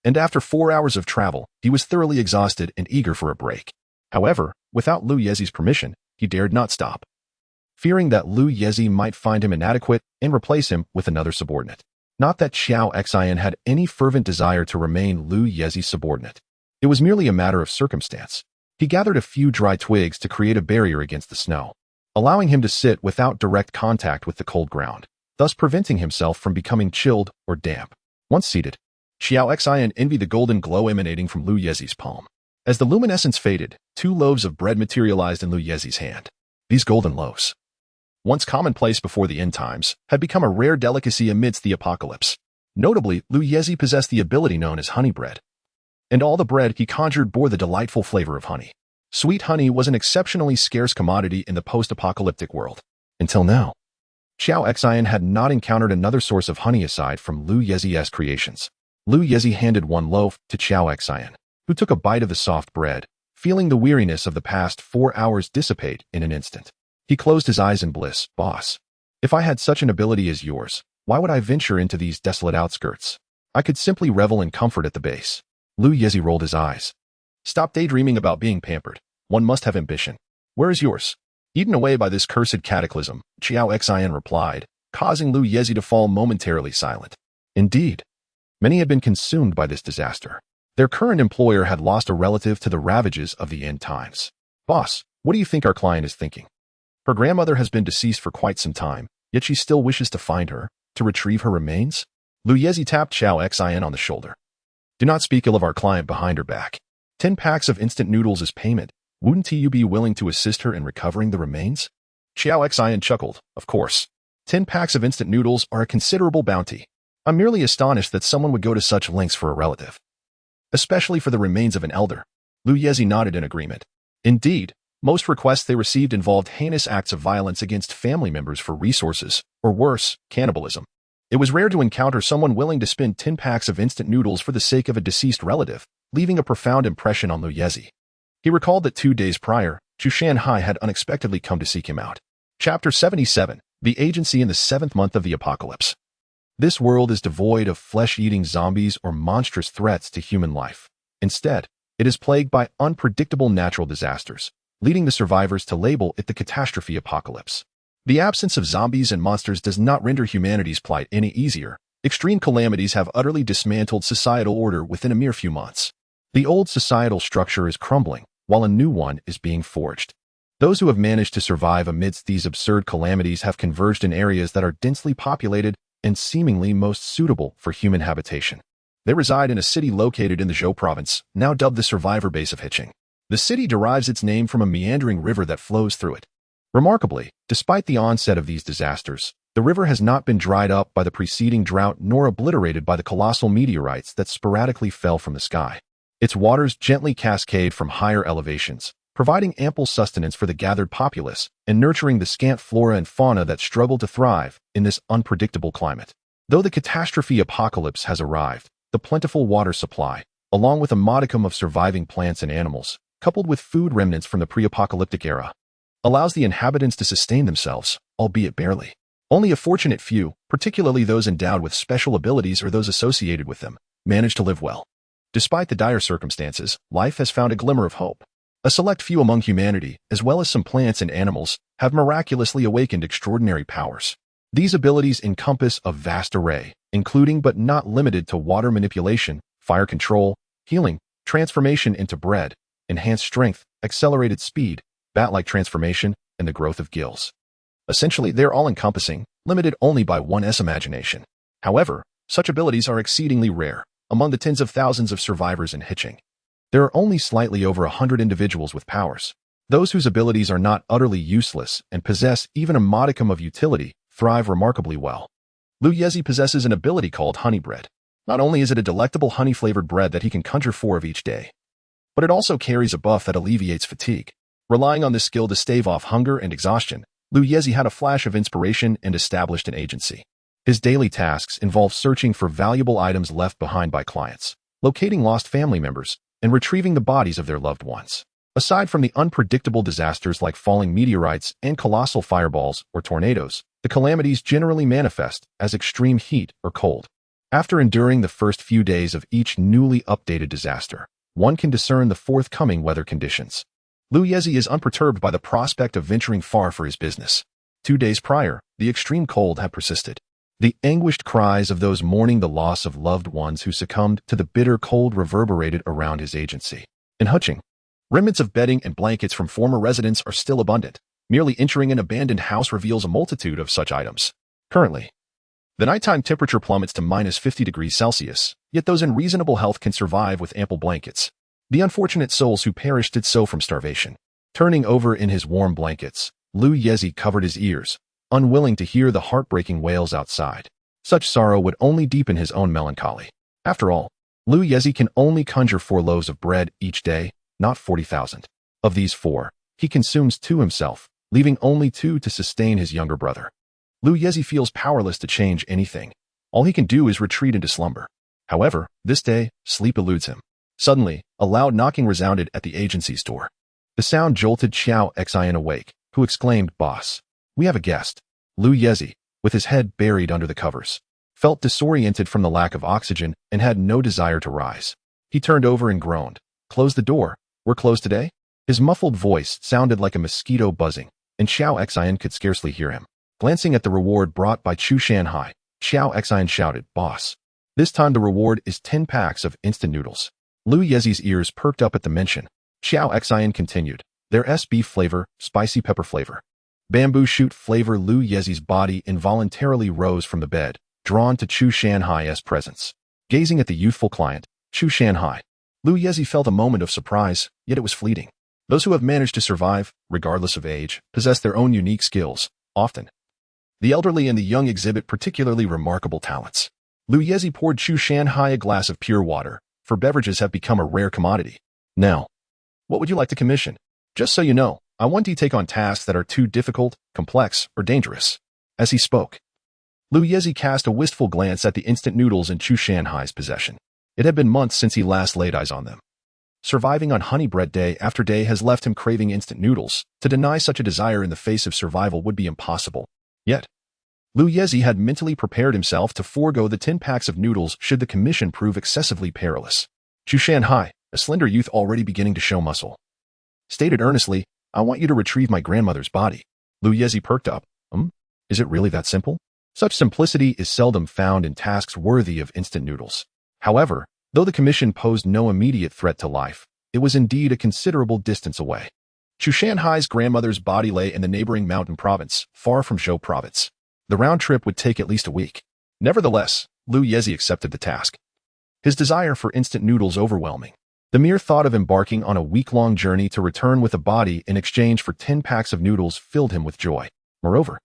Speaker 1: and after 4 hours of travel, he was thoroughly exhausted and eager for a break. However, without Lu Yezi's permission, he dared not stop, fearing that Lu Yezi might find him inadequate and replace him with another subordinate. Not that Xiao Xin had any fervent desire to remain Lu Yezi's subordinate. It was merely a matter of circumstance. He gathered a few dry twigs to create a barrier against the snow, allowing him to sit without direct contact with the cold ground, thus preventing himself from becoming chilled or damp. Once seated, Xiao Xin envied the golden glow emanating from Lu Yezi's palm. As the luminescence faded, 2 loaves of bread materialized in Lu Yezi's hand. These golden loaves, once commonplace before the end times, had become a rare delicacy amidst the apocalypse. Notably, Lu Yezi possessed the ability known as honey bread, and all the bread he conjured bore the delightful flavor of honey. Sweet honey was an exceptionally scarce commodity in the post-apocalyptic world. Until now, Xiao Xin had not encountered another source of honey aside from Lu Yezi's creations. Lu Yezi handed one loaf to Qiao Xian, who took a bite of the soft bread, feeling the weariness of the past 4 hours dissipate in an instant. He closed his eyes in bliss. Boss, if I had such an ability as yours, why would I venture into these desolate outskirts? I could simply revel in comfort at the base. Lu Yezi rolled his eyes. Stop daydreaming about being pampered. One must have ambition. Where is yours? Eaten away by this cursed cataclysm, Qiao Xian replied, causing Lu Yezi to fall momentarily silent. Indeed, many had been consumed by this disaster. Their current employer had lost a relative to the ravages of the end times. Boss, what do you think our client is thinking? Her grandmother has been deceased for quite some time, yet she still wishes to find her, to retrieve her remains? Lu Yezi tapped Qiao Xian on the shoulder. Do not speak ill of our client behind her back. 10 packs of instant noodles is payment. Wouldn't you be willing to assist her in recovering the remains? Qiao Xian chuckled. Of course. 10 packs of instant noodles are a considerable bounty. I'm merely astonished that someone would go to such lengths for a relative. Especially for the remains of an elder. Lu Yezi nodded in agreement. Indeed, most requests they received involved heinous acts of violence against family members for resources, or worse, cannibalism. It was rare to encounter someone willing to spend 10 packs of instant noodles for the sake of a deceased relative, leaving a profound impression on Lu Yezi. He recalled that 2 days prior, Chu Shanhai had unexpectedly come to seek him out. Chapter 77, The Agency in the 7th Month of the Apocalypse. This world is devoid of flesh-eating zombies or monstrous threats to human life. Instead, it is plagued by unpredictable natural disasters, leading the survivors to label it the catastrophe apocalypse. The absence of zombies and monsters does not render humanity's plight any easier. Extreme calamities have utterly dismantled societal order within a mere few months. The old societal structure is crumbling, while a new one is being forged. Those who have managed to survive amidst these absurd calamities have converged in areas that are densely populated and seemingly most suitable for human habitation. They reside in a city located in the Zhou province, now dubbed the survivor base of Hiching. The city derives its name from a meandering river that flows through it. Remarkably, despite the onset of these disasters, the river has not been dried up by the preceding drought nor obliterated by the colossal meteorites that sporadically fell from the sky. Its waters gently cascade from higher elevations, providing ample sustenance for the gathered populace and nurturing the scant flora and fauna that struggle to thrive in this unpredictable climate. Though the catastrophe apocalypse has arrived, the plentiful water supply, along with a modicum of surviving plants and animals, coupled with food remnants from the pre-apocalyptic era, allows the inhabitants to sustain themselves, albeit barely. Only a fortunate few, particularly those endowed with special abilities or those associated with them, manage to live well. Despite the dire circumstances, life has found a glimmer of hope. A select few among humanity, as well as some plants and animals, have miraculously awakened extraordinary powers. These abilities encompass a vast array, including but not limited to water manipulation, fire control, healing, transformation into bread, enhanced strength, accelerated speed, bat-like transformation, and the growth of gills. Essentially, they're all-encompassing, limited only by one's imagination. However, such abilities are exceedingly rare among the tens of thousands of survivors in Hiching. There are only slightly over 100 individuals with powers. Those whose abilities are not utterly useless and possess even a modicum of utility thrive remarkably well. Lu Yezi possesses an ability called honey bread. Not only is it a delectable honey-flavored bread that he can conjure 4 of each day, but it also carries a buff that alleviates fatigue. Relying on this skill to stave off hunger and exhaustion, Lu Yezi had a flash of inspiration and established an agency. His daily tasks involve searching for valuable items left behind by clients, locating lost family members, and retrieving the bodies of their loved ones. Aside from the unpredictable disasters like falling meteorites and colossal fireballs or tornadoes, the calamities generally manifest as extreme heat or cold. After enduring the first few days of each newly updated disaster, one can discern the forthcoming weather conditions. Lu Yezi is unperturbed by the prospect of venturing far for his business. 2 days prior, the extreme cold had persisted. The anguished cries of those mourning the loss of loved ones who succumbed to the bitter cold reverberated around his agency. In Hiching, remnants of bedding and blankets from former residents are still abundant. Merely entering an abandoned house reveals a multitude of such items. Currently, the nighttime temperature plummets to minus 50 degrees Celsius, yet those in reasonable health can survive with ample blankets. The unfortunate souls who perished did so from starvation. Turning over in his warm blankets, Lu Yezi covered his ears, unwilling to hear the heartbreaking wails outside. Such sorrow would only deepen his own melancholy. After all, Lu Yezi can only conjure 4 loaves of bread each day, not 40,000. Of these 4, he consumes 2 himself, leaving only 2 to sustain his younger brother. Lu Yezi feels powerless to change anything. All he can do is retreat into slumber. However, this day, sleep eludes him. Suddenly, a loud knocking resounded at the agency's door. The sound jolted Xiao Xian awake, who exclaimed, "Boss, we have a guest." Lu Yezi, with his head buried under the covers, felt disoriented from the lack of oxygen and had no desire to rise. He turned over and groaned. "Close the door. We're closed today?" His muffled voice sounded like a mosquito buzzing, and Xiao Xian could scarcely hear him. Glancing at the reward brought by Chu Shanhai, Xiao Xian shouted, "Boss. This time the reward is 10 packs of instant noodles." Lu Yezi's ears perked up at the mention. Xiao Xian continued, "Their beef flavor, spicy pepper flavor, bamboo shoot flavor." Lu Yezi's body involuntarily rose from the bed, drawn to Chu Shanhai's presence. Gazing at the youthful client, Chu Shanhai, Lu Yezi felt a moment of surprise, yet it was fleeting. Those who have managed to survive, regardless of age, possess their own unique skills. Often, the elderly and the young exhibit particularly remarkable talents. Lu Yezi poured Chu Shanhai a glass of pure water, for beverages have become a rare commodity. "Now, what would you like to commission? Just so you know, I want you to take on tasks that are too difficult, complex, or dangerous." As he spoke, Lu Yezi cast a wistful glance at the instant noodles in Chu Shanhai's possession. It had been months since he last laid eyes on them. Surviving on honey bread day after day has left him craving instant noodles. To deny such a desire in the face of survival would be impossible. Yet, Lu Yezi had mentally prepared himself to forego the 10 packs of noodles should the commission prove excessively perilous. Chu Shanhai, a slender youth already beginning to show muscle, stated earnestly, "I want you to retrieve my grandmother's body." Lu Yezi perked up. Is it really that simple?" Such simplicity is seldom found in tasks worthy of instant noodles. However, though the commission posed no immediate threat to life, it was indeed a considerable distance away. Chu Shanhai's grandmother's body lay in the neighboring mountain province, far from Zhou province. The round trip would take at least a week. Nevertheless, Lu Yezi accepted the task. His desire for instant noodles overwhelming. The mere thought of embarking on a week-long journey to return with a body in exchange for 10 packs of noodles filled him with joy. Moreover,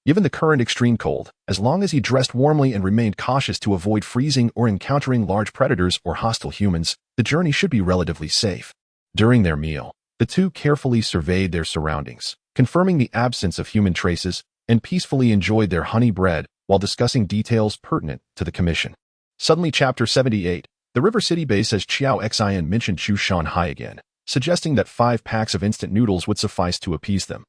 Speaker 1: given the current extreme cold, as long as he dressed warmly and remained cautious to avoid freezing or encountering large predators or hostile humans, the journey should be relatively safe. During their meal, the two carefully surveyed their surroundings, confirming the absence of human traces, and peacefully enjoyed their honey bread while discussing details pertinent to the commission. Suddenly, Chapter 78, the River City base, as Xiao Xian mentioned Chu Shanhai again, suggesting that 5 packs of instant noodles would suffice to appease them.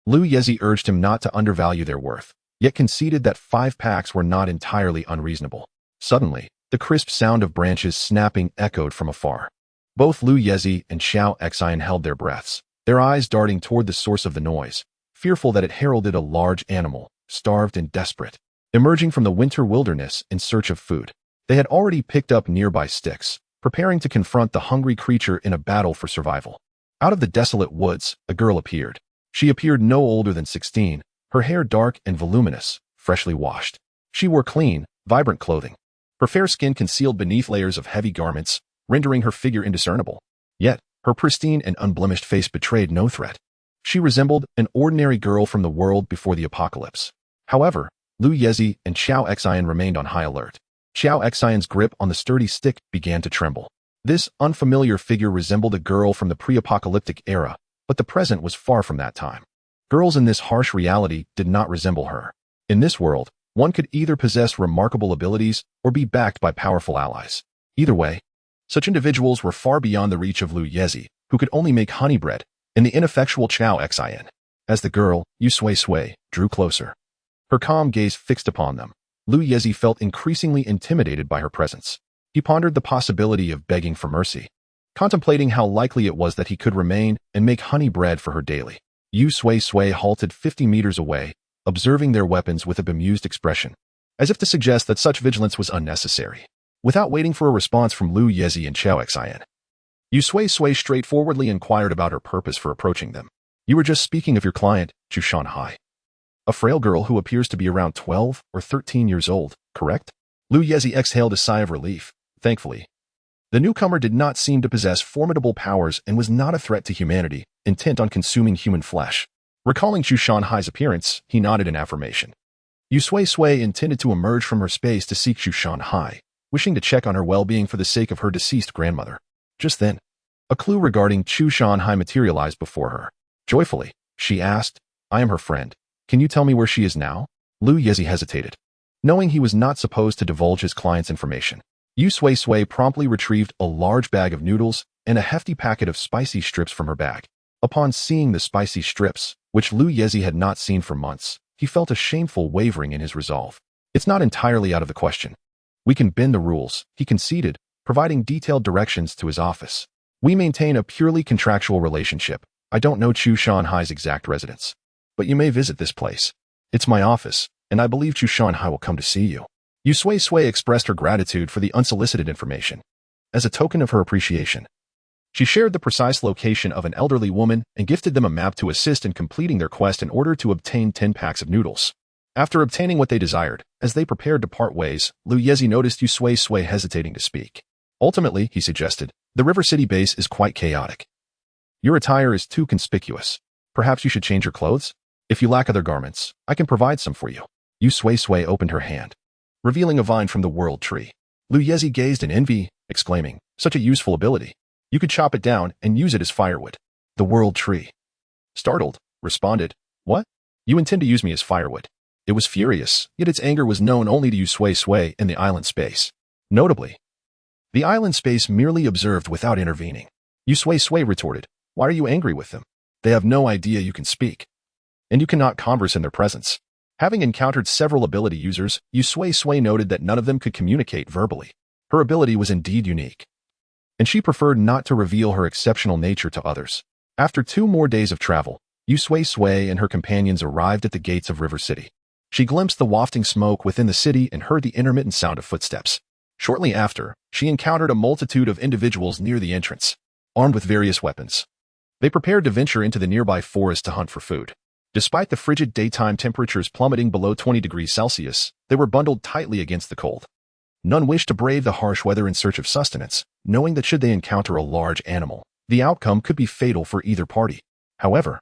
Speaker 1: Lu Yezi urged him not to undervalue their worth, yet conceded that 5 packs were not entirely unreasonable. Suddenly, the crisp sound of branches snapping echoed from afar. Both Lu Yezi and Xiao Xian held their breaths, their eyes darting toward the source of the noise, fearful that it heralded a large animal, starved and desperate, emerging from the winter wilderness in search of food. They had already picked up nearby sticks, preparing to confront the hungry creature in a battle for survival. Out of the desolate woods, a girl appeared. She appeared no older than 16, her hair dark and voluminous, freshly washed. She wore clean, vibrant clothing. Her fair skin concealed beneath layers of heavy garments, rendering her figure indiscernible. Yet, her pristine and unblemished face betrayed no threat. She resembled an ordinary girl from the world before the apocalypse. However, Lu Yezi and Xiao Xian remained on high alert. Xiao Xian's grip on the sturdy stick began to tremble. This unfamiliar figure resembled a girl from the pre-apocalyptic era, but the present was far from that time. Girls in this harsh reality did not resemble her. In this world, one could either possess remarkable abilities or be backed by powerful allies. Either way, such individuals were far beyond the reach of Lu Yezi, who could only make honey bread, and the ineffectual Xiao Xian. As the girl, Yu Sui-Sui, drew closer, her calm gaze fixed upon them, Lu Yezi felt increasingly intimidated by her presence. He pondered the possibility of begging for mercy, contemplating how likely it was that he could remain and make honey bread for her daily. Yu Sui-Sui halted 50 meters away, observing their weapons with a bemused expression, as if to suggest that such vigilance was unnecessary. Without waiting for a response from Lu Yezi and Xiao Xian, Yu Sui-Sui straightforwardly inquired about her purpose for approaching them. "You were just speaking of your client, Chu Shanhai, a frail girl who appears to be around 12 or 13 years old, correct?" Lu Yezi exhaled a sigh of relief. Thankfully, the newcomer did not seem to possess formidable powers and was not a threat to humanity, intent on consuming human flesh. Recalling Chu Shanhai's appearance, he nodded in affirmation. Yu Sui-Sui intended to emerge from her space to seek Chu Shanhai, wishing to check on her well-being for the sake of her deceased grandmother. Just then, a clue regarding Chu Shanhai materialized before her. Joyfully, she asked, "I am her friend. Can you tell me where she is now?" Lu Yezi hesitated, knowing he was not supposed to divulge his client's information. Yu Sui-Sui promptly retrieved a large bag of noodles and a hefty packet of spicy strips from her bag. Upon seeing the spicy strips, which Lu Yezi had not seen for months, he felt a shameful wavering in his resolve. It's not entirely out of the question. We can bend the rules, he conceded, providing detailed directions to his office. We maintain a purely contractual relationship. I don't know Chu Shanhai's exact residence, but you may visit this place. It's my office, and I believe Chu Shanhai will come to see you. Yu Sui-Sui expressed her gratitude for the unsolicited information. As a token of her appreciation, she shared the precise location of an elderly woman and gifted them a map to assist in completing their quest in order to obtain 10 packs of noodles. After obtaining what they desired, as they prepared to part ways, Lu Yezi noticed Yu Sui-Sui hesitating to speak. Ultimately, he suggested, the River City base is quite chaotic. Your attire is too conspicuous. Perhaps you should change your clothes? If you lack other garments, I can provide some for you. Yu Sui-Sui opened her hand, revealing a vine from the world tree. Lu Yezi gazed in envy, exclaiming, such a useful ability. You could chop it down and use it as firewood. The world tree, startled, responded, what? You intend to use me as firewood? It was furious, yet its anger was known only to Yu Sui-Sui in the island space. Notably, the island space merely observed without intervening. Yu Sui-Sui retorted, why are you angry with them? They have no idea you can speak, and you cannot converse in their presence. Having encountered several ability users, Yu Sui-Sui noted that none of them could communicate verbally. Her ability was indeed unique, and she preferred not to reveal her exceptional nature to others. After 2 more days of travel, Yu Sui-Sui and her companions arrived at the gates of River City. She glimpsed the wafting smoke within the city and heard the intermittent sound of footsteps. Shortly after, she encountered a multitude of individuals near the entrance, armed with various weapons. They prepared to venture into the nearby forest to hunt for food. Despite the frigid daytime temperatures plummeting below 20 degrees Celsius, they were bundled tightly against the cold. None wished to brave the harsh weather in search of sustenance, knowing that should they encounter a large animal, the outcome could be fatal for either party. However,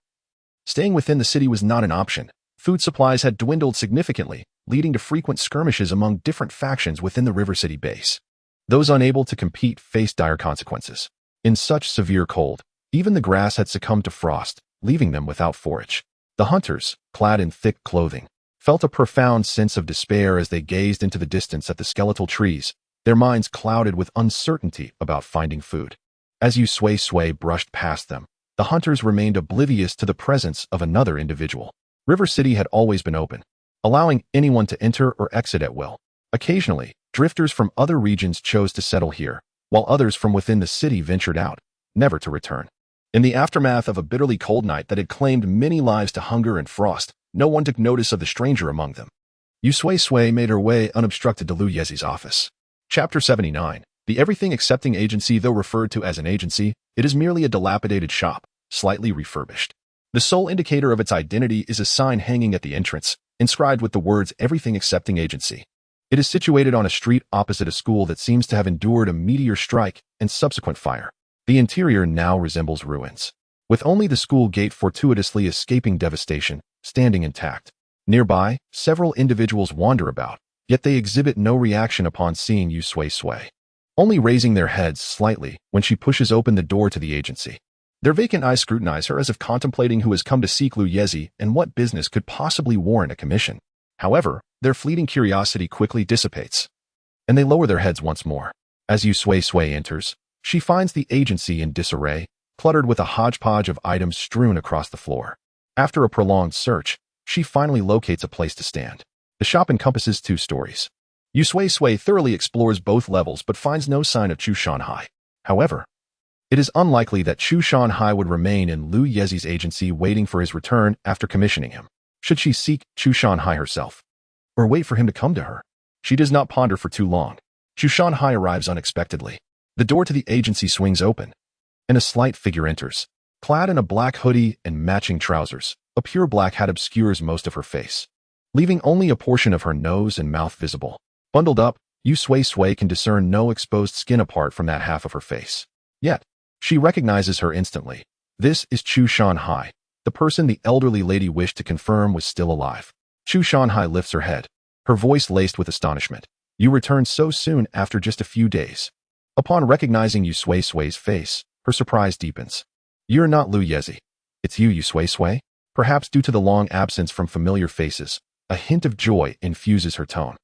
Speaker 1: staying within the city was not an option. Food supplies had dwindled significantly, leading to frequent skirmishes among different factions within the River City base. Those unable to compete faced dire consequences. In such severe cold, even the grass had succumbed to frost, leaving them without forage. The hunters, clad in thick clothing, felt a profound sense of despair as they gazed into the distance at the skeletal trees, their minds clouded with uncertainty about finding food. As Yu Sui-Sui brushed past them, the hunters remained oblivious to the presence of another individual. River City had always been open, allowing anyone to enter or exit at will. Occasionally, drifters from other regions chose to settle here, while others from within the city ventured out, never to return. In the aftermath of a bitterly cold night that had claimed many lives to hunger and frost, no one took notice of the stranger among them. Yu Sui-Sui made her way unobstructed to Lu Yezi's office. Chapter 79. The Everything Accepting Agency. Though referred to as an agency, it is merely a dilapidated shop, slightly refurbished. The sole indicator of its identity is a sign hanging at the entrance, inscribed with the words Everything Accepting Agency. It is situated on a street opposite a school that seems to have endured a meteor strike and subsequent fire. The interior now resembles ruins, with only the school gate fortuitously escaping devastation, standing intact. Nearby, several individuals wander about, yet they exhibit no reaction upon seeing Yu Sui-Sui, only raising their heads slightly when she pushes open the door to the agency. Their vacant eyes scrutinize her as if contemplating who has come to seek Lu Yezi and what business could possibly warrant a commission. However, their fleeting curiosity quickly dissipates, and they lower their heads once more. As Yu Sui-Sui enters, she finds the agency in disarray, cluttered with a hodgepodge of items strewn across the floor. After a prolonged search, she finally locates a place to stand. The shop encompasses 2 stories. Yu Sui-Sui thoroughly explores both levels but finds no sign of Chu Shanhai. However, it is unlikely that Chu Shanhai would remain in Lu Yezi's agency waiting for his return after commissioning him. Should she seek Chu Shanhai herself, or wait for him to come to her? She does not ponder for too long. Chu Shanhai arrives unexpectedly. The door to the agency swings open, and a slight figure enters. Clad in a black hoodie and matching trousers, a pure black hat obscures most of her face, leaving only a portion of her nose and mouth visible. Bundled up, Yu Sui-Sui can discern no exposed skin apart from that half of her face. Yet, she recognizes her instantly. This is Chu Shanhai, the person the elderly lady wished to confirm was still alive. Chu Shanhai lifts her head, her voice laced with astonishment. You returned so soon after just a few days. Upon recognizing Yu Sui-Sui's face, her surprise deepens. You're not Lu Yezi. It's you, Yu Sui-Sui? Perhaps due to the long absence from familiar faces, a hint of joy infuses her tone.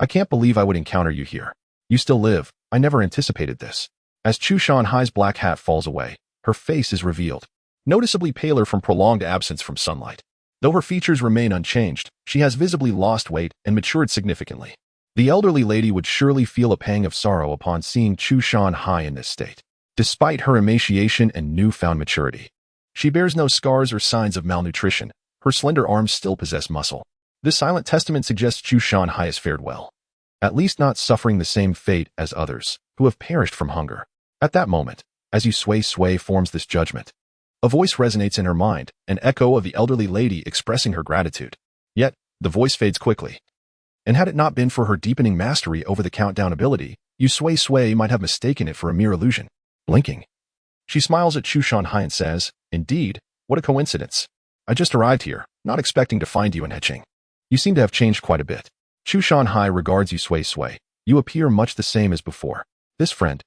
Speaker 1: I can't believe I would encounter you here. You still live. I never anticipated this. As Chu Shanhai's black hat falls away, her face is revealed, noticeably paler from prolonged absence from sunlight. Though her features remain unchanged, she has visibly lost weight and matured significantly. The elderly lady would surely feel a pang of sorrow upon seeing Chu Shanhai in this state. Despite her emaciation and newfound maturity, she bears no scars or signs of malnutrition. Her slender arms still possess muscle. This silent testament suggests Chu Shanhai has fared well, at least not suffering the same fate as others who have perished from hunger. At that moment, as Yu Sui-Sui forms this judgment, a voice resonates in her mind, an echo of the elderly lady expressing her gratitude. Yet, the voice fades quickly. And had it not been for her deepening mastery over the countdown ability, Yu Sui-Sui might have mistaken it for a mere illusion. Blinking, she smiles at Chu Shanhai and says, "Indeed, what a coincidence. I just arrived here, not expecting to find you in Heqing. You seem to have changed quite a bit." Chu Shanhai regards Yu Sui-Sui. "You appear much the same as before." This friend,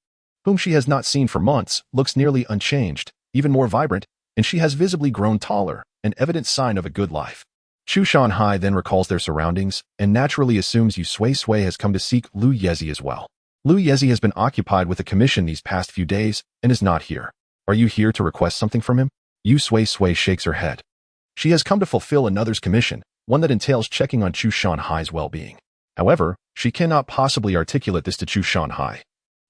Speaker 1: whom she has not seen for months, looks nearly unchanged, even more vibrant, and she has visibly grown taller, an evident sign of a good life. Chu Shanhai then recalls their surroundings and naturally assumes Yu Sui-Sui has come to seek Lu Yezi as well. Lu Yezi has been occupied with a commission these past few days and is not here. "Are you here to request something from him?" Yu Sui-Sui shakes her head. She has come to fulfill another's commission, one that entails checking on Chu Shanhai's well-being. However, she cannot possibly articulate this to Chu Shanhai,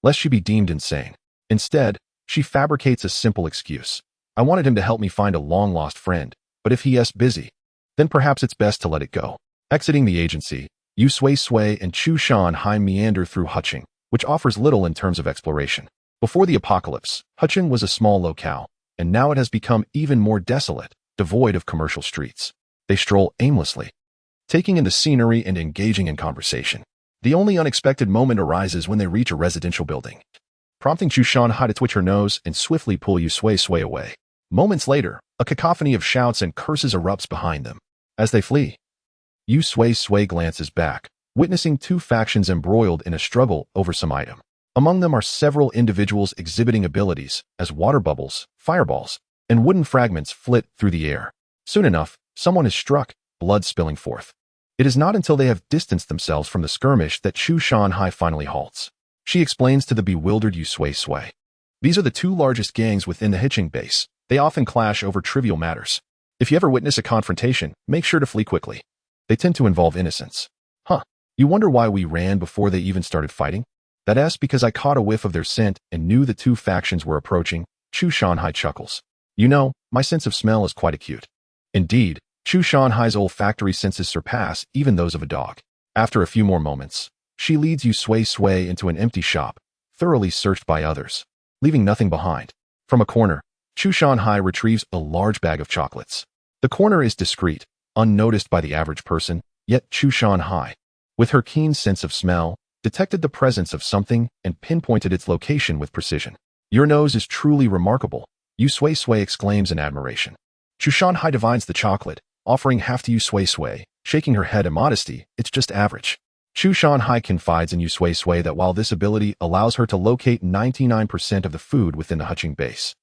Speaker 1: lest she be deemed insane. Instead, she fabricates a simple excuse. "I wanted him to help me find a long-lost friend, but if he is busy, then perhaps it's best to let it go." Exiting the agency, Yu Sui-Sui and Chu Shanhai meander through Heqing, which offers little in terms of exploration. Before the apocalypse, Heqing was a small locale, and now it has become even more desolate, devoid of commercial streets. They stroll aimlessly, taking in the scenery and engaging in conversation. The only unexpected moment arises when they reach a residential building, prompting Chu Shanhai to twitch her nose and swiftly pull Yu Sui-Sui away. Moments later, a cacophony of shouts and curses erupts behind them. As they flee, Yu Sui-Sui glances back, witnessing two factions embroiled in a struggle over some item. Among them are several individuals exhibiting abilities as water bubbles, fireballs, and wooden fragments flit through the air. Soon enough, someone is struck, blood spilling forth. It is not until they have distanced themselves from the skirmish that Chu Shanhai finally halts. She explains to the bewildered Yu Sui-Sui. "These are the two largest gangs within the Heqing base. They often clash over trivial matters. If you ever witness a confrontation, make sure to flee quickly. They tend to involve innocents." "Huh. You wonder why we ran before they even started fighting?" "That's because I caught a whiff of their scent and knew the two factions were approaching." Chu Shanhai chuckles. "You know, my sense of smell is quite acute." Indeed, Chu Shanhai's olfactory senses surpass even those of a dog. After a few more moments, she leads Yu Sui-Sui into an empty shop, thoroughly searched by others, leaving nothing behind. From a corner, Chu Shanhai retrieves a large bag of chocolates. The corner is discreet, unnoticed by the average person, yet Chu Shanhai, with her keen sense of smell, detected the presence of something and pinpointed its location with precision. "Your nose is truly remarkable," Yu Sui-Sui exclaims in admiration. Chu Shanhai divines the chocolate, offering half to Yu Sui-Sui, shaking her head in modesty. "It's just average." Chu Shanhai confides in Yu Sui-Sui that while this ability allows her to locate 99% of the food within the Heqing base,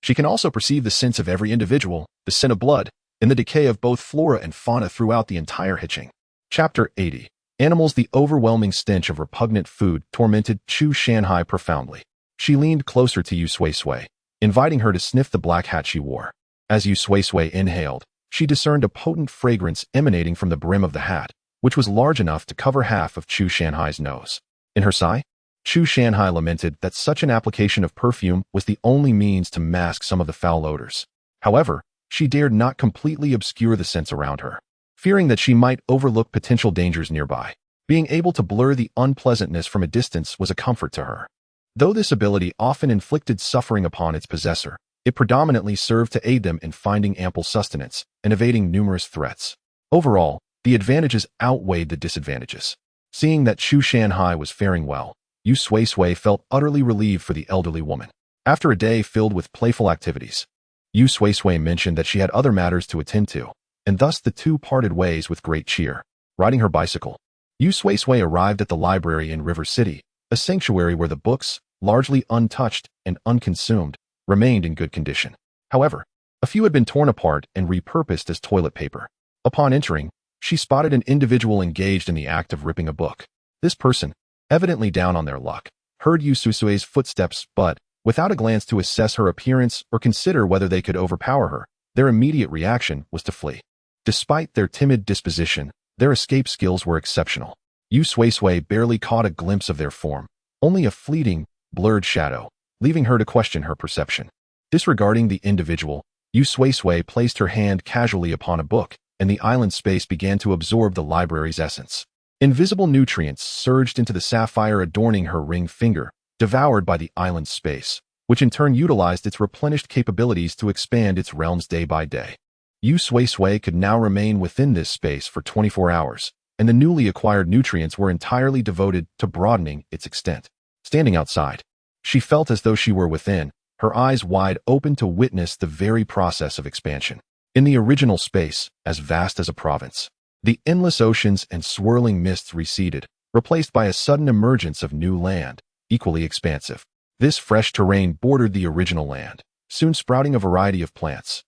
Speaker 1: she can also perceive the scents of every individual, the scent of blood, and the decay of both flora and fauna throughout the entire Heqing. Chapter 80. Animals. The overwhelming stench of repugnant food tormented Chu Shanhai profoundly. She leaned closer to Yu Sui-Sui, inviting her to sniff the black hat she wore. As Yu Sui-Sui inhaled, she discerned a potent fragrance emanating from the brim of the hat, which was large enough to cover half of Chu Shanhai's nose. In her sigh, Chu Shanhai lamented that such an application of perfume was the only means to mask some of the foul odors. However, she dared not completely obscure the scents around her, fearing that she might overlook potential dangers nearby. Being able to blur the unpleasantness from a distance was a comfort to her. Though this ability often inflicted suffering upon its possessor, it predominantly served to aid them in finding ample sustenance and evading numerous threats. Overall, the advantages outweighed the disadvantages. Seeing that Chu Shanhai was faring well, Yu Sui-Sui felt utterly relieved for the elderly woman. After a day filled with playful activities, Yu Sui-Sui mentioned that she had other matters to attend to, and thus the two parted ways with great cheer. Riding her bicycle, Yu Sui-Sui arrived at the library in River City, a sanctuary where the books, largely untouched and unconsumed, remained in good condition. However, a few had been torn apart and repurposed as toilet paper. Upon entering, she spotted an individual engaged in the act of ripping a book. This person, evidently down on their luck, heard Yu Sui-Sui's footsteps but, without a glance to assess her appearance or consider whether they could overpower her, their immediate reaction was to flee. Despite their timid disposition, their escape skills were exceptional. Yu Sui-Sui barely caught a glimpse of their form, only a fleeting, blurred shadow, leaving her to question her perception. Disregarding the individual, Yu Sui-Sui placed her hand casually upon a book, and the island space began to absorb the library's essence. Invisible nutrients surged into the sapphire adorning her ring finger, devoured by the island's space, which in turn utilized its replenished capabilities to expand its realms day by day. Yu Sui-Sui could now remain within this space for 24 hours, and the newly acquired nutrients were entirely devoted to broadening its extent. Standing outside, she felt as though she were within, her eyes wide open to witness the very process of expansion. In the original space, as vast as a province, the endless oceans and swirling mists receded, replaced by a sudden emergence of new land, equally expansive. This fresh terrain bordered the original land, soon sprouting a variety of plants,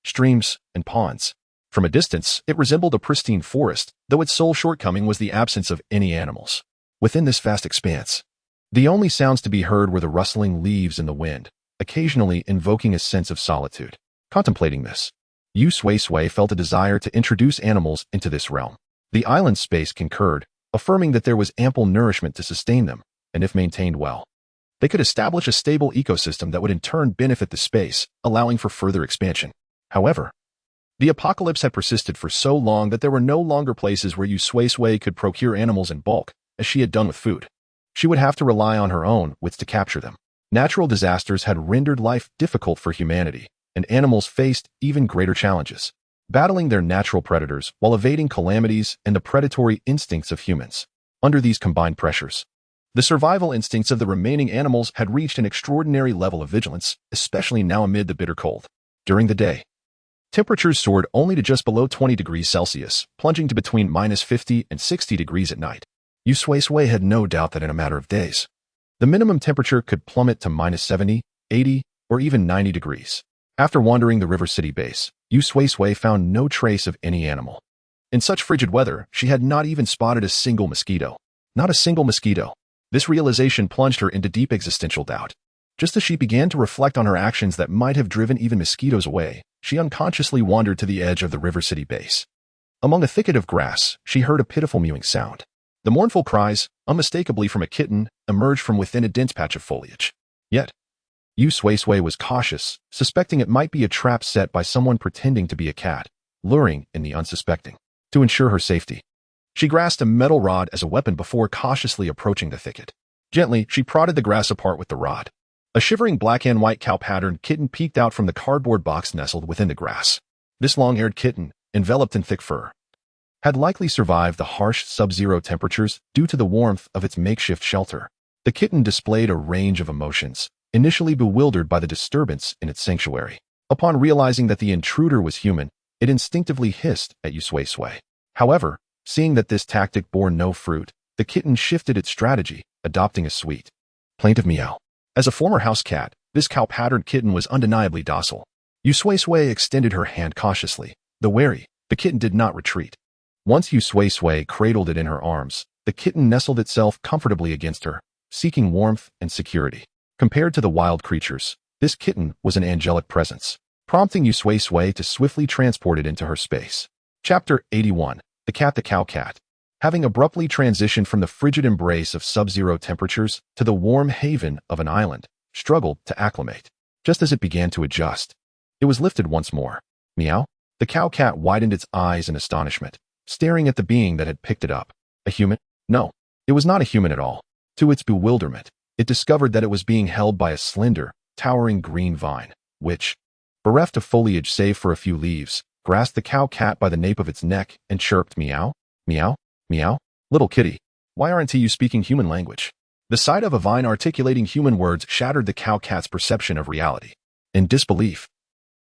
Speaker 1: streams, and ponds. From a distance, it resembled a pristine forest, though its sole shortcoming was the absence of any animals. Within this vast expanse, the only sounds to be heard were the rustling leaves in the wind, occasionally invoking a sense of solitude. Contemplating this, Yu Sui-Sui felt a desire to introduce animals into this realm. The island space concurred, affirming that there was ample nourishment to sustain them, and if maintained well, they could establish a stable ecosystem that would in turn benefit the space, allowing for further expansion. However, the apocalypse had persisted for so long that there were no longer places where Yu Sui-Sui could procure animals in bulk, as she had done with food. She would have to rely on her own wits to capture them. Natural disasters had rendered life difficult for humanity, and animals faced even greater challenges, battling their natural predators while evading calamities and the predatory instincts of humans. Under these combined pressures, the survival instincts of the remaining animals had reached an extraordinary level of vigilance, especially now amid the bitter cold. During the day, temperatures soared only to just below 20 degrees Celsius, plunging to between -50 and 60 degrees at night. Yu Sui-Sui had no doubt that in a matter of days, the minimum temperature could plummet to -70, 80, or even 90 degrees. After wandering the River City base, Yu Sui-Sui found no trace of any animal. In such frigid weather, she had not even spotted a single mosquito. Not a single mosquito. This realization plunged her into deep existential doubt. Just as she began to reflect on her actions that might have driven even mosquitoes away, she unconsciously wandered to the edge of the River City base. Among a thicket of grass, she heard a pitiful mewing sound. The mournful cries, unmistakably from a kitten, emerged from within a dense patch of foliage. Yet, Yu Sui-Sui was cautious, suspecting it might be a trap set by someone pretending to be a cat, luring in the unsuspecting. To ensure her safety, she grasped a metal rod as a weapon before cautiously approaching the thicket. Gently, she prodded the grass apart with the rod. A shivering black and white cow-patterned kitten peeked out from the cardboard box nestled within the grass. This long-haired kitten, enveloped in thick fur, had likely survived the harsh sub-zero temperatures due to the warmth of its makeshift shelter. The kitten displayed a range of emotions, initially bewildered by the disturbance in its sanctuary. Upon realizing that the intruder was human, it instinctively hissed at Yu Sui-Sui. However, seeing that this tactic bore no fruit, the kitten shifted its strategy, adopting a sweet, plaintive meow. As a former house cat, this cow-patterned kitten was undeniably docile. Yu Sui-Sui extended her hand cautiously. Though wary, the kitten did not retreat. Once Yu Sui-Sui cradled it in her arms, the kitten nestled itself comfortably against her, seeking warmth and security. Compared to the wild creatures, this kitten was an angelic presence, prompting Yu Sui-Sui to swiftly transport it into her space. Chapter 81. The Cat the Cow Cat. Having abruptly transitioned from the frigid embrace of sub-zero temperatures to the warm haven of an island, struggled to acclimate. Just as it began to adjust, it was lifted once more. Meow. The cow cat widened its eyes in astonishment, staring at the being that had picked it up. A human? No, it was not a human at all. To its bewilderment, it discovered that it was being held by a slender, towering green vine, which, bereft of foliage save for a few leaves, grasped the cow cat by the nape of its neck and chirped, meow, meow, meow. Little kitty, why aren't you speaking human language? The sight of a vine articulating human words shattered the cow cat's perception of reality. In disbelief,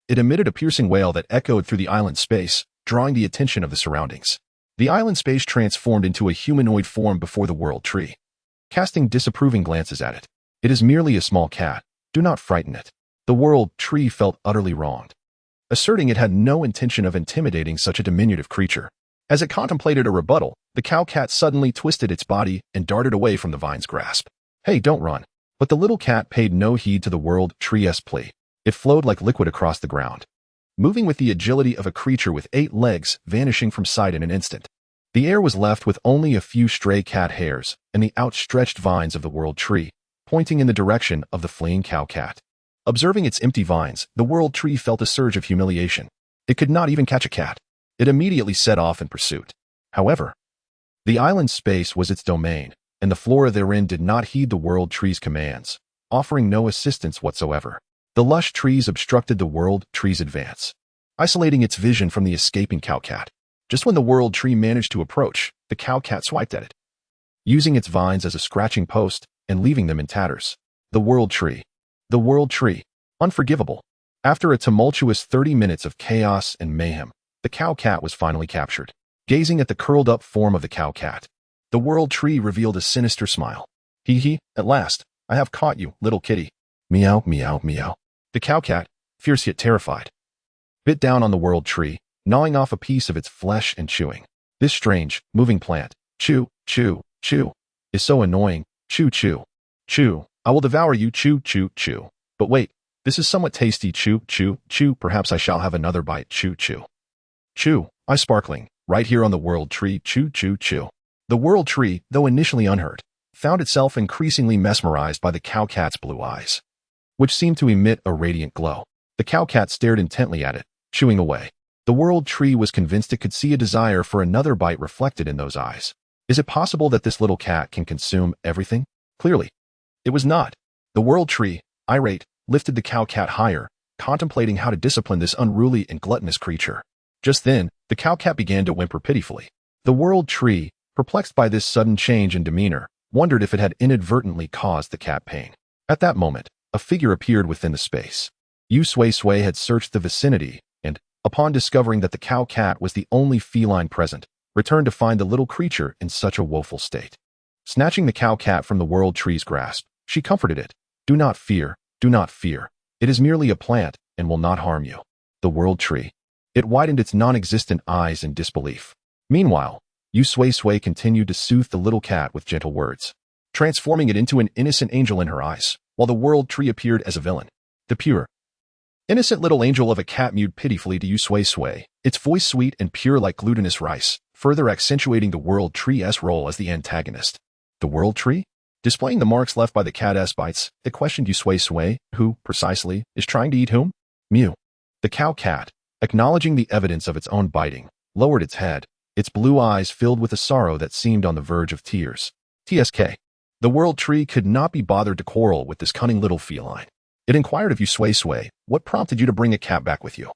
Speaker 1: it emitted a piercing wail that echoed through the island space, drawing the attention of the surroundings. The island space transformed into a humanoid form before the world tree, casting disapproving glances at it. It is merely a small cat. Do not frighten it. The world tree felt utterly wronged, asserting it had no intention of intimidating such a diminutive creature. As it contemplated a rebuttal, the cow-cat suddenly twisted its body and darted away from the vine's grasp. "Hey, don't run." But the little cat paid no heed to the world tree's plea. It flowed like liquid across the ground, moving with the agility of a creature with 8 legs, vanishing from sight in an instant. The air was left with only a few stray cat hairs and the outstretched vines of the world tree, pointing in the direction of the fleeing cow-cat. Observing its empty vines, the world tree felt a surge of humiliation. It could not even catch a cat. It immediately set off in pursuit. However, the island space was its domain, and the flora therein did not heed the world tree's commands, offering no assistance whatsoever. The lush trees obstructed the world tree's advance, isolating its vision from the escaping cow-cat. Just when the world tree managed to approach, the cow-cat swiped at it, using its vines as a scratching post and leaving them in tatters. The world tree. The world tree. Unforgivable. After a tumultuous 30 minutes of chaos and mayhem, the cow-cat was finally captured. Gazing at the curled-up form of the cow-cat, the world tree revealed a sinister smile. "Hee, at last, I have caught you, little kitty." Meow, meow, meow. The cow-cat, fierce yet terrified, bit down on the world tree, gnawing off a piece of its flesh and chewing. This strange, moving plant, chew, chew, chew, is so annoying. Chew, chew, chew. I will devour you, chew, chew, chew. But wait, this is somewhat tasty, chew, chew, chew. Perhaps I shall have another bite, chew, chew. Chew, I sparkling, right here on the world tree, chew, chew, chew. The world tree, though initially unhurt, found itself increasingly mesmerized by the cow-cat's blue eyes, which seemed to emit a radiant glow. The cow-cat stared intently at it, chewing away. The world tree was convinced it could see a desire for another bite reflected in those eyes. Is it possible that this little cat can consume everything? Clearly, it was not. The world tree, irate, lifted the cow-cat higher, contemplating how to discipline this unruly and gluttonous creature. Just then, the cow-cat began to whimper pitifully. The world tree, perplexed by this sudden change in demeanor, wondered if it had inadvertently caused the cat pain. At that moment, a figure appeared within the space. Yu Sui-Sui had searched the vicinity, and, upon discovering that the cow-cat was the only feline present, returned to find the little creature in such a woeful state. Snatching the cow-cat from the world tree's grasp, she comforted it. "Do not fear, do not fear. It is merely a plant and will not harm you." The world tree. It widened its non-existent eyes in disbelief. Meanwhile, Yu Sui-Sui continued to soothe the little cat with gentle words, transforming it into an innocent angel in her eyes, while the world tree appeared as a villain. The pure, innocent little angel of a cat mewed pitifully to Yu Sui-Sui, its voice sweet and pure like glutinous rice, further accentuating the world tree's role as the antagonist. The world tree? Displaying the marks left by the cat's bites, it questioned Yu Sui-Sui, who, precisely, is trying to eat whom? Mew. The cow-cat, acknowledging the evidence of its own biting, lowered its head, its blue eyes filled with a sorrow that seemed on the verge of tears. TSK. The world tree could not be bothered to quarrel with this cunning little feline. It inquired of Yu Sui-Sui, "What prompted you to bring a cat back with you?"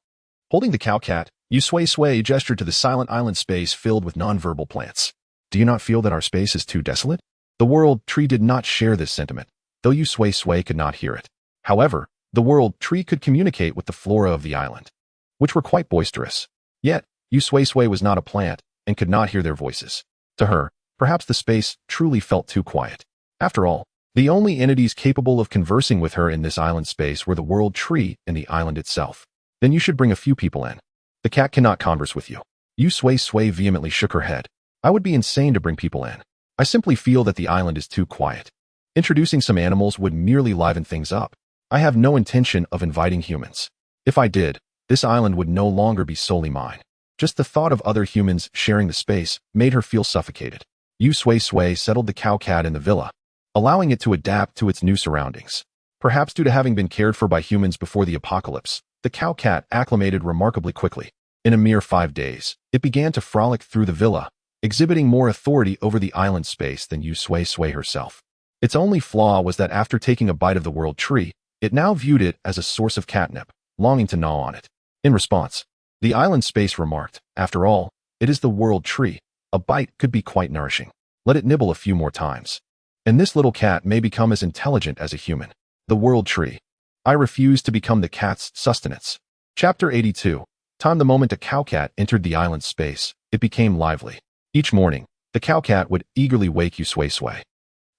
Speaker 1: Holding the cow-cat, Yu Sui-Sui gestured to the silent island space filled with nonverbal plants. "Do you not feel that our space is too desolate?" The world tree did not share this sentiment, though Yu Sui-Sui could not hear it. However, the world tree could communicate with the flora of the island, which were quite boisterous. Yet, Yu Sui-Sui was not a plant and could not hear their voices. To her, perhaps the space truly felt too quiet. After all, the only entities capable of conversing with her in this island space were the world tree and the island itself. "Then you should bring a few people in. The cat cannot converse with you." Yu Sui-Sui vehemently shook her head. "I would be insane to bring people in. I simply feel that the island is too quiet. Introducing some animals would merely liven things up. I have no intention of inviting humans. If I did, this island would no longer be solely mine." Just the thought of other humans sharing the space made her feel suffocated. Yu Sui-Sui settled the cow-cat in the villa, allowing it to adapt to its new surroundings. Perhaps due to having been cared for by humans before the apocalypse, the cow-cat acclimated remarkably quickly. In a mere 5 days, it began to frolic through the villa, exhibiting more authority over the island space than Yu Sui-Sui herself. Its only flaw was that after taking a bite of the world tree, it now viewed it as a source of catnip, longing to gnaw on it. In response, the island space remarked, "After all, it is the world tree. A bite could be quite nourishing. Let it nibble a few more times. And this little cat may become as intelligent as a human." The world tree. "I refuse to become the cat's sustenance." Chapter 82. Time the moment a cow-cat entered the island space, it became lively. Each morning, the cow-cat would eagerly wake Yu Sui-Sui,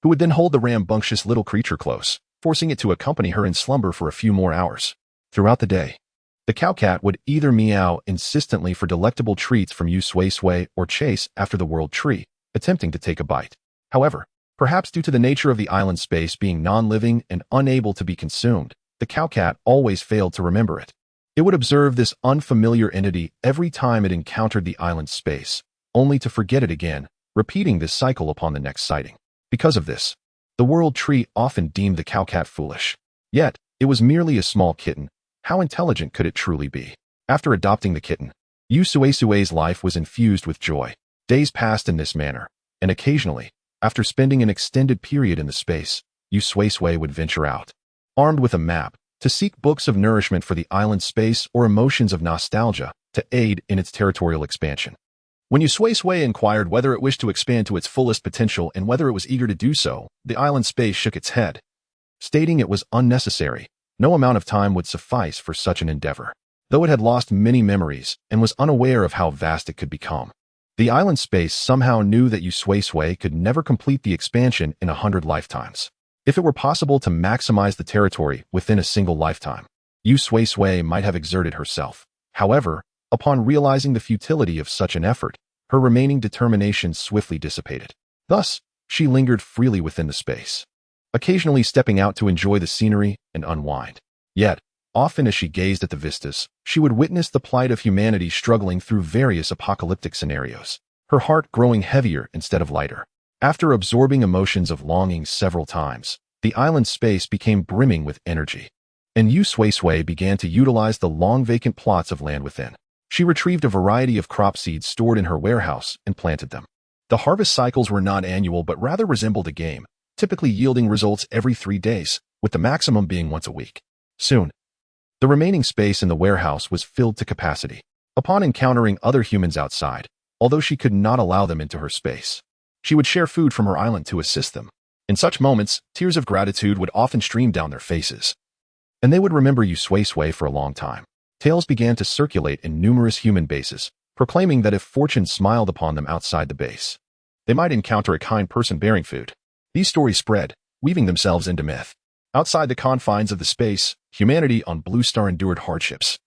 Speaker 1: who would then hold the rambunctious little creature close, forcing it to accompany her in slumber for a few more hours. Throughout the day, The cow-cat would either meow insistently for delectable treats from Yu Sui-Sui or chase after the world tree, attempting to take a bite. However, perhaps due to the nature of the island space being non-living and unable to be consumed, the cow-cat always failed to remember it. It would observe this unfamiliar entity every time it encountered the island space, only to forget it again, repeating this cycle upon the next sighting. Because of this, the world tree often deemed the cow-cat foolish. Yet, it was merely a small kitten. How intelligent could it truly be? After adopting the kitten, Yu Sui-Sui's life was infused with joy. Days passed in this manner, and occasionally, after spending an extended period in the space, Yu Sui-Sui would venture out, armed with a map, to seek books of nourishment for the island space or emotions of nostalgia to aid in its territorial expansion. When Yu Sui-Sui inquired whether it wished to expand to its fullest potential and whether it was eager to do so, the island space shook its head, stating it was unnecessary. No amount of time would suffice for such an endeavor. Though it had lost many memories and was unaware of how vast it could become, the island space somehow knew that Yu Sui-Sui could never complete the expansion in 100 lifetimes. If it were possible to maximize the territory within a single lifetime, Yu Sui-Sui might have exerted herself. However, upon realizing the futility of such an effort, her remaining determination swiftly dissipated. Thus, she lingered freely within the space, occasionally stepping out to enjoy the scenery and unwind. Yet, often as she gazed at the vistas, she would witness the plight of humanity struggling through various apocalyptic scenarios, her heart growing heavier instead of lighter. After absorbing emotions of longing several times, the island space became brimming with energy, and Yu Sui-Sui began to utilize the long vacant plots of land within. She retrieved a variety of crop seeds stored in her warehouse and planted them. The harvest cycles were not annual but rather resembled a game, typically yielding results every 3 days, with the maximum being once a week. Soon, the remaining space in the warehouse was filled to capacity. Upon encountering other humans outside, although she could not allow them into her space, she would share food from her island to assist them. In such moments, tears of gratitude would often stream down their faces, and they would remember Yu Sui-Sui for a long time. Tales began to circulate in numerous human bases, proclaiming that if fortune smiled upon them outside the base, they might encounter a kind person bearing food. These stories spread, weaving themselves into myth. Outside the confines of the space, humanity on Blue Star endured hardships,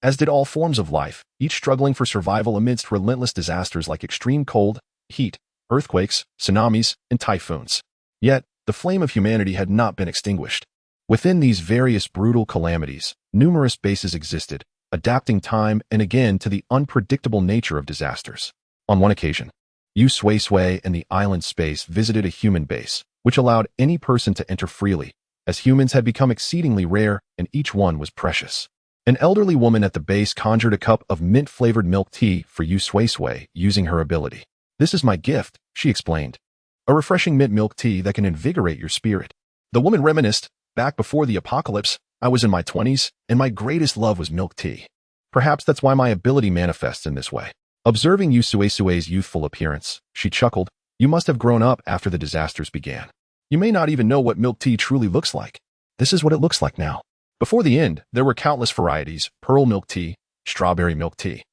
Speaker 1: as did all forms of life, each struggling for survival amidst relentless disasters like extreme cold, heat, earthquakes, tsunamis, and typhoons. Yet, the flame of humanity had not been extinguished. Within these various brutal calamities, numerous bases existed, adapting time and again to the unpredictable nature of disasters. On one occasion, Yu Sui-Sui and the island space visited a human base, which allowed any person to enter freely, as humans had become exceedingly rare and each one was precious. An elderly woman at the base conjured a cup of mint-flavored milk tea for Yu Sui-Sui using her ability. "This is my gift," she explained. "A refreshing mint milk tea that can invigorate your spirit." The woman reminisced, "Back before the apocalypse, I was in my 20s, and my greatest love was milk tea. Perhaps that's why my ability manifests in this way." Observing Yu Sui-Sui's youthful appearance, she chuckled, "You must have grown up after the disasters began. You may not even know what milk tea truly looks like. This is what it looks like now." Before the end, there were countless varieties: pearl milk tea, strawberry milk tea,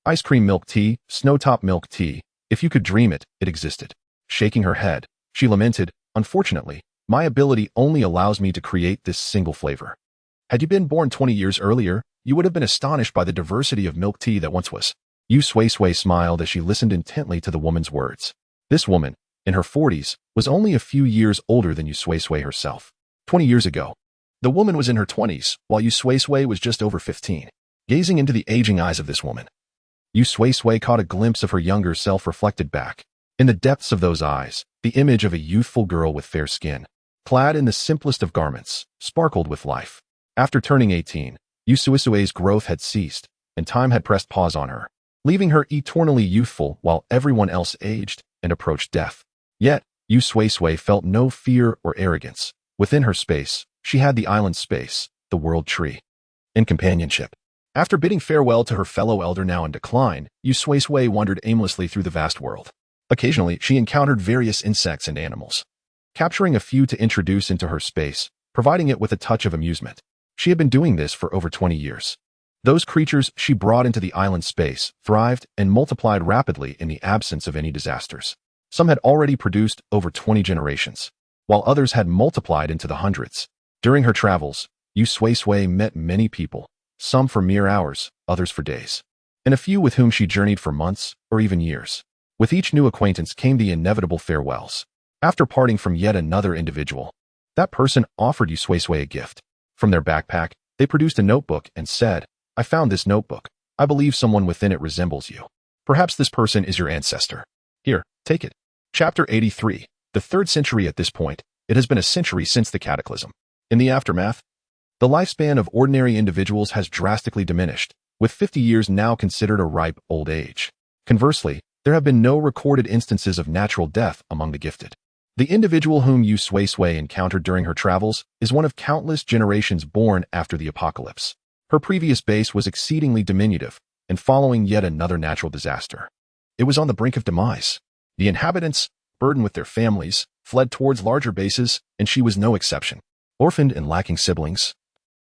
Speaker 1: ice cream milk tea, snowtop milk tea. If you could dream it, it existed. Shaking her head, she lamented, "Unfortunately, my ability only allows me to create this single flavor. Had you been born 20 years earlier, you would have been astonished by the diversity of milk tea that once was." Yu Sui-Sui smiled as she listened intently to the woman's words. This woman, in her 40s, was only a few years older than Yu Sui-Sui herself. 20 years ago, the woman was in her 20s, while Yu Sui-Sui was just over 15. Gazing into the aging eyes of this woman, Yu Sui-Sui caught a glimpse of her younger self reflected back. In the depths of those eyes, the image of a youthful girl with fair skin, clad in the simplest of garments, sparkled with life. After turning 18, Yu Sui-Sui's growth had ceased, and time had pressed pause on her, leaving her eternally youthful while everyone else aged and approached death. Yet, Yu Sui-Sui felt no fear or arrogance. Within her space, she had the island space, the world tree, and companionship. After bidding farewell to her fellow elder now in decline, Yu Sui-Sui wandered aimlessly through the vast world. Occasionally, she encountered various insects and animals, capturing a few to introduce into her space, providing it with a touch of amusement. She had been doing this for over 20 years. Those creatures she brought into the island space thrived and multiplied rapidly in the absence of any disasters. Some had already produced over 20 generations, while others had multiplied into the hundreds. During her travels, Yu Sui-Sui met many people, some for mere hours, others for days, and a few with whom she journeyed for months or even years. With each new acquaintance came the inevitable farewells. After parting from yet another individual, that person offered Yu Sui-Sui a gift. From their backpack, they produced a notebook and said, "I found this notebook. I believe someone within it resembles you. Perhaps this person is your ancestor. Here, take it." Chapter 83. The 3rd century. At this point, it has been a century since the cataclysm. In the aftermath, the lifespan of ordinary individuals has drastically diminished, with 50 years now considered a ripe old age. Conversely, there have been no recorded instances of natural death among the gifted. The individual whom Yu Sui-Sui encountered during her travels is one of countless generations born after the apocalypse. Her previous base was exceedingly diminutive, and following yet another natural disaster, it was on the brink of demise. The inhabitants, burdened with their families, fled towards larger bases, and she was no exception. Orphaned and lacking siblings,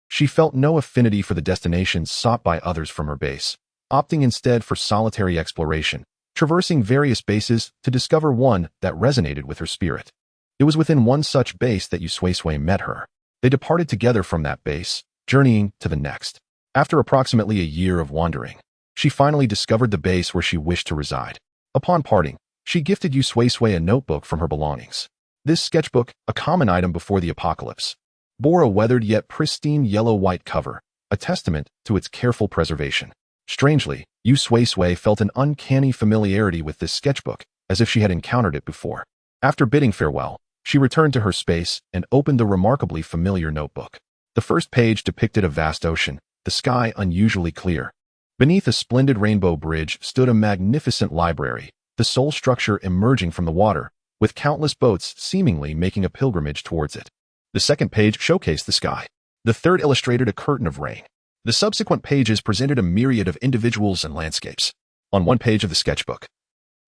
Speaker 1: she felt no affinity for the destinations sought by others from her base, opting instead for solitary exploration, traversing various bases to discover one that resonated with her spirit. It was within one such base that Yu Sui-Sui met her. They departed together from that base, journeying to the next. After approximately a year of wandering, she finally discovered the base where she wished to reside. Upon parting, she gifted Yu Sui-Sui a notebook from her belongings. This sketchbook, a common item before the apocalypse, bore a weathered yet pristine yellow-white cover, a testament to its careful preservation. Strangely, Yu Sui-Sui felt an uncanny familiarity with this sketchbook, as if she had encountered it before. After bidding farewell, she returned to her space and opened the remarkably familiar notebook. The first page depicted a vast ocean, the sky unusually clear. Beneath a splendid rainbow bridge stood a magnificent library, the sole structure emerging from the water, with countless boats seemingly making a pilgrimage towards it. The second page showcased the sky. The third illustrated a curtain of rain. The subsequent pages presented a myriad of individuals and landscapes. On one page of the sketchbook,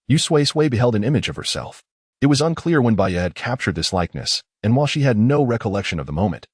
Speaker 1: Yu Sui-Sui beheld an image of herself. It was unclear when Baya had captured this likeness, and while she had no recollection of the moment,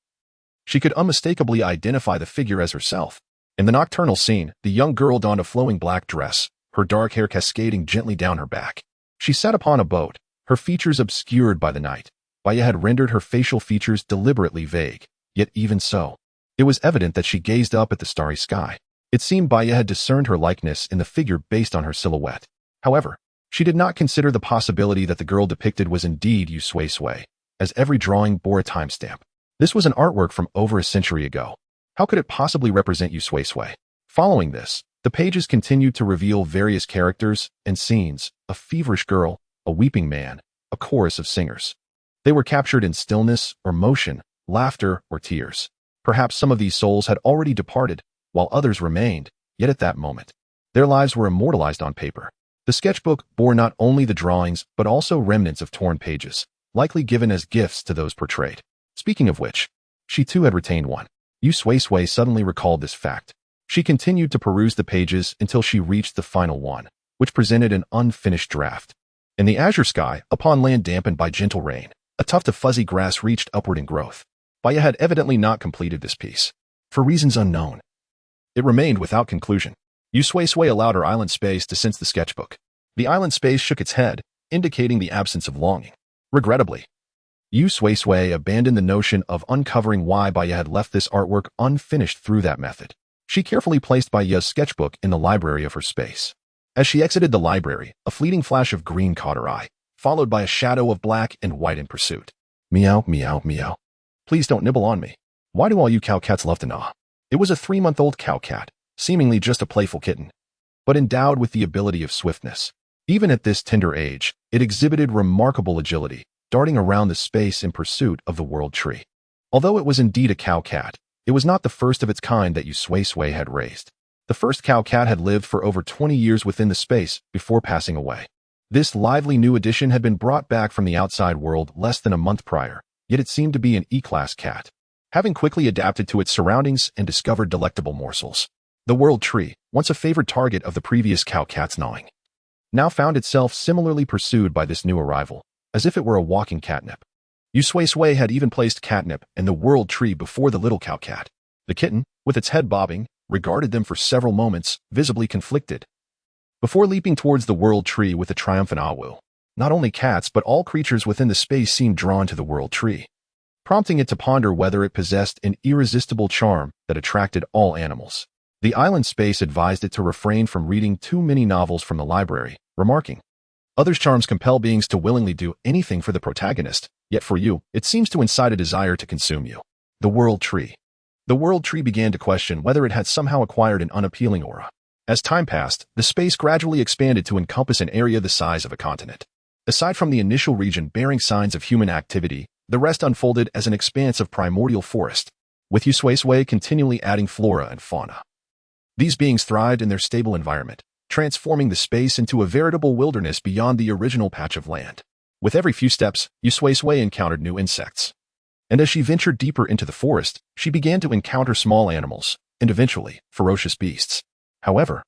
Speaker 1: she could unmistakably identify the figure as herself. In the nocturnal scene, the young girl donned a flowing black dress, her dark hair cascading gently down her back. She sat upon a boat, her features obscured by the night. Baya had rendered her facial features deliberately vague, yet even so, it was evident that she gazed up at the starry sky. It seemed Baya had discerned her likeness in the figure based on her silhouette. However, she did not consider the possibility that the girl depicted was indeed Yu Sui-Sui, as every drawing bore a timestamp. This was an artwork from over a century ago. How could it possibly represent Yu Sui-Sui? Following this, the pages continued to reveal various characters and scenes: a feverish girl, a weeping man, a chorus of singers. They were captured in stillness or motion, laughter or tears. Perhaps some of these souls had already departed, while others remained, yet at that moment, their lives were immortalized on paper. The sketchbook bore not only the drawings but also remnants of torn pages, likely given as gifts to those portrayed. Speaking of which, she too had retained one. Yu Sui-Sui suddenly recalled this fact. She continued to peruse the pages until she reached the final one, which presented an unfinished draft. In the azure sky, upon land dampened by gentle rain, a tuft of fuzzy grass reached upward in growth. Baya had evidently not completed this piece. For reasons unknown, it remained without conclusion. Yu Sui-Sui allowed her island space to sense the sketchbook. The island space shook its head, indicating the absence of longing. Regrettably, Yu Sui-Sui abandoned the notion of uncovering why Baya had left this artwork unfinished through that method. She carefully placed Baya's sketchbook in the library of her space. As she exited the library, a fleeting flash of green caught her eye, followed by a shadow of black and white in pursuit. Meow, meow, meow. Please don't nibble on me. Why do all you cow cats love to gnaw? It was a 3-month-old cow cat, seemingly just a playful kitten, but endowed with the ability of swiftness. Even at this tender age, it exhibited remarkable agility, darting around the space in pursuit of the world tree. Although it was indeed a cow cat, it was not the first of its kind that Yu Sui-Sui had raised. The first cow cat had lived for over 20 years within the space before passing away. This lively new addition had been brought back from the outside world less than a month prior, yet it seemed to be an E-class cat, having quickly adapted to its surroundings and discovered delectable morsels. The world tree, once a favored target of the previous cow cat's gnawing, now found itself similarly pursued by this new arrival, as if it were a walking catnip. Yu Sui-Sui had even placed catnip and the world tree before the little cow cat. The kitten, with its head bobbing, regarded them for several moments, visibly conflicted, before leaping towards the world tree with a triumphant awu. Not only cats but all creatures within the space seemed drawn to the world tree. prompting it to ponder whether it possessed an irresistible charm that attracted all animals. The island space advised it to refrain from reading too many novels from the library, remarking, "Others' charms compel beings to willingly do anything for the protagonist, yet for you, it seems to incite a desire to consume you." The World Tree. The World Tree began to question whether it had somehow acquired an unappealing aura. As time passed, the space gradually expanded to encompass an area the size of a continent. Aside from the initial region bearing signs of human activity, the rest unfolded as an expanse of primordial forest, with You Sui-Sui continually adding flora and fauna. These beings thrived in their stable environment, transforming the space into a veritable wilderness beyond the original patch of land. With every few steps, You Sui-Sui encountered new insects. And as she ventured deeper into the forest, she began to encounter small animals, and eventually, ferocious beasts. However,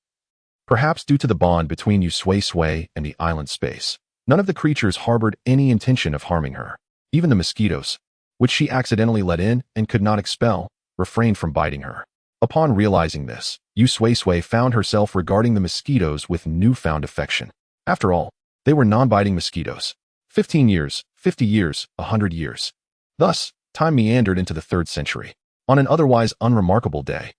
Speaker 1: perhaps due to the bond between You Sui-Sui and the island space, none of the creatures harbored any intention of harming her. Even the mosquitoes, which she accidentally let in and could not expel, refrained from biting her. Upon realizing this, You Sui-Sui found herself regarding the mosquitoes with newfound affection. After all, they were non-biting mosquitoes. 15 years, 50 years, 100 years. Thus, time meandered into the 3rd century. On an otherwise unremarkable day,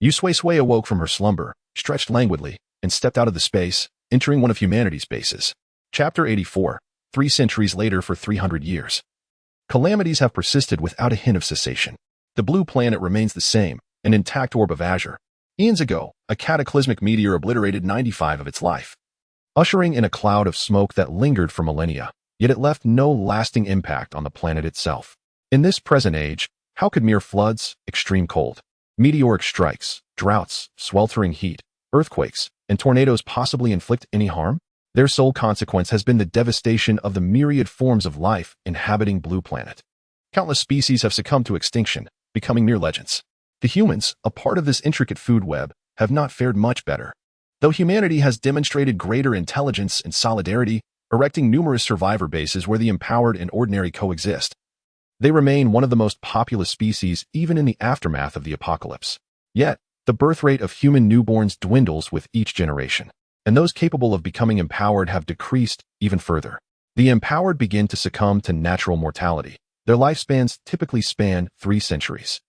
Speaker 1: You Sui-Sui awoke from her slumber, stretched languidly, and stepped out of the space, entering one of humanity's bases. Chapter 84. 3 centuries later for 300 years. Calamities have persisted without a hint of cessation. The blue planet remains the same, an intact orb of azure. Eons ago, a cataclysmic meteor obliterated 95 of its life, ushering in a cloud of smoke that lingered for millennia, yet it left no lasting impact on the planet itself. In this present age, how could mere floods, extreme cold, meteoric strikes, droughts, sweltering heat, earthquakes, and tornadoes possibly inflict any harm? Their sole consequence has been the devastation of the myriad forms of life inhabiting Blue Planet. Countless species have succumbed to extinction, becoming mere legends. The humans, a part of this intricate food web, have not fared much better. Though humanity has demonstrated greater intelligence and solidarity, erecting numerous survivor bases where the empowered and ordinary coexist, they remain one of the most populous species even in the aftermath of the apocalypse. Yet, the birth rate of human newborns dwindles with each generation, and those capable of becoming empowered have decreased even further. The empowered begin to succumb to natural mortality. Their lifespans typically span 3 centuries.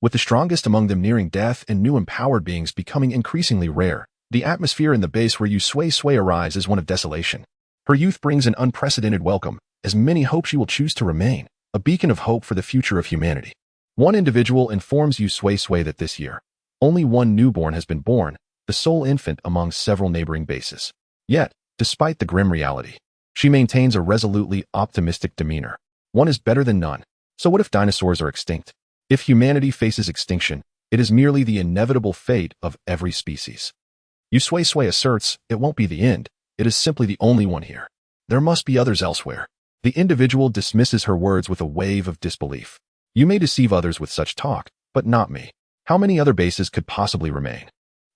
Speaker 1: With the strongest among them nearing death and new empowered beings becoming increasingly rare, the atmosphere in the base where You Sui-Sui arrives is one of desolation. Her youth brings an unprecedented welcome, as many hope she will choose to remain, a beacon of hope for the future of humanity. One individual informs You Sui-Sui that this year, only one newborn has been born, the sole infant among several neighboring bases. Yet, despite the grim reality, she maintains a resolutely optimistic demeanor. One is better than none. So what if dinosaurs are extinct? If humanity faces extinction, it is merely the inevitable fate of every species. You Sui-Sui asserts it won't be the end, it is simply the only one here. There must be others elsewhere. The individual dismisses her words with a wave of disbelief. You may deceive others with such talk, but not me. How many other bases could possibly remain?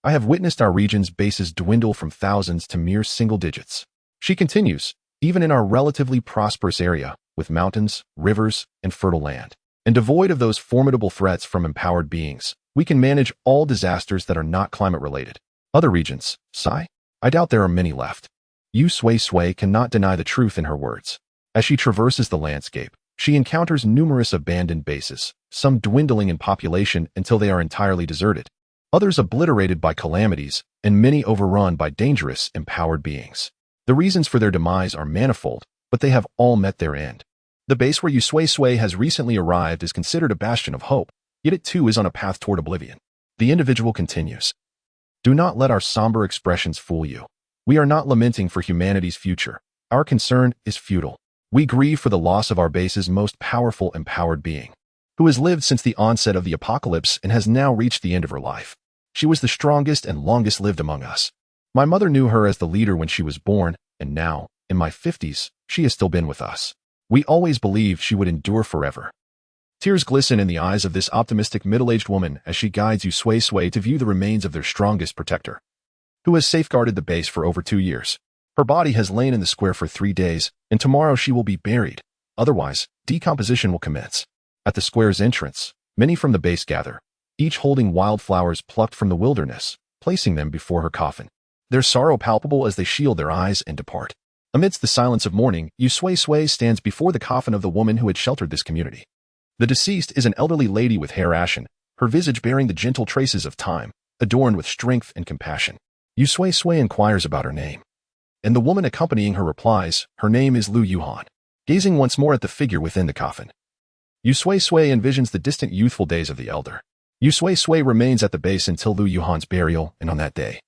Speaker 1: I have witnessed our region's bases dwindle from thousands to mere single digits. She continues, even in our relatively prosperous area, with mountains, rivers, and fertile land, and devoid of those formidable threats from empowered beings, we can manage all disasters that are not climate-related. Other regions, sigh? I doubt there are many left. You Sui-Sui cannot deny the truth in her words. As she traverses the landscape, she encounters numerous abandoned bases, some dwindling in population until they are entirely deserted, others obliterated by calamities, and many overrun by dangerous, empowered beings. The reasons for their demise are manifold, but they have all met their end. The base where You Sui-Sui has recently arrived is considered a bastion of hope, yet it too is on a path toward oblivion. The individual continues. Do not let our somber expressions fool you. We are not lamenting for humanity's future. Our concern is futile. We grieve for the loss of our base's most powerful empowered being, who has lived since the onset of the apocalypse and has now reached the end of her life. She was the strongest and longest lived among us. My mother knew her as the leader when she was born, and now, in my 50s, she has still been with us. We always believed she would endure forever. Tears glisten in the eyes of this optimistic middle-aged woman as she guides You Sui-Sui to view the remains of their strongest protector, who has safeguarded the base for over 2 years. Her body has lain in the square for 3 days, and tomorrow she will be buried. Otherwise, decomposition will commence. At the square's entrance, many from the base gather, each holding wildflowers plucked from the wilderness, placing them before her coffin. Their sorrow palpable as they shield their eyes and depart. Amidst the silence of mourning, You Sui-Sui stands before the coffin of the woman who had sheltered this community. The deceased is an elderly lady with hair ashen, her visage bearing the gentle traces of time, adorned with strength and compassion. Yu Sui-Sui inquires about her name, and the woman accompanying her replies, her name is Lu Yuhan. Gazing once more at the figure within the coffin, Yu Sui-Sui envisions the distant youthful days of the elder. Yu Sui-Sui remains at the base until Lu Yuhan's burial, and on that day,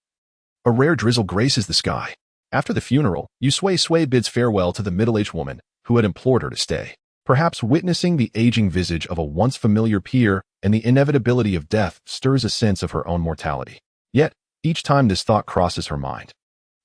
Speaker 1: a rare drizzle graces the sky. After the funeral, Yu Sui-Sui bids farewell to the middle-aged woman who had implored her to stay. Perhaps witnessing the aging visage of a once familiar peer and the inevitability of death stirs a sense of her own mortality. Yet, each time this thought crosses her mind,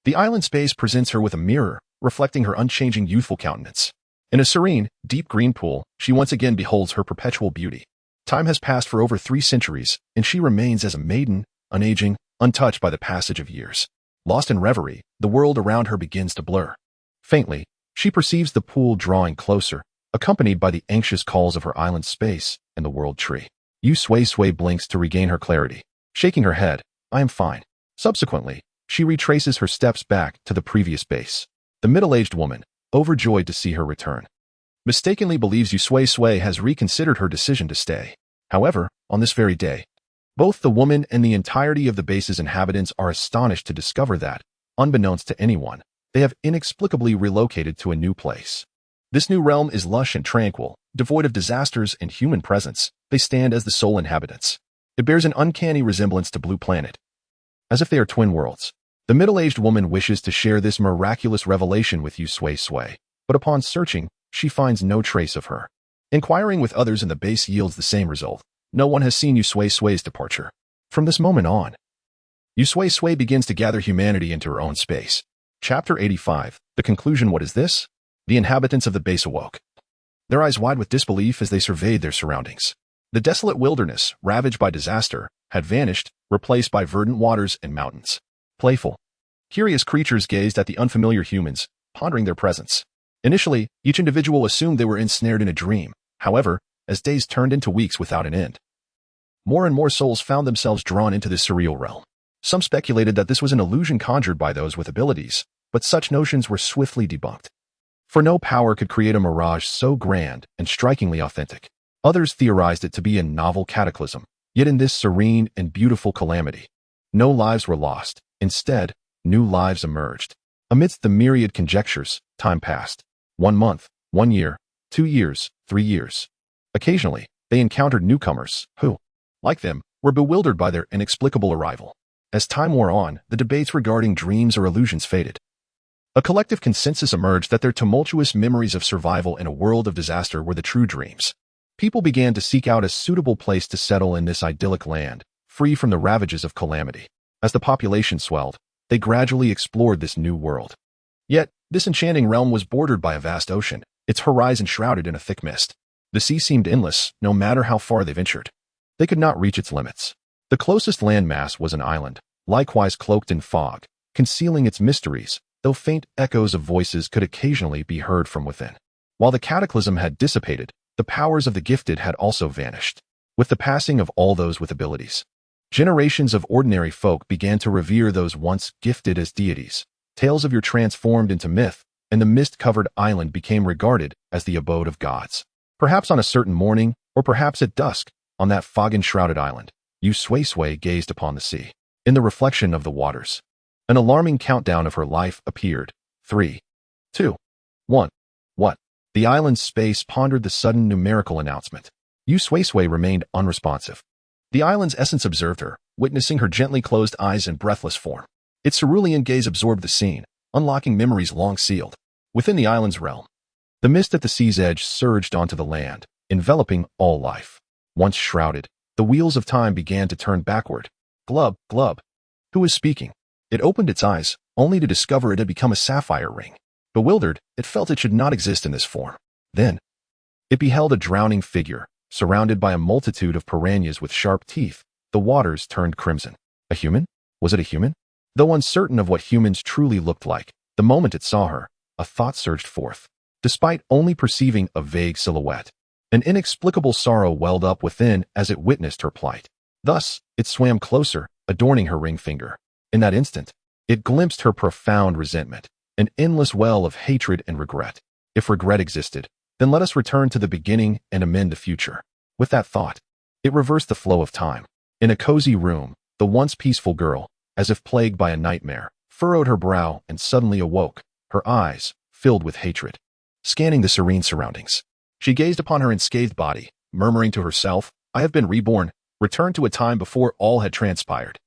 Speaker 1: the island space presents her with a mirror, reflecting her unchanging youthful countenance. In a serene, deep green pool, she once again beholds her perpetual beauty. Time has passed for over 3 centuries, and she remains as a maiden, unaging, untouched by the passage of years. Lost in reverie, the world around her begins to blur. Faintly, she perceives the pool drawing closer, accompanied by the anxious calls of her island space and the world tree. Yu Sui-Sui blinks to regain her clarity. Shaking her head, I am fine. Subsequently, she retraces her steps back to the previous base. The middle-aged woman, overjoyed to see her return, mistakenly believes Yu Sui-Sui has reconsidered her decision to stay. However, on this very day, both the woman and the entirety of the base's inhabitants are astonished to discover that, unbeknownst to anyone, they have inexplicably relocated to a new place. This new realm is lush and tranquil, devoid of disasters and human presence. They stand as the sole inhabitants. It bears an uncanny resemblance to Blue Planet, as if they are twin worlds. The middle-aged woman wishes to share this miraculous revelation with Yu Sui-Sui, but upon searching, she finds no trace of her. Inquiring with others in the base yields the same result. No one has seen Yu Sui-Sui's departure. From this moment on, Yu Sui-Sui begins to gather humanity into her own space. Chapter 85. The conclusion. What is this? The inhabitants of the base awoke, their eyes wide with disbelief as they surveyed their surroundings. The desolate wilderness, ravaged by disaster, had vanished, replaced by verdant waters and mountains. Playful, curious creatures gazed at the unfamiliar humans, pondering their presence. Initially, each individual assumed they were ensnared in a dream. However, as days turned into weeks without an end, more and more souls found themselves drawn into this surreal realm. Some speculated that this was an illusion conjured by those with abilities, but such notions were swiftly debunked. For no power could create a mirage so grand and strikingly authentic. Others theorized it to be a novel cataclysm. Yet in this serene and beautiful calamity, no lives were lost. Instead, new lives emerged. Amidst the myriad conjectures, time passed. 1 month, 1 year, 2 years, 3 years. Occasionally, they encountered newcomers who, like them, were bewildered by their inexplicable arrival. As time wore on, the debates regarding dreams or illusions faded. A collective consensus emerged that their tumultuous memories of survival in a world of disaster were the true dreams. People began to seek out a suitable place to settle in this idyllic land, free from the ravages of calamity. As the population swelled, they gradually explored this new world. Yet, this enchanting realm was bordered by a vast ocean, its horizon shrouded in a thick mist. The sea seemed endless, no matter how far they ventured. They could not reach its limits. The closest landmass was an island, likewise cloaked in fog, concealing its mysteries, though faint echoes of voices could occasionally be heard from within. While the cataclysm had dissipated, the powers of the gifted had also vanished. With the passing of all those with abilities, generations of ordinary folk began to revere those once gifted as deities. Tales of your transformed into myth, and the mist-covered island became regarded as the abode of gods. Perhaps on a certain morning, or perhaps at dusk, on that fog-enshrouded island, Yu Sui-Sui gazed upon the sea. In the reflection of the waters, an alarming countdown of her life appeared. 3, 2, 1. What? The island's space pondered the sudden numerical announcement. Yu Sui-Sui remained unresponsive. The island's essence observed her, witnessing her gently closed eyes and breathless form. Its cerulean gaze absorbed the scene, unlocking memories long sealed. Within the island's realm, the mist at the sea's edge surged onto the land, enveloping all life. Once shrouded, the wheels of time began to turn backward. Glub, glub. Who was speaking? It opened its eyes, only to discover it had become a sapphire ring. Bewildered, it felt it should not exist in this form. Then, it beheld a drowning figure, surrounded by a multitude of piranhas with sharp teeth. The waters turned crimson. A human? Was it a human? Though uncertain of what humans truly looked like, the moment it saw her, a thought surged forth. Despite only perceiving a vague silhouette, an inexplicable sorrow welled up within as it witnessed her plight. Thus, it swam closer, adorning her ring finger. In that instant, it glimpsed her profound resentment, an endless well of hatred and regret. If regret existed, Then let us return to the beginning and amend the future. With that thought, it reversed the flow of time. In a cozy room, the once peaceful girl, as if plagued by a nightmare, furrowed her brow and suddenly awoke, her eyes filled with hatred. Scanning the serene surroundings, she gazed upon her unscathed body, murmuring to herself, I have been reborn, returned to a time before all had transpired.